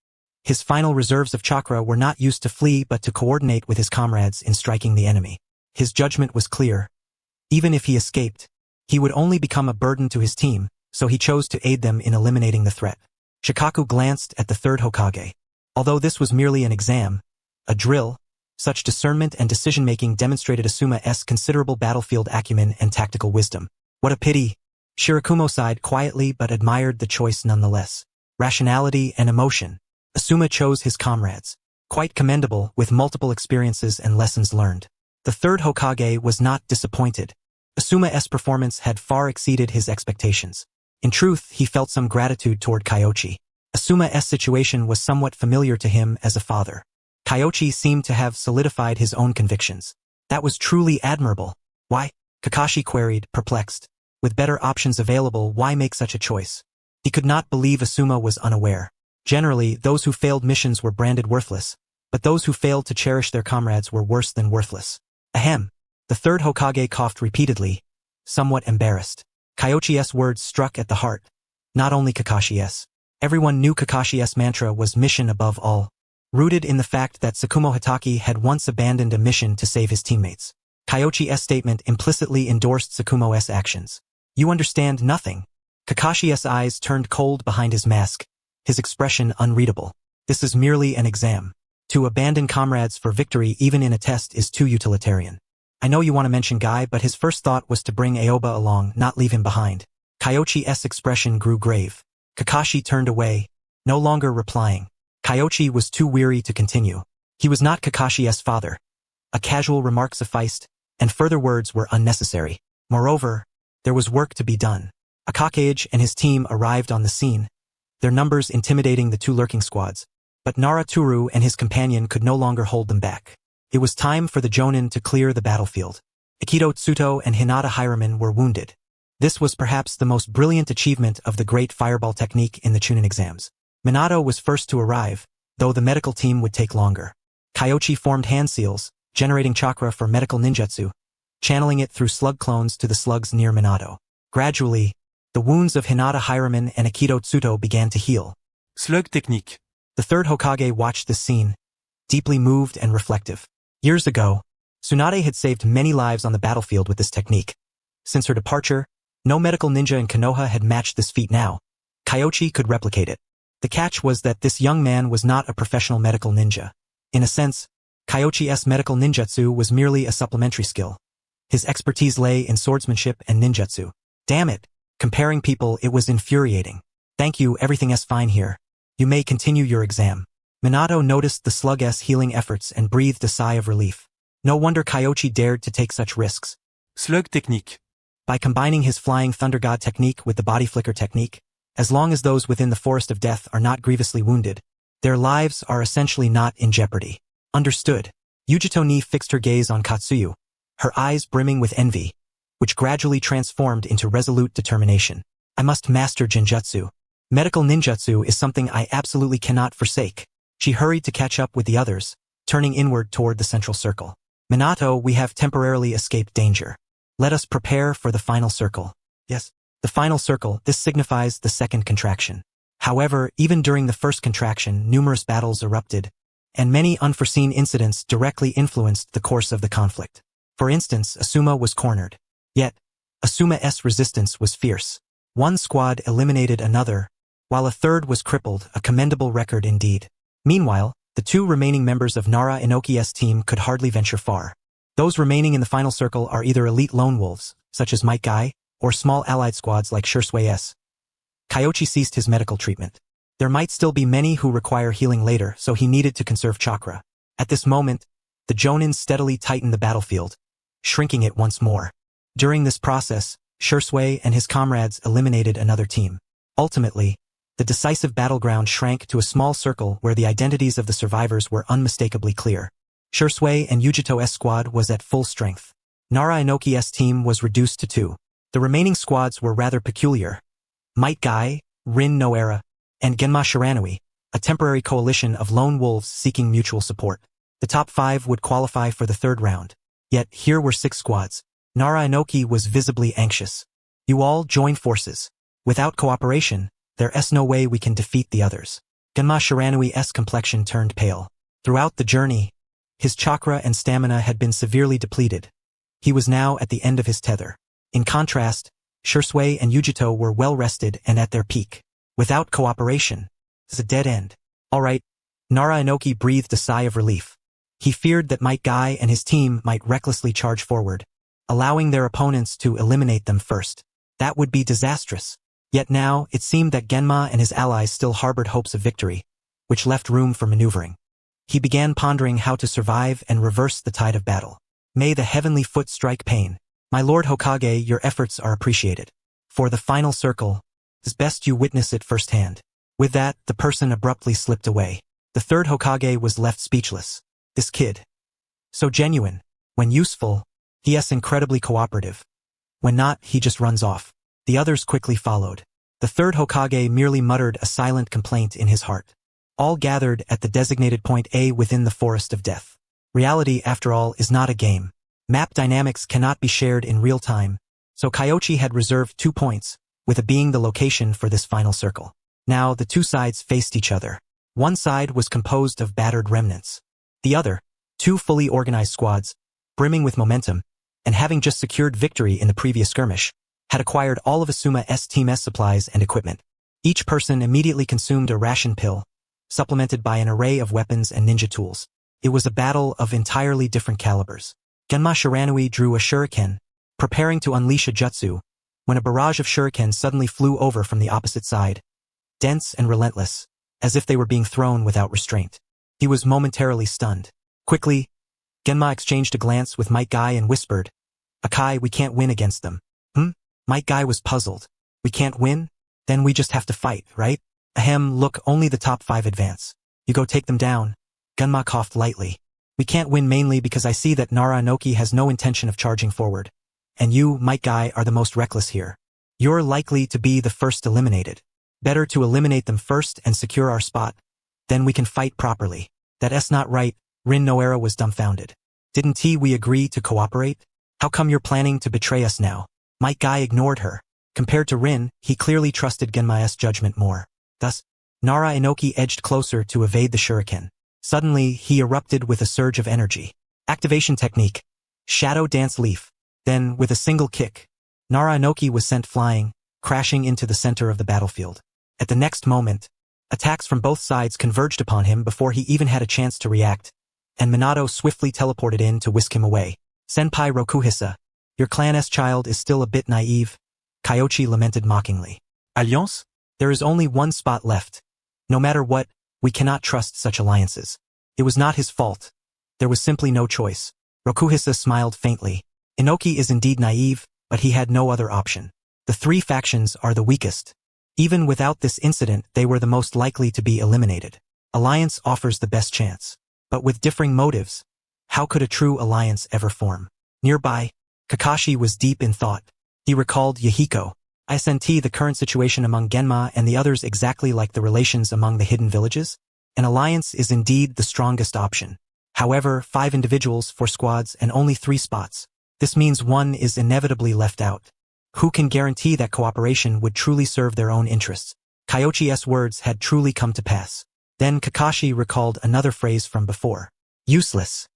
His final reserves of chakra were not used to flee but to coordinate with his comrades in striking the enemy. His judgment was clear. Even if he escaped, he would only become a burden to his team, so he chose to aid them in eliminating the threat. Shikaku glanced at the third Hokage. Although this was merely an exam, a drill, such discernment and decision-making demonstrated Asuma's considerable battlefield acumen and tactical wisdom. What a pity! Shirakumo sighed quietly but admired the choice nonetheless. Rationality and emotion. Asuma chose his comrades. Quite commendable, with multiple experiences and lessons learned. The third Hokage was not disappointed. Asuma's performance had far exceeded his expectations. In truth, he felt some gratitude toward Kyoichi. Asuma's situation was somewhat familiar to him as a father. Kyoichi seemed to have solidified his own convictions. That was truly admirable. Why? Kakashi queried, perplexed. With better options available, why make such a choice? He could not believe Asuma was unaware. Generally, those who failed missions were branded worthless, but those who failed to cherish their comrades were worse than worthless. Ahem. The third Hokage coughed repeatedly, somewhat embarrassed. Kyoichi's words struck at the heart. Not only Kakashi's. Everyone knew Kakashi's mantra was mission above all, rooted in the fact that Tsukumo Hitaki had once abandoned a mission to save his teammates. Kyoichi's statement implicitly endorsed Tsukumo's actions. You understand nothing. Kakashi's eyes turned cold behind his mask, his expression unreadable. This is merely an exam. To abandon comrades for victory even in a test is too utilitarian. I know you want to mention Guy, but his first thought was to bring Aoba along, not leave him behind. Kyoichi's expression grew grave. Kakashi turned away, no longer replying. Kyoichi was too weary to continue. He was not Kakashi's father. A casual remark sufficed, and further words were unnecessary. Moreover, there was work to be done. Hokage and his team arrived on the scene, their numbers intimidating the two lurking squads. But Naraturu and his companion could no longer hold them back. It was time for the Jonin to clear the battlefield. Akito Tsuto and Hinata Hiraman were wounded. This was perhaps the most brilliant achievement of the great fireball technique in the Chunin exams. Minato was first to arrive, though the medical team would take longer. Kyoichi formed hand seals, generating chakra for medical ninjutsu, channeling it through slug clones to the slugs near Minato. Gradually, the wounds of Hinata Hiraman and Akito Tsuto began to heal. Slug technique. The third Hokage watched this scene, deeply moved and reflective. Years ago, Tsunade had saved many lives on the battlefield with this technique. Since her departure, no medical ninja in Konoha had matched this feat now. Kyoichi could replicate it. The catch was that this young man was not a professional medical ninja. In a sense, Kyoichi's medical ninjutsu was merely a supplementary skill. His expertise lay in swordsmanship and ninjutsu. Damn it! Comparing people, it was infuriating. Thank you, everything's fine here. You may continue your exam. Minato noticed the slug's healing efforts and breathed a sigh of relief. No wonder Kyoichi dared to take such risks. Slug technique. By combining his flying thunder god technique with the body flicker technique, as long as those within the forest of death are not grievously wounded, their lives are essentially not in jeopardy. Understood. Yujito Ni fixed her gaze on Katsuyu, her eyes brimming with envy, which gradually transformed into resolute determination. I must master Jinjutsu. Medical ninjutsu is something I absolutely cannot forsake. She hurried to catch up with the others, turning inward toward the central circle. Minato, we have temporarily escaped danger. Let us prepare for the final circle. Yes, the final circle, this signifies the second contraction. However, even during the first contraction, numerous battles erupted, and many unforeseen incidents directly influenced the course of the conflict. For instance, Asuma was cornered. Yet, Asuma's resistance was fierce. One squad eliminated another, while a third was crippled, a commendable record indeed. Meanwhile, the two remaining members of Nara Inoki's team could hardly venture far. Those remaining in the final circle are either elite lone wolves, such as Might Guy, or small allied squads like Shisui. Kyoichi ceased his medical treatment. There might still be many who require healing later, so he needed to conserve chakra. At this moment, the Jonin steadily tightened the battlefield, shrinking it once more. During this process, Shisui and his comrades eliminated another team. Ultimately, the decisive battleground shrank to a small circle where the identities of the survivors were unmistakably clear. Shisui and Yujito's squad was at full strength. Nara Inoki's team was reduced to 2. The remaining squads were rather peculiar. Might Guy, Rin no Era, and Genma Shiranui, a temporary coalition of lone wolves seeking mutual support. The top 5 would qualify for the third round. Yet here were 6 squads. Nara Inoki was visibly anxious. You all join forces. Without cooperation, there's no way we can defeat the others. Genma Shiranui's complexion turned pale. Throughout the journey, his chakra and stamina had been severely depleted. He was now at the end of his tether. In contrast, Shisui and Yujito were well rested and at their peak. Without cooperation, it's a dead end. All right, Nara Inoki breathed a sigh of relief. He feared that Might Guy and his team might recklessly charge forward, allowing their opponents to eliminate them first. That would be disastrous. Yet now, it seemed that Genma and his allies still harbored hopes of victory, which left room for maneuvering. He began pondering how to survive and reverse the tide of battle. May the heavenly foot strike pain. My Lord Hokage, your efforts are appreciated. For the final circle, it's best you witness it firsthand. With that, the person abruptly slipped away. The third Hokage was left speechless. This kid. So genuine. When useful, he is incredibly cooperative. When not, he just runs off. The others quickly followed. The third Hokage merely muttered a silent complaint in his heart. All gathered at the designated point A within the forest of death. Reality, after all, is not a game. Map dynamics cannot be shared in real time, so Kyoichi had reserved 2 points, with A being the location for this final circle. Now the two sides faced each other. One side was composed of battered remnants. The other, 2 fully organized squads, brimming with momentum, and having just secured victory in the previous skirmish, had acquired all of Asuma's team's supplies and equipment. Each person immediately consumed a ration pill, supplemented by an array of weapons and ninja tools. It was a battle of entirely different calibers. Genma Shiranui drew a shuriken, preparing to unleash a jutsu, when a barrage of shurikens suddenly flew over from the opposite side, dense and relentless, as if they were being thrown without restraint. He was momentarily stunned. Quickly, Genma exchanged a glance with Might Guy and whispered, Akai, we can't win against them. Might Guy was puzzled. We can't win? Then we just have to fight, right? Ahem, look, only the top 5 advance. You go take them down. Genma coughed lightly. We can't win mainly because I see that Nara Inoki has no intention of charging forward. And you, Might Guy, are the most reckless here. You're likely to be the first eliminated. Better to eliminate them first and secure our spot. Then we can fight properly. That's not right. Rin Noera was dumbfounded. Didn't we agree to cooperate? How come you're planning to betray us now? Might Guy ignored her. Compared to Rin, he clearly trusted Genma's judgment more. Thus, Nara Inoki edged closer to evade the shuriken. Suddenly, he erupted with a surge of energy. Activation technique. Shadow Dance Leaf. Then, with a single kick, Nara Inoki was sent flying, crashing into the center of the battlefield. At the next moment, attacks from both sides converged upon him before he even had a chance to react, and Minato swiftly teleported in to whisk him away. Senpai Rokuhisa, your clan's child is still a bit naive. Kyoichi lamented mockingly. Alliance? There is only one spot left. No matter what, we cannot trust such alliances. It was not his fault. There was simply no choice. Rokuhisa smiled faintly. Inoki is indeed naive, but he had no other option. The three factions are the weakest. Even without this incident, they were the most likely to be eliminated. Alliance offers the best chance. But with differing motives, how could a true alliance ever form? Nearby, Kakashi was deep in thought. He recalled Yahiko. Isn't the current situation among Genma and the others exactly like the relations among the hidden villages? An alliance is indeed the strongest option. However, 5 individuals, 4 squads, and only 3 spots. This means one is inevitably left out. Who can guarantee that cooperation would truly serve their own interests? Kyoichi's words had truly come to pass. Then Kakashi recalled another phrase from before. Useless.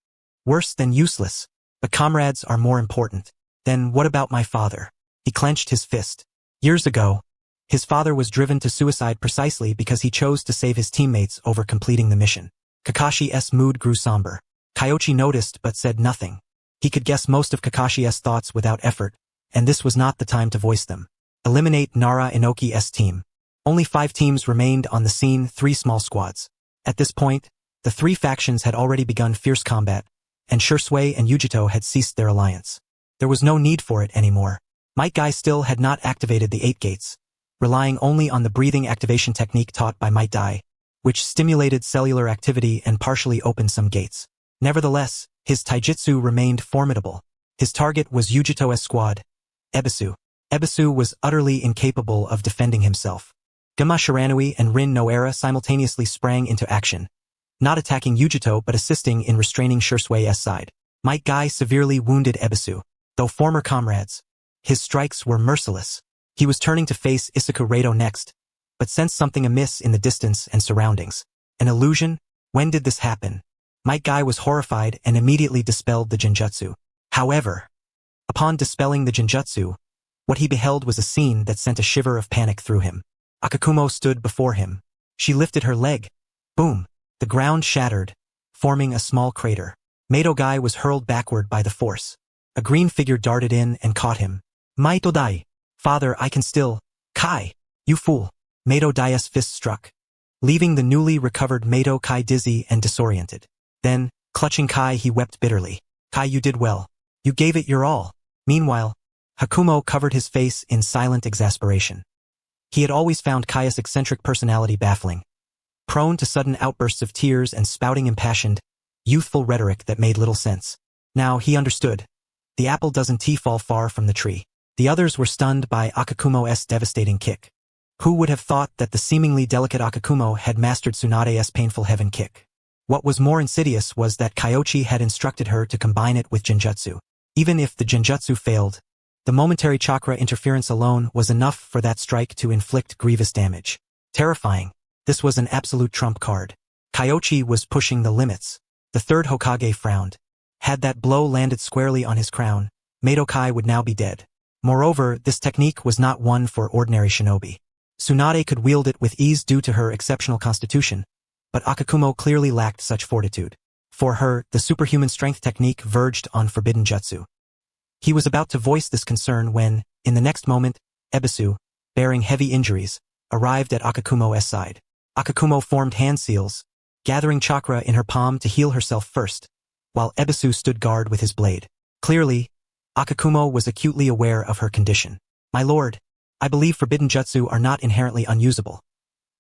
Worse than useless. But comrades are more important. Then what about my father? He clenched his fist. Years ago, his father was driven to suicide precisely because he chose to save his teammates over completing the mission. Kakashi's mood grew somber. Kyoichi noticed but said nothing. He could guess most of Kakashi's thoughts without effort, and this was not the time to voice them. Eliminate Nara Inoki's team. Only 5 teams remained on the scene, 3 small squads. At this point, the 3 factions had already begun fierce combat, and Shisui and Ujito had ceased their alliance. There was no need for it anymore. Might Guy still had not activated the 8 gates, relying only on the breathing activation technique taught by Might Guy, which stimulated cellular activity and partially opened some gates. Nevertheless, his taijutsu remained formidable. His target was Ujito's squad, Ebisu. Ebisu was utterly incapable of defending himself. Gama Shiranui and Rin Noera simultaneously sprang into action, not attacking Ujito but assisting in restraining Shisui's side. Might Guy severely wounded Ebisu. Though former comrades, his strikes were merciless. He was turning to face Isuku Reito next, but sensed something amiss in the distance and surroundings. An illusion? When did this happen? Might Guy was horrified and immediately dispelled the genjutsu. However, upon dispelling the genjutsu, what he beheld was a scene that sent a shiver of panic through him. Akakumo stood before him. She lifted her leg. Boom! The ground shattered, forming a small crater. Maito Guy was hurled backward by the force. A green figure darted in and caught him. Maito Dai! Father, I can still… Kai! You fool! Maito Dai's fist struck, leaving the newly recovered Maito Kai dizzy and disoriented. Then, clutching Kai, he wept bitterly. Kai, you did well. You gave it your all. Meanwhile, Hakumo covered his face in silent exasperation. He had always found Kai's eccentric personality baffling, prone to sudden outbursts of tears and spouting impassioned, youthful rhetoric that made little sense. Now he understood. The apple doesn't fall far from the tree. The others were stunned by Akakumo's devastating kick. Who would have thought that the seemingly delicate Akakumo had mastered Tsunade's painful heaven kick? What was more insidious was that Kyoichi had instructed her to combine it with genjutsu. Even if the genjutsu failed, the momentary chakra interference alone was enough for that strike to inflict grievous damage. Terrifying. This was an absolute trump card. Kyoichi was pushing the limits. The 3rd Hokage frowned. Had that blow landed squarely on his crown, Maito Kai would now be dead. Moreover, this technique was not one for ordinary shinobi. Tsunade could wield it with ease due to her exceptional constitution, but Akakumo clearly lacked such fortitude. For her, the superhuman strength technique verged on forbidden jutsu. He was about to voice this concern when, in the next moment, Ebisu, bearing heavy injuries, arrived at Akakumo's side. Akakumo formed hand seals, gathering chakra in her palm to heal herself first, while Ebisu stood guard with his blade. Clearly, Akakumo was acutely aware of her condition. My lord, I believe forbidden jutsu are not inherently unusable.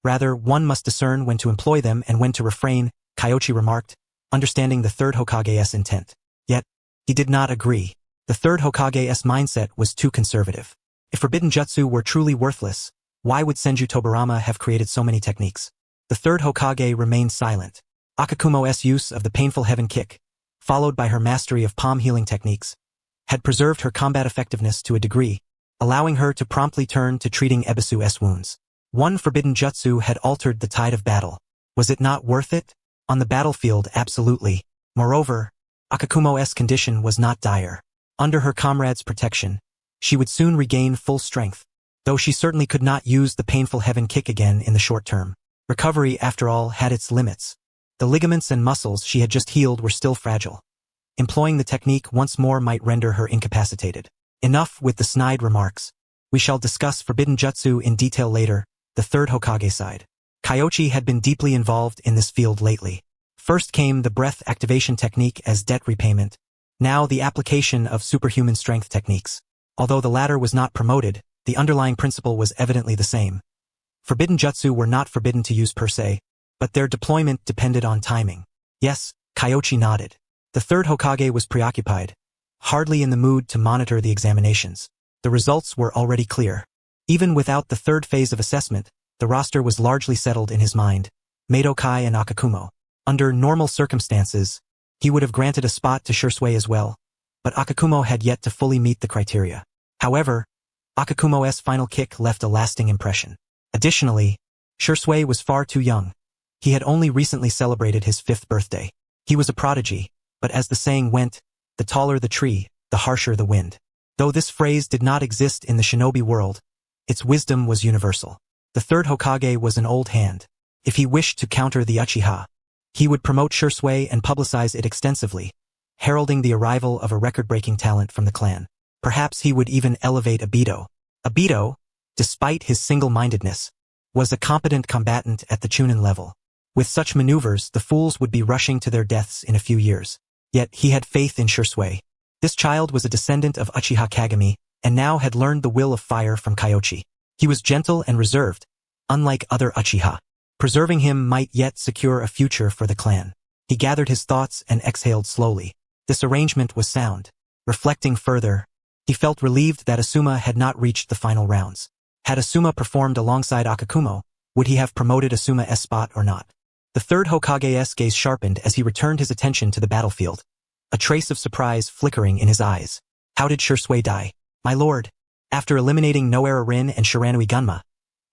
Rather, one must discern when to employ them and when to refrain, Kyoichi remarked, understanding the 3rd Hokage's intent. Yet, he did not agree. The 3rd Hokage's mindset was too conservative. If forbidden jutsu were truly worthless, why would Senju Tobarama have created so many techniques? The 3rd Hokage remained silent. Akakumo's use of the painful heaven kick, followed by her mastery of palm healing techniques, had preserved her combat effectiveness to a degree, allowing her to promptly turn to treating Ebisu's wounds. One forbidden jutsu had altered the tide of battle. Was it not worth it? On the battlefield, absolutely. Moreover, Akakumo's condition was not dire. Under her comrade's protection, she would soon regain full strength, though she certainly could not use the painful heaven kick again in the short term. Recovery, after all, had its limits. The ligaments and muscles she had just healed were still fragile. Employing the technique once more might render her incapacitated. Enough with the snide remarks. We shall discuss forbidden jutsu in detail later, the third Hokage side. Kyoichi had been deeply involved in this field lately. First came the breath activation technique as debt repayment, now the application of superhuman strength techniques. Although the latter was not promoted, the underlying principle was evidently the same. Forbidden jutsu were not forbidden to use per se, but their deployment depended on timing. Yes, Kyoichi nodded. The third Hokage was preoccupied, hardly in the mood to monitor the examinations. The results were already clear. Even without the third phase of assessment, the roster was largely settled in his mind. Madokai and Akakumo. Under normal circumstances, he would have granted a spot to Shisui as well, but Akakumo had yet to fully meet the criteria. However, Akakumo's final kick left a lasting impression. Additionally, Shisui was far too young. He had only recently celebrated his 5th birthday. He was a prodigy, but as the saying went, the taller the tree, the harsher the wind. Though this phrase did not exist in the shinobi world, its wisdom was universal. The third Hokage was an old hand. If he wished to counter the Uchiha, he would promote Shisui and publicize it extensively, heralding the arrival of a record-breaking talent from the clan. Perhaps he would even elevate Obito. Obito, despite his single-mindedness, was a competent combatant at the Chunin level. With such maneuvers, the fools would be rushing to their deaths in a few years. Yet he had faith in Shisui. This child was a descendant of Uchiha Kagami, and now had learned the will of fire from Kyoichi. He was gentle and reserved, unlike other Uchiha. Preserving him might yet secure a future for the clan. He gathered his thoughts and exhaled slowly. This arrangement was sound. Reflecting further, he felt relieved that Asuma had not reached the final rounds. Had Asuma performed alongside Akakumo, would he have promoted Asuma's spot or not? The third Hokage's gaze sharpened as he returned his attention to the battlefield, a trace of surprise flickering in his eyes. How did Shisui die? My lord. After eliminating Noara Rin and Shiranui Gunma,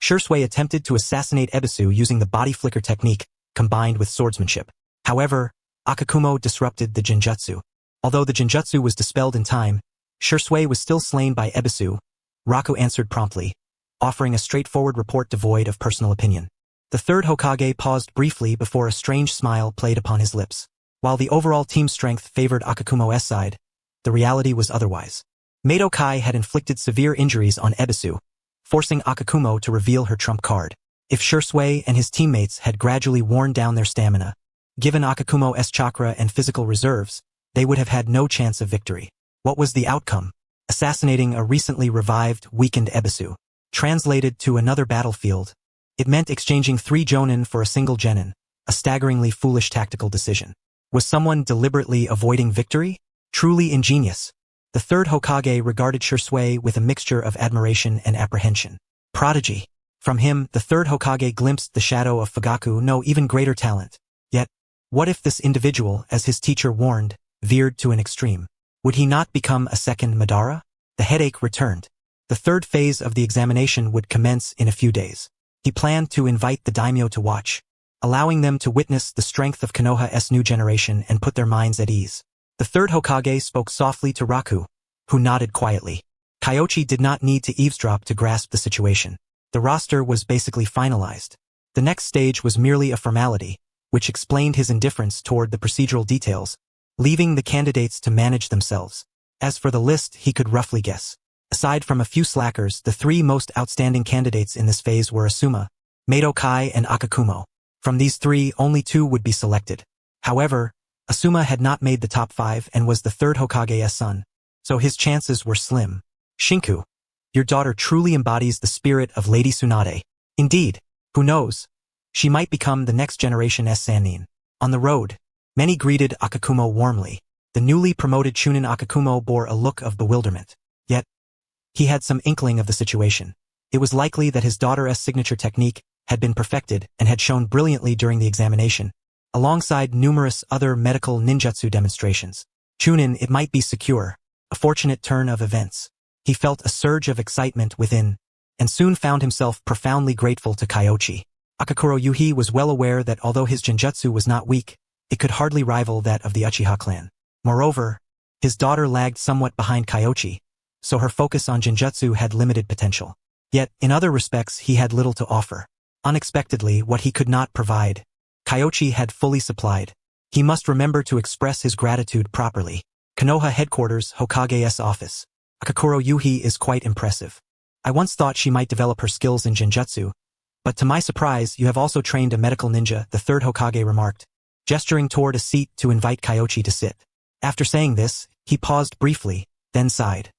Shisui attempted to assassinate Ebisu using the body flicker technique, combined with swordsmanship. However, Akakumo disrupted the Jinjutsu. Although the Jinjutsu was dispelled in time, Shisui was still slain by Ebisu. Raku answered promptly, offering a straightforward report devoid of personal opinion. The third Hokage paused briefly before a strange smile played upon his lips. While the overall team strength favored Akakumo's side, the reality was otherwise. Madokai had inflicted severe injuries on Ebisu, forcing Akakumo to reveal her trump card. If Shisui and his teammates had gradually worn down their stamina, given Akakumo's chakra and physical reserves, they would have had no chance of victory. What was the outcome? Assassinating a recently revived, weakened Ebisu. Translated to another battlefield, it meant exchanging 3 jonin for a single genin, a staggeringly foolish tactical decision. Was someone deliberately avoiding victory? Truly ingenious. The third Hokage regarded Shisui with a mixture of admiration and apprehension. Prodigy. From him, the third Hokage glimpsed the shadow of Fugaku, no even greater talent. Yet, what if this individual, as his teacher warned, veered to an extreme? Would he not become a second Madara? The headache returned. The third phase of the examination would commence in a few days. He planned to invite the daimyo to watch, allowing them to witness the strength of Konoha's new generation and put their minds at ease. The third Hokage spoke softly to Raku, who nodded quietly. Kyoichi did not need to eavesdrop to grasp the situation. The roster was basically finalized. The next stage was merely a formality, which explained his indifference toward the procedural details, leaving the candidates to manage themselves. As for the list, he could roughly guess. Aside from a few slackers, the 3 most outstanding candidates in this phase were Asuma, Madokai, and Akakumo. From these 3, only 2 would be selected. However, Asuma had not made the top 5 and was the third Hokage's son, so his chances were slim. Shinku, your daughter truly embodies the spirit of Lady Tsunade. Indeed, who knows? She might become the next generation's Sannin. On the road, many greeted Akakumo warmly. The newly promoted Chunin Akakumo bore a look of bewilderment. Yet, he had some inkling of the situation. It was likely that his daughter's signature technique had been perfected and had shown brilliantly during the examination, alongside numerous other medical ninjutsu demonstrations. Chunin, it might be secure. A fortunate turn of events. He felt a surge of excitement within, and soon found himself profoundly grateful to Kyoichi. Akakuro Yuhi was well aware that although his genjutsu was not weak, it could hardly rival that of the Uchiha clan. Moreover, his daughter lagged somewhat behind Kyoichi, so her focus on genjutsu had limited potential. Yet, in other respects, he had little to offer. Unexpectedly, what he could not provide, Kyoichi had fully supplied. He must remember to express his gratitude properly. Konoha headquarters, Hokage's office. Akakuro Yuhi is quite impressive. I once thought she might develop her skills in genjutsu, but to my surprise, you have also trained a medical ninja, the third Hokage remarked, gesturing toward a seat to invite Kyoichi to sit. After saying this, he paused briefly, then sighed.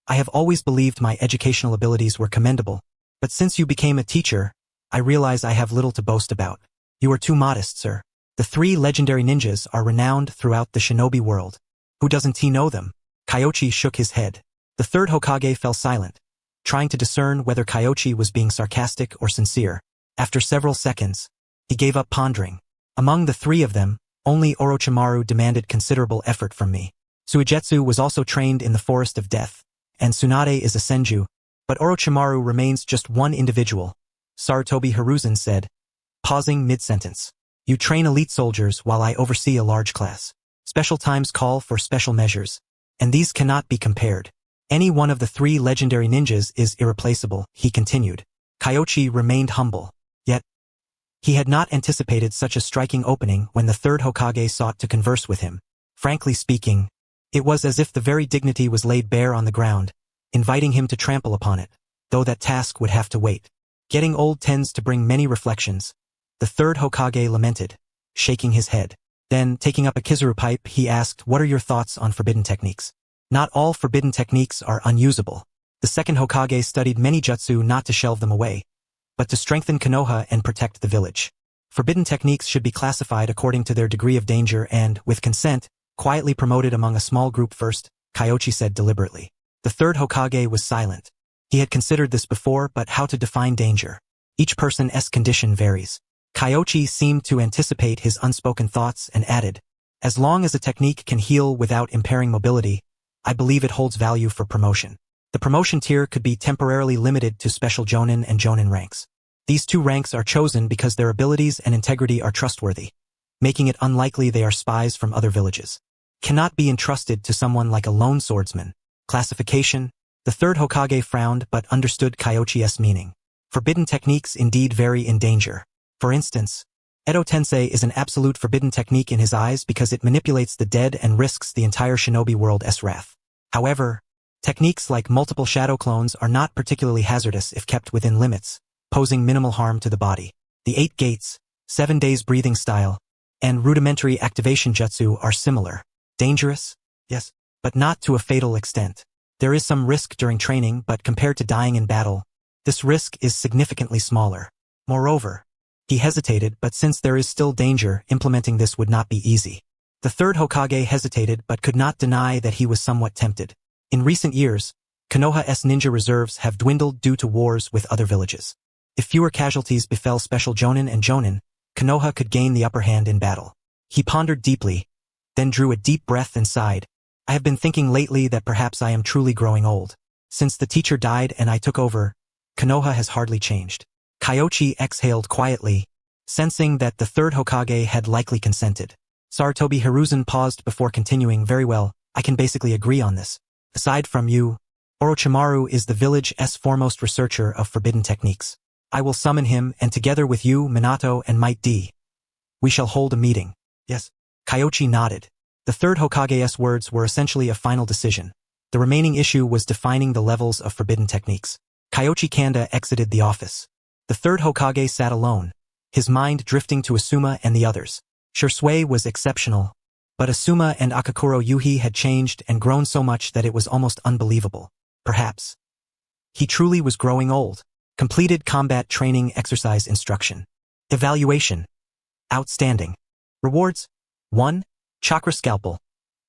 I have always believed my educational abilities were commendable, but since you became a teacher, I realize I have little to boast about. You are too modest, sir. The 3 legendary ninjas are renowned throughout the shinobi world. Who doesn't he know them? Kyoichi shook his head. The third Hokage fell silent, trying to discern whether Kyoichi was being sarcastic or sincere. After several seconds, he gave up pondering. Among the 3 of them, only Orochimaru demanded considerable effort from me. Suigetsu was also trained in the Forest of Death, and Tsunade is a senju, but Orochimaru remains just one individual, Sarutobi Hiruzen said, pausing mid-sentence. You train elite soldiers while I oversee a large class. Special times call for special measures, and these cannot be compared. Any one of the 3 legendary ninjas is irreplaceable, he continued. Kyoichi remained humble, yet he had not anticipated such a striking opening when the third Hokage sought to converse with him. Frankly speaking, it was as if the very dignity was laid bare on the ground, inviting him to trample upon it, though that task would have to wait. Getting old tends to bring many reflections, the third Hokage lamented, shaking his head. Then, taking up a Kizaru pipe, he asked, what are your thoughts on forbidden techniques? Not all forbidden techniques are unusable. The second Hokage studied many jutsu not to shelve them away, but to strengthen Konoha and protect the village. Forbidden techniques should be classified according to their degree of danger and, with consent, quietly promoted among a small group first, Kyoichi said deliberately. The third Hokage was silent. He had considered this before, but how to define danger? Each person's condition varies. Kyoichi seemed to anticipate his unspoken thoughts and added, as long as a technique can heal without impairing mobility, I believe it holds value for promotion. The promotion tier could be temporarily limited to special jonin and jonin ranks. These 2 ranks are chosen because their abilities and integrity are trustworthy, making it unlikely they are spies from other villages. Cannot be entrusted to someone like a lone swordsman. Classification. The third Hokage frowned but understood Kyoichi's meaning. Forbidden techniques indeed vary in danger. For instance, Edo Tensei is an absolute forbidden technique in his eyes because it manipulates the dead and risks the entire shinobi world's wrath. However, techniques like multiple shadow clones are not particularly hazardous if kept within limits, posing minimal harm to the body. The 8 gates, 7 days breathing style, and rudimentary activation jutsu are similar. Dangerous? Yes, but not to a fatal extent. There is some risk during training, but compared to dying in battle, this risk is significantly smaller. Moreover, he hesitated, but since there is still danger, implementing this would not be easy. The third Hokage hesitated but could not deny that he was somewhat tempted. In recent years, Konoha's ninja reserves have dwindled due to wars with other villages. If fewer casualties befell special jonin and jonin, Konoha could gain the upper hand in battle. He pondered deeply, then drew a deep breath and sighed. I have been thinking lately that perhaps I am truly growing old. Since the teacher died and I took over, Konoha has hardly changed. Kyoichi exhaled quietly, sensing that the third Hokage had likely consented. Sarutobi Hiruzen paused before continuing. Very well, I can basically agree on this. Aside from you, Orochimaru is the village's foremost researcher of forbidden techniques. I will summon him, and together with you, Minato and Might D, we shall hold a meeting. Yes. Kyoichi nodded. The third Hokage's words were essentially a final decision. The remaining issue was defining the levels of forbidden techniques. Kyoichi Kanda exited the office. The third Hokage sat alone, his mind drifting to Asuma and the others. Shisui was exceptional, but Asuma and Akakuro Yuhi had changed and grown so much that it was almost unbelievable. Perhaps he truly was growing old. Completed combat training exercise instruction. Evaluation. Outstanding. Rewards. 1. Chakra Scalpel.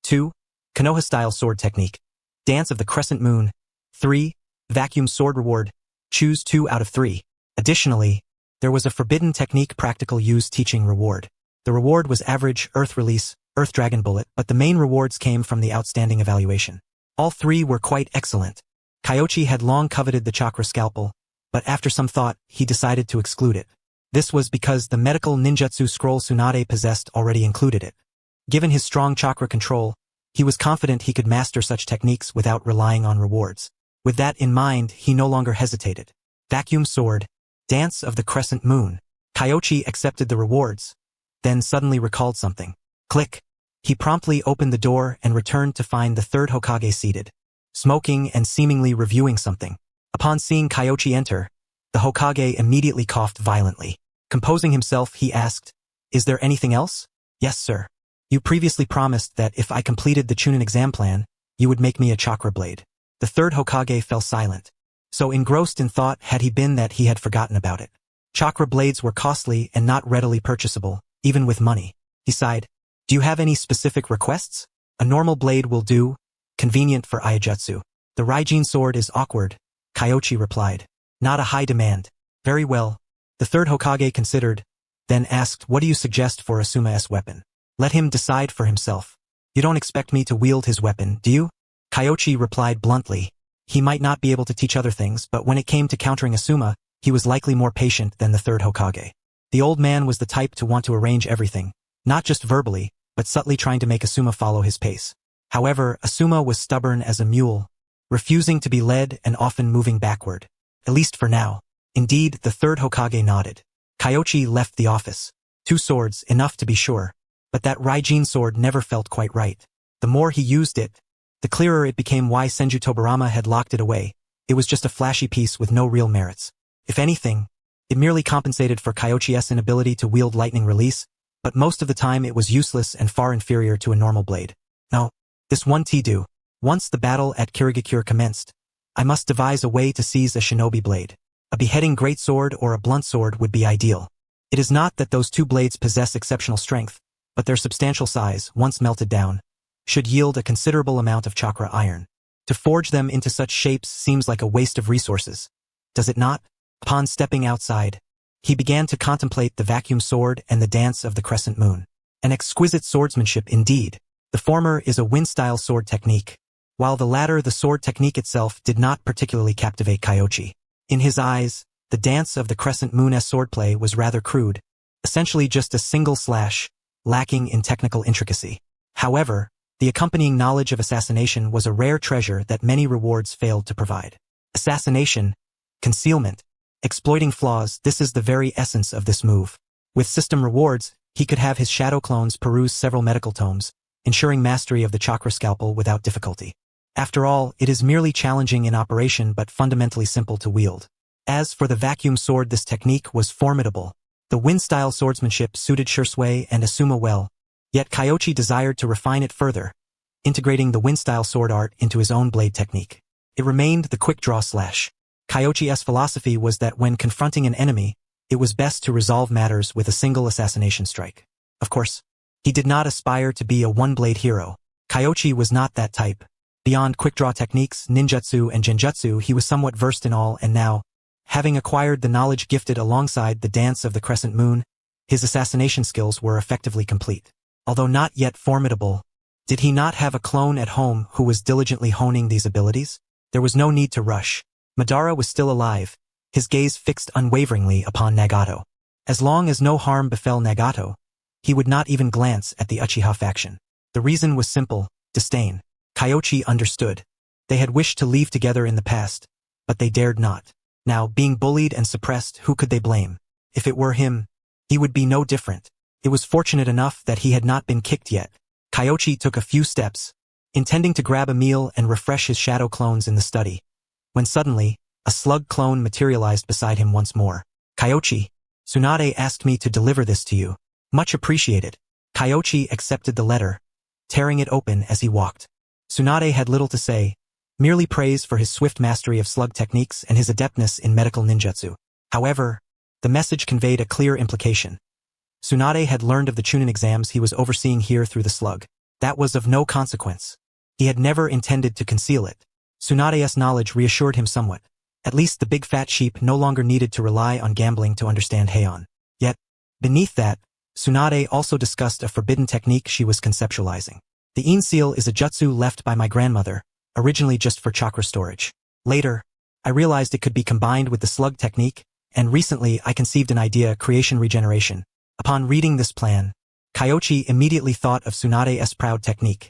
2. Konoha-style sword technique. Dance of the Crescent Moon. 3. Vacuum sword reward. Choose 2 out of 3. Additionally, there was a forbidden technique practical use teaching reward. The reward was average Earth Release, Earth Dragon Bullet, but the main rewards came from the outstanding evaluation. All 3 were quite excellent. Kyoichi had long coveted the Chakra Scalpel, but after some thought, he decided to exclude it. This was because the medical ninjutsu scroll Tsunade possessed already included it. Given his strong chakra control, he was confident he could master such techniques without relying on rewards. With that in mind, he no longer hesitated. Vacuum sword, Dance of the Crescent Moon. Kyoichi accepted the rewards, then suddenly recalled something. Click. He promptly opened the door and returned to find the third Hokage seated, smoking and seemingly reviewing something. Upon seeing Kyoichi enter, the Hokage immediately coughed violently. Composing himself, he asked, "Is there anything else?" "Yes, sir. You previously promised that if I completed the Chunin exam plan, you would make me a chakra blade." The third Hokage fell silent. So engrossed in thought had he been that he had forgotten about it. Chakra blades were costly and not readily purchasable, even with money. He sighed. "Do you have any specific requests?" "A normal blade will do, convenient for Iajutsu. The Raijin sword is awkward," Kyoichi replied. "Not a high demand." "Very well." The third Hokage considered, then asked, "What do you suggest for Asuma's weapon?" "Let him decide for himself. You don't expect me to wield his weapon, do you?" Kyoichi replied bluntly. He might not be able to teach other things, but when it came to countering Asuma, he was likely more patient than the third Hokage. The old man was the type to want to arrange everything, not just verbally, but subtly trying to make Asuma follow his pace. However, Asuma was stubborn as a mule, refusing to be led and often moving backward. At least for now. Indeed, the third Hokage nodded. Kyoichi left the office. 2 swords, enough to be sure. But that Raijin sword never felt quite right. The more he used it, the clearer it became why Senju Tobarama had locked it away. It was just a flashy piece with no real merits. If anything, it merely compensated for Kyoichi's inability to wield lightning release, but most of the time it was useless and far inferior to a normal blade. No, this one do. Once the battle at Kirigakure commenced, I must devise a way to seize a shinobi blade. A beheading greatsword or a blunt sword would be ideal. It is not that those 2 blades possess exceptional strength, but their substantial size, once melted down, should yield a considerable amount of chakra iron. To forge them into such shapes seems like a waste of resources. Does it not? Upon stepping outside, he began to contemplate the vacuum sword and the dance of the crescent moon. An exquisite swordsmanship indeed. The former is a wind-style sword technique, while the latter, the sword technique itself, did not particularly captivate Kyoichi. In his eyes, the dance of the crescent moon-esque swordplay was rather crude, essentially just a single slash, lacking in technical intricacy. However, the accompanying knowledge of assassination was a rare treasure that many rewards failed to provide. Assassination, concealment, exploiting flaws, this is the very essence of this move. With system rewards, he could have his shadow clones peruse several medical tomes, ensuring mastery of the chakra scalpel without difficulty. After all, it is merely challenging in operation but fundamentally simple to wield. As for the vacuum sword, this technique was formidable. The wind-style swordsmanship suited Shisui and Asuma well, yet Kyoichi desired to refine it further, integrating the wind-style sword art into his own blade technique. It remained the quick-draw slash. Kyoichi's philosophy was that when confronting an enemy, it was best to resolve matters with a single assassination strike. Of course, he did not aspire to be a one-blade hero. Kyoichi was not that type. Beyond quick-draw techniques, ninjutsu and genjutsu, he was somewhat versed in all, and now, having acquired the knowledge gifted alongside the dance of the crescent moon, his assassination skills were effectively complete. Although not yet formidable, did he not have a clone at home who was diligently honing these abilities? There was no need to rush. Madara was still alive, his gaze fixed unwaveringly upon Nagato. As long as no harm befell Nagato, he would not even glance at the Uchiha faction. The reason was simple: disdain. Kyoichi understood. They had wished to leave together in the past, but they dared not. Now, being bullied and suppressed, who could they blame? If it were him, he would be no different. It was fortunate enough that he had not been kicked yet. Kyoichi took a few steps, intending to grab a meal and refresh his shadow clones in the study, when suddenly, a slug clone materialized beside him once more. "Kyoichi, Tsunade asked me to deliver this to you. Much appreciated." Kyoichi accepted the letter, tearing it open as he walked. Tsunade had little to say, merely praise for his swift mastery of slug techniques and his adeptness in medical ninjutsu. However, the message conveyed a clear implication. Tsunade had learned of the Chunin exams he was overseeing here through the slug. That was of no consequence. He had never intended to conceal it. Tsunade's knowledge reassured him somewhat. At least the big fat sheep no longer needed to rely on gambling to understand Heian. Yet, beneath that, Tsunade also discussed a forbidden technique she was conceptualizing. The Ein seal is a jutsu left by my grandmother, originally just for chakra storage. Later, I realized it could be combined with the slug technique, and recently I conceived an idea: creation regeneration. Upon reading this plan, Kyoichi immediately thought of Tsunade's proud technique,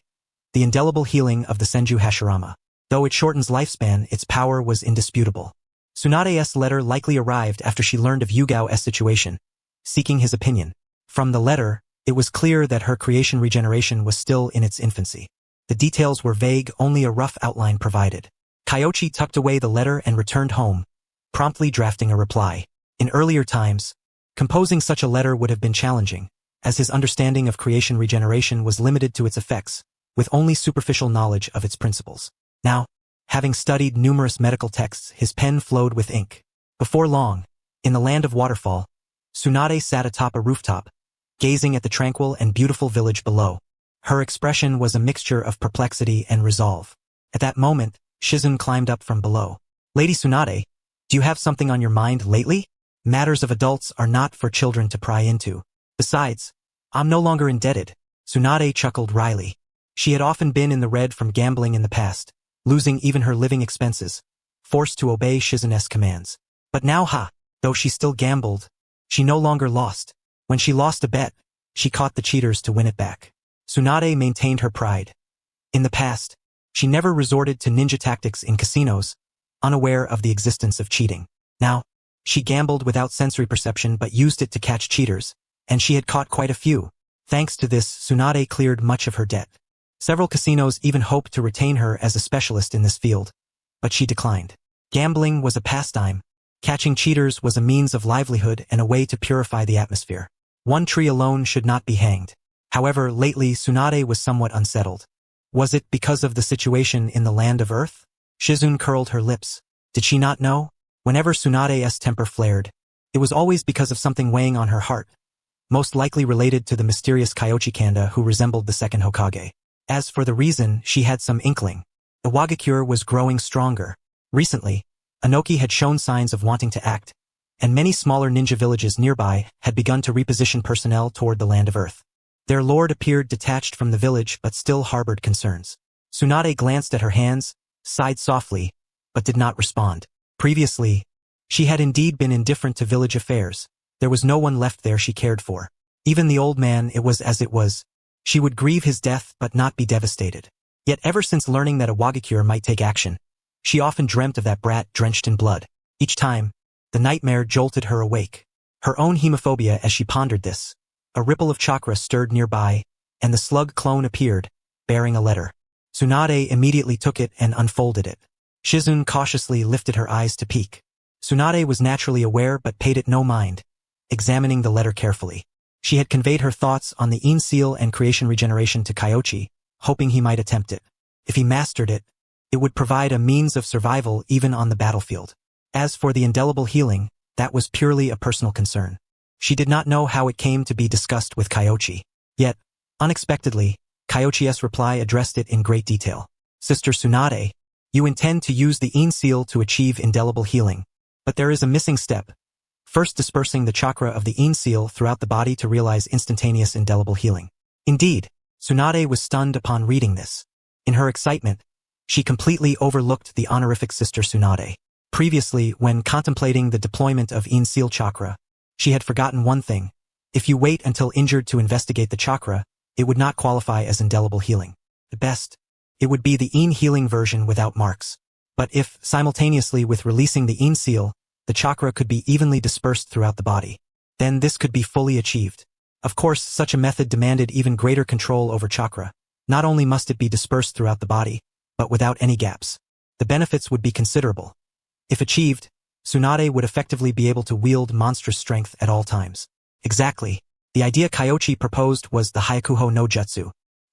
the indelible healing of the Senju Hashirama. Though it shortens lifespan, its power was indisputable. Tsunade's letter likely arrived after she learned of Yugao's situation, seeking his opinion. From the letter, it was clear that her creation regeneration was still in its infancy. The details were vague, only a rough outline provided. Kyoichi tucked away the letter and returned home, promptly drafting a reply. In earlier times, composing such a letter would have been challenging, as his understanding of creation regeneration was limited to its effects, with only superficial knowledge of its principles. Now, having studied numerous medical texts, his pen flowed with ink. Before long, in the land of Waterfall, Tsunade sat atop a rooftop, gazing at the tranquil and beautiful village below. Her expression was a mixture of perplexity and resolve. At that moment, Shizun climbed up from below. "Lady Tsunade, do you have something on your mind lately? Matters of adults are not for children to pry into. Besides, I'm no longer indebted." Tsunade chuckled wryly. She had often been in the red from gambling in the past, losing even her living expenses, forced to obey Shizune's commands. But now though she still gambled, she no longer lost. When she lost a bet, she caught the cheaters to win it back. Tsunade maintained her pride. In the past, she never resorted to ninja tactics in casinos, unaware of the existence of cheating. Now, she gambled without sensory perception but used it to catch cheaters, and she had caught quite a few. Thanks to this, Tsunade cleared much of her debt. Several casinos even hoped to retain her as a specialist in this field, but she declined. Gambling was a pastime. Catching cheaters was a means of livelihood and a way to purify the atmosphere. One tree alone should not be hanged. However, lately Tsunade was somewhat unsettled. Was it because of the situation in the land of Earth? Shizun curled her lips. Did she not know? Whenever Tsunade's temper flared, it was always because of something weighing on her heart, most likely related to the mysterious Kyoichi Kanda who resembled the second Hokage. As for the reason, she had some inkling. The Wagakure was growing stronger. Recently, Inoki had shown signs of wanting to act, and many smaller ninja villages nearby had begun to reposition personnel toward the land of Earth. Their lord appeared detached from the village but still harbored concerns. Tsunade glanced at her hands, sighed softly, but did not respond. Previously, she had indeed been indifferent to village affairs. There was no one left there she cared for. Even the old man, it was as it was. She would grieve his death but not be devastated. Yet ever since learning that a Wagakure might take action, she often dreamt of that brat drenched in blood. Each time, the nightmare jolted her awake. Her own hemophobia as she pondered this. A ripple of chakra stirred nearby, and the slug clone appeared, bearing a letter. Tsunade immediately took it and unfolded it. Shizun cautiously lifted her eyes to peek. Tsunade was naturally aware but paid it no mind, examining the letter carefully. She had conveyed her thoughts on the In seal and creation regeneration to Kyoichi, hoping he might attempt it. If he mastered it, it would provide a means of survival even on the battlefield. As for the indelible healing, that was purely a personal concern. She did not know how it came to be discussed with Kyoichi. Yet, unexpectedly, Kyoichi's reply addressed it in great detail. "Sister Tsunade, you intend to use the In seal to achieve indelible healing. But there is a missing step. First, dispersing the chakra of the In seal throughout the body to realize instantaneous indelible healing." Indeed, Tsunade was stunned upon reading this. In her excitement, she completely overlooked the honorific Sister Tsunade. Previously, when contemplating the deployment of In seal chakra, she had forgotten one thing. If you wait until injured to investigate the chakra, it would not qualify as indelible healing. At best, it would be the In healing version without marks. But if, simultaneously with releasing the In seal, the chakra could be evenly dispersed throughout the body, then this could be fully achieved. Of course, such a method demanded even greater control over chakra. Not only must it be dispersed throughout the body, but without any gaps. The benefits would be considerable. If achieved, Tsunade would effectively be able to wield monstrous strength at all times. Exactly. The idea Kyoichi proposed was the Hyakuho no Jutsu.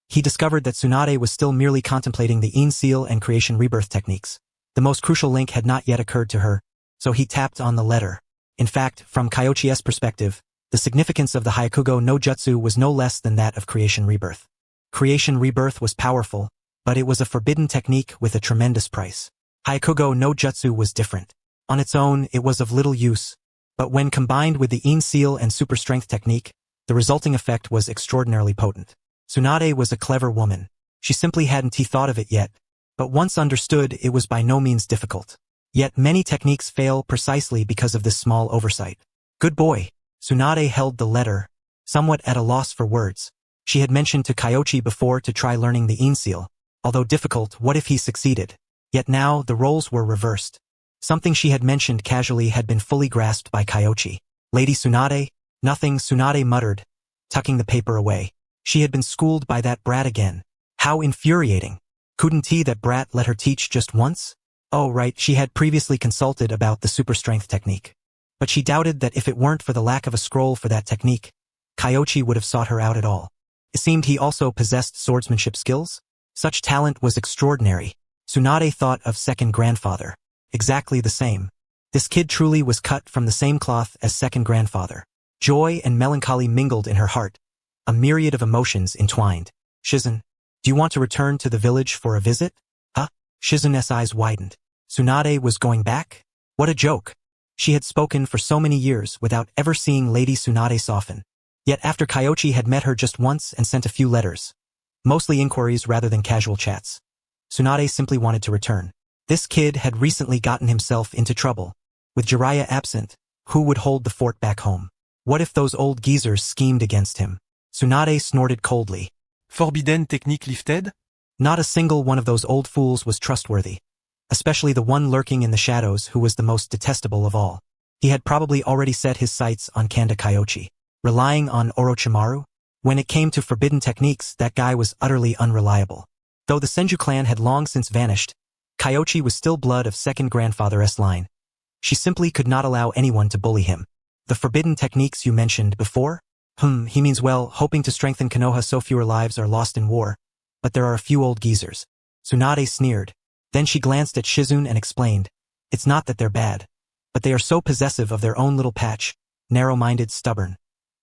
He discovered that Tsunade was still merely contemplating the In seal and creation rebirth techniques. The most crucial link had not yet occurred to her, so he tapped on the letter. In fact, from Kyoichi's perspective, the significance of the Hyakugo no Jutsu was no less than that of creation rebirth. Creation rebirth was powerful, but it was a forbidden technique with a tremendous price. Hyakugo no Jutsu was different. On its own, it was of little use, but when combined with the In seal and super strength technique, the resulting effect was extraordinarily potent. Tsunade was a clever woman. She simply hadn't thought of it yet, but once understood, it was by no means difficult. Yet many techniques fail precisely because of this small oversight. Good boy. Tsunade held the letter, somewhat at a loss for words. She had mentioned to Kyoichi before to try learning the In seal. Although difficult, what if he succeeded? Yet now the roles were reversed. Something she had mentioned casually had been fully grasped by Kyoichi. "Lady Tsunade?" "Nothing," Tsunade muttered, tucking the paper away. She had been schooled by that brat again. How infuriating. Couldn't that brat let her teach just once? Oh right, she had previously consulted about the super strength technique. But she doubted that if it weren't for the lack of a scroll for that technique, Kyoichi would have sought her out at all. It seemed he also possessed swordsmanship skills. Such talent was extraordinary. Tsunade thought of second grandfather. Exactly the same. This kid truly was cut from the same cloth as second grandfather. Joy and melancholy mingled in her heart. A myriad of emotions entwined. Shizun, do you want to return to the village for a visit? Huh? Shizun's eyes widened. Tsunade was going back? What a joke. She had spoken for so many years without ever seeing Lady Tsunade soften. Yet after Kyoichi had met her just once and sent a few letters, mostly inquiries rather than casual chats, Tsunade simply wanted to return. This kid had recently gotten himself into trouble. With Jiraiya absent, who would hold the fort back home? What if those old geezers schemed against him? Tsunade snorted coldly. Forbidden technique lifted? Not a single one of those old fools was trustworthy, especially the one lurking in the shadows who was the most detestable of all. He had probably already set his sights on Kanda Kyoichi. Relying on Orochimaru? When it came to forbidden techniques, that guy was utterly unreliable. Though the Senju clan had long since vanished, Kyoichi was still blood of second grandfather's line. She simply could not allow anyone to bully him. The forbidden techniques you mentioned before? He means well, hoping to strengthen Konoha so fewer lives are lost in war. But there are a few old geezers. Tsunade sneered. Then she glanced at Shizun and explained, it's not that they're bad, but they are so possessive of their own little patch, narrow-minded, stubborn.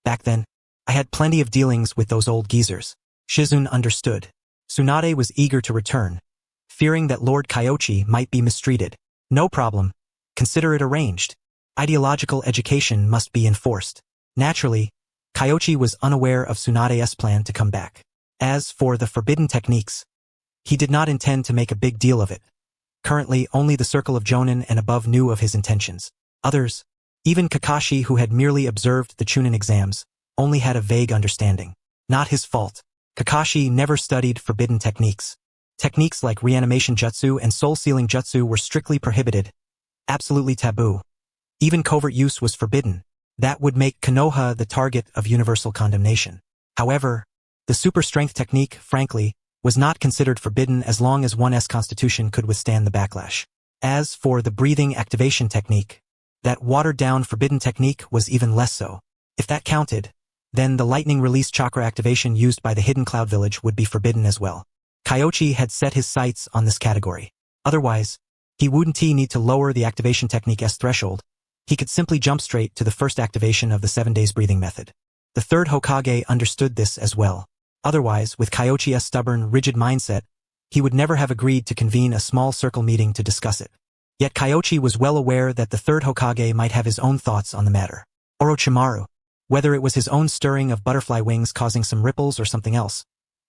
Back then, I had plenty of dealings with those old geezers. Shizun understood. Tsunade was eager to return, fearing that Lord Kyoichi might be mistreated. No problem. Consider it arranged. Ideological education must be enforced. Naturally, Kyoichi was unaware of Tsunade's plan to come back. As for the forbidden techniques, he did not intend to make a big deal of it. Currently, only the circle of Jonin and above knew of his intentions. Others, even Kakashi, who had merely observed the Chunin exams, only had a vague understanding. Not his fault. Kakashi never studied forbidden techniques. Techniques like reanimation jutsu and soul-sealing jutsu were strictly prohibited. Absolutely taboo. Even covert use was forbidden. That would make Konoha the target of universal condemnation. However, the super strength technique, frankly, was not considered forbidden as long as one's constitution could withstand the backlash. As for the breathing activation technique, that watered-down forbidden technique was even less so. If that counted, then the lightning release chakra activation used by the hidden cloud village would be forbidden as well. Kyoichi had set his sights on this category. Otherwise, he wouldn't need to lower the activation technique's threshold. He could simply jump straight to the first activation of the 7 days breathing method. The third Hokage understood this as well. Otherwise, with Kyoichi's stubborn, rigid mindset, he would never have agreed to convene a small circle meeting to discuss it. Yet Kyoichi was well aware that the third Hokage might have his own thoughts on the matter. Orochimaru. Whether it was his own stirring of butterfly wings causing some ripples or something else.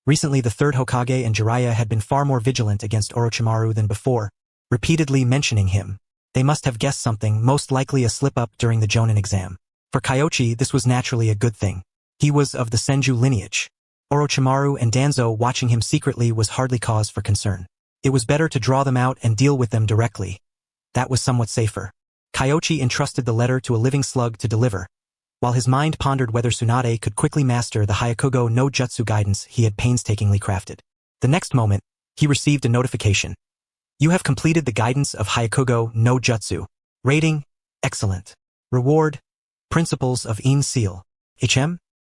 Recently the third Hokage and Jiraiya had been far more vigilant against Orochimaru than before, repeatedly mentioning him. They must have guessed something, most likely a slip-up during the Jonin exam. For Kyoichi, this was naturally a good thing. He was of the Senju lineage. Orochimaru and Danzo watching him secretly was hardly cause for concern. It was better to draw them out and deal with them directly. That was somewhat safer. Kyoichi entrusted the letter to a living slug to deliver, while his mind pondered whether Tsunade could quickly master the Hyakugo no Jutsu guidance he had painstakingly crafted. The next moment, he received a notification. You have completed the guidance of Hyakugo no Jutsu. Rating, excellent. Reward, principles of In Seal.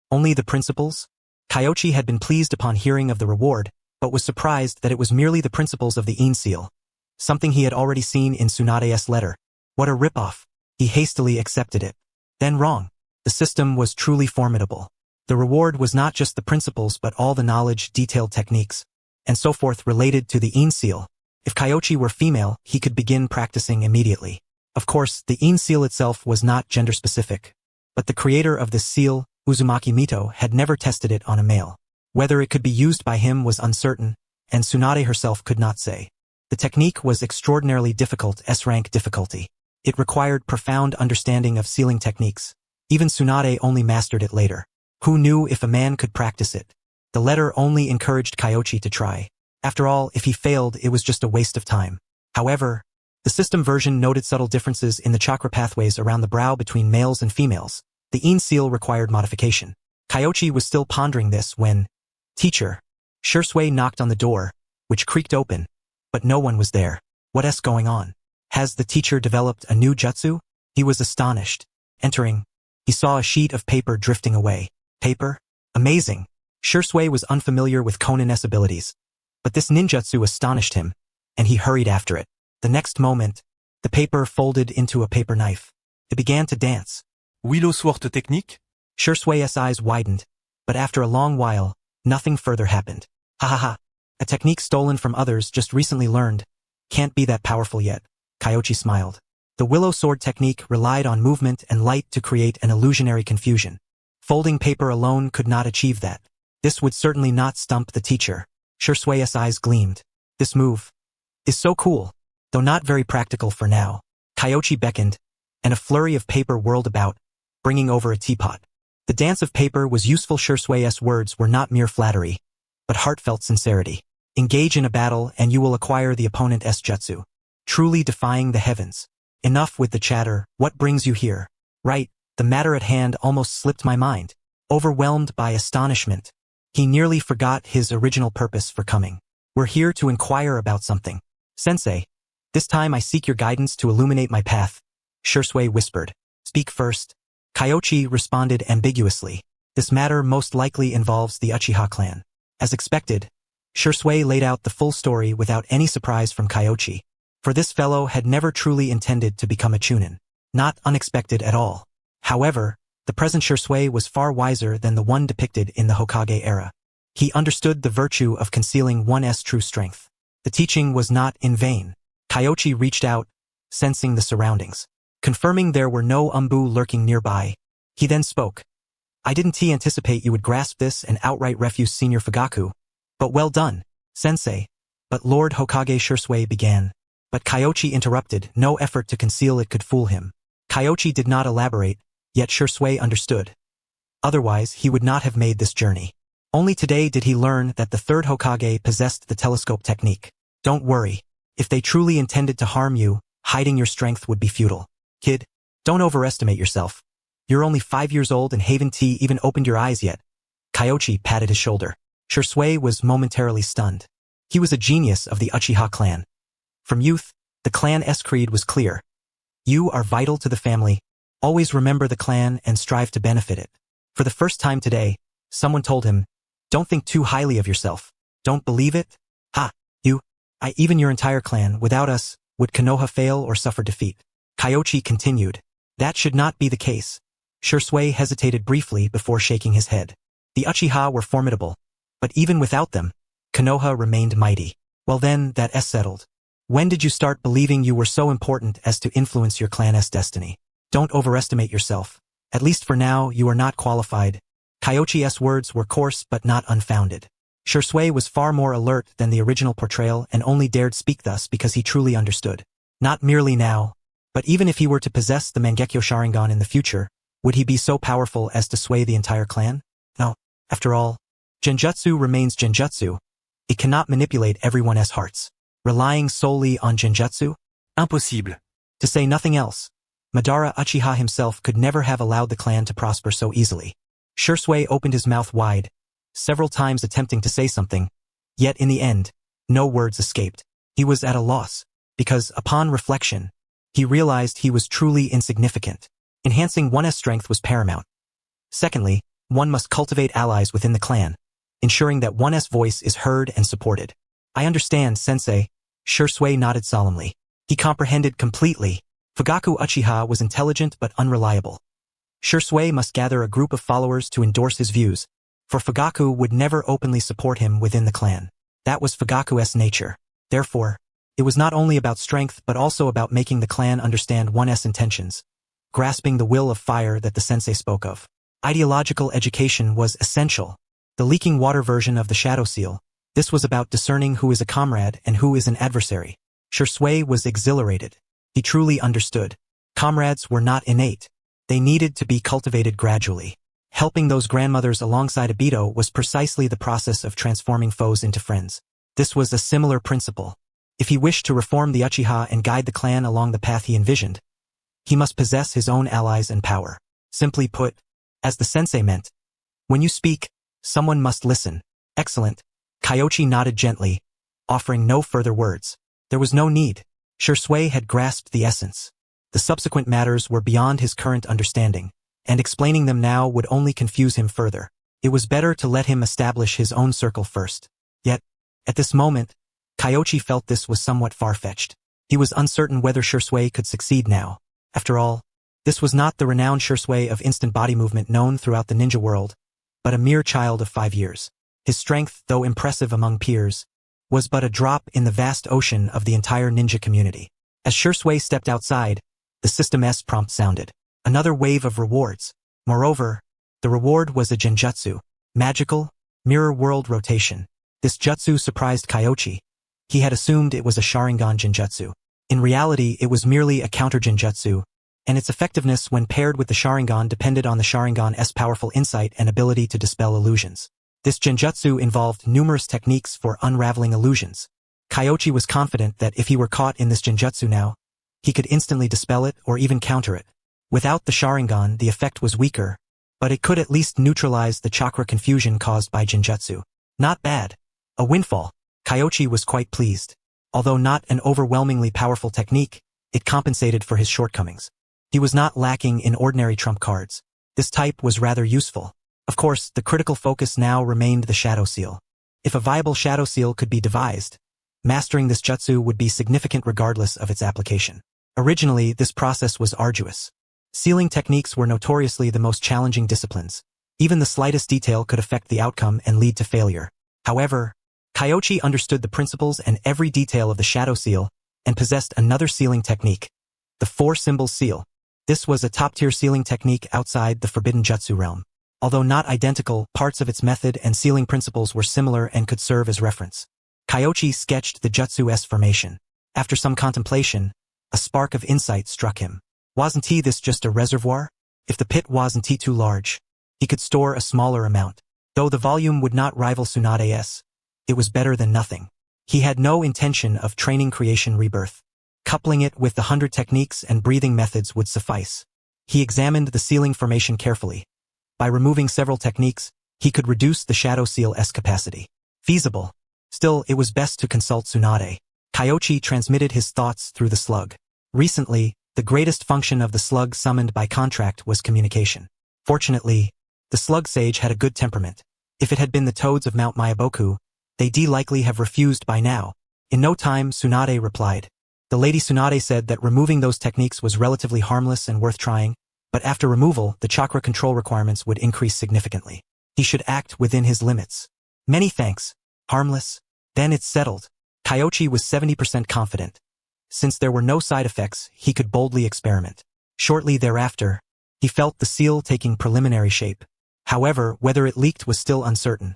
Only the principles? Kyoichi had been pleased upon hearing of the reward, but was surprised that it was merely the principles of the In Seal. Something he had already seen in Tsunade's letter. What a rip-off. He hastily accepted it. Then wrong. The system was truly formidable. The reward was not just the principles but all the knowledge, detailed techniques, and so forth related to the In Seal. If Kyoichi were female, he could begin practicing immediately. Of course, the In Seal itself was not gender-specific, but the creator of this seal, Uzumaki Mito, had never tested it on a male. Whether it could be used by him was uncertain, and Tsunade herself could not say. The technique was extraordinarily difficult, S-rank difficulty. It required profound understanding of sealing techniques. Even Tsunade only mastered it later. Who knew if a man could practice it? The letter only encouraged Kyoichi to try. After all, if he failed, it was just a waste of time. However, the system version noted subtle differences in the chakra pathways around the brow between males and females. The In Seal required modification. Kyoichi was still pondering this when, Teacher, Shisui knocked on the door, which creaked open, but no one was there. What's going on? Has the teacher developed a new jutsu? He was astonished. Entering, he saw a sheet of paper drifting away. Paper? Amazing. Shisui was unfamiliar with Konan's abilities. But this ninjutsu astonished him, and he hurried after it. The next moment, the paper folded into a paper knife. It began to dance. Willow Sword technique? Shisui's eyes widened, but after a long while, nothing further happened. Ha ha ha. A technique stolen from others just recently learned. Can't be that powerful yet. Kyoichi smiled. The willow sword technique relied on movement and light to create an illusionary confusion. Folding paper alone could not achieve that. This would certainly not stump the teacher. Shisui's eyes gleamed. This move is so cool, though not very practical for now. Kyoichi beckoned, and a flurry of paper whirled about, bringing over a teapot. The dance of paper was useful. Shisui's words were not mere flattery, but heartfelt sincerity. Engage in a battle and you will acquire the opponent's jutsu, truly defying the heavens. Enough with the chatter. What brings you here? Right, the matter at hand almost slipped my mind. Overwhelmed by astonishment, he nearly forgot his original purpose for coming. We're here to inquire about something. Sensei, this time I seek your guidance to illuminate my path. Shisui whispered. Speak first. Kyoichi responded ambiguously. This matter most likely involves the Uchiha clan. As expected, Shisui laid out the full story without any surprise from Kyoichi. For this fellow had never truly intended to become a chunin. Not unexpected at all. However, the present Shisui was far wiser than the one depicted in the Hokage era. He understood the virtue of concealing one's true strength. The teaching was not in vain. Kyoichi reached out, sensing the surroundings. Confirming there were no umbu lurking nearby, he then spoke. I didn't anticipate you would grasp this and outright refuse Senior Fugaku. But well done, Sensei. But Lord Hokage Shisui began. But Kyoichi interrupted. No effort to conceal it could fool him. Kyoichi did not elaborate, yet Shisui understood. Otherwise, he would not have made this journey. Only today did he learn that the third Hokage possessed the telescope technique. Don't worry. If they truly intended to harm you, hiding your strength would be futile. Kid, don't overestimate yourself. You're only 5 years old and haven't even opened your eyes yet. Kyoichi patted his shoulder. Shisui was momentarily stunned. He was a genius of the Uchiha clan. From youth, the clan's creed was clear. You are vital to the family. Always remember the clan and strive to benefit it. For the first time today, someone told him, don't think too highly of yourself. Don't believe it? Ha, even your entire clan, without us, would Konoha fail or suffer defeat? Kyoichi continued. That should not be the case. Shisui hesitated briefly before shaking his head. The Uchiha were formidable, but even without them, Konoha remained mighty. Well then, that's settled. When did you start believing you were so important as to influence your clan's destiny? Don't overestimate yourself. At least for now, you are not qualified. Kyoichi's words were coarse but not unfounded. Shisui was far more alert than the original portrayal and only dared speak thus because he truly understood. Not merely now, but even if he were to possess the Mangekyo Sharingan in the future, would he be so powerful as to sway the entire clan? No. After all, genjutsu remains genjutsu. It cannot manipulate everyone's hearts. Relying solely on genjutsu? Impossible. To say nothing else, Madara Uchiha himself could never have allowed the clan to prosper so easily. Shisui opened his mouth wide, several times attempting to say something, yet in the end, no words escaped. He was at a loss, because, upon reflection, he realized he was truly insignificant. Enhancing one's strength was paramount. Secondly, one must cultivate allies within the clan, ensuring that one's voice is heard and supported. I understand, Sensei. Shisui nodded solemnly. He comprehended completely. Fugaku Uchiha was intelligent but unreliable. Shisui must gather a group of followers to endorse his views, for Fugaku would never openly support him within the clan. That was Fugaku's nature. Therefore, it was not only about strength but also about making the clan understand one's intentions, grasping the will of fire that the sensei spoke of. Ideological education was essential. The leaking water version of the shadow seal. This was about discerning who is a comrade and who is an adversary. Shisui was exhilarated. He truly understood. Comrades were not innate. They needed to be cultivated gradually. Helping those grandmothers alongside Obito was precisely the process of transforming foes into friends. This was a similar principle. If he wished to reform the Uchiha and guide the clan along the path he envisioned, he must possess his own allies and power. Simply put, as the sensei meant, when you speak, someone must listen. Excellent. Kyoichi nodded gently, offering no further words. There was no need. Shisui had grasped the essence. The subsequent matters were beyond his current understanding, and explaining them now would only confuse him further. It was better to let him establish his own circle first. Yet, at this moment, Kyoichi felt this was somewhat far-fetched. He was uncertain whether Shisui could succeed now. After all, this was not the renowned Shisui of instant body movement known throughout the ninja world, but a mere child of 5 years. His strength, though impressive among peers, was but a drop in the vast ocean of the entire ninja community. As Shisui stepped outside, the System S prompt sounded. Another wave of rewards. Moreover, the reward was a genjutsu, magical, mirror world rotation. This jutsu surprised Kyoichi. He had assumed it was a Sharingan genjutsu. In reality, it was merely a counter genjutsu, and its effectiveness when paired with the Sharingan depended on the Sharingan's powerful insight and ability to dispel illusions. This genjutsu involved numerous techniques for unraveling illusions. Kyoichi was confident that if he were caught in this genjutsu now, he could instantly dispel it or even counter it. Without the Sharingan, the effect was weaker, but it could at least neutralize the chakra confusion caused by genjutsu. Not bad. A windfall. Kyoichi was quite pleased. Although not an overwhelmingly powerful technique, it compensated for his shortcomings. He was not lacking in ordinary trump cards. This type was rather useful. Of course, the critical focus now remained the Shadow Seal. If a viable Shadow Seal could be devised, mastering this jutsu would be significant regardless of its application. Originally, this process was arduous. Sealing techniques were notoriously the most challenging disciplines. Even the slightest detail could affect the outcome and lead to failure. However, Kyoichi understood the principles and every detail of the Shadow Seal and possessed another sealing technique, the 4-symbol seal. This was a top-tier sealing technique outside the forbidden jutsu realm. Although not identical, parts of its method and sealing principles were similar and could serve as reference. Kyoichi sketched the jutsu's formation. After some contemplation, a spark of insight struck him. Wasn't this just a reservoir? If the pit wasn't too large, he could store a smaller amount. Though the volume would not rival Tsunade's, it was better than nothing. He had no intention of training creation rebirth. Coupling it with the 100 techniques and breathing methods would suffice. He examined the sealing formation carefully. By removing several techniques, he could reduce the Shadow Seal's capacity. Feasible. Still, it was best to consult Tsunade. Kyoichi transmitted his thoughts through the slug. Recently, the greatest function of the slug summoned by contract was communication. Fortunately, the slug sage had a good temperament. If it had been the toads of Mount Myaboku, they'd likely have refused by now. In no time, Tsunade replied. The Lady Tsunade said that removing those techniques was relatively harmless and worth trying, but after removal, the chakra control requirements would increase significantly. He should act within his limits. Many thanks. Harmless. Then it's settled. Kyoichi was 70% confident. Since there were no side effects, he could boldly experiment. Shortly thereafter, he felt the seal taking preliminary shape. However, whether it leaked was still uncertain.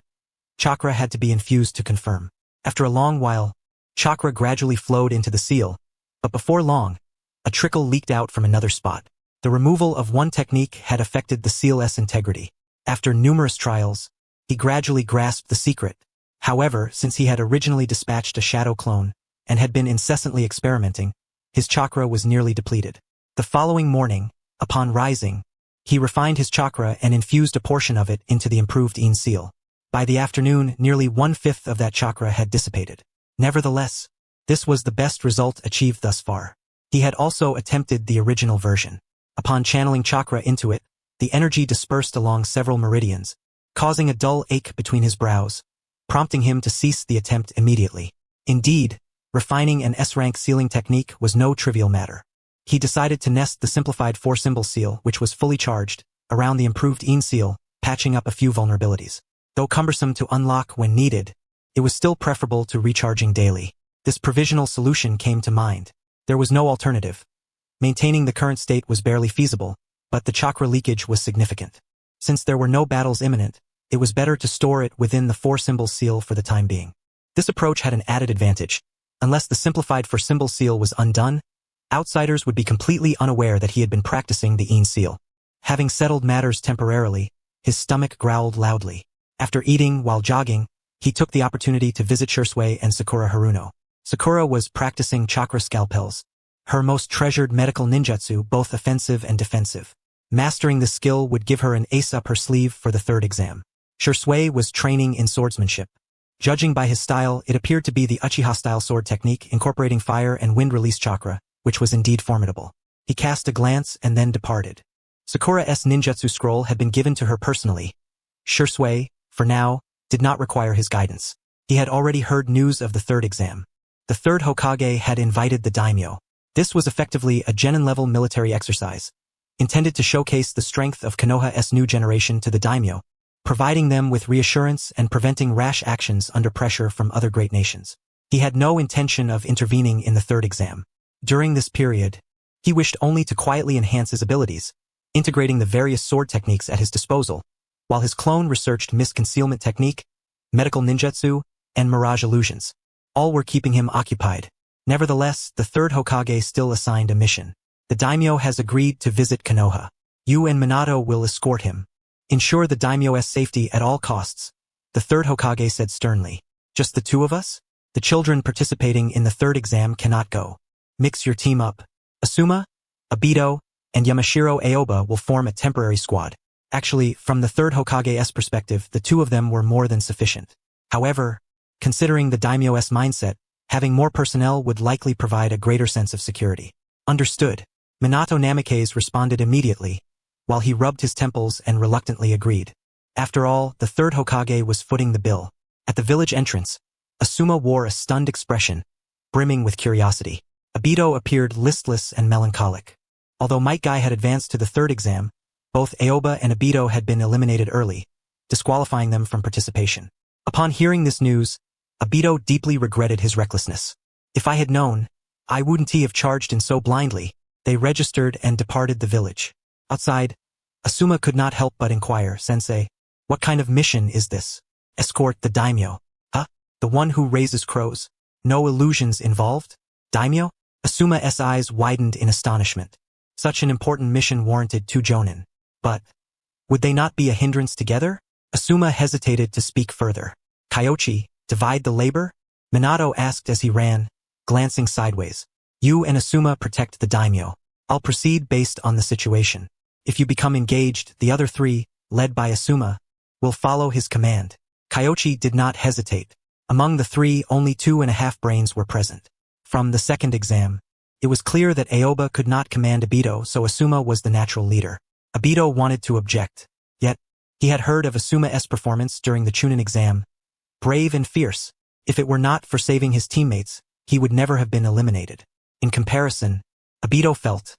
Chakra had to be infused to confirm. After a long while, chakra gradually flowed into the seal, but before long, a trickle leaked out from another spot. The removal of one technique had affected the seal's integrity. After numerous trials, he gradually grasped the secret. However, since he had originally dispatched a shadow clone and had been incessantly experimenting, his chakra was nearly depleted. The following morning, upon rising, he refined his chakra and infused a portion of it into the improved Een seal. By the afternoon, nearly 1/5 of that chakra had dissipated. Nevertheless, this was the best result achieved thus far. He had also attempted the original version. Upon channeling chakra into it, the energy dispersed along several meridians, causing a dull ache between his brows, prompting him to cease the attempt immediately. Indeed, refining an S-rank sealing technique was no trivial matter. He decided to nest the simplified 4-symbol seal, which was fully charged, around the improved Een seal, patching up a few vulnerabilities. Though cumbersome to unlock when needed, it was still preferable to recharging daily. This provisional solution came to mind. There was no alternative. Maintaining the current state was barely feasible, but the chakra leakage was significant. Since there were no battles imminent, it was better to store it within the 4-symbol seal for the time being. This approach had an added advantage. Unless the simplified 4-symbol seal was undone, outsiders would be completely unaware that he had been practicing the Een seal. Having settled matters temporarily, his stomach growled loudly. After eating while jogging, he took the opportunity to visit Shisui and Sakura Haruno. Sakura was practicing chakra scalpels, her most treasured medical ninjutsu, both offensive and defensive. Mastering the skill would give her an ace up her sleeve for the 3rd exam. Shisui was training in swordsmanship. Judging by his style, it appeared to be the Uchiha-style sword technique incorporating fire and wind release chakra, which was indeed formidable. He cast a glance and then departed. Sakura's ninjutsu scroll had been given to her personally. Shisui, for now, did not require his guidance. He had already heard news of the third exam. The third Hokage had invited the daimyo. This was effectively a genin-level military exercise, intended to showcase the strength of Konoha's new generation to the daimyo, providing them with reassurance and preventing rash actions under pressure from other great nations. He had no intention of intervening in the third exam. During this period, he wished only to quietly enhance his abilities, integrating the various sword techniques at his disposal, while his clone researched mist concealment technique, medical ninjutsu, and mirage illusions. All were keeping him occupied. Nevertheless, the third Hokage still assigned a mission. The daimyo has agreed to visit Konoha. You and Minato will escort him. Ensure the daimyo's safety at all costs, the third Hokage said sternly. Just the two of us? The children participating in the third exam cannot go. Mix your team up. Asuma, Obito, and Yamashiro Aoba will form a temporary squad. Actually, from the third Hokage's perspective, the two of them were more than sufficient. However, considering the daimyo's mindset, having more personnel would likely provide a greater sense of security. Understood. Minato Namikaze responded immediately, while he rubbed his temples and reluctantly agreed. After all, the third Hokage was footing the bill. At the village entrance, Asuma wore a stunned expression, brimming with curiosity. Obito appeared listless and melancholic. Although Might Guy had advanced to the third exam, both Aoba and Obito had been eliminated early, disqualifying them from participation. Upon hearing this news, Obito deeply regretted his recklessness. If I had known, I wouldn't have charged in so blindly. They registered and departed the village. Outside, Asuma could not help but inquire, Sensei, what kind of mission is this? Escort the daimyo. Huh? The one who raises crows? No illusions involved? Daimyo? Asuma's eyes widened in astonishment. Such an important mission warranted two jonin. But, would they not be a hindrance together? Asuma hesitated to speak further. Kyoichi, divide the labor? Minato asked as he ran, glancing sideways. You and Asuma protect the daimyo. I'll proceed based on the situation. If you become engaged, the other three, led by Asuma, will follow his command. Kyoichi did not hesitate. Among the three, only 2.5 brains were present. From the second exam, it was clear that Aoba could not command Obito, so Asuma was the natural leader. Obito wanted to object. Yet, he had heard of Asuma's performance during the Chunin exam. Brave and fierce. If it were not for saving his teammates, he would never have been eliminated. In comparison, Obito felt.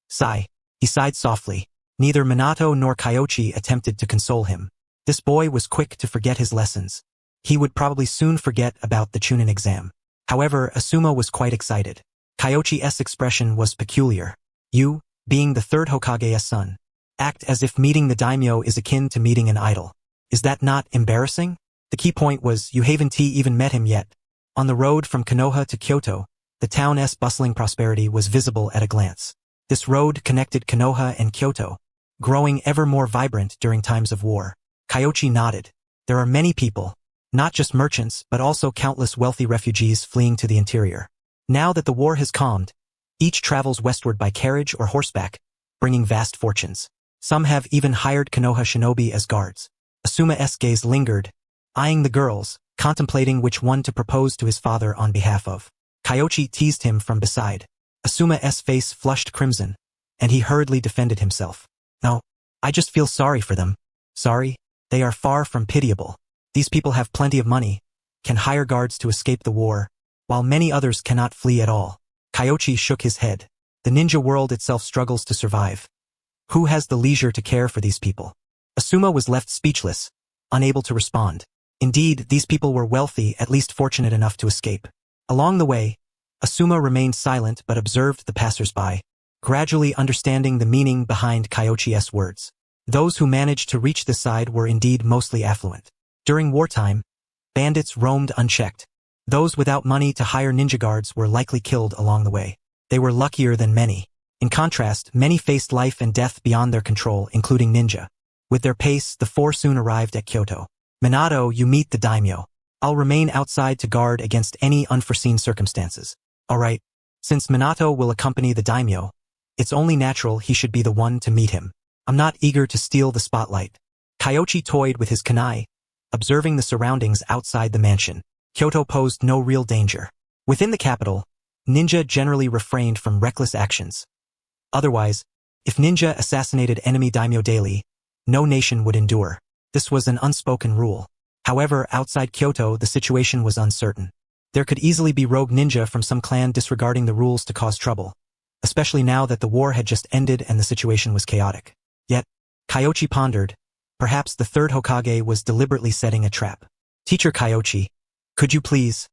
Sigh. He sighed softly. Neither Minato nor Kyoichi attempted to console him. This boy was quick to forget his lessons. He would probably soon forget about the Chunin exam. However, Asuma was quite excited. Kyoichi's expression was peculiar. You, being the third Hokage's son, act as if meeting the daimyo is akin to meeting an idol. Is that not embarrassing? The key point was you haven't even met him yet. On the road from Konoha to Kyoto, the town's bustling prosperity was visible at a glance. This road connected Konoha and Kyoto, growing ever more vibrant during times of war. Kyoichi nodded. There are many people, not just merchants but also countless wealthy refugees fleeing to the interior. Now that the war has calmed, each travels westward by carriage or horseback, bringing vast fortunes. Some have even hired Konoha shinobi as guards. Asuma's gaze lingered, eyeing the girls, contemplating which one to propose to his father on behalf of. Kyoichi teased him from beside. Asuma's face flushed crimson, and he hurriedly defended himself. No, I just feel sorry for them. Sorry? They are far from pitiable. These people have plenty of money, can hire guards to escape the war, while many others cannot flee at all. Kyoichi shook his head. The ninja world itself struggles to survive. Who has the leisure to care for these people? Asuma was left speechless, unable to respond. Indeed, these people were wealthy, at least fortunate enough to escape. Along the way, Asuma remained silent but observed the passers-by, gradually understanding the meaning behind Kyoichi's words. Those who managed to reach this side were indeed mostly affluent. During wartime, bandits roamed unchecked. Those without money to hire ninja guards were likely killed along the way. They were luckier than many. In contrast, many faced life and death beyond their control, including ninja. With their pace, the four soon arrived at Kyoto. Minato, you meet the daimyo. I'll remain outside to guard against any unforeseen circumstances. Alright, since Minato will accompany the daimyo, it's only natural he should be the one to meet him. I'm not eager to steal the spotlight. Kyoichi toyed with his kunai, observing the surroundings outside the mansion. Kyoto posed no real danger. Within the capital, ninja generally refrained from reckless actions. Otherwise, if ninja assassinated enemy daimyo daily, no nation would endure. This was an unspoken rule. However, outside Kyoto, the situation was uncertain. There could easily be rogue ninja from some clan disregarding the rules to cause trouble, especially now that the war had just ended and the situation was chaotic. Yet, Kyoichi pondered, perhaps the third Hokage was deliberately setting a trap. Teacher Kyoichi, could you please?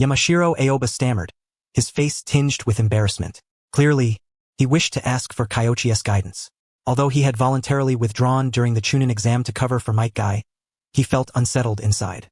Yamashiro Aoba stammered, his face tinged with embarrassment. Clearly, he wished to ask for Kyoichi's guidance. Although he had voluntarily withdrawn during the Chunin exam to cover for Might Guy, he felt unsettled inside.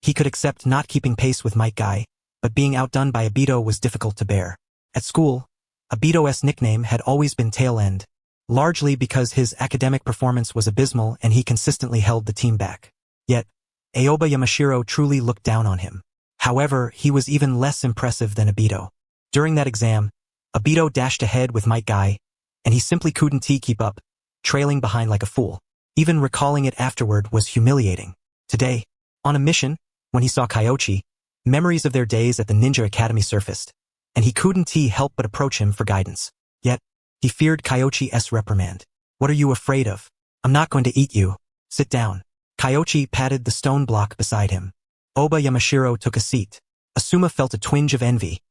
He could accept not keeping pace with Might Guy, but being outdone by Obito was difficult to bear. At school, Obito's nickname had always been Tail End, largely because his academic performance was abysmal and he consistently held the team back. Yet, Aoba Yamashiro truly looked down on him. However, he was even less impressive than Obito. During that exam, Obito dashed ahead with Might Guy, and he simply couldn't keep up, trailing behind like a fool. Even recalling it afterward was humiliating. Today, on a mission, when he saw Kyoichi, memories of their days at the Ninja Academy surfaced, and he couldn't help but approach him for guidance. Yet, he feared Kyoichi's reprimand. What are you afraid of? I'm not going to eat you. Sit down. Kyoichi patted the stone block beside him. Oba Yamashiro took a seat. Asuma felt a twinge of envy.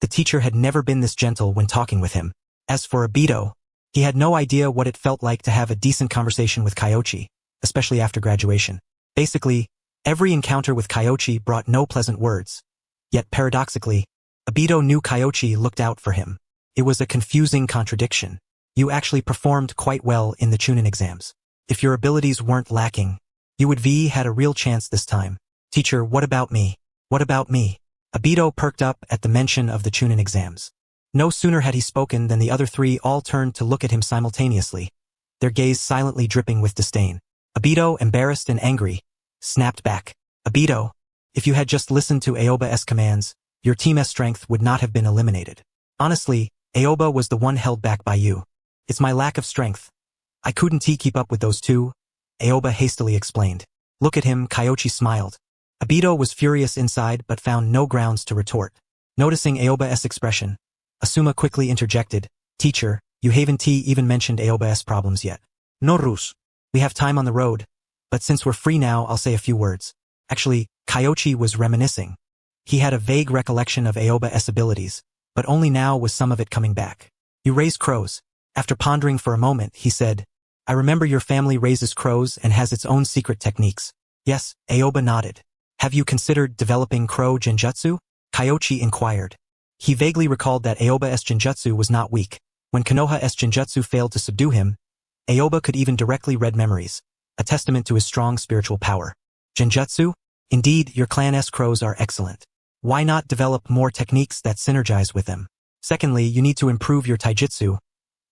The teacher had never been this gentle when talking with him. As for Obito, he had no idea what it felt like to have a decent conversation with Kyoichi, especially after graduation. Basically, every encounter with Kyoichi brought no pleasant words. Yet paradoxically, Obito knew Kyoichi looked out for him. It was a confusing contradiction. You actually performed quite well in the Chunin exams. If your abilities weren't lacking, you would had a real chance this time. Teacher, what about me? What about me? Obito perked up at the mention of the Chunin exams. No sooner had he spoken than the other three all turned to look at him simultaneously, their gaze silently dripping with disdain. Obito, embarrassed and angry, snapped back. Obito, if you had just listened to Aoba's commands, your team's strength would not have been eliminated. Honestly, Aoba was the one held back by you. It's my lack of strength. I couldn't keep up with those two, Aoba hastily explained. Look at him, Kyoichi smiled. Obito was furious inside but found no grounds to retort. Noticing Aoba's expression, Asuma quickly interjected, Teacher, you haven't even mentioned Aoba's problems yet. No Rus. We have time on the road, but since we're free now I'll say a few words. Actually, Kyoichi was reminiscing. He had a vague recollection of Aoba's abilities, but only now was some of it coming back. You raise crows. After pondering for a moment, he said, I remember your family raises crows and has its own secret techniques. Yes, Aoba nodded. Have you considered developing crow genjutsu? Kyoichi inquired. He vaguely recalled that Aoba's genjutsu was not weak. When Konoha's genjutsu failed to subdue him, Aoba could even directly read memories, a testament to his strong spiritual power. Genjutsu? Indeed, your clan's crows are excellent. Why not develop more techniques that synergize with them? Secondly, you need to improve your taijutsu.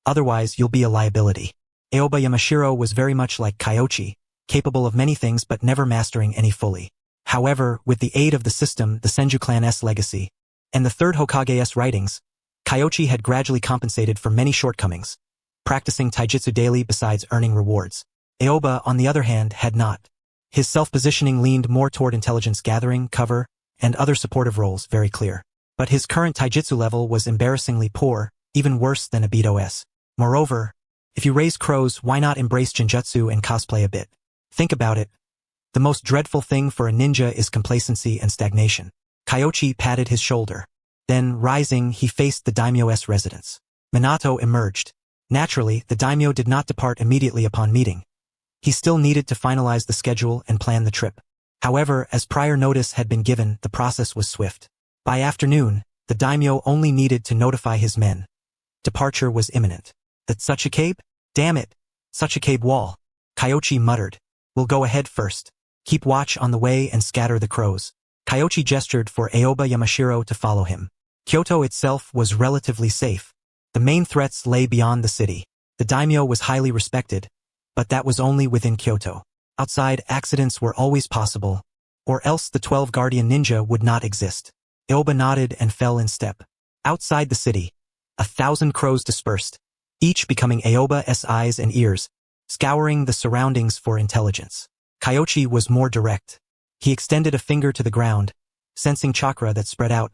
Otherwise, you'll be a liability. Aoba Yamashiro was very much like Kyoichi, capable of many things but never mastering any fully. However, with the aid of the system, the Senju clan's legacy, and the third Hokage's writings, Kyoichi had gradually compensated for many shortcomings, practicing taijutsu daily besides earning rewards. Aoba, on the other hand, had not. His self-positioning leaned more toward intelligence gathering, cover, and other supportive roles, very clear. But his current taijutsu level was embarrassingly poor, even worse than Obito's. Moreover, if you raise crows, why not embrace genjutsu and cosplay a bit? Think about it. The most dreadful thing for a ninja is complacency and stagnation. Kyoichi patted his shoulder. Then, rising, he faced the daimyo's residence. Minato emerged. Naturally, the daimyo did not depart immediately upon meeting. He still needed to finalize the schedule and plan the trip. However, as prior notice had been given, the process was swift. By afternoon, the daimyo only needed to notify his men. Departure was imminent. The Tsuchikabe? Damn it! Tsuchikabe wall. Kyoichi muttered. We'll go ahead first. Keep watch on the way and scatter the crows. Kyoichi gestured for Aoba Yamashiro to follow him. Kyoto itself was relatively safe. The main threats lay beyond the city. The daimyo was highly respected, but that was only within Kyoto. Outside, accidents were always possible, or else the 12 guardian ninja would not exist. Aoba nodded and fell in step. Outside the city, 1,000 crows dispersed, each becoming Aoba's eyes and ears, scouring the surroundings for intelligence. Kyoichi was more direct. He extended a finger to the ground, sensing chakra that spread out,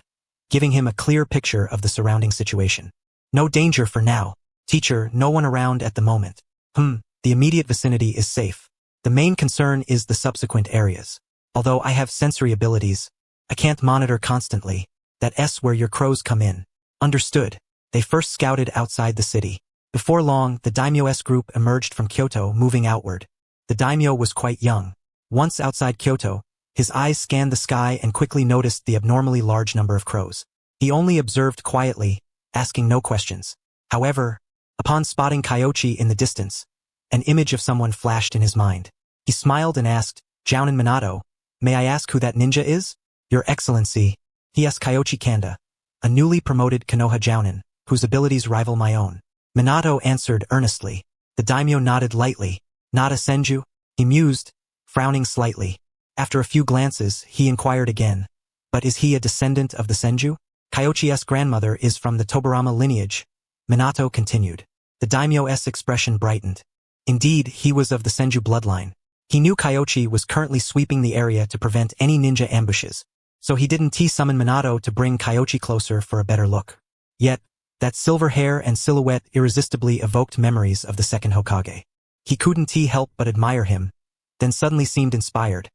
giving him a clear picture of the surrounding situation. No danger for now. Teacher, no one around at the moment. The immediate vicinity is safe. The main concern is the subsequent areas. Although I have sensory abilities, I can't monitor constantly. That's where your crows come in. Understood. They first scouted outside the city. Before long, the daimyo's group emerged from Kyoto, moving outward. The daimyo was quite young. Once outside Kyoto, his eyes scanned the sky and quickly noticed the abnormally large number of crows. He only observed quietly, asking no questions. However, upon spotting Kyoichi in the distance, an image of someone flashed in his mind. He smiled and asked, "Jounin Minato, may I ask who that ninja is?" "Your Excellency," he asked Kyoichi Kanda, a newly promoted Konoha Jounin, whose abilities rival my own. Minato answered earnestly. The daimyo nodded lightly. "Not a senju?" He mused, frowning slightly. After a few glances, he inquired again, "But is he a descendant of the senju?" "Kyoichi's grandmother is from the Tobarama lineage," Minato continued. The daimyo's expression brightened. Indeed, he was of the senju bloodline. He knew Kyoichi was currently sweeping the area to prevent any ninja ambushes, so he didn't summon Minato to bring Kyoichi closer for a better look. Yet, that silver hair and silhouette irresistibly evoked memories of the second Hokage. He couldn't help but admire him, then suddenly seemed inspired.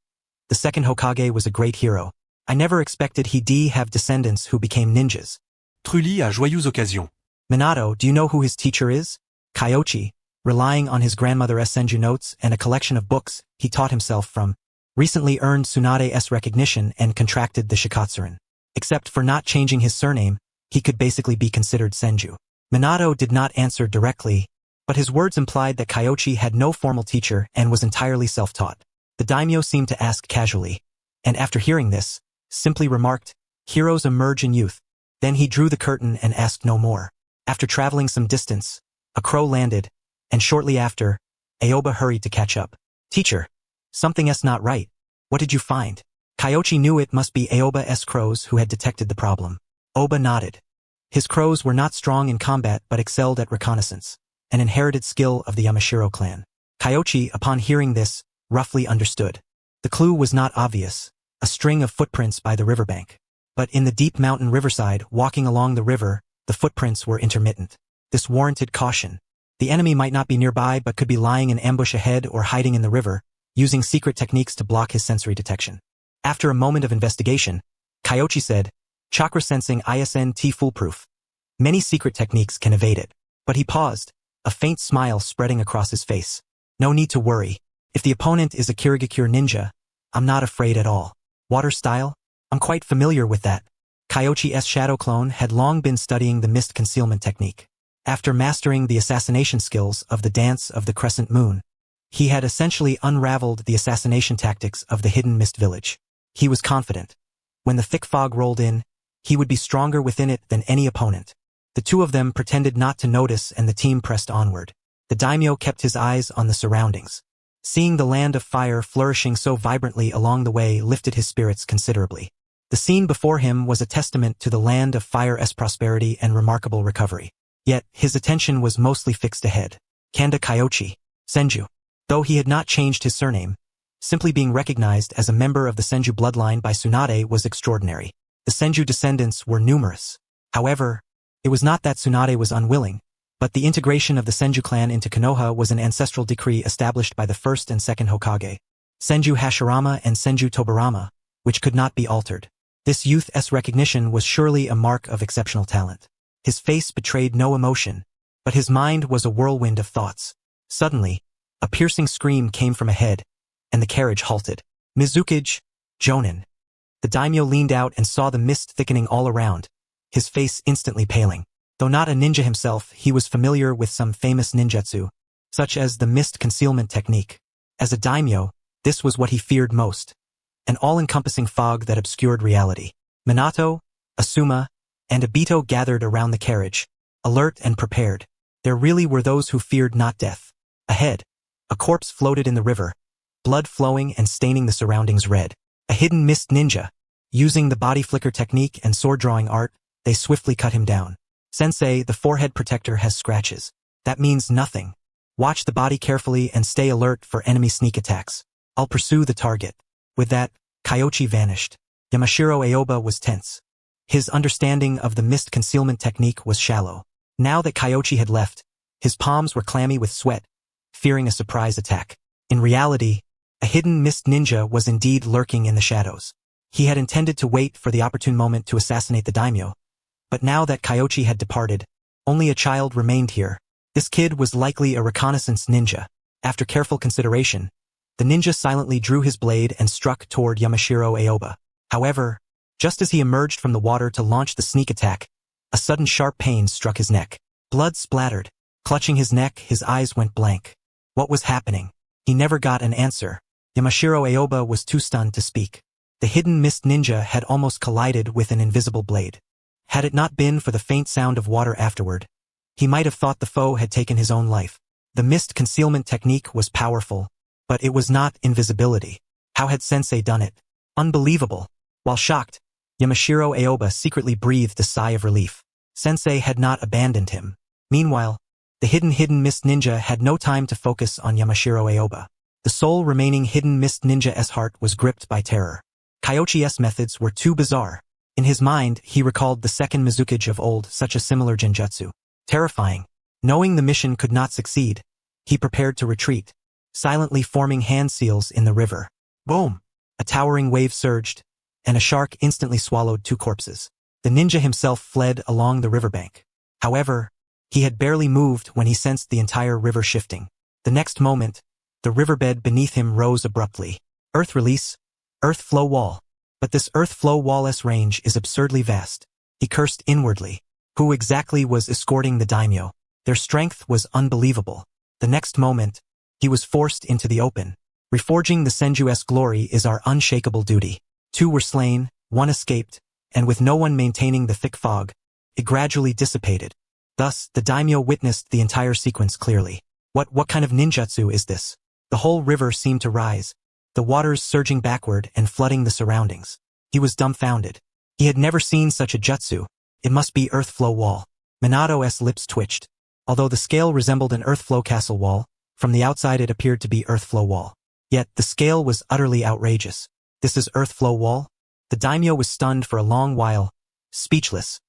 The second Hokage was a great hero. I never expected he'd have descendants who became ninjas. Trulli à joyeuse occasion. Minato, do you know who his teacher is? Kyoichi, relying on his grandmother's senju notes and a collection of books he taught himself from, recently earned Tsunade's recognition and contracted the Shikatsurin. Except for not changing his surname, he could basically be considered senju. Minato did not answer directly, but his words implied that Kyoichi had no formal teacher and was entirely self-taught. The daimyo seemed to ask casually, and after hearing this, simply remarked, "Heroes emerge in youth." Then he drew the curtain and asked no more. After traveling some distance, a crow landed, and shortly after, Aoba hurried to catch up. "Teacher, something's not right. What did you find?" Kyoichi knew it must be Aoba's crows who had detected the problem. Oba nodded. His crows were not strong in combat but excelled at reconnaissance, an inherited skill of the Yamashiro clan. Kyoichi, upon hearing this, roughly understood. The clue was not obvious, a string of footprints by the riverbank. But in the deep mountain riverside, walking along the river, the footprints were intermittent. This warranted caution. The enemy might not be nearby but could be lying in ambush ahead or hiding in the river, using secret techniques to block his sensory detection. After a moment of investigation, Kyoichi said, "Chakra sensing isn't foolproof. Many secret techniques can evade it." But he paused, a faint smile spreading across his face. "No need to worry. If the opponent is a Kirigakure ninja, I'm not afraid at all. Water style? I'm quite familiar with that." Kyoichi's shadow clone had long been studying the mist concealment technique. After mastering the assassination skills of the Dance of the Crescent Moon, he had essentially unraveled the assassination tactics of the hidden mist village. He was confident. When the thick fog rolled in, he would be stronger within it than any opponent. The two of them pretended not to notice and the team pressed onward. The daimyo kept his eyes on the surroundings. Seeing the land of fire flourishing so vibrantly along the way lifted his spirits considerably. The scene before him was a testament to the land of fire's prosperity and remarkable recovery. Yet, his attention was mostly fixed ahead. Kanda Kyoichi, senju. Though he had not changed his surname, simply being recognized as a member of the senju bloodline by Tsunade was extraordinary. The senju descendants were numerous. However, it was not that Tsunade was unwilling, but the integration of the senju clan into Konoha was an ancestral decree established by the first and second Hokage, Senju Hashirama and Senju Tobarama, which could not be altered. This youth's recognition was surely a mark of exceptional talent. His face betrayed no emotion, but his mind was a whirlwind of thoughts. Suddenly, a piercing scream came from ahead, and the carriage halted. "Mizukage, Jonin." The daimyo leaned out and saw the mist thickening all around, his face instantly paling. Though not a ninja himself, he was familiar with some famous ninjutsu, such as the mist concealment technique. As a daimyo, this was what he feared most, an all-encompassing fog that obscured reality. Minato, Asuma, and Obito gathered around the carriage, alert and prepared. There really were those who feared not death. Ahead, a corpse floated in the river, blood flowing and staining the surroundings red. A hidden mist ninja. Using the body flicker technique and sword-drawing art, they swiftly cut him down. "Sensei, the forehead protector has scratches. That means nothing. Watch the body carefully and stay alert for enemy sneak attacks." I'll pursue the target. With that, Kyoichi vanished. Yamashiro Aoba was tense. His understanding of the mist concealment technique was shallow. Now that Kyoichi had left, his palms were clammy with sweat, fearing a surprise attack. In reality, a hidden mist ninja was indeed lurking in the shadows. He had intended to wait for the opportune moment to assassinate the daimyo, but now that Kyoichi had departed, only a child remained here. This kid was likely a reconnaissance ninja. After careful consideration, the ninja silently drew his blade and struck toward Yamashiro Aoba. However, just as he emerged from the water to launch the sneak attack, a sudden sharp pain struck his neck. Blood splattered. Clutching his neck, his eyes went blank. What was happening? He never got an answer. Yamashiro Aoba was too stunned to speak. The hidden mist ninja had almost collided with an invisible blade. Had it not been for the faint sound of water afterward, he might have thought the foe had taken his own life. The mist concealment technique was powerful, but it was not invisibility. How had Sensei done it? Unbelievable. While shocked, Yamashiro Aoba secretly breathed a sigh of relief. Sensei had not abandoned him. Meanwhile, the hidden mist ninja had no time to focus on Yamashiro Aoba. The sole remaining hidden mist ninja's heart was gripped by terror. Kyoichi's methods were too bizarre. In his mind, he recalled the second Mizukage of old, such a similar genjutsu. Terrifying. Knowing the mission could not succeed, he prepared to retreat, silently forming hand seals in the river. Boom! A towering wave surged, and a shark instantly swallowed two corpses. The ninja himself fled along the riverbank. However, he had barely moved when he sensed the entire river shifting. The next moment, the riverbed beneath him rose abruptly. Earth release, earth flow wall. But this earth flow wall's range is absurdly vast. He cursed inwardly. Who exactly was escorting the daimyo? Their strength was unbelievable. The next moment, he was forced into the open. Reforging the Senju's glory is our unshakable duty. 2 were slain, 1 escaped, and with no one maintaining the thick fog, it gradually dissipated. Thus, the daimyo witnessed the entire sequence clearly. What kind of ninjutsu is this? The whole river seemed to rise, the waters surging backward and flooding the surroundings. He was dumbfounded. He had never seen such a jutsu. It must be earth flow wall. Minato's lips twitched. Although the scale resembled an earth flow castle wall, from the outside it appeared to be earth flow wall. Yet, the scale was utterly outrageous. This is earth flow wall? The daimyo was stunned for a long while, speechless,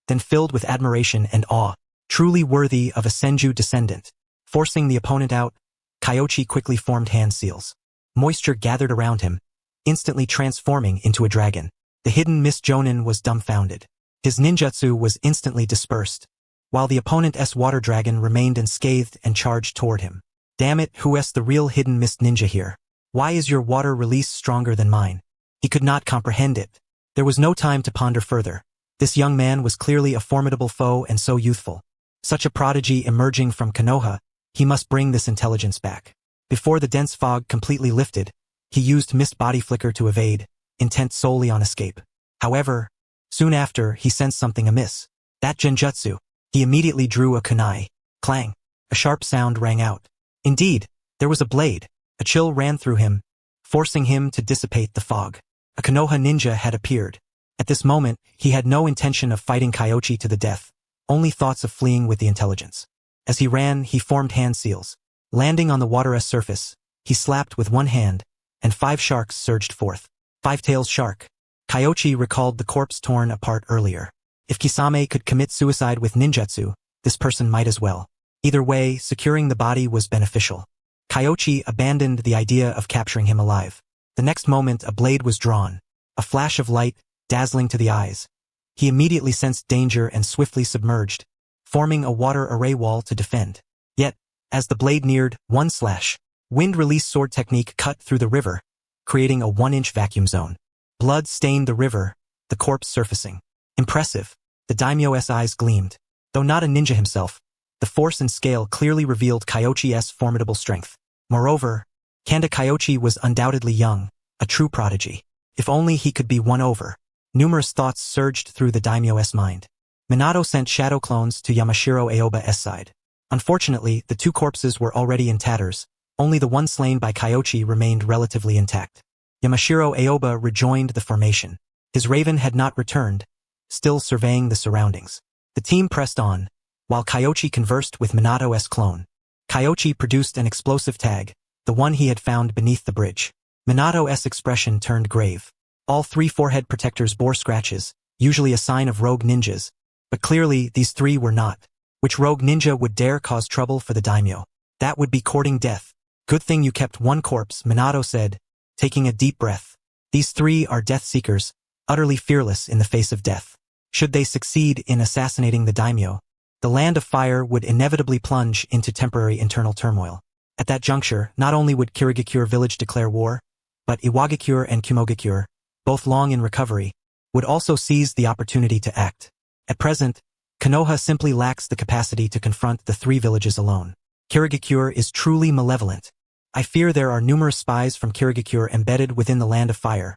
then filled with admiration and awe, truly worthy of a Senju descendant. Forcing the opponent out, Kyoichi quickly formed hand seals. Moisture gathered around him, instantly transforming into a dragon. The hidden mist jonin was dumbfounded. His ninjutsu was instantly dispersed, while the opponent's water dragon remained unscathed and charged toward him. Damn it, who's the real hidden mist ninja here? Why is your water release stronger than mine? He could not comprehend it. There was no time to ponder further. This young man was clearly a formidable foe and so youthful. Such a prodigy emerging from Konoha, he must bring this intelligence back. Before the dense fog completely lifted, he used mist body flicker to evade, intent solely on escape. However, soon after, he sensed something amiss. That genjutsu. He immediately drew a kunai. Clang. A sharp sound rang out. Indeed, there was a blade. A chill ran through him, forcing him to dissipate the fog. A Konoha ninja had appeared. At this moment, he had no intention of fighting Kyoichi to the death, only thoughts of fleeing with the intelligence. As he ran, he formed hand seals. Landing on the water's surface, he slapped with one hand, and 5 sharks surged forth. 5-tailed shark. Kyoichi recalled the corpse torn apart earlier. If Kisame could commit suicide with ninjutsu, this person might as well. Either way, securing the body was beneficial. Kyoichi abandoned the idea of capturing him alive. The next moment, a blade was drawn. A flash of light, dazzling to the eyes. He immediately sensed danger and swiftly submerged, forming a water array wall to defend. Yet, as the blade neared, one slash, wind-release sword technique cut through the river, creating a 1-inch vacuum zone. Blood stained the river, the corpse surfacing. Impressive. The daimyo's eyes gleamed. Though not a ninja himself, the force and scale clearly revealed Kyoichi's formidable strength. Moreover, Kanda Kyoichi was undoubtedly young, a true prodigy. If only he could be won over. Numerous thoughts surged through the daimyo's mind. Minato sent shadow clones to Yamashiro Aoba's side. Unfortunately, the 2 corpses were already in tatters. Only the one slain by Kyoichi remained relatively intact. Yamashiro Aoba rejoined the formation. His raven had not returned, still surveying the surroundings. The team pressed on, while Kyoichi conversed with Minato's clone. Kyoichi produced an explosive tag, the one he had found beneath the bridge. Minato's expression turned grave. All 3 forehead protectors bore scratches, usually a sign of rogue ninjas. But clearly, these 3 were not. Which rogue ninja would dare cause trouble for the daimyo? That would be courting death. Good thing you kept 1 corpse, Minato said, taking a deep breath. These 3 are death seekers, utterly fearless in the face of death. Should they succeed in assassinating the daimyo, the land of fire would inevitably plunge into temporary internal turmoil. At that juncture, not only would Kirigakure village declare war, but Iwagakure and Kumogakure, both long in recovery, would also seize the opportunity to act. At present, Konoha simply lacks the capacity to confront the 3 villages alone. Kirigakure is truly malevolent. I fear there are numerous spies from Kirigakure embedded within the land of fire.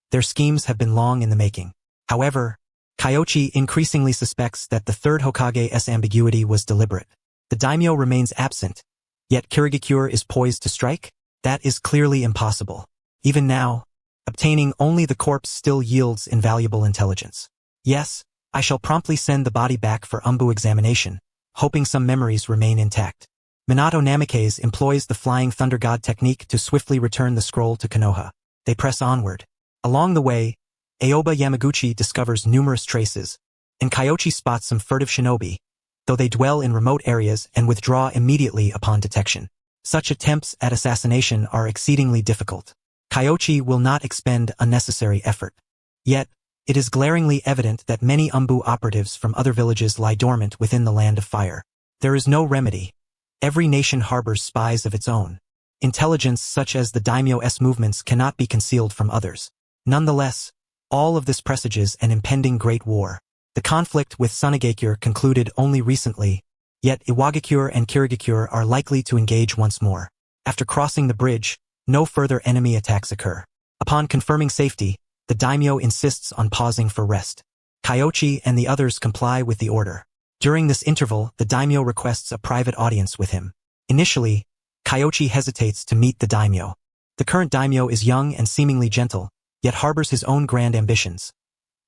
Their schemes have been long in the making. However, Kyoichi increasingly suspects that the 3rd Hokage's ambiguity was deliberate. The daimyo remains absent, yet Kirigakure is poised to strike? That is clearly impossible. Even now, obtaining only the corpse still yields invaluable intelligence. Yes, I shall promptly send the body back for Umbu examination, hoping some memories remain intact. Minato Namikaze employs the Flying Thunder God technique to swiftly return the scroll to Konoha. They press onward. Along the way, Aoba Yamaguchi discovers numerous traces, and Kyoichi spots some furtive shinobi, though they dwell in remote areas and withdraw immediately upon detection. Such attempts at assassination are exceedingly difficult. Kyoichi will not expend unnecessary effort. Yet, it is glaringly evident that many Umbu operatives from other villages lie dormant within the land of fire. There is no remedy. Every nation harbors spies of its own. Intelligence such as the daimyo's movements cannot be concealed from others. Nonetheless, all of this presages an impending great war. The conflict with Sunagakure concluded only recently, yet Iwagakure and Kirigakure are likely to engage once more. After crossing the bridge, no further enemy attacks occur. Upon confirming safety, the daimyo insists on pausing for rest. Kyoichi and the others comply with the order. During this interval, the daimyo requests a private audience with him. Initially, Kyoichi hesitates to meet the daimyo. The current daimyo is young and seemingly gentle, yet harbors his own grand ambitions.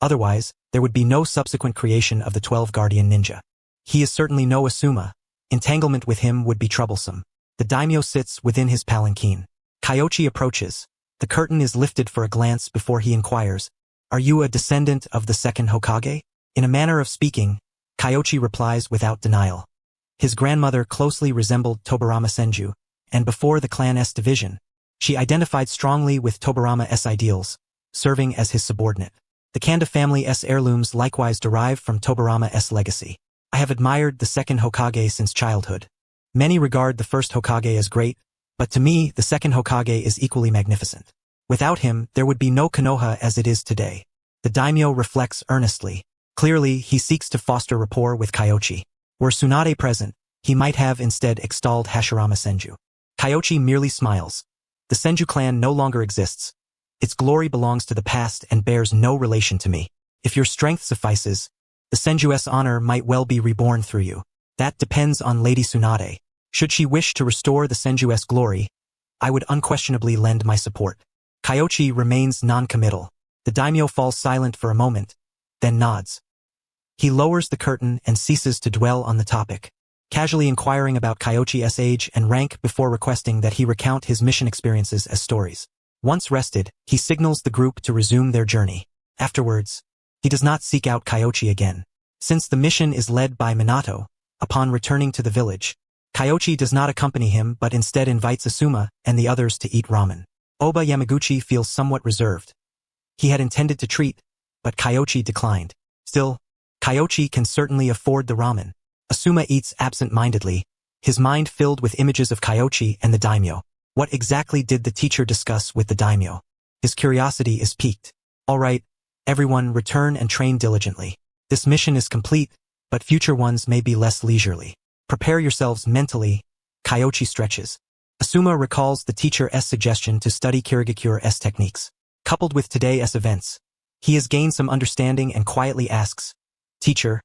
Otherwise, there would be no subsequent creation of the 12 guardian ninja. He is certainly no Asuma. Entanglement with him would be troublesome. The daimyo sits within his palanquin. Kyoichi approaches. The curtain is lifted for a glance before he inquires, "Are you a descendant of the 2nd Hokage?" In a manner of speaking, Kyoichi replies without denial. His grandmother closely resembled Tobarama Senju, and before the clan's division, she identified strongly with Tobarama's ideals, serving as his subordinate. The Kanda family's heirlooms likewise derive from Tobarama's legacy. I have admired the 2nd Hokage since childhood. Many regard the 1st Hokage as great, but to me, the 2nd Hokage is equally magnificent. Without him, there would be no Konoha as it is today. The daimyo reflects earnestly. Clearly, he seeks to foster rapport with Kyoichi. Were Tsunade present, he might have instead extolled Hashirama Senju. Kyoichi merely smiles. The Senju clan no longer exists. Its glory belongs to the past and bears no relation to me. If your strength suffices, the Senju's honor might well be reborn through you. That depends on Lady Tsunade. Should she wish to restore the Senju's glory, I would unquestionably lend my support. Kyoichi remains non-committal. The daimyo falls silent for a moment, then nods. He lowers the curtain and ceases to dwell on the topic, casually inquiring about Kyoichi's age and rank before requesting that he recount his mission experiences as stories. Once rested, he signals the group to resume their journey. Afterwards, he does not seek out Kyoichi again. Since the mission is led by Minato, upon returning to the village, Kyoichi does not accompany him but instead invites Asuma and the others to eat ramen. Oba Yamaguchi feels somewhat reserved. He had intended to treat, but Kyoichi declined. Still, Kyoichi can certainly afford the ramen. Asuma eats absent-mindedly, his mind filled with images of Kyoichi and the daimyo. What exactly did the teacher discuss with the daimyo? His curiosity is piqued. All right, everyone return and train diligently. This mission is complete, but future ones may be less leisurely. Prepare yourselves mentally. Kyoichi stretches. Asuma recalls the teacher's suggestion to study Kirigakure's techniques. Coupled with today's events, he has gained some understanding and quietly asks, "Teacher,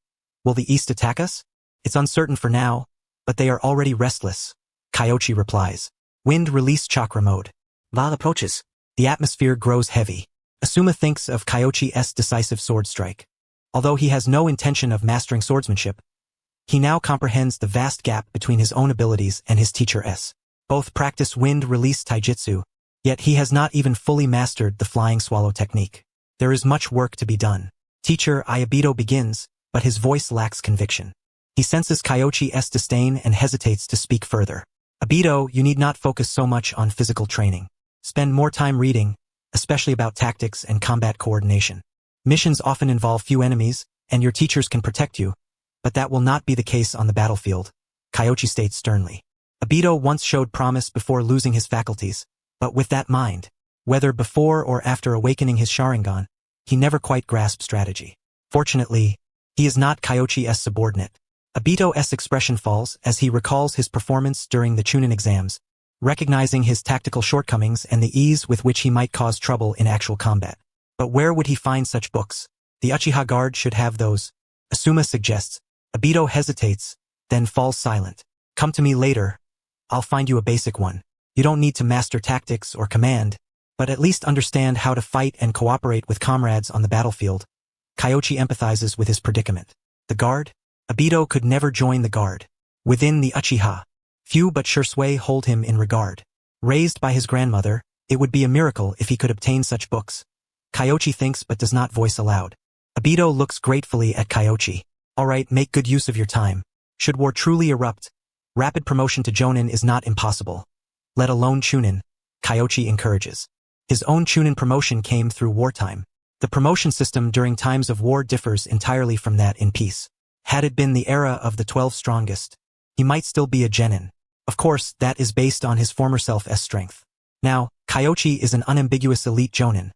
will the East attack us?" "It's uncertain for now, but they are already restless," Kyoichi replies. Wind release chakra mode. Val approaches. The atmosphere grows heavy. Asuma thinks of Kyoichi's decisive sword strike. Although he has no intention of mastering swordsmanship, he now comprehends the vast gap between his own abilities and his teacher's. Both practice wind release taijutsu, Yet he has not even fully mastered the flying swallow technique. There is much work to be done. Teacher Ayabito begins, but his voice lacks conviction. He senses Kyoichi's disdain and hesitates to speak further. Abito, you need not focus so much on physical training. Spend more time reading, especially about tactics and combat coordination. Missions often involve few enemies, and your teachers can protect you, but that will not be the case on the battlefield, Kyoichi states sternly. Abito once showed promise before losing his faculties, but with that mind, whether before or after awakening his Sharingan, he never quite grasped strategy. Fortunately, he is not Kyoichi's subordinate. Abito's expression falls as he recalls his performance during the Chunin exams, recognizing his tactical shortcomings and the ease with which he might cause trouble in actual combat. But where would he find such books? The Uchiha guard should have those, Asuma suggests. Abito hesitates, then falls silent. Come to me later. I'll find you a basic one. You don't need to master tactics or command, but at least understand how to fight and cooperate with comrades on the battlefield. Kyoichi empathizes with his predicament. The guard? Abito could never join the guard. Within the Uchiha, few but Shisui hold him in regard. Raised by his grandmother, it would be a miracle if he could obtain such books. Kyoichi thinks but does not voice aloud. Abito looks gratefully at Kyoichi. Alright, make good use of your time. Should war truly erupt, rapid promotion to Jonin is not impossible. Let alone Chunin, Kyoichi encourages. His own Chunin promotion came through wartime. The promotion system during times of war differs entirely from that in peace. Had it been the era of the 12 strongest, he might still be a genin. Of course, that is based on his former self's strength. Now, Kyoichi is an unambiguous elite jonin,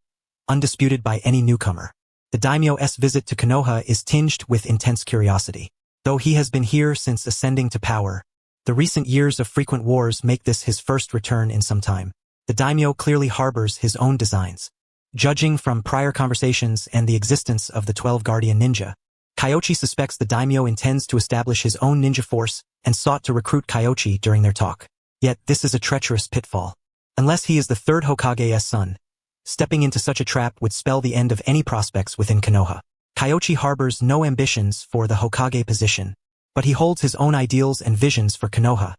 undisputed by any newcomer. The daimyo's visit to Konoha is tinged with intense curiosity. Though he has been here since ascending to power, the recent years of frequent wars make this his first return in some time. The daimyo clearly harbors his own designs. Judging from prior conversations and the existence of the 12 guardian ninja, Kyoichi suspects the daimyo intends to establish his own ninja force and sought to recruit Kyoichi during their talk. Yet this is a treacherous pitfall. Unless he is the third Hokage's son, stepping into such a trap would spell the end of any prospects within Konoha. Kyoichi harbors no ambitions for the Hokage position, but he holds his own ideals and visions for Konoha,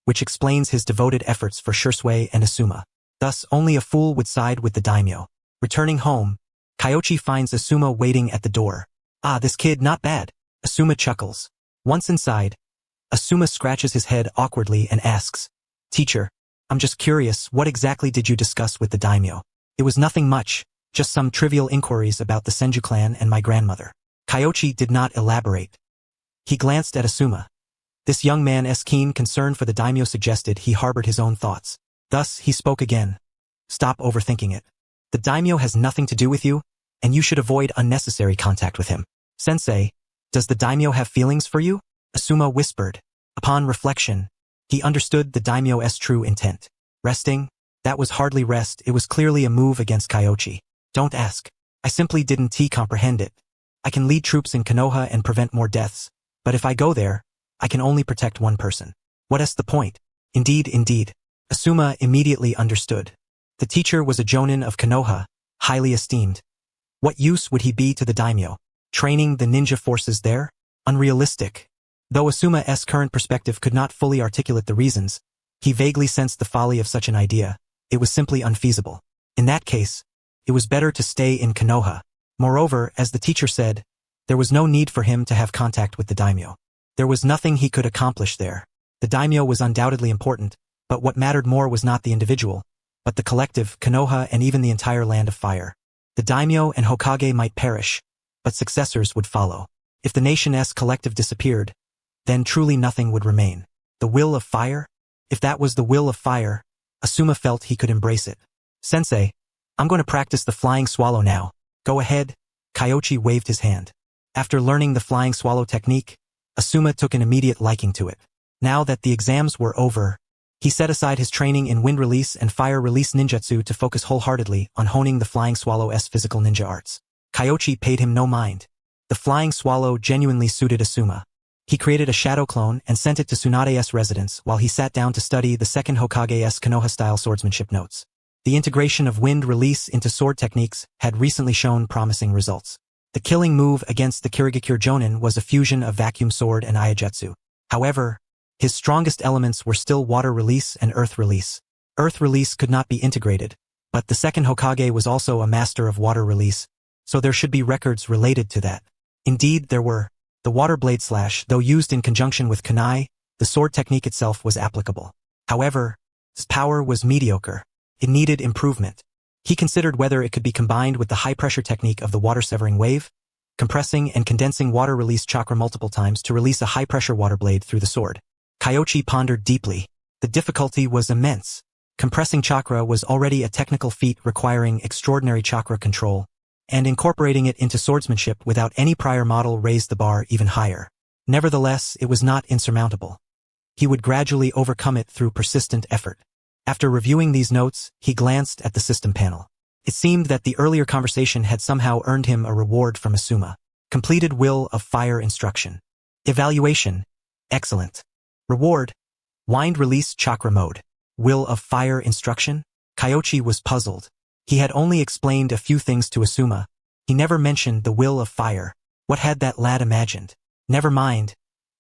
which explains his devoted efforts for Shisui and Asuma. Thus, only a fool would side with the daimyo. Returning home, Kyoichi finds Asuma waiting at the door. Ah, this kid, not bad. Asuma chuckles. Once inside, Asuma scratches his head awkwardly and asks, Teacher, I'm just curious, what exactly did you discuss with the daimyo? It was nothing much, just some trivial inquiries about the Senju clan and my grandmother. Kyoichi did not elaborate. He glanced at Asuma. This young man's keen concern for the daimyo suggested he harbored his own thoughts. Thus, he spoke again. Stop overthinking it. The daimyo has nothing to do with you, and you should avoid unnecessary contact with him. Sensei, does the daimyo have feelings for you? Asuma whispered. Upon reflection, he understood the daimyo's true intent. Resting? That was hardly rest, it was clearly a move against Kyoichi. Don't ask. I simply didn't comprehend it. I can lead troops in Konoha and prevent more deaths, but if I go there, I can only protect one person. What is the point? Indeed. Asuma immediately understood. The teacher was a jonin of Konoha, highly esteemed. What use would he be to the daimyo? Training the ninja forces there? Unrealistic. Though Asuma's current perspective could not fully articulate the reasons, he vaguely sensed the folly of such an idea. It was simply unfeasible. In that case, it was better to stay in Konoha. Moreover, as the teacher said, there was no need for him to have contact with the daimyo. There was nothing he could accomplish there. The daimyo was undoubtedly important, but what mattered more was not the individual, but the collective, Konoha, and even the entire land of fire. The daimyo and Hokage might perish, but successors would follow. If the nation's collective disappeared, then truly nothing would remain. The will of fire? If that was the will of fire, Asuma felt he could embrace it. Sensei, I'm going to practice the flying swallow now. Go ahead. Kyoichi waved his hand. After learning the flying swallow technique, Asuma took an immediate liking to it. Now that the exams were over, he set aside his training in wind release and fire release ninjutsu to focus wholeheartedly on honing the flying swallow's physical ninja arts. Kyoichi paid him no mind. The flying swallow genuinely suited Asuma. He created a shadow clone and sent it to Tsunade's residence while he sat down to study the second Hokage's Konoha-style swordsmanship notes. The integration of wind release into sword techniques had recently shown promising results. The killing move against the Kirigakure Jonin was a fusion of vacuum sword and Iajutsu. However, his strongest elements were still water release and earth release. Earth release could not be integrated, but the second Hokage was also a master of water release, so there should be records related to that. Indeed, there were. The water blade slash, though used in conjunction with kunai, the sword technique itself was applicable. However, its power was mediocre. It needed improvement. He considered whether it could be combined with the high-pressure technique of the water-severing wave, compressing and condensing water release chakra multiple times to release a high-pressure water blade through the sword. Kyoichi pondered deeply. The difficulty was immense. Compressing chakra was already a technical feat requiring extraordinary chakra control, and incorporating it into swordsmanship without any prior model raised the bar even higher. Nevertheless, it was not insurmountable. He would gradually overcome it through persistent effort. After reviewing these notes, he glanced at the system panel. It seemed that the earlier conversation had somehow earned him a reward from Asuma. Completed Will of Fire instruction. Evaluation. Excellent. Reward. Wind release chakra mode. Will of Fire instruction? Kyoichi was puzzled. He had only explained a few things to Asuma. He never mentioned the Will of Fire. What had that lad imagined? Never mind.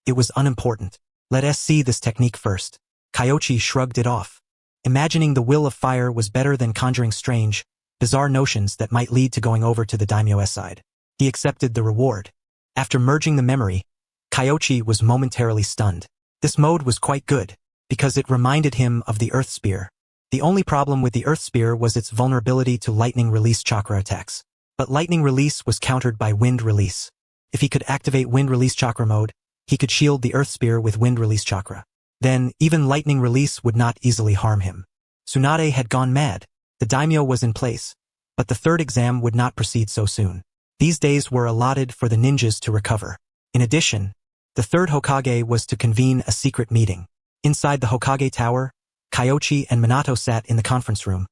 It was unimportant. Let us see this technique first. Kyoichi shrugged it off. Imagining the Will of Fire was better than conjuring strange, bizarre notions that might lead to going over to the daimyo's side. He accepted the reward. After merging the memory, Kyoichi was momentarily stunned. This mode was quite good, because it reminded him of the Earth Spear. The only problem with the Earth Spear was its vulnerability to lightning release chakra attacks. But lightning release was countered by wind release. If he could activate wind release chakra mode, he could shield the Earth Spear with wind release chakra. Then, even lightning release would not easily harm him. Tsunade had gone mad. The daimyo was in place, but the third exam would not proceed so soon. These days were allotted for the ninjas to recover. In addition, the third Hokage was to convene a secret meeting. Inside the Hokage tower, Kyoichi and Minato sat in the conference room,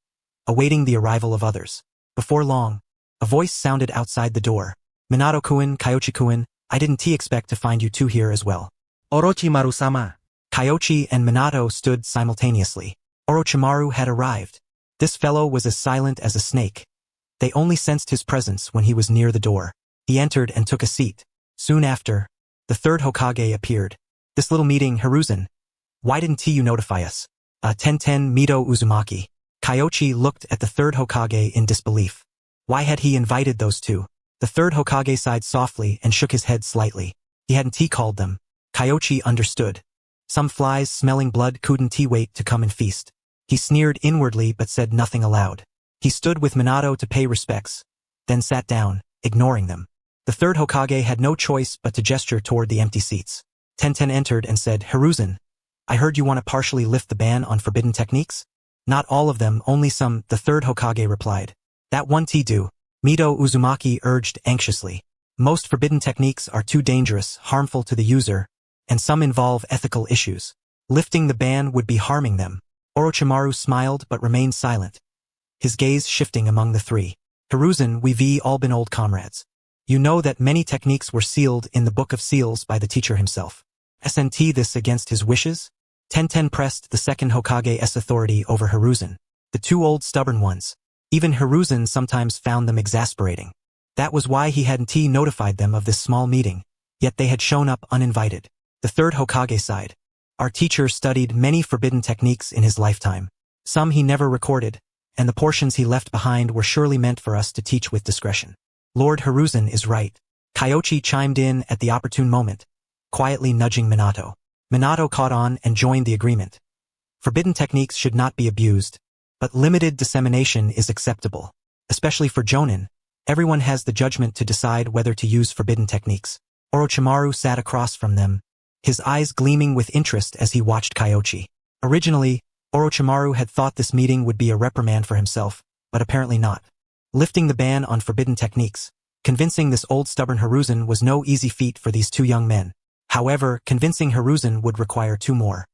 awaiting the arrival of others. Before long, a voice sounded outside the door. Minato-kun, Kyoichi-kun, I didn't expect to find you two here as well. Orochimaru-sama. Kyoichi and Minato stood simultaneously. Orochimaru had arrived. This fellow was as silent as a snake. They only sensed his presence when he was near the door. He entered and took a seat. Soon after, the third Hokage appeared. This little meeting, Hiruzen. Why didn't you notify us? Tenten Mido Uzumaki. Kyoichi looked at the third Hokage in disbelief. Why had he invited those two? The third Hokage sighed softly and shook his head slightly. He hadn't called them. Kyoichi understood. Some flies smelling blood couldn't wait to come and feast. He sneered inwardly but said nothing aloud. He stood with Minato to pay respects, then sat down, ignoring them. The third Hokage had no choice but to gesture toward the empty seats. Tenten entered and said, Hiruzen, I heard you want to partially lift the ban on forbidden techniques? Not all of them, only some, the third Hokage replied. That won't do, Mido Uzumaki urged anxiously. Most forbidden techniques are too dangerous, harmful to the user, and some involve ethical issues. Lifting the ban would be harming them. Orochimaru smiled but remained silent, his gaze shifting among the three. Hiruzen, we've all been old comrades. You know that many techniques were sealed in the Book of Seals by the teacher himself. Isn't this against his wishes? Tenten pressed the second Hokage's authority over Hiruzen. The two old stubborn ones. Even Hiruzen sometimes found them exasperating. That was why he hadn't notified them of this small meeting, yet they had shown up uninvited. The third Hokage sighed. Our teacher studied many forbidden techniques in his lifetime. Some he never recorded, and the portions he left behind were surely meant for us to teach with discretion. Lord Hiruzen is right. Kyoichi chimed in at the opportune moment, quietly nudging Minato. Minato caught on and joined the agreement. Forbidden techniques should not be abused, but limited dissemination is acceptable. Especially for Jonin, everyone has the judgment to decide whether to use forbidden techniques. Orochimaru sat across from them, his eyes gleaming with interest as he watched Kyoichi. Originally, Orochimaru had thought this meeting would be a reprimand for himself, but apparently not. Lifting the ban on forbidden techniques, convincing this old stubborn Hiruzen was no easy feat for these two young men. However, convincing Hiruzen would require two more.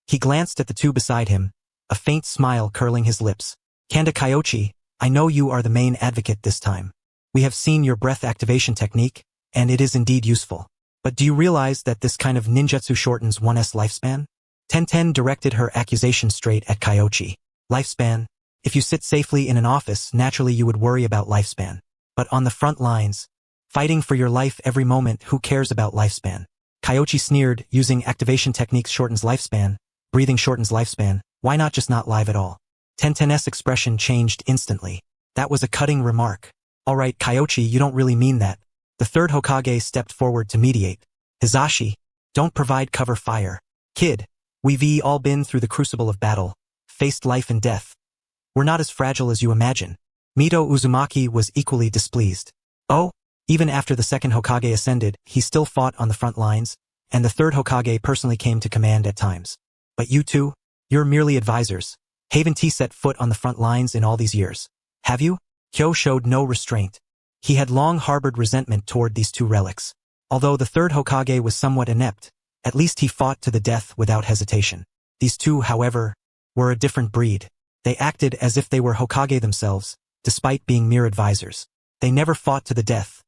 He glanced at the two beside him, a faint smile curling his lips. Kanda Kyoichi, I know you are the main advocate this time. We have seen your breath activation technique, and it is indeed useful. But do you realize that this kind of ninjutsu shortens one's lifespan? Tenten directed her accusation straight at Kyoichi. Lifespan? If you sit safely in an office, naturally you would worry about lifespan. But on the front lines, fighting for your life every moment, who cares about lifespan? Kyoichi sneered, using activation techniques shortens lifespan, breathing shortens lifespan. Why not just not live at all? Tenten's expression changed instantly. That was a cutting remark. All right, Kyoichi, you don't really mean that. The third Hokage stepped forward to mediate. Hizashi, don't provide cover fire. Kid, we've all been through the crucible of battle, faced life and death. We're not as fragile as you imagine. Mito Uzumaki was equally displeased. Oh, even after the second Hokage ascended, he still fought on the front lines, and the third Hokage personally came to command at times. But you two, you're merely advisors. Haven't set foot on the front lines in all these years? Have you? Kyo showed no restraint. He had long harbored resentment toward these two relics. Although the third Hokage was somewhat inept, at least he fought to the death without hesitation. These two, however, were a different breed. They acted as if they were Hokage themselves, despite being mere advisors. They never fought to the death.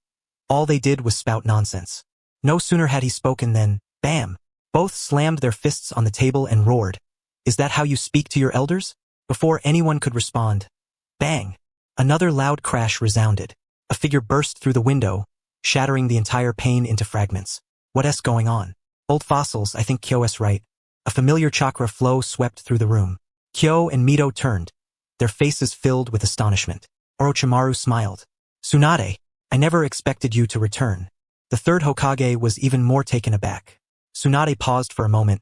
All they did was spout nonsense. No sooner had he spoken than, bam! Both slammed their fists on the table and roared. Is that how you speak to your elders? Before anyone could respond, bang! Another loud crash resounded. A figure burst through the window, shattering the entire pane into fragments. What's going on? Old fossils, I think Kyo's right. A familiar chakra flow swept through the room. Kyo and Mito turned, their faces filled with astonishment. Orochimaru smiled. Tsunade, I never expected you to return. The third Hokage was even more taken aback. Tsunade paused for a moment.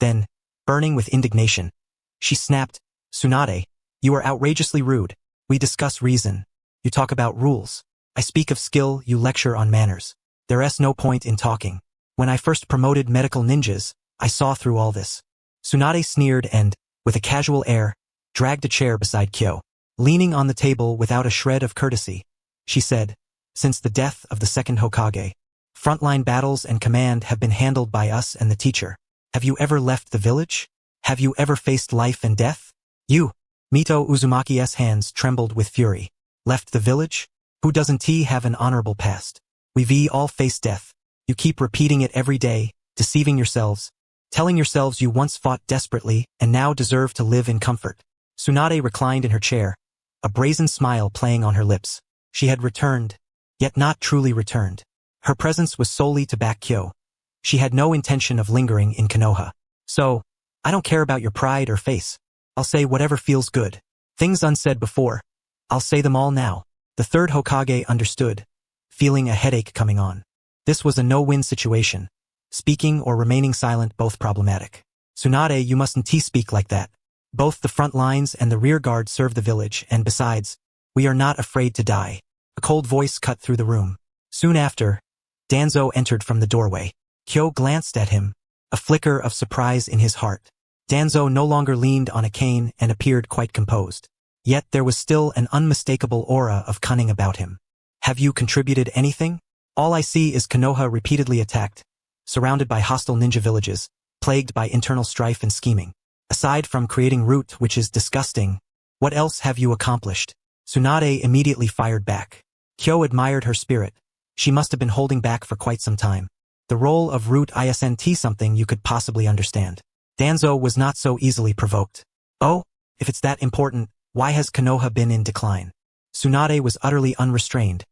Then, burning with indignation, she snapped, Tsunade, you are outrageously rude. We discuss reason. You talk about rules. I speak of skill, you lecture on manners. There's no point in talking. When I first promoted medical ninjas, I saw through all this. Tsunade sneered and, with a casual air, dragged a chair beside Kyo. Leaning on the table without a shred of courtesy, she said, since the death of the second Hokage, frontline battles and command have been handled by us and the teacher. Have you ever left the village? Have you ever faced life and death? You. Mito Uzumaki's hands trembled with fury. Left the village? Who doesn't have an honorable past? We've all faced death. You keep repeating it every day, deceiving yourselves, telling yourselves you once fought desperately and now deserve to live in comfort. Tsunade reclined in her chair, a brazen smile playing on her lips. She had returned, yet not truly returned. Her presence was solely to back Kyo. She had no intention of lingering in Konoha. So, I don't care about your pride or face. I'll say whatever feels good. Things unsaid before. I'll say them all now. The third Hokage understood, feeling a headache coming on. This was a no-win situation. Speaking or remaining silent both problematic. Tsunade, you mustn't speak like that. Both the front lines and the rear guard serve the village, and besides, we are not afraid to die. A cold voice cut through the room. Soon after, Danzo entered from the doorway. Kyo glanced at him, a flicker of surprise in his heart. Danzo no longer leaned on a cane and appeared quite composed. Yet there was still an unmistakable aura of cunning about him. Have you contributed anything? All I see is Konoha repeatedly attacked, surrounded by hostile ninja villages, plagued by internal strife and scheming. Aside from creating root, which is disgusting, what else have you accomplished? Tsunade immediately fired back. Kyo admired her spirit. She must have been holding back for quite some time. The role of root isn't something you could possibly understand. Danzo was not so easily provoked. Oh, if it's that important, why has Konoha been in decline? Tsunade was utterly unrestrained,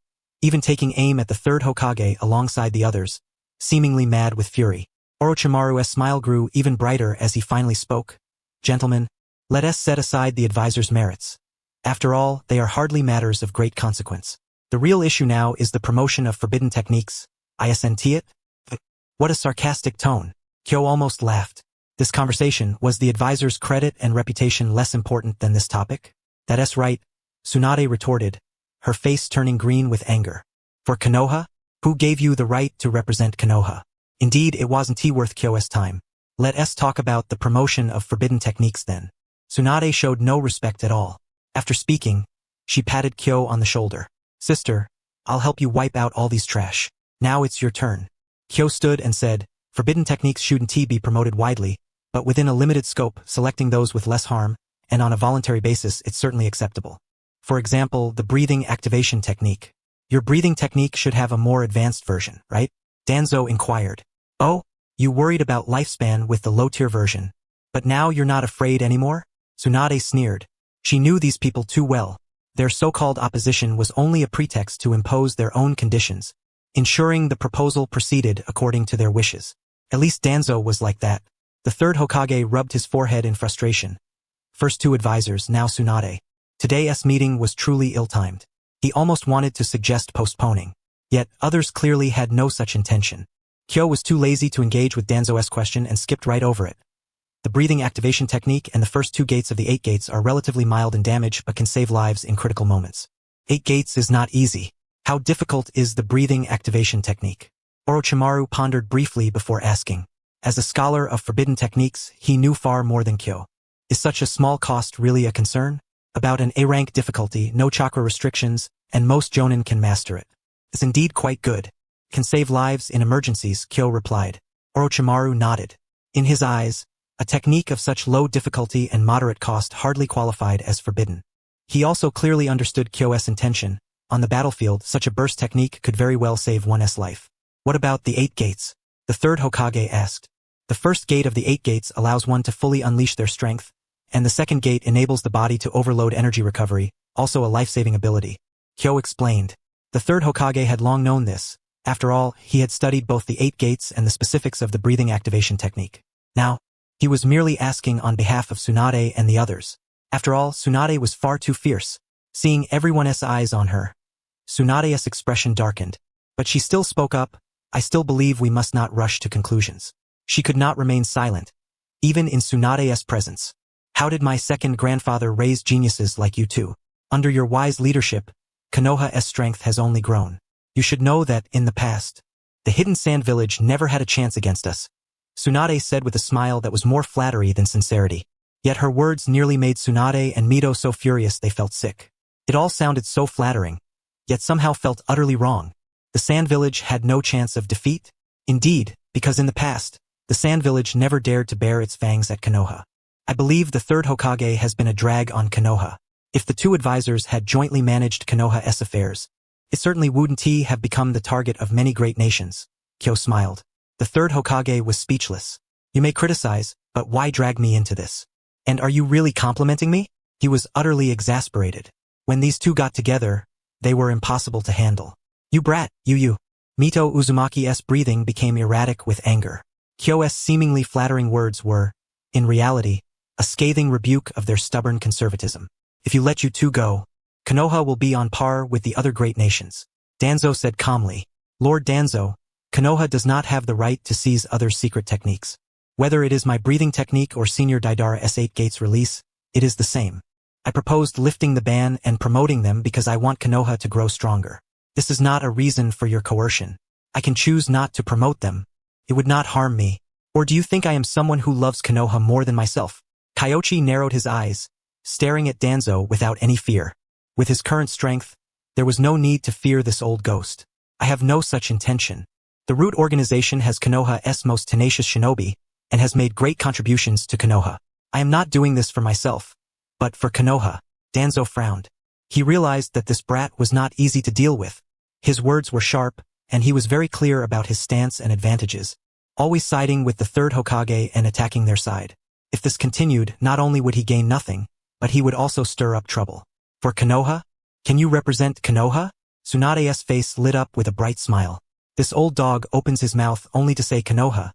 even taking aim at the third Hokage alongside the others, seemingly mad with fury. Orochimaru's smile grew even brighter as he finally spoke. Gentlemen, let us set aside the advisor's merits. After all, they are hardly matters of great consequence. The real issue now is the promotion of forbidden techniques. Isn't it? What a sarcastic tone. Kyo almost laughed. This conversation, was the advisor's credit and reputation less important than this topic? That's right, Tsunade retorted, her face turning green with anger. For Konoha? Who gave you the right to represent Konoha? Indeed, it wasn't worth Kyo's time. Let us talk about the promotion of forbidden techniques then. Tsunade showed no respect at all. After speaking, she patted Kyo on the shoulder. Sister, I'll help you wipe out all these trash. Now it's your turn. Kyo stood and said, forbidden techniques shouldn't be promoted widely, but within a limited scope, selecting those with less harm, and on a voluntary basis it's certainly acceptable. For example, the breathing activation technique. Your breathing technique should have a more advanced version, right? Danzo inquired. Oh, you worried about lifespan with the low-tier version. But now you're not afraid anymore? Tsunade sneered. She knew these people too well. Their so-called opposition was only a pretext to impose their own conditions, ensuring the proposal proceeded according to their wishes. At least Danzo was like that. The third Hokage rubbed his forehead in frustration. First two advisors, now Tsunade. Today's meeting was truly ill-timed. He almost wanted to suggest postponing. Yet, others clearly had no such intention. Kyo was too lazy to engage with Danzo's question and skipped right over it. The breathing activation technique and the first two gates of the 8 gates are relatively mild in damage but can save lives in critical moments. 8 gates is not easy. How difficult is the breathing activation technique? Orochimaru pondered briefly before asking. As a scholar of forbidden techniques, he knew far more than Kyo. Is such a small cost really a concern? About an A-rank difficulty, no chakra restrictions, and most jonin can master it. It's indeed quite good. Can save lives in emergencies, Kyo replied. Orochimaru nodded. In his eyes, a technique of such low difficulty and moderate cost hardly qualified as forbidden. He also clearly understood Kyo's intention. On the battlefield, such a burst technique could very well save one's life. What about the 8 gates? The third Hokage asked. The first gate of the 8 gates allows one to fully unleash their strength, and the second gate enables the body to overload energy recovery, also a life-saving ability. Kyo explained. The third Hokage had long known this. After all, he had studied both the 8 gates and the specifics of the breathing activation technique. Now, he was merely asking on behalf of Tsunade and the others. After all, Tsunade was far too fierce. Seeing everyone's eyes on her, Tsunade's expression darkened. But she still spoke up. I still believe we must not rush to conclusions. She could not remain silent, even in Tsunade's presence. How did my second grandfather raise geniuses like you two? Under your wise leadership, Konoha's strength has only grown. You should know that, in the past, the hidden sand village never had a chance against us. Tsunade said with a smile that was more flattery than sincerity. Yet her words nearly made Tsunade and Mito so furious they felt sick. It all sounded so flattering, yet somehow felt utterly wrong. The sand village had no chance of defeat? Indeed, because in the past, the sand village never dared to bare its fangs at Konoha. I believe the third Hokage has been a drag on Konoha. If the two advisors had jointly managed Konoha's affairs, it certainly wouldn't have become the target of many great nations. Kyo smiled. The third Hokage was speechless. You may criticize, but why drag me into this? And are you really complimenting me? He was utterly exasperated. When these two got together, they were impossible to handle. You brat, you. Mito Uzumaki's breathing became erratic with anger. Kyo's seemingly flattering words were, in reality, a scathing rebuke of their stubborn conservatism. If you let you two go, Konoha will be on par with the other great nations. Danzo said calmly. Lord Danzo, Konoha does not have the right to seize other secret techniques. Whether it is my breathing technique or Senior Deidara's 8 gates release, it is the same. I proposed lifting the ban and promoting them because I want Konoha to grow stronger. This is not a reason for your coercion. I can choose not to promote them. It would not harm me. Or do you think I am someone who loves Konoha more than myself? Kyoichi narrowed his eyes, staring at Danzo without any fear. With his current strength, there was no need to fear this old ghost. I have no such intention. The Root organization has Konoha's most tenacious shinobi, and has made great contributions to Konoha. I am not doing this for myself, but for Konoha. Danzo frowned. He realized that this brat was not easy to deal with. His words were sharp, and he was very clear about his stance and advantages, always siding with the third Hokage and attacking their side. If this continued, not only would he gain nothing, but he would also stir up trouble. For Konoha? Can you represent Konoha? Tsunade's face lit up with a bright smile. This old dog opens his mouth only to say Konoha,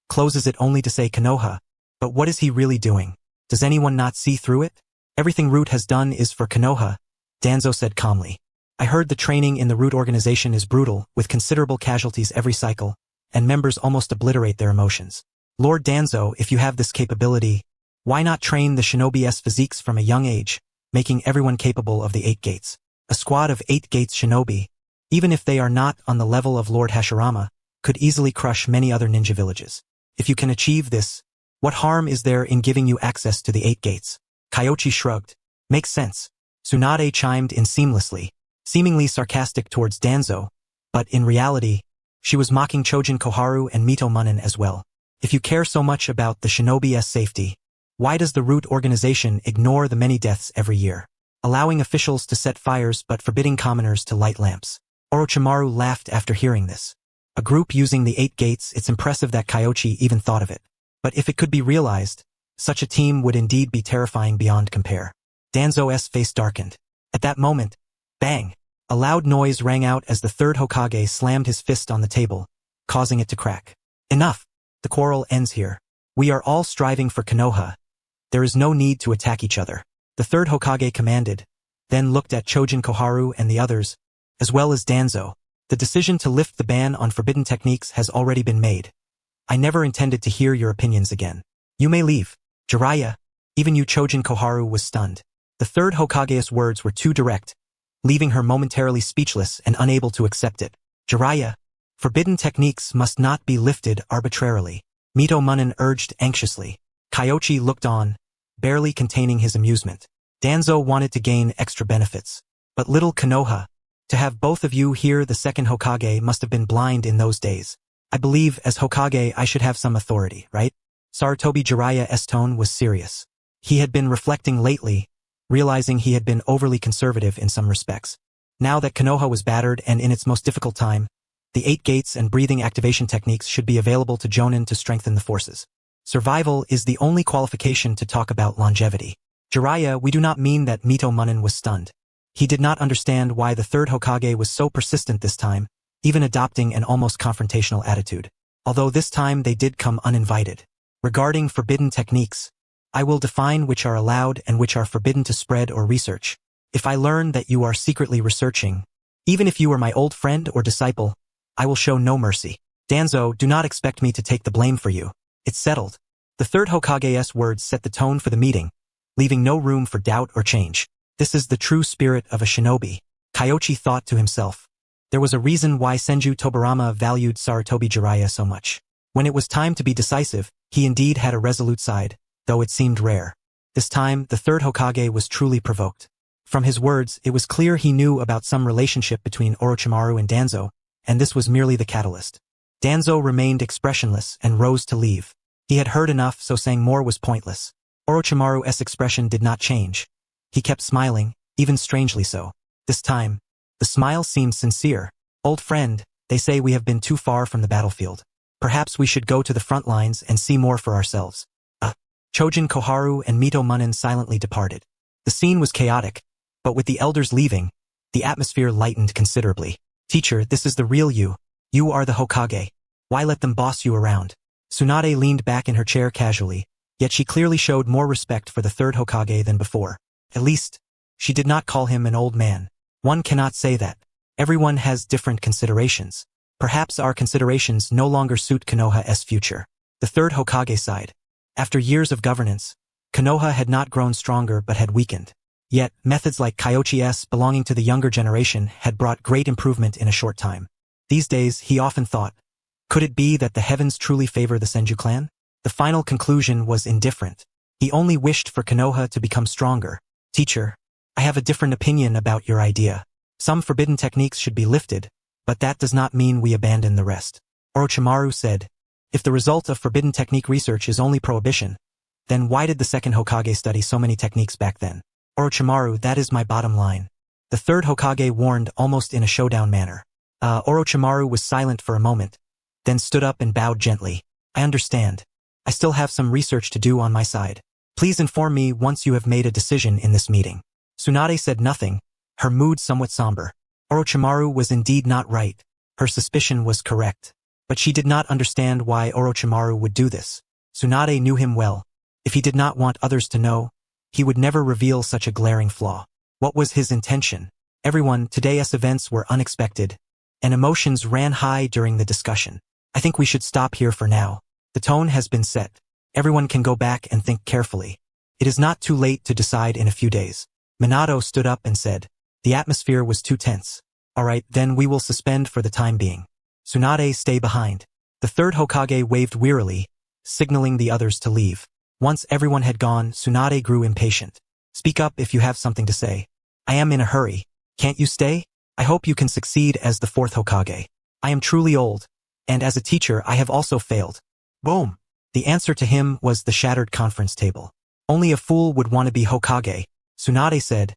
closes it only to say Konoha. But what is he really doing? Does anyone not see through it? Everything Root has done is for Konoha, Danzo said calmly. I heard the training in the Root organization is brutal, with considerable casualties every cycle, and members almost obliterate their emotions. Lord Danzo, if you have this capability, why not train the shinobi's physiques from a young age, making everyone capable of the 8 gates? A squad of 8 gates shinobi, even if they are not on the level of Lord Hashirama, could easily crush many other ninja villages. If you can achieve this, what harm is there in giving you access to the 8 gates? Kyoichi shrugged. Makes sense. Tsunade chimed in seamlessly, seemingly sarcastic towards Danzo, but in reality, she was mocking Chojin Koharu and Mito Munin as well. If you care so much about the shinobi's safety, why does the Root organization ignore the many deaths every year, allowing officials to set fires but forbidding commoners to light lamps? Orochimaru laughed after hearing this. A group using the 8 gates, it's impressive that Kyoichi even thought of it. But if it could be realized, such a team would indeed be terrifying beyond compare. Danzo's face darkened. At that moment, bang! A loud noise rang out as the third Hokage slammed his fist on the table, causing it to crack. Enough! The quarrel ends here. We are all striving for Konoha, There is no need to attack each other. The third Hokage commanded, then looked at Chojin Koharu and the others, as well as Danzo. The decision to lift the ban on forbidden techniques has already been made. I never intended to hear your opinions again. You may leave. Jiraiya, even you Chojin Koharu was stunned. The third Hokage's words were too direct, leaving her momentarily speechless and unable to accept it. Jiraiya, forbidden techniques must not be lifted arbitrarily. Mito Munin urged anxiously. Kyoichi looked on, barely containing his amusement. Danzo wanted to gain extra benefits. But little Konoha, to have both of you hear the second Hokage must have been blind in those days. I believe as Hokage I should have some authority, right? Sarutobi Jiraiya's tone was serious. He had been reflecting lately, realizing he had been overly conservative in some respects. Now that Konoha was battered and in its most difficult time, the 8 gates and breathing activation techniques should be available to Jonin to strengthen the forces. Survival is the only qualification to talk about longevity. Jiraiya, we do not mean that Mito Munin was stunned. He did not understand why the third Hokage was so persistent this time, even adopting an almost confrontational attitude. Although this time they did come uninvited. Regarding forbidden techniques, I will define which are allowed and which are forbidden to spread or research. If I learn that you are secretly researching, even if you are my old friend or disciple, I will show no mercy. Danzo, do not expect me to take the blame for you. It's settled. The third Hokage's words set the tone for the meeting, leaving no room for doubt or change. This is the true spirit of a shinobi, Kyoichi thought to himself. There was a reason why Senju Tobarama valued Sarutobi Jiraiya so much. When it was time to be decisive, he indeed had a resolute side, though it seemed rare. This time, the third Hokage was truly provoked. From his words, it was clear he knew about some relationship between Orochimaru and Danzo, and this was merely the catalyst. Danzo remained expressionless and rose to leave. He had heard enough, so saying more was pointless. Orochimaru's expression did not change. He kept smiling, even strangely so. This time, the smile seemed sincere. Old friend, they say we have been too far from the battlefield. Perhaps we should go to the front lines and see more for ourselves. Chojin Koharu and Mito Munin silently departed. The scene was chaotic, but with the elders leaving, the atmosphere lightened considerably. Teacher, this is the real you. You are the Hokage. Why let them boss you around? Tsunade leaned back in her chair casually, yet she clearly showed more respect for the third Hokage than before. At least, she did not call him an old man. One cannot say that. Everyone has different considerations. Perhaps our considerations no longer suit Konoha's future. The third Hokage sighed. After years of governance, Konoha had not grown stronger but had weakened. Yet, methods like Kyoichi's belonging to the younger generation had brought great improvement in a short time. These days, he often thought, could it be that the heavens truly favor the Senju clan? The final conclusion was indifferent. He only wished for Konoha to become stronger. Teacher, I have a different opinion about your idea. Some forbidden techniques should be lifted, but that does not mean we abandon the rest. Orochimaru said, if the result of forbidden technique research is only prohibition, then why did the second Hokage study so many techniques back then? Orochimaru, that is my bottom line. The third Hokage warned almost in a showdown manner. Orochimaru was silent for a moment, then stood up and bowed gently. I understand. I still have some research to do on my side. Please inform me once you have made a decision in this meeting. Tsunade said nothing, her mood somewhat somber. Orochimaru was indeed not right. Her suspicion was correct. But she did not understand why Orochimaru would do this. Tsunade knew him well. If he did not want others to know, he would never reveal such a glaring flaw. What was his intention? Everyone, today's events were unexpected, and emotions ran high during the discussion. I think we should stop here for now. The tone has been set. Everyone can go back and think carefully. It is not too late to decide in a few days. Minato stood up and said, the atmosphere was too tense. All right, then we will suspend for the time being. Tsunade, stay behind. The third Hokage waved wearily, signaling the others to leave. Once everyone had gone, Tsunade grew impatient. Speak up if you have something to say. I am in a hurry. Can't you stay? I hope you can succeed as the fourth Hokage. I am truly old, and as a teacher I have also failed. Boom. The answer to him was the shattered conference table. Only a fool would want to be Hokage, Tsunade said,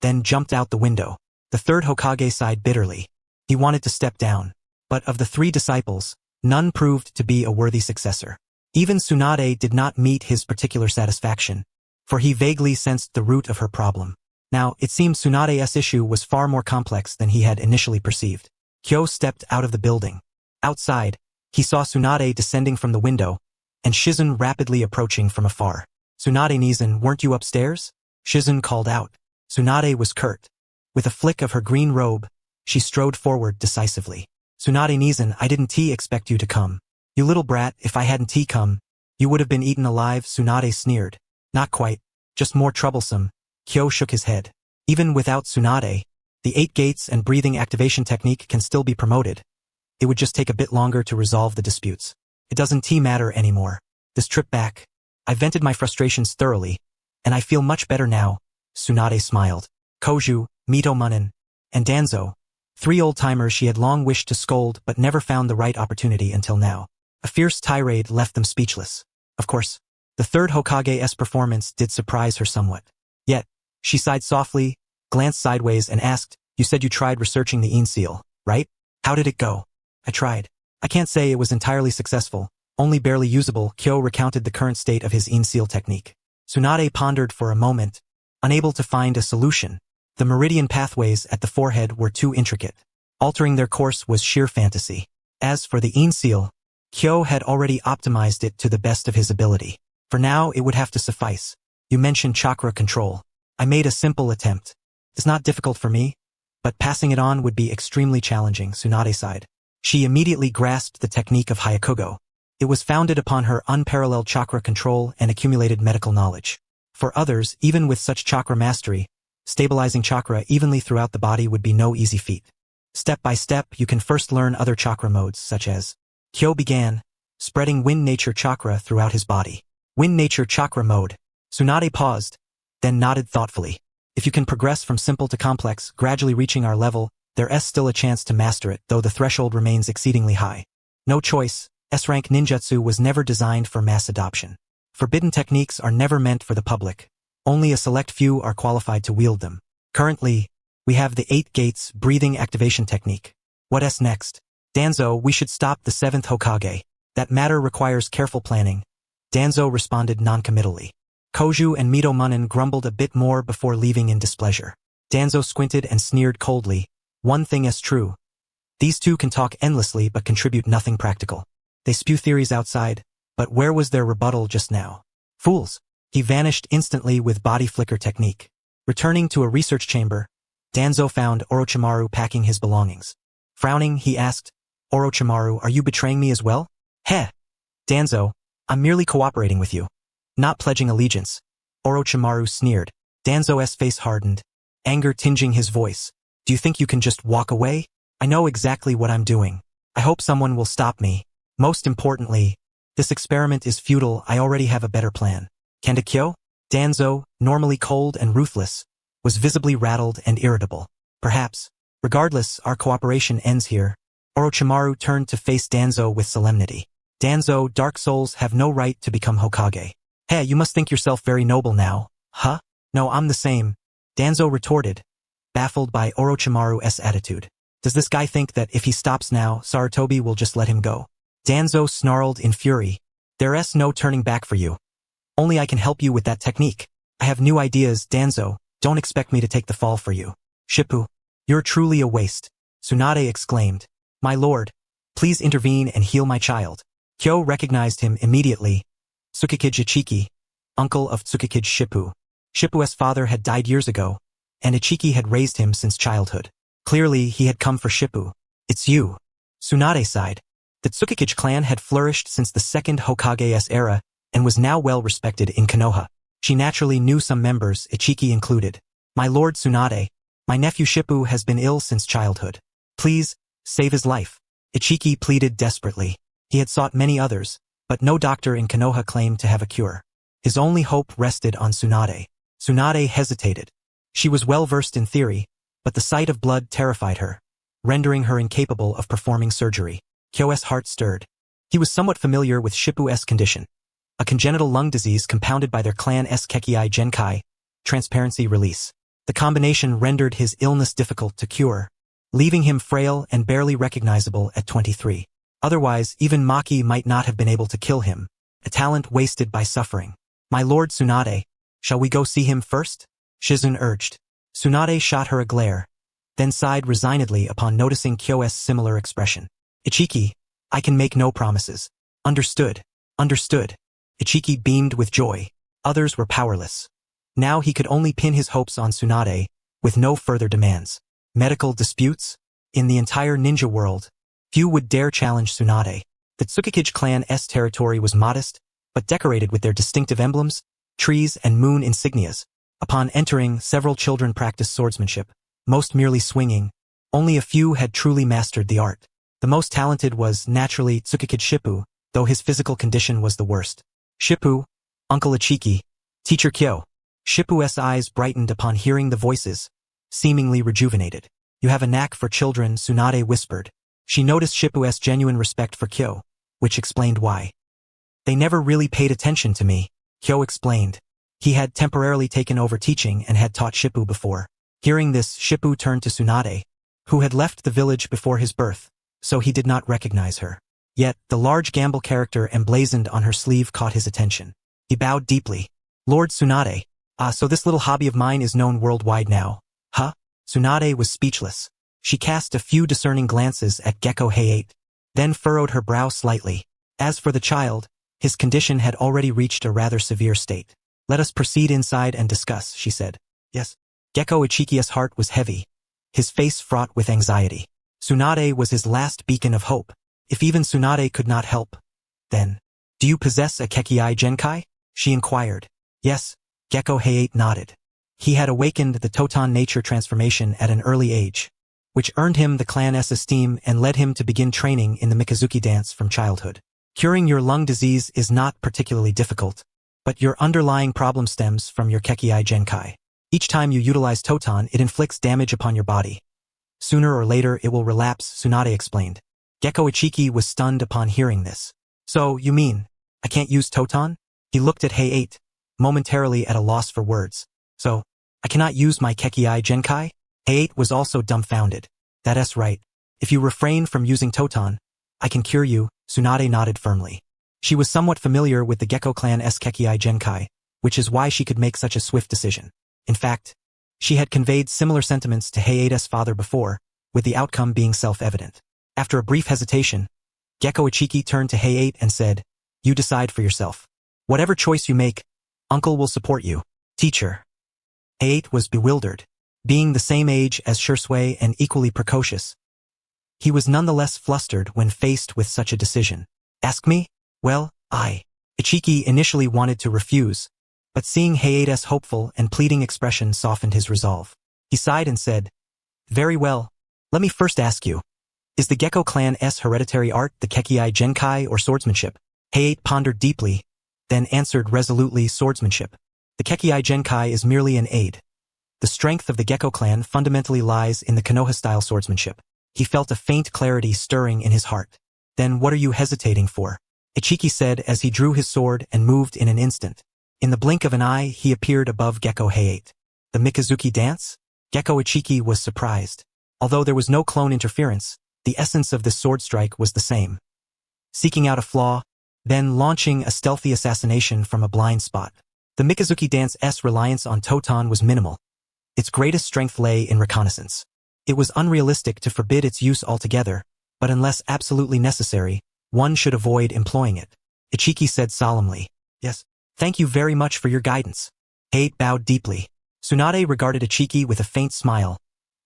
then jumped out the window. The third Hokage sighed bitterly. He wanted to step down. But of the 3 disciples, none proved to be a worthy successor. Even Tsunade did not meet his particular satisfaction, for he vaguely sensed the root of her problem. Now, it seemed Tsunade's issue was far more complex than he had initially perceived. Kyo stepped out of the building. Outside, he saw Tsunade descending from the window, and Shizun rapidly approaching from afar. Tsunade Nizan, weren't you upstairs? Shizun called out. Tsunade was curt. With a flick of her green robe, she strode forward decisively. Tsunade Nizan, I didn't expect you to come. You little brat, if I hadn't come, you would have been eaten alive, Tsunade sneered. Not quite, just more troublesome. Kyo shook his head. Even without Tsunade, the 8 gates and breathing activation technique can still be promoted. It would just take a bit longer to resolve the disputes. It doesn't matter anymore. This trip back, I vented my frustrations thoroughly, and I feel much better now. Tsunade smiled. Koju, Mito Munin, and Danzo, 3 old-timers she had long wished to scold but never found the right opportunity until now. A fierce tirade left them speechless. Of course, the 3rd Hokage's performance did surprise her somewhat. Yet, she sighed softly, glanced sideways and asked, you said you tried researching the seal, right? How did it go? I tried. I can't say it was entirely successful, only barely usable. Kyo recounted the current state of his seal technique. Tsunade pondered for a moment, unable to find a solution. The meridian pathways at the forehead were too intricate. Altering their course was sheer fantasy. As for the seal, Kyo had already optimized it to the best of his ability. For now, it would have to suffice. You mentioned chakra control. I made a simple attempt. It's not difficult for me, but passing it on would be extremely challenging, Tsunade sighed. She immediately grasped the technique of Hyakugo. It was founded upon her unparalleled chakra control and accumulated medical knowledge. For others, even with such chakra mastery, stabilizing chakra evenly throughout the body would be no easy feat. Step by step, you can first learn other chakra modes, such as Kyo began, spreading wind nature chakra throughout his body. Wind nature chakra mode. Tsunade paused, then nodded thoughtfully. If you can progress from simple to complex, gradually reaching our level, there's still a chance to master it, though the threshold remains exceedingly high. No choice, S-rank ninjutsu was never designed for mass adoption. Forbidden techniques are never meant for the public. Only a select few are qualified to wield them. Currently, we have the 8 gates breathing activation technique. What's next? Danzo, we should stop the 7th Hokage. That matter requires careful planning. Danzo responded noncommittally. Koju and Mito Munin grumbled a bit more before leaving in displeasure. Danzo squinted and sneered coldly. One thing is true. These two can talk endlessly but contribute nothing practical. They spew theories outside, but where was their rebuttal just now? Fools! He vanished instantly with body flicker technique. Returning to a research chamber, Danzo found Orochimaru packing his belongings. Frowning, he asked, Orochimaru, are you betraying me as well? Heh! Danzo, I'm merely cooperating with you. Not pledging allegiance. Orochimaru sneered. Danzo's face hardened, anger tinging his voice. Do you think you can just walk away? I know exactly what I'm doing. I hope someone will stop me. Most importantly, this experiment is futile. I already have a better plan. Kanda Kyo? Danzo, normally cold and ruthless, was visibly rattled and irritable. Perhaps, regardless, our cooperation ends here. Orochimaru turned to face Danzo with solemnity. Danzo, dark souls have no right to become Hokage. Hey, you must think yourself very noble now. Huh? No, I'm the same. Danzo retorted, baffled by Orochimaru's attitude. Does this guy think that if he stops now, Sarutobi will just let him go? Danzo snarled in fury. There's no turning back for you. Only I can help you with that technique. I have new ideas, Danzo. Don't expect me to take the fall for you. Shippu, you're truly a waste. Tsunade exclaimed. My lord, please intervene and heal my child. Kyo recognized him immediately. Tsukikage Ichiki, uncle of Tsukikage Shippu. Shippu's father had died years ago, and Ichiki had raised him since childhood. Clearly, he had come for Shippu. It's you. Tsunade sighed. The Tsukikage clan had flourished since the 2nd Hokage's era and was now well respected in Konoha. She naturally knew some members, Ichiki included. My lord Tsunade, my nephew Shippu has been ill since childhood. Please, save his life. Ichiki pleaded desperately. He had sought many others, but no doctor in Konoha claimed to have a cure. His only hope rested on Tsunade. Tsunade hesitated. She was well versed in theory, but the sight of blood terrified her, rendering her incapable of performing surgery. Kyo's heart stirred. He was somewhat familiar with Shippu's condition, a congenital lung disease compounded by their clan's Kekii Genkai, transparency release. The combination rendered his illness difficult to cure, leaving him frail and barely recognizable at 23. Otherwise, even Maki might not have been able to kill him, a talent wasted by suffering. My lord Tsunade, shall we go see him first? Shizun urged. Tsunade shot her a glare, then sighed resignedly upon noticing Kyo's similar expression. Ichiki, I can make no promises. Understood. Understood. Ichiki beamed with joy. Others were powerless. Now he could only pin his hopes on Tsunade, with no further demands. Medical disputes? In the entire ninja world, few would dare challenge Tsunade. The Tsukikage clan's territory was modest, but decorated with their distinctive emblems, trees and moon insignias. Upon entering, several children practiced swordsmanship, most merely swinging. Only a few had truly mastered the art. The most talented was, naturally, Tsukikage Shippu, though his physical condition was the worst. Shippu, Uncle Ichiki, Teacher Kyo. Shippu's eyes brightened upon hearing the voices, seemingly rejuvenated. You have a knack for children, Tsunade whispered. She noticed Shippu's genuine respect for Kyo, which explained why. They never really paid attention to me, Kyo explained. He had temporarily taken over teaching and had taught Shippu before. Hearing this, Shippu turned to Tsunade, who had left the village before his birth, so he did not recognize her. Yet, the large gamble character emblazoned on her sleeve caught his attention. He bowed deeply. Lord Tsunade. So this little hobby of mine is known worldwide now. Huh? Tsunade was speechless. She cast a few discerning glances at Gekko Heiate, then furrowed her brow slightly. As for the child, his condition had already reached a rather severe state. Let us proceed inside and discuss, she said. Yes. Gekko Ichiki's heart was heavy, his face fraught with anxiety. Tsunade was his last beacon of hope. If even Tsunade could not help, then, do you possess a Kekii Genkai? She inquired. Yes, Gekko Heiate nodded. He had awakened the Totan nature transformation at an early age, which earned him the clan's esteem and led him to begin training in the Mikazuki dance from childhood. Curing your lung disease is not particularly difficult, but your underlying problem stems from your Kekii Genkai. Each time you utilize Totan, it inflicts damage upon your body. Sooner or later it will relapse, Tsunade explained. Gekko Ichiki was stunned upon hearing this. So, you mean, I can't use Totan? He looked at Heiate, momentarily at a loss for words. So, I cannot use my Kekii Genkai? Heiate was also dumbfounded. That's right. If you refrain from using Totan, I can cure you, Tsunade nodded firmly. She was somewhat familiar with the Gekko clan's Kekii Genkai, which is why she could make such a swift decision. In fact, she had conveyed similar sentiments to Heiate's father before, with the outcome being self-evident. After a brief hesitation, Gekko Ichiki turned to Heiate and said, You decide for yourself. Whatever choice you make, Uncle will support you. Teacher. Heiate was bewildered. Being the same age as Shisui and equally precocious, he was nonetheless flustered when faced with such a decision. Ask me? Well, Ichiki initially wanted to refuse, but seeing Heiate's hopeful and pleading expression softened his resolve. He sighed and said, Very well. Let me first ask you, is the Gekko clan's hereditary art the Kekii Genkai or swordsmanship? Heiate pondered deeply, then answered resolutely swordsmanship. The Kekii Genkai is merely an aid. The strength of the Gekko clan fundamentally lies in the Konoha-style swordsmanship. He felt a faint clarity stirring in his heart. Then what are you hesitating for? Ichiki said as he drew his sword and moved in an instant. In the blink of an eye, he appeared above Gekko Heiate. The Mikazuki dance? Gekko Ichiki was surprised. Although there was no clone interference, the essence of this sword strike was the same. Seeking out a flaw, then launching a stealthy assassination from a blind spot. The Mikazuki dance's reliance on Totan was minimal. Its greatest strength lay in reconnaissance. It was unrealistic to forbid its use altogether, but unless absolutely necessary, one should avoid employing it. Ichiki said solemnly, Yes, thank you very much for your guidance. Heiate bowed deeply. Tsunade regarded Ichiki with a faint smile,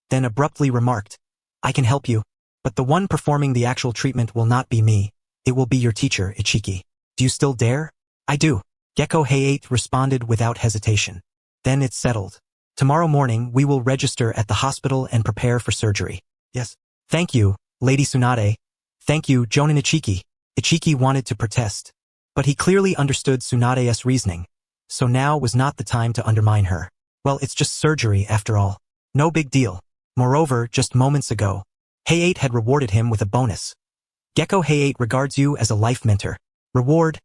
then abruptly remarked, I can help you, but the one performing the actual treatment will not be me, it will be your teacher, Ichiki. Do you still dare? I do. Gekko Heiate responded without hesitation. Then it's settled. Tomorrow morning we will register at the hospital and prepare for surgery. Yes. Thank you, Lady Tsunade. Thank you, Jonin Ichiki. Ichiki wanted to protest, but he clearly understood Tsunade's reasoning, so now was not the time to undermine her. Well, it's just surgery after all. No big deal. Moreover, just moments ago, Heiate had rewarded him with a bonus. Gekko Heiate regards you as a life mentor. Reward?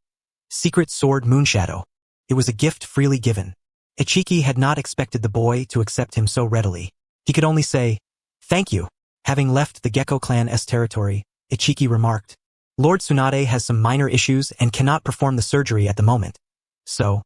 Secret Sword Moonshadow. It was a gift freely given. Ichiki had not expected the boy to accept him so readily. He could only say, Thank you. Having left the Gekko clan's territory, Ichiki remarked, Lord Tsunade has some minor issues and cannot perform the surgery at the moment. So,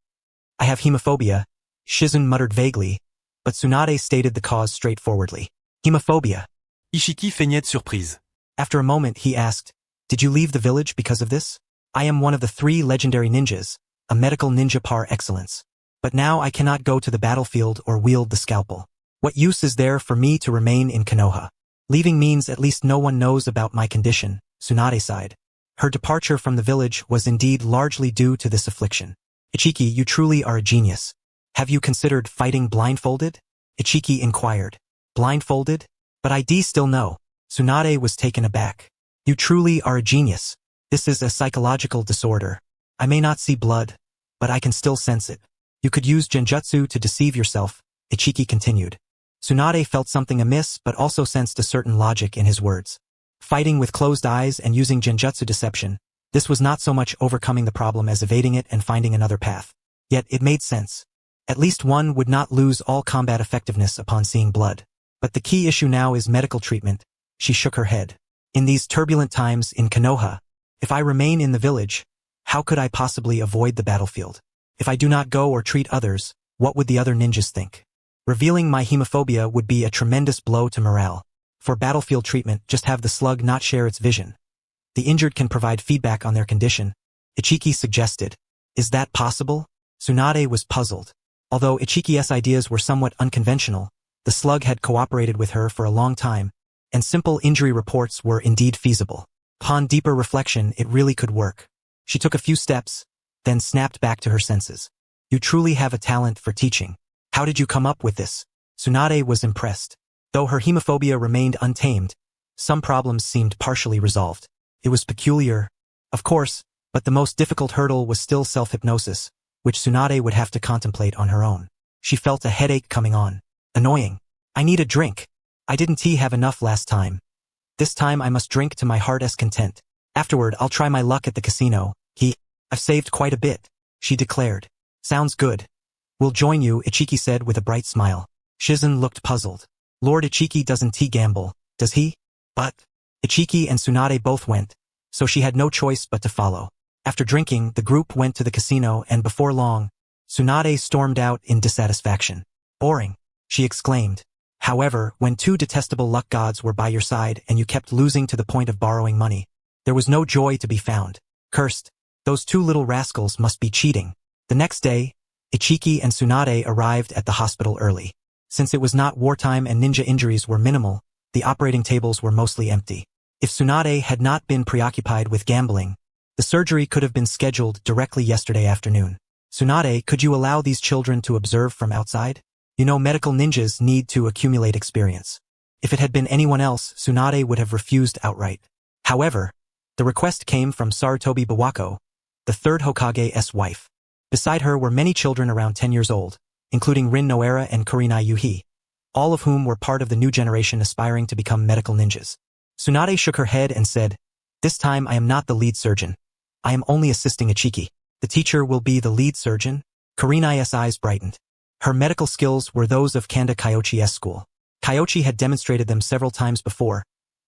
I have hemophobia, Shizun muttered vaguely, but Tsunade stated the cause straightforwardly. Hemophobia. Ishiki feignait de surprise. After a moment he asked, Did you leave the village because of this? I am one of the 3 legendary ninjas, a medical ninja par excellence. But now I cannot go to the battlefield or wield the scalpel. What use is there for me to remain in Konoha? Leaving means at least no one knows about my condition, Tsunade sighed. Her departure from the village was indeed largely due to this affliction. Ichiki, you truly are a genius. Have you considered fighting blindfolded? Ichiki inquired. Blindfolded? But I still know. Tsunade was taken aback. You truly are a genius. This is a psychological disorder. I may not see blood, but I can still sense it. You could use genjutsu to deceive yourself, Ichiki continued. Tsunade felt something amiss but also sensed a certain logic in his words. Fighting with closed eyes and using genjutsu deception, this was not so much overcoming the problem as evading it and finding another path. Yet it made sense. At least one would not lose all combat effectiveness upon seeing blood. But the key issue now is medical treatment. She shook her head. In these turbulent times in Konoha, if I remain in the village, how could I possibly avoid the battlefield? If I do not go or treat others, what would the other ninjas think? Revealing my hemophobia would be a tremendous blow to morale. For battlefield treatment, just have the slug not share its vision. The injured can provide feedback on their condition, Ichiki suggested. Is that possible? Tsunade was puzzled. Although Ichiki's ideas were somewhat unconventional, the slug had cooperated with her for a long time, and simple injury reports were indeed feasible. Upon deeper reflection, it really could work. She took a few steps, then snapped back to her senses. You truly have a talent for teaching. How did you come up with this? Tsunade was impressed. Though her hemophobia remained untamed, some problems seemed partially resolved. It was peculiar, of course, but the most difficult hurdle was still self-hypnosis, which Tsunade would have to contemplate on her own. She felt a headache coming on. Annoying. I need a drink. I didn't have enough last time. This time I must drink to my heart's content. Afterward I'll try my luck at the casino. I've saved quite a bit, she declared. Sounds good. We'll join you, Ichiki said with a bright smile. Shizen looked puzzled. Lord Ichiki doesn't gamble, does he? But Ichiki and Tsunade both went, so she had no choice but to follow. After drinking, the group went to the casino and before long, Tsunade stormed out in dissatisfaction. Boring, she exclaimed. However, when two detestable luck gods were by your side and you kept losing to the point of borrowing money, there was no joy to be found. Cursed. Those two little rascals must be cheating. The next day, Ichiki and Tsunade arrived at the hospital early. Since it was not wartime and ninja injuries were minimal, the operating tables were mostly empty. If Tsunade had not been preoccupied with gambling, the surgery could have been scheduled directly yesterday afternoon. Tsunade, could you allow these children to observe from outside? You know medical ninjas need to accumulate experience. If it had been anyone else, Tsunade would have refused outright. However, the request came from Sarutobi Bawako, the third Hokage's wife. Beside her were many children around 10 years old, including Rin Noera and Kurinai Yuhi, all of whom were part of the new generation aspiring to become medical ninjas. Tsunade shook her head and said, This time I am not the lead surgeon. I am only assisting Ichiki. The teacher will be the lead surgeon? Kurinai's eyes brightened. Her medical skills were those of Kanda Kyoichi's school. Kyoichi had demonstrated them several times before,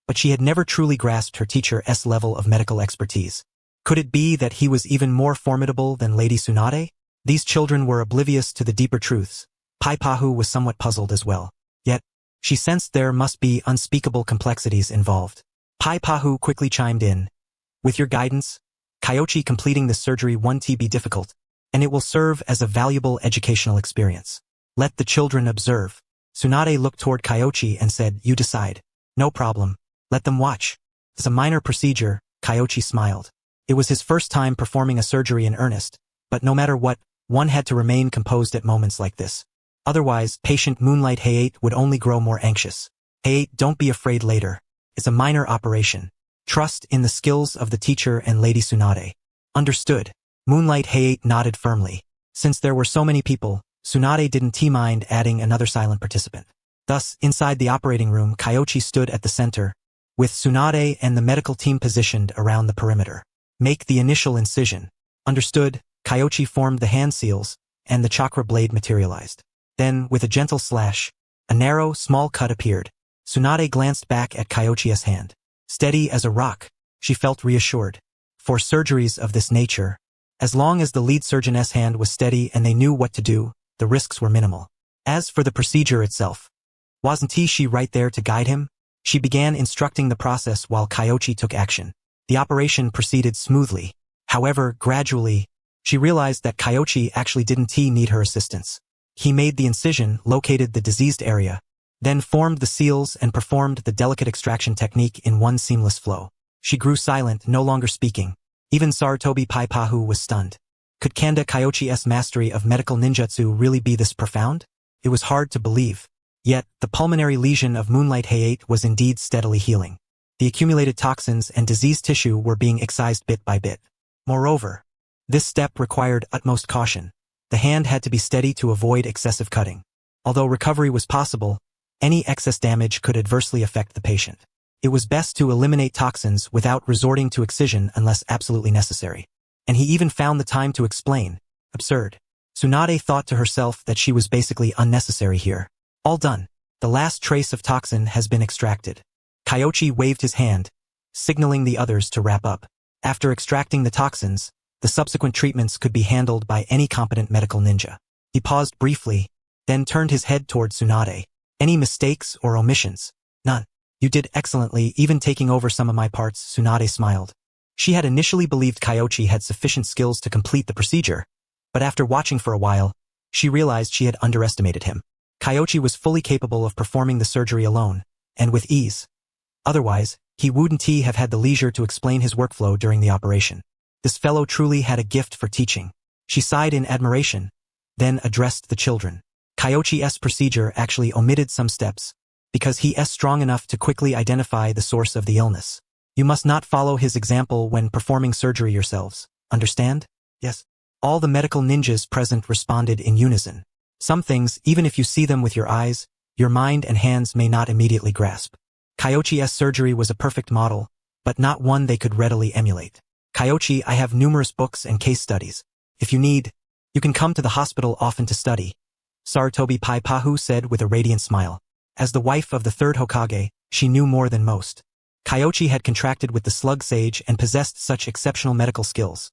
but she had never truly grasped her teacher's level of medical expertise. Could it be that he was even more formidable than Lady Tsunade? These children were oblivious to the deeper truths. Paipahu was somewhat puzzled as well. Yet, she sensed there must be unspeakable complexities involved. Paipahu quickly chimed in. With your guidance, Kyoichi, completing this surgery won't be difficult, and it will serve as a valuable educational experience. Let the children observe. Tsunade looked toward Kyoichi and said, You decide. No problem. Let them watch. It's a minor procedure, Kyoichi smiled. It was his first time performing a surgery in earnest, but no matter what, one had to remain composed at moments like this. Otherwise, patient Moonlight Hayate would only grow more anxious. Hayate, don't be afraid later. It's a minor operation. Trust in the skills of the teacher and Lady Tsunade. Understood. Moonlight Hayate nodded firmly. Since there were so many people, Tsunade didn't mind adding another silent participant. Thus, inside the operating room, Kyoichi stood at the center, with Tsunade and the medical team positioned around the perimeter. Make the initial incision. Understood. Kyoichi formed the hand seals, and the chakra blade materialized. Then, with a gentle slash, a narrow, small cut appeared. Tsunade glanced back at Kyoichi's hand. Steady as a rock, she felt reassured. For surgeries of this nature, as long as the lead surgeon's hand was steady and they knew what to do, the risks were minimal. As for the procedure itself, wasn't she right there to guide him? She began instructing the process while Kyoichi took action. The operation proceeded smoothly. However, gradually, She realized that Kyoichi actually didn't need her assistance. He made the incision, located the diseased area, then formed the seals and performed the delicate extraction technique in one seamless flow. She grew silent, no longer speaking. Even Sarutobi Paipahu was stunned. Could Kanda Kyoichi's mastery of medical ninjutsu really be this profound? It was hard to believe. Yet, the pulmonary lesion of Moonlight Hayate was indeed steadily healing. The accumulated toxins and diseased tissue were being excised bit by bit. Moreover, this step required utmost caution. The hand had to be steady to avoid excessive cutting. Although recovery was possible, any excess damage could adversely affect the patient. It was best to eliminate toxins without resorting to excision unless absolutely necessary. And he even found the time to explain. Absurd. Tsunade thought to herself that she was basically unnecessary here. All done. The last trace of toxin has been extracted. Kyoichi waved his hand, signaling the others to wrap up. After extracting the toxins, the subsequent treatments could be handled by any competent medical ninja. He paused briefly, then turned his head toward Tsunade. Any mistakes or omissions? None. You did excellently, even taking over some of my parts, Tsunade smiled. She had initially believed Kyoichi had sufficient skills to complete the procedure, but after watching for a while, she realized she had underestimated him. Kyoichi was fully capable of performing the surgery alone, and with ease. Otherwise, he wouldn't have had the leisure to explain his workflow during the operation. This fellow truly had a gift for teaching. She sighed in admiration, then addressed the children. Kyoichi's procedure actually omitted some steps, because he is strong enough to quickly identify the source of the illness. You must not follow his example when performing surgery yourselves. Understand? Yes. All the medical ninjas present responded in unison. Some things, even if you see them with your eyes, your mind and hands may not immediately grasp. Kyoichi's surgery was a perfect model, but not one they could readily emulate. Kyoichi, I have numerous books and case studies. If you need, you can come to the hospital often to study, Sarutobi Paipahu said with a radiant smile. As the wife of the third Hokage, she knew more than most. Kyoichi had contracted with the slug sage and possessed such exceptional medical skills.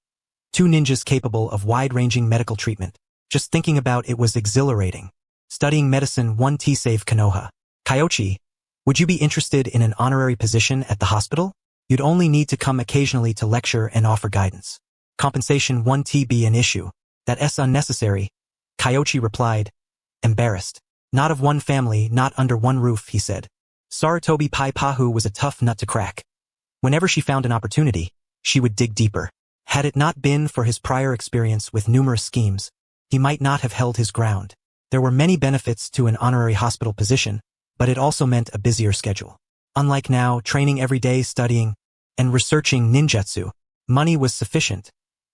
Two ninjas capable of wide-ranging medical treatment. Just thinking about it was exhilarating. Studying medicine one save Konoha. Kyoichi, would you be interested in an honorary position at the hospital? You'd only need to come occasionally to lecture and offer guidance. Compensation won't be an issue. That's unnecessary, Kyoichi replied, embarrassed. Not of one family, not under one roof, he said. Sarutobi Paipahu was a tough nut to crack. Whenever she found an opportunity, she would dig deeper. Had it not been for his prior experience with numerous schemes, he might not have held his ground. There were many benefits to an honorary hospital position, but it also meant a busier schedule. Unlike now, training every day, studying, and researching ninjutsu, money was sufficient.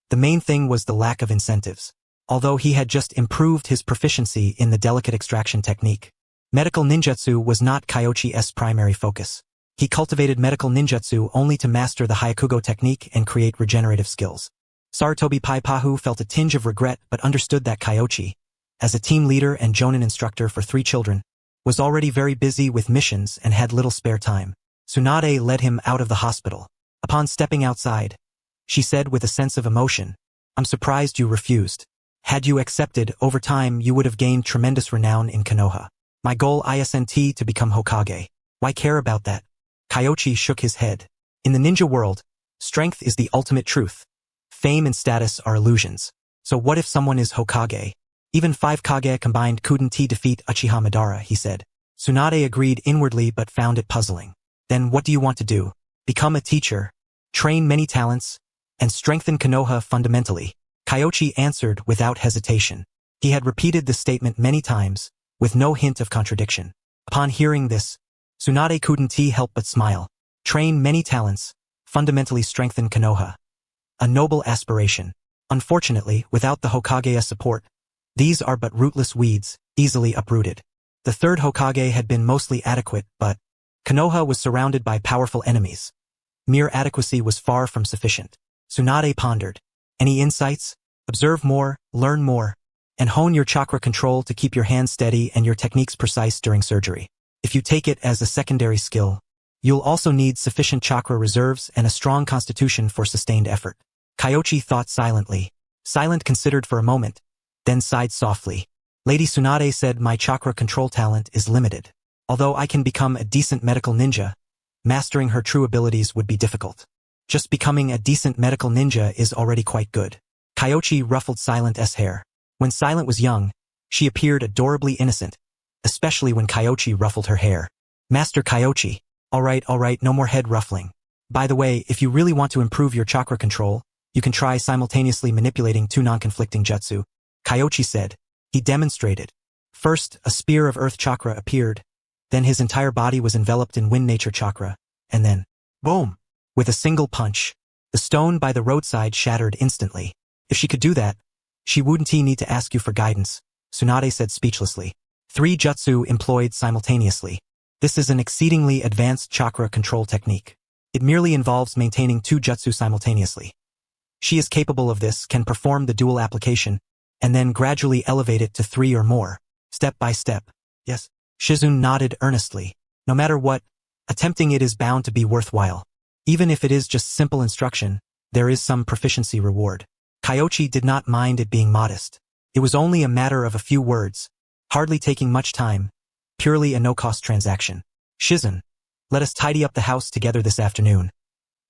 The main thing was the lack of incentives. Although he had just improved his proficiency in the delicate extraction technique, medical ninjutsu was not Kyoichi's primary focus. He cultivated medical ninjutsu only to master the Hyakugo technique and create regenerative skills. Sarutobi Paipahu felt a tinge of regret but understood that Kyoichi, as a team leader and jonin instructor for 3 children, was already very busy with missions and had little spare time. Tsunade led him out of the hospital. Upon stepping outside, she said with a sense of emotion, I'm surprised you refused. Had you accepted, over time you would have gained tremendous renown in Konoha. My goal isn't to become Hokage. Why care about that? Kyoichi shook his head. In the ninja world, strength is the ultimate truth. Fame and status are illusions. So what if someone is Hokage? Even 5 Kage combined couldn't defeat Uchiha Madara, he said. Tsunade agreed inwardly but found it puzzling. Then what do you want to do? Become a teacher, train many talents, and strengthen Konoha fundamentally. Kyoichi answered without hesitation. He had repeated the statement many times, with no hint of contradiction. Upon hearing this, Tsunade couldn't help but smile. Train many talents, fundamentally strengthen Konoha. A noble aspiration. Unfortunately, without the Hokage's support, these are but rootless weeds, easily uprooted. The third Hokage had been mostly adequate, but Konoha was surrounded by powerful enemies. Mere adequacy was far from sufficient. Tsunade pondered. Any insights? Observe more, learn more, and hone your chakra control to keep your hands steady and your techniques precise during surgery. If you take it as a secondary skill, you'll also need sufficient chakra reserves and a strong constitution for sustained effort. Kyoichi thought silently. Silent considered for a moment, then sighed softly. Lady Tsunade said my chakra control talent is limited. Although I can become a decent medical ninja, mastering her true abilities would be difficult. Just becoming a decent medical ninja is already quite good. Kyoichi ruffled Silent's hair. When Silent was young, she appeared adorably innocent, especially when Kyoichi ruffled her hair. Master Kyoichi. All right, no more head ruffling. By the way, if you really want to improve your chakra control, you can try simultaneously manipulating two non-conflicting jutsu, Kyoichi said. He demonstrated. First, a spear of earth chakra appeared, then his entire body was enveloped in wind nature chakra, and then, boom! With a single punch, the stone by the roadside shattered instantly. If she could do that, she wouldn't need to ask you for guidance, Tsunade said speechlessly. 3 jutsu employed simultaneously. This is an exceedingly advanced chakra control technique. It merely involves maintaining 2 jutsu simultaneously. She is capable of this, can perform the dual application, and then gradually elevate it to 3 or more, step by step. Yes. Shizun nodded earnestly. No matter what, attempting it is bound to be worthwhile. Even if it is just simple instruction, there is some proficiency reward. Kyoichi did not mind it being modest. It was only a matter of a few words, hardly taking much time, purely a no-cost transaction. Shizun, let us tidy up the house together this afternoon.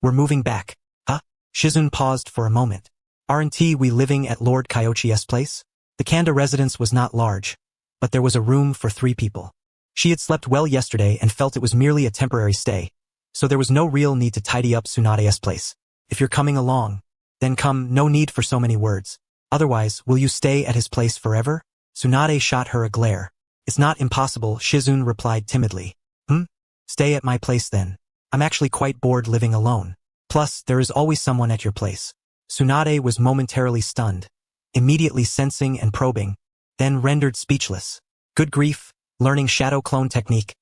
We're moving back. Huh? Shizun paused for a moment. Aren't we living at Lord Kyoichi's place? The Kanda residence was not large, but there was a room for 3 people. She had slept well yesterday and felt it was merely a temporary stay, so there was no real need to tidy up Tsunade's place. If you're coming along, then come, no need for so many words. Otherwise, will you stay at his place forever? Tsunade shot her a glare. It's not impossible, Shizun replied timidly. Stay at my place then. I'm actually quite bored living alone. Plus, there is always someone at your place. Tsunade was momentarily stunned, immediately sensing and probing, then rendered speechless. Good grief, learning shadow clone technique.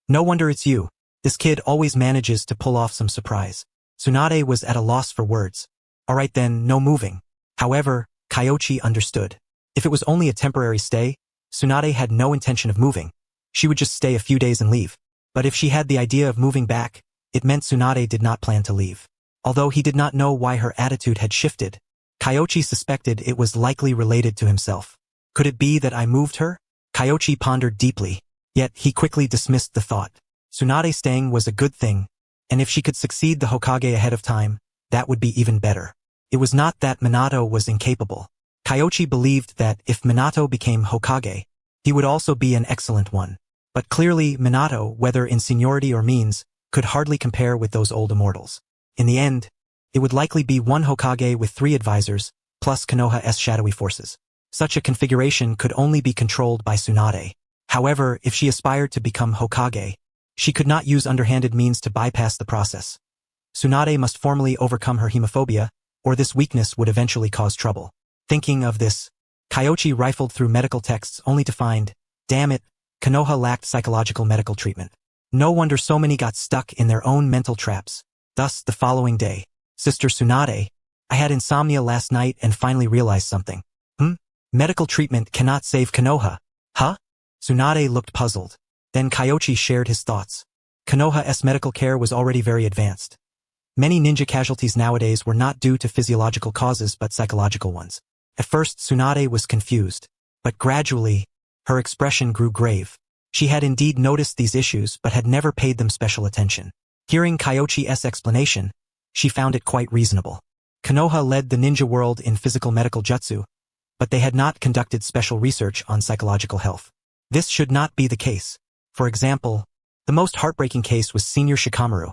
No wonder it's you. This kid always manages to pull off some surprise. Tsunade was at a loss for words. Alright then, no moving. However, Kyoichi understood. If it was only a temporary stay, Tsunade had no intention of moving. She would just stay a few days and leave. But if she had the idea of moving back, it meant Tsunade did not plan to leave. Although he did not know why her attitude had shifted, Kyoichi suspected it was likely related to himself. Could it be that I moved her? Kyoichi pondered deeply, yet he quickly dismissed the thought. Tsunade staying was a good thing, and if she could succeed the Hokage ahead of time, that would be even better. It was not that Minato was incapable. Kyoichi believed that if Minato became Hokage, he would also be an excellent one. But clearly, Minato, whether in seniority or means, could hardly compare with those old immortals. In the end, it would likely be one Hokage with 3 advisors, plus Konoha's shadowy forces. Such a configuration could only be controlled by Tsunade. However, if she aspired to become Hokage, she could not use underhanded means to bypass the process. Tsunade must formally overcome her hemophobia, or this weakness would eventually cause trouble. Thinking of this, Kyoichi rifled through medical texts only to find, damn it, Konoha lacked psychological medical treatment. No wonder so many got stuck in their own mental traps. Thus, the following day, Sister Tsunade, I had insomnia last night and finally realized something. Medical treatment cannot save Konoha. Huh? Tsunade looked puzzled. Then Kyoichi shared his thoughts. Konoha's medical care was already very advanced. Many ninja casualties nowadays were not due to physiological causes but psychological ones. At first, Tsunade was confused, but gradually, her expression grew grave. She had indeed noticed these issues but had never paid them special attention. Hearing Kyoichi's explanation, she found it quite reasonable. Konoha led the ninja world in physical medical jutsu, but they had not conducted special research on psychological health. This should not be the case. For example, the most heartbreaking case was Senior Shikamaru.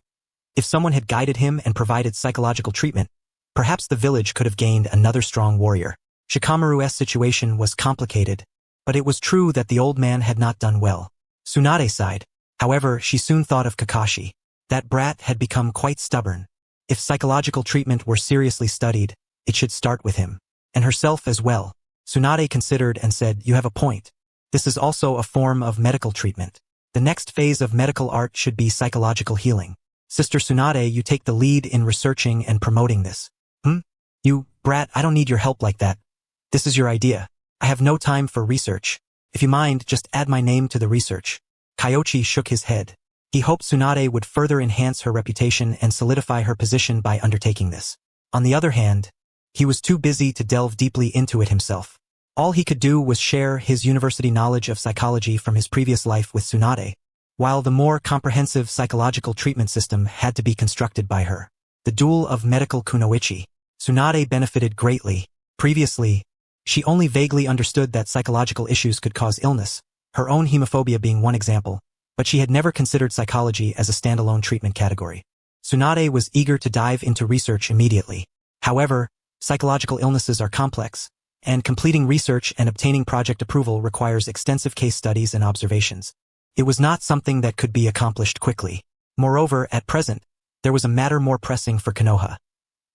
If someone had guided him and provided psychological treatment, perhaps the village could have gained another strong warrior. Shikamaru's situation was complicated, but it was true that the old man had not done well. Tsunade sighed. However, she soon thought of Kakashi. That brat had become quite stubborn. If psychological treatment were seriously studied, it should start with him. And herself as well. Tsunade considered and said, you have a point. This is also a form of medical treatment. The next phase of medical art should be psychological healing. Sister Tsunade, you take the lead in researching and promoting this. You, brat, I don't need your help like that. This is your idea. I have no time for research. If you mind, just add my name to the research. Kyoichi shook his head. He hoped Tsunade would further enhance her reputation and solidify her position by undertaking this. On the other hand, he was too busy to delve deeply into it himself. All he could do was share his university knowledge of psychology from his previous life with Tsunade, while the more comprehensive psychological treatment system had to be constructed by her. The duel of medical Kunoichi. Tsunade benefited greatly, Previously, she only vaguely understood that psychological issues could cause illness, her own hemophobia being one example, but she had never considered psychology as a standalone treatment category. Tsunade was eager to dive into research immediately. However, psychological illnesses are complex, and completing research and obtaining project approval requires extensive case studies and observations. It was not something that could be accomplished quickly. Moreover, at present, there was a matter more pressing for Konoha: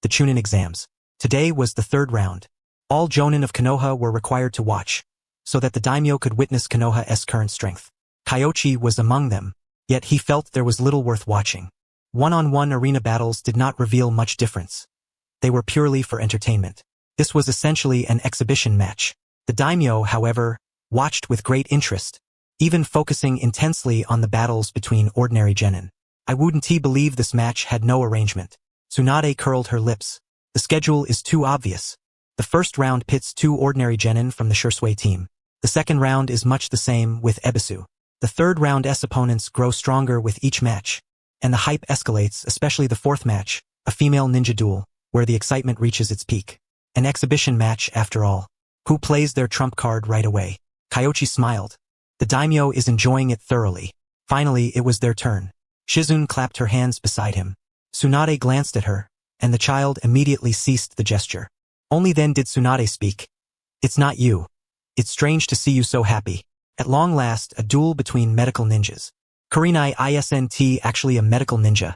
the Chunin exams. Today was the third round. All Jonin of Konoha were required to watch, so that the daimyo could witness Konoha's current strength. Kyoichi was among them, yet he felt there was little worth watching. One-on-one arena battles did not reveal much difference. They were purely for entertainment. This was essentially an exhibition match. The daimyo, however, watched with great interest, even focusing intensely on the battles between ordinary genin. I wouldn't believe this match had no arrangement. Tsunade curled her lips. The schedule is too obvious. The first round pits two ordinary genin from the Shisui team. The second round is much the same with Ebisu. The third round's opponents grow stronger with each match, and the hype escalates, especially the fourth match, a female ninja duel, where the excitement reaches its peak. An exhibition match, after all. Who plays their trump card right away? Kyoichi smiled. The daimyo is enjoying it thoroughly. Finally, it was their turn. Shizune clapped her hands beside him. Tsunade glanced at her, and the child immediately ceased the gesture. Only then did Tsunade speak. It's not you. It's strange to see you so happy. At long last, a duel between medical ninjas. Kurenai isn't actually a medical ninja.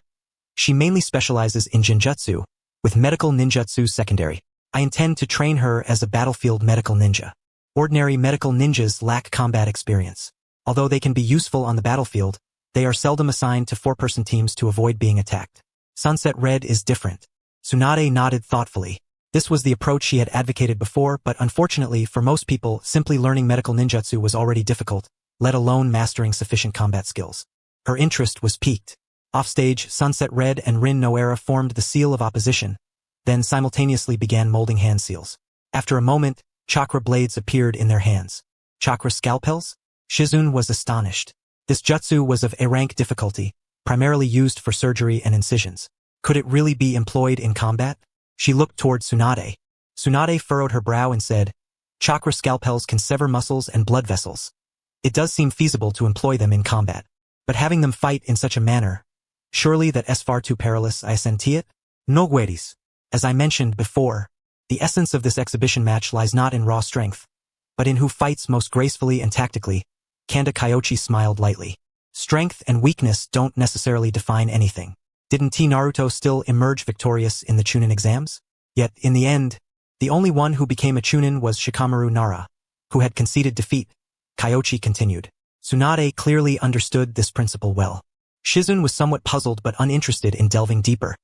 She mainly specializes in genjutsu, with medical ninjutsu secondary. I intend to train her as a battlefield medical ninja. Ordinary medical ninjas lack combat experience. Although they can be useful on the battlefield, they are seldom assigned to four-person teams to avoid being attacked. Sunset Red is different. Tsunade nodded thoughtfully. This was the approach she had advocated before, but unfortunately for most people, simply learning medical ninjutsu was already difficult, let alone mastering sufficient combat skills. Her interest was piqued. Offstage, Sunset Red and Rin no Era formed the seal of opposition, then simultaneously began molding hand seals. After a moment, chakra blades appeared in their hands. Chakra scalpels? Shizune was astonished. This jutsu was of A-rank difficulty, primarily used for surgery and incisions. Could it really be employed in combat? She looked toward Tsunade. Tsunade furrowed her brow and said, chakra scalpels can sever muscles and blood vessels. It does seem feasible to employ them in combat. But having them fight in such a manner, surely that is far too perilous, isn't it? No gueris. As I mentioned before, the essence of this exhibition match lies not in raw strength, but in who fights most gracefully and tactically. Kanda Kyoichi smiled lightly. Strength and weakness don't necessarily define anything. Didn't Naruto still emerge victorious in the Chunin exams? Yet, in the end, the only one who became a Chunin was Shikamaru Nara, who had conceded defeat. Kyoichi continued. Tsunade clearly understood this principle well. Shizune was somewhat puzzled but uninterested in delving deeper.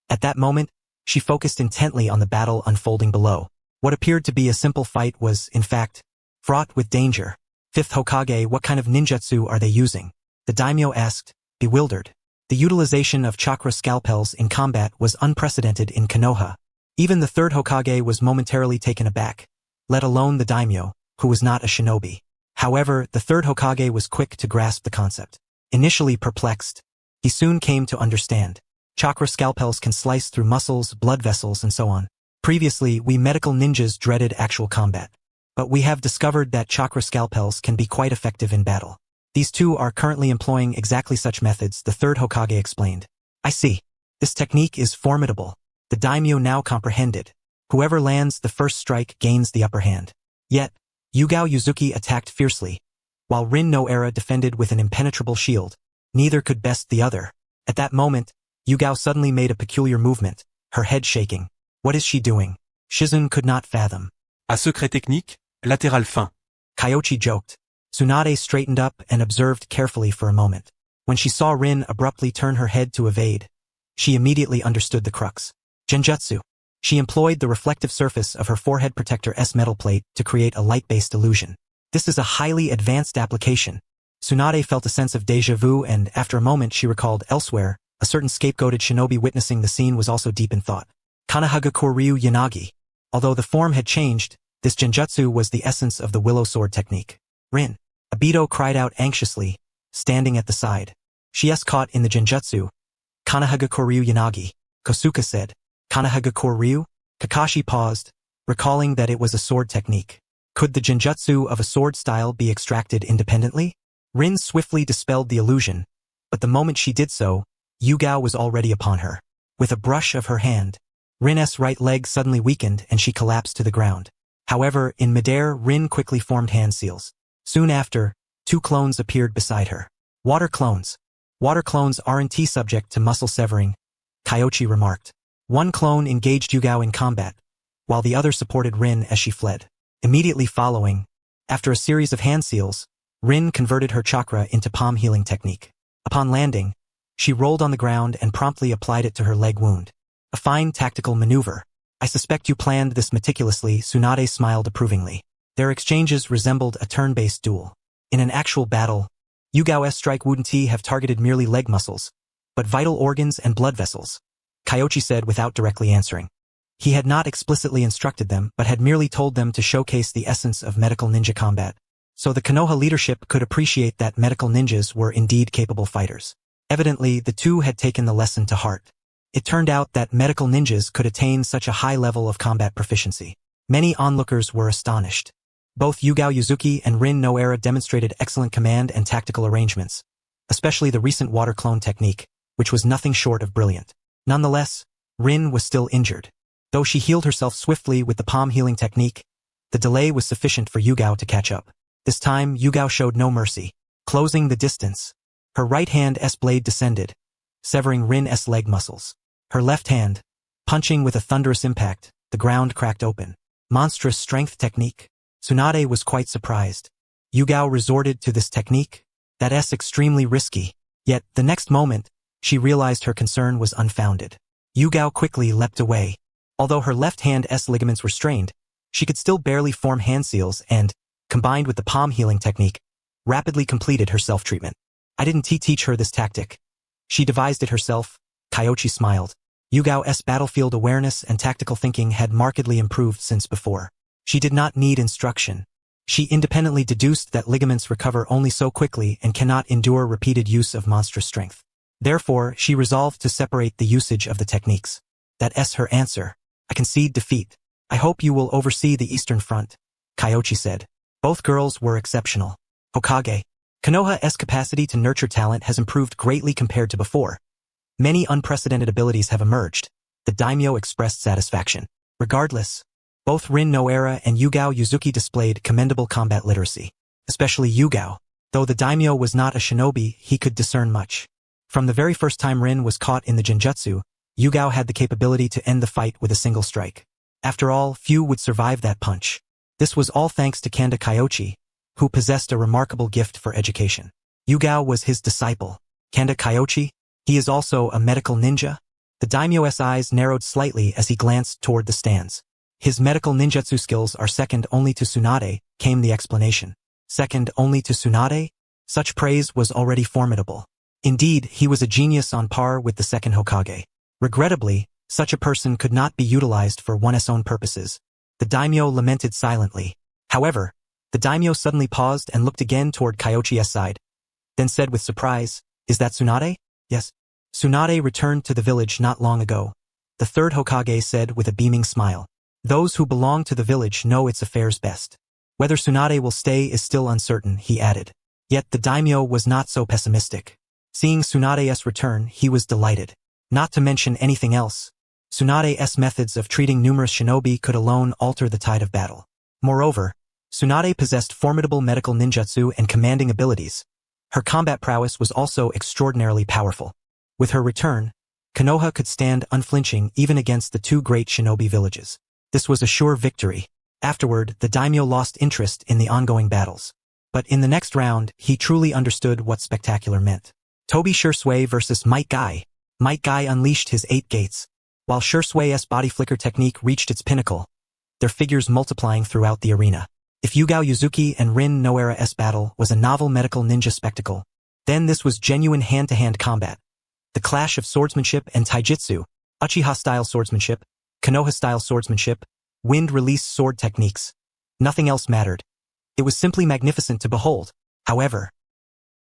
At that moment, she focused intently on the battle unfolding below. What appeared to be a simple fight was, in fact, fraught with danger. Fifth Hokage, what kind of ninjutsu are they using? The daimyo asked, bewildered. The utilization of chakra scalpels in combat was unprecedented in Konoha. Even the third Hokage was momentarily taken aback, let alone the daimyo, who was not a shinobi. However, the third Hokage was quick to grasp the concept. Initially perplexed, he soon came to understand. Chakra scalpels can slice through muscles, blood vessels, and so on. Previously, we medical ninjas dreaded actual combat. But we have discovered that chakra scalpels can be quite effective in battle. These two are currently employing exactly such methods, the third Hokage explained. I see. This technique is formidable. The daimyo now comprehended. Whoever lands the first strike gains the upper hand. Yet, Yugao Yuzuki attacked fiercely, while Rin no Era defended with an impenetrable shield. Neither could best the other. At that moment, Yugao suddenly made a peculiar movement, her head shaking. What is she doing? Shizune could not fathom. À secret technique, latéral fin. Kyoichi joked. Tsunade straightened up and observed carefully for a moment. When she saw Rin abruptly turn her head to evade, she immediately understood the crux. Genjutsu. She employed the reflective surface of her forehead protector's metal plate to create a light-based illusion. This is a highly advanced application. Tsunade felt a sense of déjà vu, and after a moment she recalled elsewhere, a certain scapegoated shinobi witnessing the scene was also deep in thought. Konoha Koryu Yanagi. Although the form had changed, this genjutsu was the essence of the willow sword technique. Rin. Obito cried out anxiously, standing at the side. She's caught in the genjutsu. Konoha Koryu Yanagi. Kosuka said. Konoha Koryu? Kakashi paused, recalling that it was a sword technique. Could the genjutsu of a sword style be extracted independently? Rin swiftly dispelled the illusion, but the moment she did so, Yugao was already upon her. With a brush of her hand, Rin's right leg suddenly weakened and she collapsed to the ground. However, in midair, Rin quickly formed hand seals. Soon after, 2 clones appeared beside her. Water clones. Water clones aren't subject to muscle severing, Kyoichi remarked. One clone engaged Yugao in combat, while the other supported Rin as she fled. Immediately following, after a series of hand seals, Rin converted her chakra into palm healing technique. Upon landing, she rolled on the ground and promptly applied it to her leg wound. A fine tactical maneuver. I suspect you planned this meticulously, Tsunade smiled approvingly. Their exchanges resembled a turn-based duel. In an actual battle, Yugao's strike wouldn't have targeted merely leg muscles, but vital organs and blood vessels, Kyoichi said without directly answering. He had not explicitly instructed them, but had merely told them to showcase the essence of medical ninja combat, so the Konoha leadership could appreciate that medical ninjas were indeed capable fighters. Evidently, the two had taken the lesson to heart. It turned out that medical ninjas could attain such a high level of combat proficiency. Many onlookers were astonished. Both Yugao Yuzuki and Rin Noera demonstrated excellent command and tactical arrangements, especially the recent water clone technique, which was nothing short of brilliant. Nonetheless, Rin was still injured. Though she healed herself swiftly with the palm healing technique, the delay was sufficient for Yugao to catch up. This time, Yugao showed no mercy. Closing the distance, her right hand's blade descended, severing Rin's leg muscles. Her left hand, punching with a thunderous impact, the ground cracked open. Monstrous strength technique. Tsunade was quite surprised. Yugao resorted to this technique? That's extremely risky. Yet, the next moment, she realized her concern was unfounded. Yugao quickly leapt away. Although her left hand's ligaments were strained, she could still barely form hand seals and, combined with the palm healing technique, rapidly completed her self-treatment. I didn't teach her this tactic. She devised it herself, Kyoichi smiled. Yugao's battlefield awareness and tactical thinking had markedly improved since before. She did not need instruction. She independently deduced that ligaments recover only so quickly and cannot endure repeated use of monstrous strength. Therefore, she resolved to separate the usage of the techniques. That's her answer. I concede defeat. I hope you will oversee the Eastern Front, Kyoichi said. Both girls were exceptional. Hokage. Konoha's capacity to nurture talent has improved greatly compared to before. Many unprecedented abilities have emerged. The daimyo expressed satisfaction. Regardless, both Rin Noera and Yugao Yuzuki displayed commendable combat literacy. Especially Yugao. Though the daimyo was not a shinobi, he could discern much. From the very first time Rin was caught in the genjutsu, Yugao had the capability to end the fight with a single strike. After all, few would survive that punch. This was all thanks to Kanda Kyoichi, who possessed a remarkable gift for education. Yugao was his disciple. Kanda Kyoichi? He is also a medical ninja? The daimyo's eyes narrowed slightly as he glanced toward the stands. His medical ninjutsu skills are second only to Tsunade, came the explanation. Second only to Tsunade? Such praise was already formidable. Indeed, he was a genius on par with the second Hokage. Regrettably, such a person could not be utilized for one's own purposes. The daimyo lamented silently. However, the daimyo suddenly paused and looked again toward Kyoichi's side, then said with surprise, "Is that Tsunade?" "Yes." Tsunade returned to the village not long ago. The third Hokage said with a beaming smile. Those who belong to the village know its affairs best. Whether Tsunade will stay is still uncertain, he added. Yet the daimyo was not so pessimistic. Seeing Tsunade's return, he was delighted. Not to mention anything else, Tsunade's methods of treating numerous shinobi could alone alter the tide of battle. Moreover, Tsunade possessed formidable medical ninjutsu and commanding abilities. Her combat prowess was also extraordinarily powerful. With her return, Konoha could stand unflinching even against the two great shinobi villages. This was a sure victory. Afterward, the daimyo lost interest in the ongoing battles. But in the next round, he truly understood what spectacular meant. Toby Shisui versus Might Guy. Might Guy unleashed his 8 gates. While Shisui's body flicker technique reached its pinnacle, their figures multiplying throughout the arena. If Yugao Yuzuki and Rin Noera's battle was a novel medical ninja spectacle, then this was genuine hand-to-hand combat. The clash of swordsmanship and taijutsu, Uchiha-style swordsmanship, Konoha-style swordsmanship, wind-release sword techniques. Nothing else mattered. It was simply magnificent to behold. However,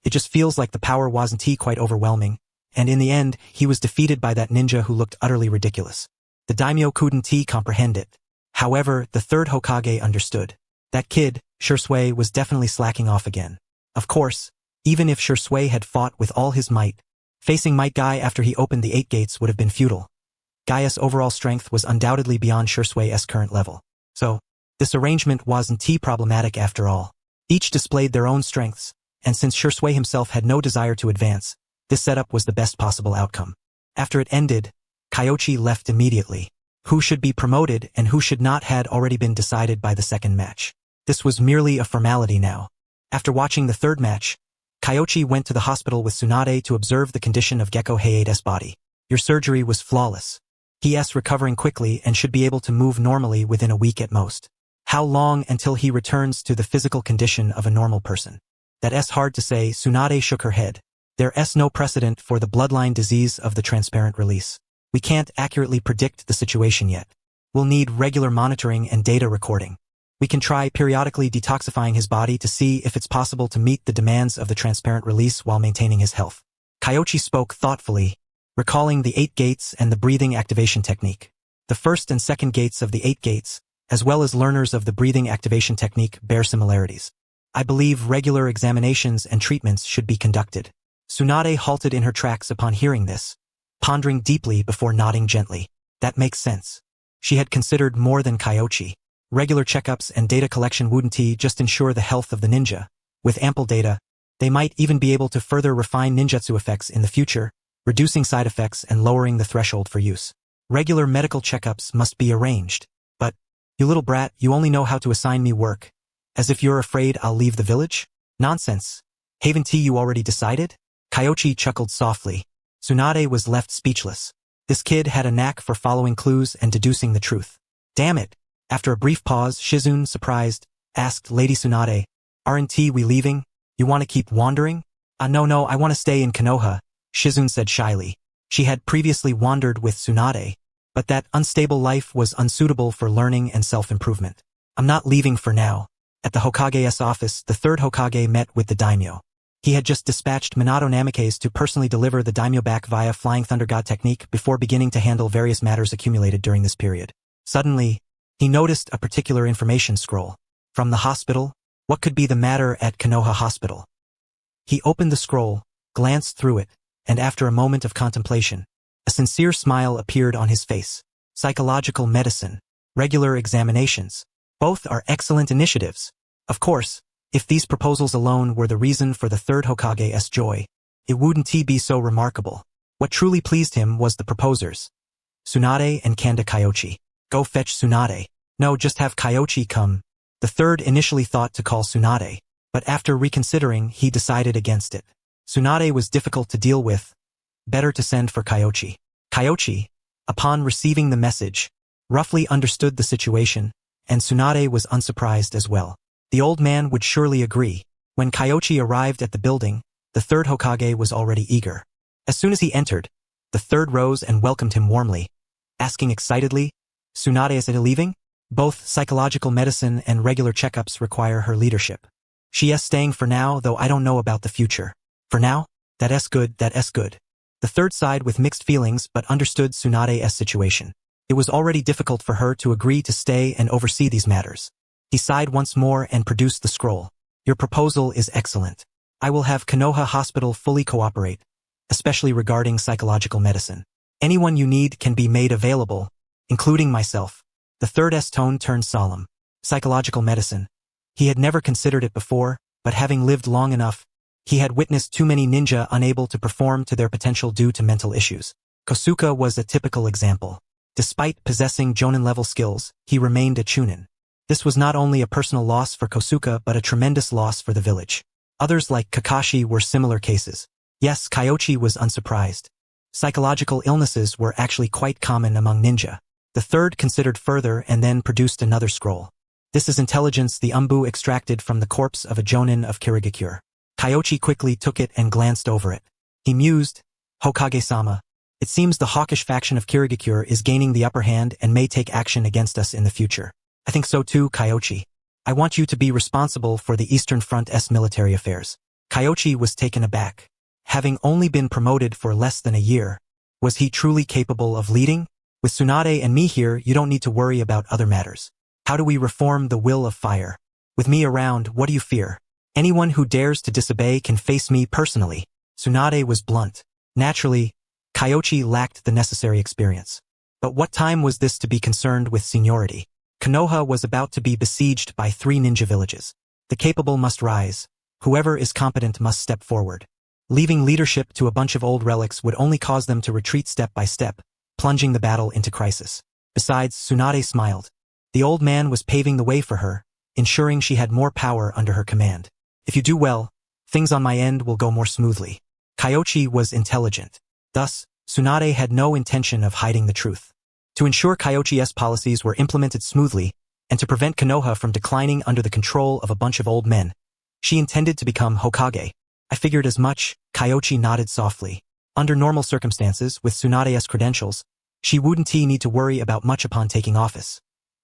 it just feels like the power wasn't quite overwhelming, and in the end, he was defeated by that ninja who looked utterly ridiculous. The daimyo couldn't comprehend it. However, the third Hokage understood. That kid, Shisui, was definitely slacking off again. Of course, even if Shisui had fought with all his might, facing Might Guy after he opened the 8 gates would have been futile. Gaia's overall strength was undoubtedly beyond Shisui's current level. So, this arrangement wasn't too problematic after all. Each displayed their own strengths, and since Shisui himself had no desire to advance, this setup was the best possible outcome. After it ended, Kyoichi left immediately. Who should be promoted and who should not had already been decided by the second match. This was merely a formality now. After watching the third match, Kyoichi went to the hospital with Tsunade to observe the condition of Gecko Heiei's body. Your surgery was flawless. He is recovering quickly and should be able to move normally within a week at most. How long until he returns to the physical condition of a normal person? That's hard to say. Tsunade shook her head. There's no precedent for the bloodline disease of the transparent release. We can't accurately predict the situation yet. We'll need regular monitoring and data recording. We can try periodically detoxifying his body to see if it's possible to meet the demands of the transparent release while maintaining his health. Kyoichi spoke thoughtfully, recalling the 8 gates and the breathing activation technique. The first and second gates of the 8 gates, as well as learners of the breathing activation technique, bear similarities. I believe regular examinations and treatments should be conducted. Tsunade halted in her tracks upon hearing this, pondering deeply before nodding gently. That makes sense. She had considered more than Kyoichi. Regular checkups and data collection wouldn't just ensure the health of the ninja. With ample data, they might even be able to further refine ninjutsu effects in the future, reducing side effects and lowering the threshold for use. Regular medical checkups must be arranged. But, you little brat, you only know how to assign me work. As if you're afraid I'll leave the village? Nonsense. Haven't you already decided? Kyoichi chuckled softly. Tsunade was left speechless. This kid had a knack for following clues and deducing the truth. Damn it. After a brief pause, Shizune, surprised, asked Lady Tsunade, "Aren't we leaving? You want to keep wandering?" No, I want to stay in Konoha," Shizune said shyly. She had previously wandered with Tsunade, but that unstable life was unsuitable for learning and self-improvement. "I'm not leaving for now." At the Hokage's office, the third Hokage met with the daimyo. He had just dispatched Minato Namikaze to personally deliver the daimyo back via Flying Thunder God technique before beginning to handle various matters accumulated during this period. Suddenly, he noticed a particular information scroll. From the hospital? What could be the matter at Konoha Hospital? He opened the scroll, glanced through it, and after a moment of contemplation, a sincere smile appeared on his face. Psychological medicine, regular examinations. Both are excellent initiatives. Of course, if these proposals alone were the reason for the third Hokage's joy, it wouldn't be so remarkable. What truly pleased him was the proposers. Tsunade and Kanda Kyoichi. Go fetch Tsunade. No, just have Kyoichi come. The third initially thought to call Tsunade, but after reconsidering, he decided against it. Tsunade was difficult to deal with. Better to send for Kyoichi. Kyoichi, upon receiving the message, roughly understood the situation, and Tsunade was unsurprised as well. The old man would surely agree. When Kyoichi arrived at the building, the third Hokage was already eager. As soon as he entered, the third rose and welcomed him warmly, asking excitedly, "Tsunade is leaving?" Both psychological medicine and regular checkups require her leadership. She is staying for now, though I don't know about the future. For now? That's good. The third sighed with mixed feelings but understood Tsunade's situation. It was already difficult for her to agree to stay and oversee these matters. He sighed once more and produced the scroll. "Your proposal is excellent. I will have Konoha Hospital fully cooperate, especially regarding psychological medicine. Anyone you need can be made available, including myself." The third's tone turned solemn. Psychological medicine. He had never considered it before, but having lived long enough, he had witnessed too many ninja unable to perform to their potential due to mental issues. Kosuke was a typical example. Despite possessing Jonin-level skills, he remained a chunin. This was not only a personal loss for Kosuke but a tremendous loss for the village. Others like Kakashi were similar cases. Yes, Kyoichi was unsurprised. Psychological illnesses were actually quite common among ninja. The third considered further and then produced another scroll. This is intelligence the Umbu extracted from the corpse of a Jonin of Kirigakure. Kyoichi quickly took it and glanced over it. He mused, "Hokage-sama, it seems the hawkish faction of Kirigakure is gaining the upper hand and may take action against us in the future." "I think so too, Kyoichi. I want you to be responsible for the Eastern Front's military affairs." Kyoichi was taken aback. Having only been promoted for less than a year, was he truly capable of leading? With Tsunade and me here, you don't need to worry about other matters. How do we reform the will of fire? With me around, what do you fear? Anyone who dares to disobey can face me personally. Tsunade was blunt. Naturally, Kyoichi lacked the necessary experience. But what time was this to be concerned with seniority? Konoha was about to be besieged by 3 ninja villages. The capable must rise. Whoever is competent must step forward. Leaving leadership to a bunch of old relics would only cause them to retreat step by step, plunging the battle into crisis. Besides, Tsunade smiled. The old man was paving the way for her, ensuring she had more power under her command. If you do well, things on my end will go more smoothly. Kyoichi was intelligent. Thus, Tsunade had no intention of hiding the truth. To ensure Kyoichi's policies were implemented smoothly, and to prevent Konoha from declining under the control of a bunch of old men, she intended to become Hokage. I figured as much. Kyoichi nodded softly. Under normal circumstances, with Tsunade's credentials, she wouldn't need to worry about much upon taking office.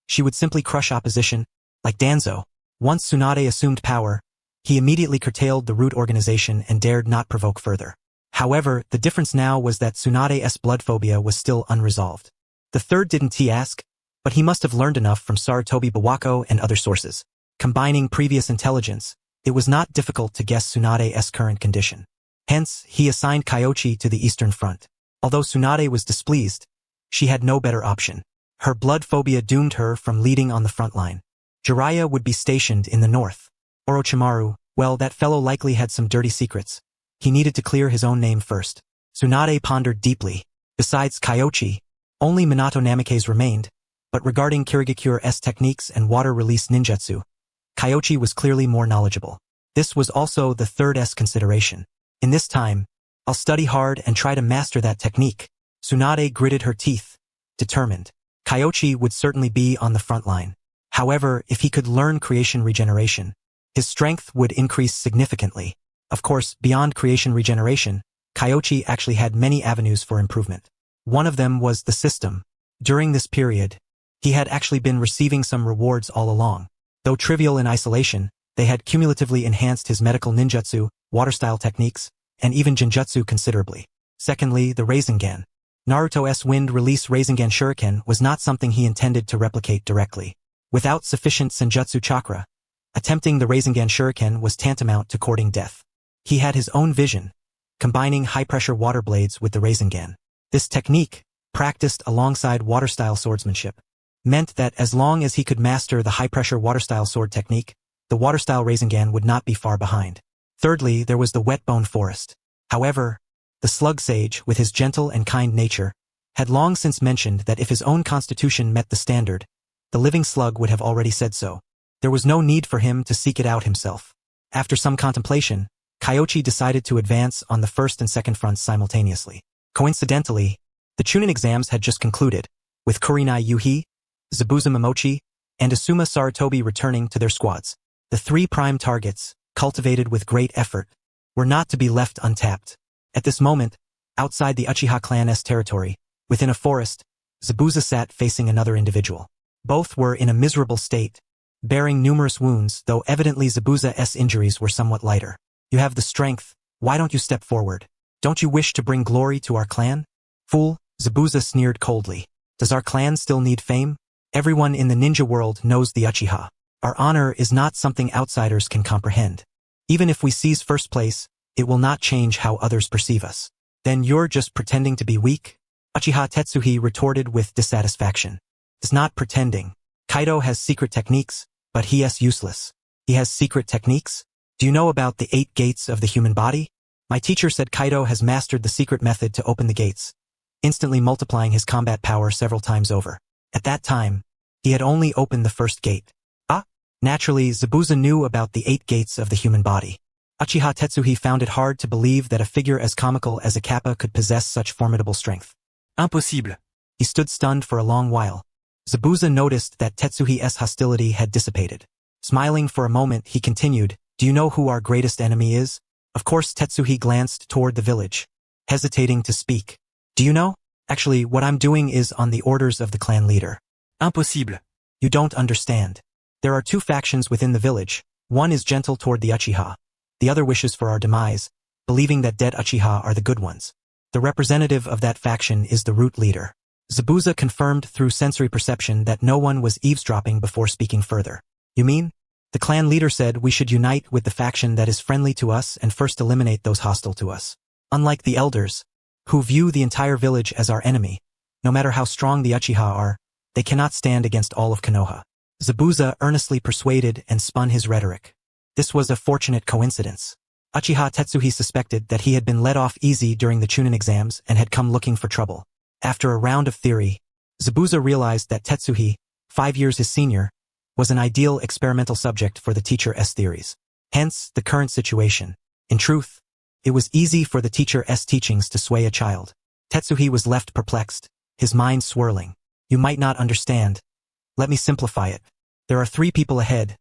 She would simply crush opposition, like Danzo. Once Tsunade assumed power, he immediately curtailed the root organization and dared not provoke further. However, the difference now was that Tsunade's blood phobia was still unresolved. The third didn't ask, but he must have learned enough from Sarutobi Bawako and other sources. Combining previous intelligence, it was not difficult to guess Tsunade's current condition. Hence, he assigned Kyoichi to the Eastern Front. Although Tsunade was displeased, she had no better option. Her blood phobia doomed her from leading on the front line. Jiraiya would be stationed in the north. Orochimaru, well, that fellow likely had some dirty secrets. He needed to clear his own name first. Tsunade pondered deeply. Besides Kyoichi, only Minato Namikaze remained, but regarding Kirigakure's techniques and water-release ninjutsu, Kyoichi was clearly more knowledgeable. This was also the third's consideration. In this time, I'll study hard and try to master that technique. Tsunade gritted her teeth, determined. Kyoichi would certainly be on the front line. However, if he could learn creation regeneration, his strength would increase significantly. Of course, beyond creation regeneration, Kyoichi actually had many avenues for improvement. One of them was the system. During this period, he had actually been receiving some rewards all along. Though trivial in isolation, they had cumulatively enhanced his medical ninjutsu, water-style techniques, and even genjutsu considerably. Secondly, the Rasengan. Naruto's wind-release Rasengan shuriken was not something he intended to replicate directly. Without sufficient senjutsu chakra, attempting the Rasengan shuriken was tantamount to courting death. He had his own vision, combining high-pressure water blades with the Rasengan. This technique, practiced alongside water-style swordsmanship, meant that as long as he could master the high-pressure water-style sword technique, the water-style Rasengan would not be far behind. Thirdly, there was the wet-bone forest. However, the slug sage, with his gentle and kind nature, had long since mentioned that if his own constitution met the standard, the living slug would have already said so. There was no need for him to seek it out himself. After some contemplation, Kyoichi decided to advance on the first and second fronts simultaneously. Coincidentally, the Chunin exams had just concluded, with Kurenai Yuhi, Zabuza Momochi, and Asuma Sarutobi returning to their squads. The 3 prime targets, cultivated with great effort, were not to be left untapped. At this moment, outside the Uchiha clan's territory, within a forest, Zabuza sat facing another individual. Both were in a miserable state, bearing numerous wounds, though evidently Zabuza's injuries were somewhat lighter. You have the strength, why don't you step forward? Don't you wish to bring glory to our clan? Fool, Zabuza sneered coldly. Does our clan still need fame? Everyone in the ninja world knows the Uchiha. Our honor is not something outsiders can comprehend. Even if we seize first place, it will not change how others perceive us. Then you're just pretending to be weak? Uchiha Tetsuhi retorted with dissatisfaction. It's not pretending. Kaido has secret techniques, but he is useless. He has secret techniques? Do you know about the 8 gates of the human body? My teacher said Kaido has mastered the secret method to open the gates, instantly multiplying his combat power several times over. At that time, he had only opened the first gate. Naturally, Zabuza knew about the 8 gates of the human body. Uchiha Tetsuhi found it hard to believe that a figure as comical as a kappa could possess such formidable strength. Impossible. He stood stunned for a long while. Zabuza noticed that Tetsuhi's hostility had dissipated. Smiling for a moment, he continued, Do you know who our greatest enemy is? Of course, Tetsuhi glanced toward the village, hesitating to speak. Do you know? Actually, what I'm doing is on the orders of the clan leader. Impossible. You don't understand. There are 2 factions within the village. One is gentle toward the Uchiha. The other wishes for our demise, believing that dead Uchiha are the good ones. The representative of that faction is the root leader. Zabuza confirmed through sensory perception that no one was eavesdropping before speaking further. You mean? The clan leader said we should unite with the faction that is friendly to us and first eliminate those hostile to us. Unlike the elders, who view the entire village as our enemy, no matter how strong the Uchiha are, they cannot stand against all of Konoha. Zabuza earnestly persuaded and spun his rhetoric. This was a fortunate coincidence. Uchiha Tetsuhi suspected that he had been let off easy during the Chunin exams and had come looking for trouble. After a round of theory, Zabuza realized that Tetsuhi, 5 years his senior, was an ideal experimental subject for the teacher's theories. Hence, the current situation. In truth, it was easy for the teacher's teachings to sway a child. Tetsuhi was left perplexed, his mind swirling. You might not understand. Let me simplify it. There are 3 people ahead.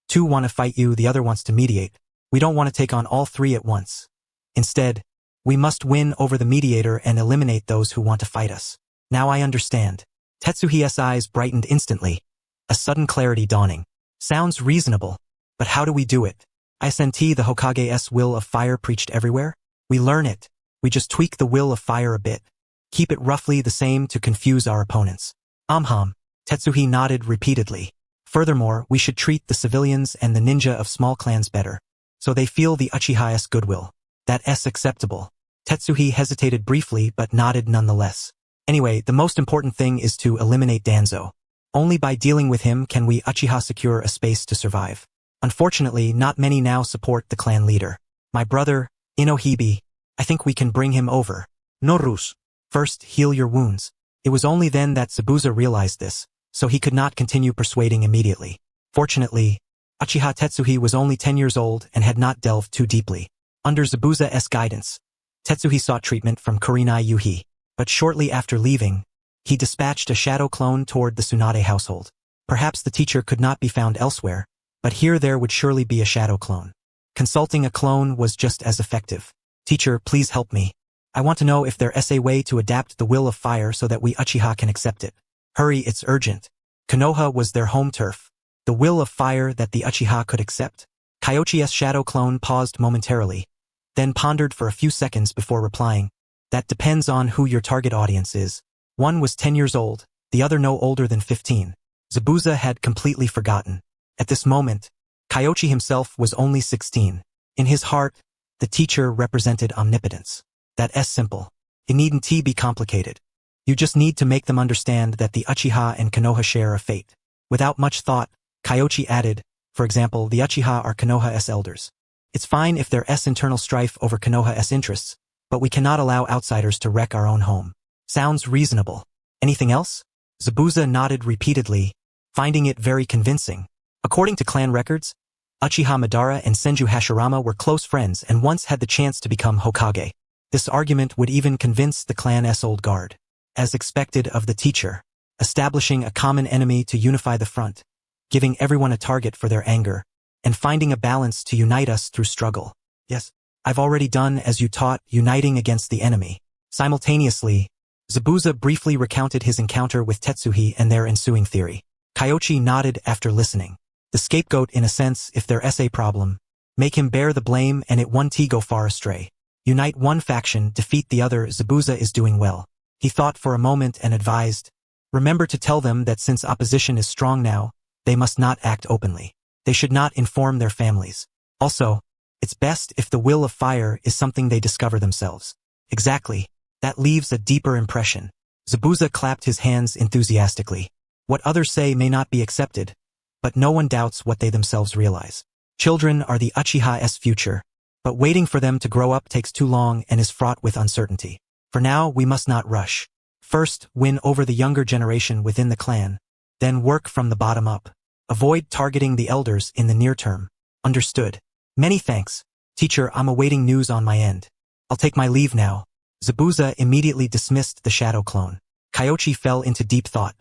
2 want to fight you, the other wants to mediate. We don't want to take on all 3 at once. Instead, we must win over the mediator and eliminate those who want to fight us. Now I understand. Tetsuhi's eyes brightened instantly, a sudden clarity dawning. Sounds reasonable, but how do we do it? Isn't the Hokage's will of fire preached everywhere? We learn it. We just tweak the will of fire a bit. Keep it roughly the same to confuse our opponents. Tetsuhi nodded repeatedly. Furthermore, we should treat the civilians and the ninja of small clans better, so they feel the Uchiha's goodwill. That's acceptable. Tetsuhi hesitated briefly but nodded nonetheless. Anyway, the most important thing is to eliminate Danzo. Only by dealing with him can we Uchiha secure a space to survive. Unfortunately, not many now support the clan leader. My brother, Inohibi, I think we can bring him over. Norus. First, heal your wounds. It was only then that Zabuza realized this, so he could not continue persuading immediately. Fortunately, Uchiha Tetsuhi was only 10 years old and had not delved too deeply. Under Zabuza's guidance, Tetsuhi sought treatment from Kurenai Yuhi, but shortly after leaving, he dispatched a shadow clone toward the Tsunade household. Perhaps the teacher could not be found elsewhere, but here there would surely be a shadow clone. Consulting a clone was just as effective. Teacher, please help me. I want to know if there's a way to adapt the will of fire so that we Uchiha can accept it. Hurry, it's urgent. Konoha was their home turf. The will of fire that the Uchiha could accept. Kyoichi's shadow clone paused momentarily, then pondered for a few seconds before replying. That depends on who your target audience is. One was 10 years old, the other no older than 15. Zabuza had completely forgotten. At this moment, Kyoichi himself was only 16. In his heart, the teacher represented omnipotence. That's simple. It needn't be complicated. You just need to make them understand that the Uchiha and Konoha share a fate. Without much thought, Kyoichi added, for example, the Uchiha are Konoha's elders. It's fine if there's internal strife over Konoha's interests, but we cannot allow outsiders to wreck our own home. Sounds reasonable. Anything else? Zabuza nodded repeatedly, finding it very convincing. According to clan records, Uchiha Madara and Senju Hashirama were close friends and once had the chance to become Hokage. This argument would even convince the clan's old guard. As expected of the teacher, establishing a common enemy to unify the front, giving everyone a target for their anger, and finding a balance to unite us through struggle. Yes, I've already done as you taught, uniting against the enemy. Simultaneously, Zabuza briefly recounted his encounter with Tetsuhi and their ensuing theory. Kyoichi nodded after listening. The scapegoat in a sense, if there's a problem. Make him bear the blame and it won't go far astray. Unite one faction, defeat the other. Zabuza is doing well. He thought for a moment and advised, remember to tell them that since opposition is strong now, they must not act openly. They should not inform their families. Also, it's best if the will of fire is something they discover themselves. Exactly. That leaves a deeper impression. Zabuza clapped his hands enthusiastically. What others say may not be accepted, but no one doubts what they themselves realize. Children are the Uchiha's future, but waiting for them to grow up takes too long and is fraught with uncertainty. For now, we must not rush. First, win over the younger generation within the clan, then work from the bottom up. Avoid targeting the elders in the near term. Understood. Many thanks. Teacher, I'm awaiting news on my end. I'll take my leave now. Zabuza immediately dismissed the shadow clone. Kyoichi fell into deep thought.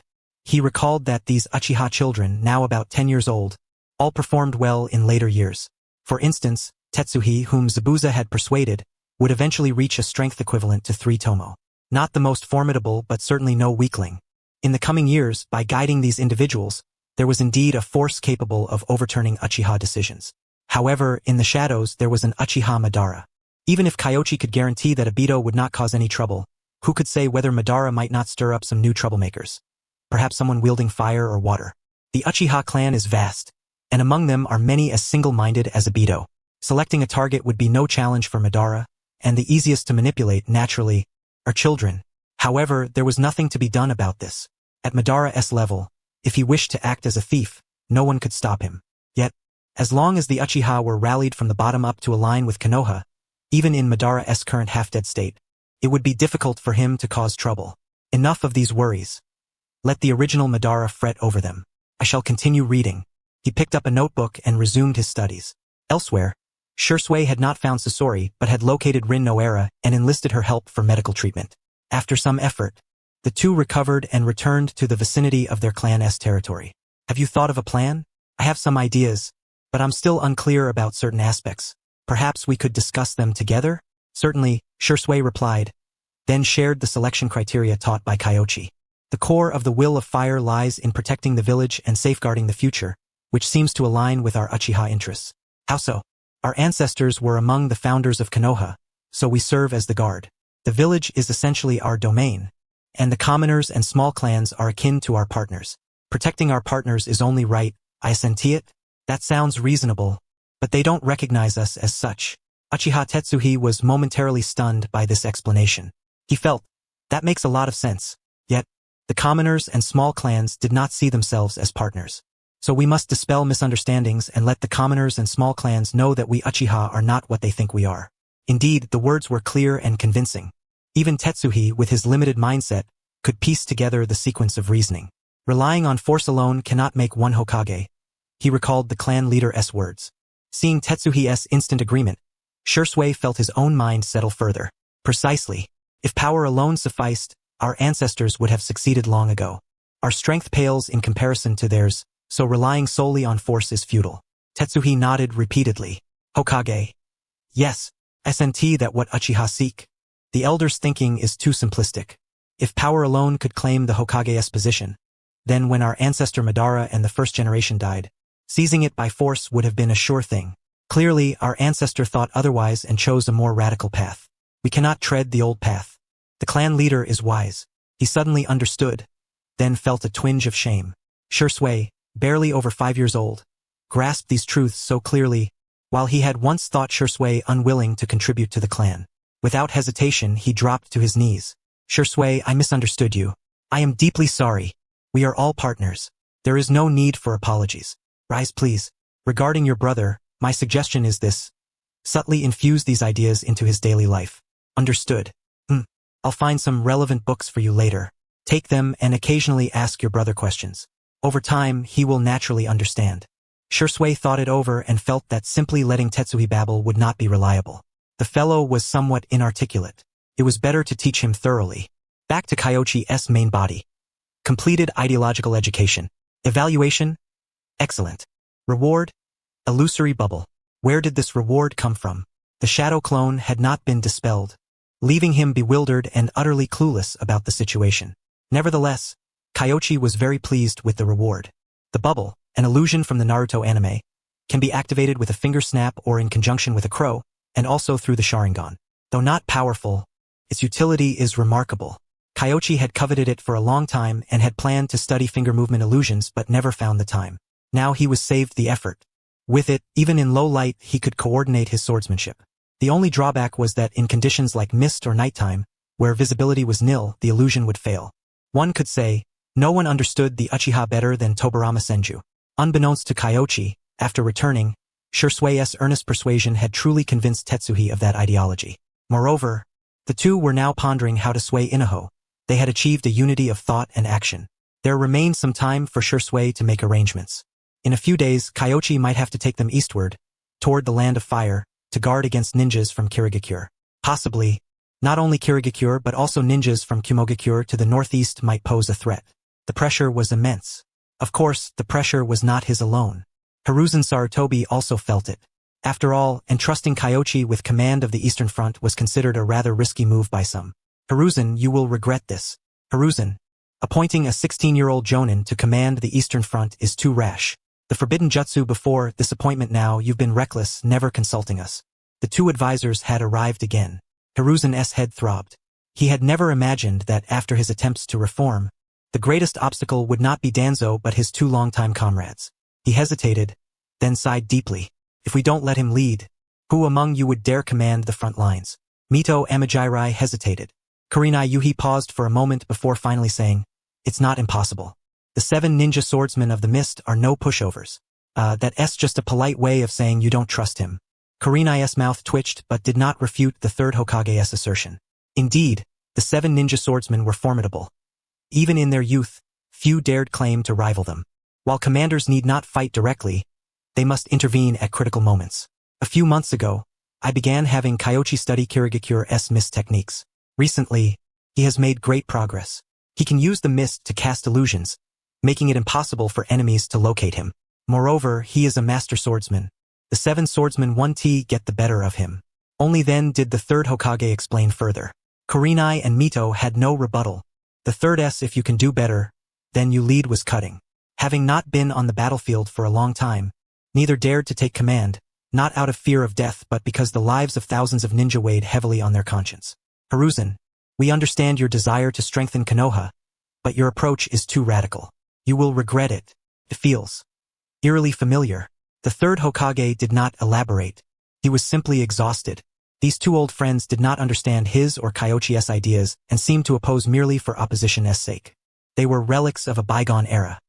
He recalled that these Uchiha children, now about 10 years old, all performed well in later years. For instance, Tetsuhi, whom Zabuza had persuaded, would eventually reach a strength equivalent to 3 tomo. Not the most formidable, but certainly no weakling. In the coming years, by guiding these individuals, there was indeed a force capable of overturning Uchiha decisions. However, in the shadows there was an Uchiha Madara. Even if Kyoichi could guarantee that Obito would not cause any trouble, Who could say whether Madara might not stir up some new troublemakers? Perhaps someone wielding fire or water. The Uchiha clan is vast, and among them are many as single-minded as Obito. Selecting a target would be no challenge for Madara, and the easiest to manipulate, naturally, are children. However, there was nothing to be done about this. At Madara's level, if he wished to act as a thief, no one could stop him. Yet, as long as the Uchiha were rallied from the bottom up to align with Konoha, even in Madara's current half-dead state, it would be difficult for him to cause trouble. Enough of these worries. Let the original Madara fret over them. I shall continue reading. He picked up a notebook and resumed his studies. Elsewhere, Shisui had not found Sasori but had located Rin Noera and enlisted her help for medical treatment. After some effort, the two recovered and returned to the vicinity of their clan's territory. Have you thought of a plan? I have some ideas, but I'm still unclear about certain aspects. Perhaps we could discuss them together? Certainly, Shisui replied, then shared the selection criteria taught by Kyoichi. The core of the will of fire lies in protecting the village and safeguarding the future, which seems to align with our Uchiha interests. How so? Our ancestors were among the founders of Konoha, so we serve as the guard. The village is essentially our domain, and the commoners and small clans are akin to our partners. Protecting our partners is only right, I assent it? That sounds reasonable, but they don't recognize us as such. Uchiha Tetsuhi was momentarily stunned by this explanation. He felt, that makes a lot of sense. Yet, the commoners and small clans did not see themselves as partners. So we must dispel misunderstandings and let the commoners and small clans know that we Uchiha are not what they think we are. Indeed, the words were clear and convincing. Even Tetsuhi, with his limited mindset, could piece together the sequence of reasoning. Relying on force alone cannot make one Hokage. He recalled the clan leader's words. Seeing Tetsuhi's instant agreement, Shisui felt his own mind settle further. Precisely. If power alone sufficed, our ancestors would have succeeded long ago. Our strength pales in comparison to theirs, so relying solely on force is futile. Tetsuhi nodded repeatedly. Hokage. Yes, SNT that what Uchiha seek. The elder's thinking is too simplistic. If power alone could claim the Hokage's position, then when our ancestor Madara and the first generation died, seizing it by force would have been a sure thing. Clearly, our ancestor thought otherwise and chose a more radical path. We cannot tread the old path. The clan leader is wise. He suddenly understood, then felt a twinge of shame. Shisui, barely over 5 years old, grasped these truths so clearly, while he had once thought Shisui unwilling to contribute to the clan. Without hesitation, he dropped to his knees. Shisui, I misunderstood you. I am deeply sorry. We are all partners. There is no need for apologies. Rise, please. Regarding your brother, my suggestion is this. Subtly infuse these ideas into his daily life. Understood. I'll find some relevant books for you later. Take them and occasionally ask your brother questions. Over time, he will naturally understand. Shisui thought it over and felt that simply letting Tetsuhi babble would not be reliable. The fellow was somewhat inarticulate. It was better to teach him thoroughly. Back to Kyoichi's main body. Completed ideological education. Evaluation? Excellent. Reward? Illusory bubble. Where did this reward come from? The shadow clone had not been dispelled, leaving him bewildered and utterly clueless about the situation. Nevertheless, Kyoichi was very pleased with the reward. The bubble, an illusion from the Naruto anime, can be activated with a finger snap or in conjunction with a crow, and also through the Sharingan. Though not powerful, its utility is remarkable. Kyoichi had coveted it for a long time and had planned to study finger movement illusions but never found the time. Now he was saved the effort. With it, even in low light, he could coordinate his swordsmanship. The only drawback was that in conditions like mist or nighttime, where visibility was nil, the illusion would fail. One could say, no one understood the Uchiha better than Tobirama Senju. Unbeknownst to Kyoichi, after returning, Shisui's earnest persuasion had truly convinced Tetsuhi of that ideology. Moreover, the two were now pondering how to sway Inoho. They had achieved a unity of thought and action. There remained some time for Shisui to make arrangements. In a few days, Kyoichi might have to take them eastward, toward the Land of Fire, to guard against ninjas from Kirigakure. Possibly, not only Kirigakure but also ninjas from Kumogakure to the northeast might pose a threat. The pressure was immense. Of course, the pressure was not his alone. Hiruzen Sarutobi also felt it. After all, entrusting Kyoichi with command of the Eastern Front was considered a rather risky move by some. Hiruzen, you will regret this. Hiruzen, appointing a 16-year-old jonin to command the Eastern Front is too rash. The forbidden jutsu before, this appointment now, you've been reckless, never consulting us. The two advisors had arrived again. Hiruzen's head throbbed. He had never imagined that after his attempts to reform, the greatest obstacle would not be Danzo but his two longtime comrades. He hesitated, then sighed deeply. If we don't let him lead, who among you would dare command the front lines? Mito Amajirai hesitated. Kurenai Yuhi paused for a moment before finally saying, it's not impossible. The 7 ninja swordsmen of the mist are no pushovers. That's just a polite way of saying you don't trust him. Kurenai's mouth twitched but did not refute the third Hokage's assertion. Indeed, the 7 ninja swordsmen were formidable. Even in their youth, few dared claim to rival them. While commanders need not fight directly, they must intervene at critical moments. A few months ago, I began having Kyoichi study Kirigakure's mist techniques. Recently, he has made great progress. He can use the mist to cast illusions, making it impossible for enemies to locate him. Moreover, he is a master swordsman. The 7 swordsmen 1T get the better of him. Only then did the third Hokage explain further. Kurenai and Mito had no rebuttal. The third if you can do better, then you lead was cutting. Having not been on the battlefield for a long time, neither dared to take command, not out of fear of death but because the lives of thousands of ninja weighed heavily on their conscience. Hiruzen, we understand your desire to strengthen Konoha, but your approach is too radical. You will regret it. It feels eerily familiar. The third Hokage did not elaborate. He was simply exhausted. These two old friends did not understand his or Kyoichi's ideas and seemed to oppose merely for opposition's sake. They were relics of a bygone era.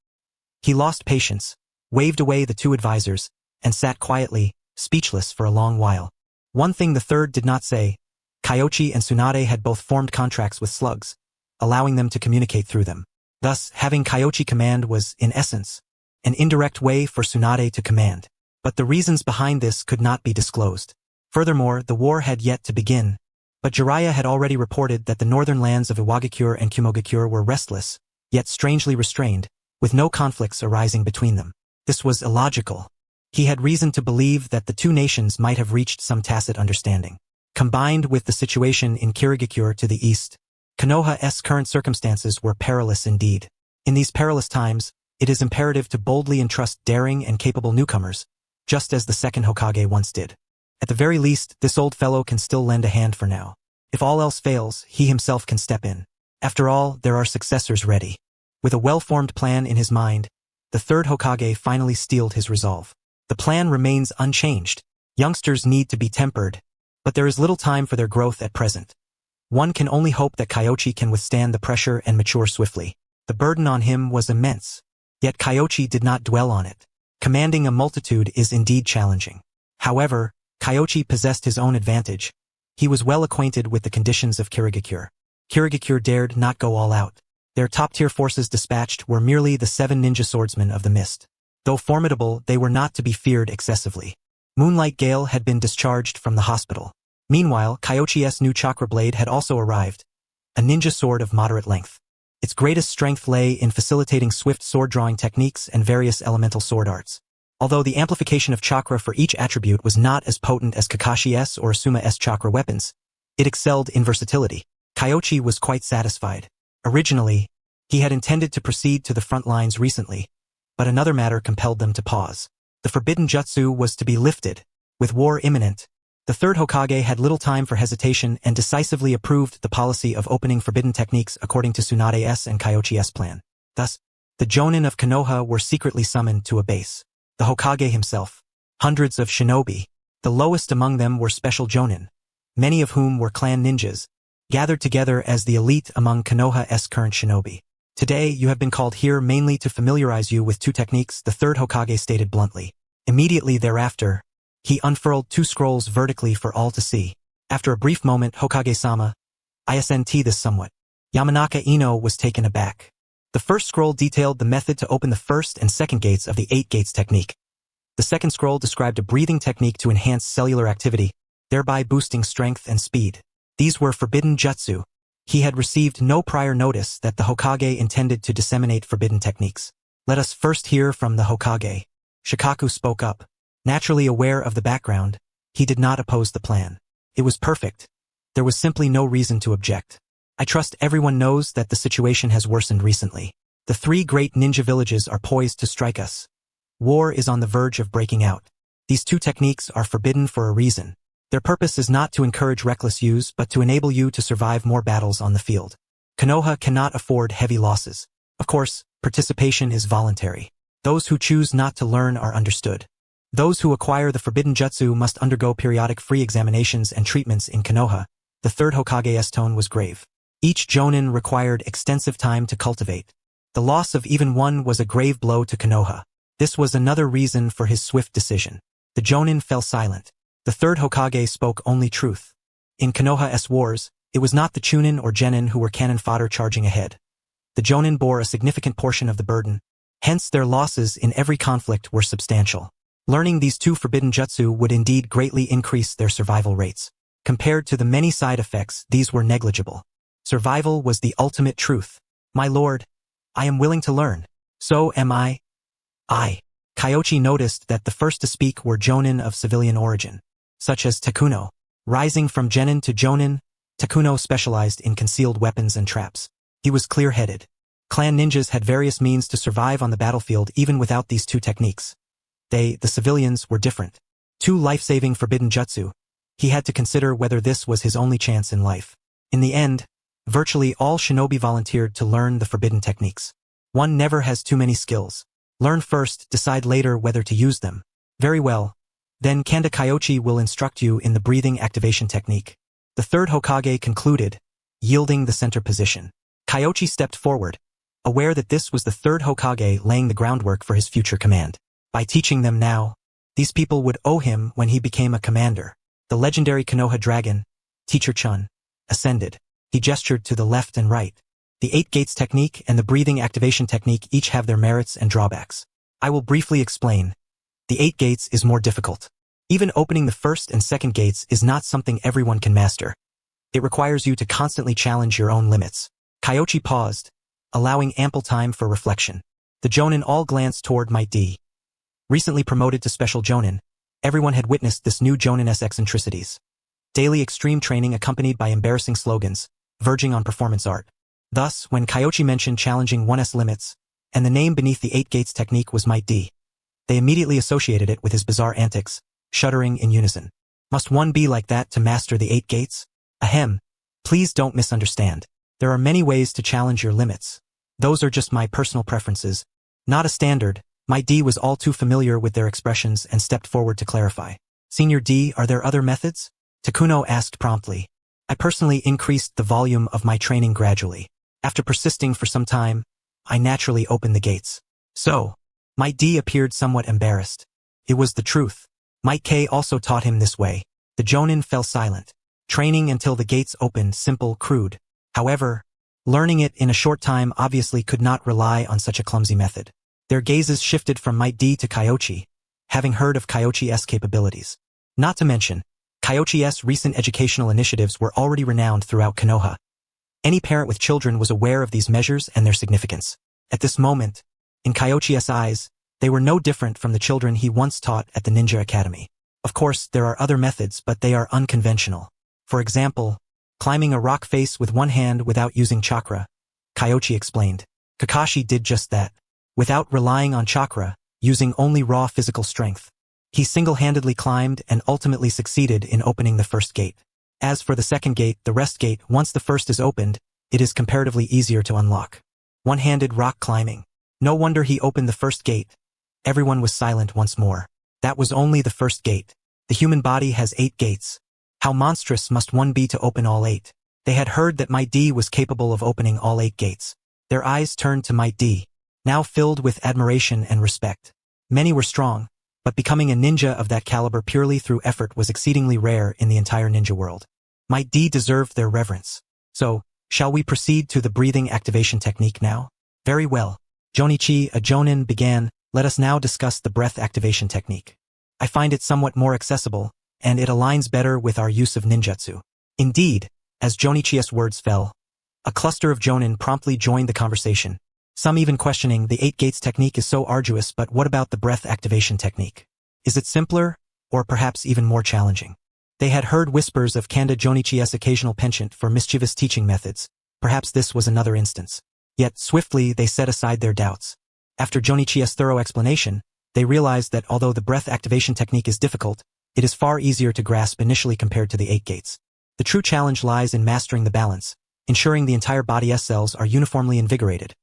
He lost patience, waved away the two advisors, and sat quietly, speechless for a long while. One thing the third did not say, Kyoichi and Tsunade had both formed contracts with slugs, allowing them to communicate through them. Thus, having Kyoichi command was, in essence, an indirect way for Tsunade to command. But the reasons behind this could not be disclosed. Furthermore, the war had yet to begin, but Jiraiya had already reported that the northern lands of Iwagakure and Kumogakure were restless, yet strangely restrained, with no conflicts arising between them. This was illogical. He had reason to believe that the two nations might have reached some tacit understanding. Combined with the situation in Kirigakure to the east, Konoha's current circumstances were perilous indeed. In these perilous times, it is imperative to boldly entrust daring and capable newcomers, just as the second Hokage once did. At the very least, this old fellow can still lend a hand for now. If all else fails, he himself can step in. After all, there are successors ready. With a well-formed plan in his mind, the third Hokage finally steeled his resolve. The plan remains unchanged. Youngsters need to be tempered, but there is little time for their growth at present. One can only hope that Kyoichi can withstand the pressure and mature swiftly. The burden on him was immense, yet Kyoichi did not dwell on it. Commanding a multitude is indeed challenging. However, Kyoichi possessed his own advantage. He was well acquainted with the conditions of Kirigakure. Kirigakure dared not go all out. Their top-tier forces dispatched were merely the 7 ninja swordsmen of the mist. Though formidable, they were not to be feared excessively. Moonlight Gale had been discharged from the hospital. Meanwhile, Kyoichi's new chakra blade had also arrived, a ninja sword of moderate length. Its greatest strength lay in facilitating swift sword-drawing techniques and various elemental sword arts. Although the amplification of chakra for each attribute was not as potent as Kakashi's or Asuma's chakra weapons, it excelled in versatility. Kyoichi was quite satisfied. Originally, he had intended to proceed to the front lines recently, but another matter compelled them to pause. The forbidden jutsu was to be lifted. With war imminent, the third Hokage had little time for hesitation and decisively approved the policy of opening forbidden techniques according to Tsunade's and Kyoichi's plan. Thus, the Jonin of Konoha were secretly summoned to a base. The Hokage himself, hundreds of shinobi, the lowest among them were special Jonin, many of whom were clan ninjas, gathered together as the elite among Konoha's current shinobi. Today, you have been called here mainly to familiarize you with 2 techniques, the third Hokage stated bluntly. Immediately thereafter, he unfurled 2 scrolls vertically for all to see. After a brief moment, Hokage-sama, I assent this somewhat. Yamanaka Ino was taken aback. The first scroll detailed the method to open the first and second gates of the 8 gates technique. The second scroll described a breathing technique to enhance cellular activity, thereby boosting strength and speed. These were forbidden jutsu. He had received no prior notice that the Hokage intended to disseminate forbidden techniques. Let us first hear from the Hokage. Shikaku spoke up. Naturally aware of the background, he did not oppose the plan. It was perfect. There was simply no reason to object. I trust everyone knows that the situation has worsened recently. The 3 great ninja villages are poised to strike us. War is on the verge of breaking out. These 2 techniques are forbidden for a reason. Their purpose is not to encourage reckless use but to enable you to survive more battles on the field. Konoha cannot afford heavy losses. Of course, participation is voluntary. Those who choose not to learn are understood. Those who acquire the forbidden jutsu must undergo periodic free examinations and treatments in Konoha. The third Hokage's tone was grave. Each jonin required extensive time to cultivate. The loss of even one was a grave blow to Konoha. This was another reason for his swift decision. The jonin fell silent. The third Hokage spoke only truth. In Konoha's wars, it was not the chunin or genin who were cannon fodder charging ahead. The jonin bore a significant portion of the burden. Hence their losses in every conflict were substantial. Learning these two forbidden jutsu would indeed greatly increase their survival rates. Compared to the many side effects, these were negligible. Survival was the ultimate truth. My lord, I am willing to learn. So am I. Kyoichi noticed that the first to speak were jonin of civilian origin, such as Takuno. Rising from genin to jonin, Takuno specialized in concealed weapons and traps. He was clear-headed. Clan ninjas had various means to survive on the battlefield even without these two techniques. The civilians, were different. Two life-saving forbidden jutsu. He had to consider whether this was his only chance in life. In the end, virtually all shinobi volunteered to learn the forbidden techniques. One never has too many skills. Learn first, decide later whether to use them. Very well. Then Kanda Kyoichi will instruct you in the breathing activation technique. The third Hokage concluded, yielding the center position. Kyoichi stepped forward, aware that this was the third Hokage laying the groundwork for his future command. By teaching them now, these people would owe him when he became a commander. The legendary Konoha dragon, Teacher Chun, ascended. He gestured to the left and right. The 8 gates technique and the breathing activation technique each have their merits and drawbacks. I will briefly explain. The 8 gates is more difficult. Even opening the first and second gates is not something everyone can master. It requires you to constantly challenge your own limits. Kyoichi paused, allowing ample time for reflection. The jonin all glanced toward Might D. Recently promoted to special jonin, everyone had witnessed this new jonin's eccentricities. Daily extreme training accompanied by embarrassing slogans, verging on performance art. Thus, when Kyoichi mentioned challenging one's limits, and the name beneath the 8 gates technique was Might D, they immediately associated it with his bizarre antics, shuddering in unison. Must one be like that to master the 8 gates? Ahem. Please don't misunderstand. There are many ways to challenge your limits. Those are just my personal preferences, not a standard. Might D was all too familiar with their expressions and stepped forward to clarify. Senior D, are there other methods? Takuno asked promptly. I personally increased the volume of my training gradually. After persisting for some time, I naturally opened the gates. So, Might D appeared somewhat embarrassed. It was the truth. Might K also taught him this way. The jonin fell silent. Training until the gates opened, simple, crude. However, learning it in a short time obviously could not rely on such a clumsy method. Their gazes shifted from Might D to Kyoichi, having heard of Kyoichi's capabilities. Not to mention, Kyoichi's recent educational initiatives were already renowned throughout Konoha. Any parent with children was aware of these measures and their significance. At this moment, in Kyoichi's eyes, they were no different from the children he once taught at the Ninja Academy. Of course, there are other methods, but they are unconventional. For example, climbing a rock face with one hand without using chakra, Kyoichi explained. Kakashi did just that. Without relying on chakra, using only raw physical strength. He single-handedly climbed and ultimately succeeded in opening the first gate. As for the second gate, the rest gate, once the first is opened, it is comparatively easier to unlock. One-handed rock climbing. No wonder he opened the first gate. Everyone was silent once more. That was only the first gate. The human body has 8 gates. How monstrous must one be to open all 8? They had heard that Might D was capable of opening all 8 gates. Their eyes turned to Might D, now filled with admiration and respect. Many were strong, but becoming a ninja of that caliber purely through effort was exceedingly rare in the entire ninja world. Might D deserved their reverence. So, shall we proceed to the breathing activation technique now? Very well. Jonichi, a jonin, began. Let us now discuss the breath activation technique. I find it somewhat more accessible, and it aligns better with our use of ninjutsu. Indeed, as Jonichi's words fell, a cluster of jonin promptly joined the conversation. Some even questioning the 8 gates technique is so arduous, but what about the breath activation technique? Is it simpler, or perhaps even more challenging? They had heard whispers of Kanda Jonichi's occasional penchant for mischievous teaching methods. Perhaps this was another instance. Yet swiftly they set aside their doubts. After Jonichi's thorough explanation, they realized that although the breath activation technique is difficult, It is far easier to grasp initially compared to the 8 gates. The true challenge lies in mastering the balance, ensuring the entire body S cells are uniformly invigorated,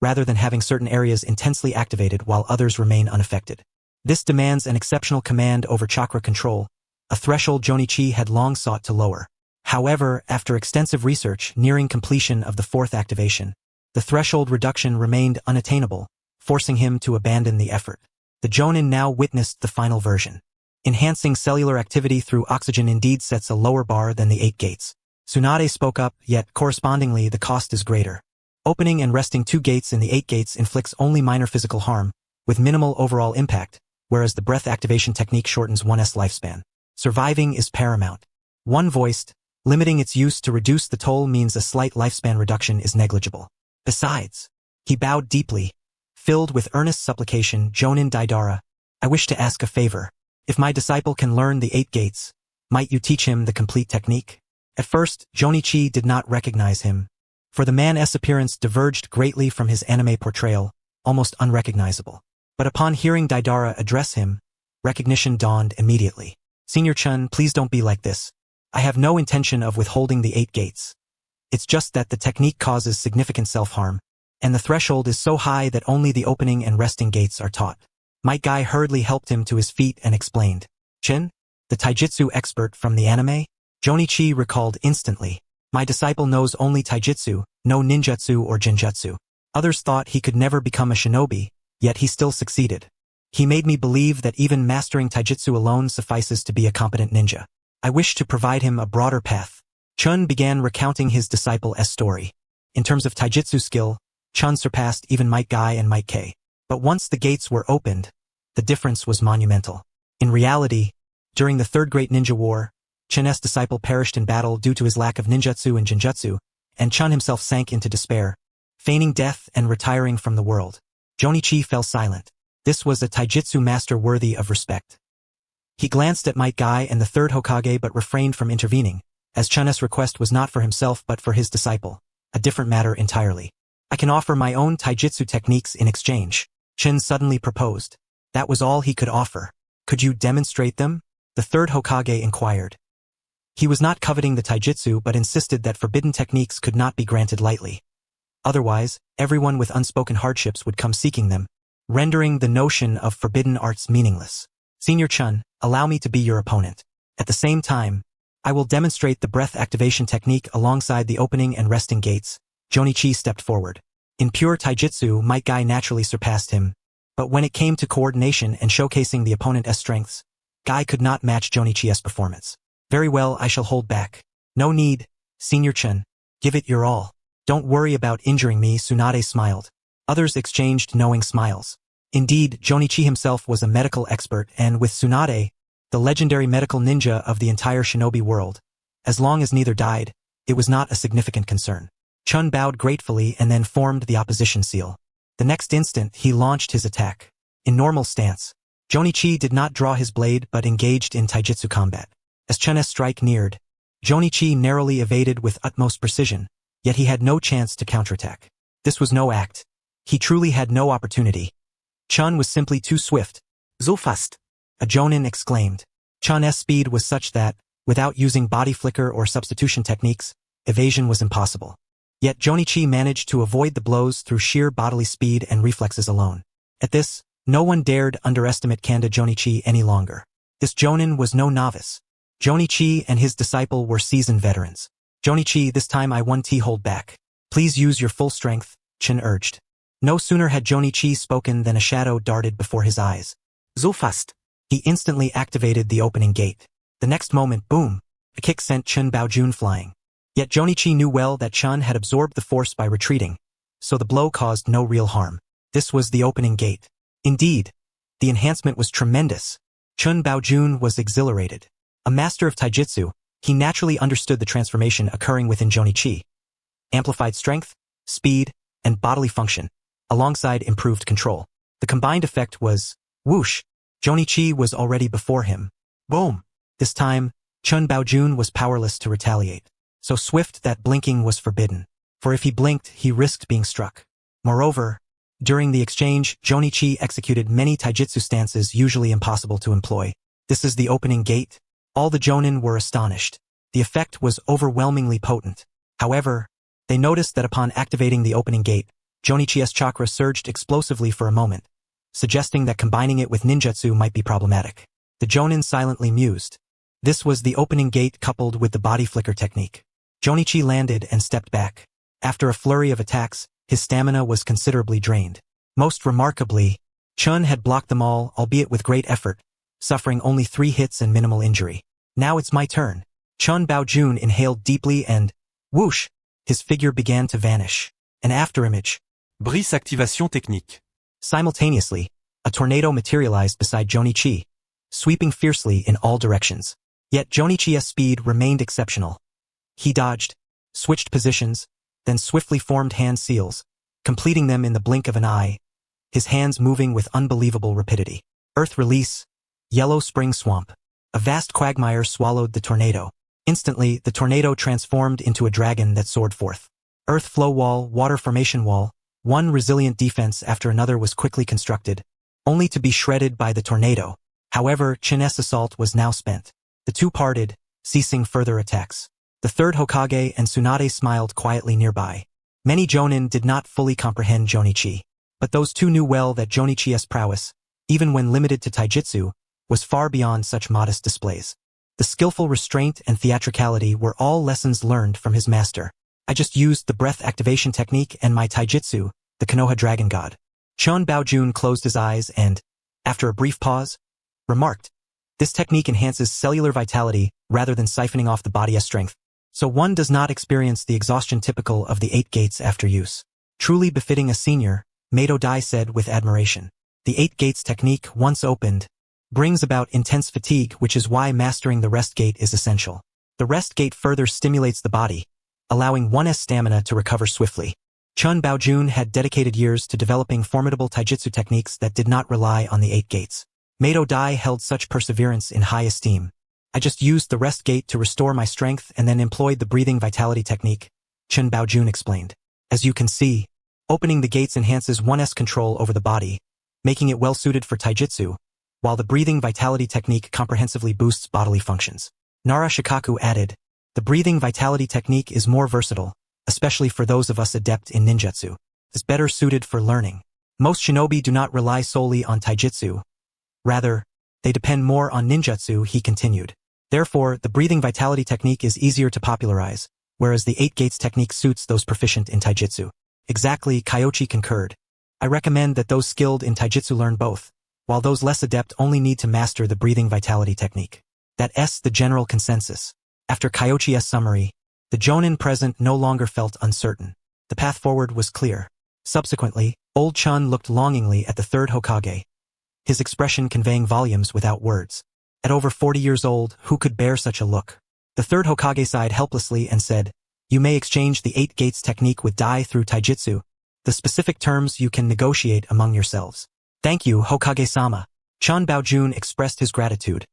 rather than having certain areas intensely activated while others remain unaffected. This demands an exceptional command over chakra control, a threshold Jonichi had long sought to lower. However, after extensive research nearing completion of the 4th activation, the threshold reduction remained unattainable, forcing him to abandon the effort. The Jonin now witnessed the final version. Enhancing cellular activity through oxygen indeed sets a lower bar than the 8 gates. Tsunade spoke up, yet correspondingly the cost is greater. Opening and resting 2 gates in the 8 gates inflicts only minor physical harm, with minimal overall impact, whereas the breath activation technique shortens one's lifespan. Surviving is paramount. One voiced, limiting its use to reduce the toll means a slight lifespan reduction is negligible. Besides, he bowed deeply, filled with earnest supplication. Jonin Daidara, I wish to ask a favor. If my disciple can learn the 8 gates, might you teach him the complete technique? At first, Jonichi did not recognize him, for the man's appearance diverged greatly from his anime portrayal, almost unrecognizable. But upon hearing Daidara address him, recognition dawned immediately. Senior Chun, please don't be like this. I have no intention of withholding the 8 gates. It's just that the technique causes significant self-harm, and the threshold is so high that only the opening and resting gates are taught. Might Guy hurriedly helped him to his feet and explained. Chin? The taijutsu expert from the anime? Jonichi recalled instantly. My disciple knows only taijutsu, no ninjutsu or jinjutsu. Others thought he could never become a shinobi, yet he still succeeded. He made me believe that even mastering taijutsu alone suffices to be a competent ninja. I wish to provide him a broader path. Chun began recounting his disciple's story. In terms of taijutsu skill, Chun surpassed even Might Guy and Might K. But once the gates were opened, the difference was monumental. In reality, during the Third Great Ninja War, Chun's disciple perished in battle due to his lack of ninjutsu and jinjutsu, and Chun himself sank into despair, feigning death and retiring from the world. Jonichi fell silent. This was a taijutsu master worthy of respect. He glanced at Might Guy and the 3rd Hokage but refrained from intervening, as Chun's request was not for himself but for his disciple, a different matter entirely. I can offer my own taijutsu techniques in exchange, Chun suddenly proposed. That was all he could offer. Could you demonstrate them? The 3rd Hokage inquired. He was not coveting the taijutsu but insisted that forbidden techniques could not be granted lightly. Otherwise, everyone with unspoken hardships would come seeking them, rendering the notion of forbidden arts meaningless. Senior Chun, allow me to be your opponent. At the same time, I will demonstrate the breath activation technique alongside the opening and resting gates. Jonichi stepped forward. In pure taijutsu, Might Guy naturally surpassed him, but when it came to coordination and showcasing the opponent's strengths, Guy could not match Jonichi's performance. Very well, I shall hold back. No need, Senior Chun. Give it your all. Don't worry about injuring me, Tsunade smiled. Others exchanged knowing smiles. Indeed, Jonichi himself was a medical expert and with Tsunade, the legendary medical ninja of the entire shinobi world, as long as neither died, it was not a significant concern. Chun bowed gratefully and then formed the opposition seal. The next instant, he launched his attack. In normal stance, Jonichi did not draw his blade but engaged in taijutsu combat. As Chun's strike neared, Jonichi narrowly evaded with utmost precision, yet he had no chance to counterattack. This was no act. He truly had no opportunity. Chun was simply too swift. So fast, a Jonin exclaimed. Chun's speed was such that, without using body flicker or substitution techniques, evasion was impossible. Yet Jonichi managed to avoid the blows through sheer bodily speed and reflexes alone. At this, no one dared underestimate Kanda Jonichi any longer. This Jonin was no novice. Jonichi and his disciple were seasoned veterans. Jonichi, this time I won't hold back. Please use your full strength, Chin urged. No sooner had Jonichi spoken than a shadow darted before his eyes. So fast. He instantly activated the opening gate. The next moment, boom, a kick sent Chun Baojun flying. Yet Jonichi knew well that Chun had absorbed the force by retreating, so the blow caused no real harm. This was the opening gate. Indeed, the enhancement was tremendous. Chun Baojun was exhilarated. A master of taijutsu, he naturally understood the transformation occurring within Jonichi. Amplified strength, speed, and bodily function, alongside improved control. The combined effect was, whoosh, Jonichi was already before him. Boom! This time, Chun Baojun was powerless to retaliate. So swift that blinking was forbidden. For if he blinked, he risked being struck. Moreover, during the exchange, Jonichi executed many taijutsu stances usually impossible to employ. This is the opening gate? All the jonin were astonished. The effect was overwhelmingly potent. However, they noticed that upon activating the opening gate, Jonichi's chakra surged explosively for a moment, suggesting that combining it with ninjutsu might be problematic. The jonin silently mused. This was the opening gate coupled with the body flicker technique. Jonichi landed and stepped back. After a flurry of attacks, his stamina was considerably drained. Most remarkably, Chun had blocked them all, albeit with great effort, suffering only 3 hits and minimal injury. Now it's my turn. Chun Baojun inhaled deeply and, whoosh, his figure began to vanish. An afterimage. Brise activation technique. Simultaneously, a tornado materialized beside Jonichi, sweeping fiercely in all directions. Yet Jonichi's speed remained exceptional. He dodged, switched positions, then swiftly formed hand seals, completing them in the blink of an eye, his hands moving with unbelievable rapidity. Earth release. Yellow spring swamp. A vast quagmire swallowed the tornado. Instantly, the tornado transformed into a dragon that soared forth. Earth flow wall, water formation wall, one resilient defense after another was quickly constructed, only to be shredded by the tornado. However, Chin's assault was now spent. The two parted, ceasing further attacks. The third Hokage and Tsunade smiled quietly nearby. Many jonin did not fully comprehend Jonichi, but those two knew well that Jonichi's prowess, even when limited to taijutsu, was far beyond such modest displays. The skillful restraint and theatricality were all lessons learned from his master. I just used the breath activation technique and my taijutsu, the Konoha dragon god. Chun Baojun closed his eyes and, after a brief pause, remarked, this technique enhances cellular vitality rather than siphoning off the body's strength, so one does not experience the exhaustion typical of the 8 gates after use. Truly befitting a senior, Mado Dai said with admiration. The 8 gates technique, once opened, brings about intense fatigue, which is why mastering the rest gate is essential. The rest gate further stimulates the body, allowing one's stamina to recover swiftly. Chun Baojun had dedicated years to developing formidable taijutsu techniques that did not rely on the 8 gates. Mado Dai held such perseverance in high esteem. I just used the rest gate to restore my strength and then employed the breathing vitality technique, Chun Baojun explained. As you can see, opening the gates enhances one's control over the body, making it well suited for taijutsu, while the breathing vitality technique comprehensively boosts bodily functions. Nara Shikaku added, the breathing vitality technique is more versatile, especially for those of us adept in ninjutsu. It's better suited for learning. Most shinobi do not rely solely on taijutsu. Rather, they depend more on ninjutsu, he continued. Therefore, the breathing vitality technique is easier to popularize, whereas the 8 gates technique suits those proficient in taijutsu. Exactly, Kyoichi concurred. I recommend that those skilled in taijutsu learn both, while those less adept only need to master the breathing vitality technique. That's the general consensus. After Kyoichi's summary, the jonin present no longer felt uncertain. The path forward was clear. Subsequently, old Chun looked longingly at the third Hokage, his expression conveying volumes without words. At over 40 years old, who could bear such a look? The third Hokage sighed helplessly and said, you may exchange the 8 gates technique with Dai through taijutsu. The specific terms you can negotiate among yourselves. Thank you, Hokage-sama. Chun Baojun expressed his gratitude,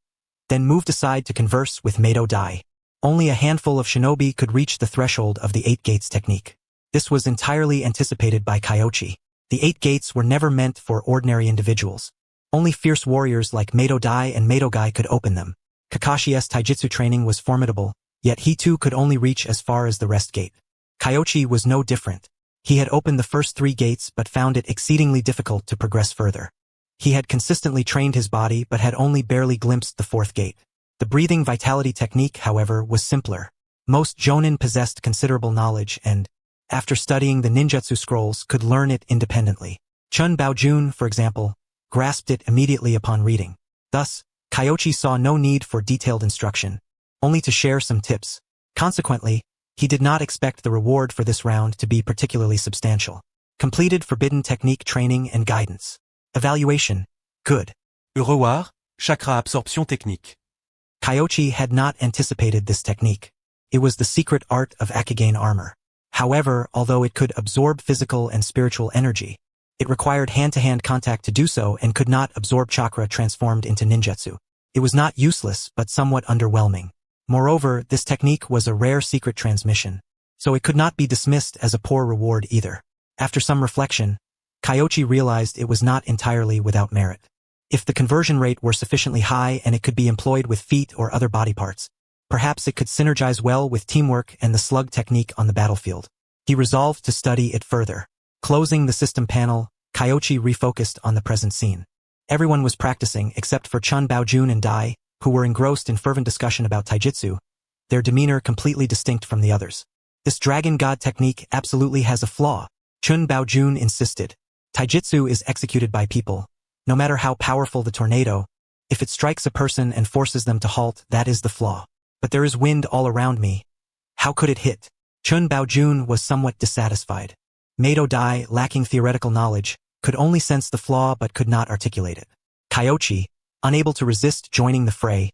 then moved aside to converse with Mado Dai. Only a handful of shinobi could reach the threshold of the 8 gates technique. This was entirely anticipated by Kyoichi. The 8 gates were never meant for ordinary individuals. Only fierce warriors like Mado Dai and Mado Gai could open them. Kakashi's taijutsu training was formidable, yet he too could only reach as far as the rest gate. Kyoichi was no different. He had opened the first 3 gates but found it exceedingly difficult to progress further. He had consistently trained his body but had only barely glimpsed the 4th gate. The breathing vitality technique, however, was simpler. Most jonin possessed considerable knowledge and, after studying the ninjutsu scrolls, could learn it independently. Chun Baojun, for example, grasped it immediately upon reading. Thus, Kyoichi saw no need for detailed instruction, only to share some tips. Consequently, he did not expect the reward for this round to be particularly substantial. Completed forbidden technique training and guidance. Evaluation. Good. Reward, chakra absorption technique. Kyoichi had not anticipated this technique. It was the secret art of Akagane armor. However, although it could absorb physical and spiritual energy, it required hand-to-hand contact to do so and could not absorb chakra transformed into ninjutsu. It was not useless, but somewhat underwhelming. Moreover, this technique was a rare secret transmission, so it could not be dismissed as a poor reward either. After some reflection, Kyoichi realized it was not entirely without merit. If the conversion rate were sufficiently high and it could be employed with feet or other body parts, perhaps it could synergize well with teamwork and the slug technique on the battlefield. He resolved to study it further. Closing the system panel, Kyoichi refocused on the present scene. Everyone was practicing except for Chun Baojun and Dai, who were engrossed in fervent discussion about taijutsu, their demeanor completely distinct from the others. This dragon god technique absolutely has a flaw, Chun Baojun insisted. Taijutsu is executed by people. No matter how powerful the tornado, if it strikes a person and forces them to halt, that is the flaw. But there is wind all around me. How could it hit? Chun Baojun was somewhat dissatisfied. Mado Dai, lacking theoretical knowledge, could only sense the flaw but could not articulate it. Kyoichi, unable to resist joining the fray,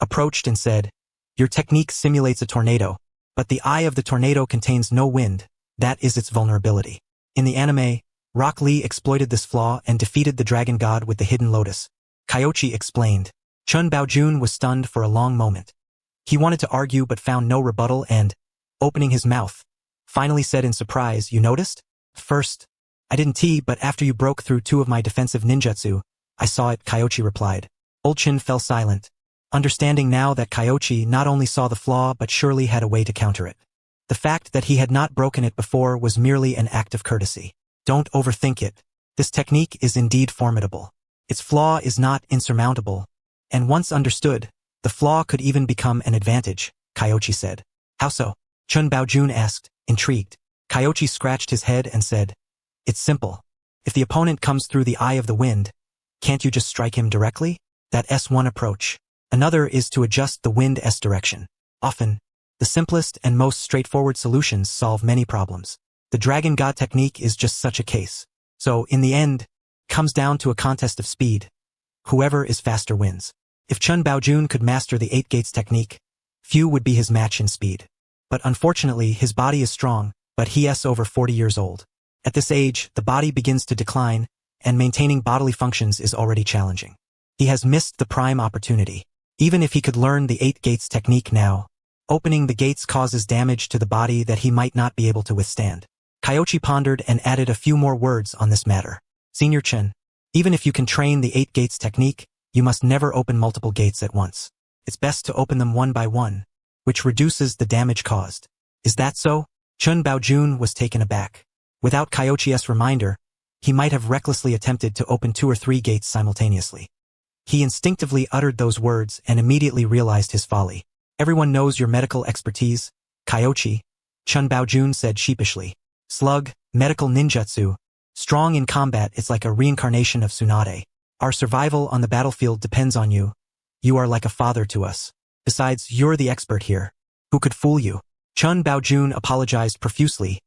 approached and said, "Your technique simulates a tornado, but the eye of the tornado contains no wind. That is its vulnerability." In the anime, Rock Lee exploited this flaw and defeated the dragon god with the hidden lotus. Kyoichi explained. Chun Baojun was stunned for a long moment. He wanted to argue but found no rebuttal and, opening his mouth, finally said in surprise, "You noticed? First, I didn't but after you broke through 2 of my defensive ninjutsu, I saw it," Kyoichi replied. Old Chin fell silent, understanding now that Kyoichi not only saw the flaw but surely had a way to counter it. The fact that he had not broken it before was merely an act of courtesy. Don't overthink it. This technique is indeed formidable. Its flaw is not insurmountable, and once understood, the flaw could even become an advantage, Kyoichi said. How so? Chun Baojun asked, intrigued. Kyoichi scratched his head and said, "It's simple. If the opponent comes through the eye of the wind, can't you just strike him directly? That's one approach. Another is to adjust the wind's direction. Often, the simplest and most straightforward solutions solve many problems. The Dragon God technique is just such a case. So, in the end, comes down to a contest of speed. Whoever is faster wins. If Chun Baojun could master the 8 gates technique, few would be his match in speed. But unfortunately, his body is strong, but he is over 40 years old. At this age, the body begins to decline, and maintaining bodily functions is already challenging. He has missed the prime opportunity. Even if he could learn the 8 gates technique now, opening the gates causes damage to the body that he might not be able to withstand. Kyoichi pondered and added a few more words on this matter. Senior Chen, even if you can train the 8 gates technique, you must never open multiple gates at once. It's best to open them one by one, which reduces the damage caused. Is that so? Chun Baojun was taken aback. Without Kyoichi's reminder, he might have recklessly attempted to open 2 or 3 gates simultaneously. He instinctively uttered those words and immediately realized his folly. Everyone knows your medical expertise, Kyoichi, Chun Baojun said sheepishly. Slug, medical ninjutsu, strong in combat, it's like a reincarnation of Tsunade. Our survival on the battlefield depends on you. You are like a father to us. Besides, you're the expert here. Who could fool you? Chun Baojun apologized profusely,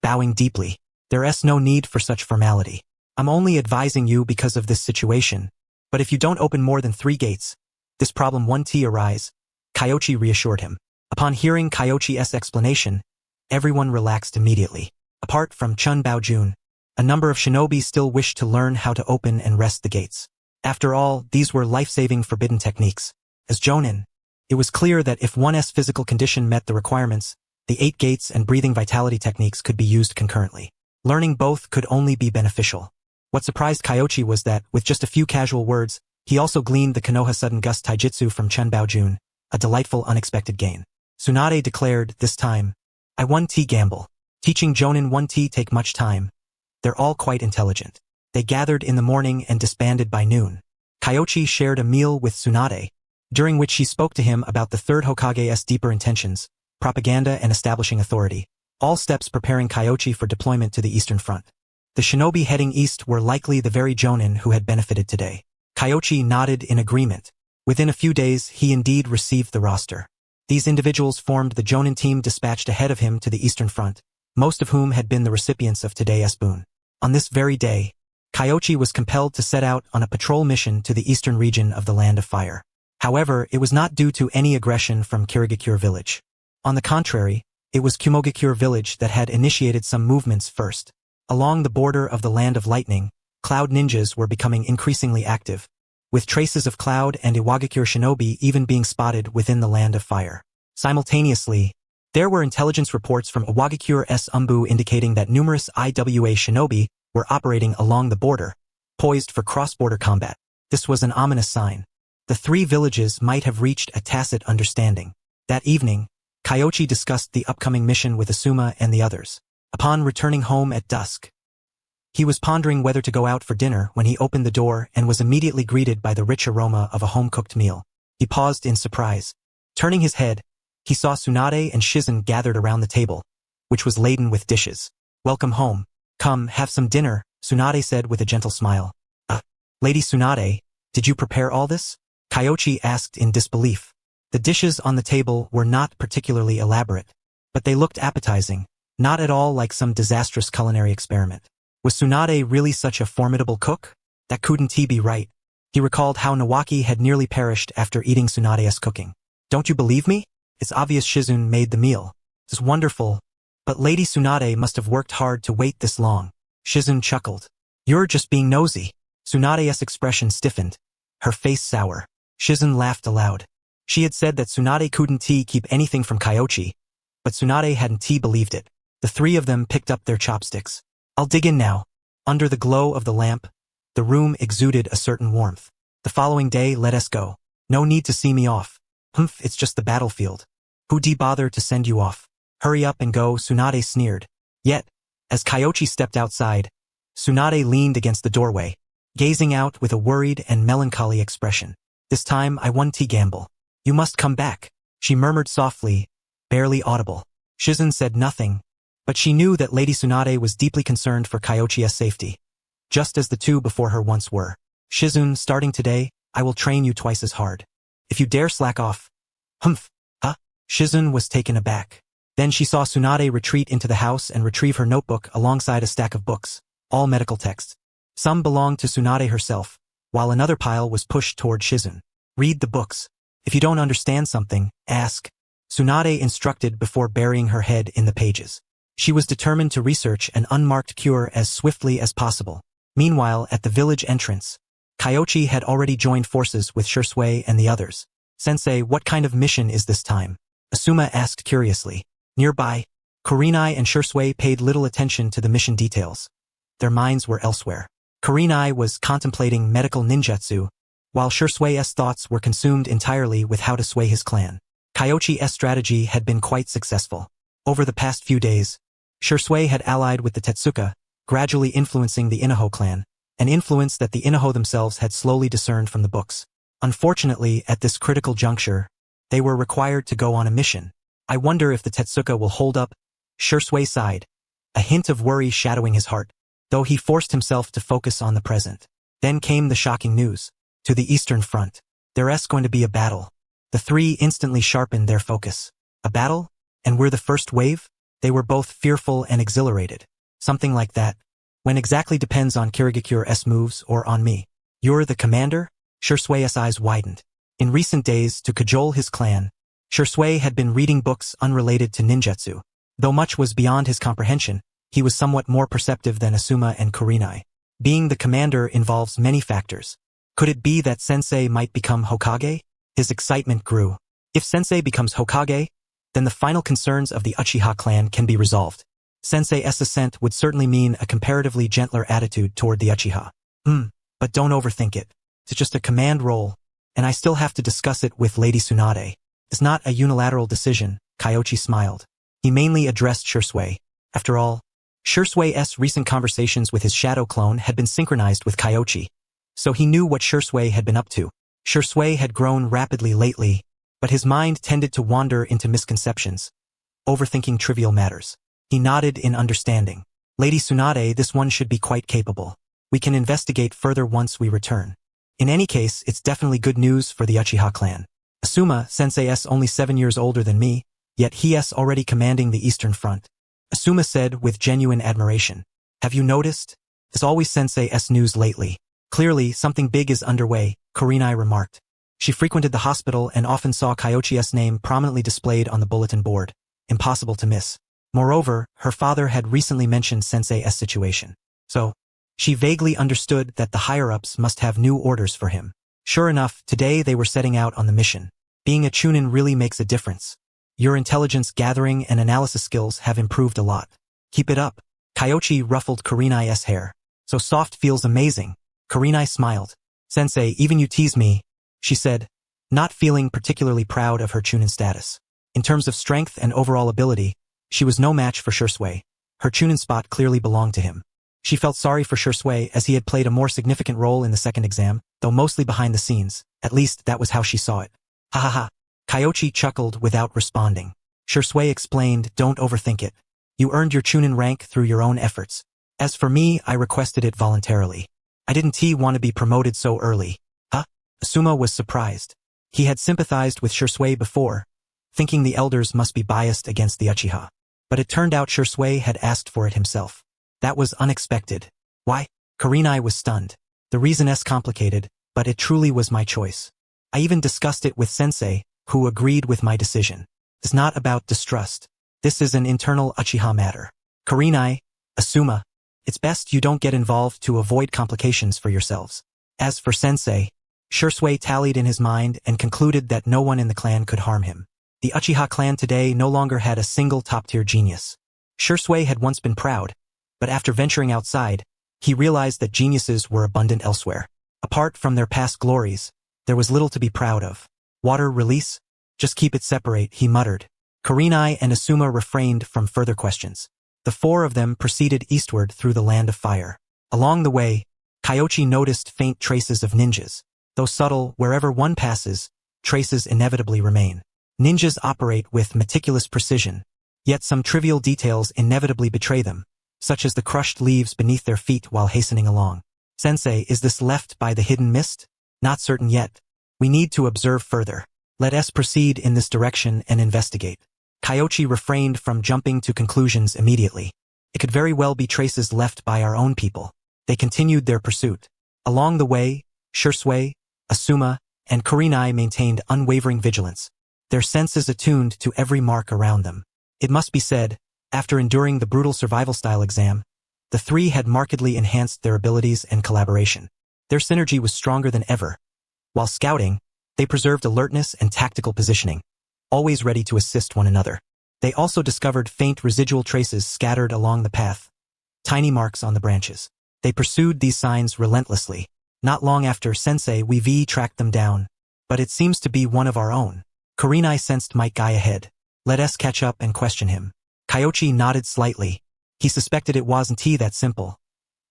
bowing deeply. There's no need for such formality. I'm only advising you because of this situation. But if you don't open more than 3 gates, this problem won't arise, Kyoichi reassured him. Upon hearing Kyoichi's explanation, everyone relaxed immediately. Apart from Chun Baojun, a number of shinobi still wished to learn how to open and rest the gates. After all, these were life-saving forbidden techniques. As Jonin, it was clear that if one's physical condition met the requirements, the 8 gates and breathing vitality techniques could be used concurrently. Learning both could only be beneficial. What surprised Kyoichi was that, with just a few casual words, he also gleaned the Konoha sudden gust taijutsu from Chun Baojun, a delightful unexpected gain. Tsunade declared, this time, I 1T gamble. Teaching Jonin 1T take much time. They're all quite intelligent. They gathered in the morning and disbanded by noon. Kyoichi shared a meal with Tsunade, during which she spoke to him about the 3rd Hokage's deeper intentions, propaganda and establishing authority, all steps preparing Kyoichi for deployment to the Eastern Front. The shinobi heading east were likely the very Jonin who had benefited today. Kyoichi nodded in agreement. Within a few days, he indeed received the roster. These individuals formed the Jonin team dispatched ahead of him to the Eastern Front, most of whom had been the recipients of today's boon. On this very day, Kyoichi was compelled to set out on a patrol mission to the eastern region of the Land of Fire. However, it was not due to any aggression from Kirigakure village. On the contrary, it was Kumogakure village that had initiated some movements first. Along the border of the Land of Lightning, Cloud ninjas were becoming increasingly active, with traces of Cloud and Iwagakure shinobi even being spotted within the Land of Fire. Simultaneously, there were intelligence reports from Iwagakure's Umbu indicating that numerous IWA shinobi were operating along the border, poised for cross-border combat. This was an ominous sign. The three villages might have reached a tacit understanding. That evening, Kyoichi discussed the upcoming mission with Asuma and the others. Upon returning home at dusk, he was pondering whether to go out for dinner when he opened the door and was immediately greeted by the rich aroma of a home-cooked meal. He paused in surprise. Turning his head, he saw Tsunade and Shizen gathered around the table, which was laden with dishes. "Welcome home. Come, have some dinner," Tsunade said with a gentle smile. Lady Tsunade, did you prepare all this?" Kyoichi asked in disbelief. The dishes on the table were not particularly elaborate, but they looked appetizing, not at all like some disastrous culinary experiment. Was Tsunade really such a formidable cook? That couldn't be right. He recalled how Nawaki had nearly perished after eating Tsunade's cooking. "Don't you believe me? It's obvious Shizun made the meal. It's wonderful. But Lady Tsunade must have worked hard to wait this long." Shizun chuckled. "You're just being nosy." Tsunade's expression stiffened, her face sour. Shizun laughed aloud. She had said that Tsunade couldn't keep anything from Kyoichi, but Tsunade hadn't believed it. The three of them picked up their chopsticks. "I'll dig in now." Under the glow of the lamp, the room exuded a certain warmth. "The following day, let us go. No need to see me off." "Humph, it's just the battlefield. Who'd bother to send you off? Hurry up and go," Tsunade sneered. Yet, as Kyoichi stepped outside, Tsunade leaned against the doorway, gazing out with a worried and melancholy expression. "This time I won gamble. You must come back," she murmured softly, barely audible. Shizun said nothing, but she knew that Lady Tsunade was deeply concerned for Kyoichi's safety, just as the two before her once were. "Shizun, starting today, I will train you twice as hard. If you dare slack off." "Humph, huh?" Shizun was taken aback. Then she saw Tsunade retreat into the house and retrieve her notebook alongside a stack of books, all medical texts. Some belonged to Tsunade herself, while another pile was pushed toward Shizun. "Read the books. If you don't understand something, ask," Tsunade instructed before burying her head in the pages. She was determined to research an unmarked cure as swiftly as possible. Meanwhile, at the village entrance, Kyoichi had already joined forces with Shisui and the others. "Sensei, what kind of mission is this time?" Asuma asked curiously. Nearby, Kurenai and Shisui paid little attention to the mission details. Their minds were elsewhere. Kurenai was contemplating medical ninjutsu, while Shisui's thoughts were consumed entirely with how to sway his clan. Kyoichi's strategy had been quite successful. Over the past few days, Shisui had allied with the Tetsuka, gradually influencing the Inoho clan, an influence that the Inoho themselves had slowly discerned from the books. Unfortunately, at this critical juncture, they were required to go on a mission. "I wonder if the Tetsuka will hold up," Shisui sighed, a hint of worry shadowing his heart, though he forced himself to focus on the present. Then came the shocking news. To the Eastern Front, there's going to be a battle. The three instantly sharpened their focus. A battle? And we're the first wave? They were both fearful and exhilarated. "Something like that. When exactly depends on Kirigakure's moves or on me." "You're the commander?" Shisui's eyes widened. In recent days, to cajole his clan, Shisui had been reading books unrelated to ninjutsu. Though much was beyond his comprehension, he was somewhat more perceptive than Asuma and Kurenai. Being the commander involves many factors. Could it be that Sensei might become Hokage? His excitement grew. If Sensei becomes Hokage, then the final concerns of the Uchiha clan can be resolved. Sensei's ascent would certainly mean a comparatively gentler attitude toward the Uchiha. But don't overthink it. It's just a command role, and I still have to discuss it with Lady Tsunade. It's not a unilateral decision," Kyoichi smiled. He mainly addressed Shisui. After all, Shisui's recent conversations with his shadow clone had been synchronized with Kyoichi, so he knew what Shisui had been up to. Shisui had grown rapidly lately, but his mind tended to wander into misconceptions, overthinking trivial matters. He nodded in understanding. "Lady Tsunade, this one should be quite capable. We can investigate further once we return. In any case, it's definitely good news for the Uchiha clan. Asuma, Sensei's only 7 years older than me, yet he's already commanding the Eastern Front." Asuma said with genuine admiration. "Have you noticed? It's always Sensei's news lately. Clearly, something big is underway," Kurenai remarked. She frequented the hospital and often saw Kyoichi's name prominently displayed on the bulletin board. Impossible to miss. Moreover, her father had recently mentioned Sensei's situation. So, she vaguely understood that the higher-ups must have new orders for him. Sure enough, today they were setting out on the mission. Being a Chunin really makes a difference. Your intelligence gathering and analysis skills have improved a lot. Keep it up. Kyoichi ruffled Kurenai's hair. So soft feels amazing. Kurenai smiled. Sensei, even you tease me, she said, not feeling particularly proud of her Chunin status. In terms of strength and overall ability, she was no match for Shisui. Her Chunin spot clearly belonged to him. She felt sorry for Shisui as he had played a more significant role in the second exam, though mostly behind the scenes. At least that was how she saw it. Ha ha ha. Kyoichi chuckled without responding. Shisui explained, don't overthink it. You earned your Chunin rank through your own efforts. As for me, I requested it voluntarily. I didn't want to be promoted so early. Huh? Asuma was surprised. He had sympathized with Shisui before, thinking the elders must be biased against the Uchiha. But it turned out Shisui had asked for it himself. That was unexpected. Why? Kurenai was stunned. The reason is complicated, but it truly was my choice. I even discussed it with Sensei, who agreed with my decision. It's not about distrust. This is an internal Uchiha matter. Kurenai, Asuma, it's best you don't get involved to avoid complications for yourselves. As for Sensei, Shisui tallied in his mind and concluded that no one in the clan could harm him. The Uchiha clan today no longer had a single top-tier genius. Shisui had once been proud, but after venturing outside, he realized that geniuses were abundant elsewhere. Apart from their past glories, there was little to be proud of. Water release? Just keep it separate, he muttered. Kurenai and Asuma refrained from further questions. The four of them proceeded eastward through the land of fire. Along the way, Kyoichi noticed faint traces of ninjas. Though subtle, wherever one passes, traces inevitably remain. Ninjas operate with meticulous precision, yet some trivial details inevitably betray them, such as the crushed leaves beneath their feet while hastening along. Sensei, is this left by the hidden mist? Not certain yet. We need to observe further. Let us proceed in this direction and investigate. Kyoichi refrained from jumping to conclusions immediately. It could very well be traces left by our own people. They continued their pursuit. Along the way, Shisui, Asuma, and Kurenai maintained unwavering vigilance, their senses attuned to every mark around them. It must be said, after enduring the brutal survival-style exam, the three had markedly enhanced their abilities and collaboration. Their synergy was stronger than ever. While scouting, they preserved alertness and tactical positioning, always ready to assist one another. They also discovered faint residual traces scattered along the path, tiny marks on the branches. They pursued these signs relentlessly. Not long after, Sensei, we tracked them down, but it seems to be one of our own. Kurenai sensed Might Guy ahead. Let us catch up and question him. Kyoichi nodded slightly. He suspected it wasn't that simple.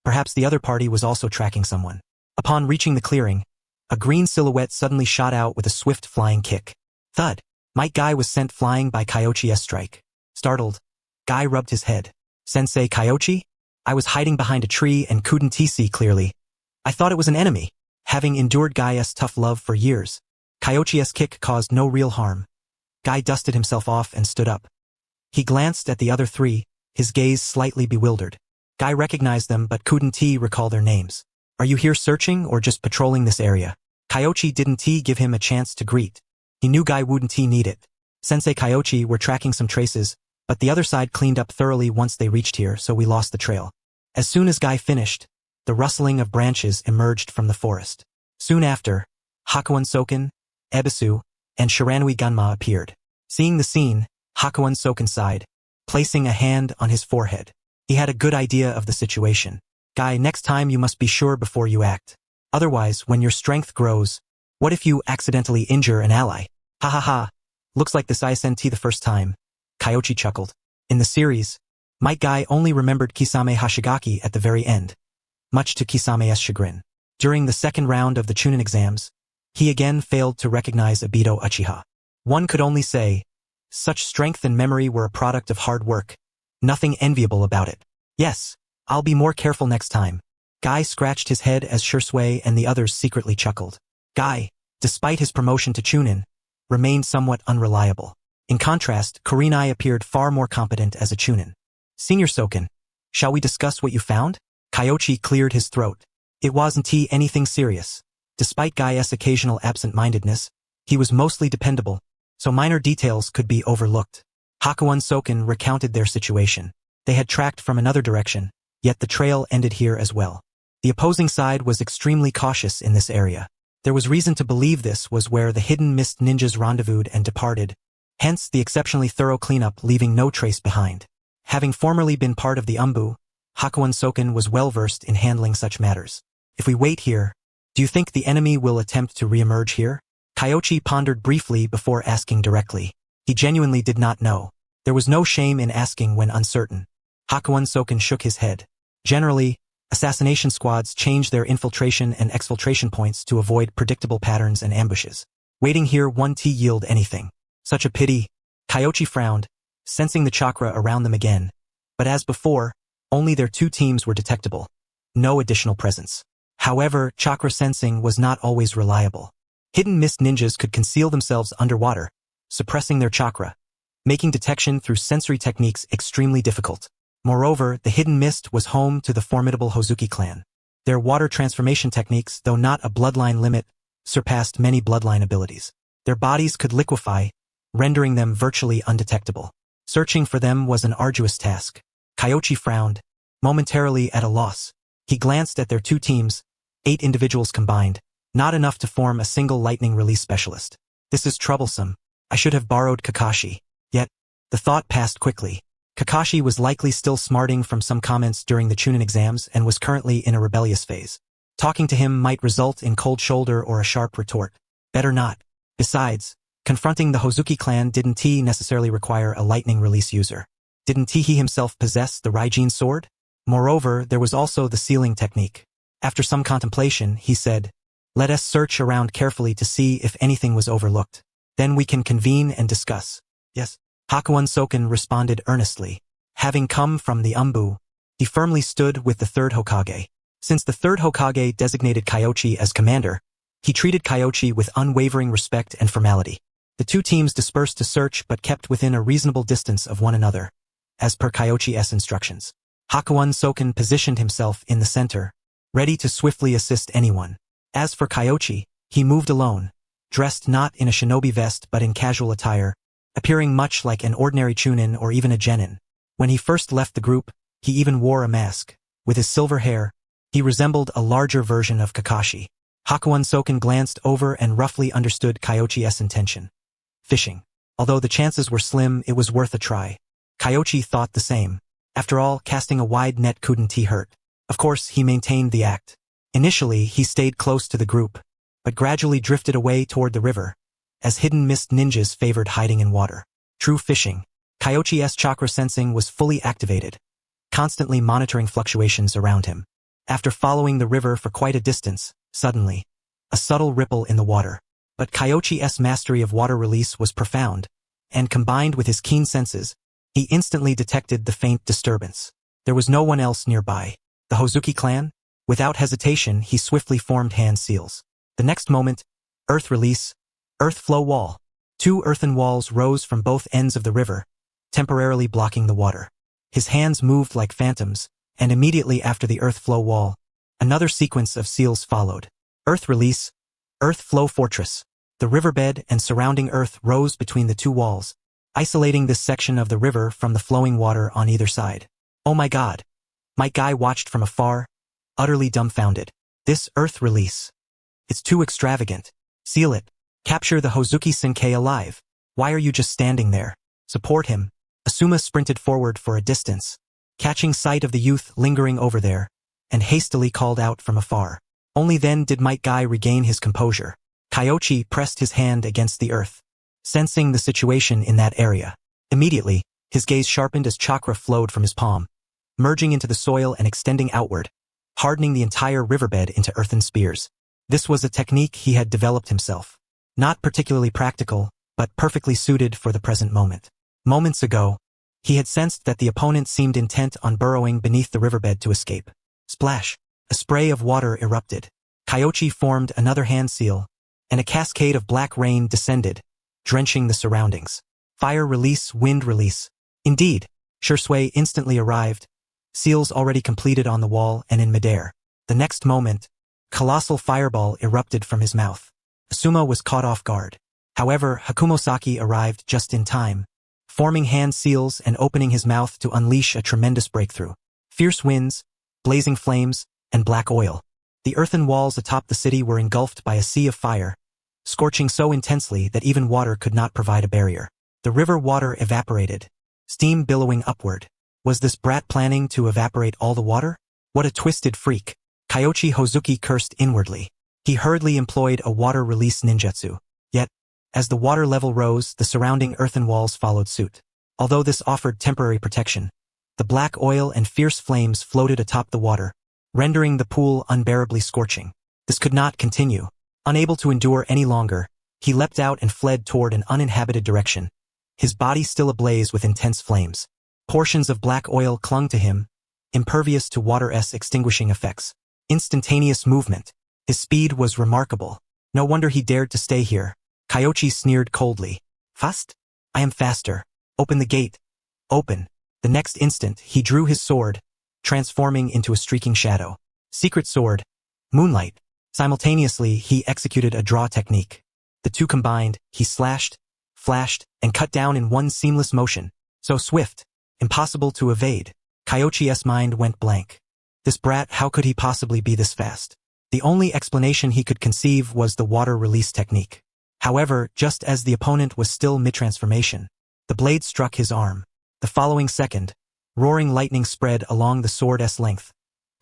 Perhaps the other party was also tracking someone. Upon reaching the clearing, a green silhouette suddenly shot out with a swift flying kick. Thud! Might Guy was sent flying by Kyoichi's strike. Startled, Guy rubbed his head. Sensei, Kyoichi? I was hiding behind a tree and couldn't see clearly. I thought it was an enemy. Having endured Guy's tough love for years, Kyoichi's kick caused no real harm. Guy dusted himself off and stood up. He glanced at the other three, his gaze slightly bewildered. Guy recognized them but couldn't recall their names. Are you here searching or just patrolling this area? Kyoichi didn't give him a chance to greet. He knew Guy wouldn't need it. Sensei, Kyoichi were tracking some traces, but the other side cleaned up thoroughly once they reached here, so we lost the trail. As soon as Guy finished, the rustling of branches emerged from the forest. Soon after, Hakuun Soken, Ebisu, and Shiranui Gunma appeared. Seeing the scene, Hakuun Soken sighed, placing a hand on his forehead. He had a good idea of the situation. Guy, next time you must be sure before you act. Otherwise, when your strength grows, what if you accidentally injure an ally? Ha ha ha. Looks like this ISNT the first time. Kyoichi chuckled. In the series, Might Guy only remembered Kisame Hashigaki at the very end, much to Kisame's chagrin. During the second round of the Chunin exams, he again failed to recognize Obito Uchiha. One could only say, such strength and memory were a product of hard work. Nothing enviable about it. Yes, I'll be more careful next time. Guy scratched his head as Shisui and the others secretly chuckled. Guy, despite his promotion to Chunin, remained somewhat unreliable. In contrast, Kurenai appeared far more competent as a Chunin. Senior Soken, shall we discuss what you found? Kyoichi cleared his throat. It wasn't anything serious. Despite Guy's occasional absent-mindedness, he was mostly dependable, so minor details could be overlooked. Hakuun Soken recounted their situation. They had tracked from another direction, yet the trail ended here as well. The opposing side was extremely cautious in this area. There was reason to believe this was where the hidden mist ninjas rendezvoused and departed, hence the exceptionally thorough cleanup leaving no trace behind. Having formerly been part of the Umbu, Hakuun Soken was well versed in handling such matters. If we wait here, Do you think the enemy will attempt to re-emerge here? Kyoichi pondered briefly before asking directly. He genuinely did not know. There was no shame in asking when uncertain. Hakuin Soken shook his head. Generally, assassination squads change their infiltration and exfiltration points to avoid predictable patterns and ambushes. Waiting here won't yield anything. Such a pity. Kyoichi frowned, sensing the chakra around them again. But as before, only their two teams were detectable. No additional presence. However, chakra sensing was not always reliable. Hidden mist ninjas could conceal themselves underwater, suppressing their chakra, making detection through sensory techniques extremely difficult. Moreover, the hidden mist was home to the formidable Hozuki clan. Their water transformation techniques, though not a bloodline limit, surpassed many bloodline abilities. Their bodies could liquefy, rendering them virtually undetectable. Searching for them was an arduous task. Kyoichi frowned, momentarily at a loss. He glanced at their two teams, 8 individuals combined, not enough to form a single lightning release specialist. This is troublesome. I should have borrowed Kakashi. Yet, the thought passed quickly. Kakashi was likely still smarting from some comments during the Chunin exams and was currently in a rebellious phase. Talking to him might result in cold shoulder or a sharp retort. Better not. Besides, confronting the Hozuki clan didn't necessarily require a lightning release user. Didn't he himself possess the Raijin sword? Moreover, there was also the sealing technique. After some contemplation, he said, "Let us search around carefully to see if anything was overlooked. Then we can convene and discuss." Yes. Hakuin Soken responded earnestly. Having come from the Umbu, he firmly stood with the third Hokage. Since the third Hokage designated Kyoichi as commander, he treated Kyoichi with unwavering respect and formality. The two teams dispersed to search but kept within a reasonable distance of one another, as per Kyoichi's instructions. Hakuin Soken positioned himself in the center, ready to swiftly assist anyone. As for Kyoichi, he moved alone, dressed not in a shinobi vest but in casual attire, appearing much like an ordinary chunin or even a genin. When he first left the group, he even wore a mask. With his silver hair, he resembled a larger version of Kakashi. Hakuin Soken glanced over and roughly understood Kyoichi's intention. Fishing. Although the chances were slim, it was worth a try. Kyoichi thought the same. After all, casting a wide net couldn't hurt. Of course, he maintained the act. Initially, he stayed close to the group, but gradually drifted away toward the river, as hidden mist ninjas favored hiding in water. True fishing. Kyoichi's chakra sensing was fully activated, constantly monitoring fluctuations around him. After following the river for quite a distance, suddenly, a subtle ripple in the water. But Kyoichi's mastery of water release was profound, and combined with his keen senses, he instantly detected the faint disturbance. There was no one else nearby. The Hozuki clan? Without hesitation, he swiftly formed hand seals. The next moment, earth release, earth flow wall. 2 earthen walls rose from both ends of the river, temporarily blocking the water. His hands moved like phantoms, and immediately after the earth flow wall, another sequence of seals followed. Earth release, earth flow fortress. The riverbed and surrounding earth rose between the 2 walls, isolating this section of the river from the flowing water on either side. Oh my god! Might Guy watched from afar, utterly dumbfounded. This earth release. It's too extravagant. Seal it. Capture the Hozuki Senkei alive. Why are you just standing there? Support him. Asuma sprinted forward for a distance, catching sight of the youth lingering over there, and hastily called out from afar. Only then did Might Guy regain his composure. Kyoichi pressed his hand against the earth, sensing the situation in that area. Immediately, his gaze sharpened as chakra flowed from his palm, merging into the soil and extending outward, hardening the entire riverbed into earthen spears. This was a technique he had developed himself. Not particularly practical, but perfectly suited for the present moment. Moments ago, he had sensed that the opponent seemed intent on burrowing beneath the riverbed to escape. Splash! A spray of water erupted. Kyoichi formed another hand seal, and a cascade of black rain descended, drenching the surroundings. Fire release, wind release. Indeed, Shisui instantly arrived, seals already completed on the wall and in midair. The next moment, colossal fireball erupted from his mouth. Asuma was caught off guard. However, Hakumosaki arrived just in time, forming hand seals and opening his mouth to unleash a tremendous breakthrough. Fierce winds, blazing flames, and black oil. The earthen walls atop the city were engulfed by a sea of fire, scorching so intensely that even water could not provide a barrier. The river water evaporated, steam billowing upward. Was this brat planning to evaporate all the water? What a twisted freak. Kyoichi Hozuki cursed inwardly. He hurriedly employed a water release ninjutsu. Yet, as the water level rose, the surrounding earthen walls followed suit. Although this offered temporary protection, the black oil and fierce flames floated atop the water, rendering the pool unbearably scorching. This could not continue. Unable to endure any longer, he leapt out and fled toward an uninhabited direction, his body still ablaze with intense flames. Portions of black oil clung to him, impervious to water's extinguishing effects. Instantaneous movement. His speed was remarkable. No wonder he dared to stay here. Kyoichi sneered coldly. Fast? I am faster. Open the gate. Open. The next instant, he drew his sword, transforming into a streaking shadow. Secret sword. Moonlight. Simultaneously, he executed a draw technique. The two combined, he slashed, flashed, and cut down in one seamless motion. So swift, impossible to evade. Kyoichi's mind went blank. This brat, how could he possibly be this fast? The only explanation he could conceive was the water release technique. However, just as the opponent was still mid-transformation, the blade struck his arm. The following second, roaring lightning spread along the sword's length,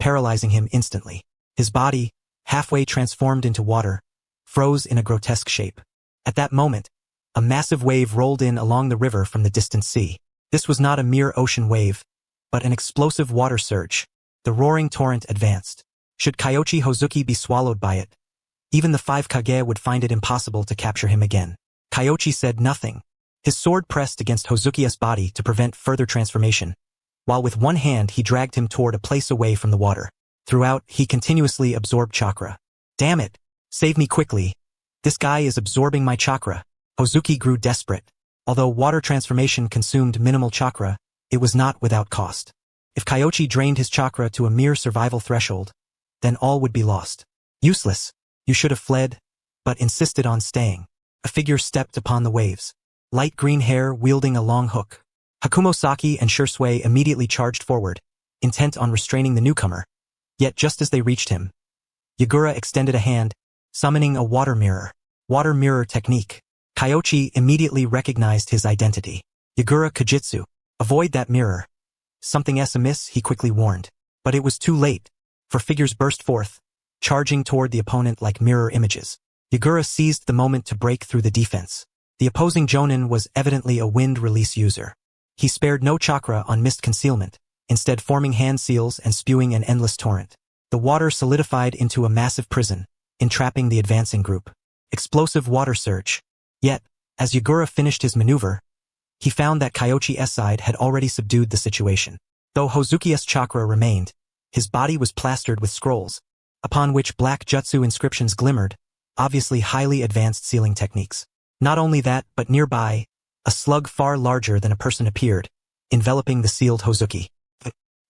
paralyzing him instantly. His body, halfway transformed into water, froze in a grotesque shape. At that moment, a massive wave rolled in along the river from the distant sea. This was not a mere ocean wave, but an explosive water surge. The roaring torrent advanced. Should Kyoichi Hozuki be swallowed by it, even the 5 Kage would find it impossible to capture him again. Kyoichi said nothing. His sword pressed against Hozuki's body to prevent further transformation, while with one hand he dragged him toward a place away from the water. Throughout, he continuously absorbed chakra. Damn it! Save me quickly. This guy is absorbing my chakra. Hozuki grew desperate. Although water transformation consumed minimal chakra, it was not without cost. If Kyoichi drained his chakra to a mere survival threshold, then all would be lost. Useless. You should have fled, but insisted on staying. A figure stepped upon the waves. Light green hair wielding a long hook. Hakumosaki and Shisui immediately charged forward, intent on restraining the newcomer. Yet just as they reached him, Yagura extended a hand, summoning a water mirror. Water mirror technique. Kyoichi immediately recognized his identity. Yagura Kujitsu. Avoid that mirror. Something's amiss, he quickly warned. But it was too late, for figures burst forth, charging toward the opponent like mirror images. Yagura seized the moment to break through the defense. The opposing Jonin was evidently a wind release user. He spared no chakra on mist concealment, instead forming hand seals and spewing an endless torrent. The water solidified into a massive prison, entrapping the advancing group. Explosive water surge. Yet, as Yagura finished his maneuver, he found that Kyoichi's side had already subdued the situation. Though Hozuki's chakra remained, his body was plastered with scrolls, upon which black jutsu inscriptions glimmered, obviously highly advanced sealing techniques. Not only that, but nearby, a slug far larger than a person appeared, enveloping the sealed Hozuki.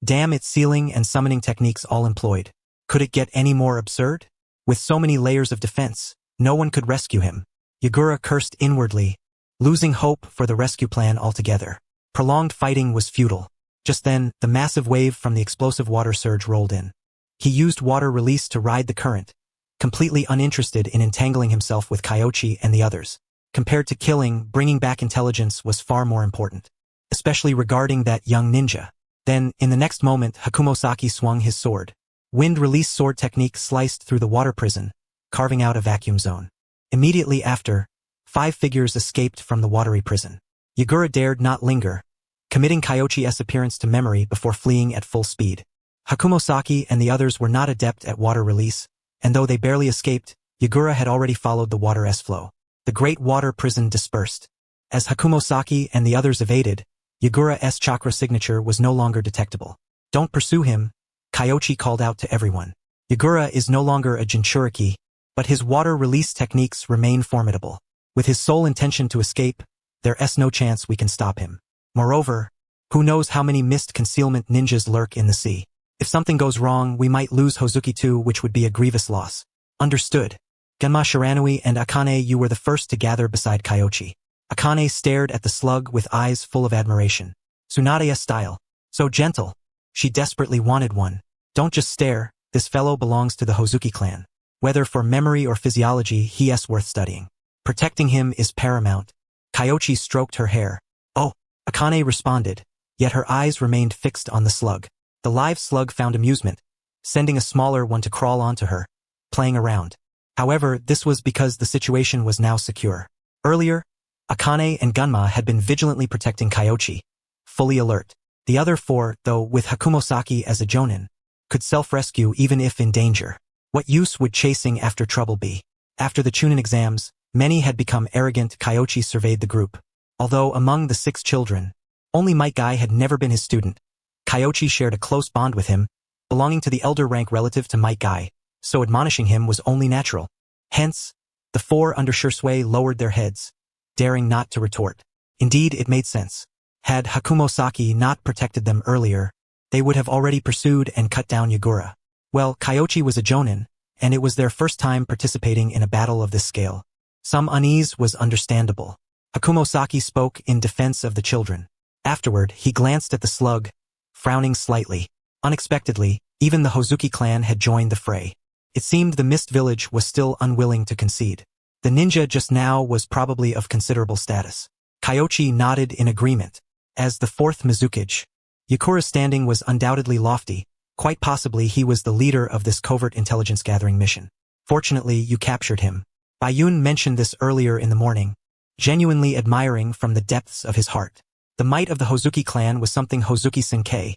Damn, its sealing and summoning techniques all employed. Could it get any more absurd? With so many layers of defense, no one could rescue him. Yagura cursed inwardly, losing hope for the rescue plan altogether. Prolonged fighting was futile. Just then, the massive wave from the explosive water surge rolled in. He used water release to ride the current, completely uninterested in entangling himself with Kyoichi and the others. Compared to killing, bringing back intelligence was far more important, especially regarding that young ninja. Then, in the next moment, Hakumosaki swung his sword. Wind release sword technique sliced through the water prison, carving out a vacuum zone. Immediately after, 5 figures escaped from the watery prison. Yagura dared not linger, committing Kyoichi's appearance to memory before fleeing at full speed. Hakumosaki and the others were not adept at water release, and though they barely escaped, Yagura had already followed the water's flow. The great water prison dispersed. As Hakumosaki and the others evaded, Yagura's chakra signature was no longer detectable. Don't pursue him, Kyoichi called out to everyone. Yagura is no longer a Jinchuriki, but his water release techniques remain formidable. With his sole intention to escape, there's no chance we can stop him. Moreover, who knows how many mist concealment ninjas lurk in the sea. If something goes wrong, we might lose Hozuki too, which would be a grievous loss. Understood. Genma Shiranui and Akane, you were the first to gather beside Kyoichi. Akane stared at the slug with eyes full of admiration. Tsunade's style. So gentle. She desperately wanted one. Don't just stare, this fellow belongs to the Hozuki clan. Whether for memory or physiology, he is worth studying. Protecting him is paramount. Kyoichi stroked her hair. Oh, Akane responded, yet her eyes remained fixed on the slug. The live slug found amusement, sending a smaller one to crawl onto her, playing around. However, this was because the situation was now secure. Earlier, Akane and Gunma had been vigilantly protecting Kyoichi, fully alert. The other four, though with Hakumosaki as a jonin, could self-rescue even if in danger. What use would chasing after trouble be? After the Chunin exams, many had become arrogant. Kyoichi surveyed the group. Although among the 6 children, only Might Guy had never been his student, Kyoichi shared a close bond with him, belonging to the elder rank relative to Might Guy, so admonishing him was only natural. Hence, the 4 under Shisui lowered their heads, daring not to retort. Indeed, it made sense. Had Hakumosaki not protected them earlier, they would have already pursued and cut down Yagura. Well, Kyoichi was a jonin, and it was their first time participating in a battle of this scale. Some unease was understandable. Hakumosaki spoke in defense of the children. Afterward, he glanced at the slug, frowning slightly. Unexpectedly, even the Hozuki clan had joined the fray. It seemed the Mist Village was still unwilling to concede. The ninja just now was probably of considerable status. Kyoichi nodded in agreement. As the 4th Mizukage, Yakura's standing was undoubtedly lofty. Quite possibly he was the leader of this covert intelligence-gathering mission. Fortunately, you captured him. Bayun mentioned this earlier in the morning, genuinely admiring from the depths of his heart. The might of the Hozuki clan was something Hozuki Senkei,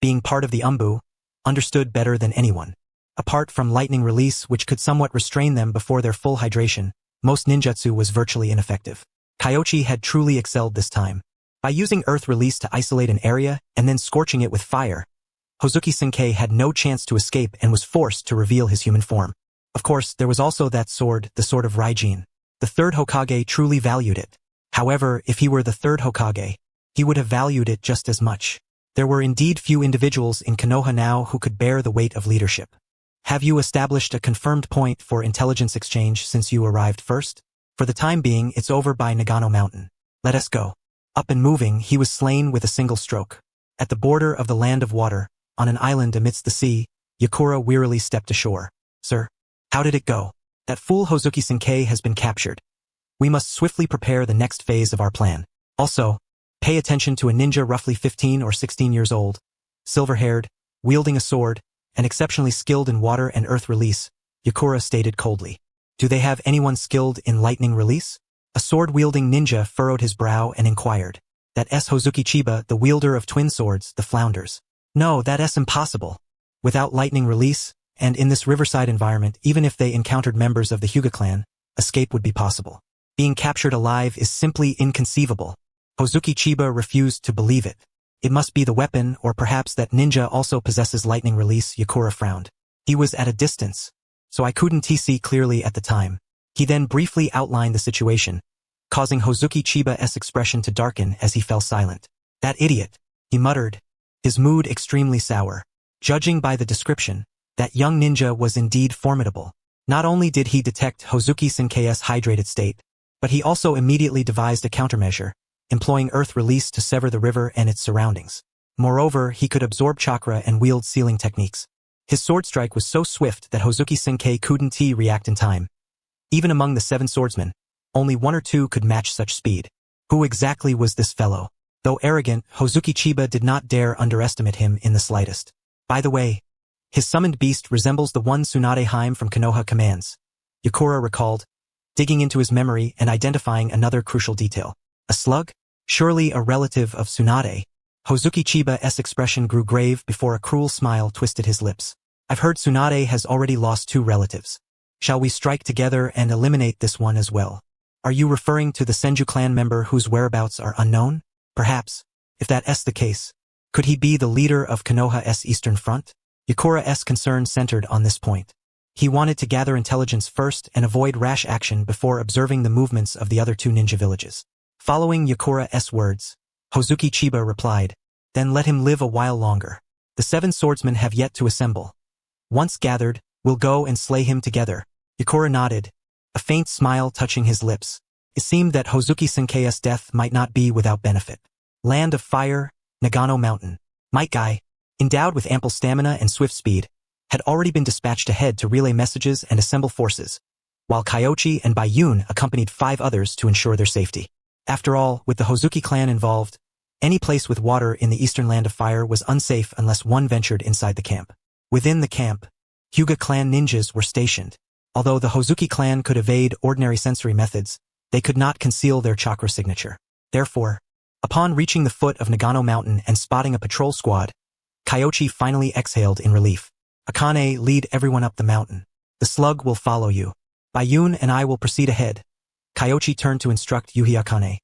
being part of the Umbu, understood better than anyone. Apart from lightning release, which could somewhat restrain them before their full hydration, most ninjutsu was virtually ineffective. Kyoichi had truly excelled this time. By using earth release to isolate an area and then scorching it with fire, Hozuki Senkei had no chance to escape and was forced to reveal his human form. Of course, there was also that sword, the sword of Raijin. The 3rd Hokage truly valued it. However, if he were the 3rd Hokage, he would have valued it just as much. There were indeed few individuals in Konoha now who could bear the weight of leadership. Have you established a confirmed point for intelligence exchange since you arrived first? For the time being, it's over by Nagano Mountain. Let us go. Up and moving, he was slain with a single stroke. At the border of the land of water, on an island amidst the sea, Yakura wearily stepped ashore. Sir, how did it go? That fool Hozuki Senkei has been captured. We must swiftly prepare the next phase of our plan. Also, pay attention to a ninja roughly 15 or 16 years old, silver-haired, wielding a sword, and exceptionally skilled in water and earth release, Yakura stated coldly. Do they have anyone skilled in lightning release? A sword-wielding ninja furrowed his brow and inquired. That S. Hozuki Chiba, the wielder of twin swords, the flounders. No, that's impossible. Without lightning release, and in this riverside environment, even if they encountered members of the Hyuga clan, escape would be possible. Being captured alive is simply inconceivable. Hozuki Chiba refused to believe it. It must be the weapon, or perhaps that ninja also possesses lightning release. Yakura frowned. He was at a distance, so I couldn't see clearly at the time. He then briefly outlined the situation, causing Hozuki Chiba's expression to darken as he fell silent. That idiot, he muttered, his mood extremely sour. Judging by the description, that young ninja was indeed formidable. Not only did he detect Hozuki Senkei's hydrated state, but he also immediately devised a countermeasure, employing earth release to sever the river and its surroundings. Moreover, he could absorb chakra and wield sealing techniques. His sword strike was so swift that Hozuki Senkei couldn't react in time. Even among the 7 swordsmen, only 1 or 2 could match such speed. Who exactly was this fellow? Though arrogant, Hozuki Chiba did not dare underestimate him in the slightest. By the way, his summoned beast resembles the one Tsunade Haim from Konoha commands. Yakura recalled, digging into his memory and identifying another crucial detail. A slug? Surely a relative of Tsunade. Hozuki Chiba's expression grew grave before a cruel smile twisted his lips. I've heard Tsunade has already lost 2 relatives. Shall we strike together and eliminate this one as well? Are you referring to the Senju clan member whose whereabouts are unknown? Perhaps, if that's the case, could he be the leader of Konoha's Eastern Front? Yakura's concern centered on this point. He wanted to gather intelligence first and avoid rash action before observing the movements of the other 2 ninja villages. Following Yakura's words, Hozuki Chiba replied, then let him live a while longer. The 7 swordsmen have yet to assemble. Once gathered, we'll go and slay him together. Yakura nodded, a faint smile touching his lips. It seemed that Hozuki Senkei's death might not be without benefit. Land of Fire, Nagano Mountain. Might Guy, endowed with ample stamina and swift speed, had already been dispatched ahead to relay messages and assemble forces, while Kyoichi and Bayun accompanied 5 others to ensure their safety. After all, with the Hozuki clan involved, any place with water in the eastern Land of Fire was unsafe unless one ventured inside the camp. Within the camp, Hyuga clan ninjas were stationed. Although the Hozuki clan could evade ordinary sensory methods, they could not conceal their chakra signature. Therefore, upon reaching the foot of Nagano Mountain and spotting a patrol squad, Kyoichi finally exhaled in relief. Akane, lead everyone up the mountain. The slug will follow you. Bayun and I will proceed ahead. Kyoichi turned to instruct Yuhi Akane,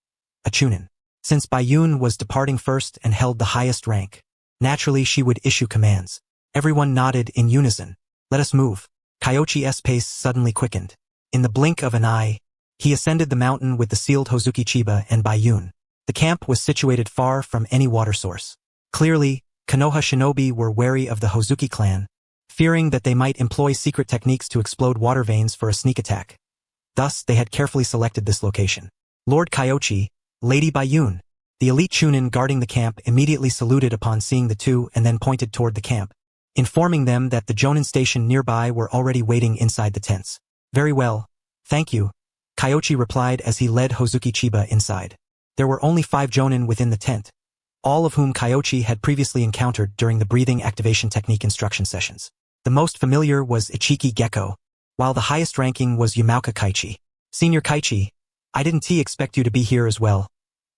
a chunin. Since Bayun was departing first and held the highest rank, naturally she would issue commands. Everyone nodded in unison. Let us move. Kyoichi's pace suddenly quickened. In the blink of an eye, he ascended the mountain with the sealed Hozuki Chiba and Bayun. The camp was situated far from any water source. Clearly, Konoha shinobi were wary of the Hozuki clan, fearing that they might employ secret techniques to explode water veins for a sneak attack. Thus, they had carefully selected this location. Lord Kyoichi, Lady Bayun. The elite chunin guarding the camp immediately saluted upon seeing the two and then pointed toward the camp, informing them that the jonin station nearby were already waiting inside the tents. Very well, thank you, Kyoichi replied as he led Hozuki Chiba inside. There were only 5 jonin within the tent, all of whom Kyoichi had previously encountered during the breathing activation technique instruction sessions. The most familiar was Ichiki Gecko, while the highest ranking was Yamauka Kaichi. Senior Kaichi, I didn't expect you to be here as well,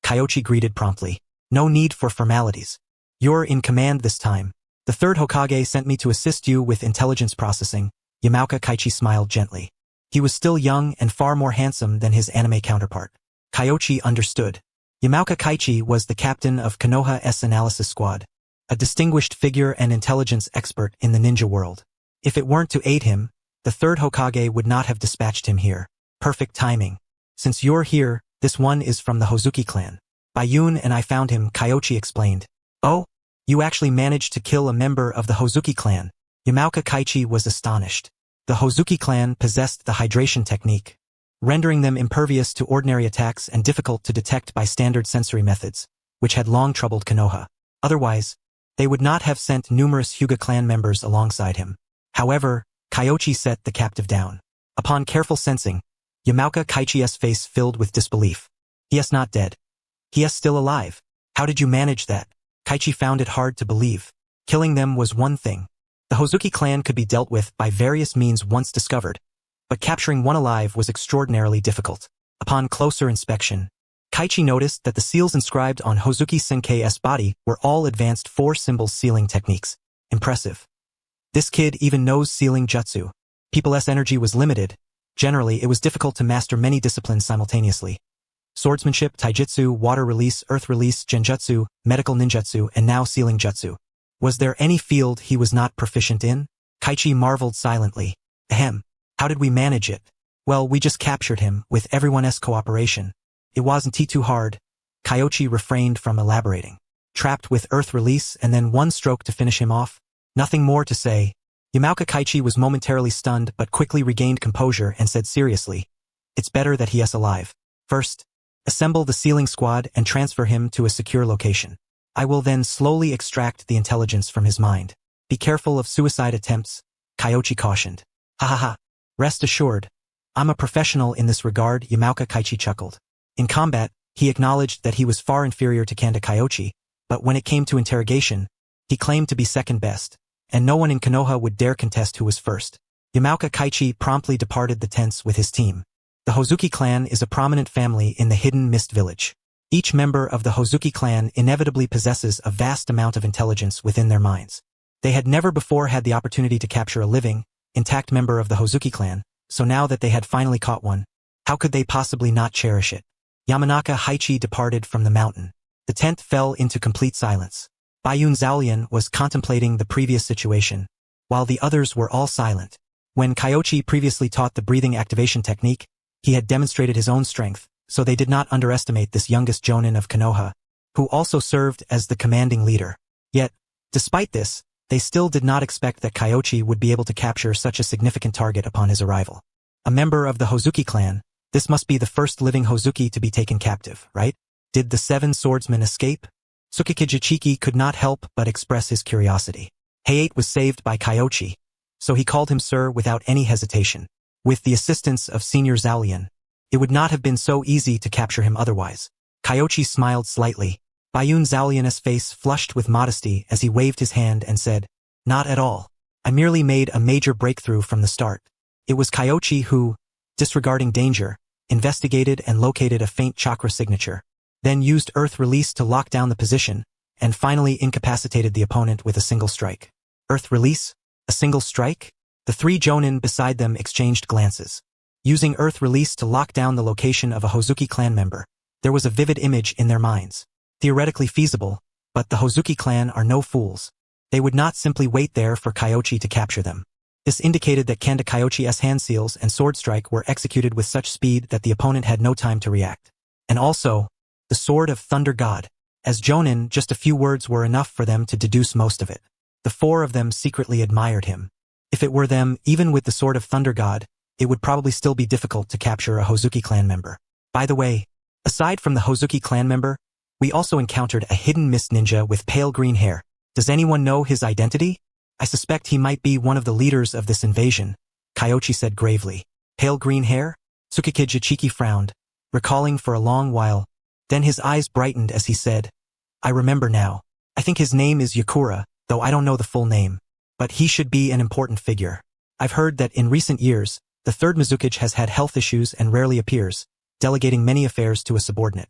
Kyoichi greeted promptly. No need for formalities. You're in command this time. The third Hokage sent me to assist you with intelligence processing. Yamauka Kaichi smiled gently. He was still young and far more handsome than his anime counterpart. Kyoichi understood. Yamauka Kaichi was the captain of Konoha's analysis squad, a distinguished figure and intelligence expert in the ninja world. If it weren't to aid him, the third Hokage would not have dispatched him here. Perfect timing. Since you're here, this one is from the Hozuki clan. Bayun and I found him, Kyoichi explained. Oh? You actually managed to kill a member of the Hozuki clan. Yamauka Kaichi was astonished. The Hozuki clan possessed the hydration technique, rendering them impervious to ordinary attacks and difficult to detect by standard sensory methods, which had long troubled Konoha. Otherwise, they would not have sent numerous Hyuga clan members alongside him. However, Kyoichi set the captive down. Upon careful sensing, Yamauka Kaichi's face filled with disbelief. He is not dead. He is still alive. How did you manage that? Kaichi found it hard to believe. Killing them was one thing. The Hozuki clan could be dealt with by various means once discovered, but capturing one alive was extraordinarily difficult. Upon closer inspection, Kaichi noticed that the seals inscribed on Hozuki Senkei's body were all advanced 4-symbol sealing techniques. Impressive. This kid even knows sealing jutsu. People's energy was limited. Generally, it was difficult to master many disciplines simultaneously. Swordsmanship, taijutsu, water release, earth release, genjutsu, medical ninjutsu, and now sealing jutsu. Was there any field he was not proficient in? Kaichi marveled silently. Ahem. How did we manage it? Well, we just captured him, with everyone's cooperation. It wasn't too hard. Kyoichi refrained from elaborating. Trapped with earth release and then one stroke to finish him off? Nothing more to say. Yamauka Kaichi was momentarily stunned but quickly regained composure and said seriously, it's better that he is alive. First, assemble the sealing squad and transfer him to a secure location. I will then slowly extract the intelligence from his mind. Be careful of suicide attempts, Kyoichi cautioned. Ha ha ha. Rest assured. I'm a professional in this regard, Yamauka Kaichi chuckled. In combat, he acknowledged that he was far inferior to Kanda Kyoichi, but when it came to interrogation, he claimed to be second best, and no one in Konoha would dare contest who was first. Yamauka Kaichi promptly departed the tents with his team. The Hozuki clan is a prominent family in the hidden mist village. Each member of the Hozuki clan inevitably possesses a vast amount of intelligence within their minds. They had never before had the opportunity to capture a living, intact member of the Hozuki clan, so now that they had finally caught one, how could they possibly not cherish it? Yamanaka Haichi departed from the mountain. The tent fell into complete silence. Bayun Zaolian was contemplating the previous situation, while the others were all silent. When Kyoichi previously taught the breathing activation technique, he had demonstrated his own strength, so they did not underestimate this youngest jonin of Konoha, who also served as the commanding leader. Yet, despite this, they still did not expect that Kyoichi would be able to capture such a significant target upon his arrival. A member of the Hozuki clan, this must be the first living Hozuki to be taken captive, right? Did the 7 swordsmen escape? Tsukikijachiki could not help but express his curiosity. Heiate was saved by Kyoichi, so he called him sir without any hesitation. With the assistance of Senior Zaolian, it would not have been so easy to capture him otherwise. Kyoichi smiled slightly. Bayun Zaolian's face flushed with modesty as he waved his hand and said, not at all. I merely made a major breakthrough from the start. It was Kyoichi who, disregarding danger, investigated and located a faint chakra signature, then used Earth Release to lock down the position, and finally incapacitated the opponent with a single strike. Earth Release? A single strike? The three Jonin beside them exchanged glances. Using Earth Release to lock down the location of a Hozuki clan member, there was a vivid image in their minds. Theoretically feasible, but the Hozuki clan are no fools. They would not simply wait there for Kyoichi to capture them. This indicated that Kanda Kyoichi's hand seals and sword strike were executed with such speed that the opponent had no time to react. And also, the Sword of Thunder God. As Jonin, just a few words were enough for them to deduce most of it. The four of them secretly admired him. If it were them, even with the Sword of Thunder God, it would probably still be difficult to capture a Hozuki clan member. By the way, aside from the Hozuki clan member, we also encountered a hidden mist ninja with pale green hair. Does anyone know his identity? I suspect he might be one of the leaders of this invasion, Kyoichi said gravely. Pale green hair? Tsukikage frowned, recalling for a long while. Then his eyes brightened as he said, I remember now. I think his name is Yakura, though I don't know the full name. But he should be an important figure. I've heard that in recent years, the third Mizukage has had health issues and rarely appears, delegating many affairs to a subordinate.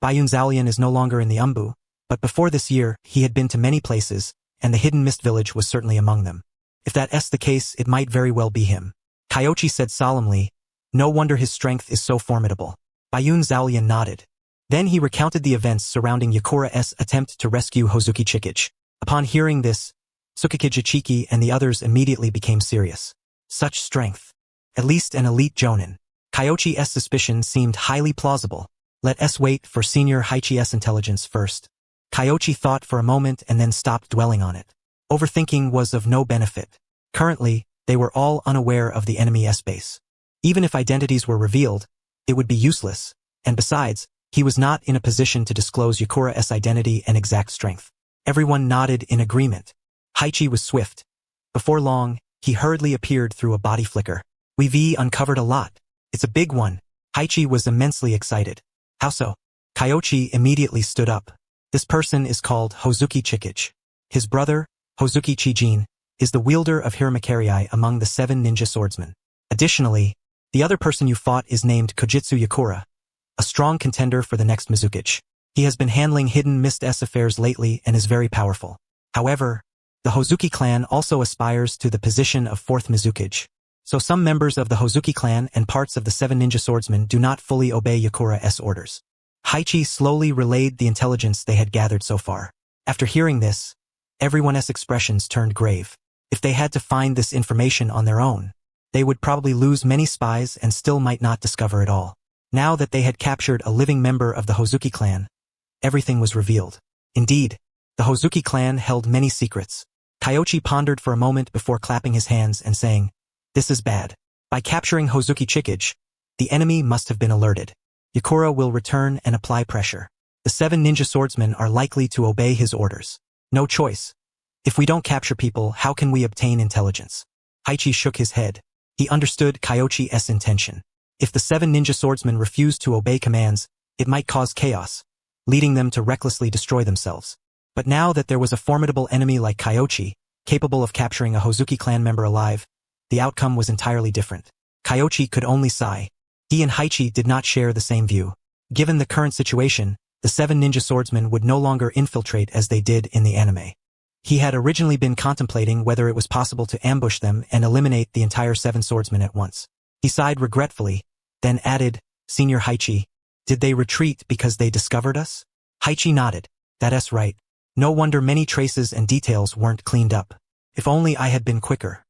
Bayun Zalian is no longer in the Umbu, but before this year, he had been to many places, and the hidden mist village was certainly among them. If that's the case, it might very well be him. Kyoichi said solemnly, no wonder his strength is so formidable. Bayun Zalian nodded. Then he recounted the events surrounding Yakura's attempt to rescue Hozuki Chikage. Upon hearing this, Tsukikage and the others immediately became serious. Such strength. At least an elite Jonin. Kyoichi's suspicion seemed highly plausible. Let us wait for Senior Haichi's intelligence first. Kyoichi thought for a moment and then stopped dwelling on it. Overthinking was of no benefit. Currently, they were all unaware of the enemy's base. Even if identities were revealed, it would be useless, and besides, he was not in a position to disclose Yakura's identity and exact strength. Everyone nodded in agreement. Haichi was swift. Before long, he hurriedly appeared through a body flicker. We've uncovered a lot. It's a big one. Haichi was immensely excited. How so? Kyoichi immediately stood up. This person is called Hozuki Chikage. His brother, Hozuki Chijin, is the wielder of Hiramakerii among the 7 ninja swordsmen. Additionally, the other person you fought is named Kojitsu Yakura, a strong contender for the next Mizukage. He has been handling hidden mist-s affairs lately and is very powerful. However, the Hozuki clan also aspires to the position of 4th Mizukage. So some members of the Hozuki clan and parts of the 7 ninja swordsmen do not fully obey Yakura's orders. Haichi slowly relayed the intelligence they had gathered so far. After hearing this, everyone's expressions turned grave. If they had to find this information on their own, they would probably lose many spies and still might not discover it all. Now that they had captured a living member of the Hozuki clan, everything was revealed. Indeed, the Hozuki clan held many secrets. Kyoichi pondered for a moment before clapping his hands and saying, "This is bad. By capturing Hozuki Chikage, the enemy must have been alerted. Yakura will return and apply pressure. The 7 ninja swordsmen are likely to obey his orders. No choice. If we don't capture people, how can we obtain intelligence?" Haichi shook his head. He understood Kyoichi's intention. If the 7 ninja swordsmen refused to obey commands, it might cause chaos, leading them to recklessly destroy themselves. But now that there was a formidable enemy like Kyoichi, capable of capturing a Hozuki clan member alive, the outcome was entirely different. Kyoichi could only sigh. He and Haichi did not share the same view. Given the current situation, the 7 ninja swordsmen would no longer infiltrate as they did in the anime. He had originally been contemplating whether it was possible to ambush them and eliminate the entire 7 swordsmen at once. He sighed regretfully, then added, "Senior Haichi, did they retreat because they discovered us?" Haichi nodded. "That's right. No wonder many traces and details weren't cleaned up. If only I had been quicker."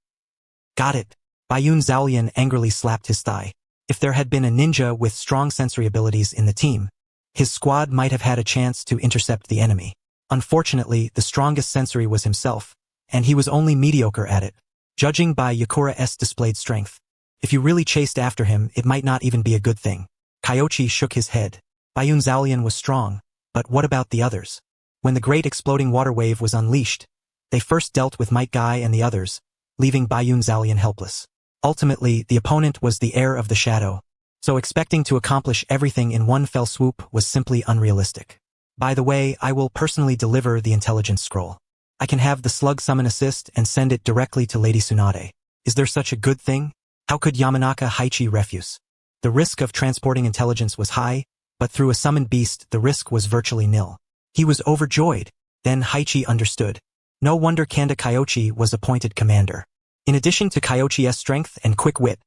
"Got it." Bayun Zalian angrily slapped his thigh. If there had been a ninja with strong sensory abilities in the team, his squad might have had a chance to intercept the enemy. Unfortunately, the strongest sensory was himself, and he was only mediocre at it, judging by Yakura's displayed strength. If you really chased after him, it might not even be a good thing. Kyoichi shook his head. Bayun Zalian was strong, but what about the others? When the great exploding water wave was unleashed, they first dealt with Might Guy and the others, leaving Bayun Zalian helpless. Ultimately, the opponent was the heir of the shadow, so expecting to accomplish everything in one fell swoop was simply unrealistic. By the way, I will personally deliver the intelligence scroll. I can have the slug summon assist and send it directly to Lady Tsunade. Is there such a good thing? How could Yamanaka Haichi refuse? The risk of transporting intelligence was high, but through a summoned beast the risk was virtually nil. He was overjoyed. Then Haichi understood. No wonder Kanda Kyoichi was appointed commander. In addition to Kyoichi's strength and quick wit,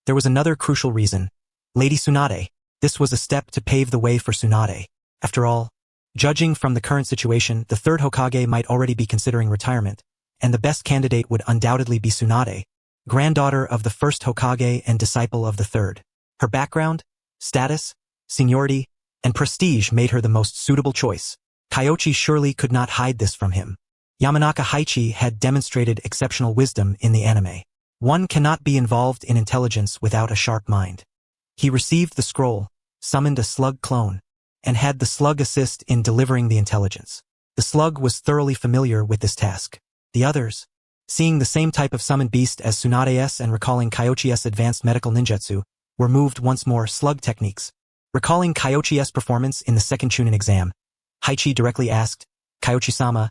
there was another crucial reason. Lady Tsunade. This was a step to pave the way for Tsunade. After all, judging from the current situation, the third Hokage might already be considering retirement, and the best candidate would undoubtedly be Tsunade, granddaughter of the first Hokage and disciple of the third. Her background, status, seniority, and prestige made her the most suitable choice. Kyoichi surely could not hide this from him. Yamanaka Haichi had demonstrated exceptional wisdom in the anime. One cannot be involved in intelligence without a sharp mind. He received the scroll, summoned a slug clone, and had the slug assist in delivering the intelligence. The slug was thoroughly familiar with this task. The others, seeing the same type of summoned beast as Tsunade's and recalling Kyoichi's advanced medical ninjutsu, were moved once more slug techniques. Recalling Kyoichi's performance in the second Chunin exam, Haichi directly asked, "Kyoichi-sama,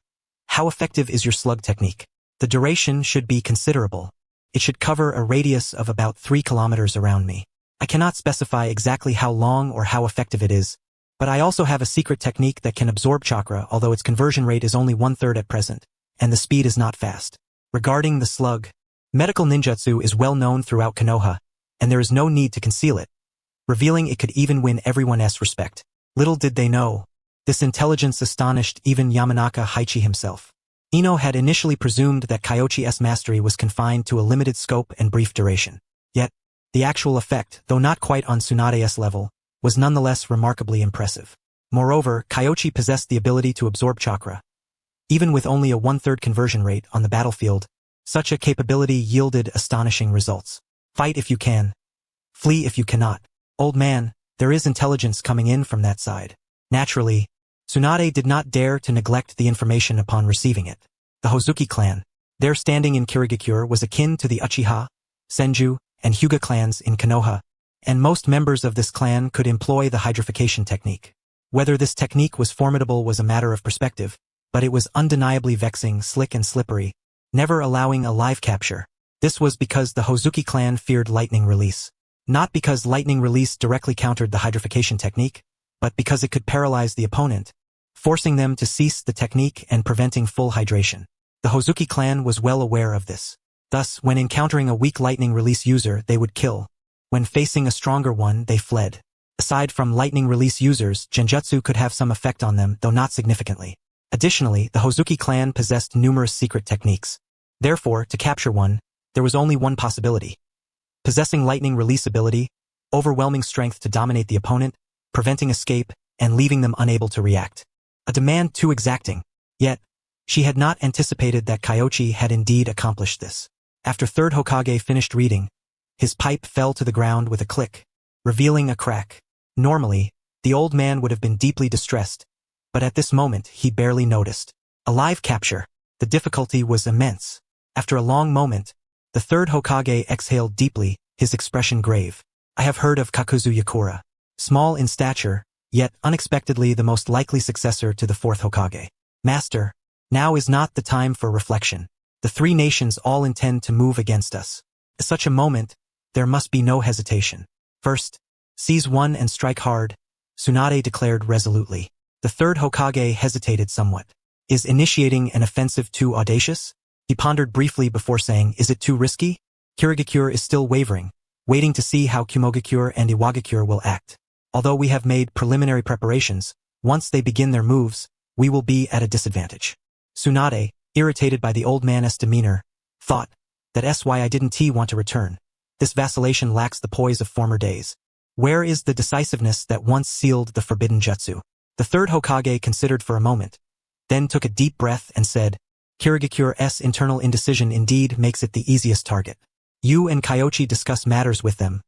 how effective is your slug technique? The duration should be considerable. It should cover a radius of about 3 kilometers around me. I cannot specify exactly how long or how effective it is, but I also have a secret technique that can absorb chakra, although its conversion rate is only 1/3 at present, and the speed is not fast." Regarding the slug, medical ninjutsu is well known throughout Konoha, and there is no need to conceal it, revealing it could even win everyone's respect. Little did they know, this intelligence astonished even Yamanaka Haichi himself. Ino had initially presumed that Kyoichi's mastery was confined to a limited scope and brief duration. Yet, the actual effect, though not quite on Tsunade's level, was nonetheless remarkably impressive. Moreover, Kyoichi possessed the ability to absorb chakra. Even with only a 1/3 conversion rate on the battlefield, such a capability yielded astonishing results. Fight if you can. Flee if you cannot. Old man, there is intelligence coming in from that side. Naturally, Tsunade did not dare to neglect the information upon receiving it. The Hozuki clan, their standing in Kirigakure was akin to the Uchiha, Senju, and Hyuga clans in Konoha, and most members of this clan could employ the hydrification technique. Whether this technique was formidable was a matter of perspective, but it was undeniably vexing, slick and slippery, never allowing a live capture. This was because the Hozuki clan feared lightning release. Not because lightning release directly countered the hydrification technique, but because it could paralyze the opponent, forcing them to cease the technique and preventing full hydration. The Hozuki clan was well aware of this. Thus, when encountering a weak lightning release user, they would kill. When facing a stronger one, they fled. Aside from lightning release users, genjutsu could have some effect on them, though not significantly. Additionally, the Hozuki clan possessed numerous secret techniques. Therefore, to capture one, there was only one possibility. Possessing lightning release ability, overwhelming strength to dominate the opponent, preventing escape, and leaving them unable to react. A demand too exacting. Yet, she had not anticipated that Kyoichi had indeed accomplished this. After third Hokage finished reading, his pipe fell to the ground with a click, revealing a crack. Normally, the old man would have been deeply distressed, but at this moment he barely noticed. A live capture. The difficulty was immense. After a long moment, the third Hokage exhaled deeply, his expression grave. "I have heard of Kakuzu Yakura. Small in stature, yet unexpectedly the most likely successor to the fourth Hokage. Master, now is not the time for reflection. The three nations all intend to move against us. At such a moment, there must be no hesitation. First, seize one and strike hard," Tsunade declared resolutely. The third Hokage hesitated somewhat. "Is initiating an offensive too audacious?" He pondered briefly before saying, "Is it too risky?" Kirigakure is still wavering, waiting to see how Kumogakure and Iwagakure will act. Although we have made preliminary preparations, once they begin their moves, we will be at a disadvantage. Tsunade, irritated by the old man's demeanor, thought, "That's why I didn't want to return. This vacillation lacks the poise of former days. Where is the decisiveness that once sealed the forbidden jutsu?" The third Hokage considered for a moment, then took a deep breath and said, "Kirigakure's internal indecision indeed makes it the easiest target. You and Kyoichi discuss matters with them.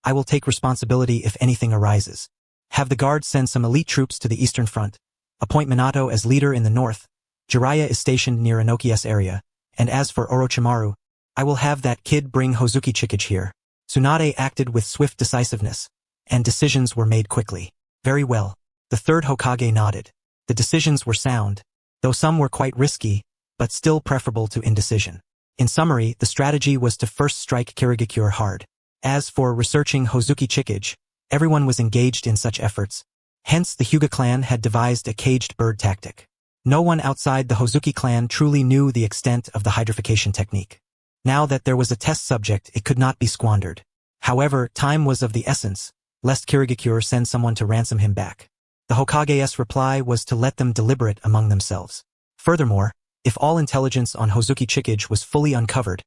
I will take responsibility if anything arises. Have the guard send some elite troops to the eastern front. Appoint Minato as leader in the north. Jiraiya is stationed near Inoki's area, and as for Orochimaru, I will have that kid bring Hozuki Chikage here." Tsunade acted with swift decisiveness, and decisions were made quickly. Very well. The third Hokage nodded. The decisions were sound, though some were quite risky, but still preferable to indecision. In summary, the strategy was to first strike Kirigakure hard. As for researching Hozuki Chikage, everyone was engaged in such efforts. Hence, the Hyuga clan had devised a caged bird tactic. No one outside the Hozuki clan truly knew the extent of the hydrification technique. Now that there was a test subject, it could not be squandered. However, time was of the essence, lest Kirigakure send someone to ransom him back. The Hokage's reply was to let them deliberate among themselves. Furthermore, if all intelligence on Hozuki Chikage was fully uncovered,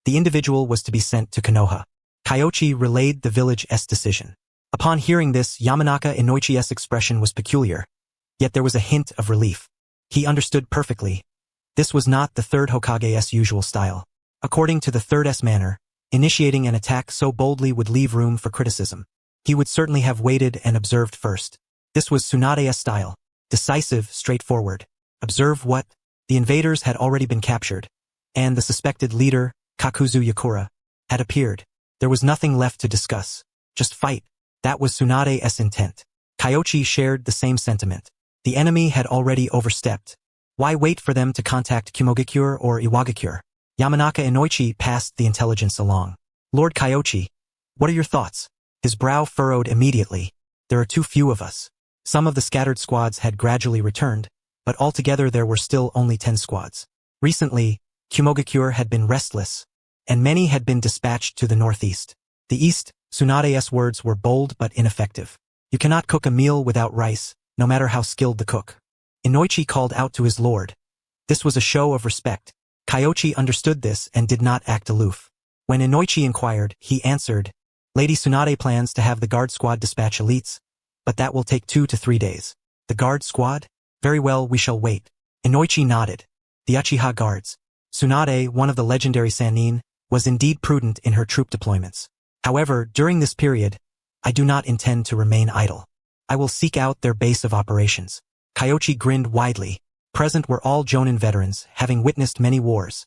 the individual was to be sent to Konoha. Kyoichi relayed the village's decision. Upon hearing this, Yamanaka Inoichi's expression was peculiar, yet there was a hint of relief. He understood perfectly. This was not the third Hokage's usual style. According to the third's manner, initiating an attack so boldly would leave room for criticism. He would certainly have waited and observed first. This was Tsunade's style. Decisive, straightforward. Observe what? The invaders had already been captured, and the suspected leader, Kakuzu Yakura, had appeared. There was nothing left to discuss. Just fight. That was Tsunade's intent. Kyoichi shared the same sentiment. The enemy had already overstepped. Why wait for them to contact Kumogakure or Iwagakure? Yamanaka Inoichi passed the intelligence along. Lord Kyoichi, what are your thoughts? His brow furrowed immediately. There are too few of us. Some of the scattered squads had gradually returned, but altogether there were still only 10 squads. Recently, Kumogakure had been restless, and many had been dispatched to the northeast. The east, Tsunade's words were bold but ineffective. You cannot cook a meal without rice, no matter how skilled the cook. Inoichi called out to his lord. This was a show of respect. Kyoichi understood this and did not act aloof. When Inoichi inquired, he answered, Lady Tsunade plans to have the guard squad dispatch elites, but that will take 2 to 3 days. The guard squad? Very well, we shall wait. Inoichi nodded. The Uchiha guards. Tsunade, one of the legendary Sannin, was indeed prudent in her troop deployments. However, during this period, I do not intend to remain idle. I will seek out their base of operations. Kyoichi grinned widely. Present were all Jonin veterans, having witnessed many wars.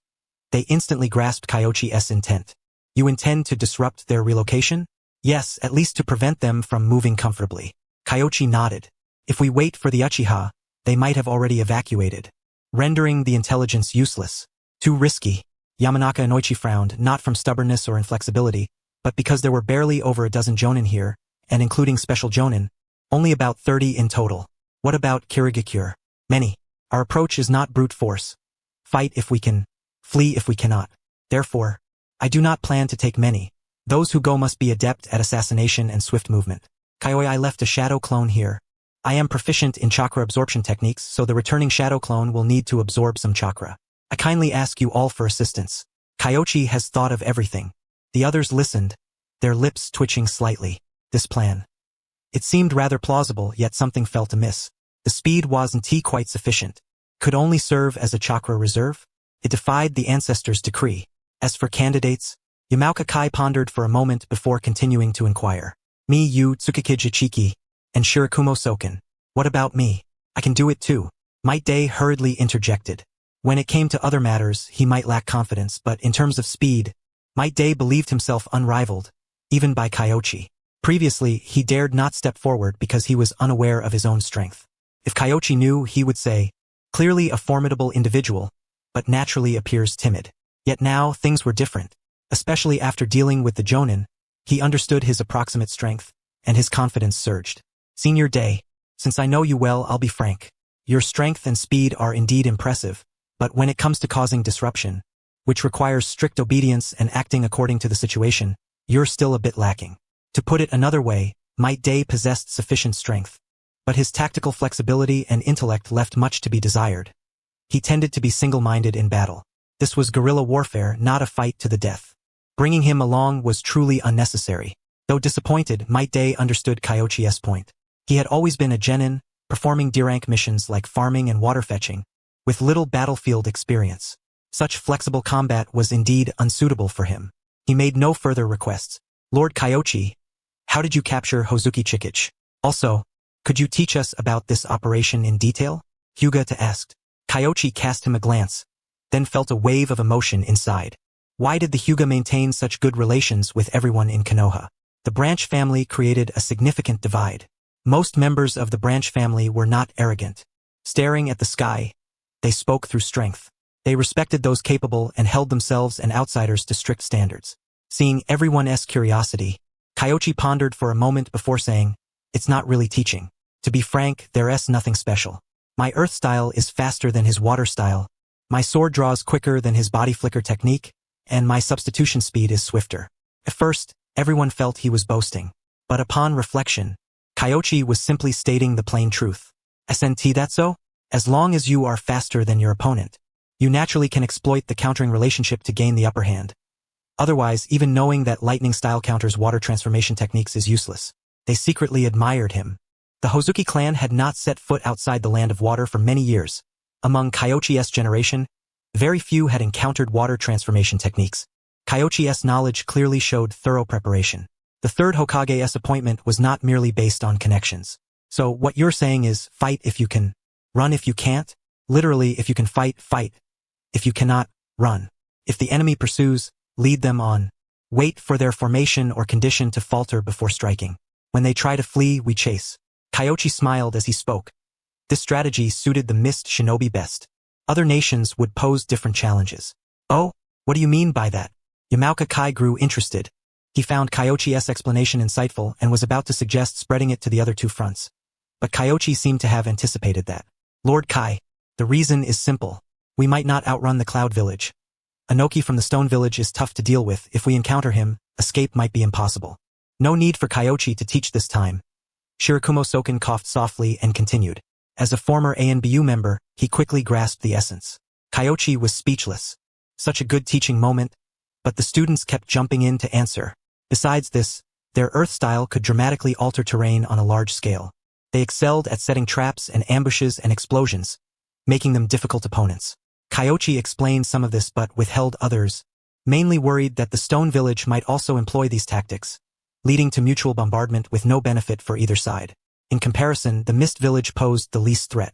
They instantly grasped Kyoichi's intent. You intend to disrupt their relocation? Yes, at least to prevent them from moving comfortably. Kyoichi nodded. If we wait for the Uchiha, they might have already evacuated, rendering the intelligence useless. Too risky. Yamanaka Inoichi frowned, not from stubbornness or inflexibility, but because there were barely over a dozen Jonin here, and including special Jonin, only about 30 in total. What about Kirigakure? Many. Our approach is not brute force. Fight if we can, flee if we cannot. Therefore, I do not plan to take many. Those who go must be adept at assassination and swift movement. Kyoichi left a shadow clone here. I am proficient in chakra absorption techniques, so the returning shadow clone will need to absorb some chakra. I kindly ask you all for assistance. Kyoichi has thought of everything. The others listened, their lips twitching slightly. This plan. It seemed rather plausible, yet something felt amiss. The speed wasn't quite sufficient. Could only serve as a chakra reserve? It defied the ancestors' decree. As for candidates, Yamauka Kai pondered for a moment before continuing to inquire. Me, you, Tsukikage Ichiki, and Shirakumo Soken. What about me? I can do it too. Might Day hurriedly interjected. When it came to other matters, he might lack confidence, but in terms of speed, Might Day believed himself unrivaled, even by Kyoichi. Previously, he dared not step forward because he was unaware of his own strength. If Kyoichi knew, he would say, clearly a formidable individual, but naturally appears timid. Yet now, things were different. Especially after dealing with the Jonin, he understood his approximate strength, and his confidence surged. Senior Day, since I know you well, I'll be frank. Your strength and speed are indeed impressive, but when it comes to causing disruption, which requires strict obedience and acting according to the situation, you're still a bit lacking. To put it another way, Might Day possessed sufficient strength, but his tactical flexibility and intellect left much to be desired. He tended to be single-minded in battle. This was guerrilla warfare, not a fight to the death. Bringing him along was truly unnecessary. Though disappointed, Might Day understood Kyoichi's point. He had always been a genin, performing D-rank missions like farming and water fetching, with little battlefield experience. Such flexible combat was indeed unsuitable for him. He made no further requests. Lord Kyoichi, how did you capture Hozuki Chikage? Also, could you teach us about this operation in detail? Hyuga asked. Kyoichi cast him a glance, then felt a wave of emotion inside. Why did the Hyuga maintain such good relations with everyone in Konoha? The branch family created a significant divide. Most members of the branch family were not arrogant. Staring at the sky, they spoke through strength. They respected those capable and held themselves and outsiders to strict standards. Seeing everyone's curiosity, Kyoichi pondered for a moment before saying, "It's not really teaching. To be frank, there's nothing special. My earth style is faster than his water style, my sword draws quicker than his body flicker technique, and my substitution speed is swifter." At first, everyone felt he was boasting. But upon reflection, Kyoichi was simply stating the plain truth. Isn't that so? As long as you are faster than your opponent, you naturally can exploit the countering relationship to gain the upper hand. Otherwise, even knowing that lightning style counters water transformation techniques is useless. They secretly admired him. The Hozuki clan had not set foot outside the land of water for many years. Among Kyoichi's generation, very few had encountered water transformation techniques. Kyoichi's knowledge clearly showed thorough preparation. The third Hokage's appointment was not merely based on connections. So what you're saying is, fight if you can, run if you can't? Literally, if you can fight, fight. If you cannot, run. If the enemy pursues, lead them on. Wait for their formation or condition to falter before striking. When they try to flee, we chase. Kyoichi smiled as he spoke. This strategy suited the mist shinobi best. Other nations would pose different challenges. Oh, what do you mean by that? Yamauka Kai grew interested. He found Kyoichi's explanation insightful and was about to suggest spreading it to the other two fronts. But Kyoichi seemed to have anticipated that. Lord Kai, the reason is simple. We might not outrun the Cloud Village. Inoki from the Stone Village is tough to deal with. If we encounter him, escape might be impossible. No need for Kyoichi to teach this time. Shirakumo Soken coughed softly and continued. As a former ANBU member, he quickly grasped the essence. Kyoichi was speechless. Such a good teaching moment, but the students kept jumping in to answer. Besides this, their earth style could dramatically alter terrain on a large scale. They excelled at setting traps and ambushes and explosions, making them difficult opponents. Kyoichi explained some of this but withheld others, mainly worried that the Stone Village might also employ these tactics, leading to mutual bombardment with no benefit for either side. In comparison, the Mist Village posed the least threat.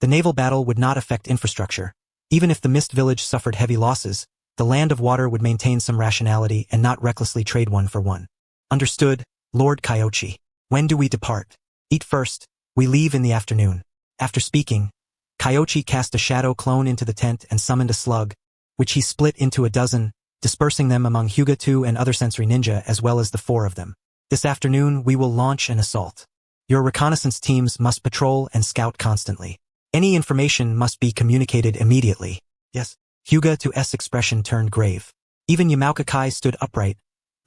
The naval battle would not affect infrastructure. Even if the Mist Village suffered heavy losses, the Land of Water would maintain some rationality and not recklessly trade one for one. Understood, Lord Kyoichi. When do we depart? Eat first. We leave in the afternoon. After speaking, Kyoichi cast a shadow clone into the tent and summoned a slug, which he split into a dozen, dispersing them among Hyuga 2 and other sensory ninja as well as the 4 of them. This afternoon we will launch an assault. Your reconnaissance teams must patrol and scout constantly. Any information must be communicated immediately. Yes. Hyuga 2's expression turned grave. Even Yamauka Kai stood upright,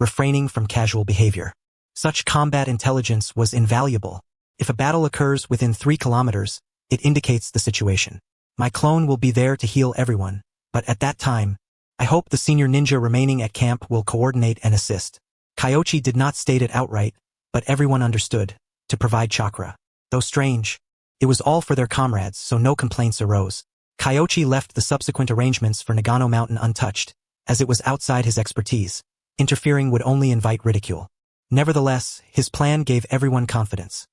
refraining from casual behavior. Such combat intelligence was invaluable. If a battle occurs within 3 kilometers, it indicates the situation. My clone will be there to heal everyone, but at that time, I hope the senior ninja remaining at camp will coordinate and assist. Kyoichi did not state it outright, but everyone understood, to provide chakra. Though strange, it was all for their comrades, so no complaints arose. Kyoichi left the subsequent arrangements for Nagano Mountain untouched, as it was outside his expertise. Interfering would only invite ridicule. Nevertheless, his plan gave everyone confidence.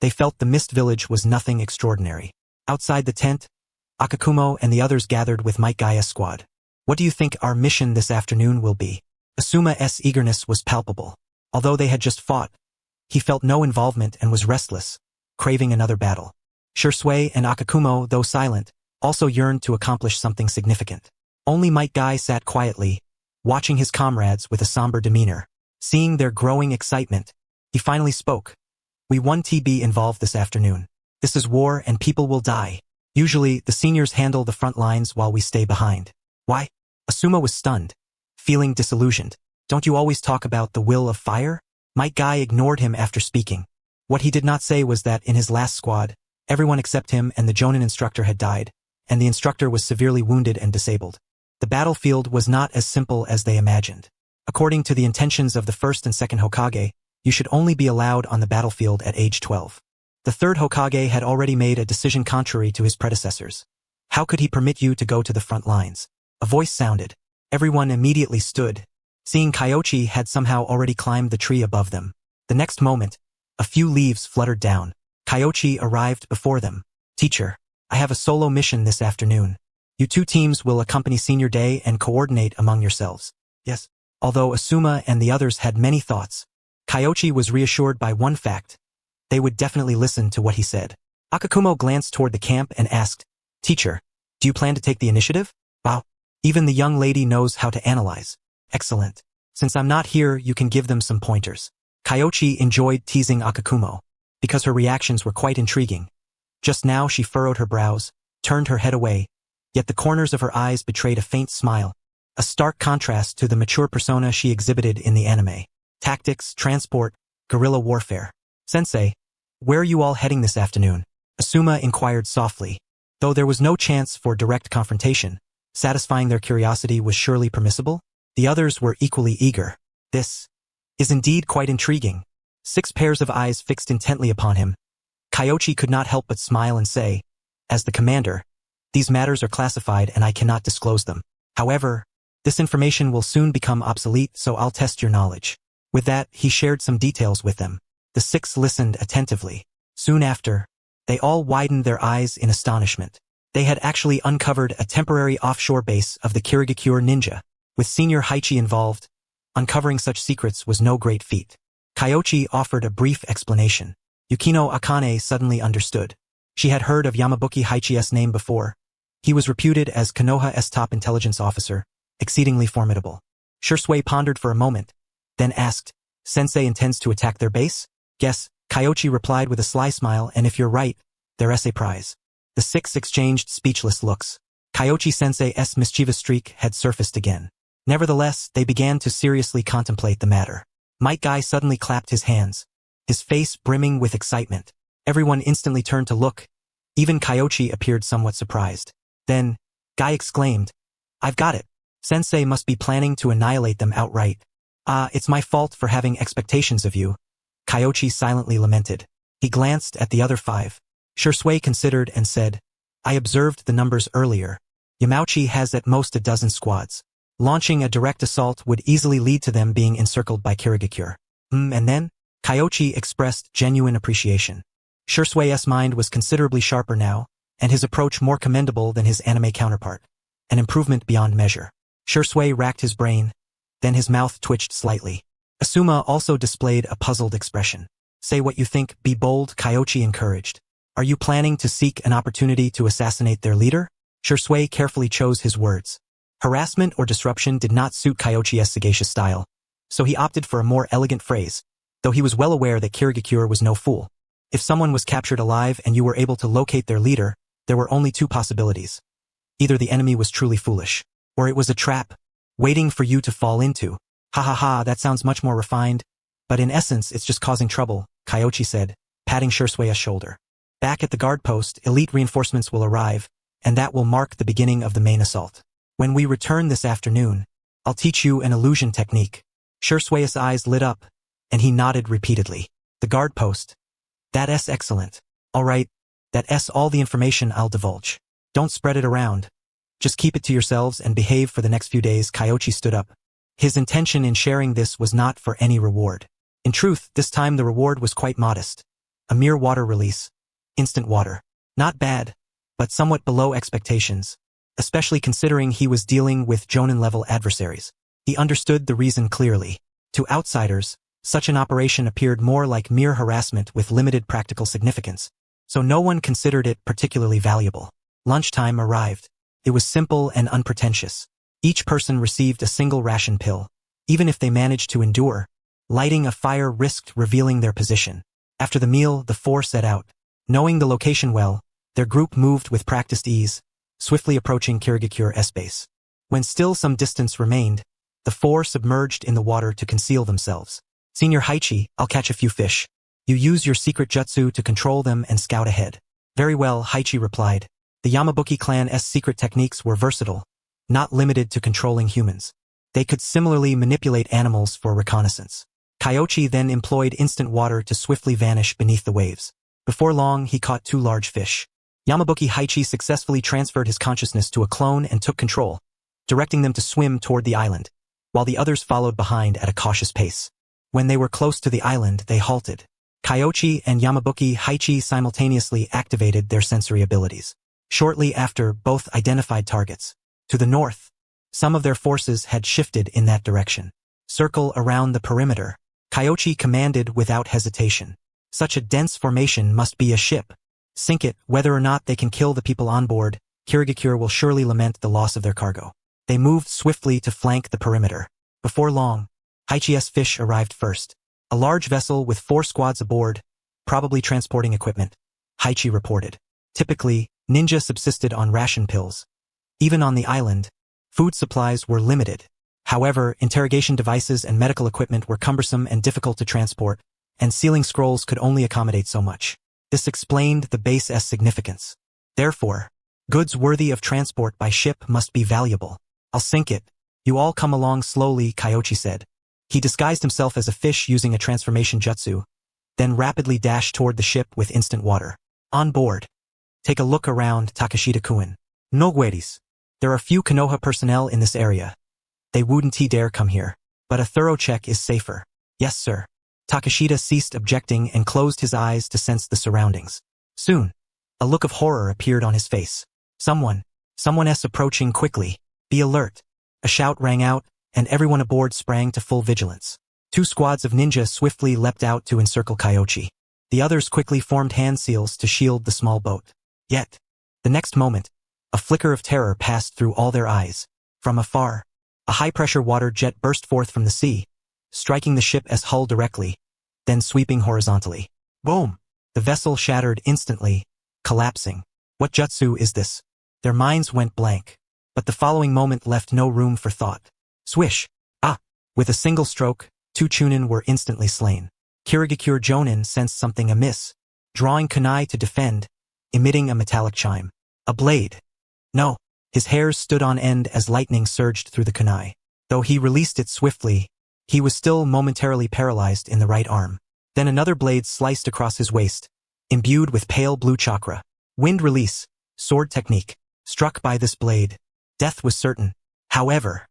They felt the Mist Village was nothing extraordinary. Outside the tent, Akakumo and the others gathered with Might Gaia's squad. What do you think our mission this afternoon will be? Asuma's eagerness was palpable. Although they had just fought, he felt no involvement and was restless, craving another battle. Shisui and Akakumo, though silent, also yearned to accomplish something significant. Only Might Gai sat quietly, watching his comrades with a somber demeanor. Seeing their growing excitement, he finally spoke. We won TB involved this afternoon. This is war and people will die. Usually, the seniors handle the front lines while we stay behind. Why? Asuma was stunned, feeling disillusioned. Don't you always talk about the will of fire? Might Gai ignored him after speaking. What he did not say was that in his last squad, everyone except him and the Jonin instructor had died, and the instructor was severely wounded and disabled. The battlefield was not as simple as they imagined. According to the intentions of the first and second Hokage, you should only be allowed on the battlefield at age 12. The third Hokage had already made a decision contrary to his predecessors. How could he permit you to go to the front lines? A voice sounded. Everyone immediately stood, seeing Kyoichi had somehow already climbed the tree above them. The next moment, a few leaves fluttered down. Kyoichi arrived before them. Teacher, I have a solo mission this afternoon. You 2 teams will accompany Senior Day and coordinate among yourselves. Yes. Although Asuma and the others had many thoughts, Kyoichi was reassured by one fact. They would definitely listen to what he said. Akakumo glanced toward the camp and asked, Teacher, do you plan to take the initiative? Wow. Even the young lady knows how to analyze. Excellent. Since I'm not here, you can give them some pointers. Kyoichi enjoyed teasing Akakumo, because her reactions were quite intriguing. Just now she furrowed her brows, turned her head away, yet the corners of her eyes betrayed a faint smile, a stark contrast to the mature persona she exhibited in the anime. Tactics, transport, guerrilla warfare. Sensei, where are you all heading this afternoon? Asuma inquired softly. Though there was no chance for direct confrontation, satisfying their curiosity was surely permissible. The others were equally eager. This is indeed quite intriguing. 6 pairs of eyes fixed intently upon him. Kyoichi could not help but smile and say, as the commander, these matters are classified and I cannot disclose them. However, this information will soon become obsolete, so I'll test your knowledge. With that, he shared some details with them. The 6 listened attentively. Soon after, they all widened their eyes in astonishment. They had actually uncovered a temporary offshore base of the Kirigakure ninja. With Senior Haichi involved, uncovering such secrets was no great feat. Kyoichi offered a brief explanation. Yukino Akane suddenly understood. She had heard of Yamabuki Haichi's name before. He was reputed as Konoha's top intelligence officer, exceedingly formidable. Shisui pondered for a moment, then asked, Sensei intends to attack their base? Guess, Kyoichi replied with a sly smile, and if you're right, their essay prize. The 6 exchanged speechless looks. Kyoichi Sensei's mischievous streak had surfaced again. Nevertheless, they began to seriously contemplate the matter. Might Guy suddenly clapped his hands, his face brimming with excitement. Everyone instantly turned to look. Even Kyoichi appeared somewhat surprised. Then, Guy exclaimed, I've got it. Sensei must be planning to annihilate them outright. It's my fault for having expectations of you. Kyoichi silently lamented. He glanced at the other 5. Shisui considered and said, I observed the numbers earlier. Yamauchi has at most a dozen squads. Launching a direct assault would easily lead to them being encircled by Kirigakure. And then? Kyoichi expressed genuine appreciation. Shisui's mind was considerably sharper now, and his approach more commendable than his anime counterpart. An improvement beyond measure. Shisui racked his brain, then his mouth twitched slightly. Asuma also displayed a puzzled expression. Say what you think, be bold, Kyoichi encouraged. Are you planning to seek an opportunity to assassinate their leader? Shisui carefully chose his words. Harassment or disruption did not suit Kyoichi's sagacious style, so he opted for a more elegant phrase, though he was well aware that Kirigakure was no fool. If someone was captured alive and you were able to locate their leader, there were only 2 possibilities. Either the enemy was truly foolish, or it was a trap, waiting for you to fall into. Ha ha ha, that sounds much more refined, but in essence it's just causing trouble, Kyoichi said, patting Shisui's shoulder. Back at the guard post, elite reinforcements will arrive, and that will mark the beginning of the main assault. When we return this afternoon, I'll teach you an illusion technique. Shisui's eyes lit up, and he nodded repeatedly. The guard post. That's excellent. All right, that's all the information I'll divulge. Don't spread it around. Just keep it to yourselves and behave for the next few days. Kyoichi stood up. His intention in sharing this was not for any reward. In truth, this time the reward was quite modest. A mere water release. Instant water. Not bad, but somewhat below expectations, especially considering he was dealing with Jonin-level adversaries. He understood the reason clearly. To outsiders, such an operation appeared more like mere harassment with limited practical significance, so no one considered it particularly valuable. Lunchtime arrived. It was simple and unpretentious. Each person received a single ration pill. Even if they managed to endure, lighting a fire risked revealing their position. After the meal, the 4 set out. Knowing the location well, their group moved with practiced ease, swiftly approaching Kirigakure's base. When still some distance remained, the 4 submerged in the water to conceal themselves. Senior Haichi, I'll catch a few fish. You use your secret jutsu to control them and scout ahead. Very well, Haichi replied. The Yamabuki clan's secret techniques were versatile, not limited to controlling humans. They could similarly manipulate animals for reconnaissance. Kyoichi then employed instant water to swiftly vanish beneath the waves. Before long, he caught 2 large fish. Yamabuki Haichi successfully transferred his consciousness to a clone and took control, directing them to swim toward the island, while the others followed behind at a cautious pace. When they were close to the island, they halted. Kyoichi and Yamabuki Haichi simultaneously activated their sensory abilities. Shortly after, both identified targets. To the north, some of their forces had shifted in that direction. Circle around the perimeter. Kyoichi commanded without hesitation. Such a dense formation must be a ship. Sink it, whether or not they can kill the people on board. Kirigakure will surely lament the loss of their cargo. They moved swiftly to flank the perimeter. Before long, Haichi's fish arrived first. A large vessel with 4 squads aboard, probably transporting equipment, Haichi reported. Typically, ninja subsisted on ration pills. Even on the island, food supplies were limited. However, interrogation devices and medical equipment were cumbersome and difficult to transport, and sealing scrolls could only accommodate so much. This explained the base's significance. Therefore, goods worthy of transport by ship must be valuable. I'll sink it. You all come along slowly, Kyoichi said. He disguised himself as a fish using a transformation jutsu, then rapidly dashed toward the ship with instant water. On board. Take a look around, Takashita-kun. No worries. There are few Konoha personnel in this area. They wouldn't dare come here. But a thorough check is safer. Yes, sir. Takashita ceased objecting and closed his eyes to sense the surroundings. Soon, a look of horror appeared on his face. Someone's approaching quickly. Be alert. A shout rang out, and everyone aboard sprang to full vigilance. 2 squads of ninja swiftly leapt out to encircle Kyoichi. The others quickly formed hand seals to shield the small boat. Yet, the next moment, a flicker of terror passed through all their eyes. From afar, a high-pressure water jet burst forth from the sea, striking the ship's hull directly, then sweeping horizontally. Boom! The vessel shattered instantly, collapsing. What jutsu is this? Their minds went blank. But the following moment left no room for thought. Swish! Ah! With a single stroke, 2 chunin were instantly slain. Kirigakure Jonin sensed something amiss, drawing kunai to defend, emitting a metallic chime. A blade. No. His hairs stood on end as lightning surged through the kunai. Though he released it swiftly, he was still momentarily paralyzed in the right arm. Then another blade sliced across his waist, imbued with pale blue chakra. Wind release, sword technique. Struck by this blade, death was certain. However,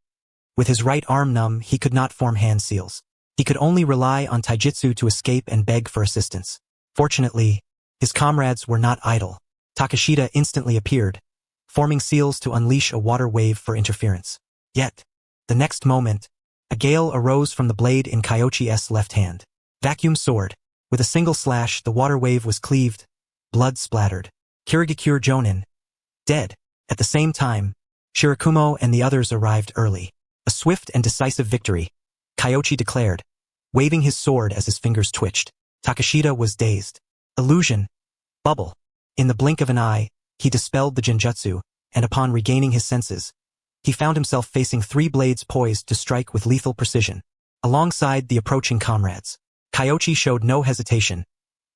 with his right arm numb, he could not form hand seals. He could only rely on taijutsu to escape and beg for assistance. Fortunately, his comrades were not idle. Takashita instantly appeared, forming seals to unleash a water wave for interference. Yet, the next moment, a gale arose from the blade in Kyoichi's left hand. Vacuum sword. With a single slash, the water wave was cleaved. Blood splattered. Kirigakure Jonin. Dead. At the same time, Shirakumo and the others arrived early. A swift and decisive victory, Kyoichi declared, waving his sword as his fingers twitched. Takashita was dazed. Illusion. Bubble. In the blink of an eye, he dispelled the genjutsu, and upon regaining his senses, he found himself facing 3 blades poised to strike with lethal precision. Alongside the approaching comrades, Kyoichi showed no hesitation.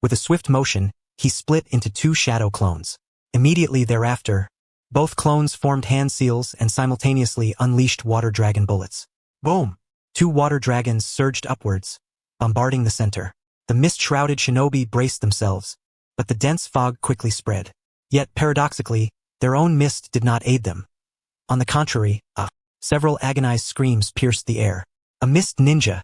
With a swift motion, he split into 2 shadow clones. Immediately thereafter, both clones formed hand seals and simultaneously unleashed water dragon bullets. Boom! 2 water dragons surged upwards, bombarding the center. The mist-shrouded shinobi braced themselves, but the dense fog quickly spread. Yet, paradoxically, their own mist did not aid them. On the contrary, several agonized screams pierced the air. A mist ninja,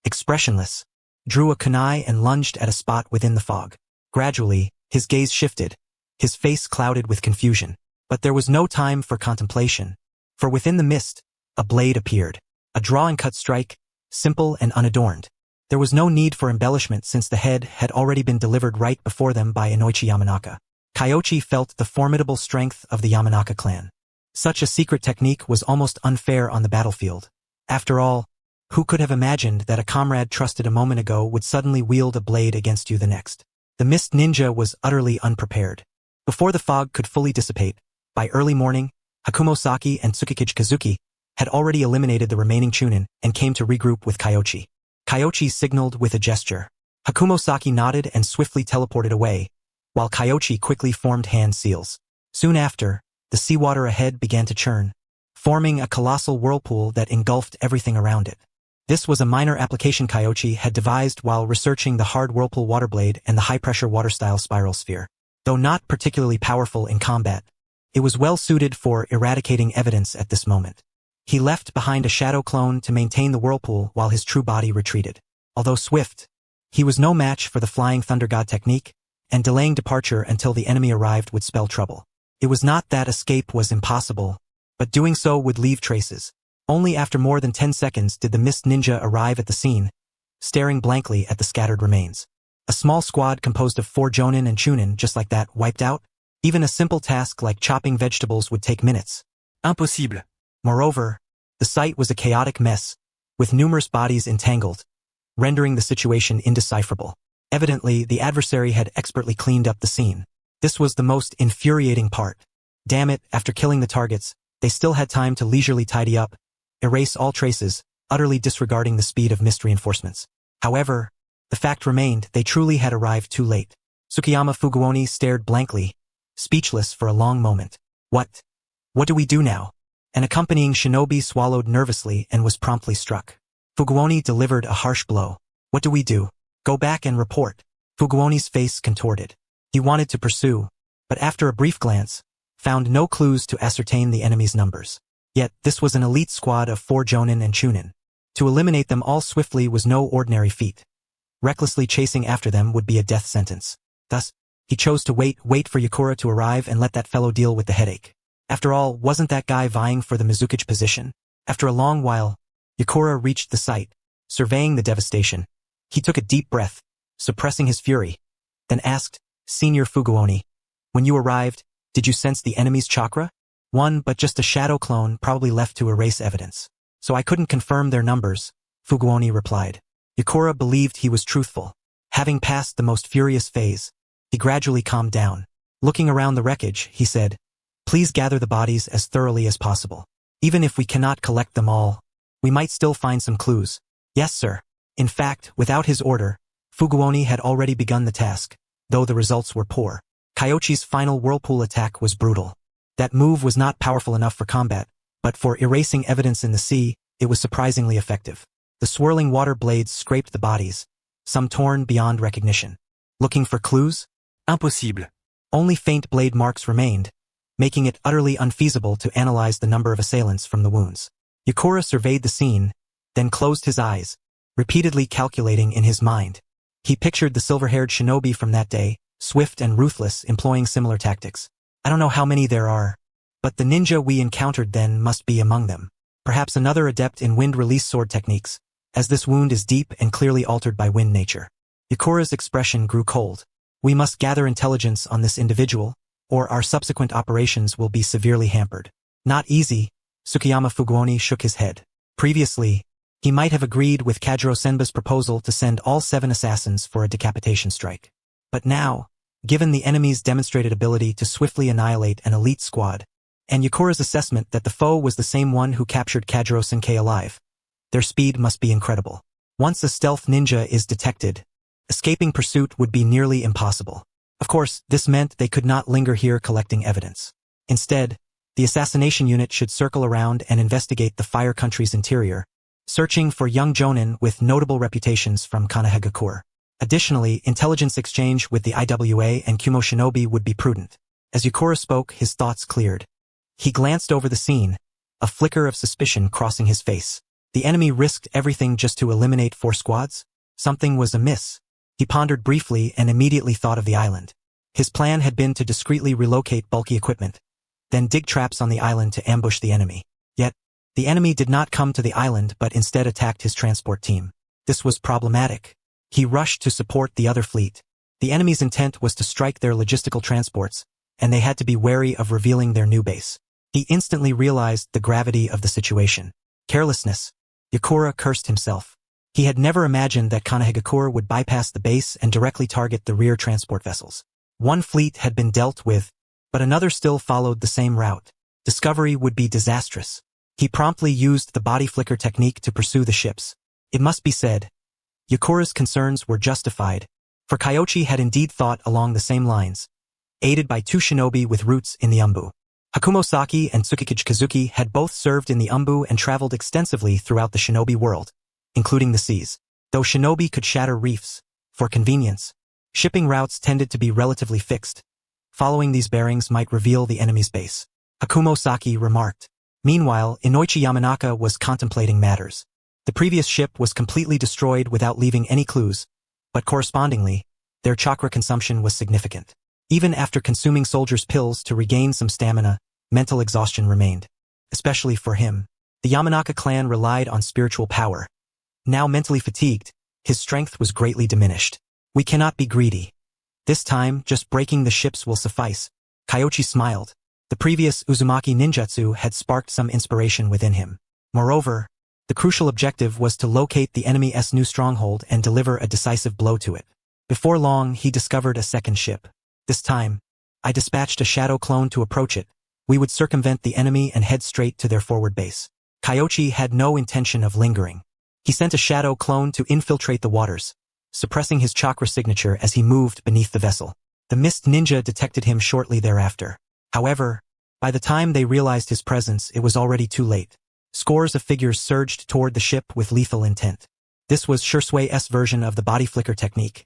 expressionless, drew a kunai and lunged at a spot within the fog. Gradually, his gaze shifted, his face clouded with confusion. But there was no time for contemplation, for within the mist, a blade appeared. A draw-and-cut strike, simple and unadorned. There was no need for embellishment since the head had already been delivered right before them by Inoichi Yamanaka. Kyoichi felt the formidable strength of the Yamanaka clan. Such a secret technique was almost unfair on the battlefield. After all, who could have imagined that a comrade trusted a moment ago would suddenly wield a blade against you the next? The mist ninja was utterly unprepared. Before the fog could fully dissipate, by early morning, Hakumosaki and Tsukikage Kazuki had already eliminated the remaining chunin and came to regroup with Kyoichi. Kyoichi signaled with a gesture. Hakumosaki nodded and swiftly teleported away, while Kyoichi quickly formed hand seals. Soon after, the seawater ahead began to churn, forming a colossal whirlpool that engulfed everything around it. This was a minor application Kyoichi had devised while researching the hard whirlpool water blade and the high-pressure water-style spiral sphere. Though not particularly powerful in combat, it was well suited for eradicating evidence at this moment. He left behind a shadow clone to maintain the whirlpool while his true body retreated. Although swift, he was no match for the flying thunder god technique, and delaying departure until the enemy arrived would spell trouble. It was not that escape was impossible, but doing so would leave traces. Only after more than 10 seconds did the mist ninja arrive at the scene, staring blankly at the scattered remains. A small squad composed of 4 jonin and chunin just like that wiped out? Even a simple task like chopping vegetables would take minutes. Impossible. Moreover, the site was a chaotic mess, with numerous bodies entangled, rendering the situation indecipherable. Evidently, the adversary had expertly cleaned up the scene. This was the most infuriating part. Damn it, after killing the targets, they still had time to leisurely tidy up, erase all traces, utterly disregarding the speed of missed reinforcements. However, the fact remained they truly had arrived too late. Tsukiyama Fuguoni stared blankly, speechless for a long moment. What do we do now? An accompanying shinobi swallowed nervously and was promptly struck. Fuguoni delivered a harsh blow. What do we do? Go back and report. Fuguoni's face contorted. He wanted to pursue, but after a brief glance, found no clues to ascertain the enemy's numbers. Yet, this was an elite squad of 4 Jonin and Chunin. To eliminate them all swiftly was no ordinary feat. Recklessly chasing after them would be a death sentence. Thus, he chose to wait for Yakura to arrive and let that fellow deal with the headache. After all, wasn't that guy vying for the Mizukage position? After a long while, Yakura reached the site, surveying the devastation. He took a deep breath, suppressing his fury, then asked, Senior Fuguoni, when you arrived, did you sense the enemy's chakra? One, but just a shadow clone probably left to erase evidence. So I couldn't confirm their numbers, Fuguoni replied. Yakura believed he was truthful. Having passed the most furious phase, he gradually calmed down. Looking around the wreckage, he said, Please gather the bodies as thoroughly as possible. Even if we cannot collect them all, we might still find some clues. Yes, sir. In fact, without his order, Fuguoni had already begun the task, though the results were poor. Kyoichi's final whirlpool attack was brutal. That move was not powerful enough for combat, but for erasing evidence in the sea, it was surprisingly effective. The swirling water blades scraped the bodies, some torn beyond recognition. Looking for clues? Impossible. Only faint blade marks remained, making it utterly unfeasible to analyze the number of assailants from the wounds. Yakura surveyed the scene, then closed his eyes, repeatedly calculating in his mind. He pictured the silver-haired shinobi from that day, swift and ruthless, employing similar tactics. I don't know how many there are, but the ninja we encountered then must be among them. Perhaps another adept in wind-release sword techniques, as this wound is deep and clearly altered by wind nature. Yakura's expression grew cold. We must gather intelligence on this individual, or our subsequent operations will be severely hampered. Not easy, Tsukiyama Fuguoni shook his head. Previously, he might have agreed with Kajiro Senba's proposal to send all 7 assassins for a decapitation strike. But now, given the enemy's demonstrated ability to swiftly annihilate an elite squad, and Yakura's assessment that the foe was the same one who captured Kajiro Senkei alive, their speed must be incredible. Once a stealth ninja is detected, escaping pursuit would be nearly impossible. Of course, this meant they could not linger here collecting evidence. Instead, the assassination unit should circle around and investigate the Fire Country's interior, searching for young jonin with notable reputations from Konoha. Additionally, intelligence exchange with the IWA and Kumo Shinobi would be prudent. As Yakura spoke, his thoughts cleared. He glanced over the scene, a flicker of suspicion crossing his face. The enemy risked everything just to eliminate 4 squads? Something was amiss. He pondered briefly and immediately thought of the island. His plan had been to discreetly relocate bulky equipment, then dig traps on the island to ambush the enemy. Yet, the enemy did not come to the island but instead attacked his transport team. This was problematic. He rushed to support the other fleet. The enemy's intent was to strike their logistical transports, and they had to be wary of revealing their new base. He instantly realized the gravity of the situation. Carelessness. Yakura cursed himself. He had never imagined that Konoha would bypass the base and directly target the rear transport vessels. One fleet had been dealt with, but another still followed the same route. Discovery would be disastrous. He promptly used the body flicker technique to pursue the ships. It must be said, Yakura's concerns were justified, for Kyoichi had indeed thought along the same lines, aided by 2 shinobi with roots in the Umbu. Hakumosaki and Tsukikage Kazuki had both served in the Umbu and traveled extensively throughout the shinobi world, including the seas. Though shinobi could shatter reefs, for convenience, shipping routes tended to be relatively fixed. Following these bearings might reveal the enemy's base. Hakumosaki remarked. Meanwhile, Inoichi Yamanaka was contemplating matters. The previous ship was completely destroyed without leaving any clues, but correspondingly, their chakra consumption was significant. Even after consuming soldiers' pills to regain some stamina, mental exhaustion remained. Especially for him. The Yamanaka clan relied on spiritual power. Now mentally fatigued, his strength was greatly diminished. We cannot be greedy. This time, just breaking the ships will suffice, Kyoichi smiled. The previous Uzumaki ninjutsu had sparked some inspiration within him. Moreover, the crucial objective was to locate the enemy's new stronghold and deliver a decisive blow to it. Before long, he discovered a second ship. This time, I dispatched a shadow clone to approach it. We would circumvent the enemy and head straight to their forward base. Kyoichi had no intention of lingering. He sent a shadow clone to infiltrate the waters, suppressing his chakra signature as he moved beneath the vessel. The mist ninja detected him shortly thereafter. However, by the time they realized his presence, it was already too late. Scores of figures surged toward the ship with lethal intent. This was Shisui's version of the body flicker technique.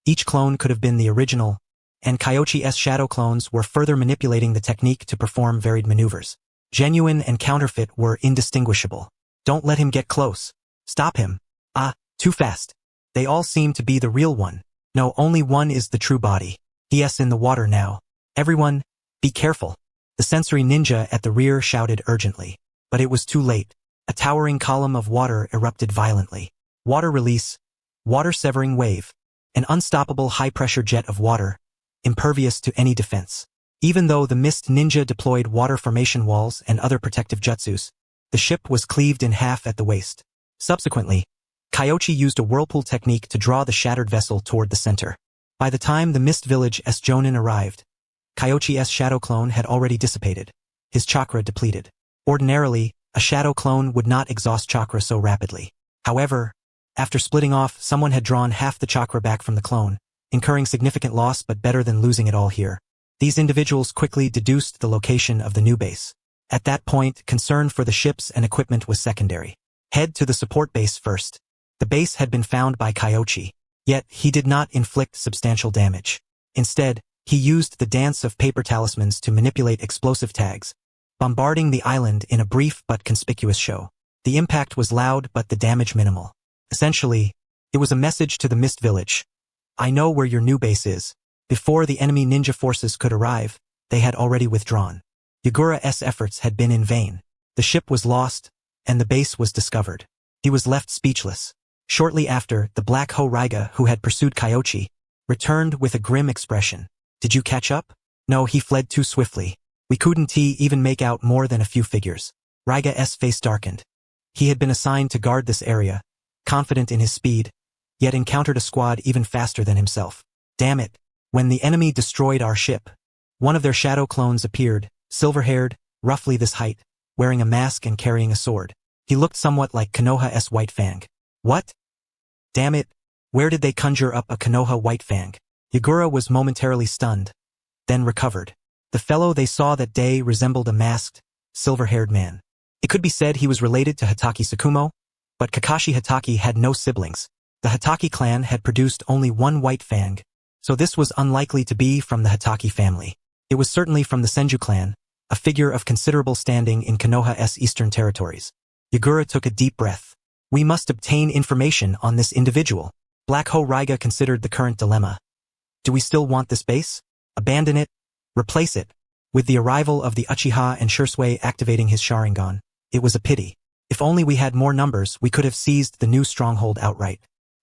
Each clone could have been the original, and Kyoichi's shadow clones were further manipulating the technique to perform varied maneuvers. Genuine and counterfeit were indistinguishable. Don't let him get close. Stop him. Ah, too fast. They all seem to be the real one. No, only one is the true body. He's in the water now. Everyone, be careful. The sensory ninja at the rear shouted urgently. But it was too late. A towering column of water erupted violently. Water release, water-severing wave, an unstoppable high-pressure jet of water, impervious to any defense. Even though the mist ninja deployed water formation walls and other protective jutsus, the ship was cleaved in half at the waist. Subsequently, Kyoichi used a whirlpool technique to draw the shattered vessel toward the center. By the time the mist village's Jonin arrived, Kyoichi's shadow clone had already dissipated, his chakra depleted. Ordinarily, a shadow clone would not exhaust chakra so rapidly. However, after splitting off, someone had drawn half the chakra back from the clone, incurring significant loss but better than losing it all here. These individuals quickly deduced the location of the new base. At that point, concern for the ships and equipment was secondary. Head to the support base first. The base had been found by Kyoichi, yet he did not inflict substantial damage. Instead, he used the dance of paper talismans to manipulate explosive tags, bombarding the island in a brief but conspicuous show. The impact was loud but the damage minimal. Essentially, it was a message to the Mist Village. I know where your new base is. Before the enemy ninja forces could arrive, they had already withdrawn. Yagura's efforts had been in vain. The ship was lost, and the base was discovered. He was left speechless. Shortly after, the Black Hokage, who had pursued Kyoichi, returned with a grim expression. Did you catch up? No, he fled too swiftly. We couldn't even make out more than a few figures. Raiga's face darkened. He had been assigned to guard this area, confident in his speed, yet encountered a squad even faster than himself. Damn it. When the enemy destroyed our ship, one of their shadow clones appeared, silver-haired, roughly this height, wearing a mask and carrying a sword. He looked somewhat like Konoha's White Fang. What? Damn it. Where did they conjure up a Konoha White Fang? Yagura was momentarily stunned, then recovered. The fellow they saw that day resembled a masked, silver-haired man. It could be said he was related to Hatake Tsukumo, but Kakashi Hatake had no siblings. The Hatake clan had produced only one White Fang, so this was unlikely to be from the Hatake family. It was certainly from the Senju clan, a figure of considerable standing in Konoha's eastern territories. Yagura took a deep breath. We must obtain information on this individual. Black Hokage considered the current dilemma. Do we still want this base? Abandon it? Replace it? With the arrival of the Uchiha and Shisui activating his Sharingan, it was a pity. If only we had more numbers, we could have seized the new stronghold outright.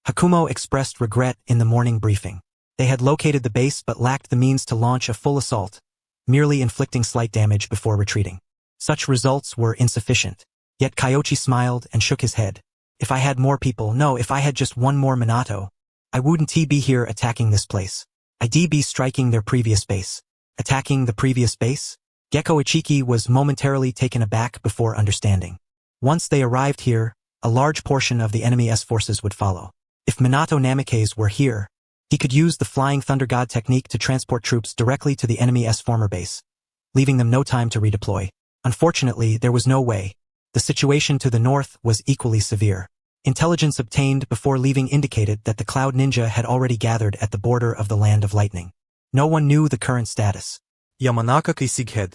Hakumo expressed regret in the morning briefing. They had located the base but lacked the means to launch a full assault, merely inflicting slight damage before retreating. Such results were insufficient. Yet Kyoichi smiled and shook his head. If I had more people, no, if I had just one more Minato, I wouldn't be here attacking this place. I'd be striking their previous base. Attacking the previous base? Gekko Ichiki was momentarily taken aback before understanding. Once they arrived here, a large portion of the enemy's forces would follow. If Minato Namikaze were here, he could use the Flying Thunder God technique to transport troops directly to the enemy's former base, leaving them no time to redeploy. Unfortunately, there was no way. The situation to the north was equally severe. Intelligence obtained before leaving indicated that the Cloud Ninja had already gathered at the border of the Land of Lightning. No one knew the current status. Yamanaka Kisighead.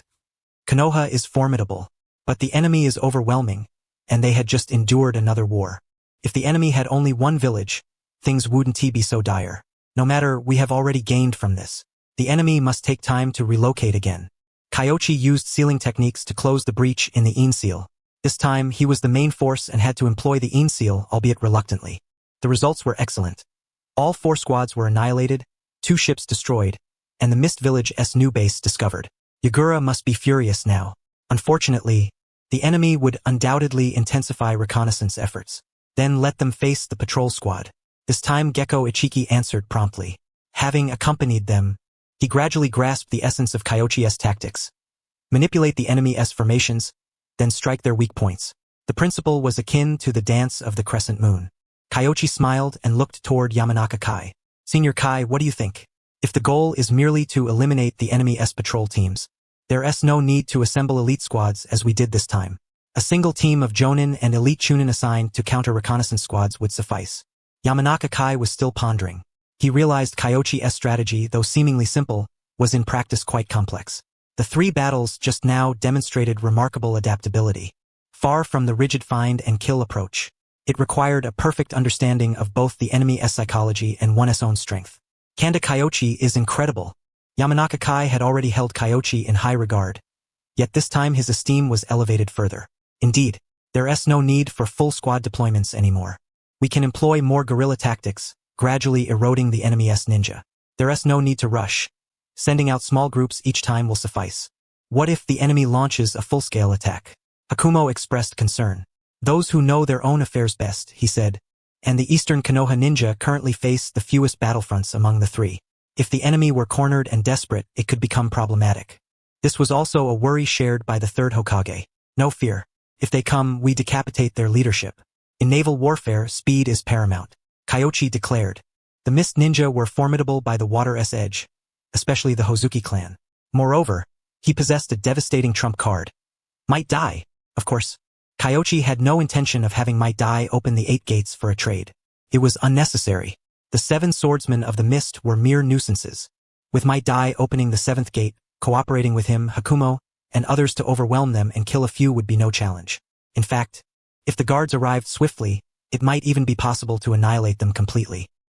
Konoha is formidable, but the enemy is overwhelming, and they had just endured another war. If the enemy had only one village, things wouldn't be so dire. No matter, we have already gained from this. The enemy must take time to relocate again. Kyoichi used sealing techniques to close the breach in the Een seal. This time, he was the main force and had to employ the Een seal, albeit reluctantly. The results were excellent. All 4 squads were annihilated, 2 ships destroyed, and the Mist Village's new base discovered. Yagura must be furious now. Unfortunately, the enemy would undoubtedly intensify reconnaissance efforts. Then let them face the patrol squad. This time Gecko Ichiki answered promptly. Having accompanied them, he gradually grasped the essence of Kyoichi's tactics. Manipulate the enemy's formations, then strike their weak points. The principle was akin to the dance of the crescent moon. Kyoichi smiled and looked toward Yamanaka Kai. Senior Kai, what do you think? If the goal is merely to eliminate the enemy's patrol teams, there's no need to assemble elite squads as we did this time. A single team of Jonin and elite Chunin assigned to counter reconnaissance squads would suffice. Yamanaka Kai was still pondering. He realized Kyoichi's strategy, though seemingly simple, was in practice quite complex. The three battles just now demonstrated remarkable adaptability. Far from the rigid find and kill approach, it required a perfect understanding of both the enemy's psychology and one's own strength. Kanda Kyoichi is incredible. Yamanaka Kai had already held Kyoichi in high regard, yet this time his esteem was elevated further. Indeed, there's no need for full squad deployments anymore. We can employ more guerrilla tactics, gradually eroding the enemy's ninja. There's no need to rush. Sending out small groups each time will suffice. What if the enemy launches a full-scale attack? Hakumo expressed concern. Those who know their own affairs best, he said, and the Eastern Konoha ninja currently face the fewest battlefronts among the three. If the enemy were cornered and desperate, it could become problematic. This was also a worry shared by the third Hokage. No fear. If they come, we decapitate their leadership. In naval warfare, speed is paramount, Kyoichi declared. The Mist Ninja were formidable by the water's edge, especially the Hozuki clan. Moreover, he possessed a devastating trump card. Might Dai. Of course, Kyoichi had no intention of having Might Dai open the 8 gates for a trade. It was unnecessary. The 7 swordsmen of the mist were mere nuisances. With Might Dai opening the 7th gate, cooperating with him, Hakumo, and others to overwhelm them and kill a few would be no challenge. In fact, if the guards arrived swiftly, it might even be possible to annihilate them completely.